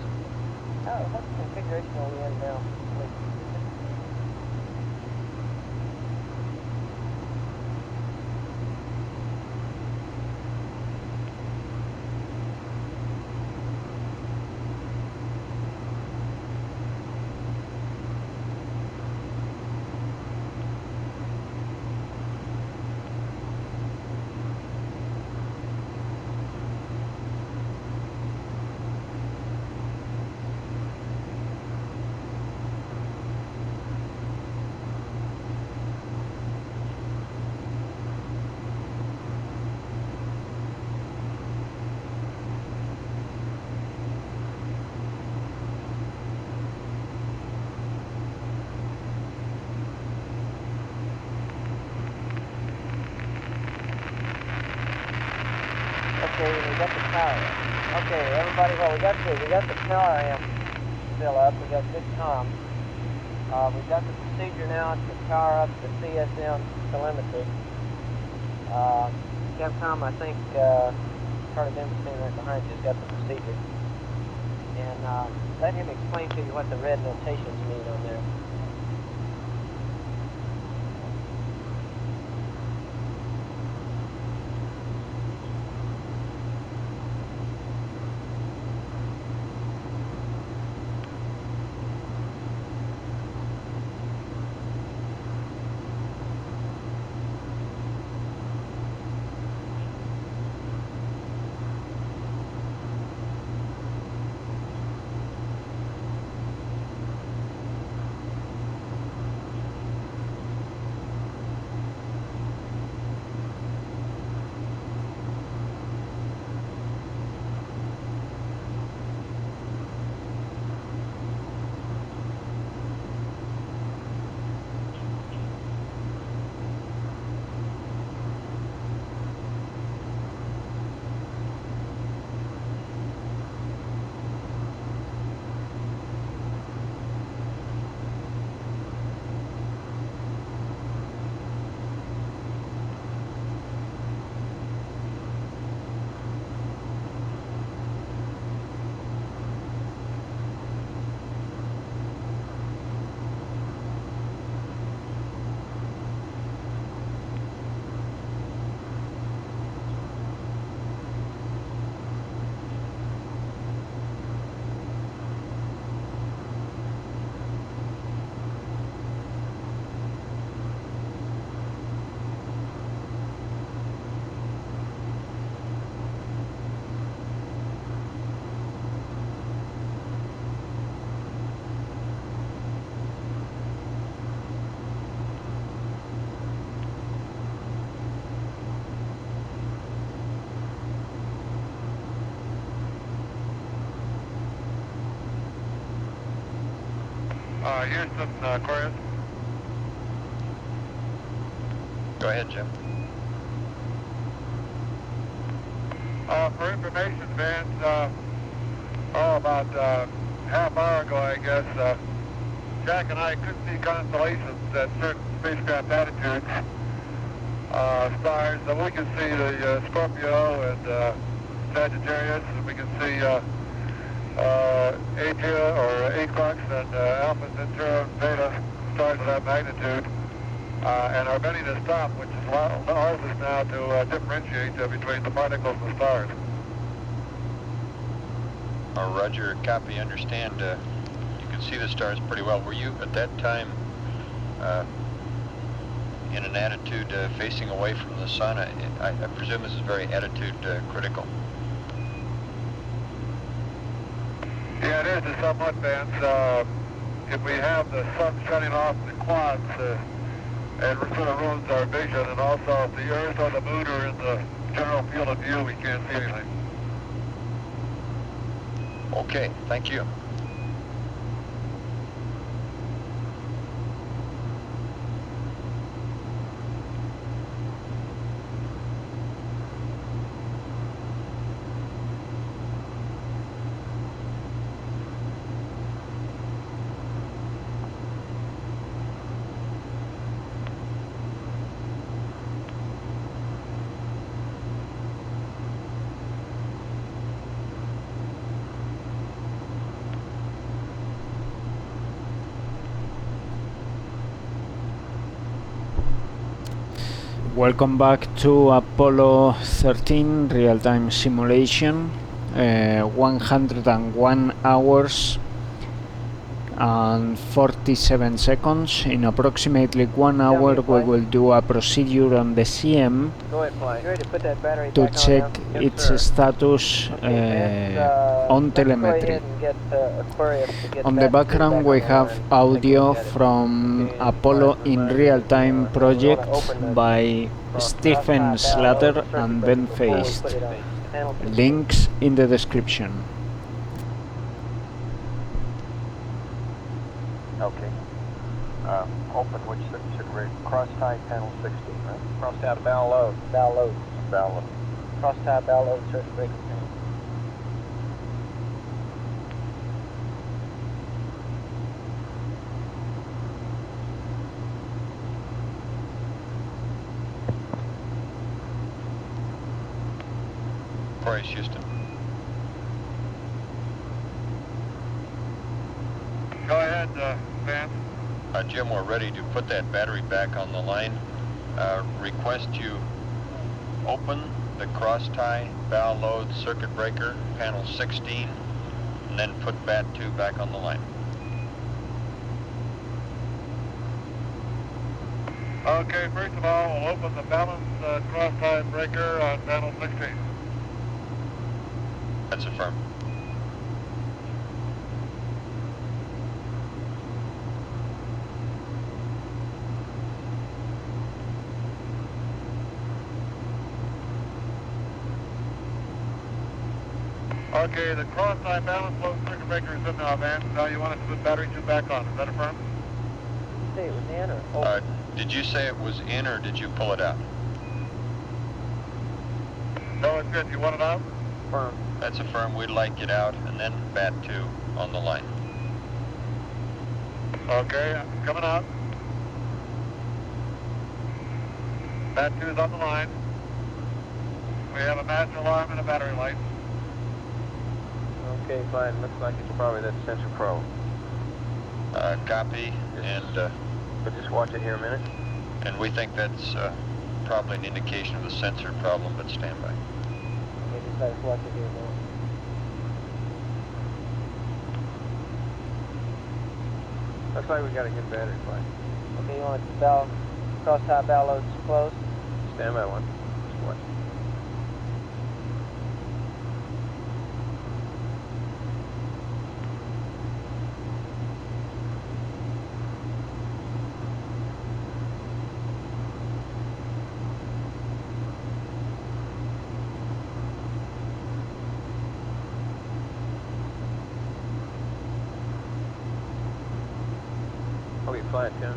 What configuration are we in now? Okay, we got the power. Okay, everybody, well, we got the power amp still up. We got good comms. We've got the procedure now to power up the CSM telemetry. Capcom, I think, part of them standing right behind you has got the procedure. And let him explain to you what the red notations mean on there. Houston, Aquarius. Go ahead, Jim. For information, Vince, about half hour ago, I guess, Jack and I could see constellations at certain spacecraft attitudes, stars. So we can see the Scorpio and Sagittarius, and we can see Aegea or Equinox and Alpha Centauri and Beta stars of that magnitude. And our ability to stop, which allows us now to differentiate between the particles and the stars. Roger, copy, understand. You can see the stars pretty well. Were you at that time in an attitude facing away from the sun? I presume this is very attitude critical. Yeah, it is to somewhat, Vance. If we have the sun shutting off the quads, it sort of ruins our vision, and also if the Earth or the Moon are in the general field of view, we can't see anything. Okay, thank you. Welcome back to Apollo 13 real-time simulation. 101 hours and 47 seconds. In approximately 1 hour we will do a procedure on the CM to check its status on telemetry. On the background we have audio from Apollo in real-time project by Stephen Slater and Ben Feist. Links in the description. Okay. Open which circuit breaker? Cross tie panel 16, right? Cross tie bow load. Bow load. Bow load. Cross tie bow load circuit breaker panel. Aquarius, Houston. Go ahead, Van. Jim, we're ready to put that battery back on the line. Request you open the cross tie bow load circuit breaker, panel 16, and then put bat 2 back on the line. Okay, first of all, we'll open the balance cross tie breaker on panel 16. That's affirmed. Okay, the cross tie balance load circuit breaker is in now, Van. Now you want us to put battery 2 back on. Is that affirmed? Did you say it was in or open? Did you say it was in or did you pull it out? No, it's in. You want it out? Firm. That's affirmed. We'd like it out and then bat 2 on the line. Okay, coming out. Bat 2 is on the line. We have a master alarm and a battery light. Okay, fine. Looks like it's probably that sensor probe. Copy, and But just watch it here a minute. and we think that's probably an indication of the sensor problem, but stand by. Okay, just let us watch it here a minute. Looks like we got a good battery flight. Okay, you want the cross tie bow loads closed? Stand by one. Just watch. Okay, flight tune.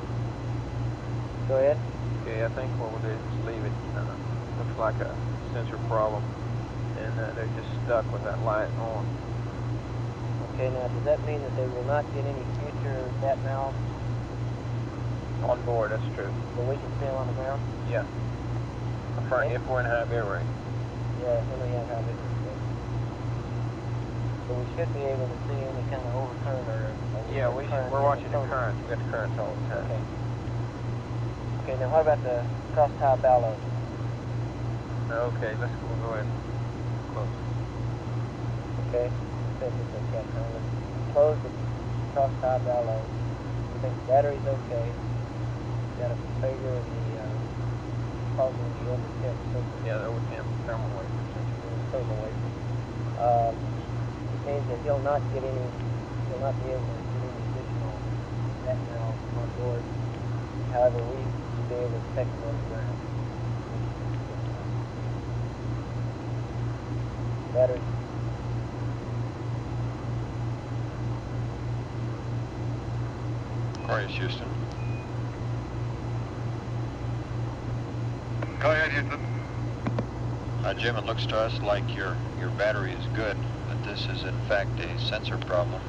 Go ahead. Okay, I think what we'll do is leave it. Looks like a sensor problem, and they're just stuck with that light on. Okay, now does that mean that they will not get any future bat mouths On board, that's true. that we can feel on the ground? Yeah. Okay. If we're in high bear rate. Yeah, when we have how big it is. So we should be able to see any kind of overturn or Yeah, current we're watching the in the currents. We got the currents all the time. Okay. Okay, now what about the cross tie bow load? Okay, we'll go ahead and close. Okay. Let's close the cross tie bow load. We think the battery's okay. Got a failure in the causing the overtip circuit. Yeah, the overtemp thermal wafer. Thermal wafer. It means that he'll not be able to get any additional net now on board. However, we should be able to detect them on the ground. Battery. Aquarius, Houston. Go ahead, Houston. Jim, it looks to us like your battery is good, but this is in fact a sensor problem.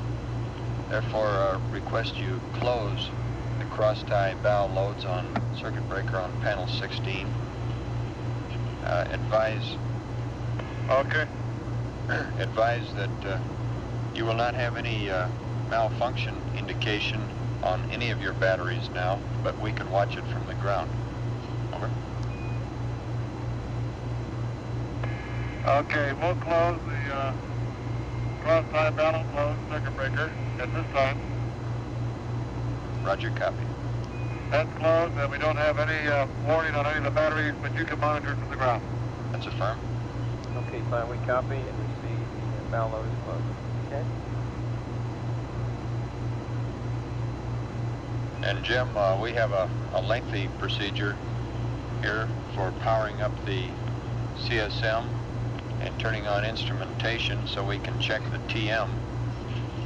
Therefore, request you close the cross tie bow loads on circuit breaker on panel 16. Advise. Okay. Advise that you will not have any malfunction indication on any of your batteries now, but we can watch it from the ground. Over. Okay, we'll close the cross tie balance load circuit breaker at this time. Roger, copy. That's closed, and we don't have any warning on any of the batteries, but you can monitor it from the ground. That's affirmed. Okay, fine, we copy and we see the balance load is closed. Okay. And Jim, we have a lengthy procedure here for powering up the CSM and turning on instrumentation so we can check the TM.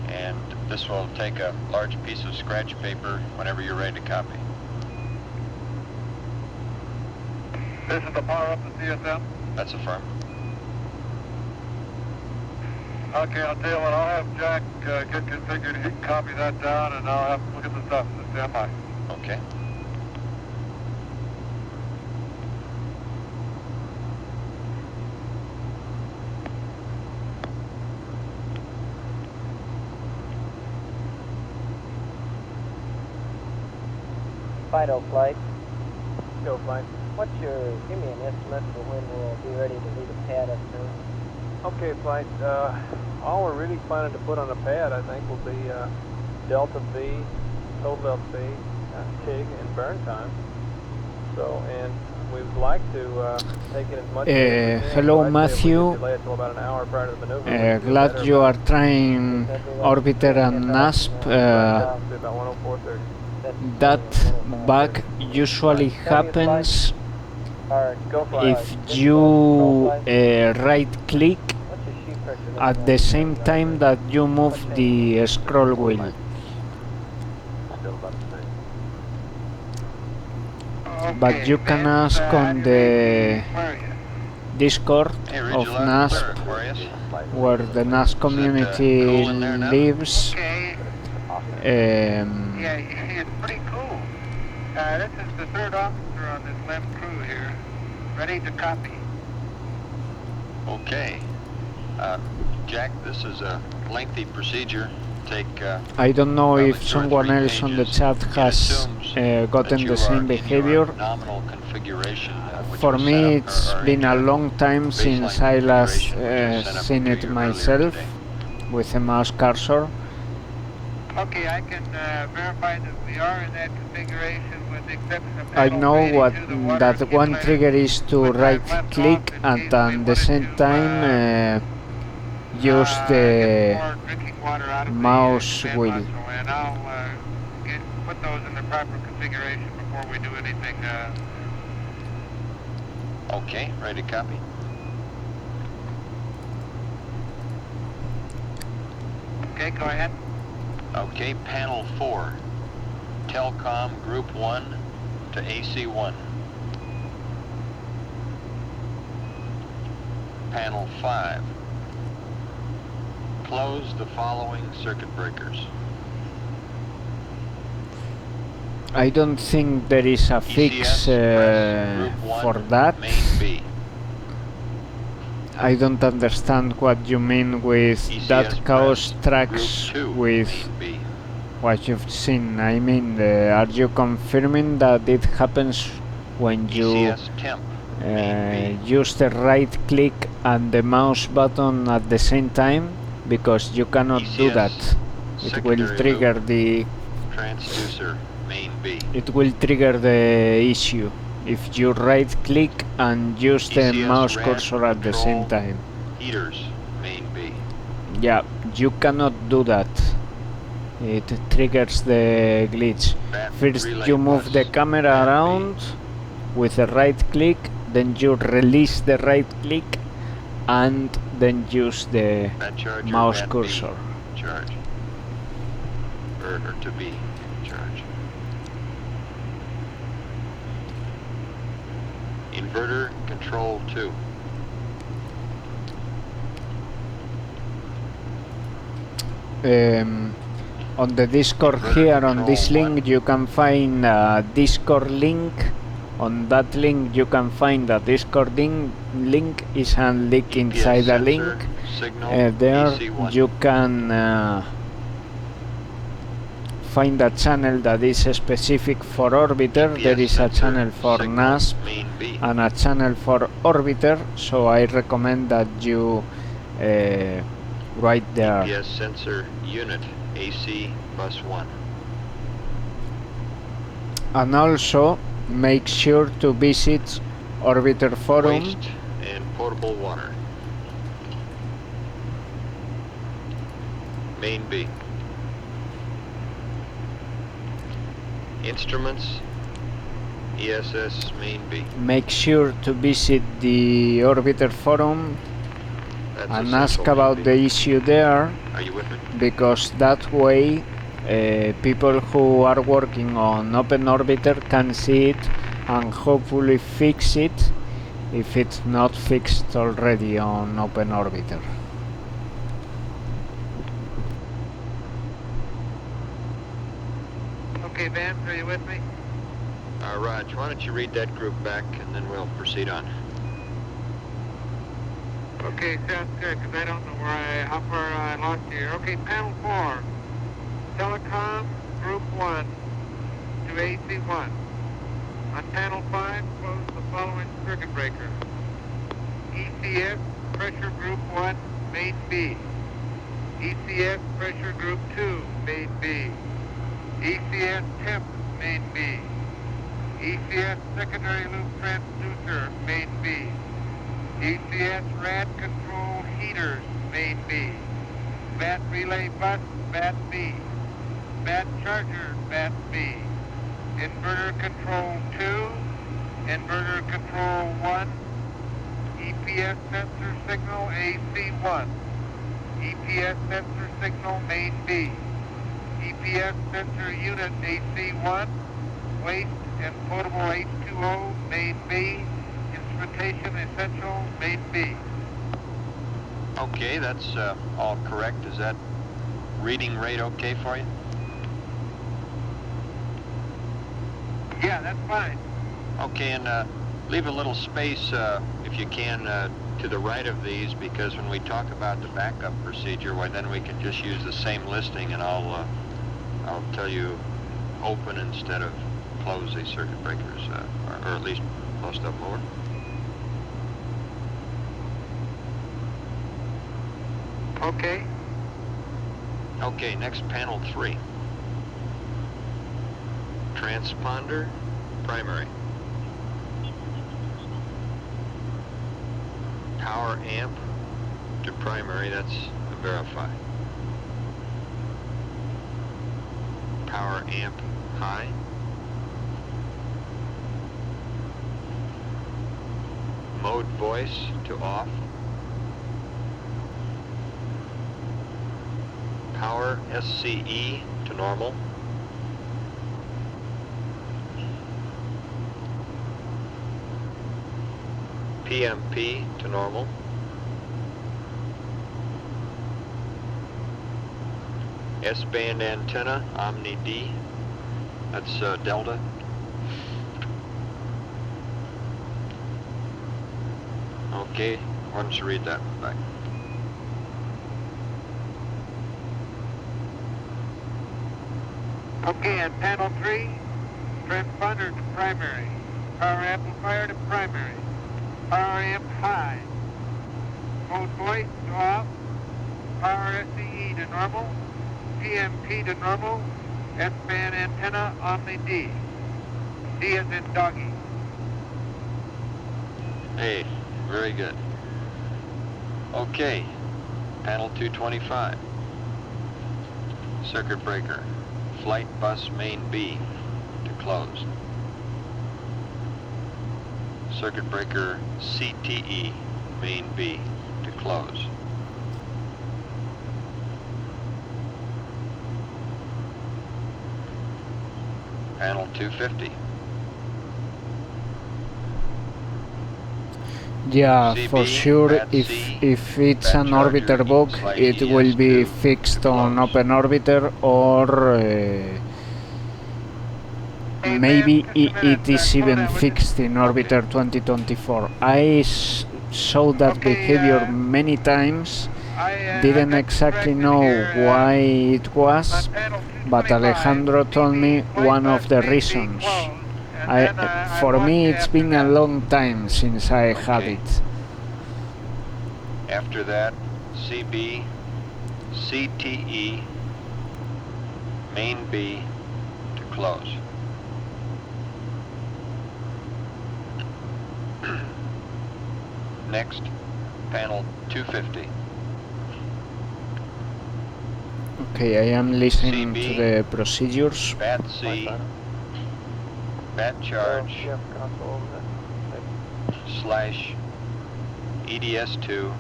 And this will take a large piece of scratch paper whenever you're ready to copy. This is the power up the CSM? That's affirmed. Okay, I'll tell you what, I'll have Jack get configured. He can copy that down, and I'll have to look at the stuff in the standby. Okay. Fido flight. Go flight. Give me an estimate for when we'll be ready to leave a pad up soon. Okay, flight. All we're really planning to put on the pad, I think, will be delta V, total delta V, TIG, and burn time. So, and we would like to take it as much as we can. Hello, Matthew. Delay it till about an hour prior to the maneuver. Glad you are trying Orbiter and NASSP. About 104.30. That bug usually happens if you right click at the same time that you move the scroll wheel. But you can ask on the Discord of NASSP, where the NASSP community lives. Yeah, you see, it's pretty cool. This is the third officer on this LEM crew here, ready to copy. Okay. Jack, this is a lengthy procedure. I don't know if someone else on the chat has gotten the same behavior. For me, it's been a long time since I last seen it myself with a mouse cursor. Okay, I can verify that we are in that configuration with the exception of I know that one trigger is to right click and at the same time use the mouse wheel. And I'll put those in the proper configuration before we do anything. Okay, ready to copy. Okay, go ahead. Okay, panel 4, Telcom Group 1 to AC1. Panel 5, close the following circuit breakers. I don't think there is a fix for that. I don't understand what you mean with that chaos tracks with what you've seen. I mean, are you confirming that it happens when you use the right click and the mouse button at the same time? Because you cannot do that. It will trigger the issue if you right click and use the mouse cursor at the same time. Yeah, you cannot do that. It triggers the glitch. First you move the camera around with a right click, then you release the right click and then use the mouse cursor. Charge. Or to be charge. Inverter control 2. On the Discord here, on this link, you can find a Discord link. On that link, you can find a Discord link is a link inside a link. There you can find a channel that is specific for orbiter. There is a channel for NASSP and a channel for orbiter, so I recommend that you write there. GPS sensor unit AC bus 1. And also make sure to visit Orbiter Forum. Waste and potable water. Main B. Instruments, ESS main B. Make sure to visit the Orbiter Forum and ask about the issue there. Are you with me? Because that way people who are working on Open Orbiter can see it and hopefully fix it if it's not fixed already on Open Orbiter. Okay, Vance, are you with me? Raj, why don't you read that group back and then we'll proceed on. Okay, sounds good, because I don't know how far I lost you here. Okay, panel 4. Telecom, group 1 to AC1. On panel 5, close the following circuit breaker. ECS, pressure group 1, main B. ECS, pressure group 2, main B. ECS, temp, main B. ECS, secondary loop transducer, main B. ECS, rad control heaters, main B. BAT relay bus, BAT B. BAT charger, BAT B. Inverter control 2, inverter control 1, EPS sensor signal AC1, EPS sensor signal main B, EPS sensor unit AC1, waste and potable H2O main B, instrumentation essential main B. Okay, that's all correct. Is that reading rate okay for you? Yeah, that's fine. Okay, and leave a little space, if you can, to the right of these, because when we talk about the backup procedure, well, then we can just use the same listing, and I'll tell you open instead of close these circuit breakers, or at least most of them over. Okay. Okay, next panel 3. Transponder, primary. Power amp to primary, that's a verify. Power amp high. Mode voice to off. Power SCE to normal. PMP to normal. S-band antenna, Omni D, that's Delta. Okay, why don't you read that back? Okay, on panel 3, transponder to primary, power amplifier to primary, power amp high, mode voice to off, power SCE to normal, PMP to normal, S-band antenna Omni D. D is in doggy. Hey, very good. Okay, panel 225. Circuit breaker, flight bus main B to close. Circuit breaker CTE main B to close. Panel 250. Yeah, CB, for sure, BAT if it's BAT an charger orbiter bug, equals it IES will be 2 fixed to on close. Open Orbiter, or maybe it is even fixed in Orbiter 2024. I saw that behavior many times, didn't exactly know why it was, but Alejandro told me one of the reasons. For me, it's been a long time since I had it. After that, CB, CTE, main B to close. Next, panel 250. Okay, I am listening to the procedures. BAT C, BAT charge, slash EDS2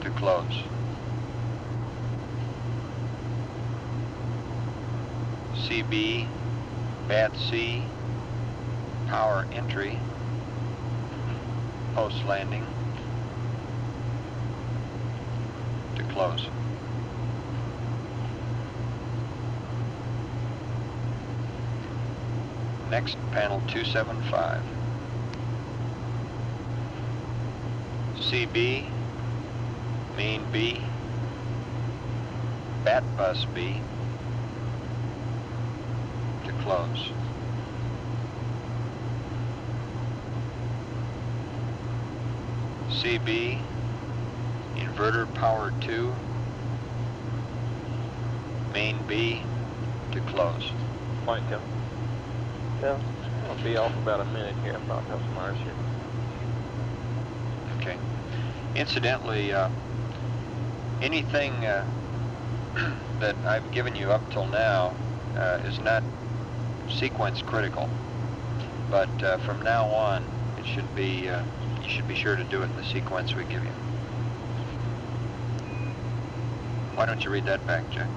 to close. CB, BAT C, power entry, post landing to close. Next, panel 275. CB, main B, BAT bus B to close. CB, inverter power 2, main B to close. Fine, Tim. Yeah, I'll be off about a minute here. I'm about to have some hours here. Okay. Incidentally, anything that I've given you up till now is not sequence critical, but from now on, it should be. You should be sure to do it in the sequence we give you. Why don't you read that back, Jack?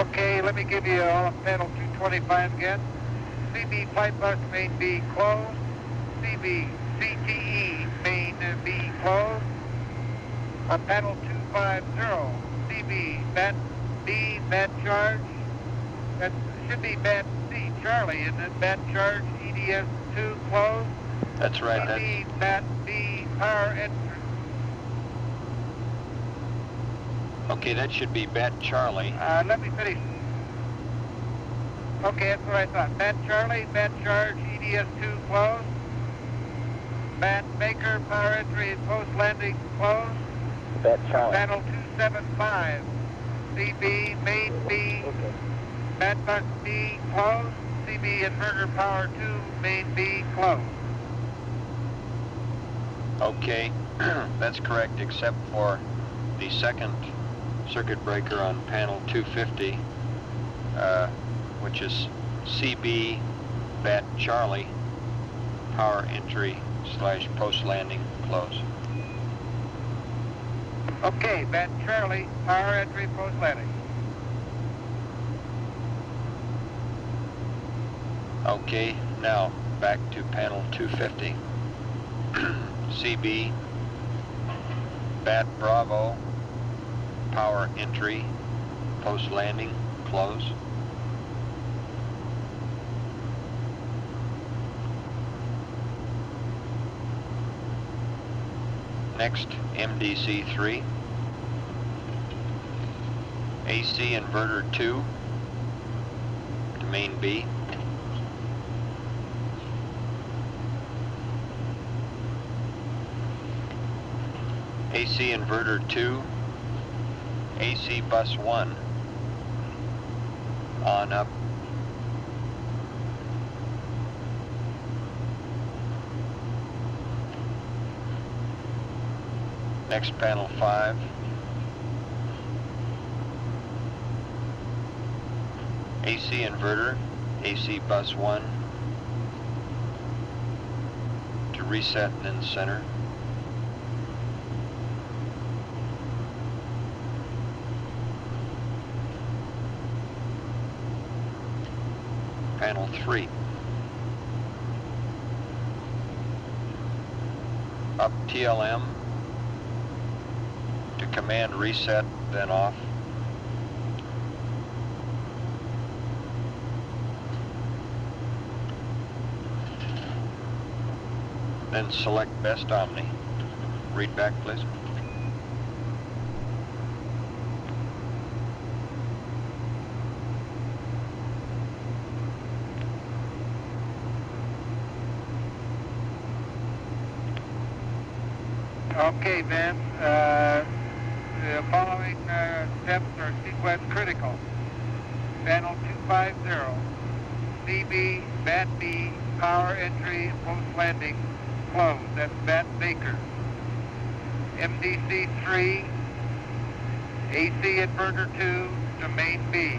Okay, let me give you on panel 225 again. CB flight bus main B closed. CB CTE main B closed. On panel 250, CB BAT B BAT charge. That should be BAT C Charlie, and then BAT charge EDS2 closed. That's right. CB BAT B power entry. Okay, that should be BAT Charlie. Let me finish. Okay, that's what I thought. BAT Charlie, BAT charge, EDS2 closed. BAT Maker, power entry and post landing closed. BAT Charlie. Panel 275, CB main B, BAT bus B closed. CB inverter power 2, main B closed. Okay, that's correct, except for the second circuit breaker on panel 250, which is CB BAT Charlie, power entry slash post landing close. Okay, BAT Charlie, power entry post landing. Okay, now back to panel 250. CB BAT Bravo, power entry, post landing, close. Next, MDC3, AC inverter 2 to main B. AC inverter 2, AC bus 1, on up. Next, panel 5. AC inverter, AC bus 1, to reset and in the center. Panel 3. Up TLM to command reset, then off. then select Best Omni. Read back, please. Okay, Ben. The following steps are sequence critical. Panel 250, CB, BAT B, power entry, post-landing, closed. That's BAT Baker. MDC 3, AC inverter 2 to main B.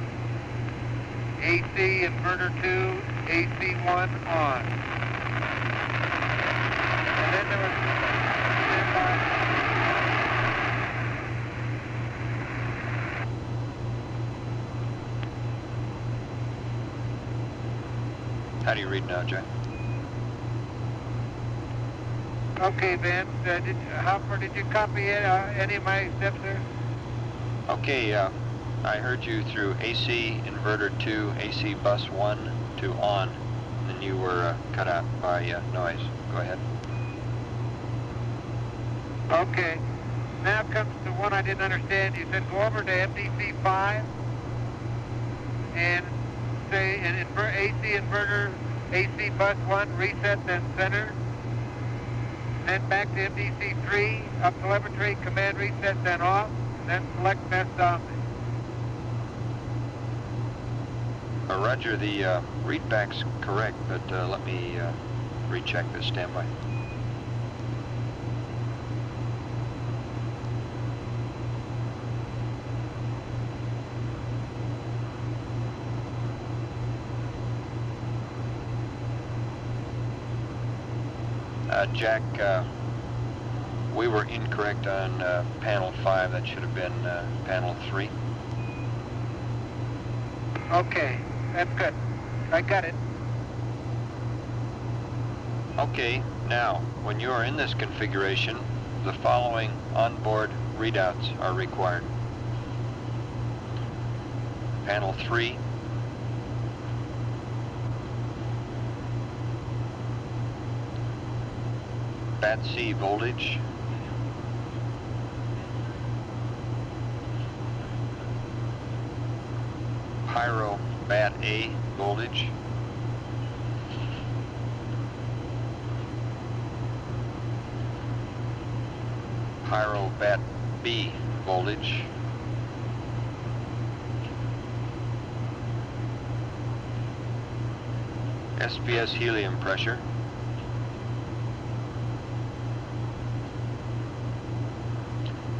AC inverter 2, AC 1 on. And then there was How do you read now, Jack? Okay, Ben. How far did you copy any of my steps there? Okay, I heard you through AC inverter 2, AC bus 1 to on, and then you were cut out by noise. Go ahead. Okay. Now comes to one I didn't understand. You said go over to MDC 5 and say an AC inverter, AC bus 1, reset, then center. Then back to MDC 3, up telemetry, command reset, then off, then select Best Omni. Roger, the readback's correct, but let me recheck this. Standby. Jack, we were incorrect on panel 5. That should have been panel 3. Okay, that's good. I got it. Okay, now, when you are in this configuration, the following onboard readouts are required. Panel 3, BAT C voltage, Pyro BAT A voltage, Pyro BAT B voltage, SPS helium pressure,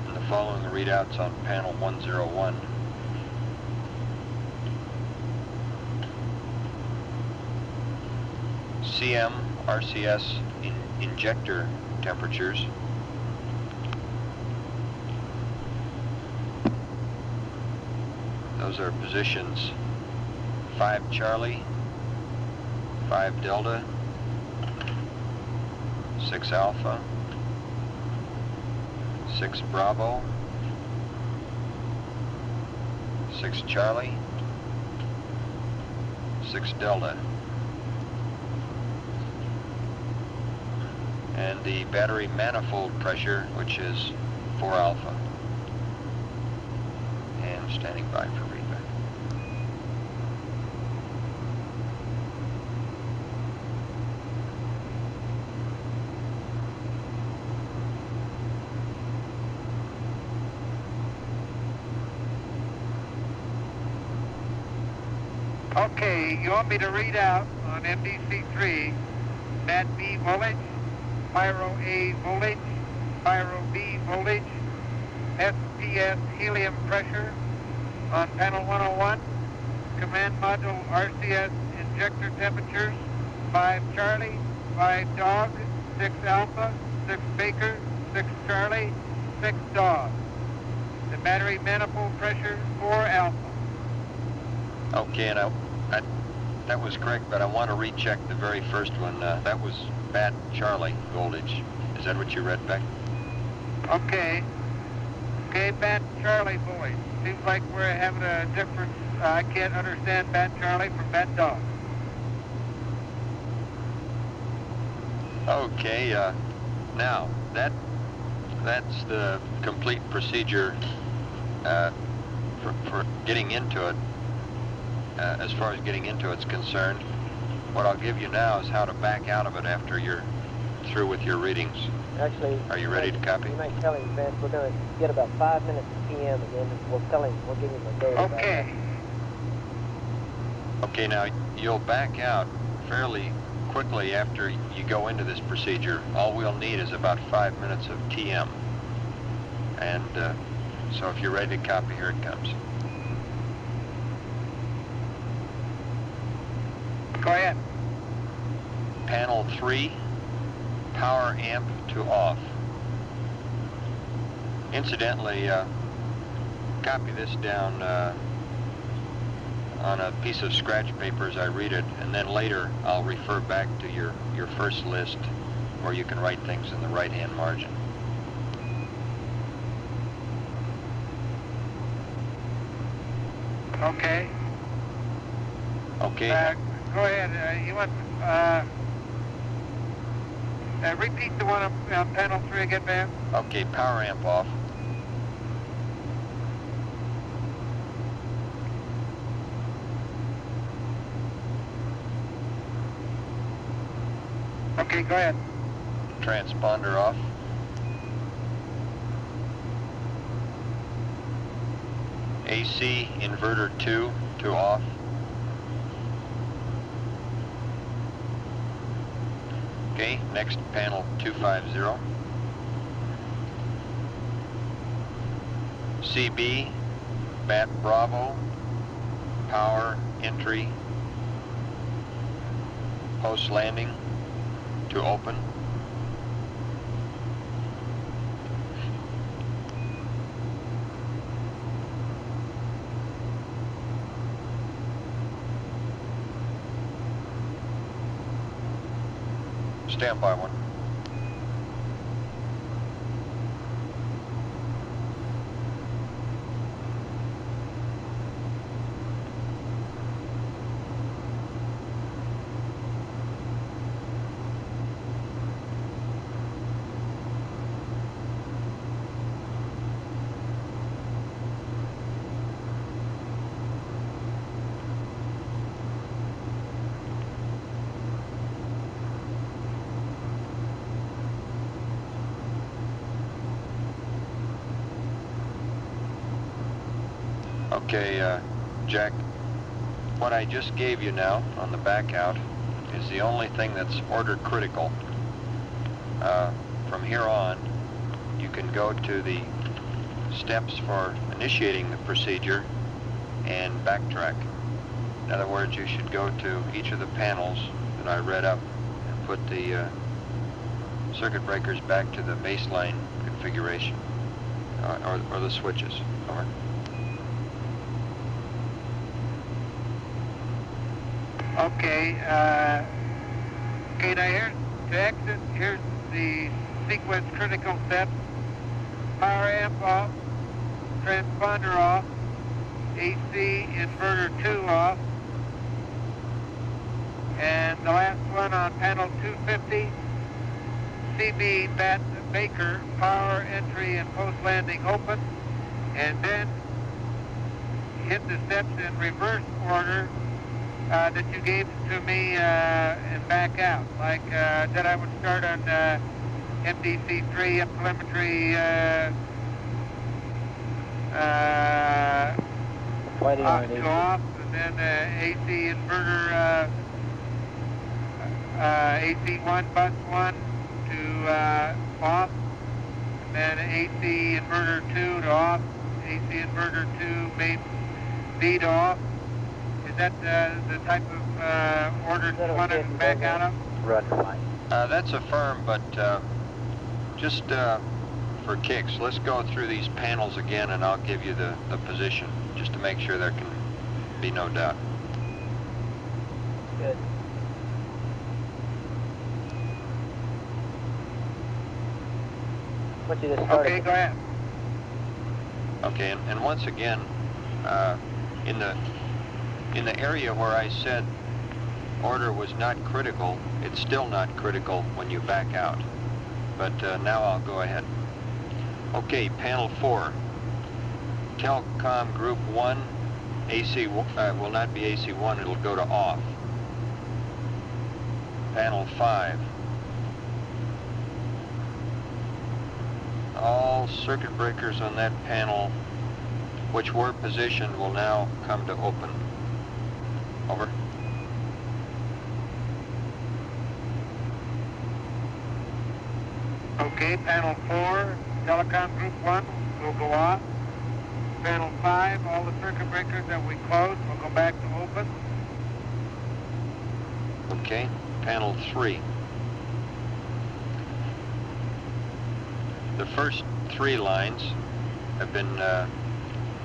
and the following readouts on panel 101. CM, RCS injector temperatures, those are positions 5 Charlie, 5 Delta, 6 Alpha, 6 Bravo, 6 Charlie, 6 Delta. And the battery manifold pressure, which is 4 Alpha. And standing by for readback. Okay, you want me to read out on MDC3, BAT B voltage, Pyro A voltage, Pyro B voltage, SPS helium pressure on panel 101, command module RCS injector temperatures, 5 Charlie, 5 Dog, 6 Alpha, 6 Baker, 6 Charlie, 6 Dog. The battery manifold pressure, 4 Alpha. Okay, and that was correct, but I want to recheck the very first one. That was BAT Charlie voltage. Is that what you read back? Okay. Okay, BAT Charlie voltage. Seems like we're having a difference. I can't understand BAT Charlie from BAT Dog. Okay, now that's the complete procedure for getting into it. As far as getting into it's concerned, what I'll give you now is how to back out of it after you're through with your readings. Actually, are you ready to copy? You might tell him, Vince, we're going to get about 5 minutes to PM, and then we'll give him a date. Okay. Okay, now you'll back out fairly quickly after you go into this procedure. All we'll need is about 5 minutes of TM. And so if you're ready to copy, here it comes. Go ahead. Panel 3, power amp to off. Incidentally, copy this down on a piece of scratch paper as I read it, and then later I'll refer back to your first list where you can write things in the right-hand margin. Okay. Okay. Go ahead. You want repeat the one on panel 3 again, ma'am? Okay, power amp off. Okay, go ahead. Transponder off. AC inverter 2 to off. Okay, next panel 250. CB, bat Bravo, power entry, post landing to open. Standby one. Okay, Jack, what I just gave you now on the back out is the only thing that's order critical. From here on, you can go to the steps for initiating the procedure and backtrack. In other words, you should go to each of the panels that I read up and put the circuit breakers back to the baseline configuration, or the switches. Over. Okay, okay, now here's to exit, here's the sequence critical steps. Power amp off, transponder off, AC inverter 2 off, and the last one on panel 250, CB bat Baker, power entry and post landing open, and then hit the steps in reverse order that you gave to me and back out. Like that I would start on MDC3 and telemetry off, and then AC inverter AC1 bus 1 to off, and then AC inverter 2 to off, AC inverter 2 main feed off. Is that the type of order you want to back out of? That's a firm, but just for kicks, let's go through these panels again and I'll give you the position, just to make sure there can be no doubt. Good. What you just started. Okay, go ahead. Okay, and once again, in the area where I said order was not critical. It's still not critical when you back out. But now I'll go ahead. Okay, panel 4. Telcom group 1, AC will not be AC1, it'll go to off. Panel 5. All circuit breakers on that panel which were positioned will now come to open. Over. Okay, panel 4, telecom group 1 will go off. Panel 5, all the circuit breakers that we closed will go back to open. Okay, panel 3. The first 3 lines have been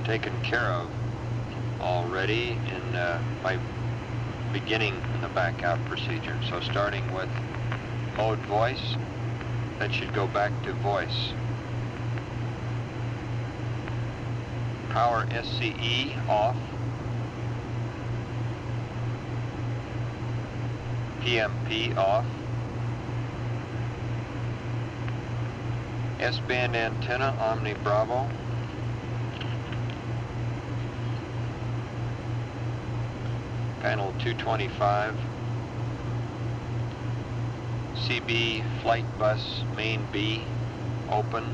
taken care of already by beginning the back out procedure. So starting with mode voice, that should go back to voice. Power SCE off. PMP off. S-band antenna, Omni Bravo. Panel 225. CB flight bus main B open.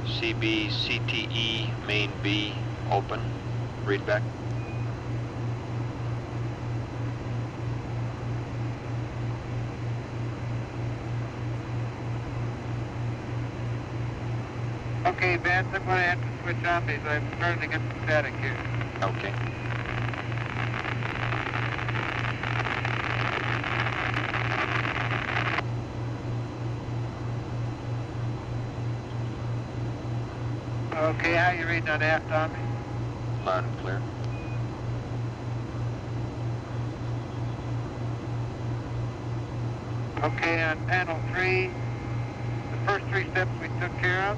CB CTE main B open. Read back. Okay, Vance, I'm going to have to switch on these. I'm starting to get some static here. Okay. Okay, how you reading on aft on me? Loud and clear. Okay, on panel 3, the first 3 steps we took care of.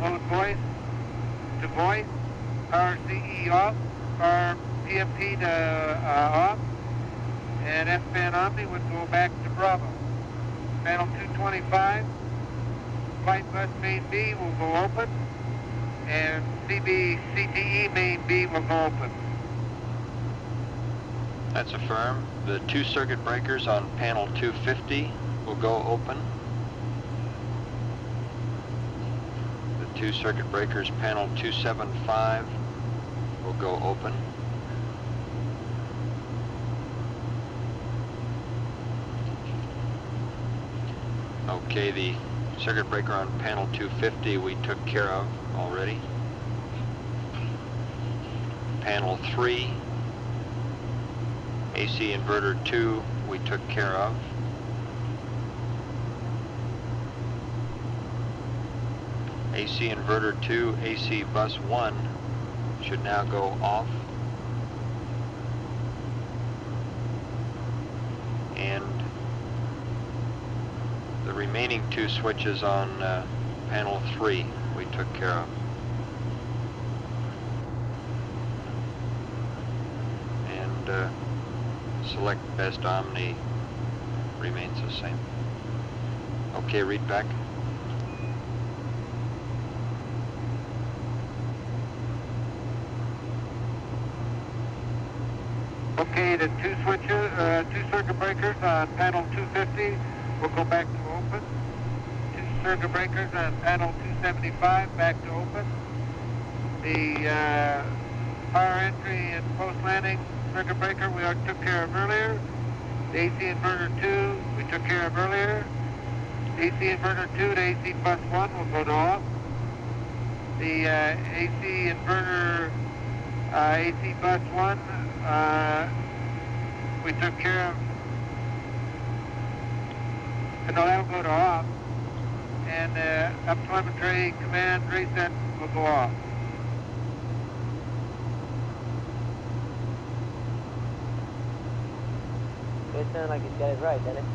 Mode voice to voice, power CE off, power PMP to off, and S-band Omni would go back to Bravo. Panel 225, flight bus main B will go open, and CB CTE main B will go open. That's affirmed. The 2 circuit breakers on panel 250 will go open. The 2 circuit breakers panel 275 will go open. Okay, the circuit breaker on panel 250 we took care of already. Panel 3, AC inverter 2 we took care of. AC inverter 2, AC bus 1 should now go off. And the remaining 2 switches on panel 3 we took care of. And select best Omni remains the same. Okay, read back. Okay, the 2 switches, 2 circuit breakers on panel 250 will go back to open. 2 circuit breakers on panel 275 back to open. The power entry and post-landing circuit breaker we already took care of earlier. The AC inverter 2 we took care of earlier. AC inverter 2 to AC bus 1 will go to off. The AC inverter AC bus 1 we took care of. No, that'll go to off. And up telemetry command reset will go off. It sounds like it's got it right, doesn't it?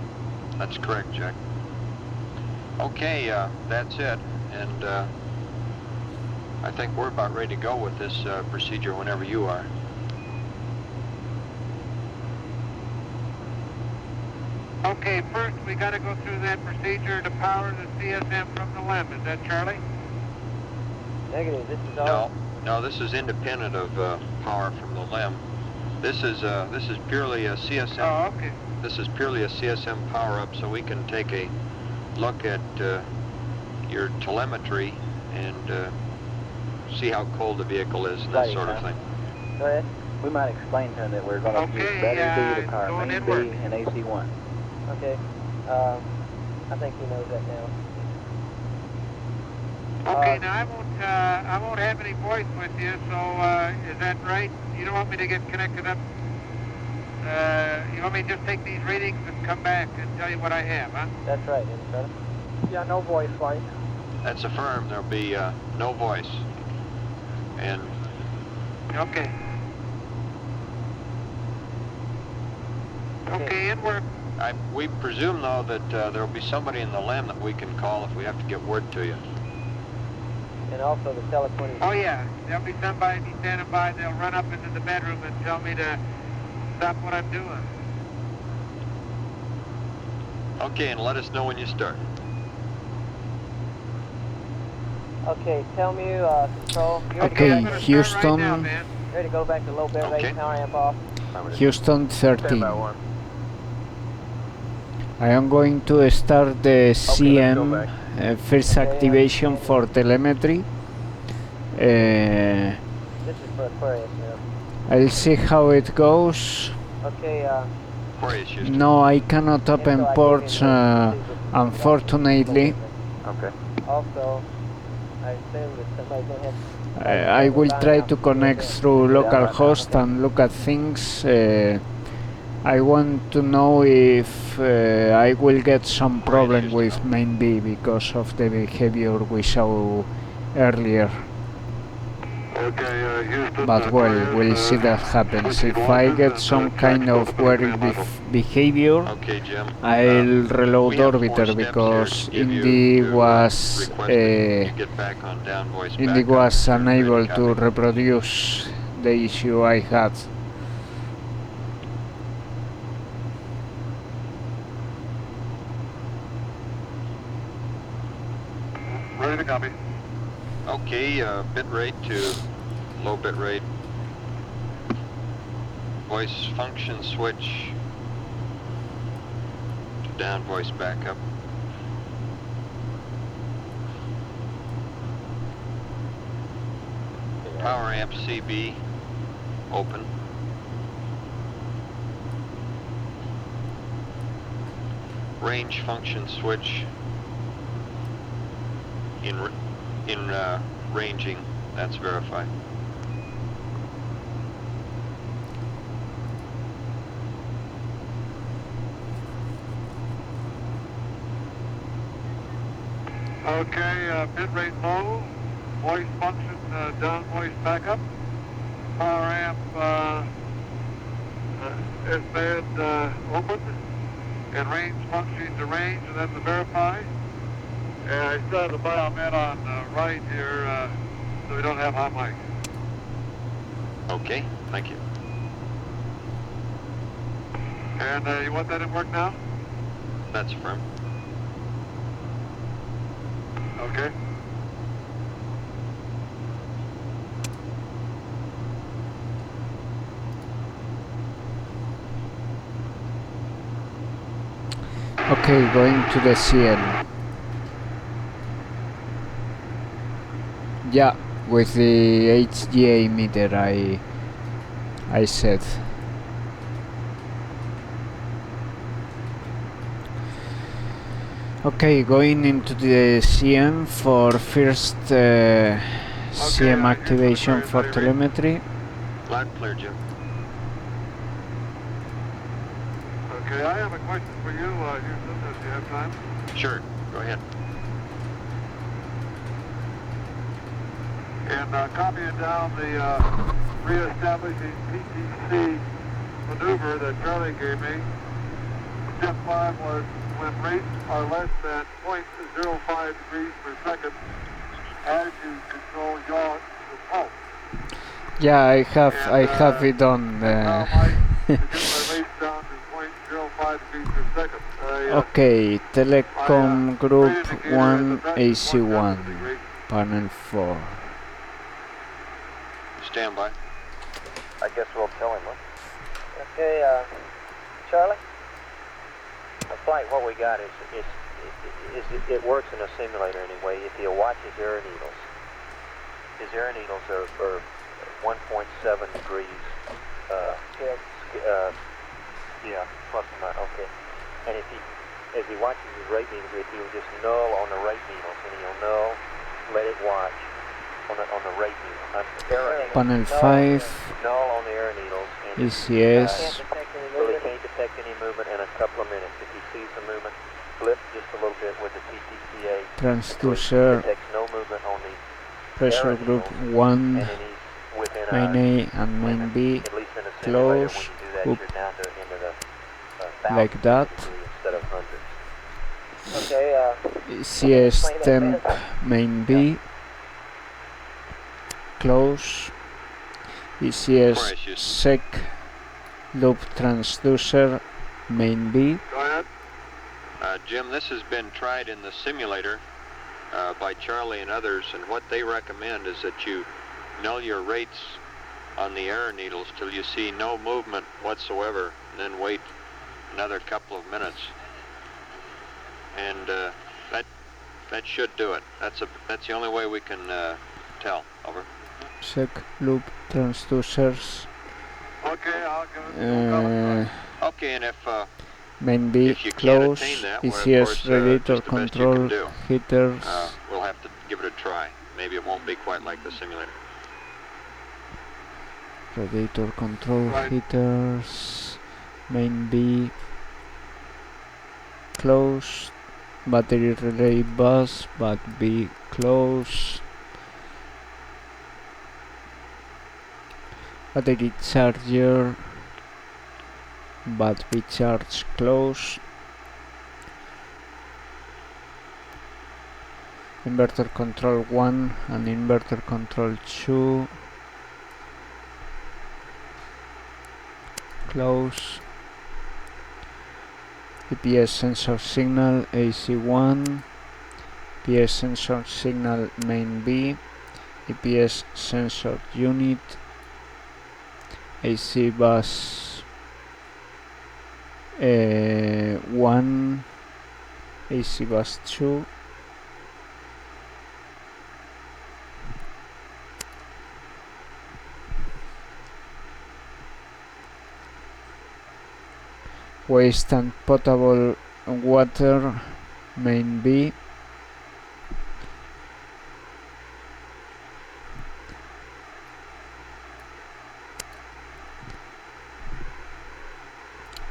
That's correct, Jack. Okay, that's it. And I think we're about ready to go with this procedure whenever you are. Okay, first we got to go through that procedure to power the CSM from the LEM. Is that Charlie? Negative. This is No, this is independent of power from the LEM. This is purely a CSM. Oh, okay. This is purely a CSM power-up, so we can take a look at your telemetry and see how cold the vehicle is and that sort of thing. Go ahead. We might explain to him that we're going to use battery B to power main B and AC1. Okay. I think he knows that now. Okay, now I won't have any voice with you, so is that right? You don't want me to get connected up? You want me to just take these readings and come back and tell you what I have, huh? That's right, Instructor. Yeah, no voice flight. That's affirmed. There'll be no voice. And okay. Okay, in work. We presume, though, that there'll be somebody in the LEM that we can call if we have to get word to you. And also the telephone. Oh, yeah. There'll be somebody standing by. They'll run up into the bedroom and tell me to stop what I'm doing. Okay, and let us know when you start. Okay, tell me, control. Okay, Houston. Ready to go back to low bit rate, power amp off. Houston 13. I am going to start the CM first activation for telemetry. This is for Aquarius now. I'll see how it goes. Okay, no, I cannot open ports, unfortunately. Okay. Also, I assume that somebody's going to have... I will try to connect through localhost and look at things. I want to know if I will get some problem with main B because of the behavior we saw earlier. Okay, Houston, but well, we'll see that happens. If I get some kind of weird behavior, I'll reload orbiter because Indy was unable to reproduce the issue I had. Ready to copy. Okay, bit rate to low bit rate. Voice function switch to down voice backup. Power amp CB open. Range function switch in ranging, that's verified. Okay, bit rate low, voice function down voice backup, power amp S-band open, and range function to range, and then to verify. And I still have the biomet on right here, so we don't have hot mic. Okay, thank you. And you want that in work now? That's firm. Okay. Okay, going to the CM. Yeah, with the HGA meter I set. Okay, going into the CM for first CM activation for telemetry. Loud and clear, Jim. Okay, I have a question for you, Houston, if you have time. Sure, go ahead. And copying down the re-establishing PTC maneuver that Charlie gave me. Step 5 was when rates are less than 0.05 degrees per second, attitude control yaw to pulse. Yeah, I have it on. Now, Mike, to get my rates down to 0.05 feet per second. Okay, telecom group 1 AC1, panel 4. Stand by. I guess we'll tell him, huh? Okay, Charlie? The flight, what we got is it works in a simulator anyway. If you watch his air needles are 1.7 degrees. Yeah, plus or minus. Okay. And as he watches his rate needles, if he'll just null on the rate needles, and he'll null, let it watch on the rate needle. Panel 5. Null on the air needles. And ECS. really can't detect any movement in a couple of minutes. If he sees the movement, flip just a little bit with the TTCA. Transducer. Detects no movement on the Pressure group 1. Main A and main B. Close. Up. Like that. CS temp main B. Close. ECS sec loop transducer main B. Go ahead. Jim, this has been tried in the simulator by Charlie and others, and what they recommend is that you null your rates on the air needles till you see no movement whatsoever, and then wait another couple of minutes. And that should do it. That's the only way we can tell. Over. Sec loop transducers. Okay, I'll give it okay, and if main B close, ECS radiator control heaters. We'll have to give it a try. Maybe it won't be quite like the simulator. Radiator control heaters, main B close, battery relay bus, but B close, battery charger, but B charge close, inverter control 1 and inverter control 2 close, EPS sensor signal AC1, EPS sensor signal main B, EPS sensor unit, AC bus 1, AC bus 2, waste and potable water main B,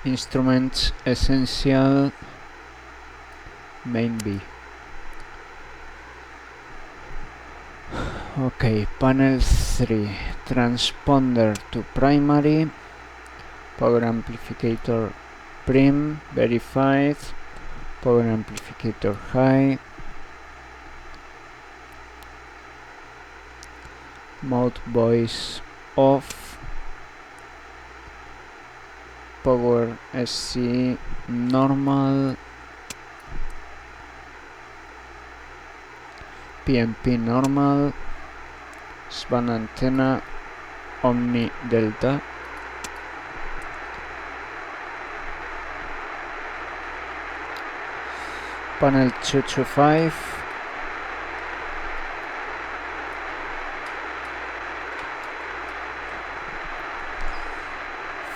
instruments essential main B. Okay, panel 3, transponder to primary, power amplificator prim verified, power amplificator high, mode voice off, power SC normal, PMP normal, span antenna omni delta, panel 225,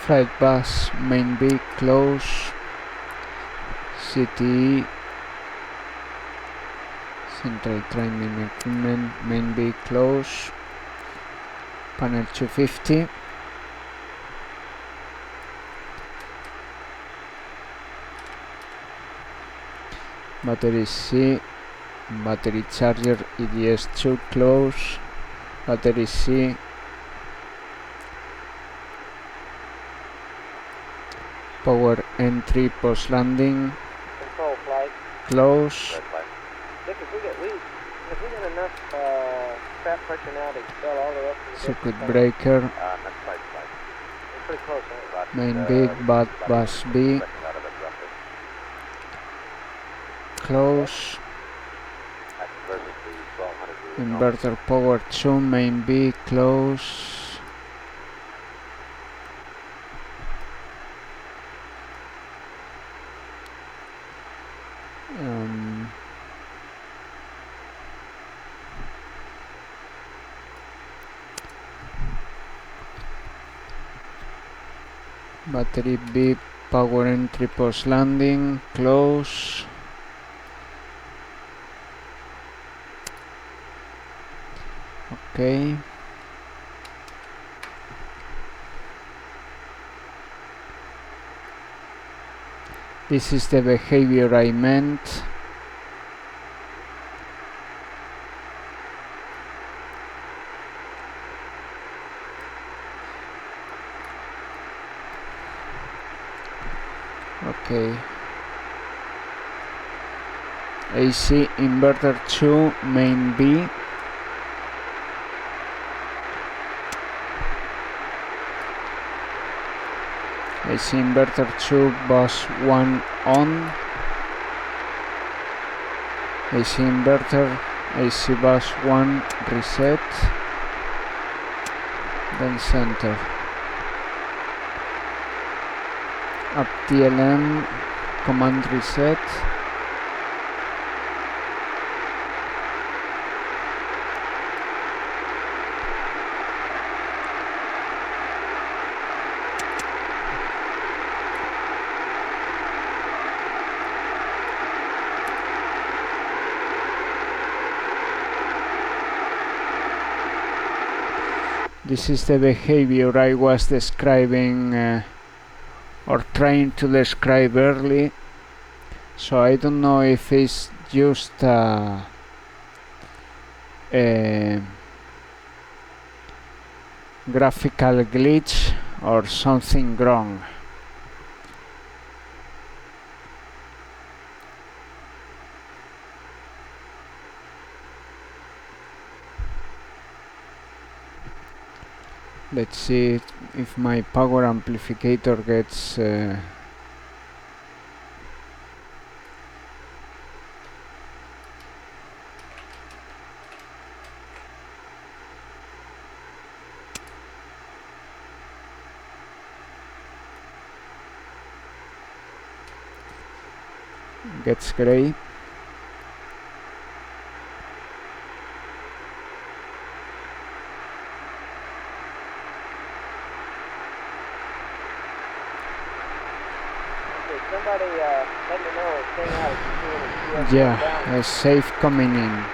flight bus main B close, CTE central training equipment main B close, panel 250, battery C, battery charger EDS2 close, battery C, power entry post landing control flight close, Dick, if we get enough trap pressure now to expel all the rest of the circuit breaker, pretty close. Main B, bus B. Close. Inverter power 2, main B, close. Battery B, power entry post landing, close. Okay. This is the behavior I meant. Okay. AC inverter 2, main B. AC inverter 2, bus 1 on. AC inverter, AC bus 1 reset. Then center. Up TLM, command reset. This is the behavior I was describing or trying to describe early. So I don't know if it's just a graphical glitch or something wrong. Let's see if my power amplifier gets gray. Somebody let me know if they have a Yeah, a safe coming in.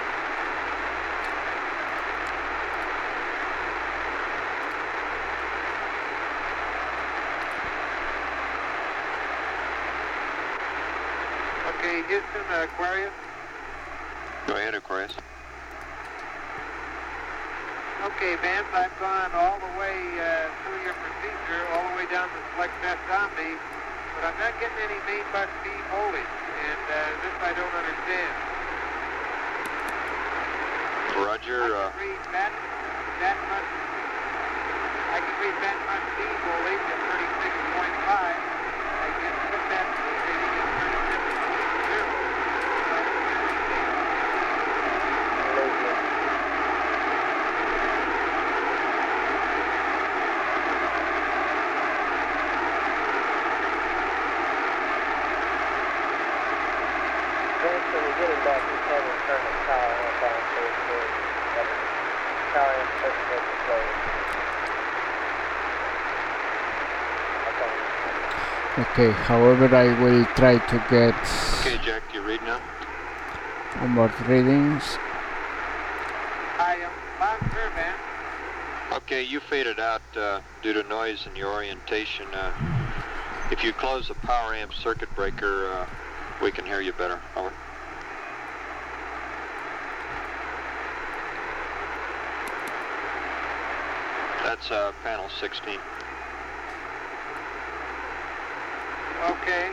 Okay, Houston, Aquarius. Go ahead, Aquarius. Okay, Vance, I've gone all the way through your procedure, all the way down to select best omni, but I'm not getting any main bus B voltage, and this I don't understand. Roger. I can read that much B voltage at 36.5. I can put that reading at 36.0. When we get it back, we can turn the power up on so it's good. Power and circuit closed. Okay, however, I will try to get Okay, Jack, you read now? onboard readings. I am loud and clear, man. Okay, you faded out due to noise in your orientation. If you close the power amp circuit breaker, we can hear you better. Over. That's panel 16. Okay.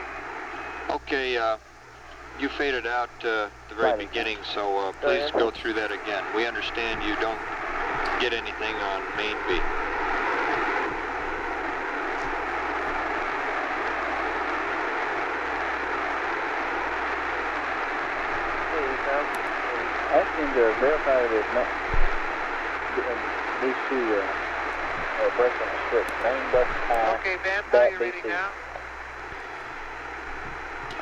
Okay, you faded out at the very beginning, so please go through that again. We understand you don't get anything on main B. seem to verify that these two are breaking the switch. Main bus high. Okay, Van, now bat you're BC. reading now.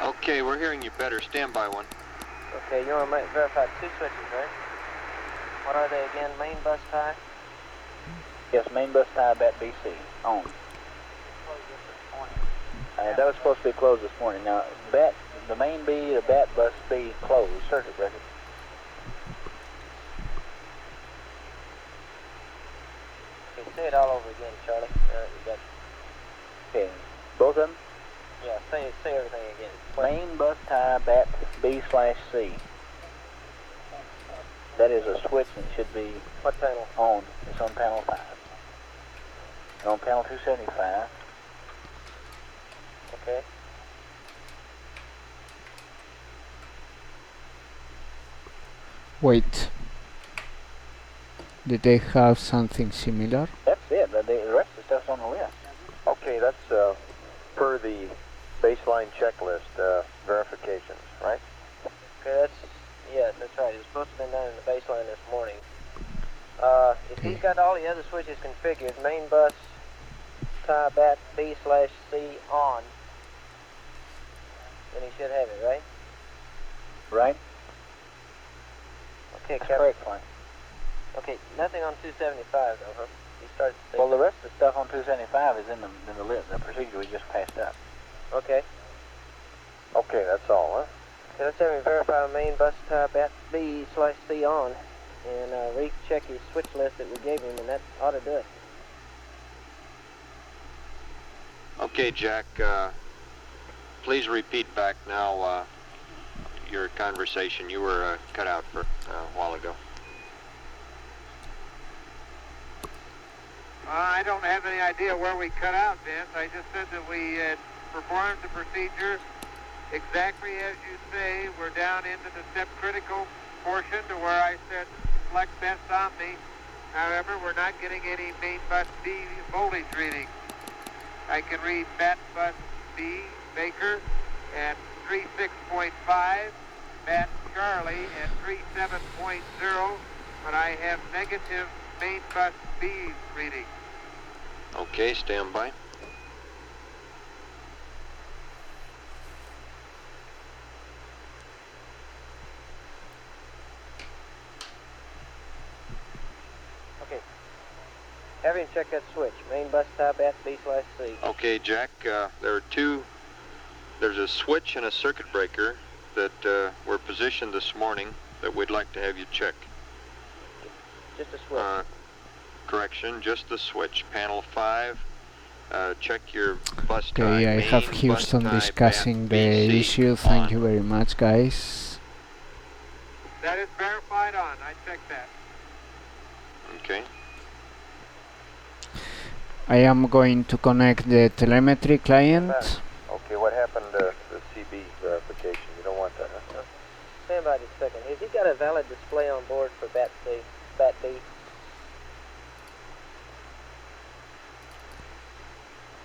Okay, we're hearing you better. Stand by one. Okay, you want to verify two switches, right? What are they again? Main bus tie? Yes, main bus tie, bat BC, on. That was supposed to be closed this morning. Now, the main B, the bat bus B closed, circuit breaker. Okay, say it all over again, Charlie. You got. Okay, both of them? Yeah, say everything again. Main bus tie, bat B/C. That is a switch and should be What panel? on. It's on panel 5. And on panel 275. Okay. Wait. Did they have something similar? That's it. The rest of the stuff's on the list. Okay, that's per the baseline checklist verifications, right? Okay, that's right. It was supposed to have been done in the baseline this morning. If he's got all the other switches configured, main bus tie bat B/C on, then he should have it, right? Right? Okay, That's correct, Frank. Okay, nothing on 275 though, huh? He started to say Well, the rest of the stuff on 275 is in the list, the procedure we just passed up. Okay. Okay, that's all, huh? Okay, let's have him verify main bus tie bat B/C on and recheck his switch list that we gave him, and that ought to do it. Okay, Jack, please repeat back now your conversation. You were cut out for a while ago. I don't have any idea where we cut out, Vince. I just said that we had performed the procedure exactly as you say. We're down into the step critical portion to where I said select best omni. However, we're not getting any main bus B voltage reading. I can read bat bus B, Baker, at 36.5, bat Charlie at 37.0, but I have negative main bus B reading. Okay, stand by. Okay. Have him check that switch. Main bus tie bat B/C. Okay, Jack, there's a switch and a circuit breaker that were positioned this morning that we'd like to have you check. Just a switch. Correction, just the switch. Panel 5, check your bus tie. Okay, I have Houston discussing the issue. Thank you very much, guys. That is verified on. I checked that. Okay. I am going to connect the telemetry client. Okay, what happened to the CB verification? You don't want that, huh? Stand by just a second. Has he got a valid display on board for bat B?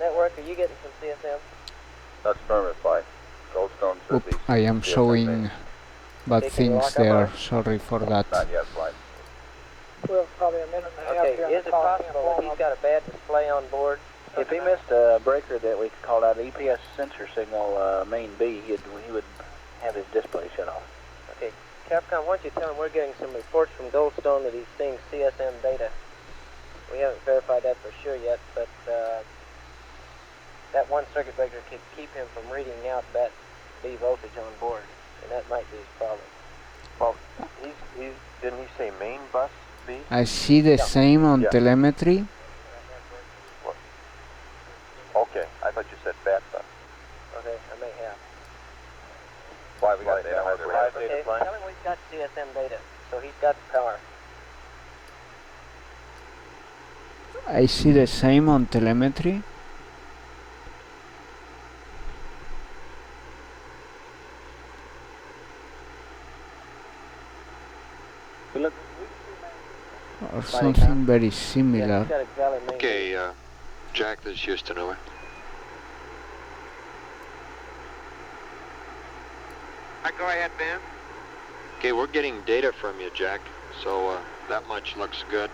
Network, are you getting some CSM? That's affirmative, flight. Goldstone should be. I am showing bad things there. Sorry for that. Not yet, flight. Well, probably a minute and a half. Okay, here on is the it call. possible that he's got a bad display on board? If he missed a breaker that we called out, EPS sensor signal main B, he would have his display shut off. Okay, Capcom, why don't you tell him we're getting some reports from Goldstone that he's seeing CSM data. We haven't verified that for sure yet, but that one circuit breaker could keep him from reading out that B voltage on board, and that might be his problem. Well, didn't he say main bus B? I see the same on telemetry. Okay, I thought you said bat bus. Okay, I may have. Why, we got data hardware. Okay, tell him we've got CSM data, so he's got the power. I see the same on telemetry. Or something very similar. Okay, Jack, this is Houston, over. Go ahead, Ben. Okay, we're getting data from you, Jack, so that much looks good.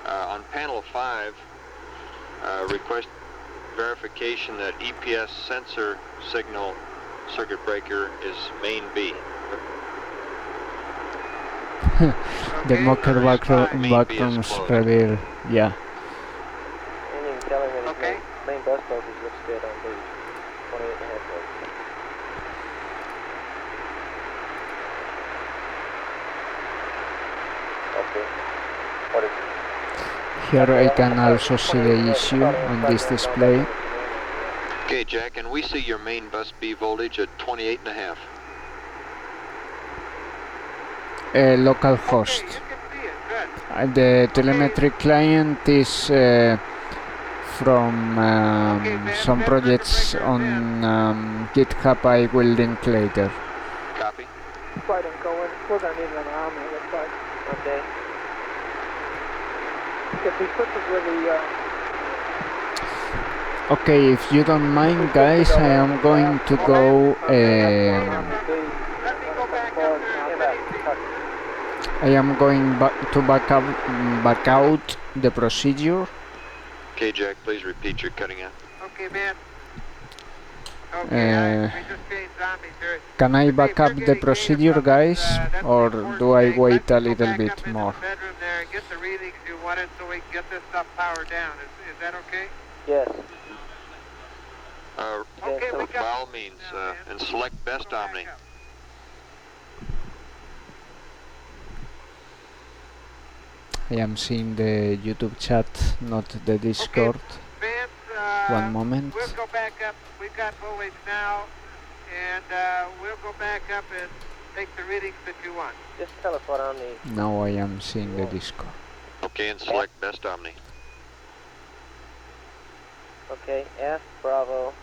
On panel 5, request verification that EPS sensor signal circuit breaker is main B. The mocker backgrounds reveal, yeah. And you can tell him that his main bus focus looks good on B. 28.5 volts. Okay. What is it? Here I can also see the issue on this display. Okay, Jack, and we see your main bus B voltage at 28.5. Local host. The telemetry client is from some projects on GitHub. I will link later. Copy. Flight going. We're going to need an arm, it looks like. Okay. If he switches with the... Okay, if you don't mind, guys, I am going to go... I am going to back out the procedure. Okay, Jack, please repeat your cutting out. Okay, man. Can I back up the procedure, guys, or do I wait a little bit more? Bedroom there and get the readings you wanted so we can get this stuff powered down. Is that okay? Yes. By all means, and select best Omni. I am seeing the YouTube chat, not the Discord. Vance, One moment. We'll go back up. We've got voltage now, and we'll go back up and take the readings that you want. Just tell us what Omni. Now I am seeing the Discord. Okay, and select best Omni. Okay, F, Bravo.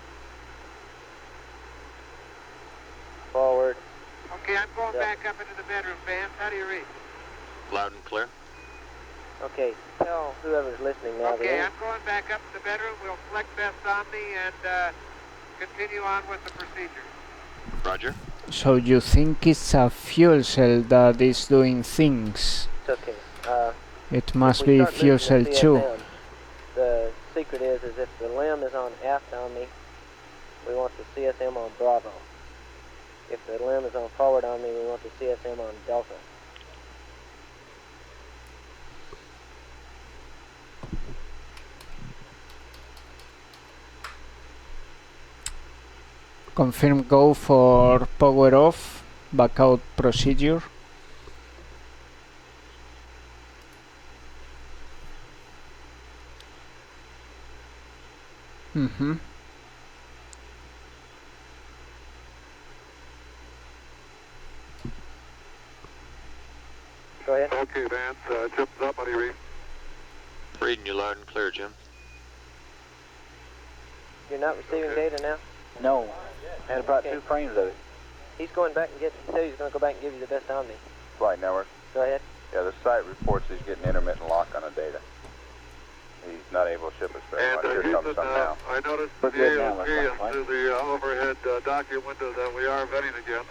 Forward. Okay, I'm going back up into the bedroom, Vance. How do you read? Loud and clear. Okay, tell whoever's listening now. Okay, I'm going back up to the bedroom. We'll select best Omni and continue on with the procedure. Roger. So you think it's a fuel cell that is doing things? It's okay. It must be fuel cell 2. The secret is if the limb is on aft Omni, we want the CSM on Bravo. If the limb is on forward Omni, we want the CSM on Delta. Confirm go for power off, back out procedure. Mm-hmm. Go ahead. Okay, Vance, Jim's up. How do you read? Reading you loud and clear, Jim. You're not receiving data now? No. And about 2 frames of it. He's going back and he said he's going to go back and give you the best Omni. Flight network. Go ahead. Yeah, the site reports he's getting intermittent lock on the data. He's not able to ship us very much. Here comes some now. I noticed the AOG to the overhead document window that we are vetting again.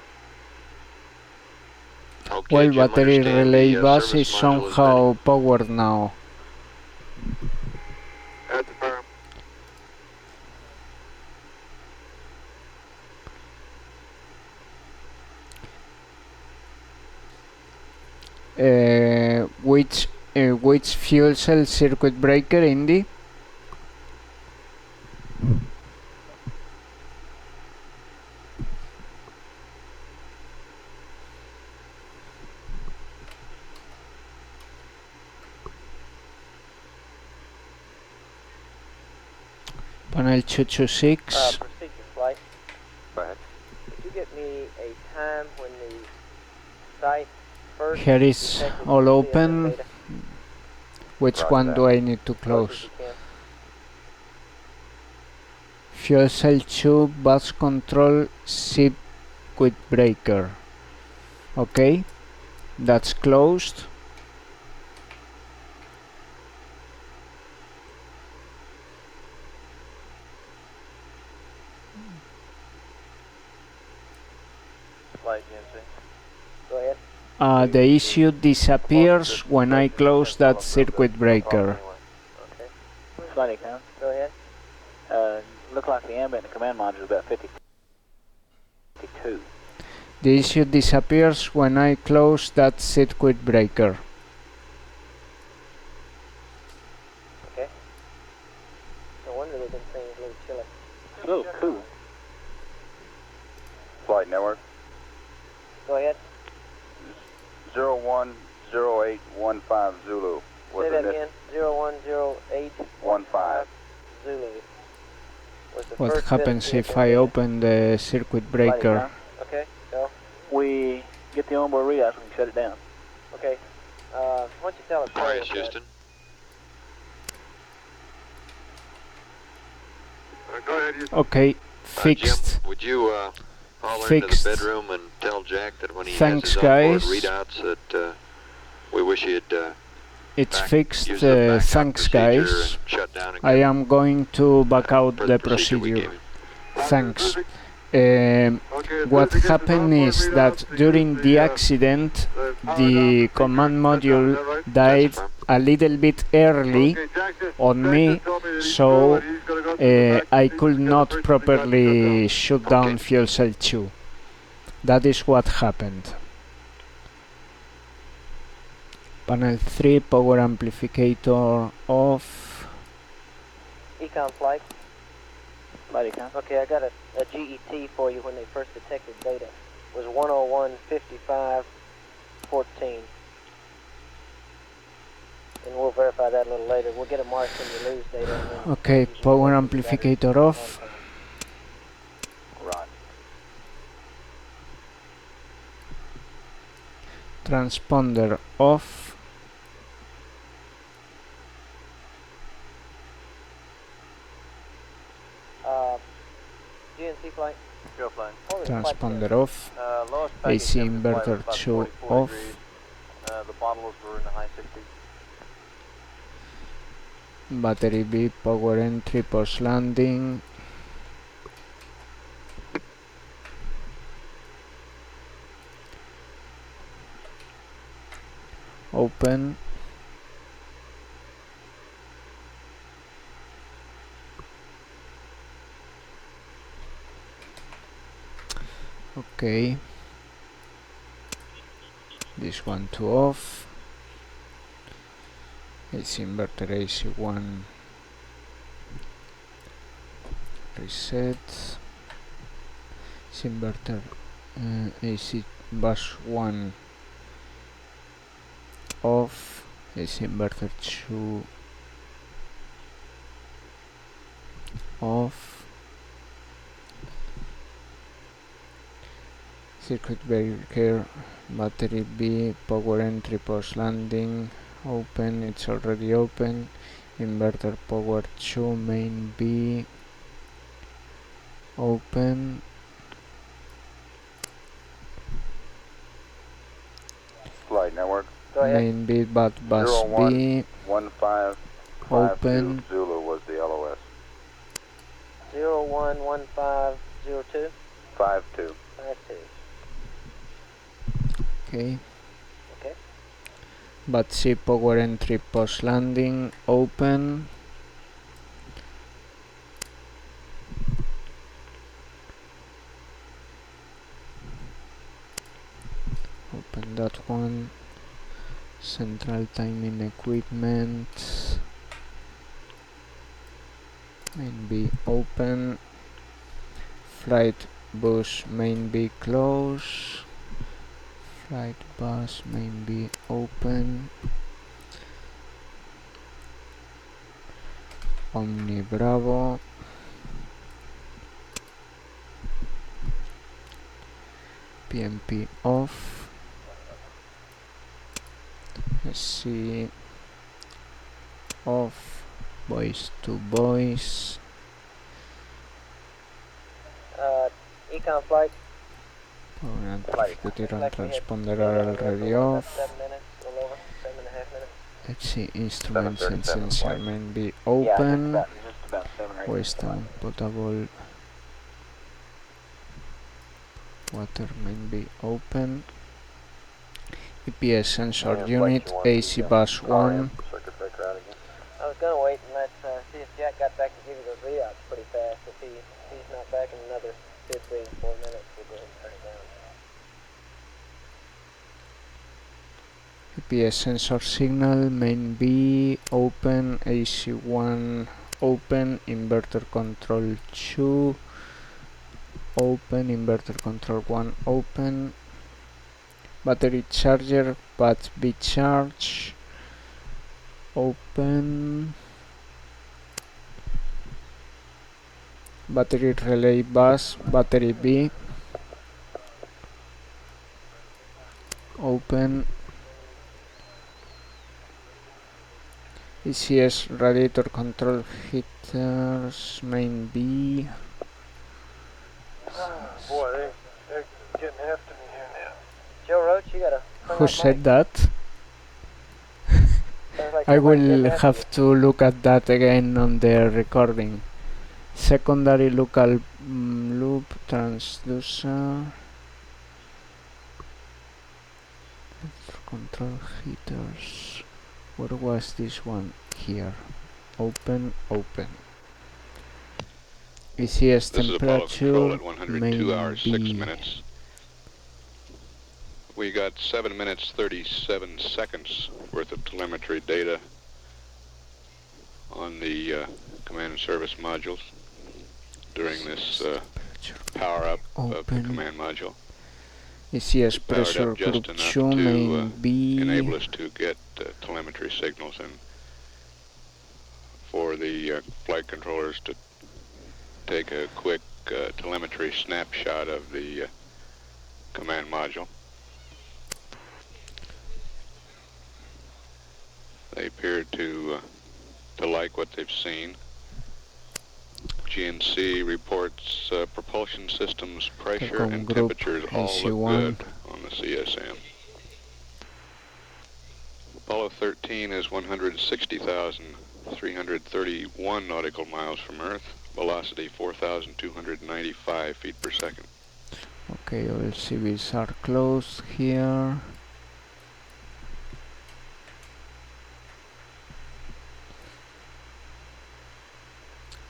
Okay, Well, Jim, battery relay bus service is module somehow powered now. That's firm. Which fuel cell circuit breaker, Indy? Panel 226. Procedure flight. Go ahead. Could you get me a time when the site first... Here is all open. Which one do I need to close? Fuel cell 2 bus control circuit breaker. Okay, that's closed. Flight GNC. Go ahead. The issue disappears when I close that circuit breaker. Okay. Flight account. Go ahead. Look like the ambient in the command module is about 52. The issue disappears when I close that circuit breaker. Okay. No wonder they've been saying it's a little chilly. It's a little cool. Flight network. Go ahead. 010815 Zulu. Say that again. 010815 Zulu. What happens if I open the circuit breaker? Okay, so we get the onboard readouts, we can shut it down. Okay. Why don't you tell us? Aquarius, Houston. Go ahead, Houston. Okay, fixed. Jim, would you holler Fixed. into the bedroom and tell Jack that when he Thanks, has his onboard guys. readouts that we wish he'd It's back, fixed. use the backup Thanks, procedure guys. and shut down I again am going to back out for the procedure we procedure. gave him. Thanks. What happened is that during the accident, the command module died a little bit early on me, so I could not properly shut down fuel cell 2. That is what happened. Panel 3, power amplificator off. Econ flight. Flight econ. Okay, I got a GET for you when they first detected data. It was 101.55.14. And we'll verify that a little later. We'll get a mark when you lose data. Okay, power amplificator off. Right. Transponder off. GNC flight. Go flying. Transponder off. Lowest AC inverter 2 off. The bottles were in the high 60s. Battery B, power entry post landing. Open. Okay. This one to off. AC inverter AC1 reset. AC inverter AC bus 1 off. AC inverter 2 off. Circuit breaker, battery B, power entry post landing, open, it's already open. Inverter power 2, main B, open. Flight network. Main B, bus B, 1552 open. Zulu was the LOS. 011502. 52. 52. Okay. Okay. But C, power entry post landing, open. Open that one. Central timing equipment. Main B open. Flight bus main B close. Flight bus main B open. Omni Bravo. PMP off. SC off. Voice to voice. Econ flight. Power amplificator and transponder are already off. 7 minutes, a little over, 7.5 minutes. Let's see, instruments and sensor main B open. Waste down potable. Water main B open. EPS sensor unit, AC bus 1. I was going to wait and see if Jack got back to give you those readouts pretty fast. If he's not back in another 2, 3, 4 minutes, we'll go ahead and turn it down. EPS sensor signal, main B, open, AC1, open, inverter control 2, open, inverter control 1, open, battery charger, bat B charge, open, battery relay bus, battery B, open, ECS radiator control heaters, main B. Boy, they're getting after me here now. Joe Roach, you gotta. Who said that? I will have to look at that again on the recording. Secondary local loop transducer. Control heaters. Where was this one? Here. Open, open. ECS temperature, at 102 main hours, 6 B. minutes. We got 7 minutes, 37 seconds worth of telemetry data on the command and service modules during this power up of the command module. ECS pressure group 2, main B. Enable us to get telemetry signals and for the flight controllers to take a quick telemetry snapshot of the command module. They appear to like what they've seen. GNC reports propulsion systems pressure and temperatures all look good on the CSM. Apollo 13 is 160,331 nautical miles from Earth. Velocity 4,295 feet per second. Okay, all civils are closed here.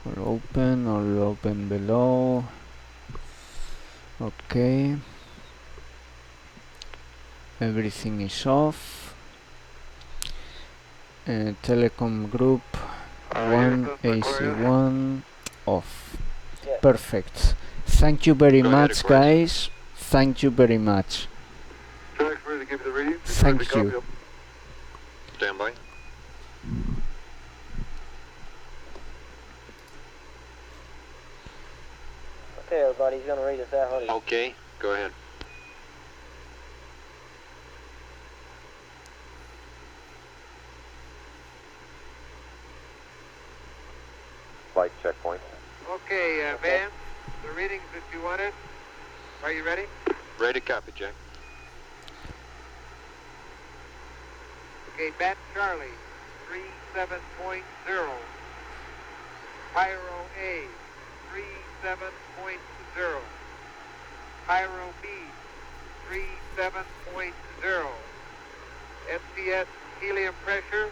All open below. Okay. Everything is off. Telecom group 1, AC1 off. Perfect. Thank you very much, guys. Thank you very much. Thank you. Stand by. Okay, everybody, he's going to read us out. Okay, go ahead. Flight checkpoint. Okay, Van, the readings that you wanted. Are you ready? Ready to copy, Jack. Okay, Bat Charlie, 37.0. Pyro A, 37.0. Pyro B, 37.0. SPS helium pressure,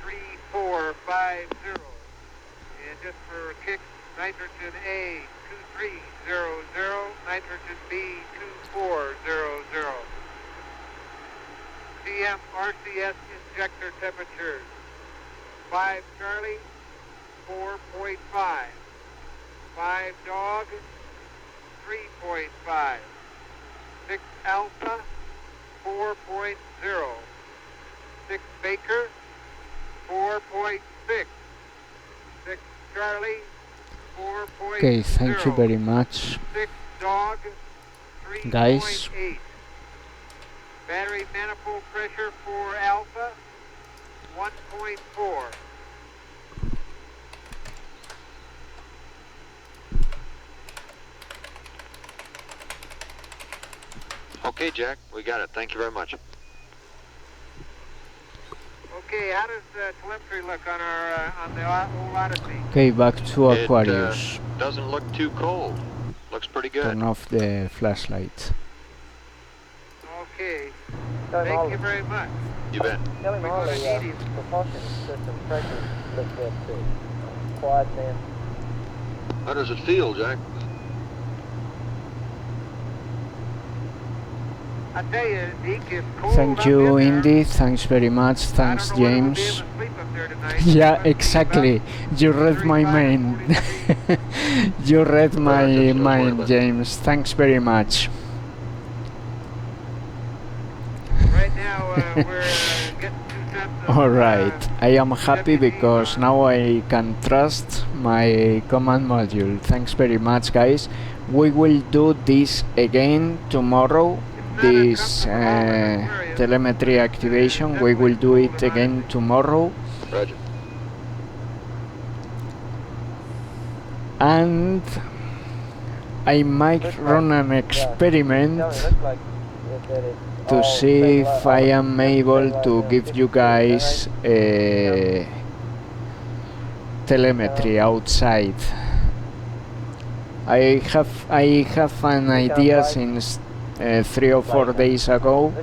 3450. And just for kicks, nitrogen A, 2300. Nitrogen B, 2400. CM RCS injector temperatures, 5 Charlie, 4.5. 5 Dog, 3.5. 6 Alpha, 4.0. 6 Baker, 4.6. 6 Charlie, 4.0. Okay, thank you very much, 6 Dog, guys. 3.8. Battery manifold pressure for Alpha, 1.4. Okay, Jack, we got it. Thank you very much. Okay, how does telemetry look on our on the old Odyssey? Okay, back to Aquarius. It doesn't look too cold. Looks pretty good. Turn off the flashlight. Okay. Thank you very much. You bet. Tell him all the propulsion system pressures look good too. Quads and. How does it feel, Jack? I tell you, Deke, it's cold Thank you, up in Indy. Thanks very much. Thanks, James. Yeah, exactly. You read my mind. You read my mind, James. Thanks very much. Right now, we're getting two sets of... Alright, I am happy because now I can trust my command module. Thanks very much, guys. We will do this again tomorrow. This telemetry activation, we will do it again tomorrow. Roger. And I might run an experiment to see if I am able to give you guys telemetry outside. I have an idea since 3 or 4 days ago,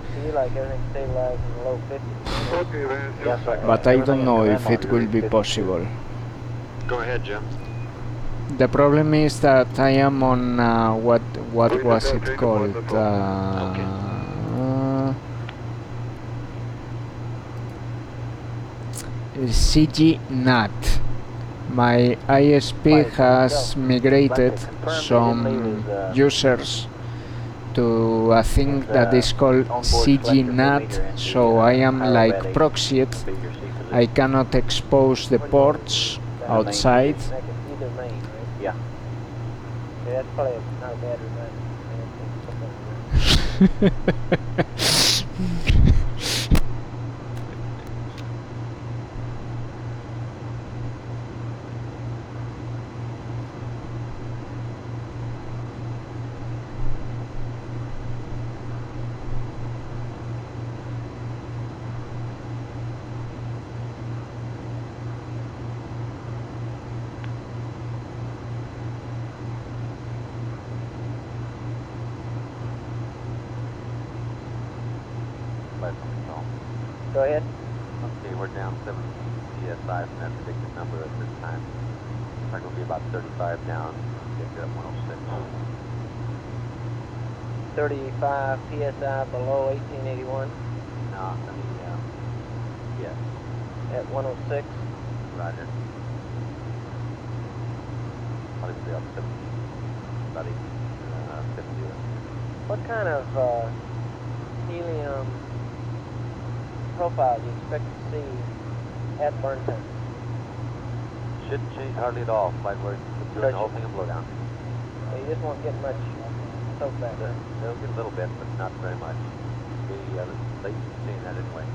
but I don't know if it will be possible. Go ahead, Jim. The problem is that I am on what was it called? CGNAT. My ISP has migrated some users to a thing that is called CGNAT, so I am like proxied. I cannot expose the ports outside. Yeah. That's probably not a bad Go ahead. Okay, we're down 7 PSI from that predicted number at this time. We're going to be about 35 down. Get to 106. 35 PSI below 1881. No, I mean, yes. At 106. Roger. Probably be up 70, about 50. What kind of helium profile do you expect to see at burn time? Shouldn't change hardly at all. Flight work, doing the whole thing a blowdown. So you just won't get much soak back. They'll get a little bit, but not very much. We late seeing that anyway.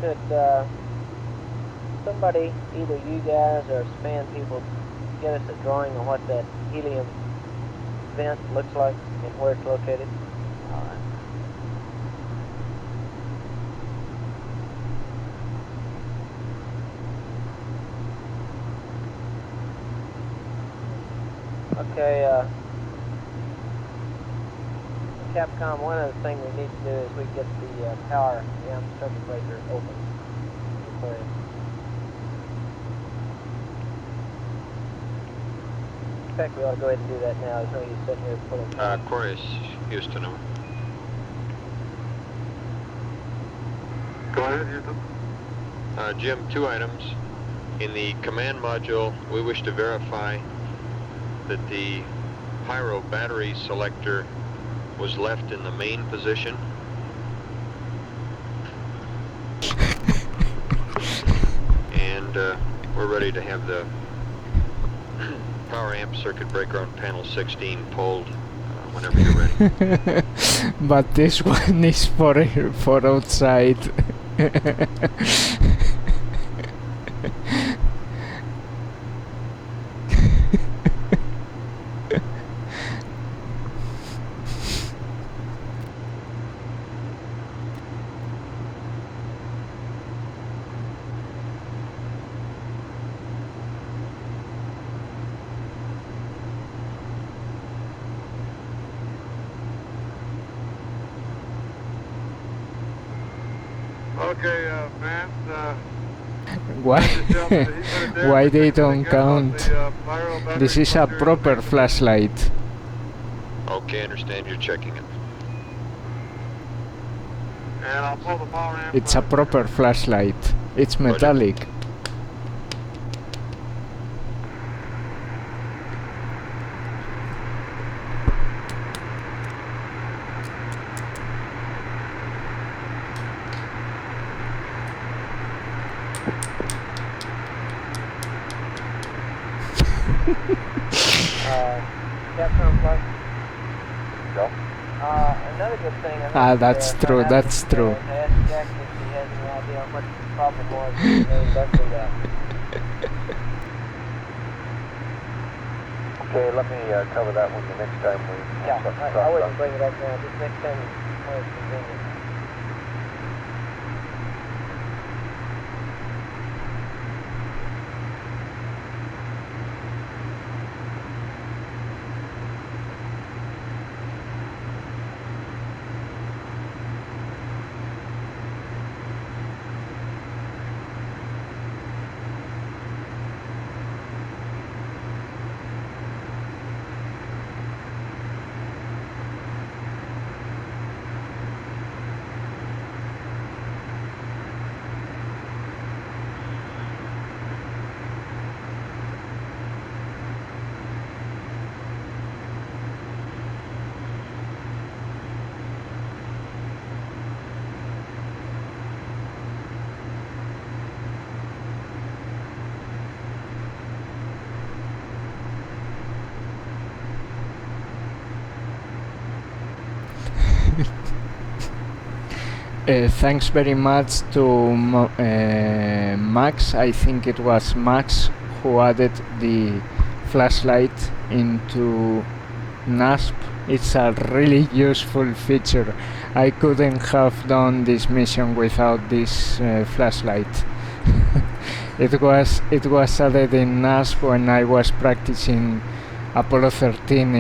Could somebody, either you guys or span people, get us a drawing of what that helium vent looks like and where it's located? All right. Okay, Capcom, one other thing we need to do is we get the power amp circuit breaker open. In fact, we ought to go ahead and do that now. There's no use sitting here pulling. Aquarius, Houston. Go ahead, Houston. Jim, 2 items. In the command module, we wish to verify that the pyro battery selector was left in the main position. And we're ready to have the power amp circuit breaker on panel 16 pulled whenever you're ready. But this one is for outside. Okay, Vance. Why they don't count? This is a proper flashlight. Okay, understand you're checking it. And I'll pull the power amp. It's a proper flashlight. It's metallic. Another good thing. That's true. That's true. Ask Jack if he has any idea how much the problem was when they invested that. Okay, let me cover that one the next time we. Yeah, I wouldn't bring it up now. Just next time when it's convenient. Thanks very much to Max. I think it was Max who added the flashlight into NASSP. It's a really useful feature. I couldn't have done this mission without this flashlight. It was added in NASSP when I was practicing Apollo 13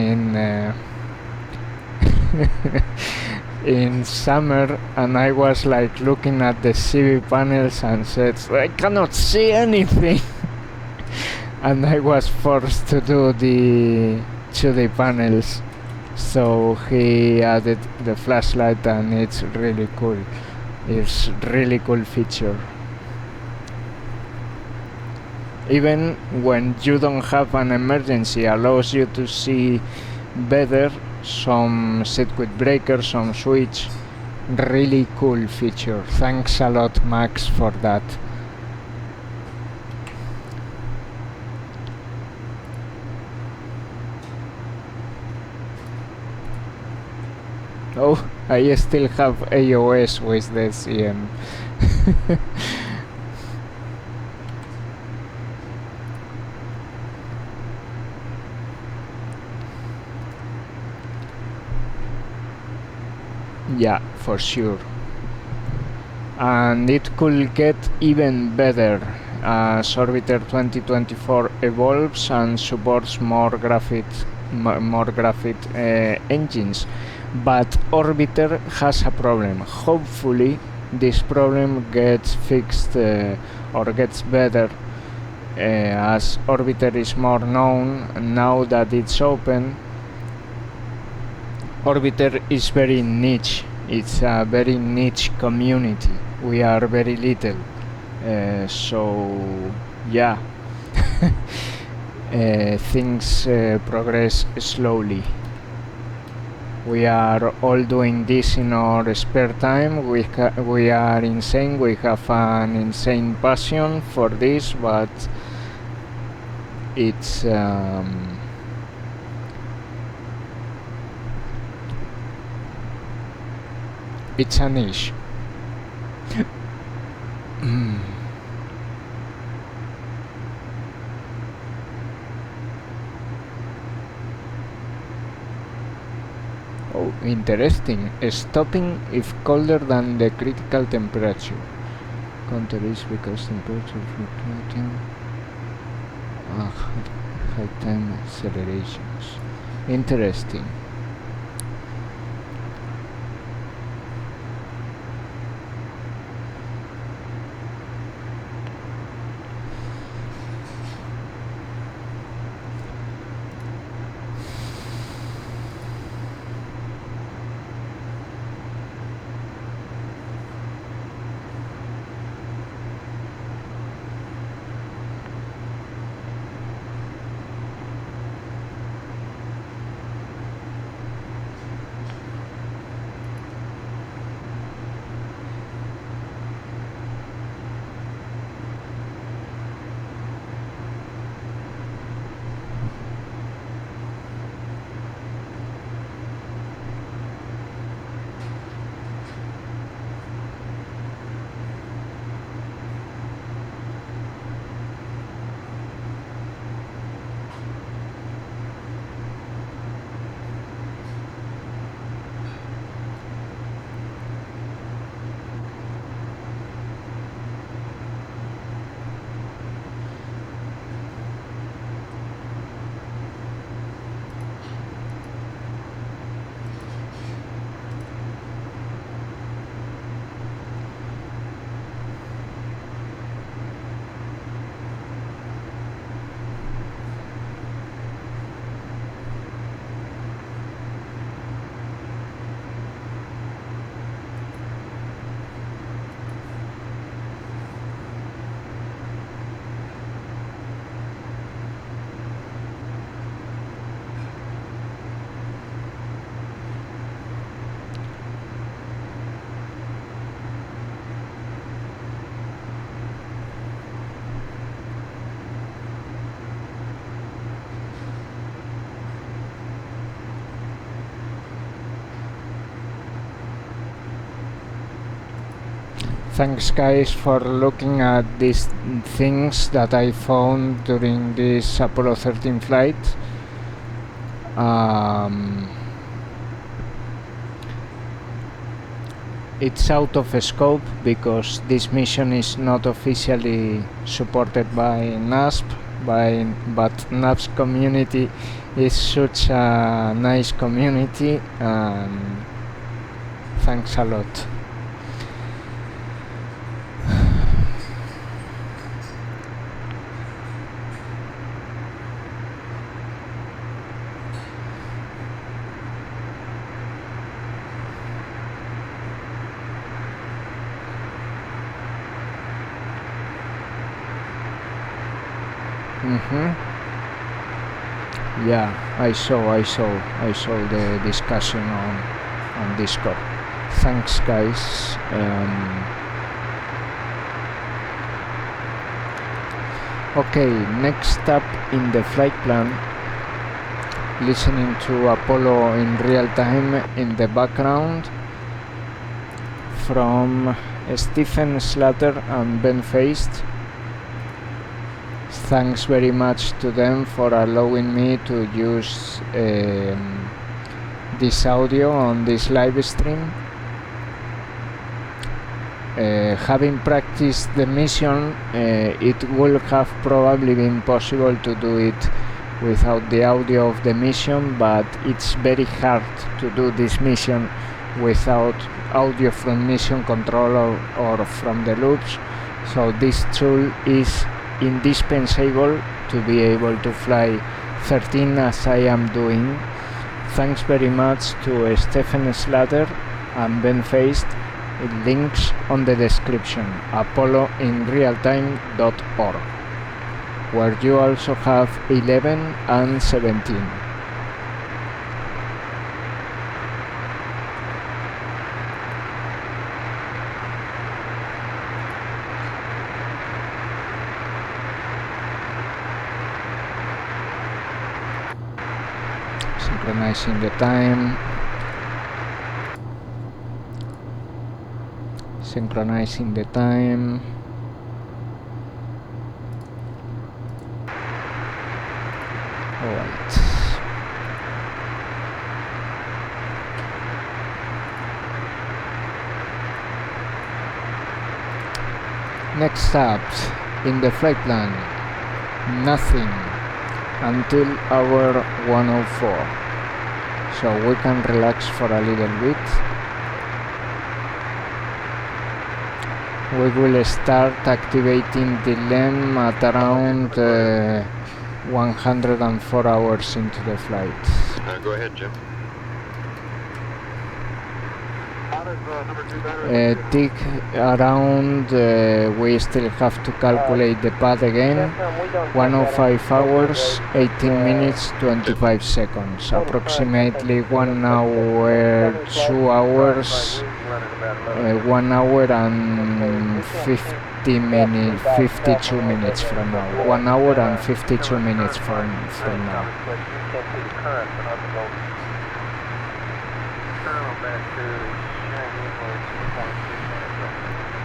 in summer, and I was like looking at the CV panels and said, I cannot see anything. And I was forced to do the 2D panels. So he added the flashlight, and it's really cool. It's really cool feature. Even when you don't have an emergency, allows you to see better some circuit breaker, some switch. Really cool feature. Thanks a lot, Max, for that. Oh, I still have AOS with the CM. Yeah, for sure. And it could get even better as Orbiter 2024 evolves and supports more graphic engines. But Orbiter has a problem. Hopefully this problem gets fixed or gets better as Orbiter is more known now that it's open. Orbiter is very niche. It's a very niche community. We are very little. So yeah, things progress slowly. We are all doing this in our spare time. We are insane. We have an insane passion for this, but it's a niche. Oh, interesting. Stopping if colder than the critical temperature. Counter is because temperature fluctuating. High time accelerations. Interesting. Thanks guys for looking at these things that I found during this Apollo 13 flight. It's out of scope because this mission is not officially supported by NASSP, but NASSP community is such a nice community, and thanks a lot. Yeah, I saw the discussion on Discord. Thanks guys. Okay, next up in the flight plan, listening to Apollo in real time in the background from Stephen Slater and Ben Feist. Thanks very much to them for allowing me to use this audio on this live stream. Having practiced the mission, it would have probably been possible to do it without the audio of the mission, but it's very hard to do this mission without audio from mission control or from the loops. So this tool is indispensable to be able to fly 13 as I am doing. Thanks very much to Stephen Slater and Ben Feist. It links on the description, apolloinrealtime.org, where you also have 11 and 17. Synchronizing the time. Synchronizing the time. Alright. Next up in the flight plan, nothing until hour 104. So we can relax for a little bit. We will start activating the LEM at around 104 hours into the flight. Go ahead, Jim. Tick around, we still have to calculate the path again. 105 hours, 18 minutes, 25 seconds. Approximately 1 hour, 2 hours, 1 hour and 50 minutes, 52 minutes from now. 1 hour and 52 minutes from now.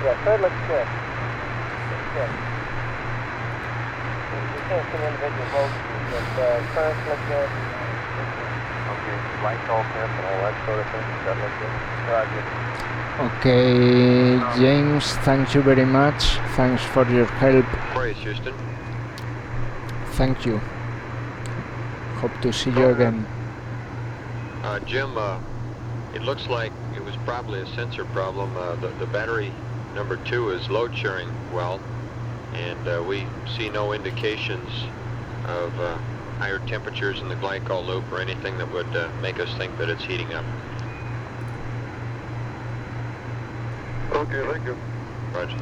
Yeah, third looks good. Good. You can't see individual volts, but currents look good. Okay, light call test and all that sort of thing. That looks good. Okay, James, thank you very much. Thanks for your help. Aquarius, Houston. Thank you. Hope to see you again. Jim, it looks like it was probably a sensor problem. The battery number 2 is load sharing well, and we see no indications of higher temperatures in the glycol loop or anything that would make us think that it's heating up. Okay, thank you. Roger.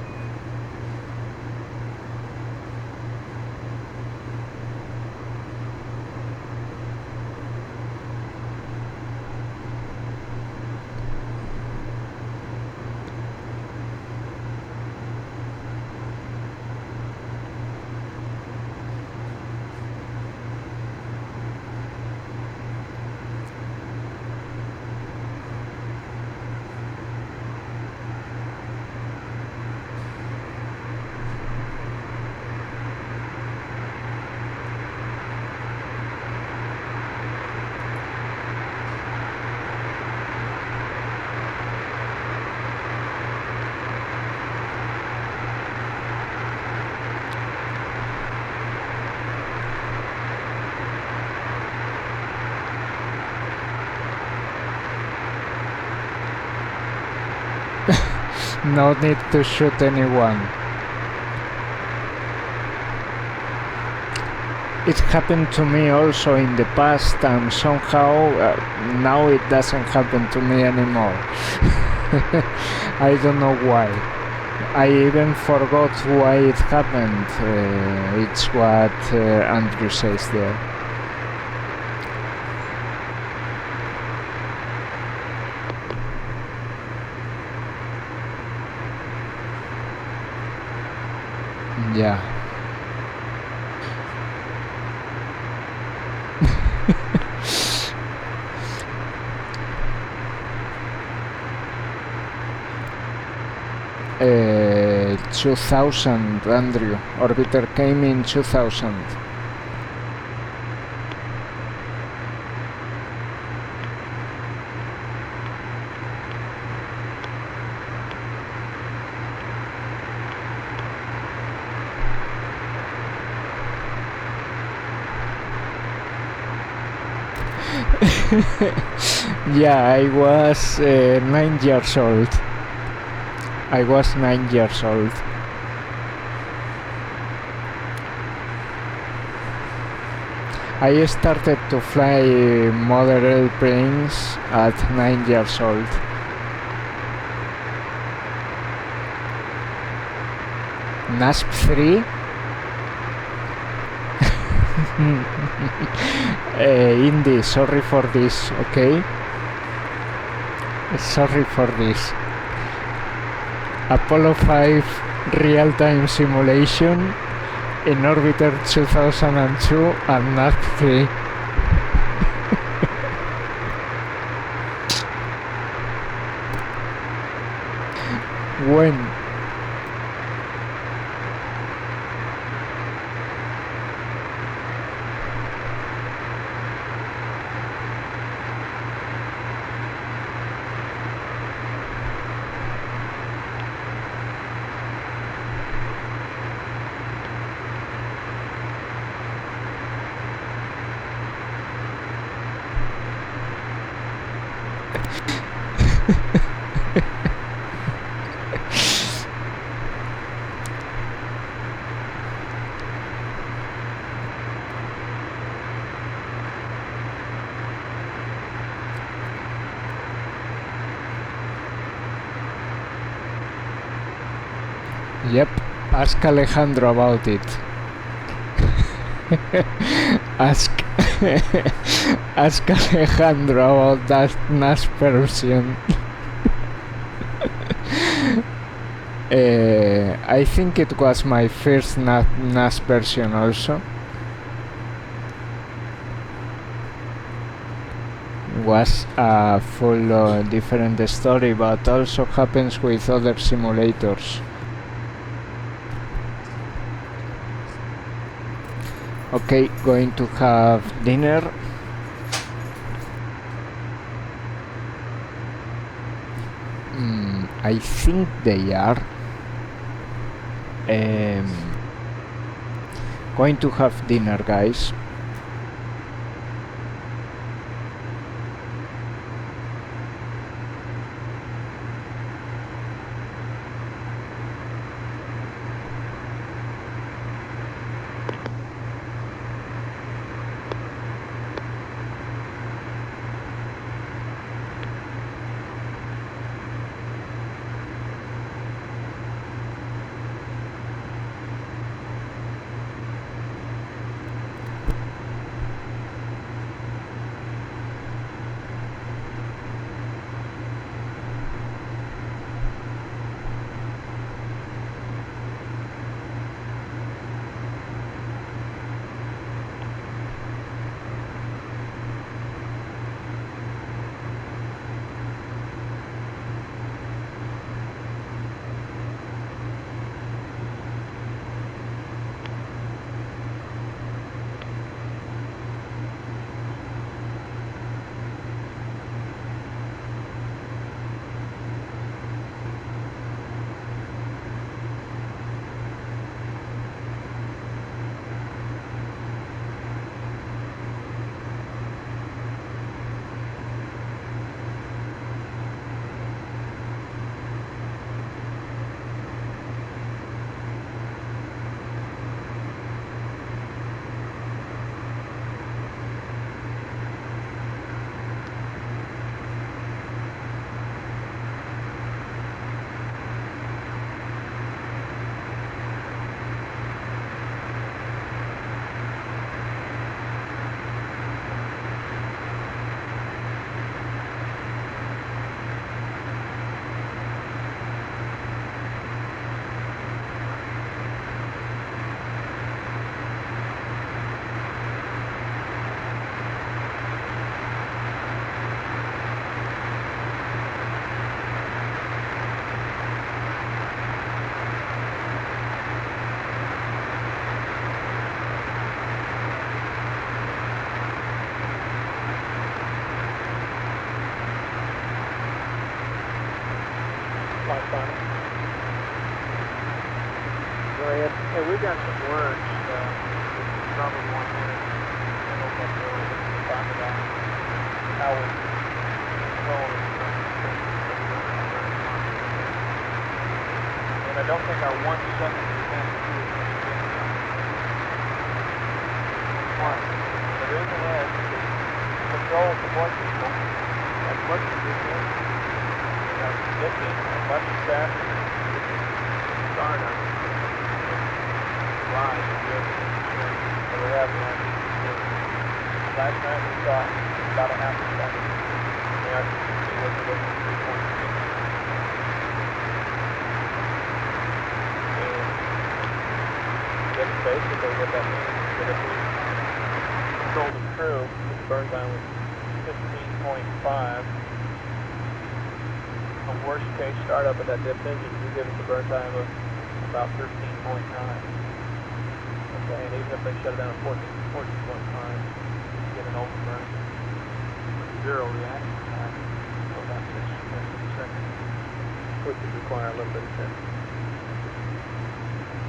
No need to shoot anyone. It happened to me also in the past, and somehow now it doesn't happen to me anymore. I don't know why. I even forgot why it happened. It's what Andrew says there. Yeah. Uh, 2000, Andrew. Orbiter came in 2000. Yeah, I was 9 years old. I was 9 years old. I started to fly model airplanes at 9 years old. NASSP 3? Indy, sorry for this, okay? Sorry for this. Apollo 5 real-time simulation in Orbiter 2002 and NASSP 3. When? Yep, ask Alejandro about it. ask ask Alejandro about that NASSP version. I think it was my first NASSP version also. Was a full different story, but also happens with other simulators. Okay, going to have dinner. I think they are. Going to have dinner, guys. lights on it. Go ahead. Hey, we've got some words. Probably one here. I hope that's really what we're talking about. How we control it. And I don't think our 1 second is meant to do it. The reason is control the voice people as much as we can. We are predicting much faster than start on rise and do everything. So we have the last night we saw about a half a second. The RTC was within 3.6. And that's basically what that means, that if we control the crew, the burn time was 15.5. A worst case startup of that dipped engine will give us a burn time of about 13.9. Okay, and even if they shut it down at 14.5, get an overburn. Zero reaction time, so about 6 seconds, which would require a little bit of time.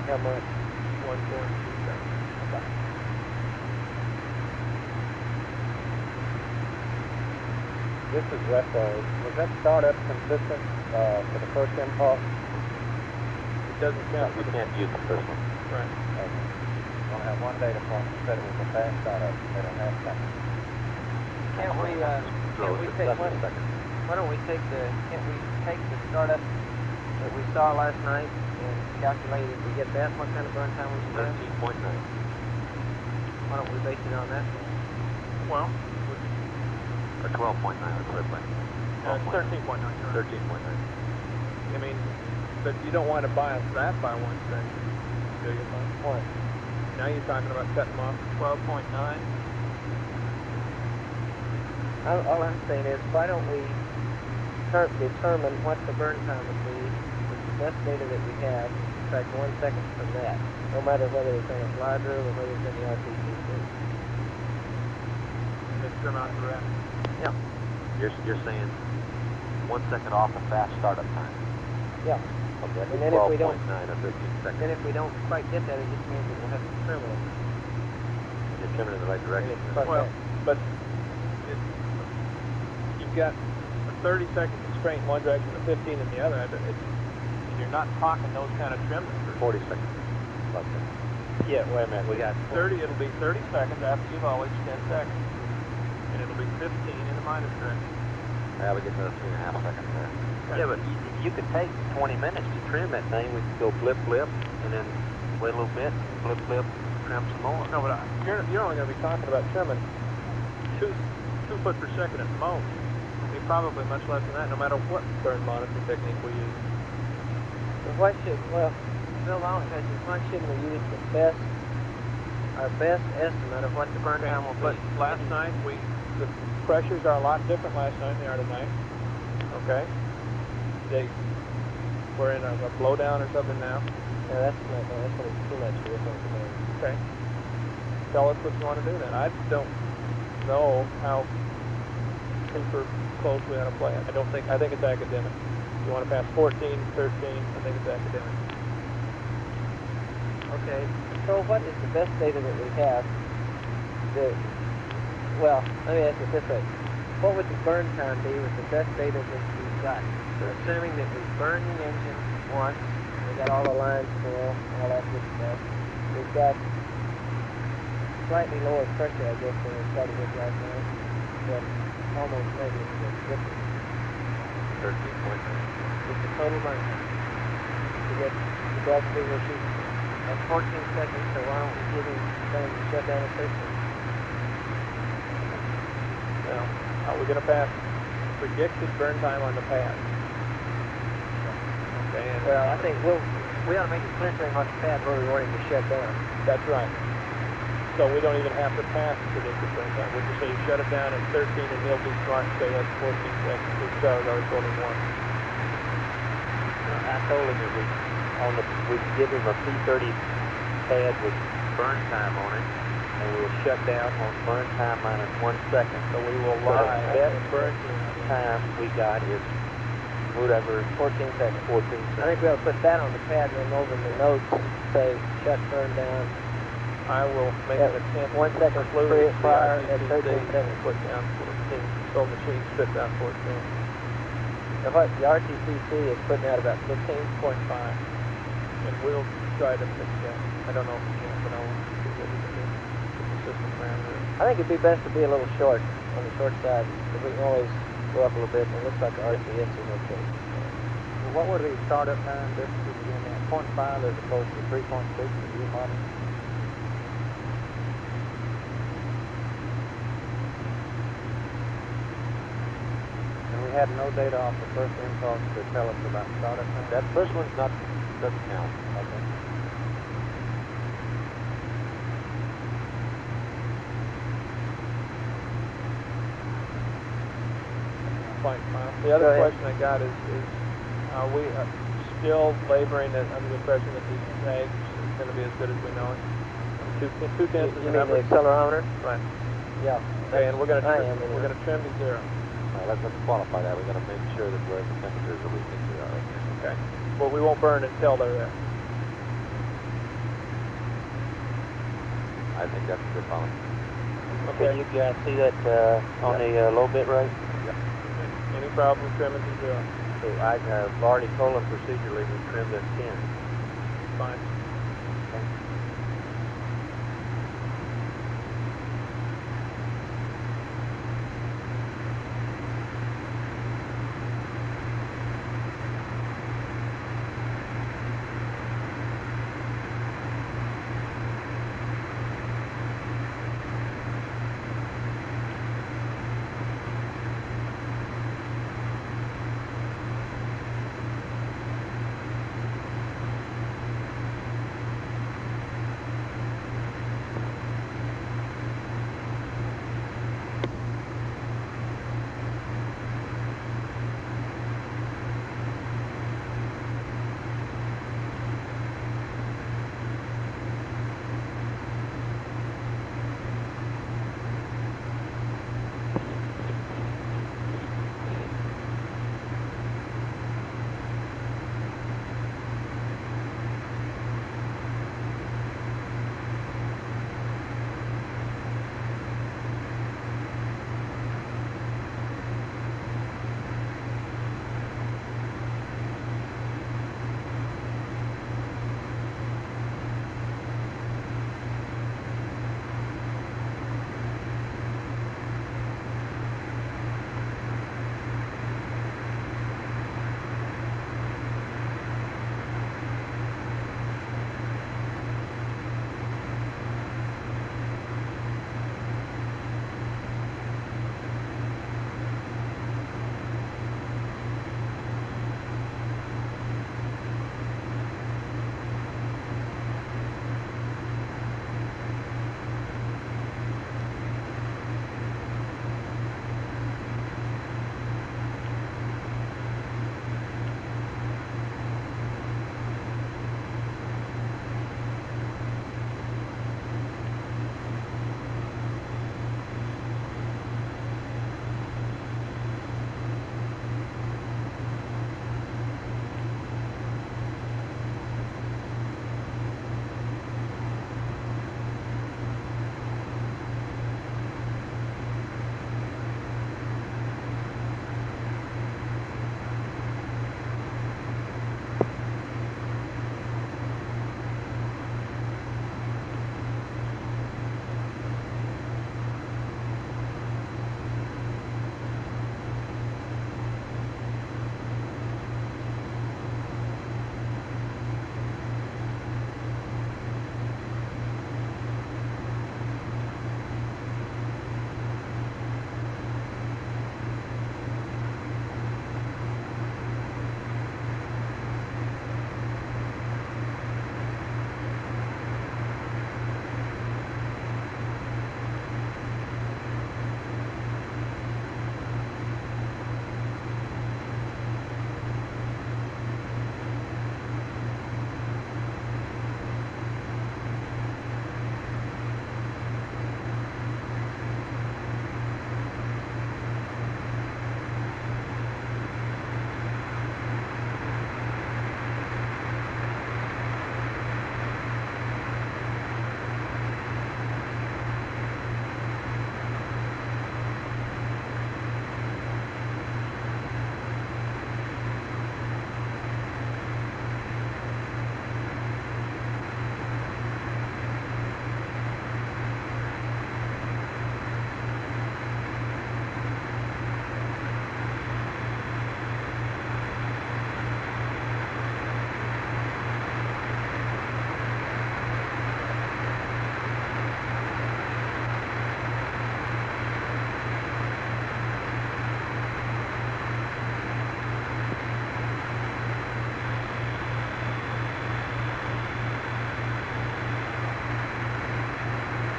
How much? 1.2 seconds. Okay. This is Wesco. Was that startup consistent for the first impulse? It doesn't count. You can't use the first one. Right. Okay. We only have one data point that said it was a fast startup. They don't have seconds. Can't we take one? Why don't we can't we take the startup that we saw last night and calculate if we get that, what kind of burn time we should have? 13.9. Why don't we base it on that? Well, or 12.9 or 12.9. 13.9. 13.9. I mean, but you don't want to bias that by 1 second, do you? Why? Now you're talking about cutting them off 12.9. All I'm saying is, why don't we determine what the burn time would be with the best data that we have, subtract 1 second from that, no matter whether it's on a glider or whether it's in the RTC suit. It's trim out the rest. Yeah. You're saying 1 second off a fast startup time. Yeah. Okay. And then if we don't, 12.9 or 13 seconds. then if we don't quite get that, it just means that we'll have to trim it. You're trimming in the right direction. Well, but you've got a 30-second constraint in one direction and 15 in the other. You're not talking those kind of trim numbers. 40 seconds. About that. Yeah, wait a minute. We got 30. It'll be 30 seconds after you've always 10 seconds. And it'll be 15 in the minus direction. Yeah, we get another 3.5 seconds there. Okay. Yeah, but you could take 20 minutes to trim that thing. We could go blip, blip, and then wait a little bit, blip, blip, trim some more. No, but you're only going to be talking about trimming 2 foot per second at most. I mean, probably much less than that, no matter what burn monitoring technique we use. But Bill Long says, why shouldn't we use our best estimate of what the burn time will be? But last night, the pressures are a lot different last night than they are tonight. Okay? We're in a blowdown or something now. Yeah, that's what it's too much different. Okay. Tell us what you want to do then. I don't know how super close we ought to play it. I think it's academic. You want to pass 14, 13, I think it's academic. Okay, so what is the best data that we have? Well, let me ask it this way. What would the burn time be with the best data that we've got? So assuming that we burn the engine once, we got all the lines full, all that good stuff. We've got slightly lower pressure, I guess, than we started with last night, but almost negligible difference. 13.9. It's the total burn time. To get the best visual sheet. That's 14 seconds, so why don't we give him time to shut down at 13? Now, are we going to pass predicted burn time on the pad? Okay. Well, I think we ought to make it clear to him on the pad where we want him to shut down. That's right. So we don't even have to pass predicted burn time. We just say you shut it down at 13 and he'll be smart and say that's 14 seconds. Because Charles already told him one. I told him that we'd give him a P30 pad with burn time on it, and we'll shut down on burn time minus 1 second. So we will So lie. the best burn time we got is Whatever. 14 seconds. 14 I seconds. think we ought to put that on the pad and then over in the notes, say, shut burn down. I will make an attempt. 1 second prior at 13 seconds. Put down 14. So machine spit down 14. Now what the RTCC is putting out about 15.5. And we'll try to fix that. I don't know if we can, but I'll see what we can do. Get the system parameter. I think it'd be best to be a little short, on the short side, because we can always go up a little bit, and it looks like the RCS is okay. Well, what were the startup time distances again? 0.5 as opposed to 3.6 for the U model? And we had no data off the first impulse to tell us about startup time? That first one's not, doesn't count. Okay. Fine. The other question I got is are we still laboring under the impression that the eggs is going to be as good as we know it? Two tenths is You the mean the number. accelerometer? Right. Yeah. Okay, and we're going to trim to zero. All right, let's qualify that. We're going to make sure that we're at the temperatures that we think we are. Okay. Well, we won't burn until they're there. I think that's a good policy. Okay, you guys see that on the low bit rate? Any problem with trimming to zero? So I've already told them procedurally we trimmed at 10. Fine.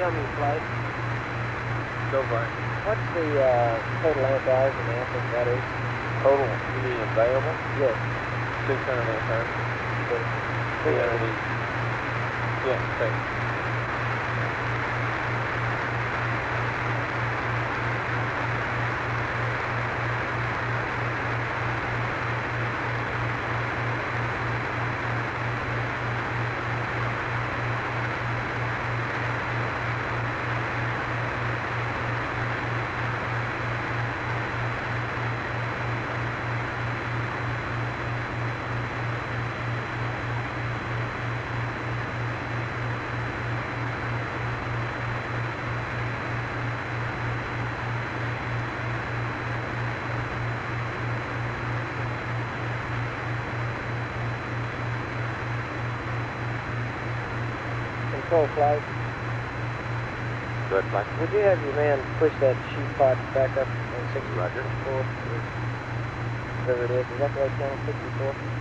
incoming flight. Go far. What's the total amp hours in the amp battery? Total, you mean available? Yes. 600 amp hours. 300 each. Yeah, thanks. Control flight. Good, flight. Would you have your man push that sheet pod back up on 64? Roger. Whatever it is that the right channel, 64?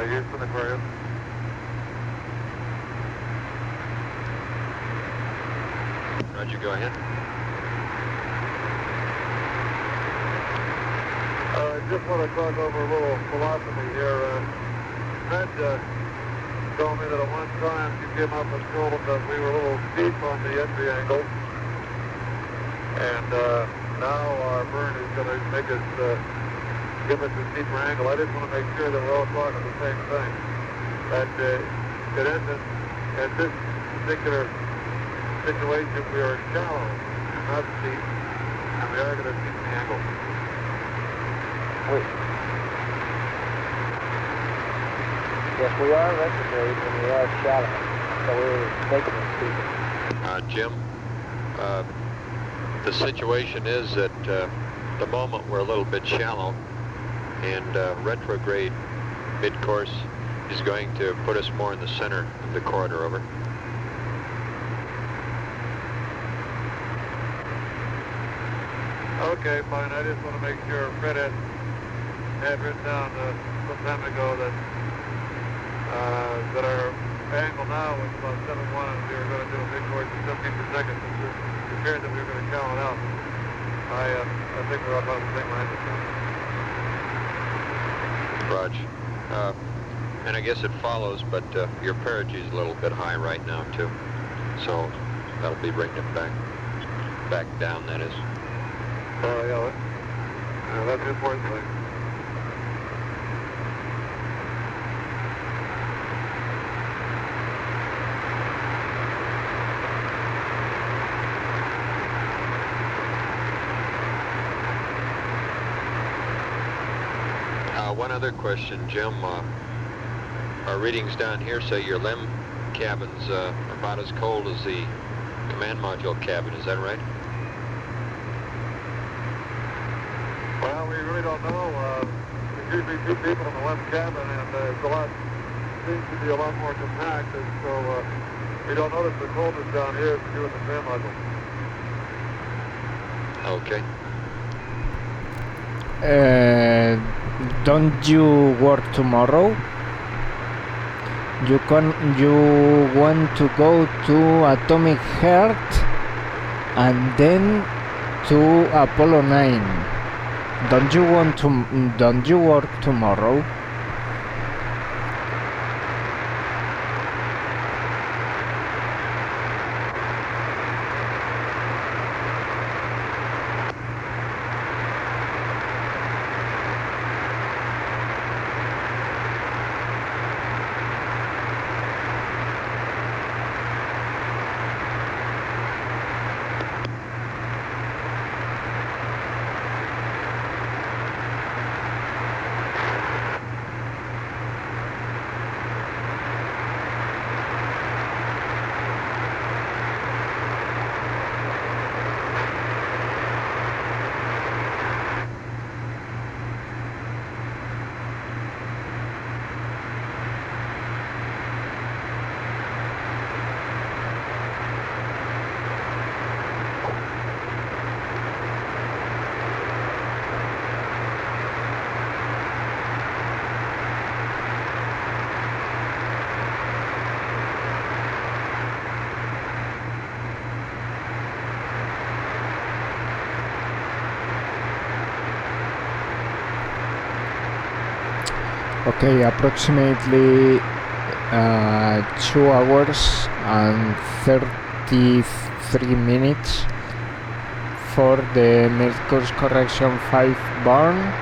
Houston, Aquarius. Roger, go ahead. I just want to talk over a little philosophy here. Fred told me that at one time you came up and told him that we were a little steep on the entry angle. And now our burn is going to make us give us a steeper angle. I just want to make sure that we're all talking the same thing. That in essence, at this particular situation, we are shallow and not steep, and we are going to steepen the angle. Yes, we are retrograde and we are shallow, so we're making it steeper. Jim, the situation is that the moment we're a little bit shallow, and retrograde mid-course is going to put us more in the center of the corridor. Over. Okay, fine. I just want to make sure. Fred had written down some time ago that our angle now is about 7-1, and we were going to do a mid-course at 17 per second. It appeared that we were going to shallow it out. I think we're up on the same line this time. Raj. And I guess it follows, but your perigee is a little bit high right now, too. So that'll be bringing it back down, that is. Oh, yeah, that's the important thing. One other question, Jim. Our readings down here say your LEM cabin's about as cold as the command module cabin. Is that right? Well, we really don't know. There's usually 2 people in the LEM cabin, and seems to be a lot more compact, and so we don't notice the coldness down here as we do in the command module. Okay. Don't you work tomorrow? You want to go to Atomic Heart and then to Apollo 9. Don't you work tomorrow? Okay, approximately 2 hours and 33 minutes for the mid-course correction 5 burn.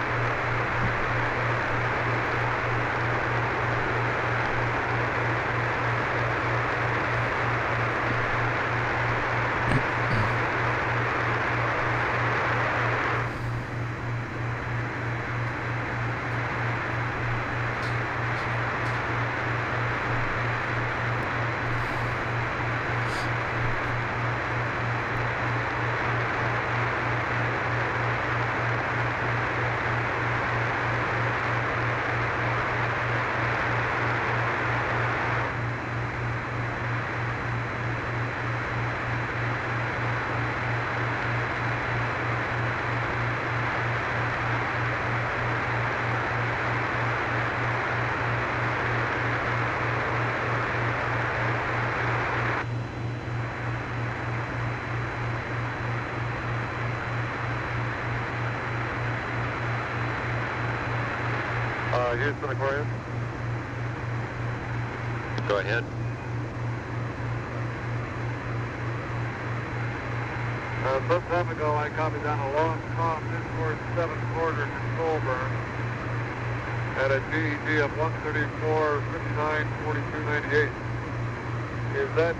Houston, Aquarius. Go ahead. Some time ago, I copied down a long comm mid-course 7-quarter control burn at a GEG of 134, 59, 42, 98. Is that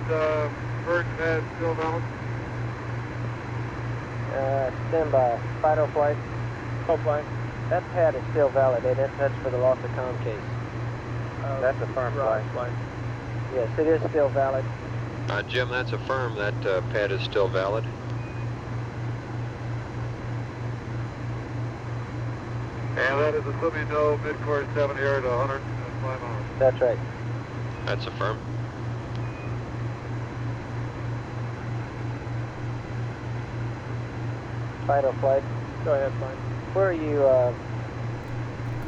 bird pad still valid? Stand by. Fido flight. Hope flight. That pad is still valid. That's for the loss of comm case. That's a firm flight. Yes, it is still valid. Jim, that's a firm. That pad is still valid. And that is assuming no mid-course 7 here at 105 miles. That's right. That's a firm. Fido flight. Go ahead, fine. Where are you,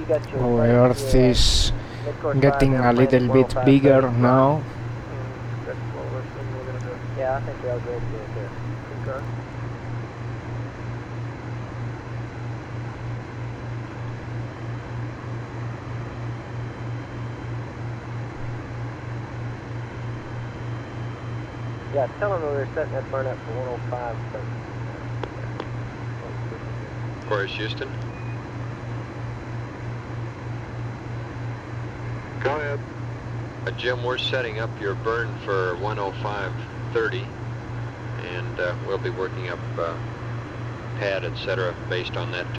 you got your... Our Earth is getting a little bit bigger now. That's what we're assuming we're going to do. Yeah, I think we're all great to do it there. Okay. Yeah, tell them we were setting that burn up for 105. But Aquarius, Houston. Go ahead. Jim, we're setting up your burn for 105.30, and we'll be working up pad, etc., based on that.